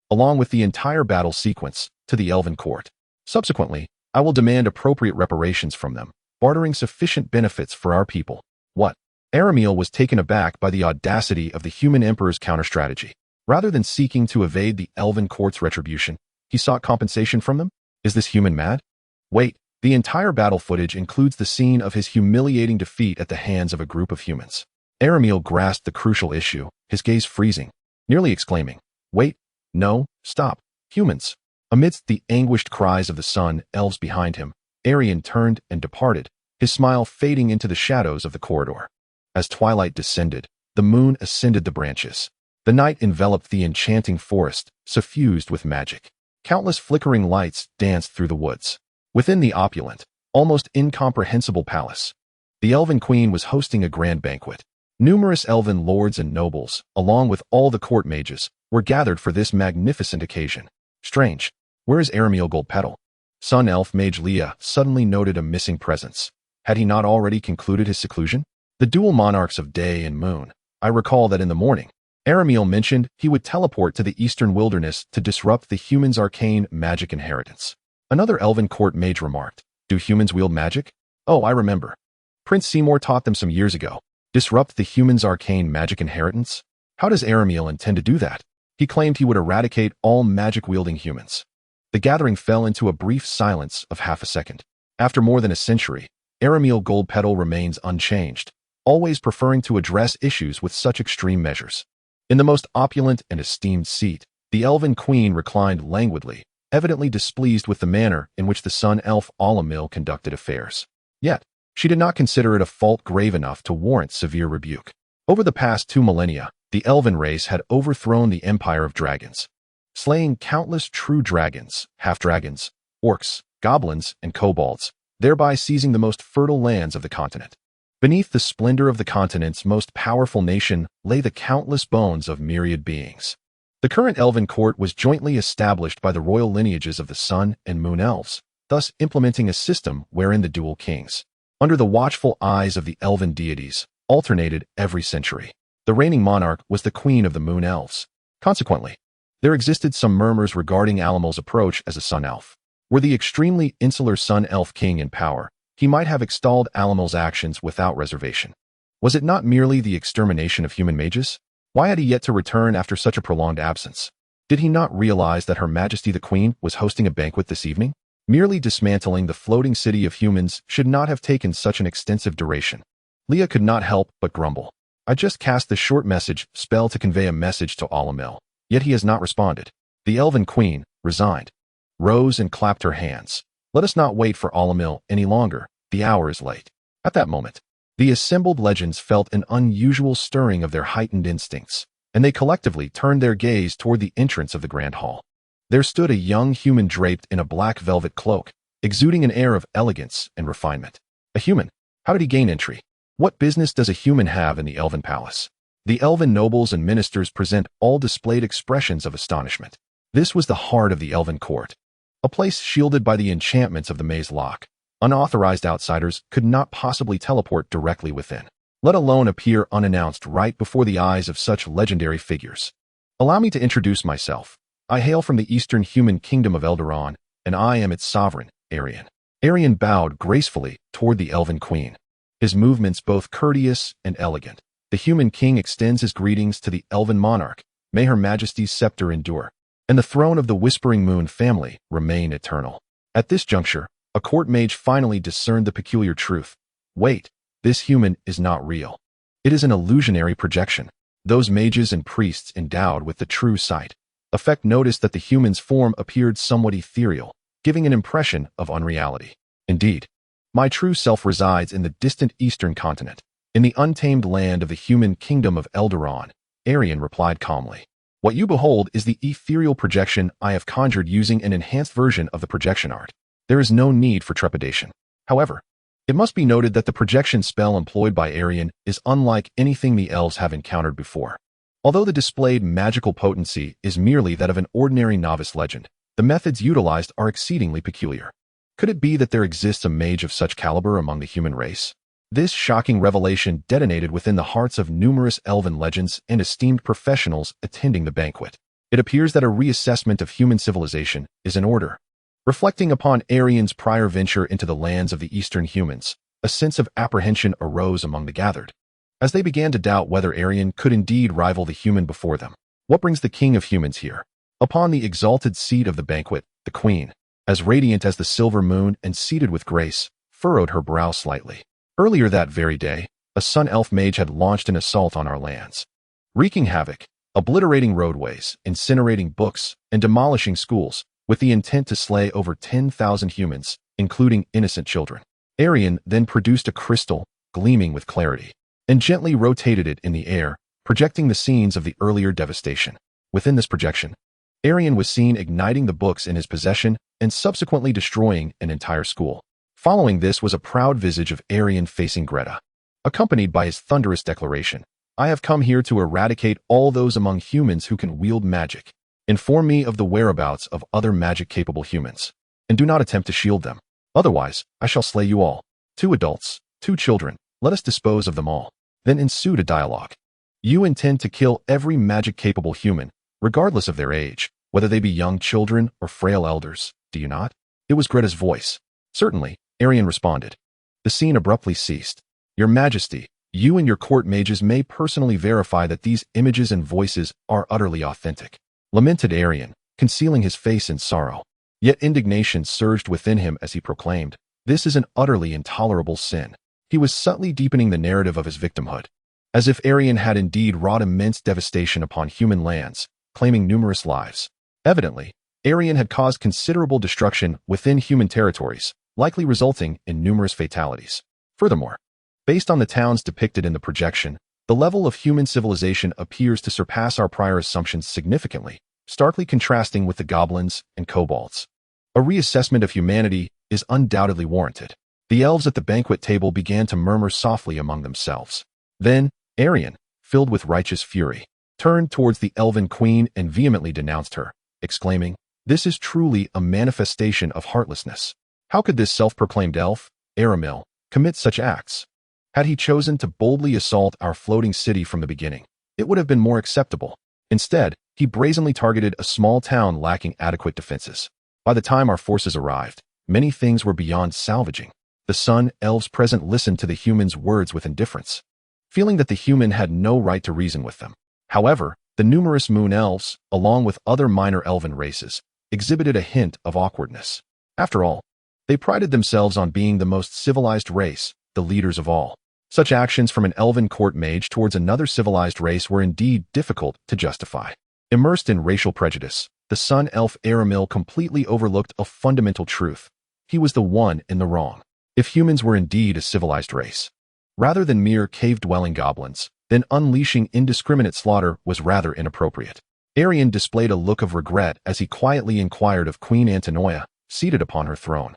along with the entire battle sequence, to the Elven Court. Subsequently, I will demand appropriate reparations from them, bartering sufficient benefits for our people. What? Arameal was taken aback by the audacity of the human emperor's counter-strategy. Rather than seeking to evade the Elven Court's retribution, he sought compensation from them? Is this human mad? Wait, the entire battle footage includes the scene of his humiliating defeat at the hands of a group of humans. Arameal grasped the crucial issue, his gaze freezing, nearly exclaiming, Wait, no, stop, humans. Amidst the anguished cries of the sun elves behind him, Erian turned and departed, his smile fading into the shadows of the corridor. As twilight descended, the moon ascended the branches. The night enveloped the enchanting forest, suffused with magic. Countless flickering lights danced through the woods. Within the opulent, almost incomprehensible palace, the Elven Queen was hosting a grand banquet. Numerous elven lords and nobles, along with all the court mages, were gathered for this magnificent occasion. Strange. Where is Arameal Goldpetal? Sun elf mage Leah suddenly noted a missing presence. Had he not already concluded his seclusion? The dual monarchs of day and moon. I recall that in the morning, Arameal mentioned he would teleport to the eastern wilderness to disrupt the humans' arcane magic inheritance. Another Elven Court mage remarked, "Do humans wield magic? Oh, I remember. Prince Seymour taught them some years ago. Disrupt the humans' arcane magic inheritance? How does Arameal intend to do that?" He claimed he would eradicate all magic-wielding humans. The gathering fell into a brief silence of half a second. After more than a century, Arameal Goldpetal remains unchanged, always preferring to address issues with such extreme measures. In the most opulent and esteemed seat, the Elven Queen reclined languidly, evidently displeased with the manner in which the Sun Elf Alamil conducted affairs. Yet, she did not consider it a fault grave enough to warrant severe rebuke. Over the past 2 millennia, the Elven race had overthrown the Empire of Dragons, slaying countless true dragons, half-dragons, orcs, goblins, and kobolds, thereby seizing the most fertile lands of the continent. Beneath the splendor of the continent's most powerful nation lay the countless bones of myriad beings. The current Elven Court was jointly established by the royal lineages of the Sun and Moon Elves, thus implementing a system wherein the dual kings, under the watchful eyes of the Elven deities, alternated every century. The reigning monarch was the Queen of the Moon Elves. Consequently, there existed some murmurs regarding Alamel's approach as a Sun Elf. Were the extremely insular Sun Elf king in power, he might have extolled Alamel's actions without reservation. Was it not merely the extermination of human mages? Why had he yet to return after such a prolonged absence? Did he not realize that Her Majesty the Queen was hosting a banquet this evening? Merely dismantling the floating city of humans should not have taken such an extensive duration. Leah could not help but grumble. I just cast the short message spell to convey a message to Alamil, yet he has not responded. The Elven Queen, resigned, rose and clapped her hands. Let us not wait for Alamil any longer. The hour is late. At that moment, the assembled legends felt an unusual stirring of their heightened instincts, and they collectively turned their gaze toward the entrance of the grand hall. There stood a young human draped in a black velvet cloak, exuding an air of elegance and refinement. A human? How did he gain entry? What business does a human have in the Elven Palace? The Elven nobles and ministers present all displayed expressions of astonishment. This was the heart of the Elven Court, a place shielded by the enchantments of the Maze Lock. Unauthorized outsiders could not possibly teleport directly within, let alone appear unannounced right before the eyes of such legendary figures. Allow me to introduce myself. I hail from the eastern human kingdom of Eldaron, and I am its sovereign, Erian. Erian bowed gracefully toward the Elven Queen, his movements both courteous and elegant. The human king extends his greetings to the Elven monarch. May Her Majesty's scepter endure, and the throne of the Whispering Moon family remain eternal. At this juncture, a court mage finally discerned the peculiar truth. Wait, this human is not real. It is an illusionary projection. Those mages and priests endowed with the true sight effect noticed that the human's form appeared somewhat ethereal, giving an impression of unreality. Indeed, my true self resides in the distant eastern continent, in the untamed land of the human kingdom of Eldaron, Erian replied calmly. What you behold is the ethereal projection I have conjured using an enhanced version of the projection art. There is no need for trepidation. However, it must be noted that the projection spell employed by Erian is unlike anything the elves have encountered before. Although the displayed magical potency is merely that of an ordinary novice legend, the methods utilized are exceedingly peculiar. Could it be that there exists a mage of such caliber among the human race? This shocking revelation detonated within the hearts of numerous elven legends and esteemed professionals attending the banquet. It appears that a reassessment of human civilization is in order. Reflecting upon Erian's prior venture into the lands of the eastern humans, a sense of apprehension arose among the gathered, as they began to doubt whether Erian could indeed rival the human before them. What brings the king of humans here? Upon the exalted seat of the banquet, the queen, as radiant as the silver moon and seated with grace, furrowed her brow slightly. Earlier that very day, a sun elf mage had launched an assault on our lands, wreaking havoc, obliterating roadways, incinerating books, and demolishing schools, with the intent to slay over 10,000 humans, including innocent children. Erian then produced a crystal, gleaming with clarity, and gently rotated it in the air, projecting the scenes of the earlier devastation. Within this projection, Erian was seen igniting the books in his possession and subsequently destroying an entire school. Following this was a proud visage of Erian facing Greta, accompanied by his thunderous declaration, "I have come here to eradicate all those among humans who can wield magic. Inform me of the whereabouts of other magic-capable humans, and do not attempt to shield them. Otherwise, I shall slay you all. 2 adults, 2 children, let us dispose of them all." Then ensued a dialogue. "You intend to kill every magic-capable human, regardless of their age, whether they be young children or frail elders, do you not?" It was Greta's voice. "Certainly," Erian responded. The scene abruptly ceased. "Your Majesty, you and your court mages may personally verify that these images and voices are utterly authentic," lamented Erian, concealing his face in sorrow. Yet indignation surged within him as he proclaimed, "This is an utterly intolerable sin." He was subtly deepening the narrative of his victimhood, as if Erian had indeed wrought immense devastation upon human lands, claiming numerous lives. Evidently, Erian had caused considerable destruction within human territories, likely resulting in numerous fatalities. Furthermore, based on the towns depicted in the projection, the level of human civilization appears to surpass our prior assumptions significantly, starkly contrasting with the goblins and kobolds. A reassessment of humanity is undoubtedly warranted. The elves at the banquet table began to murmur softly among themselves. Then, Erian, filled with righteous fury, turned towards the Elven Queen and vehemently denounced her, exclaiming, "This is truly a manifestation of heartlessness. How could this self-proclaimed elf, Aramil, commit such acts? Had he chosen to boldly assault our floating city from the beginning, it would have been more acceptable. Instead, he brazenly targeted a small town lacking adequate defenses. By the time our forces arrived, many things were beyond salvaging." The Sun Elves present listened to the human's words with indifference, feeling that the human had no right to reason with them. However, the numerous Moon Elves, along with other minor elven races, exhibited a hint of awkwardness. After all, they prided themselves on being the most civilized race, the leaders of all. Such actions from an Elven Court mage towards another civilized race were indeed difficult to justify. Immersed in racial prejudice, the Sun Elf Aramil completely overlooked a fundamental truth. He was the one in the wrong. If humans were indeed a civilized race, rather than mere cave-dwelling goblins, then unleashing indiscriminate slaughter was rather inappropriate. Erian displayed a look of regret as he quietly inquired of Queen Antinoia, seated upon her throne.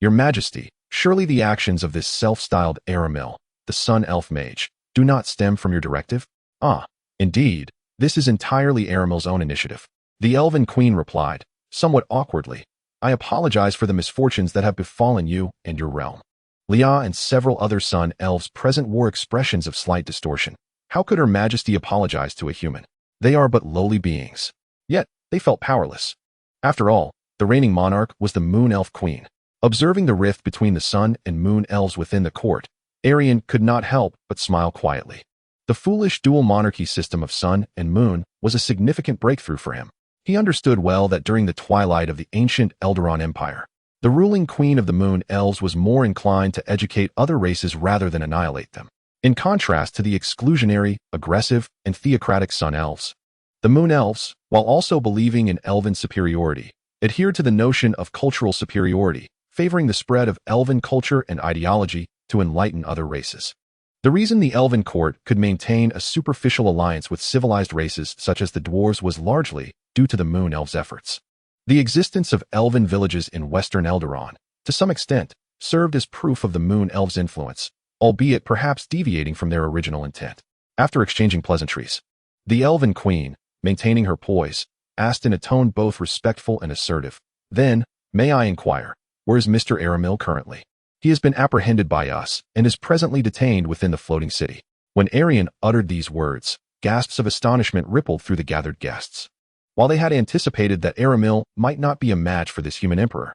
"Your Majesty, surely the actions of this self-styled Aramil, the Sun Elf mage, do not stem from your directive?" "Ah, indeed, this is entirely Aramil's own initiative," the Elven Queen replied, somewhat awkwardly. "I apologize for the misfortunes that have befallen you and your realm." Leah and several other Sun Elves present wore expressions of slight distortion. How could Her Majesty apologize to a human? They are but lowly beings. Yet, they felt powerless. After all, the reigning monarch was the Moon Elf Queen. Observing the rift between the Sun and Moon Elves within the court, Erian could not help but smile quietly. The foolish dual monarchy system of Sun and Moon was a significant breakthrough for him. He understood well that during the twilight of the ancient Eldaron Empire, the ruling queen of the Moon Elves was more inclined to educate other races rather than annihilate them. In contrast to the exclusionary, aggressive, and theocratic Sun Elves, the Moon Elves, while also believing in elven superiority, adhered to the notion of cultural superiority, favoring the spread of elven culture and ideology to enlighten other races. The reason the Elven Court could maintain a superficial alliance with civilized races such as the dwarves was largely due to the Moon Elves' efforts. The existence of elven villages in Western Eldaron, to some extent, served as proof of the Moon Elves' influence, albeit perhaps deviating from their original intent. After exchanging pleasantries, the Elven Queen, maintaining her poise, asked in a tone both respectful and assertive, "Then, may I inquire, where is Mr. Aramil currently?" "He has been apprehended by us and is presently detained within the floating city." When Erian uttered these words, gasps of astonishment rippled through the gathered guests. While they had anticipated that Aramil might not be a match for this human emperor,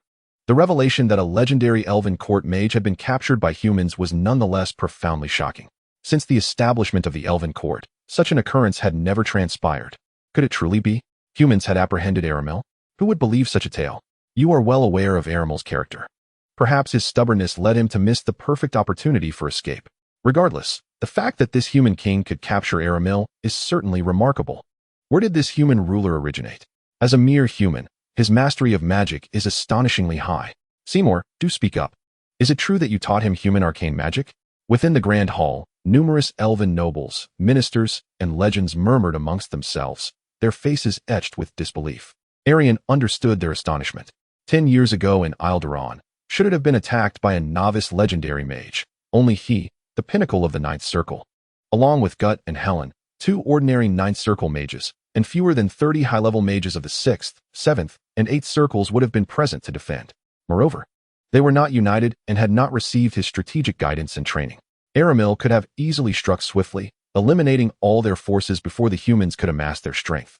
the revelation that a legendary Elven Court mage had been captured by humans was nonetheless profoundly shocking. Since the establishment of the Elven Court, such an occurrence had never transpired. Could it truly be? Humans had apprehended Aramil? Who would believe such a tale? You are well aware of Aramil's character. Perhaps his stubbornness led him to miss the perfect opportunity for escape. Regardless, the fact that this human king could capture Aramil is certainly remarkable. Where did this human ruler originate? As a mere human, His mastery of magic is astonishingly high. Seymour, do speak up. Is it true that you taught him human arcane magic? Within the grand hall, numerous elven nobles, ministers, and legends murmured amongst themselves, their faces etched with disbelief. Erian understood their astonishment. 10 years ago in Alderaan, should it have been attacked by a novice legendary mage, only he, the pinnacle of the Ninth Circle, along with Gut and Helen, 2 ordinary Ninth Circle mages, and fewer than 30 high-level mages of the 6th, 7th, and 8th circles would have been present to defend. Moreover, they were not united and had not received his strategic guidance and training. Aramil could have easily struck swiftly, eliminating all their forces before the humans could amass their strength,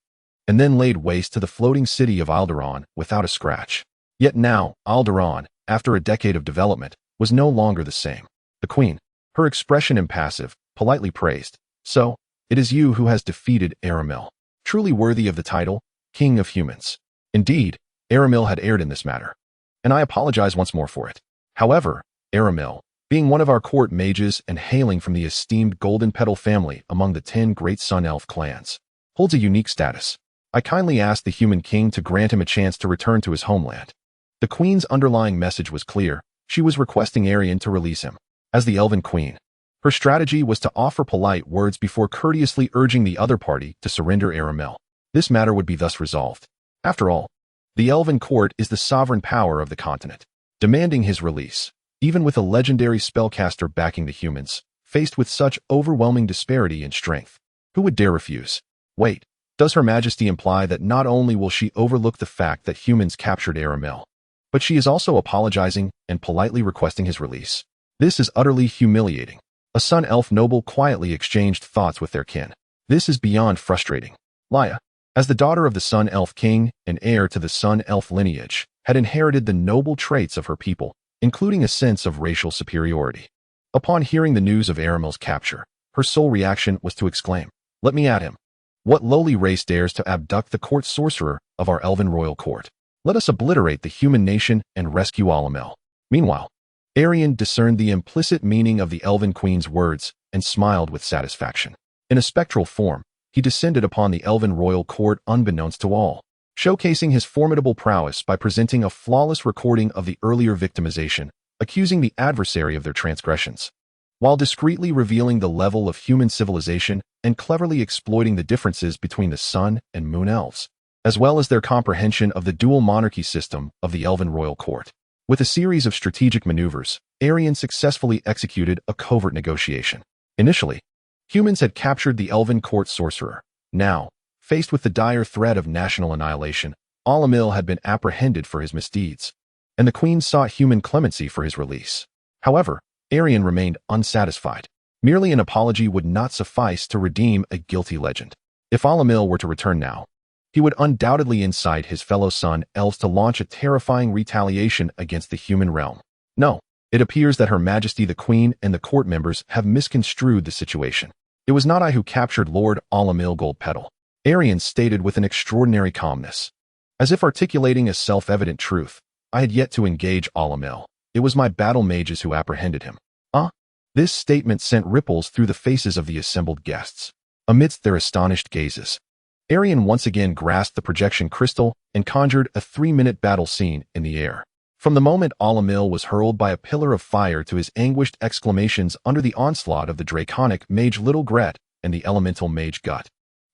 and then laid waste to the floating city of Alderaan without a scratch. Yet now, Alderaan, after a decade of development, was no longer the same. The queen, her expression impassive, politely praised, "So, it is you who has defeated Aramil, truly worthy of the title, King of Humans." Indeed, Aramil had erred in this matter, and I apologize once more for it. However, Aramil, being one of our court mages and hailing from the esteemed Golden Petal family among the 10 great Sun Elf clans, holds a unique status. I kindly ask the human king to grant him a chance to return to his homeland. The queen's underlying message was clear. She was requesting Erian to release him. As the Elven Queen, her strategy was to offer polite words before courteously urging the other party to surrender Aramil. This matter would be thus resolved. After all, the Elven Court is the sovereign power of the continent, demanding his release, even with a legendary spellcaster backing the humans, faced with such overwhelming disparity in strength. Who would dare refuse? Wait, does Her Majesty imply that not only will she overlook the fact that humans captured Aramil, but she is also apologizing and politely requesting his release? This is utterly humiliating. A Sun Elf noble quietly exchanged thoughts with their kin. This is beyond frustrating. Laya, as the daughter of the Sun Elf King and heir to the Sun Elf lineage, had inherited the noble traits of her people, including a sense of racial superiority. Upon hearing the news of Aramil's capture, her sole reaction was to exclaim, "Let me at him! What lowly race dares to abduct the court sorcerer of our elven royal court? Let us obliterate the human nation and rescue Alamel." Meanwhile, Erian discerned the implicit meaning of the Elven Queen's words and smiled with satisfaction. In a spectral form, he descended upon the Elven royal court unbeknownst to all, showcasing his formidable prowess by presenting a flawless recording of the earlier victimization, accusing the adversary of their transgressions, while discreetly revealing the level of human civilization and cleverly exploiting the differences between the Sun and Moon Elves, as well as their comprehension of the dual monarchy system of the Elven royal court. With a series of strategic maneuvers, Erian successfully executed a covert negotiation. Initially, humans had captured the Elven Court sorcerer. Now, faced with the dire threat of national annihilation, Alamil had been apprehended for his misdeeds, and the queen sought human clemency for his release. However, Erian remained unsatisfied. Merely an apology would not suffice to redeem a guilty legend. If Alamil were to return now, he would undoubtedly incite his fellow Sun Elves to launch a terrifying retaliation against the human realm. No, it appears that Her Majesty the Queen and the court members have misconstrued the situation. It was not I who captured Lord Alamil Goldpetal, Erian stated with an extraordinary calmness. As if articulating a self-evident truth, I had yet to engage Alamil. It was my battle mages who apprehended him. This statement sent ripples through the faces of the assembled guests. Amidst their astonished gazes, Erian once again grasped the projection crystal and conjured a 3-minute battle scene in the air. From the moment Alamil was hurled by a pillar of fire to his anguished exclamations under the onslaught of the draconic mage Little Gret and the elemental mage Gut,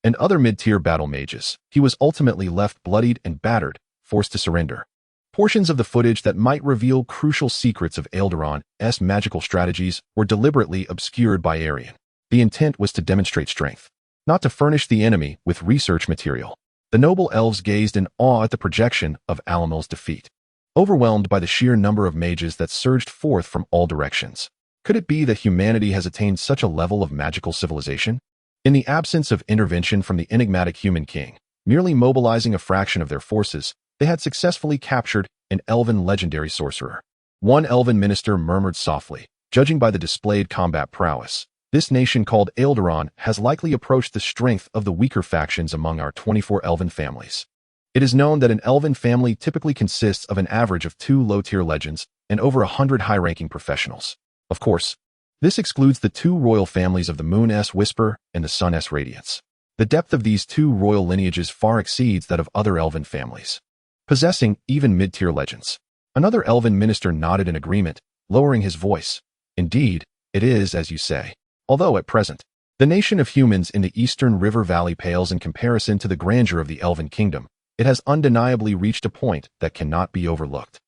and other mid-tier battle mages, he was ultimately left bloodied and battered, forced to surrender. Portions of the footage that might reveal crucial secrets of Alderaan's magical strategies were deliberately obscured by Erian. The intent was to demonstrate strength, not to furnish the enemy with research material. The noble elves gazed in awe at the projection of Alamil's defeat, overwhelmed by the sheer number of mages that surged forth from all directions. Could it be that humanity has attained such a level of magical civilization? In the absence of intervention from the enigmatic human king, merely mobilizing a fraction of their forces, they had successfully captured an elven legendary sorcerer. One elven minister murmured softly, "Judging by the displayed combat prowess, this nation called Alderaan has likely approached the strength of the weaker factions among our 24 elven families. It is known that an elven family typically consists of an average of 2 low-tier legends and over 100 high-ranking professionals. Of course, this excludes the 2 royal families of the Moon's Whisper and the Sun's Radiance. The depth of these 2 royal lineages far exceeds that of other elven families. possessing even mid-tier legends. Another elven minister nodded in agreement, lowering his voice. Indeed, it is as you say. Although at present, the nation of humans in the eastern river valley pales in comparison to the grandeur of the elven kingdom, it has undeniably reached a point that cannot be overlooked.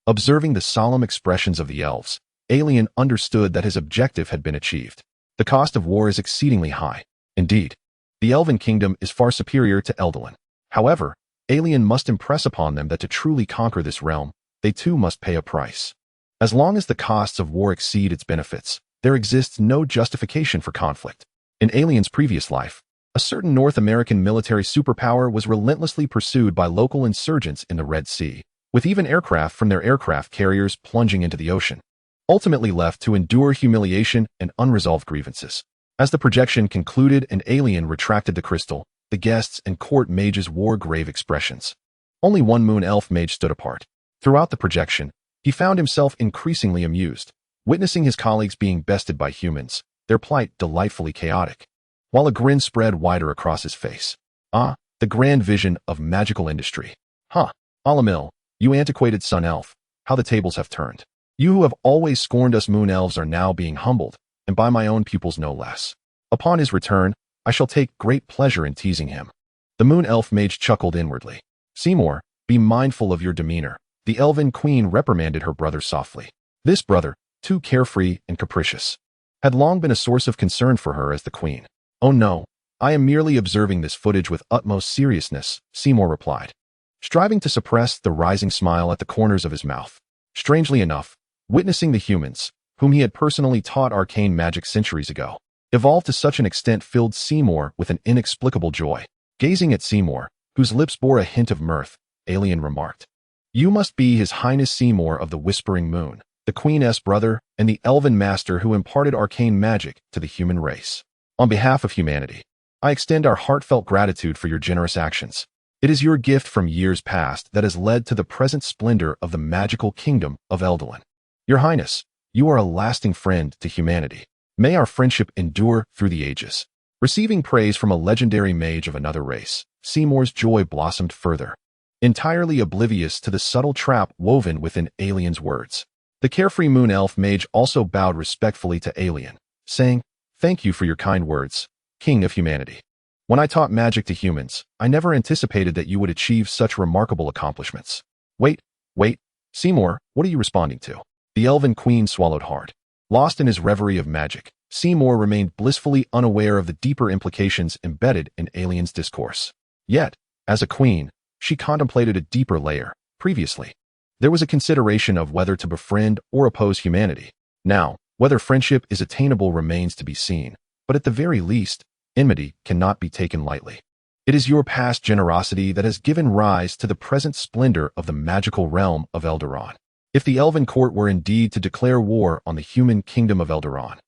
Observing the solemn expressions of the elves, Elian understood that his objective had been achieved. The cost of war is exceedingly high. Indeed, the elven kingdom is far superior to Eldalan. However, Elian must impress upon them that to truly conquer this realm, they too must pay a price. As long as the costs of war exceed its benefits, there exists no justification for conflict. In Elian's previous life, a certain North American military superpower was relentlessly pursued by local insurgents in the Red Sea, with even aircraft from their aircraft carriers plunging into the ocean, ultimately left to endure humiliation and unresolved grievances. As the projection concluded and Elian retracted the crystal, the guests and court mages wore grave expressions. Only one moon elf mage stood apart. Throughout the projection, he found himself increasingly amused, witnessing his colleagues being bested by humans, their plight delightfully chaotic, while a grin spread wider across his face. Ah, the grand vision of magical industry. Huh, Alamil, you antiquated sun elf, how the tables have turned. You who have always scorned us moon elves are now being humbled, and by my own pupils no less. Upon his return, I shall take great pleasure in teasing him. The moon elf mage chuckled inwardly. Seymour, be mindful of your demeanor. The elven queen reprimanded her brother softly. This brother, too carefree and capricious, had long been a source of concern for her as the queen. Oh no, I am merely observing this footage with utmost seriousness, Seymour replied, striving to suppress the rising smile at the corners of his mouth. Strangely enough, witnessing the humans, whom he had personally taught arcane magic centuries ago, evolved to such an extent filled Seymour with an inexplicable joy. Gazing at Seymour, whose lips bore a hint of mirth, Elian remarked, "You must be His Highness Seymour of the Whispering Moon, the Queen's brother and the elven master who imparted arcane magic to the human race. On behalf of humanity, I extend our heartfelt gratitude for your generous actions. It is your gift from years past that has led to the present splendor of the magical kingdom of Eldalan. Your Highness, you are a lasting friend to humanity. May our friendship endure through the ages." Receiving praise from a legendary mage of another race, Seymour's joy blossomed further, entirely oblivious to the subtle trap woven within Elian's words. The carefree moon elf mage also bowed respectfully to Elian, saying, "Thank you for your kind words, King of humanity. When I taught magic to humans, I never anticipated that you would achieve such remarkable accomplishments." Wait, Seymour, what are you responding to? The elven queen swallowed hard. Lost in his reverie of magic, Seymour remained blissfully unaware of the deeper implications embedded in Elian's discourse. Yet, as a queen, she contemplated a deeper layer. Previously, there was a consideration of whether to befriend or oppose humanity. Now, whether friendship is attainable remains to be seen, but at the very least, enmity cannot be taken lightly. It is your past generosity that has given rise to the present splendor of the magical realm of Eldaran. If the Elven Court were indeed to declare war on the human kingdom of Eldaran,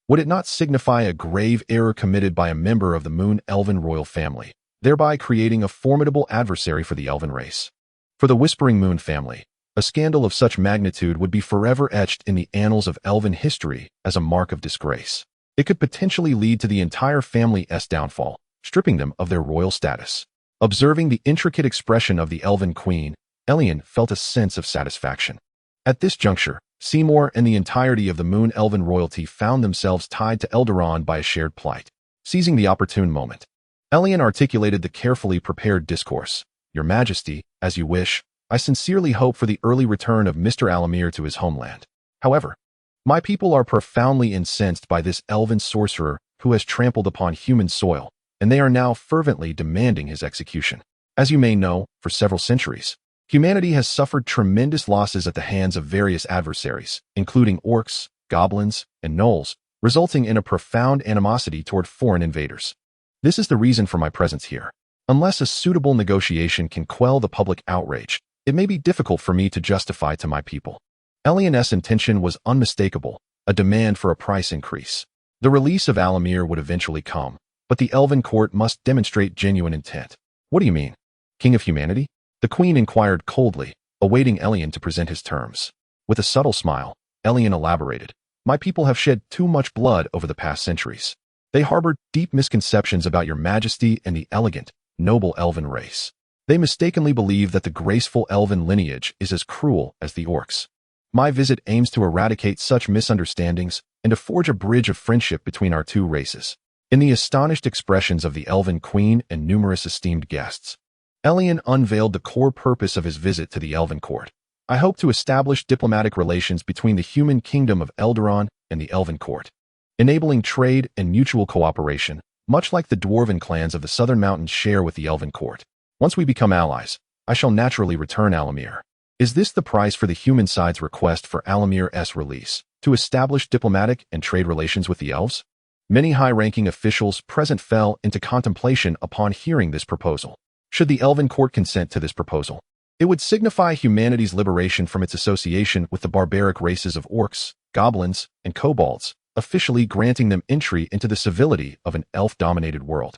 would it not signify a grave error committed by a member of the Moon Elven royal family, thereby creating a formidable adversary for the Elven race? For the Whispering Moon family, a scandal of such magnitude would be forever etched in the annals of Elven history as a mark of disgrace. It could potentially lead to the entire family's downfall, stripping them of their royal status. Observing the intricate expression of the Elven Queen, Elian felt a sense of satisfaction. At this juncture, Seymour and the entirety of the Moon Elven royalty found themselves tied to Eldaran by a shared plight. Seizing the opportune moment, Elian articulated the carefully prepared discourse. "Your Majesty, as you wish, I sincerely hope for the early return of Mr. Alamir to his homeland. However, my people are profoundly incensed by this elven sorcerer who has trampled upon human soil, and they are now fervently demanding his execution. As you may know, for several centuries, humanity has suffered tremendous losses at the hands of various adversaries, including orcs, goblins, and gnolls, resulting in a profound animosity toward foreign invaders. This is the reason for my presence here. Unless a suitable negotiation can quell the public outrage, it may be difficult for me to justify to my people." Elian's intention was unmistakable, a demand for a price increase. The release of Alamir would eventually come, but the Elven Court must demonstrate genuine intent. "What do you mean, King of humanity?" The queen inquired coldly, awaiting Elian to present his terms. With a subtle smile, Elian elaborated, "My people have shed too much blood over the past centuries. They harbored deep misconceptions about your majesty and the elegant, noble elven race. They mistakenly believe that the graceful elven lineage is as cruel as the orcs. My visit aims to eradicate such misunderstandings and to forge a bridge of friendship between our two races. In the astonished expressions of the Elven Queen and numerous esteemed guests, Elian unveiled the core purpose of his visit to the Elven Court. I hope to establish diplomatic relations between the human kingdom of Eldaron and the Elven Court, enabling trade and mutual cooperation, much like the dwarven clans of the Southern Mountains share with the Elven Court. Once we become allies, I shall naturally return Alamir. Is this the price for the human side's request for Alamir's release, to establish diplomatic and trade relations with the elves? Many high-ranking officials present fell into contemplation upon hearing this proposal. Should the Elven Court consent to this proposal, it would signify humanity's liberation from its association with the barbaric races of orcs, goblins, and kobolds, officially granting them entry into the civility of an elf-dominated world,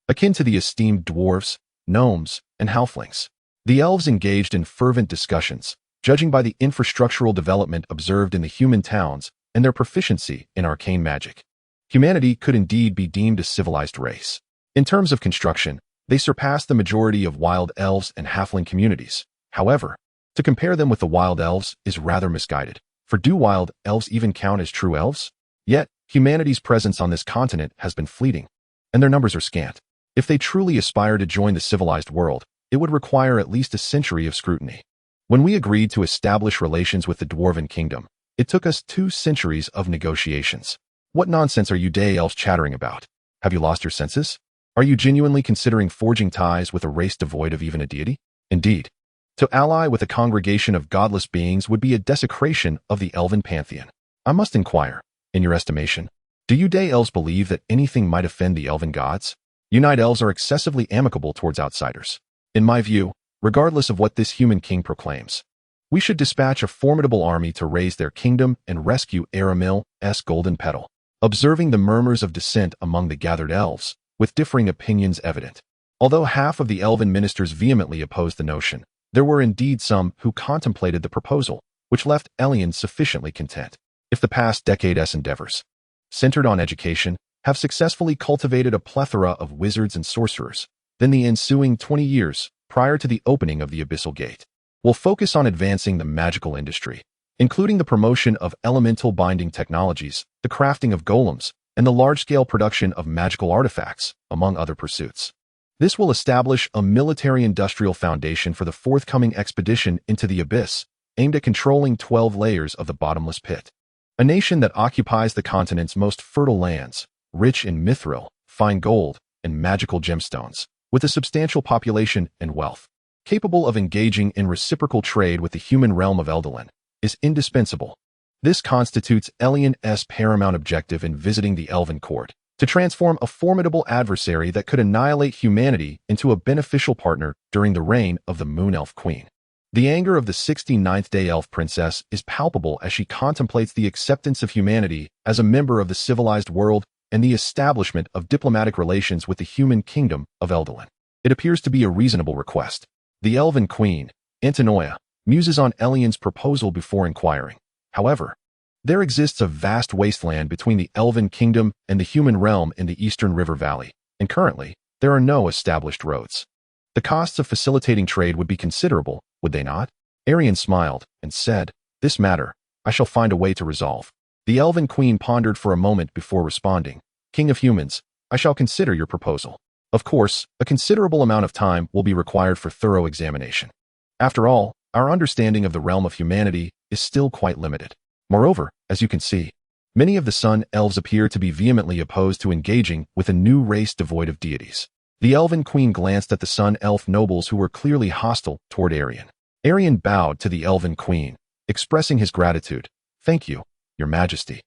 akin to the esteemed dwarves, gnomes, and halflings. The elves engaged in fervent discussions, judging by the infrastructural development observed in the human towns and their proficiency in arcane magic. Humanity could indeed be deemed a civilized race. In terms of construction, they surpass the majority of wild elves and halfling communities. However, to compare them with the wild elves is rather misguided, for do wild elves even count as true elves? Yet, humanity's presence on this continent has been fleeting, and their numbers are scant. If they truly aspire to join the civilized world, it would require at least a century of scrutiny. When we agreed to establish relations with the Dwarven Kingdom, it took us 2 centuries of negotiations. What nonsense are you day elves chattering about? Have you lost your senses? Are you genuinely considering forging ties with a race devoid of even a deity? Indeed, to ally with a congregation of godless beings would be a desecration of the elven pantheon. I must inquire, in your estimation, do you day elves believe that anything might offend the elven gods? You night elves are excessively amicable towards outsiders. In my view, regardless of what this human king proclaims, we should dispatch a formidable army to raise their kingdom and rescue Aramil's golden petal. Observing the murmurs of dissent among the gathered elves, with differing opinions evident. Although half of the elven ministers vehemently opposed the notion, there were indeed some who contemplated the proposal, which left Elian sufficiently content. If the past decade's endeavors, centered on education, have successfully cultivated a plethora of wizards and sorcerers, then the ensuing 20 years, prior to the opening of the Abyssal Gate, will focus on advancing the magical industry, including the promotion of elemental binding technologies, the crafting of golems, and the large-scale production of magical artifacts, among other pursuits. This will establish a military-industrial foundation for the forthcoming expedition into the Abyss, aimed at controlling 12 layers of the bottomless pit. A nation that occupies the continent's most fertile lands, rich in mithril, fine gold, and magical gemstones, with a substantial population and wealth, capable of engaging in reciprocal trade with the human realm of Eldalan, is indispensable. This constitutes Elian's paramount objective in visiting the Elven Court, to transform a formidable adversary that could annihilate humanity into a beneficial partner during the reign of the Moon Elf Queen. The anger of the 69th Day Elf Princess is palpable as she contemplates the acceptance of humanity as a member of the civilized world and the establishment of diplomatic relations with the human kingdom of Eldalan. It appears to be a reasonable request. The Elven Queen, Antinoia, muses on Elian's proposal before inquiring. However, there exists a vast wasteland between the Elven Kingdom and the human realm in the Eastern River Valley, and currently, there are no established roads. The costs of facilitating trade would be considerable, would they not? Erian smiled and said, "This matter, I shall find a way to resolve." The Elven Queen pondered for a moment before responding, "King of humans, I shall consider your proposal. Of course, a considerable amount of time will be required for thorough examination. After all, our understanding of the realm of humanity is still quite limited. Moreover, as you can see, many of the Sun Elves appear to be vehemently opposed to engaging with a new race devoid of deities." The Elven Queen glanced at the Sun Elf nobles who were clearly hostile toward Erian. Erian bowed to the Elven Queen, expressing his gratitude. "Thank you, Your Majesty,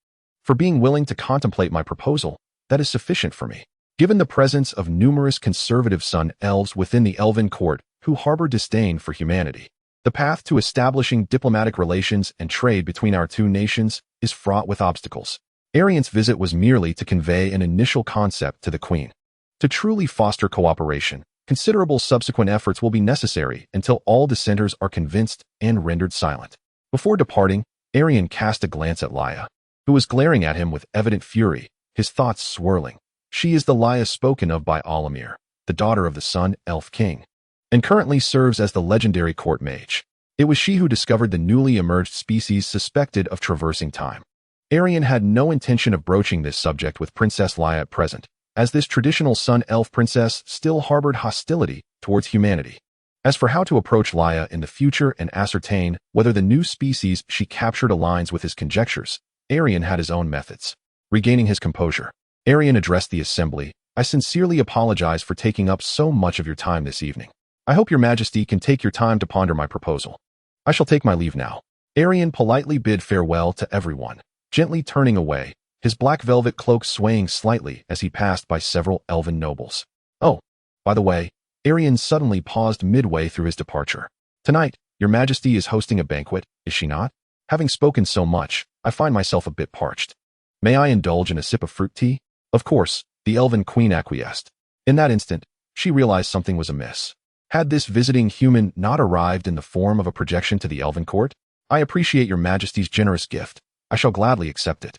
for being willing to contemplate my proposal. That is sufficient for me. Given the presence of numerous conservative Sun Elves within the Elven Court who harbor disdain for humanity, the path to establishing diplomatic relations and trade between our two nations is fraught with obstacles." Erian's visit was merely to convey an initial concept to the Queen. To truly foster cooperation, considerable subsequent efforts will be necessary until all dissenters are convinced and rendered silent. Before departing, Erian cast a glance at Laia, who was glaring at him with evident fury, his thoughts swirling. She is the Laia spoken of by Alamir, the daughter of the Sun Elf King. and currently serves as the legendary court mage. It was she who discovered the newly emerged species suspected of traversing time. Erian had no intention of broaching this subject with Princess Leia at present, as this traditional Sun Elf princess still harbored hostility towards humanity. As for how to approach Leia in the future and ascertain whether the new species she captured aligns with his conjectures, Erian had his own methods. Regaining his composure, Erian addressed the assembly. I sincerely apologize for taking up so much of your time this evening. I hope your majesty can take your time to ponder my proposal. I shall take my leave now. Erian politely bid farewell to everyone, gently turning away, his black velvet cloak swaying slightly as he passed by several elven nobles. Oh, by the way, Erian suddenly paused midway through his departure. Tonight, your majesty is hosting a banquet, is she not? Having spoken so much, I find myself a bit parched. May I indulge in a sip of fruit tea? Of course, the elven queen acquiesced. In that instant, she realized something was amiss. Had this visiting human not arrived in the form of a projection to the Elven Court? I appreciate your majesty's generous gift. I shall gladly accept it.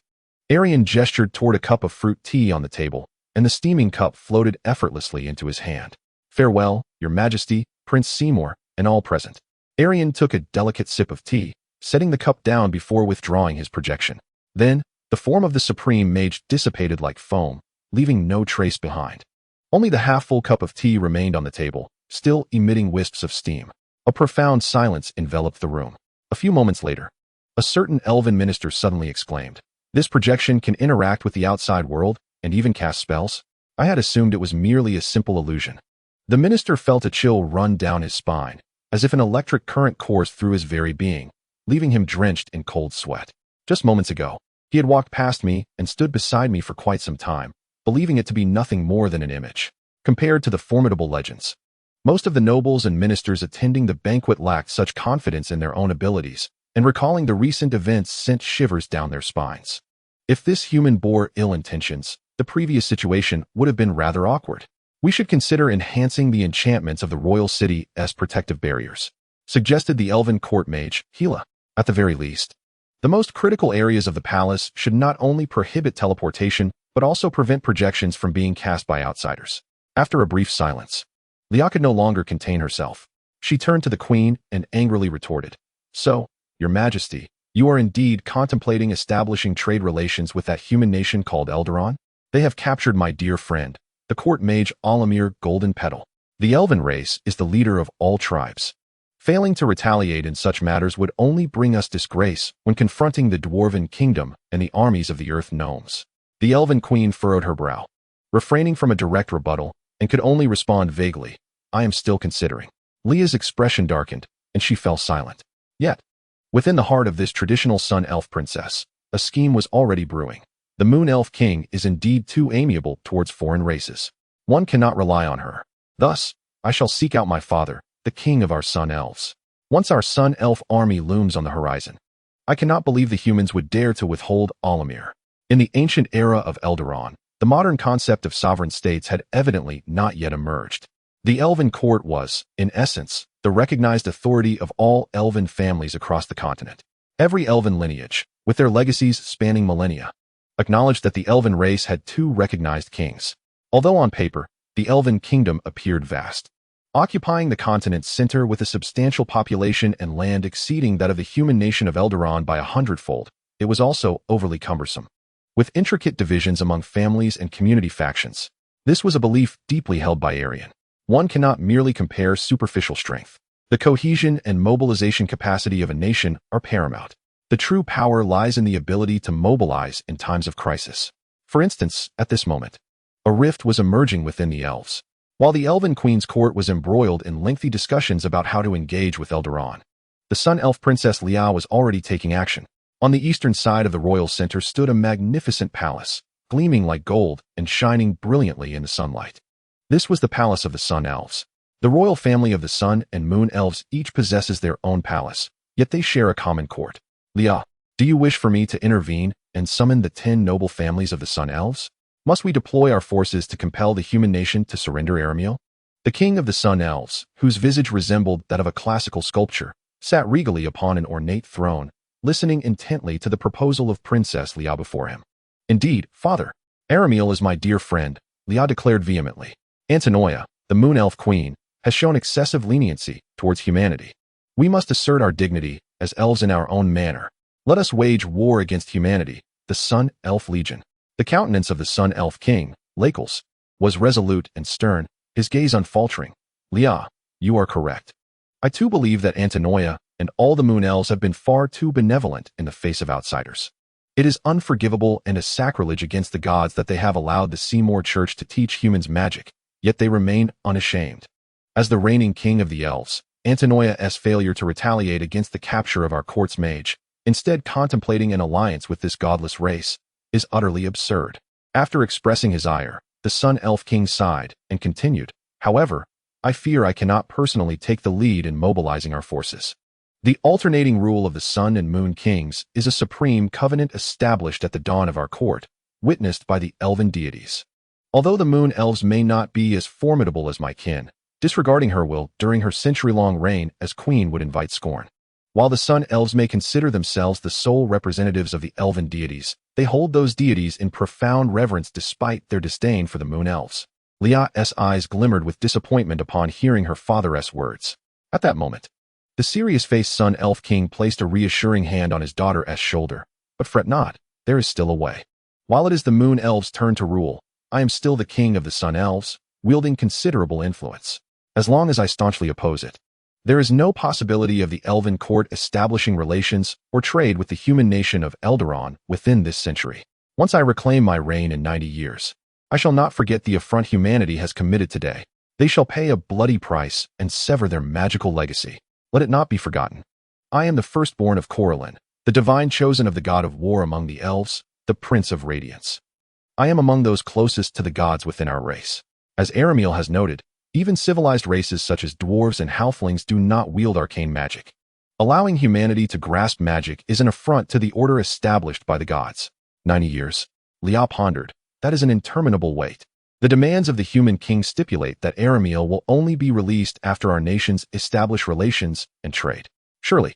Erian gestured toward a cup of fruit tea on the table, and the steaming cup floated effortlessly into his hand. Farewell, your majesty, Prince Seymour, and all present. Erian took a delicate sip of tea, setting the cup down before withdrawing his projection. Then, the form of the supreme mage dissipated like foam, leaving no trace behind. Only the half-full cup of tea remained on the table, still emitting wisps of steam. A profound silence enveloped the room. A few moments later, a certain elven minister suddenly exclaimed, "This projection can interact with the outside world and even cast spells? I had assumed it was merely a simple illusion." The minister felt a chill run down his spine, as if an electric current coursed through his very being, leaving him drenched in cold sweat. Just moments ago, he had walked past me and stood beside me for quite some time, believing it to be nothing more than an image. Compared to the formidable legends, most of the nobles and ministers attending the banquet lacked such confidence in their own abilities, and recalling the recent events sent shivers down their spines. If this human bore ill intentions, the previous situation would have been rather awkward. We should consider enhancing the enchantments of the royal city as protective barriers, suggested the Elven Court mage, Hela. At the very least, the most critical areas of the palace should not only prohibit teleportation, but also prevent projections from being cast by outsiders. After a brief silence, Leia could no longer contain herself. She turned to the queen and angrily retorted, "So, your majesty, you are indeed contemplating establishing trade relations with that human nation called Eldaron? They have captured my dear friend, the court mage Alamir Golden Petal. The elven race is the leader of all tribes. Failing to retaliate in such matters would only bring us disgrace when confronting the dwarven kingdom and the armies of the earth gnomes." The elven queen furrowed her brow, refraining from a direct rebuttal, and could only respond vaguely, "I am still considering." Leia's expression darkened, and she fell silent. Yet, within the heart of this traditional Sun Elf princess, a scheme was already brewing. The Moon Elf King is indeed too amiable towards foreign races. One cannot rely on her. Thus, I shall seek out my father, the king of our Sun Elves. Once our Sun Elf army looms on the horizon, I cannot believe the humans would dare to withhold Alamir. In the ancient era of Eldaron, the modern concept of sovereign states had evidently not yet emerged. The Elven Court was, in essence, the recognized authority of all elven families across the continent. Every elven lineage, with their legacies spanning millennia, acknowledged that the elven race had two recognized kings. Although on paper, the elven kingdom appeared vast, occupying the continent's center with a substantial population and land exceeding that of the human nation of Eldaron by 100-fold, it was also overly cumbersome, with intricate divisions among families and community factions. This was a belief deeply held by Erian. One cannot merely compare superficial strength. The cohesion and mobilization capacity of a nation are paramount. The true power lies in the ability to mobilize in times of crisis. For instance, at this moment, a rift was emerging within the elves. While the Elven Queen's court was embroiled in lengthy discussions about how to engage with Eldaron, the Sun Elf Princess Leia was already taking action. On the eastern side of the royal center stood a magnificent palace, gleaming like gold and shining brilliantly in the sunlight. This was the palace of the Sun Elves. The royal family of the Sun and Moon Elves each possesses their own palace, yet they share a common court. Leia, do you wish for me to intervene and summon the 10 noble families of the Sun Elves? Must we deploy our forces to compel the human nation to surrender Aramiel? The king of the Sun Elves, whose visage resembled that of a classical sculpture, sat regally upon an ornate throne, listening intently to the proposal of Princess Leia before him. Indeed, father, Aramiel is my dear friend, Leia declared vehemently. Antonoia, the Moon Elf Queen, has shown excessive leniency towards humanity. We must assert our dignity as elves in our own manner. Let us wage war against humanity, the Sun Elf Legion. The countenance of the Sun Elf King, Lakels, was resolute and stern, his gaze unfaltering. Leah, you are correct. I too believe that Antinoia and all the Moon Elves have been far too benevolent in the face of outsiders. It is unforgivable and a sacrilege against the gods that they have allowed the Seymour Church to teach humans magic, yet they remain unashamed. As the reigning king of the elves, Antinoia's failure to retaliate against the capture of our court's mage, instead contemplating an alliance with this godless race, is utterly absurd. After expressing his ire, the Sun Elf King sighed and continued, however, I fear I cannot personally take the lead in mobilizing our forces. The alternating rule of the Sun and Moon Kings is a supreme covenant established at the dawn of our court, witnessed by the elven deities. Although the Moon Elves may not be as formidable as my kin, disregarding her will during her century-long reign as queen would invite scorn. While the Sun Elves may consider themselves the sole representatives of the elven deities, they hold those deities in profound reverence despite their disdain for the Moon Elves. Leah's eyes glimmered with disappointment upon hearing her father's words. At that moment, the serious-faced Sun Elf King placed a reassuring hand on his daughter's shoulder. But fret not, there is still a way. While it is the Moon Elves' turn to rule, I am still the king of the Sun Elves, wielding considerable influence. As long as I staunchly oppose it, there is no possibility of the Elven Court establishing relations or trade with the human nation of Eldaron within this century. Once I reclaim my reign in 90 years, I shall not forget the affront humanity has committed today. They shall pay a bloody price and sever their magical legacy. Let it not be forgotten. I am the firstborn of Corellin, the divine chosen of the god of war among the elves, the prince of radiance. I am among those closest to the gods within our race. As Arameal has noted, even civilized races such as dwarves and halflings do not wield arcane magic. Allowing humanity to grasp magic is an affront to the order established by the gods. 90 years. Leah pondered. That is an interminable wait. The demands of the human king stipulate that Arameal will only be released after our nations establish relations and trade. Surely,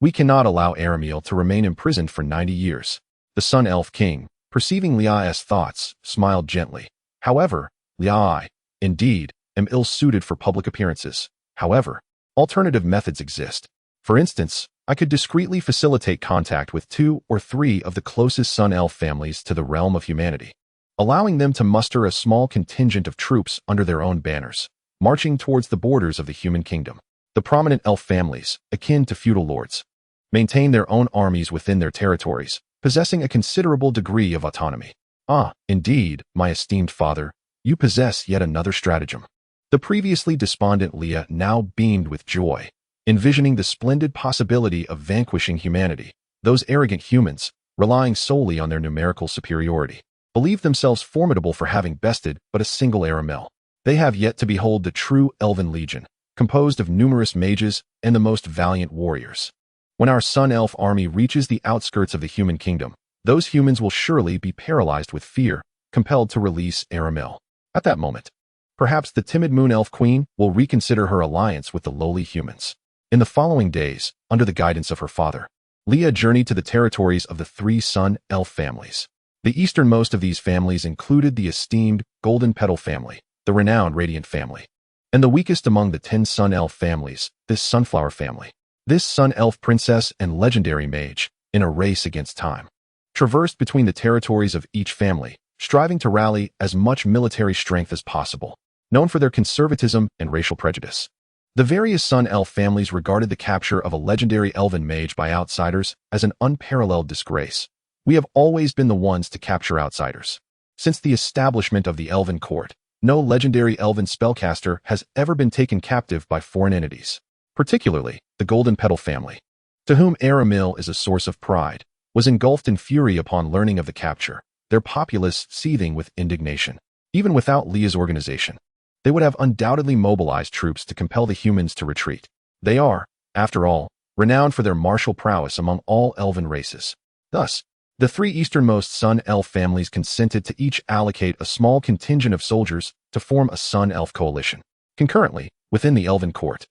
we cannot allow Arameal to remain imprisoned for 90 years. The Sun Elf King, perceiving Leah's thoughts, smiled gently. However, Leah, indeed, am ill-suited for public appearances. However, alternative methods exist. For instance, I could discreetly facilitate contact with 2 or 3 of the closest Sun Elf families to the realm of humanity, allowing them to muster a small contingent of troops under their own banners, marching towards the borders of the human kingdom. The prominent elf families, akin to feudal lords, maintain their own armies within their territories, possessing a considerable degree of autonomy. Ah, indeed, my esteemed father, you possess yet another stratagem. The previously despondent Leah now beamed with joy, envisioning the splendid possibility of vanquishing humanity. Those arrogant humans, relying solely on their numerical superiority, believe themselves formidable for having bested but a single Aramel. They have yet to behold the true Elven Legion, composed of numerous mages and the most valiant warriors. When our Sun Elf army reaches the outskirts of the human kingdom, those humans will surely be paralyzed with fear, compelled to release Aramel. At that moment, perhaps the timid Moon Elf Queen will reconsider her alliance with the lowly humans. In the following days, under the guidance of her father, Leah journeyed to the territories of the 3 Sun Elf families. The easternmost of these families included the esteemed Golden Petal family, the renowned Radiant family, and the weakest among the 10 Sun Elf families, this Sunflower family. This Sun Elf princess and legendary mage, in a race against time, traversed between the territories of each family, striving to rally as much military strength as possible, known for their conservatism and racial prejudice. The various Sun Elf families regarded the capture of a legendary elven mage by outsiders as an unparalleled disgrace. We have always been the ones to capture outsiders. Since the establishment of the Elven Court, no legendary elven spellcaster has ever been taken captive by foreign entities. Particularly, the Golden Petal family, to whom Aramil is a source of pride, was engulfed in fury upon learning of the capture, their populace seething with indignation. Even without Leah's organization, they would have undoubtedly mobilized troops to compel the humans to retreat. They are, after all, renowned for their martial prowess among all elven races. Thus, the 3 easternmost Sun Elf families consented to each allocate a small contingent of soldiers to form a Sun Elf coalition. Concurrently, within the Elven Court,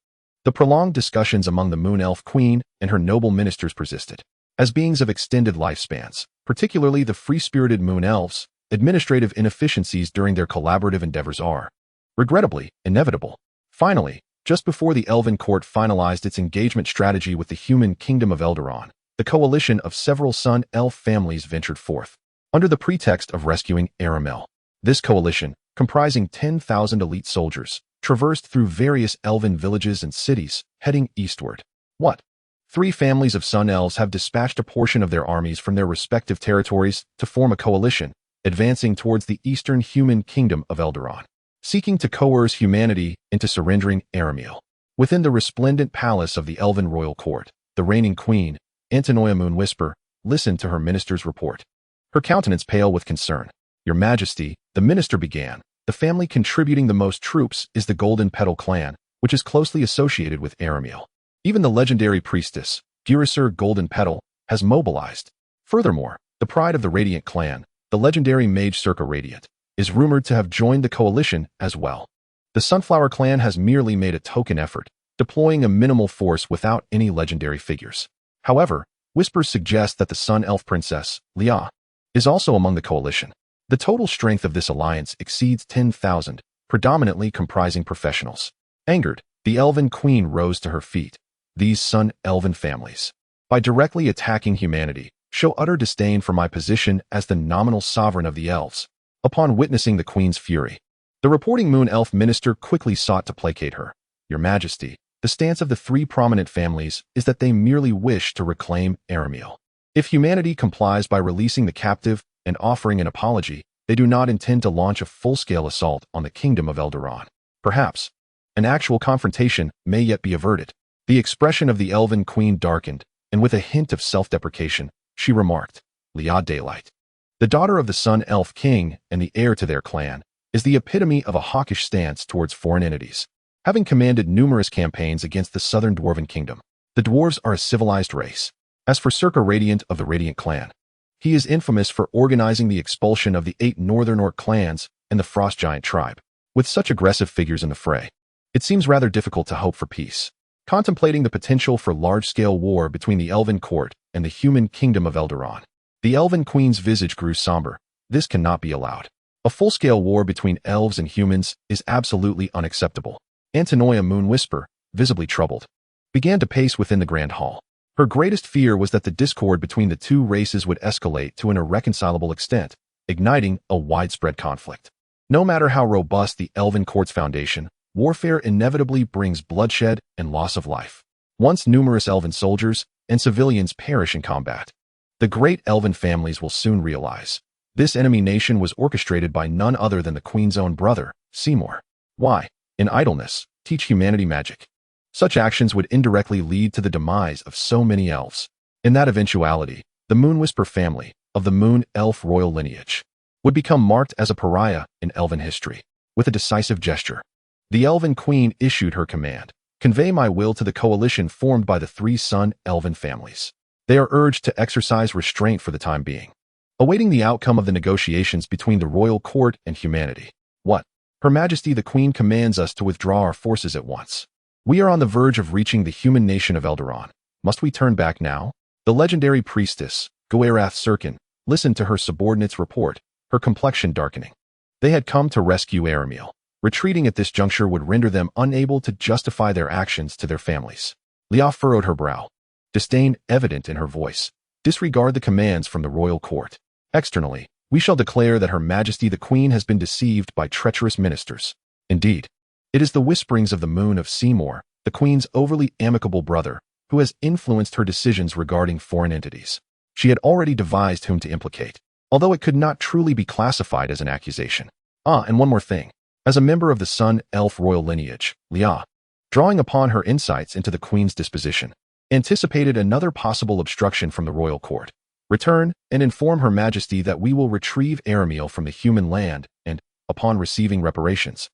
the prolonged discussions among the Moon Elf Queen and her noble ministers persisted. As beings of extended lifespans, particularly the free-spirited Moon Elves, administrative inefficiencies during their collaborative endeavors are, regrettably, inevitable. Finally, just before the Elven Court finalized its engagement strategy with the human kingdom of Eldaron, the coalition of several Sun Elf families ventured forth, under the pretext of rescuing Aramel. This coalition, comprising 10,000 elite soldiers, traversed through various elven villages and cities, heading eastward. What? 3 families of Sun Elves have dispatched a portion of their armies from their respective territories to form a coalition, advancing towards the eastern human kingdom of Eldaron, seeking to coerce humanity into surrendering Aramel. Within the resplendent palace of the Elven royal court, the reigning queen, Antinoia Moonwhisper, listened to her minister's report. Her countenance pale with concern. "Your Majesty," the minister began, "the family contributing the most troops is the Golden Petal clan, which is closely associated with Aramel. Even the legendary priestess, Durisur Golden Petal, has mobilized. Furthermore, the pride of the Radiant clan, the legendary mage Circa Radiant, is rumored to have joined the coalition as well. The Sunflower clan has merely made a token effort, deploying a minimal force without any legendary figures. However, whispers suggest that the Sun Elf Princess, Leah, is also among the coalition. The total strength of this alliance exceeds 10,000, predominantly comprising professionals." Angered, the Elven Queen rose to her feet. "These Sun Elven families, by directly attacking humanity, show utter disdain for my position as the nominal sovereign of the elves." Upon witnessing the Queen's fury, the reporting Moon Elf minister quickly sought to placate her. "Your Majesty, the stance of the 3 prominent families is that they merely wish to reclaim Aramel. If humanity complies by releasing the captive and offering an apology, they do not intend to launch a full-scale assault on the kingdom of Eldaron. Perhaps an actual confrontation may yet be averted." The expression of the Elven Queen darkened, and with a hint of self-deprecation, she remarked, "Leah Daylight, the daughter of the Sun Elf King and the heir to their clan, is the epitome of a hawkish stance towards foreign entities. Having commanded numerous campaigns against the southern Dwarven kingdom, the dwarves are a civilized race. As for Circa Radiant of the Radiant clan, he is infamous for organizing the expulsion of the 8 northern orc clans and the Frost Giant tribe. With such aggressive figures in the fray, it seems rather difficult to hope for peace." Contemplating the potential for large-scale war between the Elven Court and the human kingdom of Eldaron, the Elven Queen's visage grew somber. "This cannot be allowed. A full-scale war between elves and humans is absolutely unacceptable." Antinoia Moonwhisper, visibly troubled, began to pace within the Grand Hall. Her greatest fear was that the discord between the 2 races would escalate to an irreconcilable extent, igniting a widespread conflict. No matter how robust the Elven Court's foundation, warfare inevitably brings bloodshed and loss of life. Once numerous elven soldiers and civilians perish in combat, the great elven families will soon realize this enemy nation was orchestrated by none other than the Queen's own brother, Seymour. Why, in idleness, teach humanity magic? Such actions would indirectly lead to the demise of so many elves. In that eventuality, the Moonwhisper family, of the Moon Elf royal lineage, would become marked as a pariah in elven history. With a decisive gesture, the Elven Queen issued her command: "Convey my will to the coalition formed by the 3 Sun Elven families. They are urged to exercise restraint for the time being, awaiting the outcome of the negotiations between the royal court and humanity." What? Her Majesty the Queen commands us to withdraw our forces at once. We are on the verge of reaching the human nation of Eldaron. Must we turn back now? The legendary priestess, Goerath Sirkin, listened to her subordinate's report, her complexion darkening. They had come to rescue Aramel. Retreating at this juncture would render them unable to justify their actions to their families. Leah furrowed her brow, disdain evident in her voice. "Disregard the commands from the royal court. Externally, we shall declare that Her Majesty the Queen has been deceived by treacherous ministers. Indeed, it is the whisperings of the Moon of Seymour, the Queen's overly amicable brother, who has influenced her decisions regarding foreign entities." She had already devised whom to implicate, although it could not truly be classified as an accusation. And one more thing. As a member of the Sun Elf royal lineage, Leah, drawing upon her insights into the Queen's disposition, anticipated another possible obstruction from the royal court. "Return and inform Her Majesty that we will retrieve Aramel from the human land and, upon receiving reparations,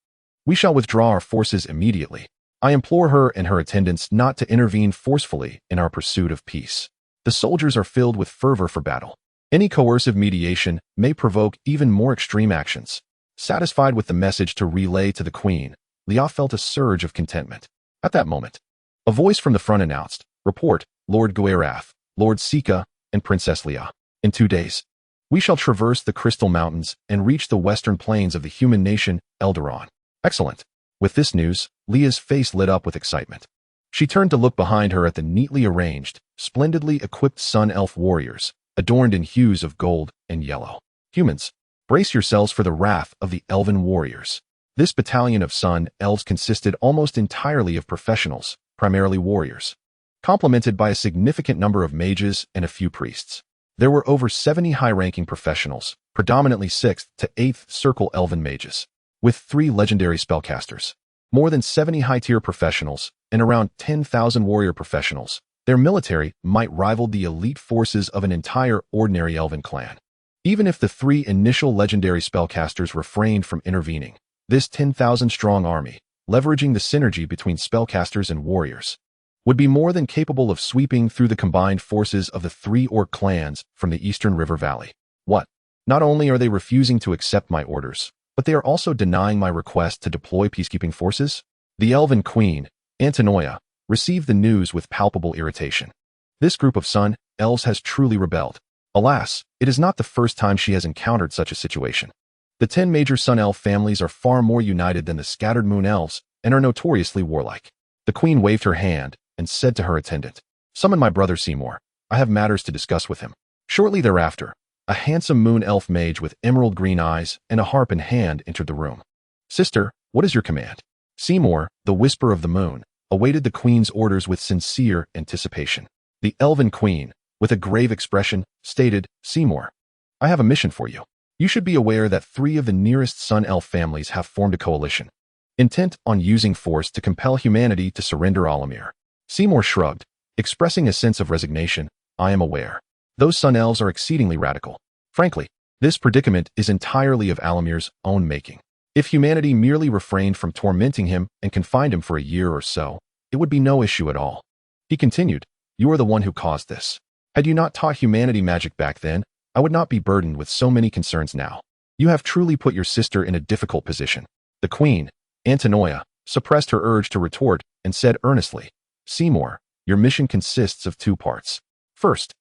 we shall withdraw our forces immediately. I implore her and her attendants not to intervene forcefully in our pursuit of peace." The soldiers are filled with fervor for battle. Any coercive mediation may provoke even more extreme actions. Satisfied with the message to relay to the Queen, Leah felt a surge of contentment. At that moment, a voice from the front announced, "Report, Lord Goerath, Lord Sika, and Princess Leah. In 2 days, we shall traverse the Crystal Mountains and reach the western plains of the human nation, Eldaron." "Excellent. With this news, Leah's face lit up with excitement. She turned to look behind her at the neatly arranged, splendidly equipped Sun Elf warriors, adorned in hues of gold and yellow. Humans, brace yourselves for the wrath of the Elven warriors. This battalion of Sun Elves consisted almost entirely of professionals, primarily warriors, complemented by a significant number of mages and a few priests. There were over 70 high-ranking professionals, predominantly 6th to 8th Circle Elven mages, with 3 legendary spellcasters, more than 70 high-tier professionals, and around 10,000 warrior professionals. Their military might rival the elite forces of an entire ordinary Elven clan. Even if the 3 initial legendary spellcasters refrained from intervening, this 10,000-strong army, leveraging the synergy between spellcasters and warriors, would be more than capable of sweeping through the combined forces of the 3 orc clans from the eastern river valley. What? Not only are they refusing to accept my orders, but they are also denying my request to deploy peacekeeping forces? The Elven Queen, Antinoia, received the news with palpable irritation. This group of Sun Elves has truly rebelled. Alas, it is not the first time she has encountered such a situation. The 10 major Sun Elf families are far more united than the scattered Moon Elves and are notoriously warlike. The Queen waved her hand and said to her attendant, "Summon my brother Seymour. I have matters to discuss with him." Shortly thereafter, a handsome Moon Elf mage with emerald green eyes and a harp in hand entered the room. "Sister, what is your command?" Seymour, the Whisper of the Moon, awaited the Queen's orders with sincere anticipation. The Elven Queen, with a grave expression, stated, "Seymour, I have a mission for you. You should be aware that 3 of the nearest Sun Elf families have formed a coalition, intent on using force to compel humanity to surrender Alamir." Seymour shrugged, expressing a sense of resignation. "I am aware. Those Sun Elves are exceedingly radical. Frankly, this predicament is entirely of Alamir's own making. If humanity merely refrained from tormenting him and confined him for a year or so, it would be no issue at all." He continued, "You are the one who caused this. Had you not taught humanity magic back then, I would not be burdened with so many concerns now. You have truly put your sister in a difficult position." The Queen, Antinoia, suppressed her urge to retort and said earnestly, "Seymour, your mission consists of 2 parts. First,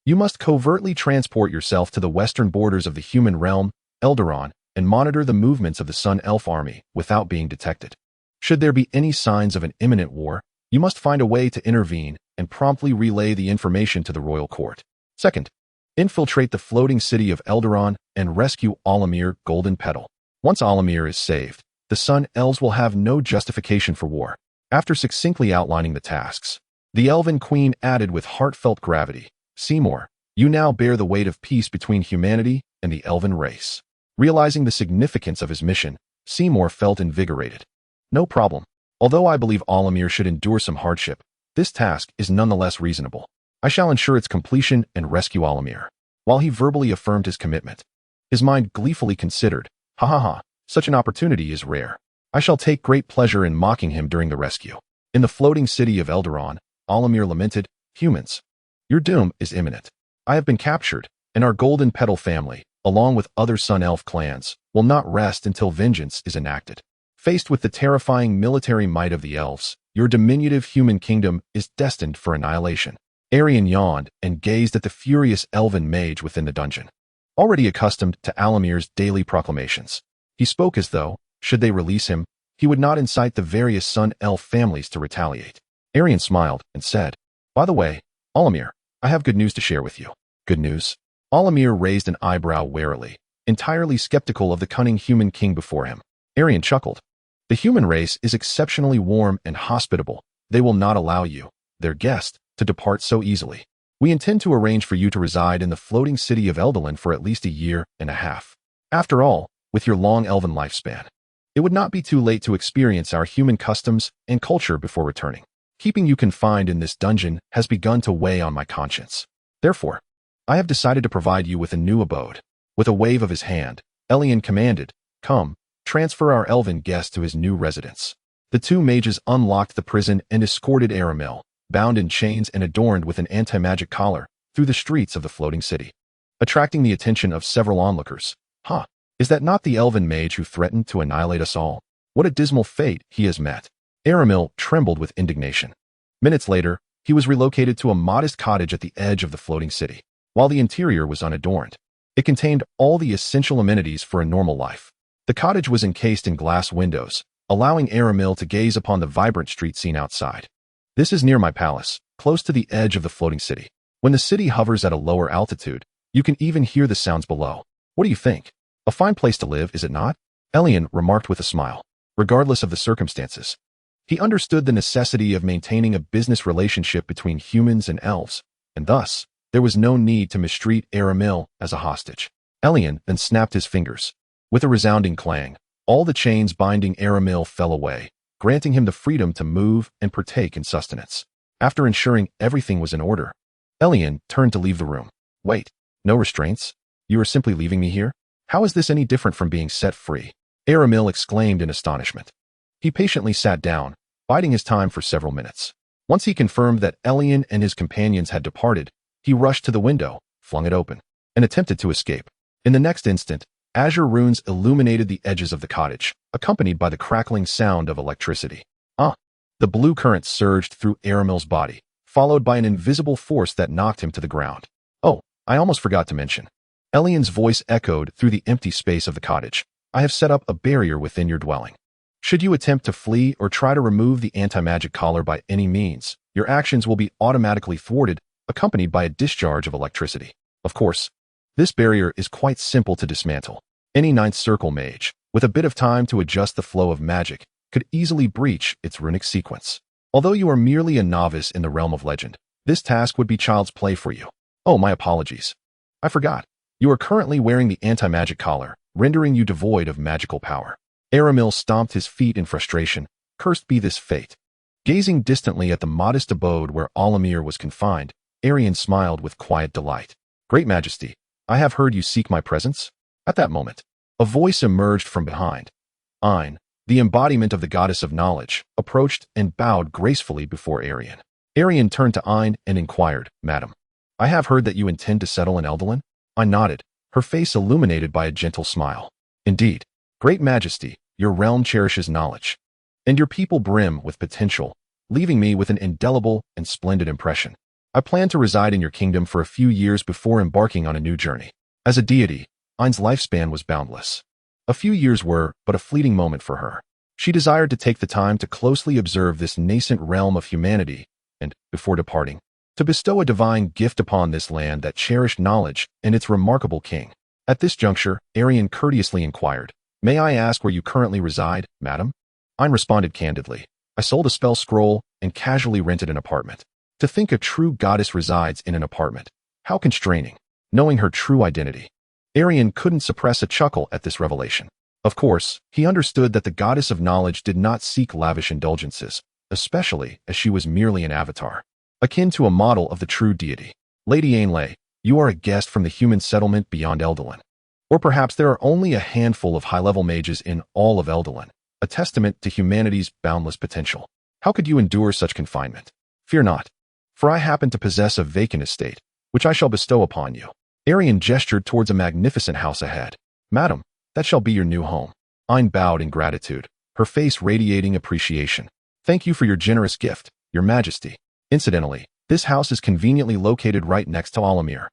you must covertly transport yourself to the western borders of the human realm, Eldaron, and monitor the movements of the Sun Elf army without being detected. Should there be any signs of an imminent war, you must find a way to intervene and promptly relay the information to the royal court. Second, infiltrate the floating city of Eldaron and rescue Alamir Golden Petal. Once Alamir is saved, the Sun Elves will have no justification for war." After succinctly outlining the tasks, the Elven Queen added with heartfelt gravity, "Seymour, you now bear the weight of peace between humanity and the Elven race." Realizing the significance of his mission, Seymour felt invigorated. "No problem. Although I believe Alamir should endure some hardship, this task is nonetheless reasonable. I shall ensure its completion and rescue Alamir." While he verbally affirmed his commitment, his mind gleefully considered, "Ha ha ha, such an opportunity is rare. I shall take great pleasure in mocking him during the rescue." In the floating city of Eldaron, Alamir lamented, "Humans, your doom is imminent. I have been captured, and our Golden Petal family, along with other Sun Elf clans, will not rest until vengeance is enacted. Faced with the terrifying military might of the elves, your diminutive human kingdom is destined for annihilation." Erian yawned and gazed at the furious Elven mage within the dungeon. Already accustomed to Alamir's daily proclamations, he spoke as though, should they release him, he would not incite the various Sun Elf families to retaliate. Erian smiled and said, "By the way, Alamir, I have good news to share with you." "Good news?" Alamir raised an eyebrow warily, entirely skeptical of the cunning human king before him. Erian chuckled. "The human race is exceptionally warm and hospitable. They will not allow you, their guest, to depart so easily. We intend to arrange for you to reside in the floating city of Eldarin for at least a year and a half. After all, with your long elven lifespan, it would not be too late to experience our human customs and culture before returning. Keeping you confined in this dungeon has begun to weigh on my conscience. Therefore, I have decided to provide you with a new abode." With a wave of his hand, Elian commanded, "Come, transfer our elven guest to his new residence." The 2 mages unlocked the prison and escorted Aramil, bound in chains and adorned with an anti-magic collar, through the streets of the floating city, attracting the attention of several onlookers. "Ha! Is that not the elven mage who threatened to annihilate us all? What a dismal fate he has met." Aramil trembled with indignation. Minutes later, he was relocated to a modest cottage at the edge of the floating city. While the interior was unadorned, it contained all the essential amenities for a normal life. The cottage was encased in glass windows, allowing Aramil to gaze upon the vibrant street scene outside. This is near my palace, close to the edge of the floating city. When the city hovers at a lower altitude, you can even hear the sounds below. What do you think? A fine place to live, is it not? Elian remarked with a smile. Regardless of the circumstances, he understood the necessity of maintaining a business relationship between humans and elves, and thus, there was no need to mistreat Aramil as a hostage. Elian then snapped his fingers. With a resounding clang, all the chains binding Aramil fell away, granting him the freedom to move and partake in sustenance. After ensuring everything was in order, Elian turned to leave the room. Wait, no restraints? You are simply leaving me here? How is this any different from being set free? Aramil exclaimed in astonishment. He patiently sat down, biding his time for several minutes. Once he confirmed that Elian and his companions had departed, he rushed to the window, flung it open, and attempted to escape. In the next instant, azure runes illuminated the edges of the cottage, accompanied by the crackling sound of electricity. The blue current surged through Aramil's body, followed by an invisible force that knocked him to the ground. Oh, I almost forgot to mention. Elian's voice echoed through the empty space of the cottage. I have set up a barrier within your dwelling. Should you attempt to flee or try to remove the anti-magic collar by any means, your actions will be automatically thwarted, accompanied by a discharge of electricity. Of course, this barrier is quite simple to dismantle. Any ninth circle mage, with a bit of time to adjust the flow of magic, could easily breach its runic sequence. Although you are merely a novice in the realm of legend, this task would be child's play for you. Oh, my apologies. I forgot. You are currently wearing the anti-magic collar, rendering you devoid of magical power. Aramil stomped his feet in frustration. Cursed be this fate. Gazing distantly at the modest abode where Alamir was confined, Erian smiled with quiet delight. Great Majesty, I have heard you seek my presence. At that moment, a voice emerged from behind. Ein, the embodiment of the goddess of knowledge, approached and bowed gracefully before Erian. Erian turned to Ein and inquired, Madam, I have heard that you intend to settle in Eldolan? Ein nodded, her face illuminated by a gentle smile. Indeed, Great Majesty, your realm cherishes knowledge, and your people brim with potential, leaving me with an indelible and splendid impression. I plan to reside in your kingdom for a few years before embarking on a new journey. As a deity, Ein's lifespan was boundless. A few years were but a fleeting moment for her. She desired to take the time to closely observe this nascent realm of humanity and, before departing, to bestow a divine gift upon this land that cherished knowledge and its remarkable king. At this juncture, Erian courteously inquired, May I ask where you currently reside, madam? Ein responded candidly, I sold a spell scroll and casually rented an apartment. To think a true goddess resides in an apartment. How constraining, knowing her true identity. Erian couldn't suppress a chuckle at this revelation. Of course, he understood that the goddess of knowledge did not seek lavish indulgences, especially as she was merely an avatar, akin to a model of the true deity. Lady Ainlay, you are a guest from the human settlement beyond Eldolan. Or perhaps there are only a handful of high-level mages in all of Eldolan, a testament to humanity's boundless potential. How could you endure such confinement? Fear not, for I happen to possess a vacant estate, which I shall bestow upon you. Erian gestured towards a magnificent house ahead. Madam, that shall be your new home. Ein bowed in gratitude, her face radiating appreciation. Thank you for your generous gift, your majesty. Incidentally, this house is conveniently located right next to Alamir.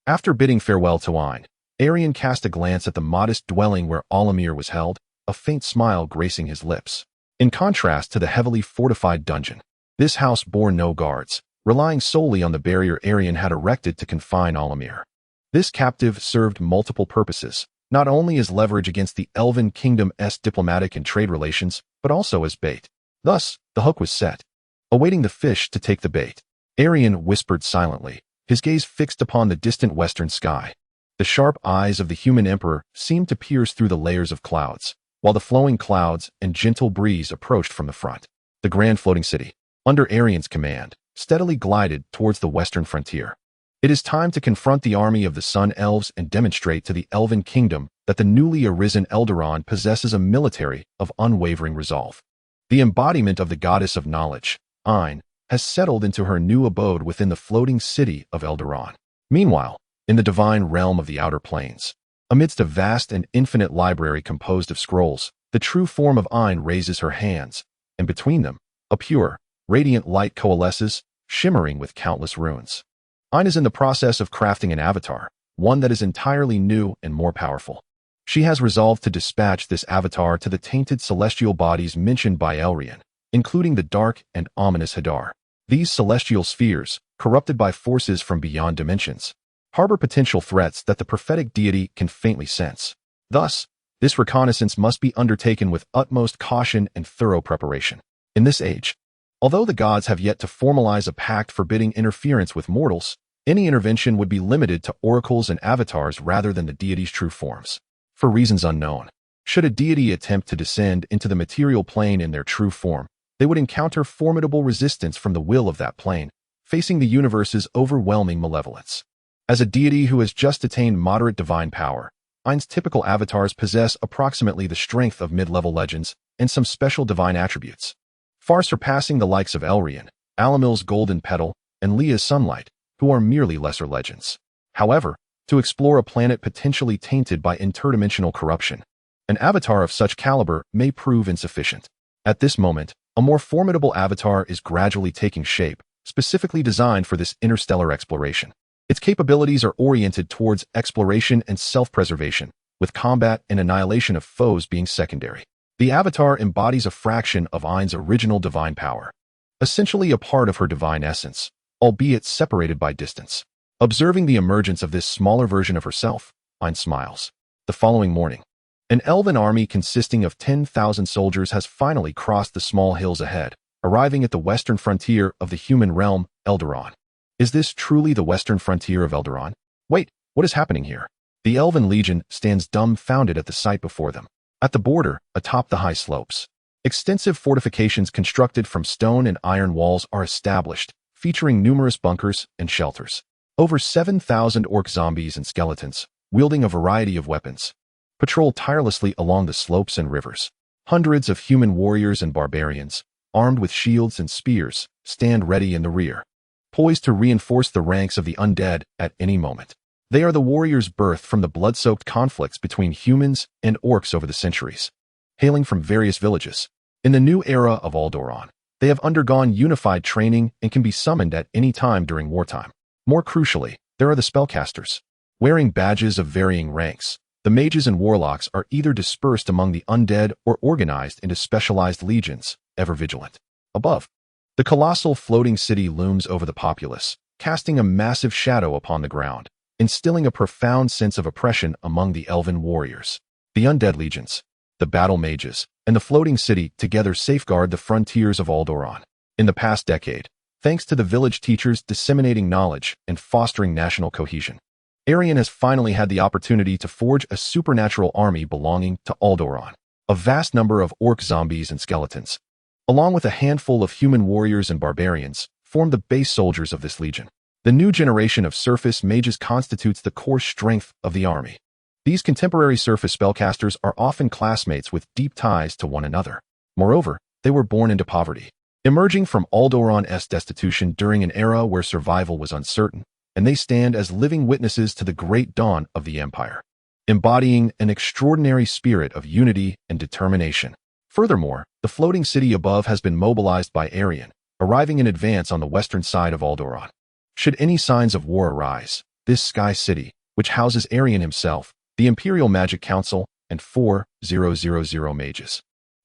After bidding farewell to Ein, Erian cast a glance at the modest dwelling where Alamir was held, a faint smile gracing his lips. In contrast to the heavily fortified dungeon, this house bore no guards, relying solely on the barrier Erian had erected to confine Alamir. This captive served multiple purposes, not only as leverage against the Elven Kingdom's diplomatic and trade relations, but also as bait. Thus, the hook was set, awaiting the fish to take the bait. Erian whispered silently, his gaze fixed upon the distant western sky. The sharp eyes of the human emperor seemed to pierce through the layers of clouds, while the flowing clouds and gentle breeze approached from the front. The grand floating city, under Erian's command, steadily glided towards the western frontier. It is time to confront the army of the Sun Elves and demonstrate to the Elven Kingdom that the newly arisen Eldoran possesses a military of unwavering resolve. The embodiment of the goddess of knowledge, Ein, has settled into her new abode within the floating city of Eldoran. Meanwhile, in the divine realm of the Outer Planes, amidst a vast and infinite library composed of scrolls, the true form of Ein raises her hands, and between them, a pure, radiant light coalesces, shimmering with countless runes. Ein is in the process of crafting an avatar, one that is entirely new and more powerful. She has resolved to dispatch this avatar to the tainted celestial bodies mentioned by Erian, including the dark and ominous Hadar. These celestial spheres, corrupted by forces from beyond dimensions, harbor potential threats that the prophetic deity can faintly sense. Thus, this reconnaissance must be undertaken with utmost caution and thorough preparation. In this age, although the gods have yet to formalize a pact forbidding interference with mortals, any intervention would be limited to oracles and avatars rather than the deity's true forms. For reasons unknown, should a deity attempt to descend into the material plane in their true form, they would encounter formidable resistance from the will of that plane, facing the universe's overwhelming malevolence. As a deity who has just attained moderate divine power, Ein's typical avatars possess approximately the strength of mid-level legends and some special divine attributes, far surpassing the likes of Elrian, Alamil's Golden Petal, and Leah's Sunlight, who are merely lesser legends. However, to explore a planet potentially tainted by interdimensional corruption, an avatar of such caliber may prove insufficient. At this moment, a more formidable avatar is gradually taking shape, specifically designed for this interstellar exploration. Its capabilities are oriented towards exploration and self-preservation, with combat and annihilation of foes being secondary. The avatar embodies a fraction of Ein's original divine power, essentially a part of her divine essence, albeit separated by distance. Observing the emergence of this smaller version of herself, Ein smiles. The following morning, an elven army consisting of 10,000 soldiers has finally crossed the small hills ahead, arriving at the western frontier of the human realm, Eldoron. Is this truly the western frontier of Eldoron? Wait, what is happening here? The Elven Legion stands dumbfounded at the sight before them. At the border, atop the high slopes, extensive fortifications constructed from stone and iron walls are established, featuring numerous bunkers and shelters. Over 7,000 orc zombies and skeletons, wielding a variety of weapons, patrol tirelessly along the slopes and rivers. Hundreds of human warriors and barbarians, armed with shields and spears, stand ready in the rear, poised to reinforce the ranks of the undead at any moment. They are the warriors birthed from the blood-soaked conflicts between humans and orcs over the centuries. Hailing from various villages, in the new era of Aldoran, they have undergone unified training and can be summoned at any time during wartime. More crucially, there are the spellcasters. Wearing badges of varying ranks, the mages and warlocks are either dispersed among the undead or organized into specialized legions, ever vigilant. Above, the colossal floating city looms over the populace, casting a massive shadow upon the ground, instilling a profound sense of oppression among the elven warriors. The undead legions, the battle mages, and the floating city together safeguard the frontiers of Aldoran. In the past decade, thanks to the village teachers disseminating knowledge and fostering national cohesion, Erian has finally had the opportunity to forge a supernatural army belonging to Aldoran. A vast number of orc zombies and skeletons, along with a handful of human warriors and barbarians, form the base soldiers of this legion. The new generation of surface mages constitutes the core strength of the army. These contemporary surface spellcasters are often classmates with deep ties to one another. Moreover, they were born into poverty, emerging from Aldoran's destitution during an era where survival was uncertain, and they stand as living witnesses to the great dawn of the Empire, embodying an extraordinary spirit of unity and determination. Furthermore, the floating city above has been mobilized by Erian, arriving in advance on the western side of Aldoran. Should any signs of war arise, this sky city, which houses Erian himself, the Imperial Magic Council, and 4,000 mages,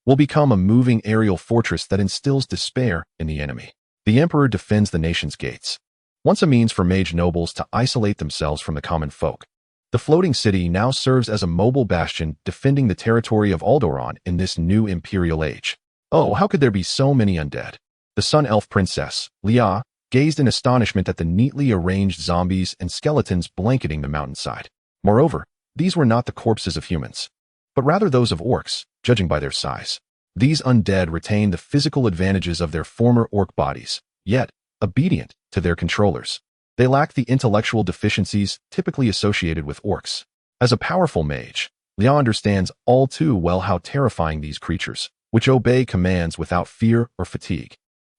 will become a moving aerial fortress that instills despair in the enemy. The Emperor defends the nation's gates, once a means for mage nobles to isolate themselves from the common folk. The floating city now serves as a mobile bastion defending the territory of Aldoran in this new imperial age. Oh, how could there be so many undead? The Sun Elf Princess, Leah, gazed in astonishment at the neatly arranged zombies and skeletons blanketing the mountainside. Moreover, these were not the corpses of humans, but rather those of orcs, judging by their size. These undead retain the physical advantages of their former orc bodies, yet, obedient to their controllers, they lack the intellectual deficiencies typically associated with orcs. As a powerful mage, Leah understands all too well how terrifying these creatures, which obey commands without fear or fatigue,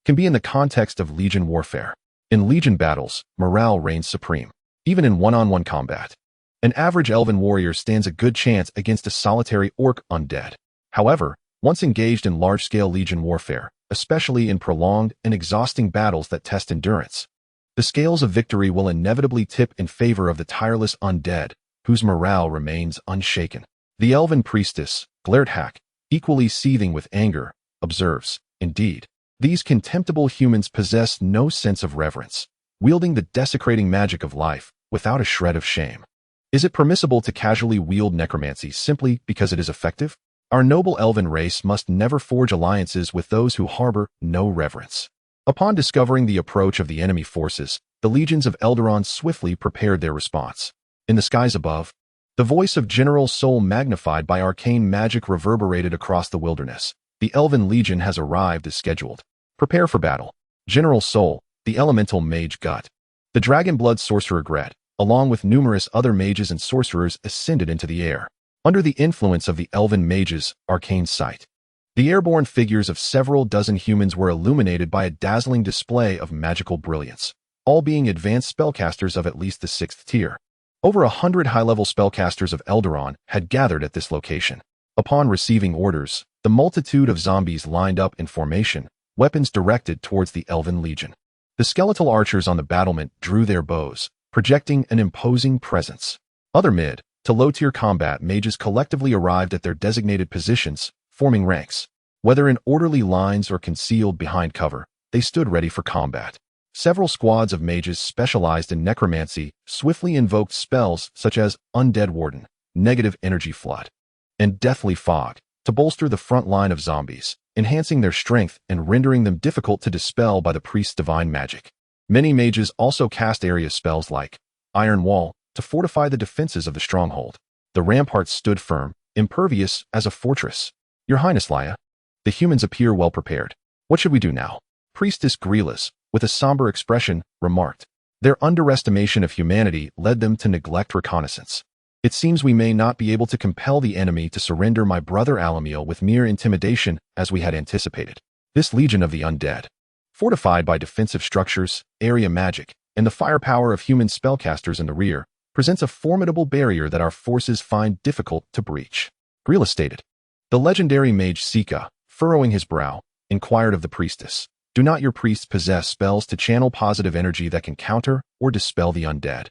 can be in the context of legion warfare. In legion battles, morale reigns supreme. Even in one-on-one combat, an average elven warrior stands a good chance against a solitary orc undead. However, once engaged in large-scale legion warfare, especially in prolonged and exhausting battles that test endurance, the scales of victory will inevitably tip in favor of the tireless undead, whose morale remains unshaken. The elven priestess, Glairdhack, equally seething with anger, observes, indeed, these contemptible humans possess no sense of reverence, wielding the desecrating magic of life without a shred of shame. Is it permissible to casually wield necromancy simply because it is effective? Our noble elven race must never forge alliances with those who harbor no reverence. Upon discovering the approach of the enemy forces, the legions of Eldaron swiftly prepared their response. In the skies above, the voice of General Soul magnified by arcane magic reverberated across the wilderness. The Elven Legion has arrived as scheduled. Prepare for battle. General Soul, the elemental mage Gut. The Dragonblood sorcerer Gret, along with numerous other mages and sorcerers, ascended into the air. Under the influence of the Elven mages' arcane sight, the airborne figures of several dozen humans were illuminated by a dazzling display of magical brilliance, all being advanced spellcasters of at least the 6th tier. Over 100 high-level spellcasters of Eldaron had gathered at this location. Upon receiving orders, the multitude of zombies lined up in formation, weapons directed towards the Elven Legion. The skeletal archers on the battlement drew their bows, projecting an imposing presence. Other mid- to low-tier combat mages collectively arrived at their designated positions, forming ranks. Whether in orderly lines or concealed behind cover, they stood ready for combat. Several squads of mages specialized in necromancy swiftly invoked spells such as Undead Warden, Negative Energy Flood, and Deathly Fog to bolster the front line of zombies, enhancing their strength and rendering them difficult to dispel by the priest's divine magic. Many mages also cast area spells like Iron Wall to fortify the defenses of the stronghold. The ramparts stood firm, impervious as a fortress. Your Highness Leia, the humans appear well prepared. What should we do now? Priestess Greelas, with a somber expression, remarked. Their underestimation of humanity led them to neglect reconnaissance. It seems we may not be able to compel the enemy to surrender my brother Alamiel with mere intimidation as we had anticipated. This legion of the undead, fortified by defensive structures, area magic, and the firepower of human spellcasters in the rear, presents a formidable barrier that our forces find difficult to breach. Greelas stated. The legendary mage Sika, furrowing his brow, inquired of the priestess. Do not your priests possess spells to channel positive energy that can counter or dispel the undead?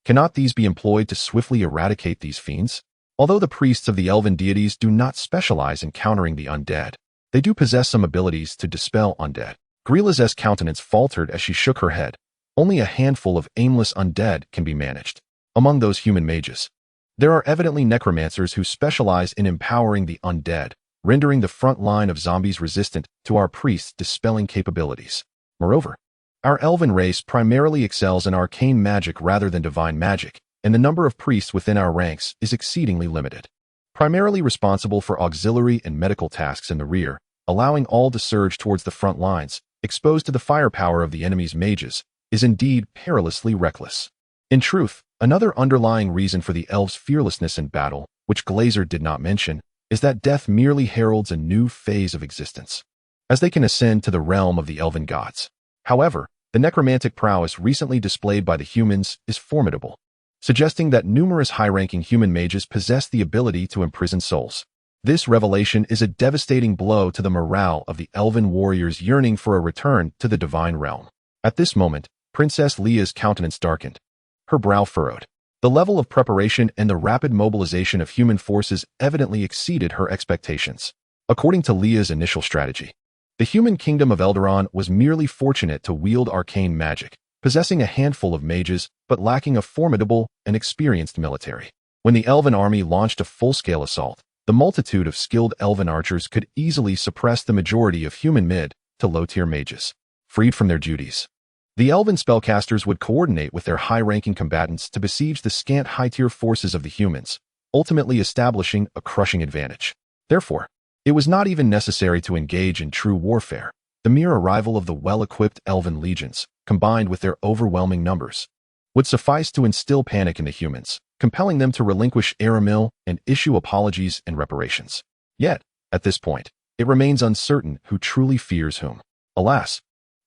Cannot these be employed to swiftly eradicate these fiends? Although the priests of the elven deities do not specialize in countering the undead, they do possess some abilities to dispel undead. Greelas' countenance faltered as she shook her head. Only a handful of aimless undead can be managed. Among those human mages, there are evidently necromancers who specialize in empowering the undead, rendering the front line of zombies resistant to our priests' dispelling capabilities. Moreover, our elven race primarily excels in arcane magic rather than divine magic, and the number of priests within our ranks is exceedingly limited. Primarily responsible for auxiliary and medical tasks in the rear, allowing all to surge towards the front lines, exposed to the firepower of the enemy's mages, is indeed perilously reckless. In truth, another underlying reason for the elves' fearlessness in battle, which Glazer did not mention, is that death merely heralds a new phase of existence, as they can ascend to the realm of the elven gods. However, the necromantic prowess recently displayed by the humans is formidable, suggesting that numerous high-ranking human mages possess the ability to imprison souls. This revelation is a devastating blow to the morale of the elven warriors yearning for a return to the divine realm. At this moment, Princess Leia's countenance darkened, her brow furrowed. The level of preparation and the rapid mobilization of human forces evidently exceeded her expectations. According to Leia's initial strategy, the human kingdom of Eldaron was merely fortunate to wield arcane magic, possessing a handful of mages but lacking a formidable and experienced military. When the elven army launched a full-scale assault, the multitude of skilled elven archers could easily suppress the majority of human mid to low-tier mages. Freed from their duties, the elven spellcasters would coordinate with their high-ranking combatants to besiege the scant high-tier forces of the humans, ultimately establishing a crushing advantage. Therefore, it was not even necessary to engage in true warfare. The mere arrival of the well-equipped elven legions, combined with their overwhelming numbers, would suffice to instill panic in the humans, compelling them to relinquish Aramil and issue apologies and reparations. Yet, at this point, it remains uncertain who truly fears whom. Alas,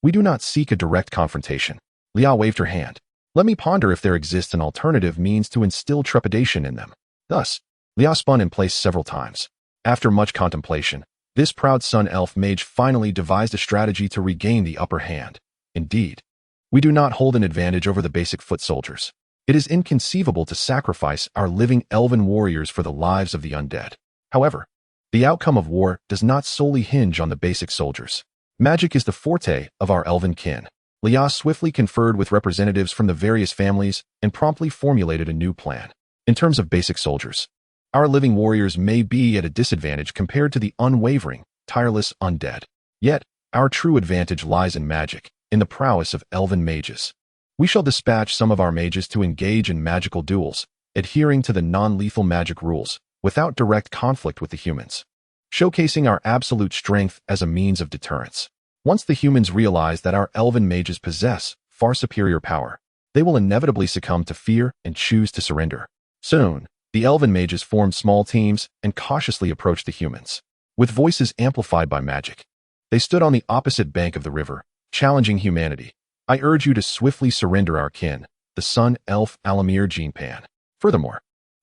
we do not seek a direct confrontation. Leia waved her hand. Let me ponder if there exists an alternative means to instill trepidation in them. Thus, Leia spun in place several times. After much contemplation, this proud sun elf mage finally devised a strategy to regain the upper hand. Indeed, we do not hold an advantage over the basic foot soldiers. It is inconceivable to sacrifice our living elven warriors for the lives of the undead. However, the outcome of war does not solely hinge on the basic soldiers. Magic is the forte of our elven kin. Leah swiftly conferred with representatives from the various families and promptly formulated a new plan. In terms of basic soldiers, our living warriors may be at a disadvantage compared to the unwavering, tireless undead. Yet, our true advantage lies in magic, in the prowess of elven mages. We shall dispatch some of our mages to engage in magical duels, adhering to the non-lethal magic rules, without direct conflict with the humans, showcasing our absolute strength as a means of deterrence. Once the humans realize that our elven mages possess far superior power, they will inevitably succumb to fear and choose to surrender. Soon, the elven mages formed small teams and cautiously approached the humans. With voices amplified by magic, they stood on the opposite bank of the river, challenging humanity. I urge you to swiftly surrender our kin, the sun elf Alamir Jeanpan. Furthermore,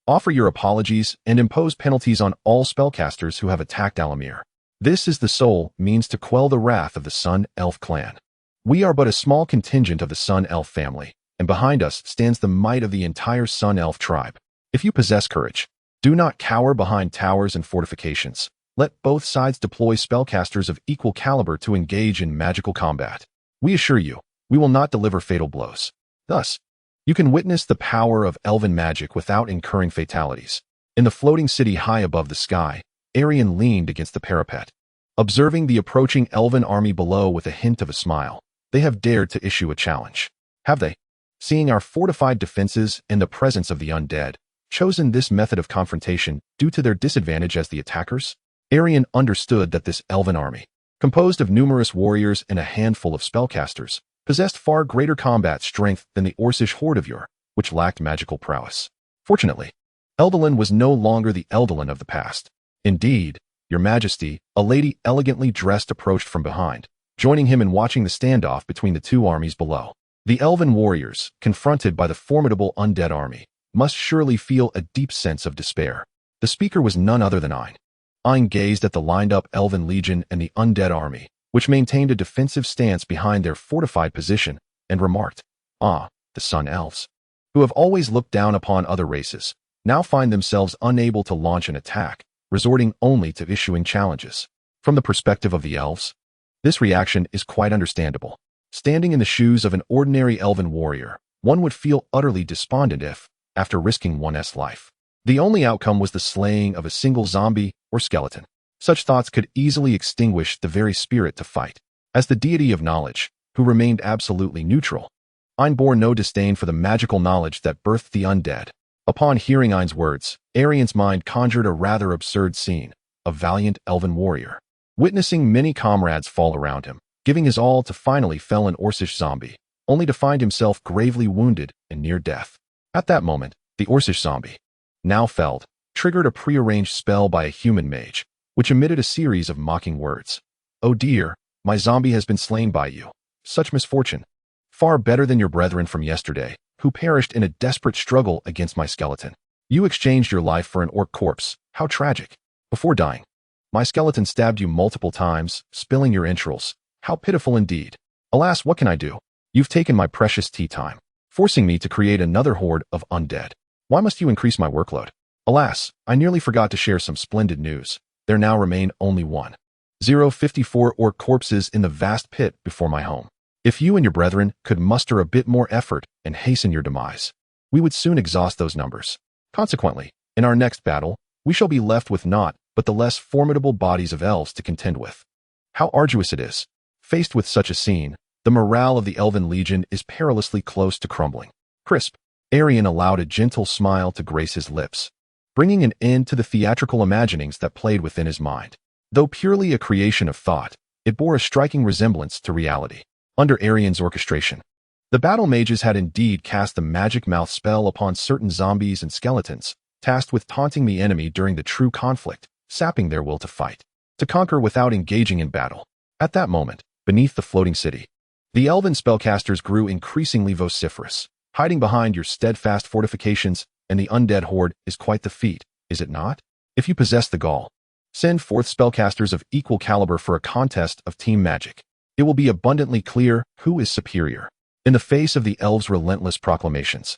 offer your apologies and impose penalties on all spellcasters who have attacked Alamir. This is the sole means to quell the wrath of the Sun Elf clan. We are but a small contingent of the Sun Elf family, and behind us stands the might of the entire Sun Elf tribe. If you possess courage, do not cower behind towers and fortifications. Let both sides deploy spellcasters of equal caliber to engage in magical combat. We assure you, we will not deliver fatal blows. Thus, you can witness the power of elven magic without incurring fatalities. In the floating city high above the sky, Erian leaned against the parapet, observing the approaching elven army below with a hint of a smile. They have dared to issue a challenge. Have they, seeing our fortified defenses and the presence of the undead, chosen this method of confrontation due to their disadvantage as the attackers? Erian understood that this elven army, composed of numerous warriors and a handful of spellcasters, possessed far greater combat strength than the Orcish horde of yore, which lacked magical prowess. Fortunately, Eldalan was no longer the Eldalan of the past. Indeed, Your Majesty, a lady elegantly dressed approached from behind, joining him in watching the standoff between the two armies below. The elven warriors, confronted by the formidable undead army, must surely feel a deep sense of despair. The speaker was none other than Ein. Ein gazed at the lined-up elven legion and the undead army, which maintained a defensive stance behind their fortified position, and remarked, "Ah, the Sun Elves, who have always looked down upon other races, now find themselves unable to launch an attack, resorting only to issuing challenges." From the perspective of the elves, this reaction is quite understandable. Standing in the shoes of an ordinary elven warrior, one would feel utterly despondent if, after risking one's life, the only outcome was the slaying of a single zombie or skeleton. Such thoughts could easily extinguish the very spirit to fight. As the deity of knowledge, who remained absolutely neutral, Ein bore no disdain for the magical knowledge that birthed the undead. Upon hearing Ein's words, Erian's mind conjured a rather absurd scene: a valiant elven warrior, witnessing many comrades fall around him, giving his all to finally fell an Orcish zombie, only to find himself gravely wounded and near death. At that moment, the Orcish zombie, now felled, triggered a prearranged spell by a human mage, which emitted a series of mocking words. "Oh dear, my zombie has been slain by you. Such misfortune. Far better than your brethren from yesterday, who perished in a desperate struggle against my skeleton. You exchanged your life for an orc corpse. How tragic. Before dying, my skeleton stabbed you multiple times, spilling your entrails. How pitiful indeed. Alas, what can I do? You've taken my precious tea time, forcing me to create another horde of undead. Why must you increase my workload? Alas, I nearly forgot to share some splendid news. There now remain only 1,054 orc corpses in the vast pit before my home. If you and your brethren could muster a bit more effort and hasten your demise, we would soon exhaust those numbers. Consequently, in our next battle, we shall be left with naught but the less formidable bodies of elves to contend with." How arduous it is. Faced with such a scene, the morale of the elven legion is perilously close to crumbling. Crisp, Erian allowed a gentle smile to grace his lips, bringing an end to the theatrical imaginings that played within his mind. Though purely a creation of thought, it bore a striking resemblance to reality. Under Erian's orchestration, the battle mages had indeed cast the magic mouth spell upon certain zombies and skeletons, tasked with taunting the enemy during the true conflict, sapping their will to fight, to conquer without engaging in battle. At that moment, beneath the floating city, the elven spellcasters grew increasingly vociferous. Hiding behind your steadfast fortifications and the undead horde is quite the feat, is it not? If you possess the gall, send forth spellcasters of equal caliber for a contest of team magic. It will be abundantly clear who is superior. In the face of the elves' relentless proclamations,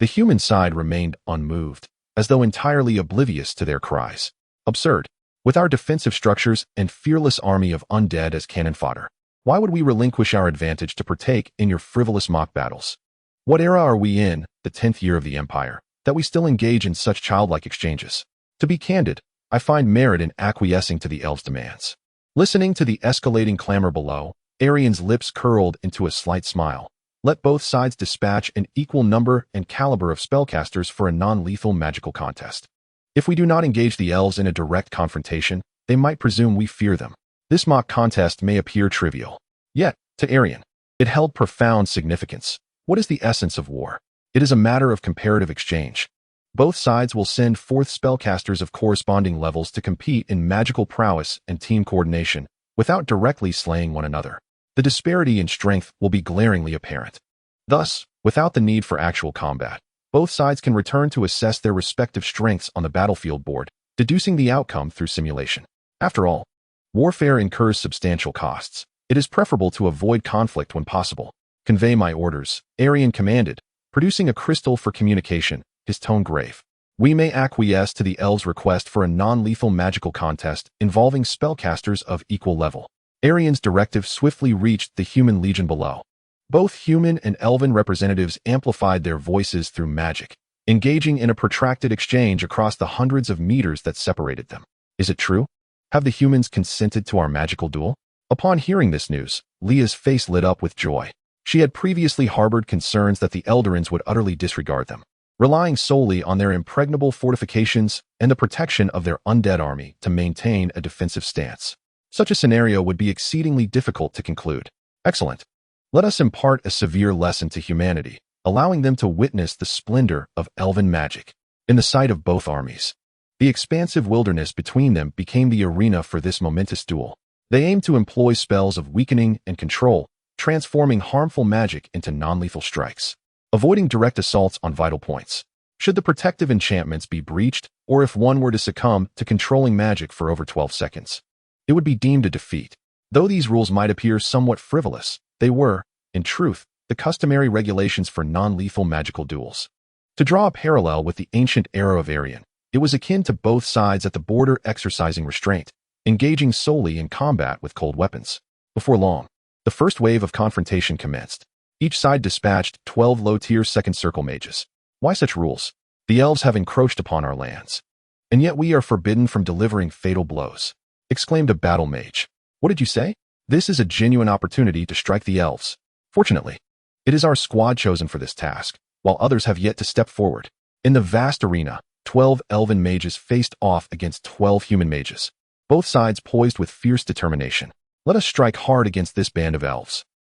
The human side remained unmoved, as though entirely oblivious to their cries. Absurd. With our defensive structures and fearless army of undead as cannon fodder, why would we relinquish our advantage to partake in your frivolous mock battles? What era are we in, the 10th year of the Empire, that we still engage in such childlike exchanges? To be candid, I find merit in acquiescing to the elves' demands. Listening to the escalating clamor below, Erian's lips curled into a slight smile. Let both sides dispatch an equal number and caliber of spellcasters for a non-lethal magical contest. If we do not engage the elves in a direct confrontation, they might presume we fear them. This mock contest may appear trivial. Yet, to Erian, it held profound significance. What is the essence of war? It is a matter of comparative exchange. Both sides will send forth spellcasters of corresponding levels to compete in magical prowess and team coordination, without directly slaying one another. The disparity in strength will be glaringly apparent. Thus, without the need for actual combat, both sides can return to assess their respective strengths on the battlefield board, deducing the outcome through simulation. After all, warfare incurs substantial costs. It is preferable to avoid conflict when possible. Convey my orders, Erian commanded, producing a crystal for communication, his tone grave. We may acquiesce to the elves' request for a non-lethal magical contest involving spellcasters of equal level. Erian's directive swiftly reached the human legion below. Both human and elven representatives amplified their voices through magic, engaging in a protracted exchange across the hundreds of meters that separated them. Is it true? Have the humans consented to our magical duel? Upon hearing this news, Leah's face lit up with joy. She had previously harbored concerns that the Eldorans would utterly disregard them, relying solely on their impregnable fortifications and the protection of their undead army to maintain a defensive stance. Such a scenario would be exceedingly difficult to conclude. Excellent. Let us impart a severe lesson to humanity, allowing them to witness the splendor of elven magic. In the sight of both armies, the expansive wilderness between them became the arena for this momentous duel. They aimed to employ spells of weakening and control, transforming harmful magic into non-lethal strikes, avoiding direct assaults on vital points. Should the protective enchantments be breached, or if one were to succumb to controlling magic for over 12 seconds, it would be deemed a defeat. Though these rules might appear somewhat frivolous, they were, in truth, the customary regulations for non-lethal magical duels. To draw a parallel with the ancient era of Erian, it was akin to both sides at the border exercising restraint, engaging solely in combat with cold weapons. Before long, the first wave of confrontation commenced. Each side dispatched 12 low-tier second circle mages. Why such rules? The elves have encroached upon our lands, and yet we are forbidden from delivering fatal blows, exclaimed a battle mage. What did you say? This is a genuine opportunity to strike the elves. Fortunately, it is our squad chosen for this task, while others have yet to step forward. In the vast arena, 12 elven mages faced off against 12 human mages, both sides poised with fierce determination. Let us strike hard against this band of elves.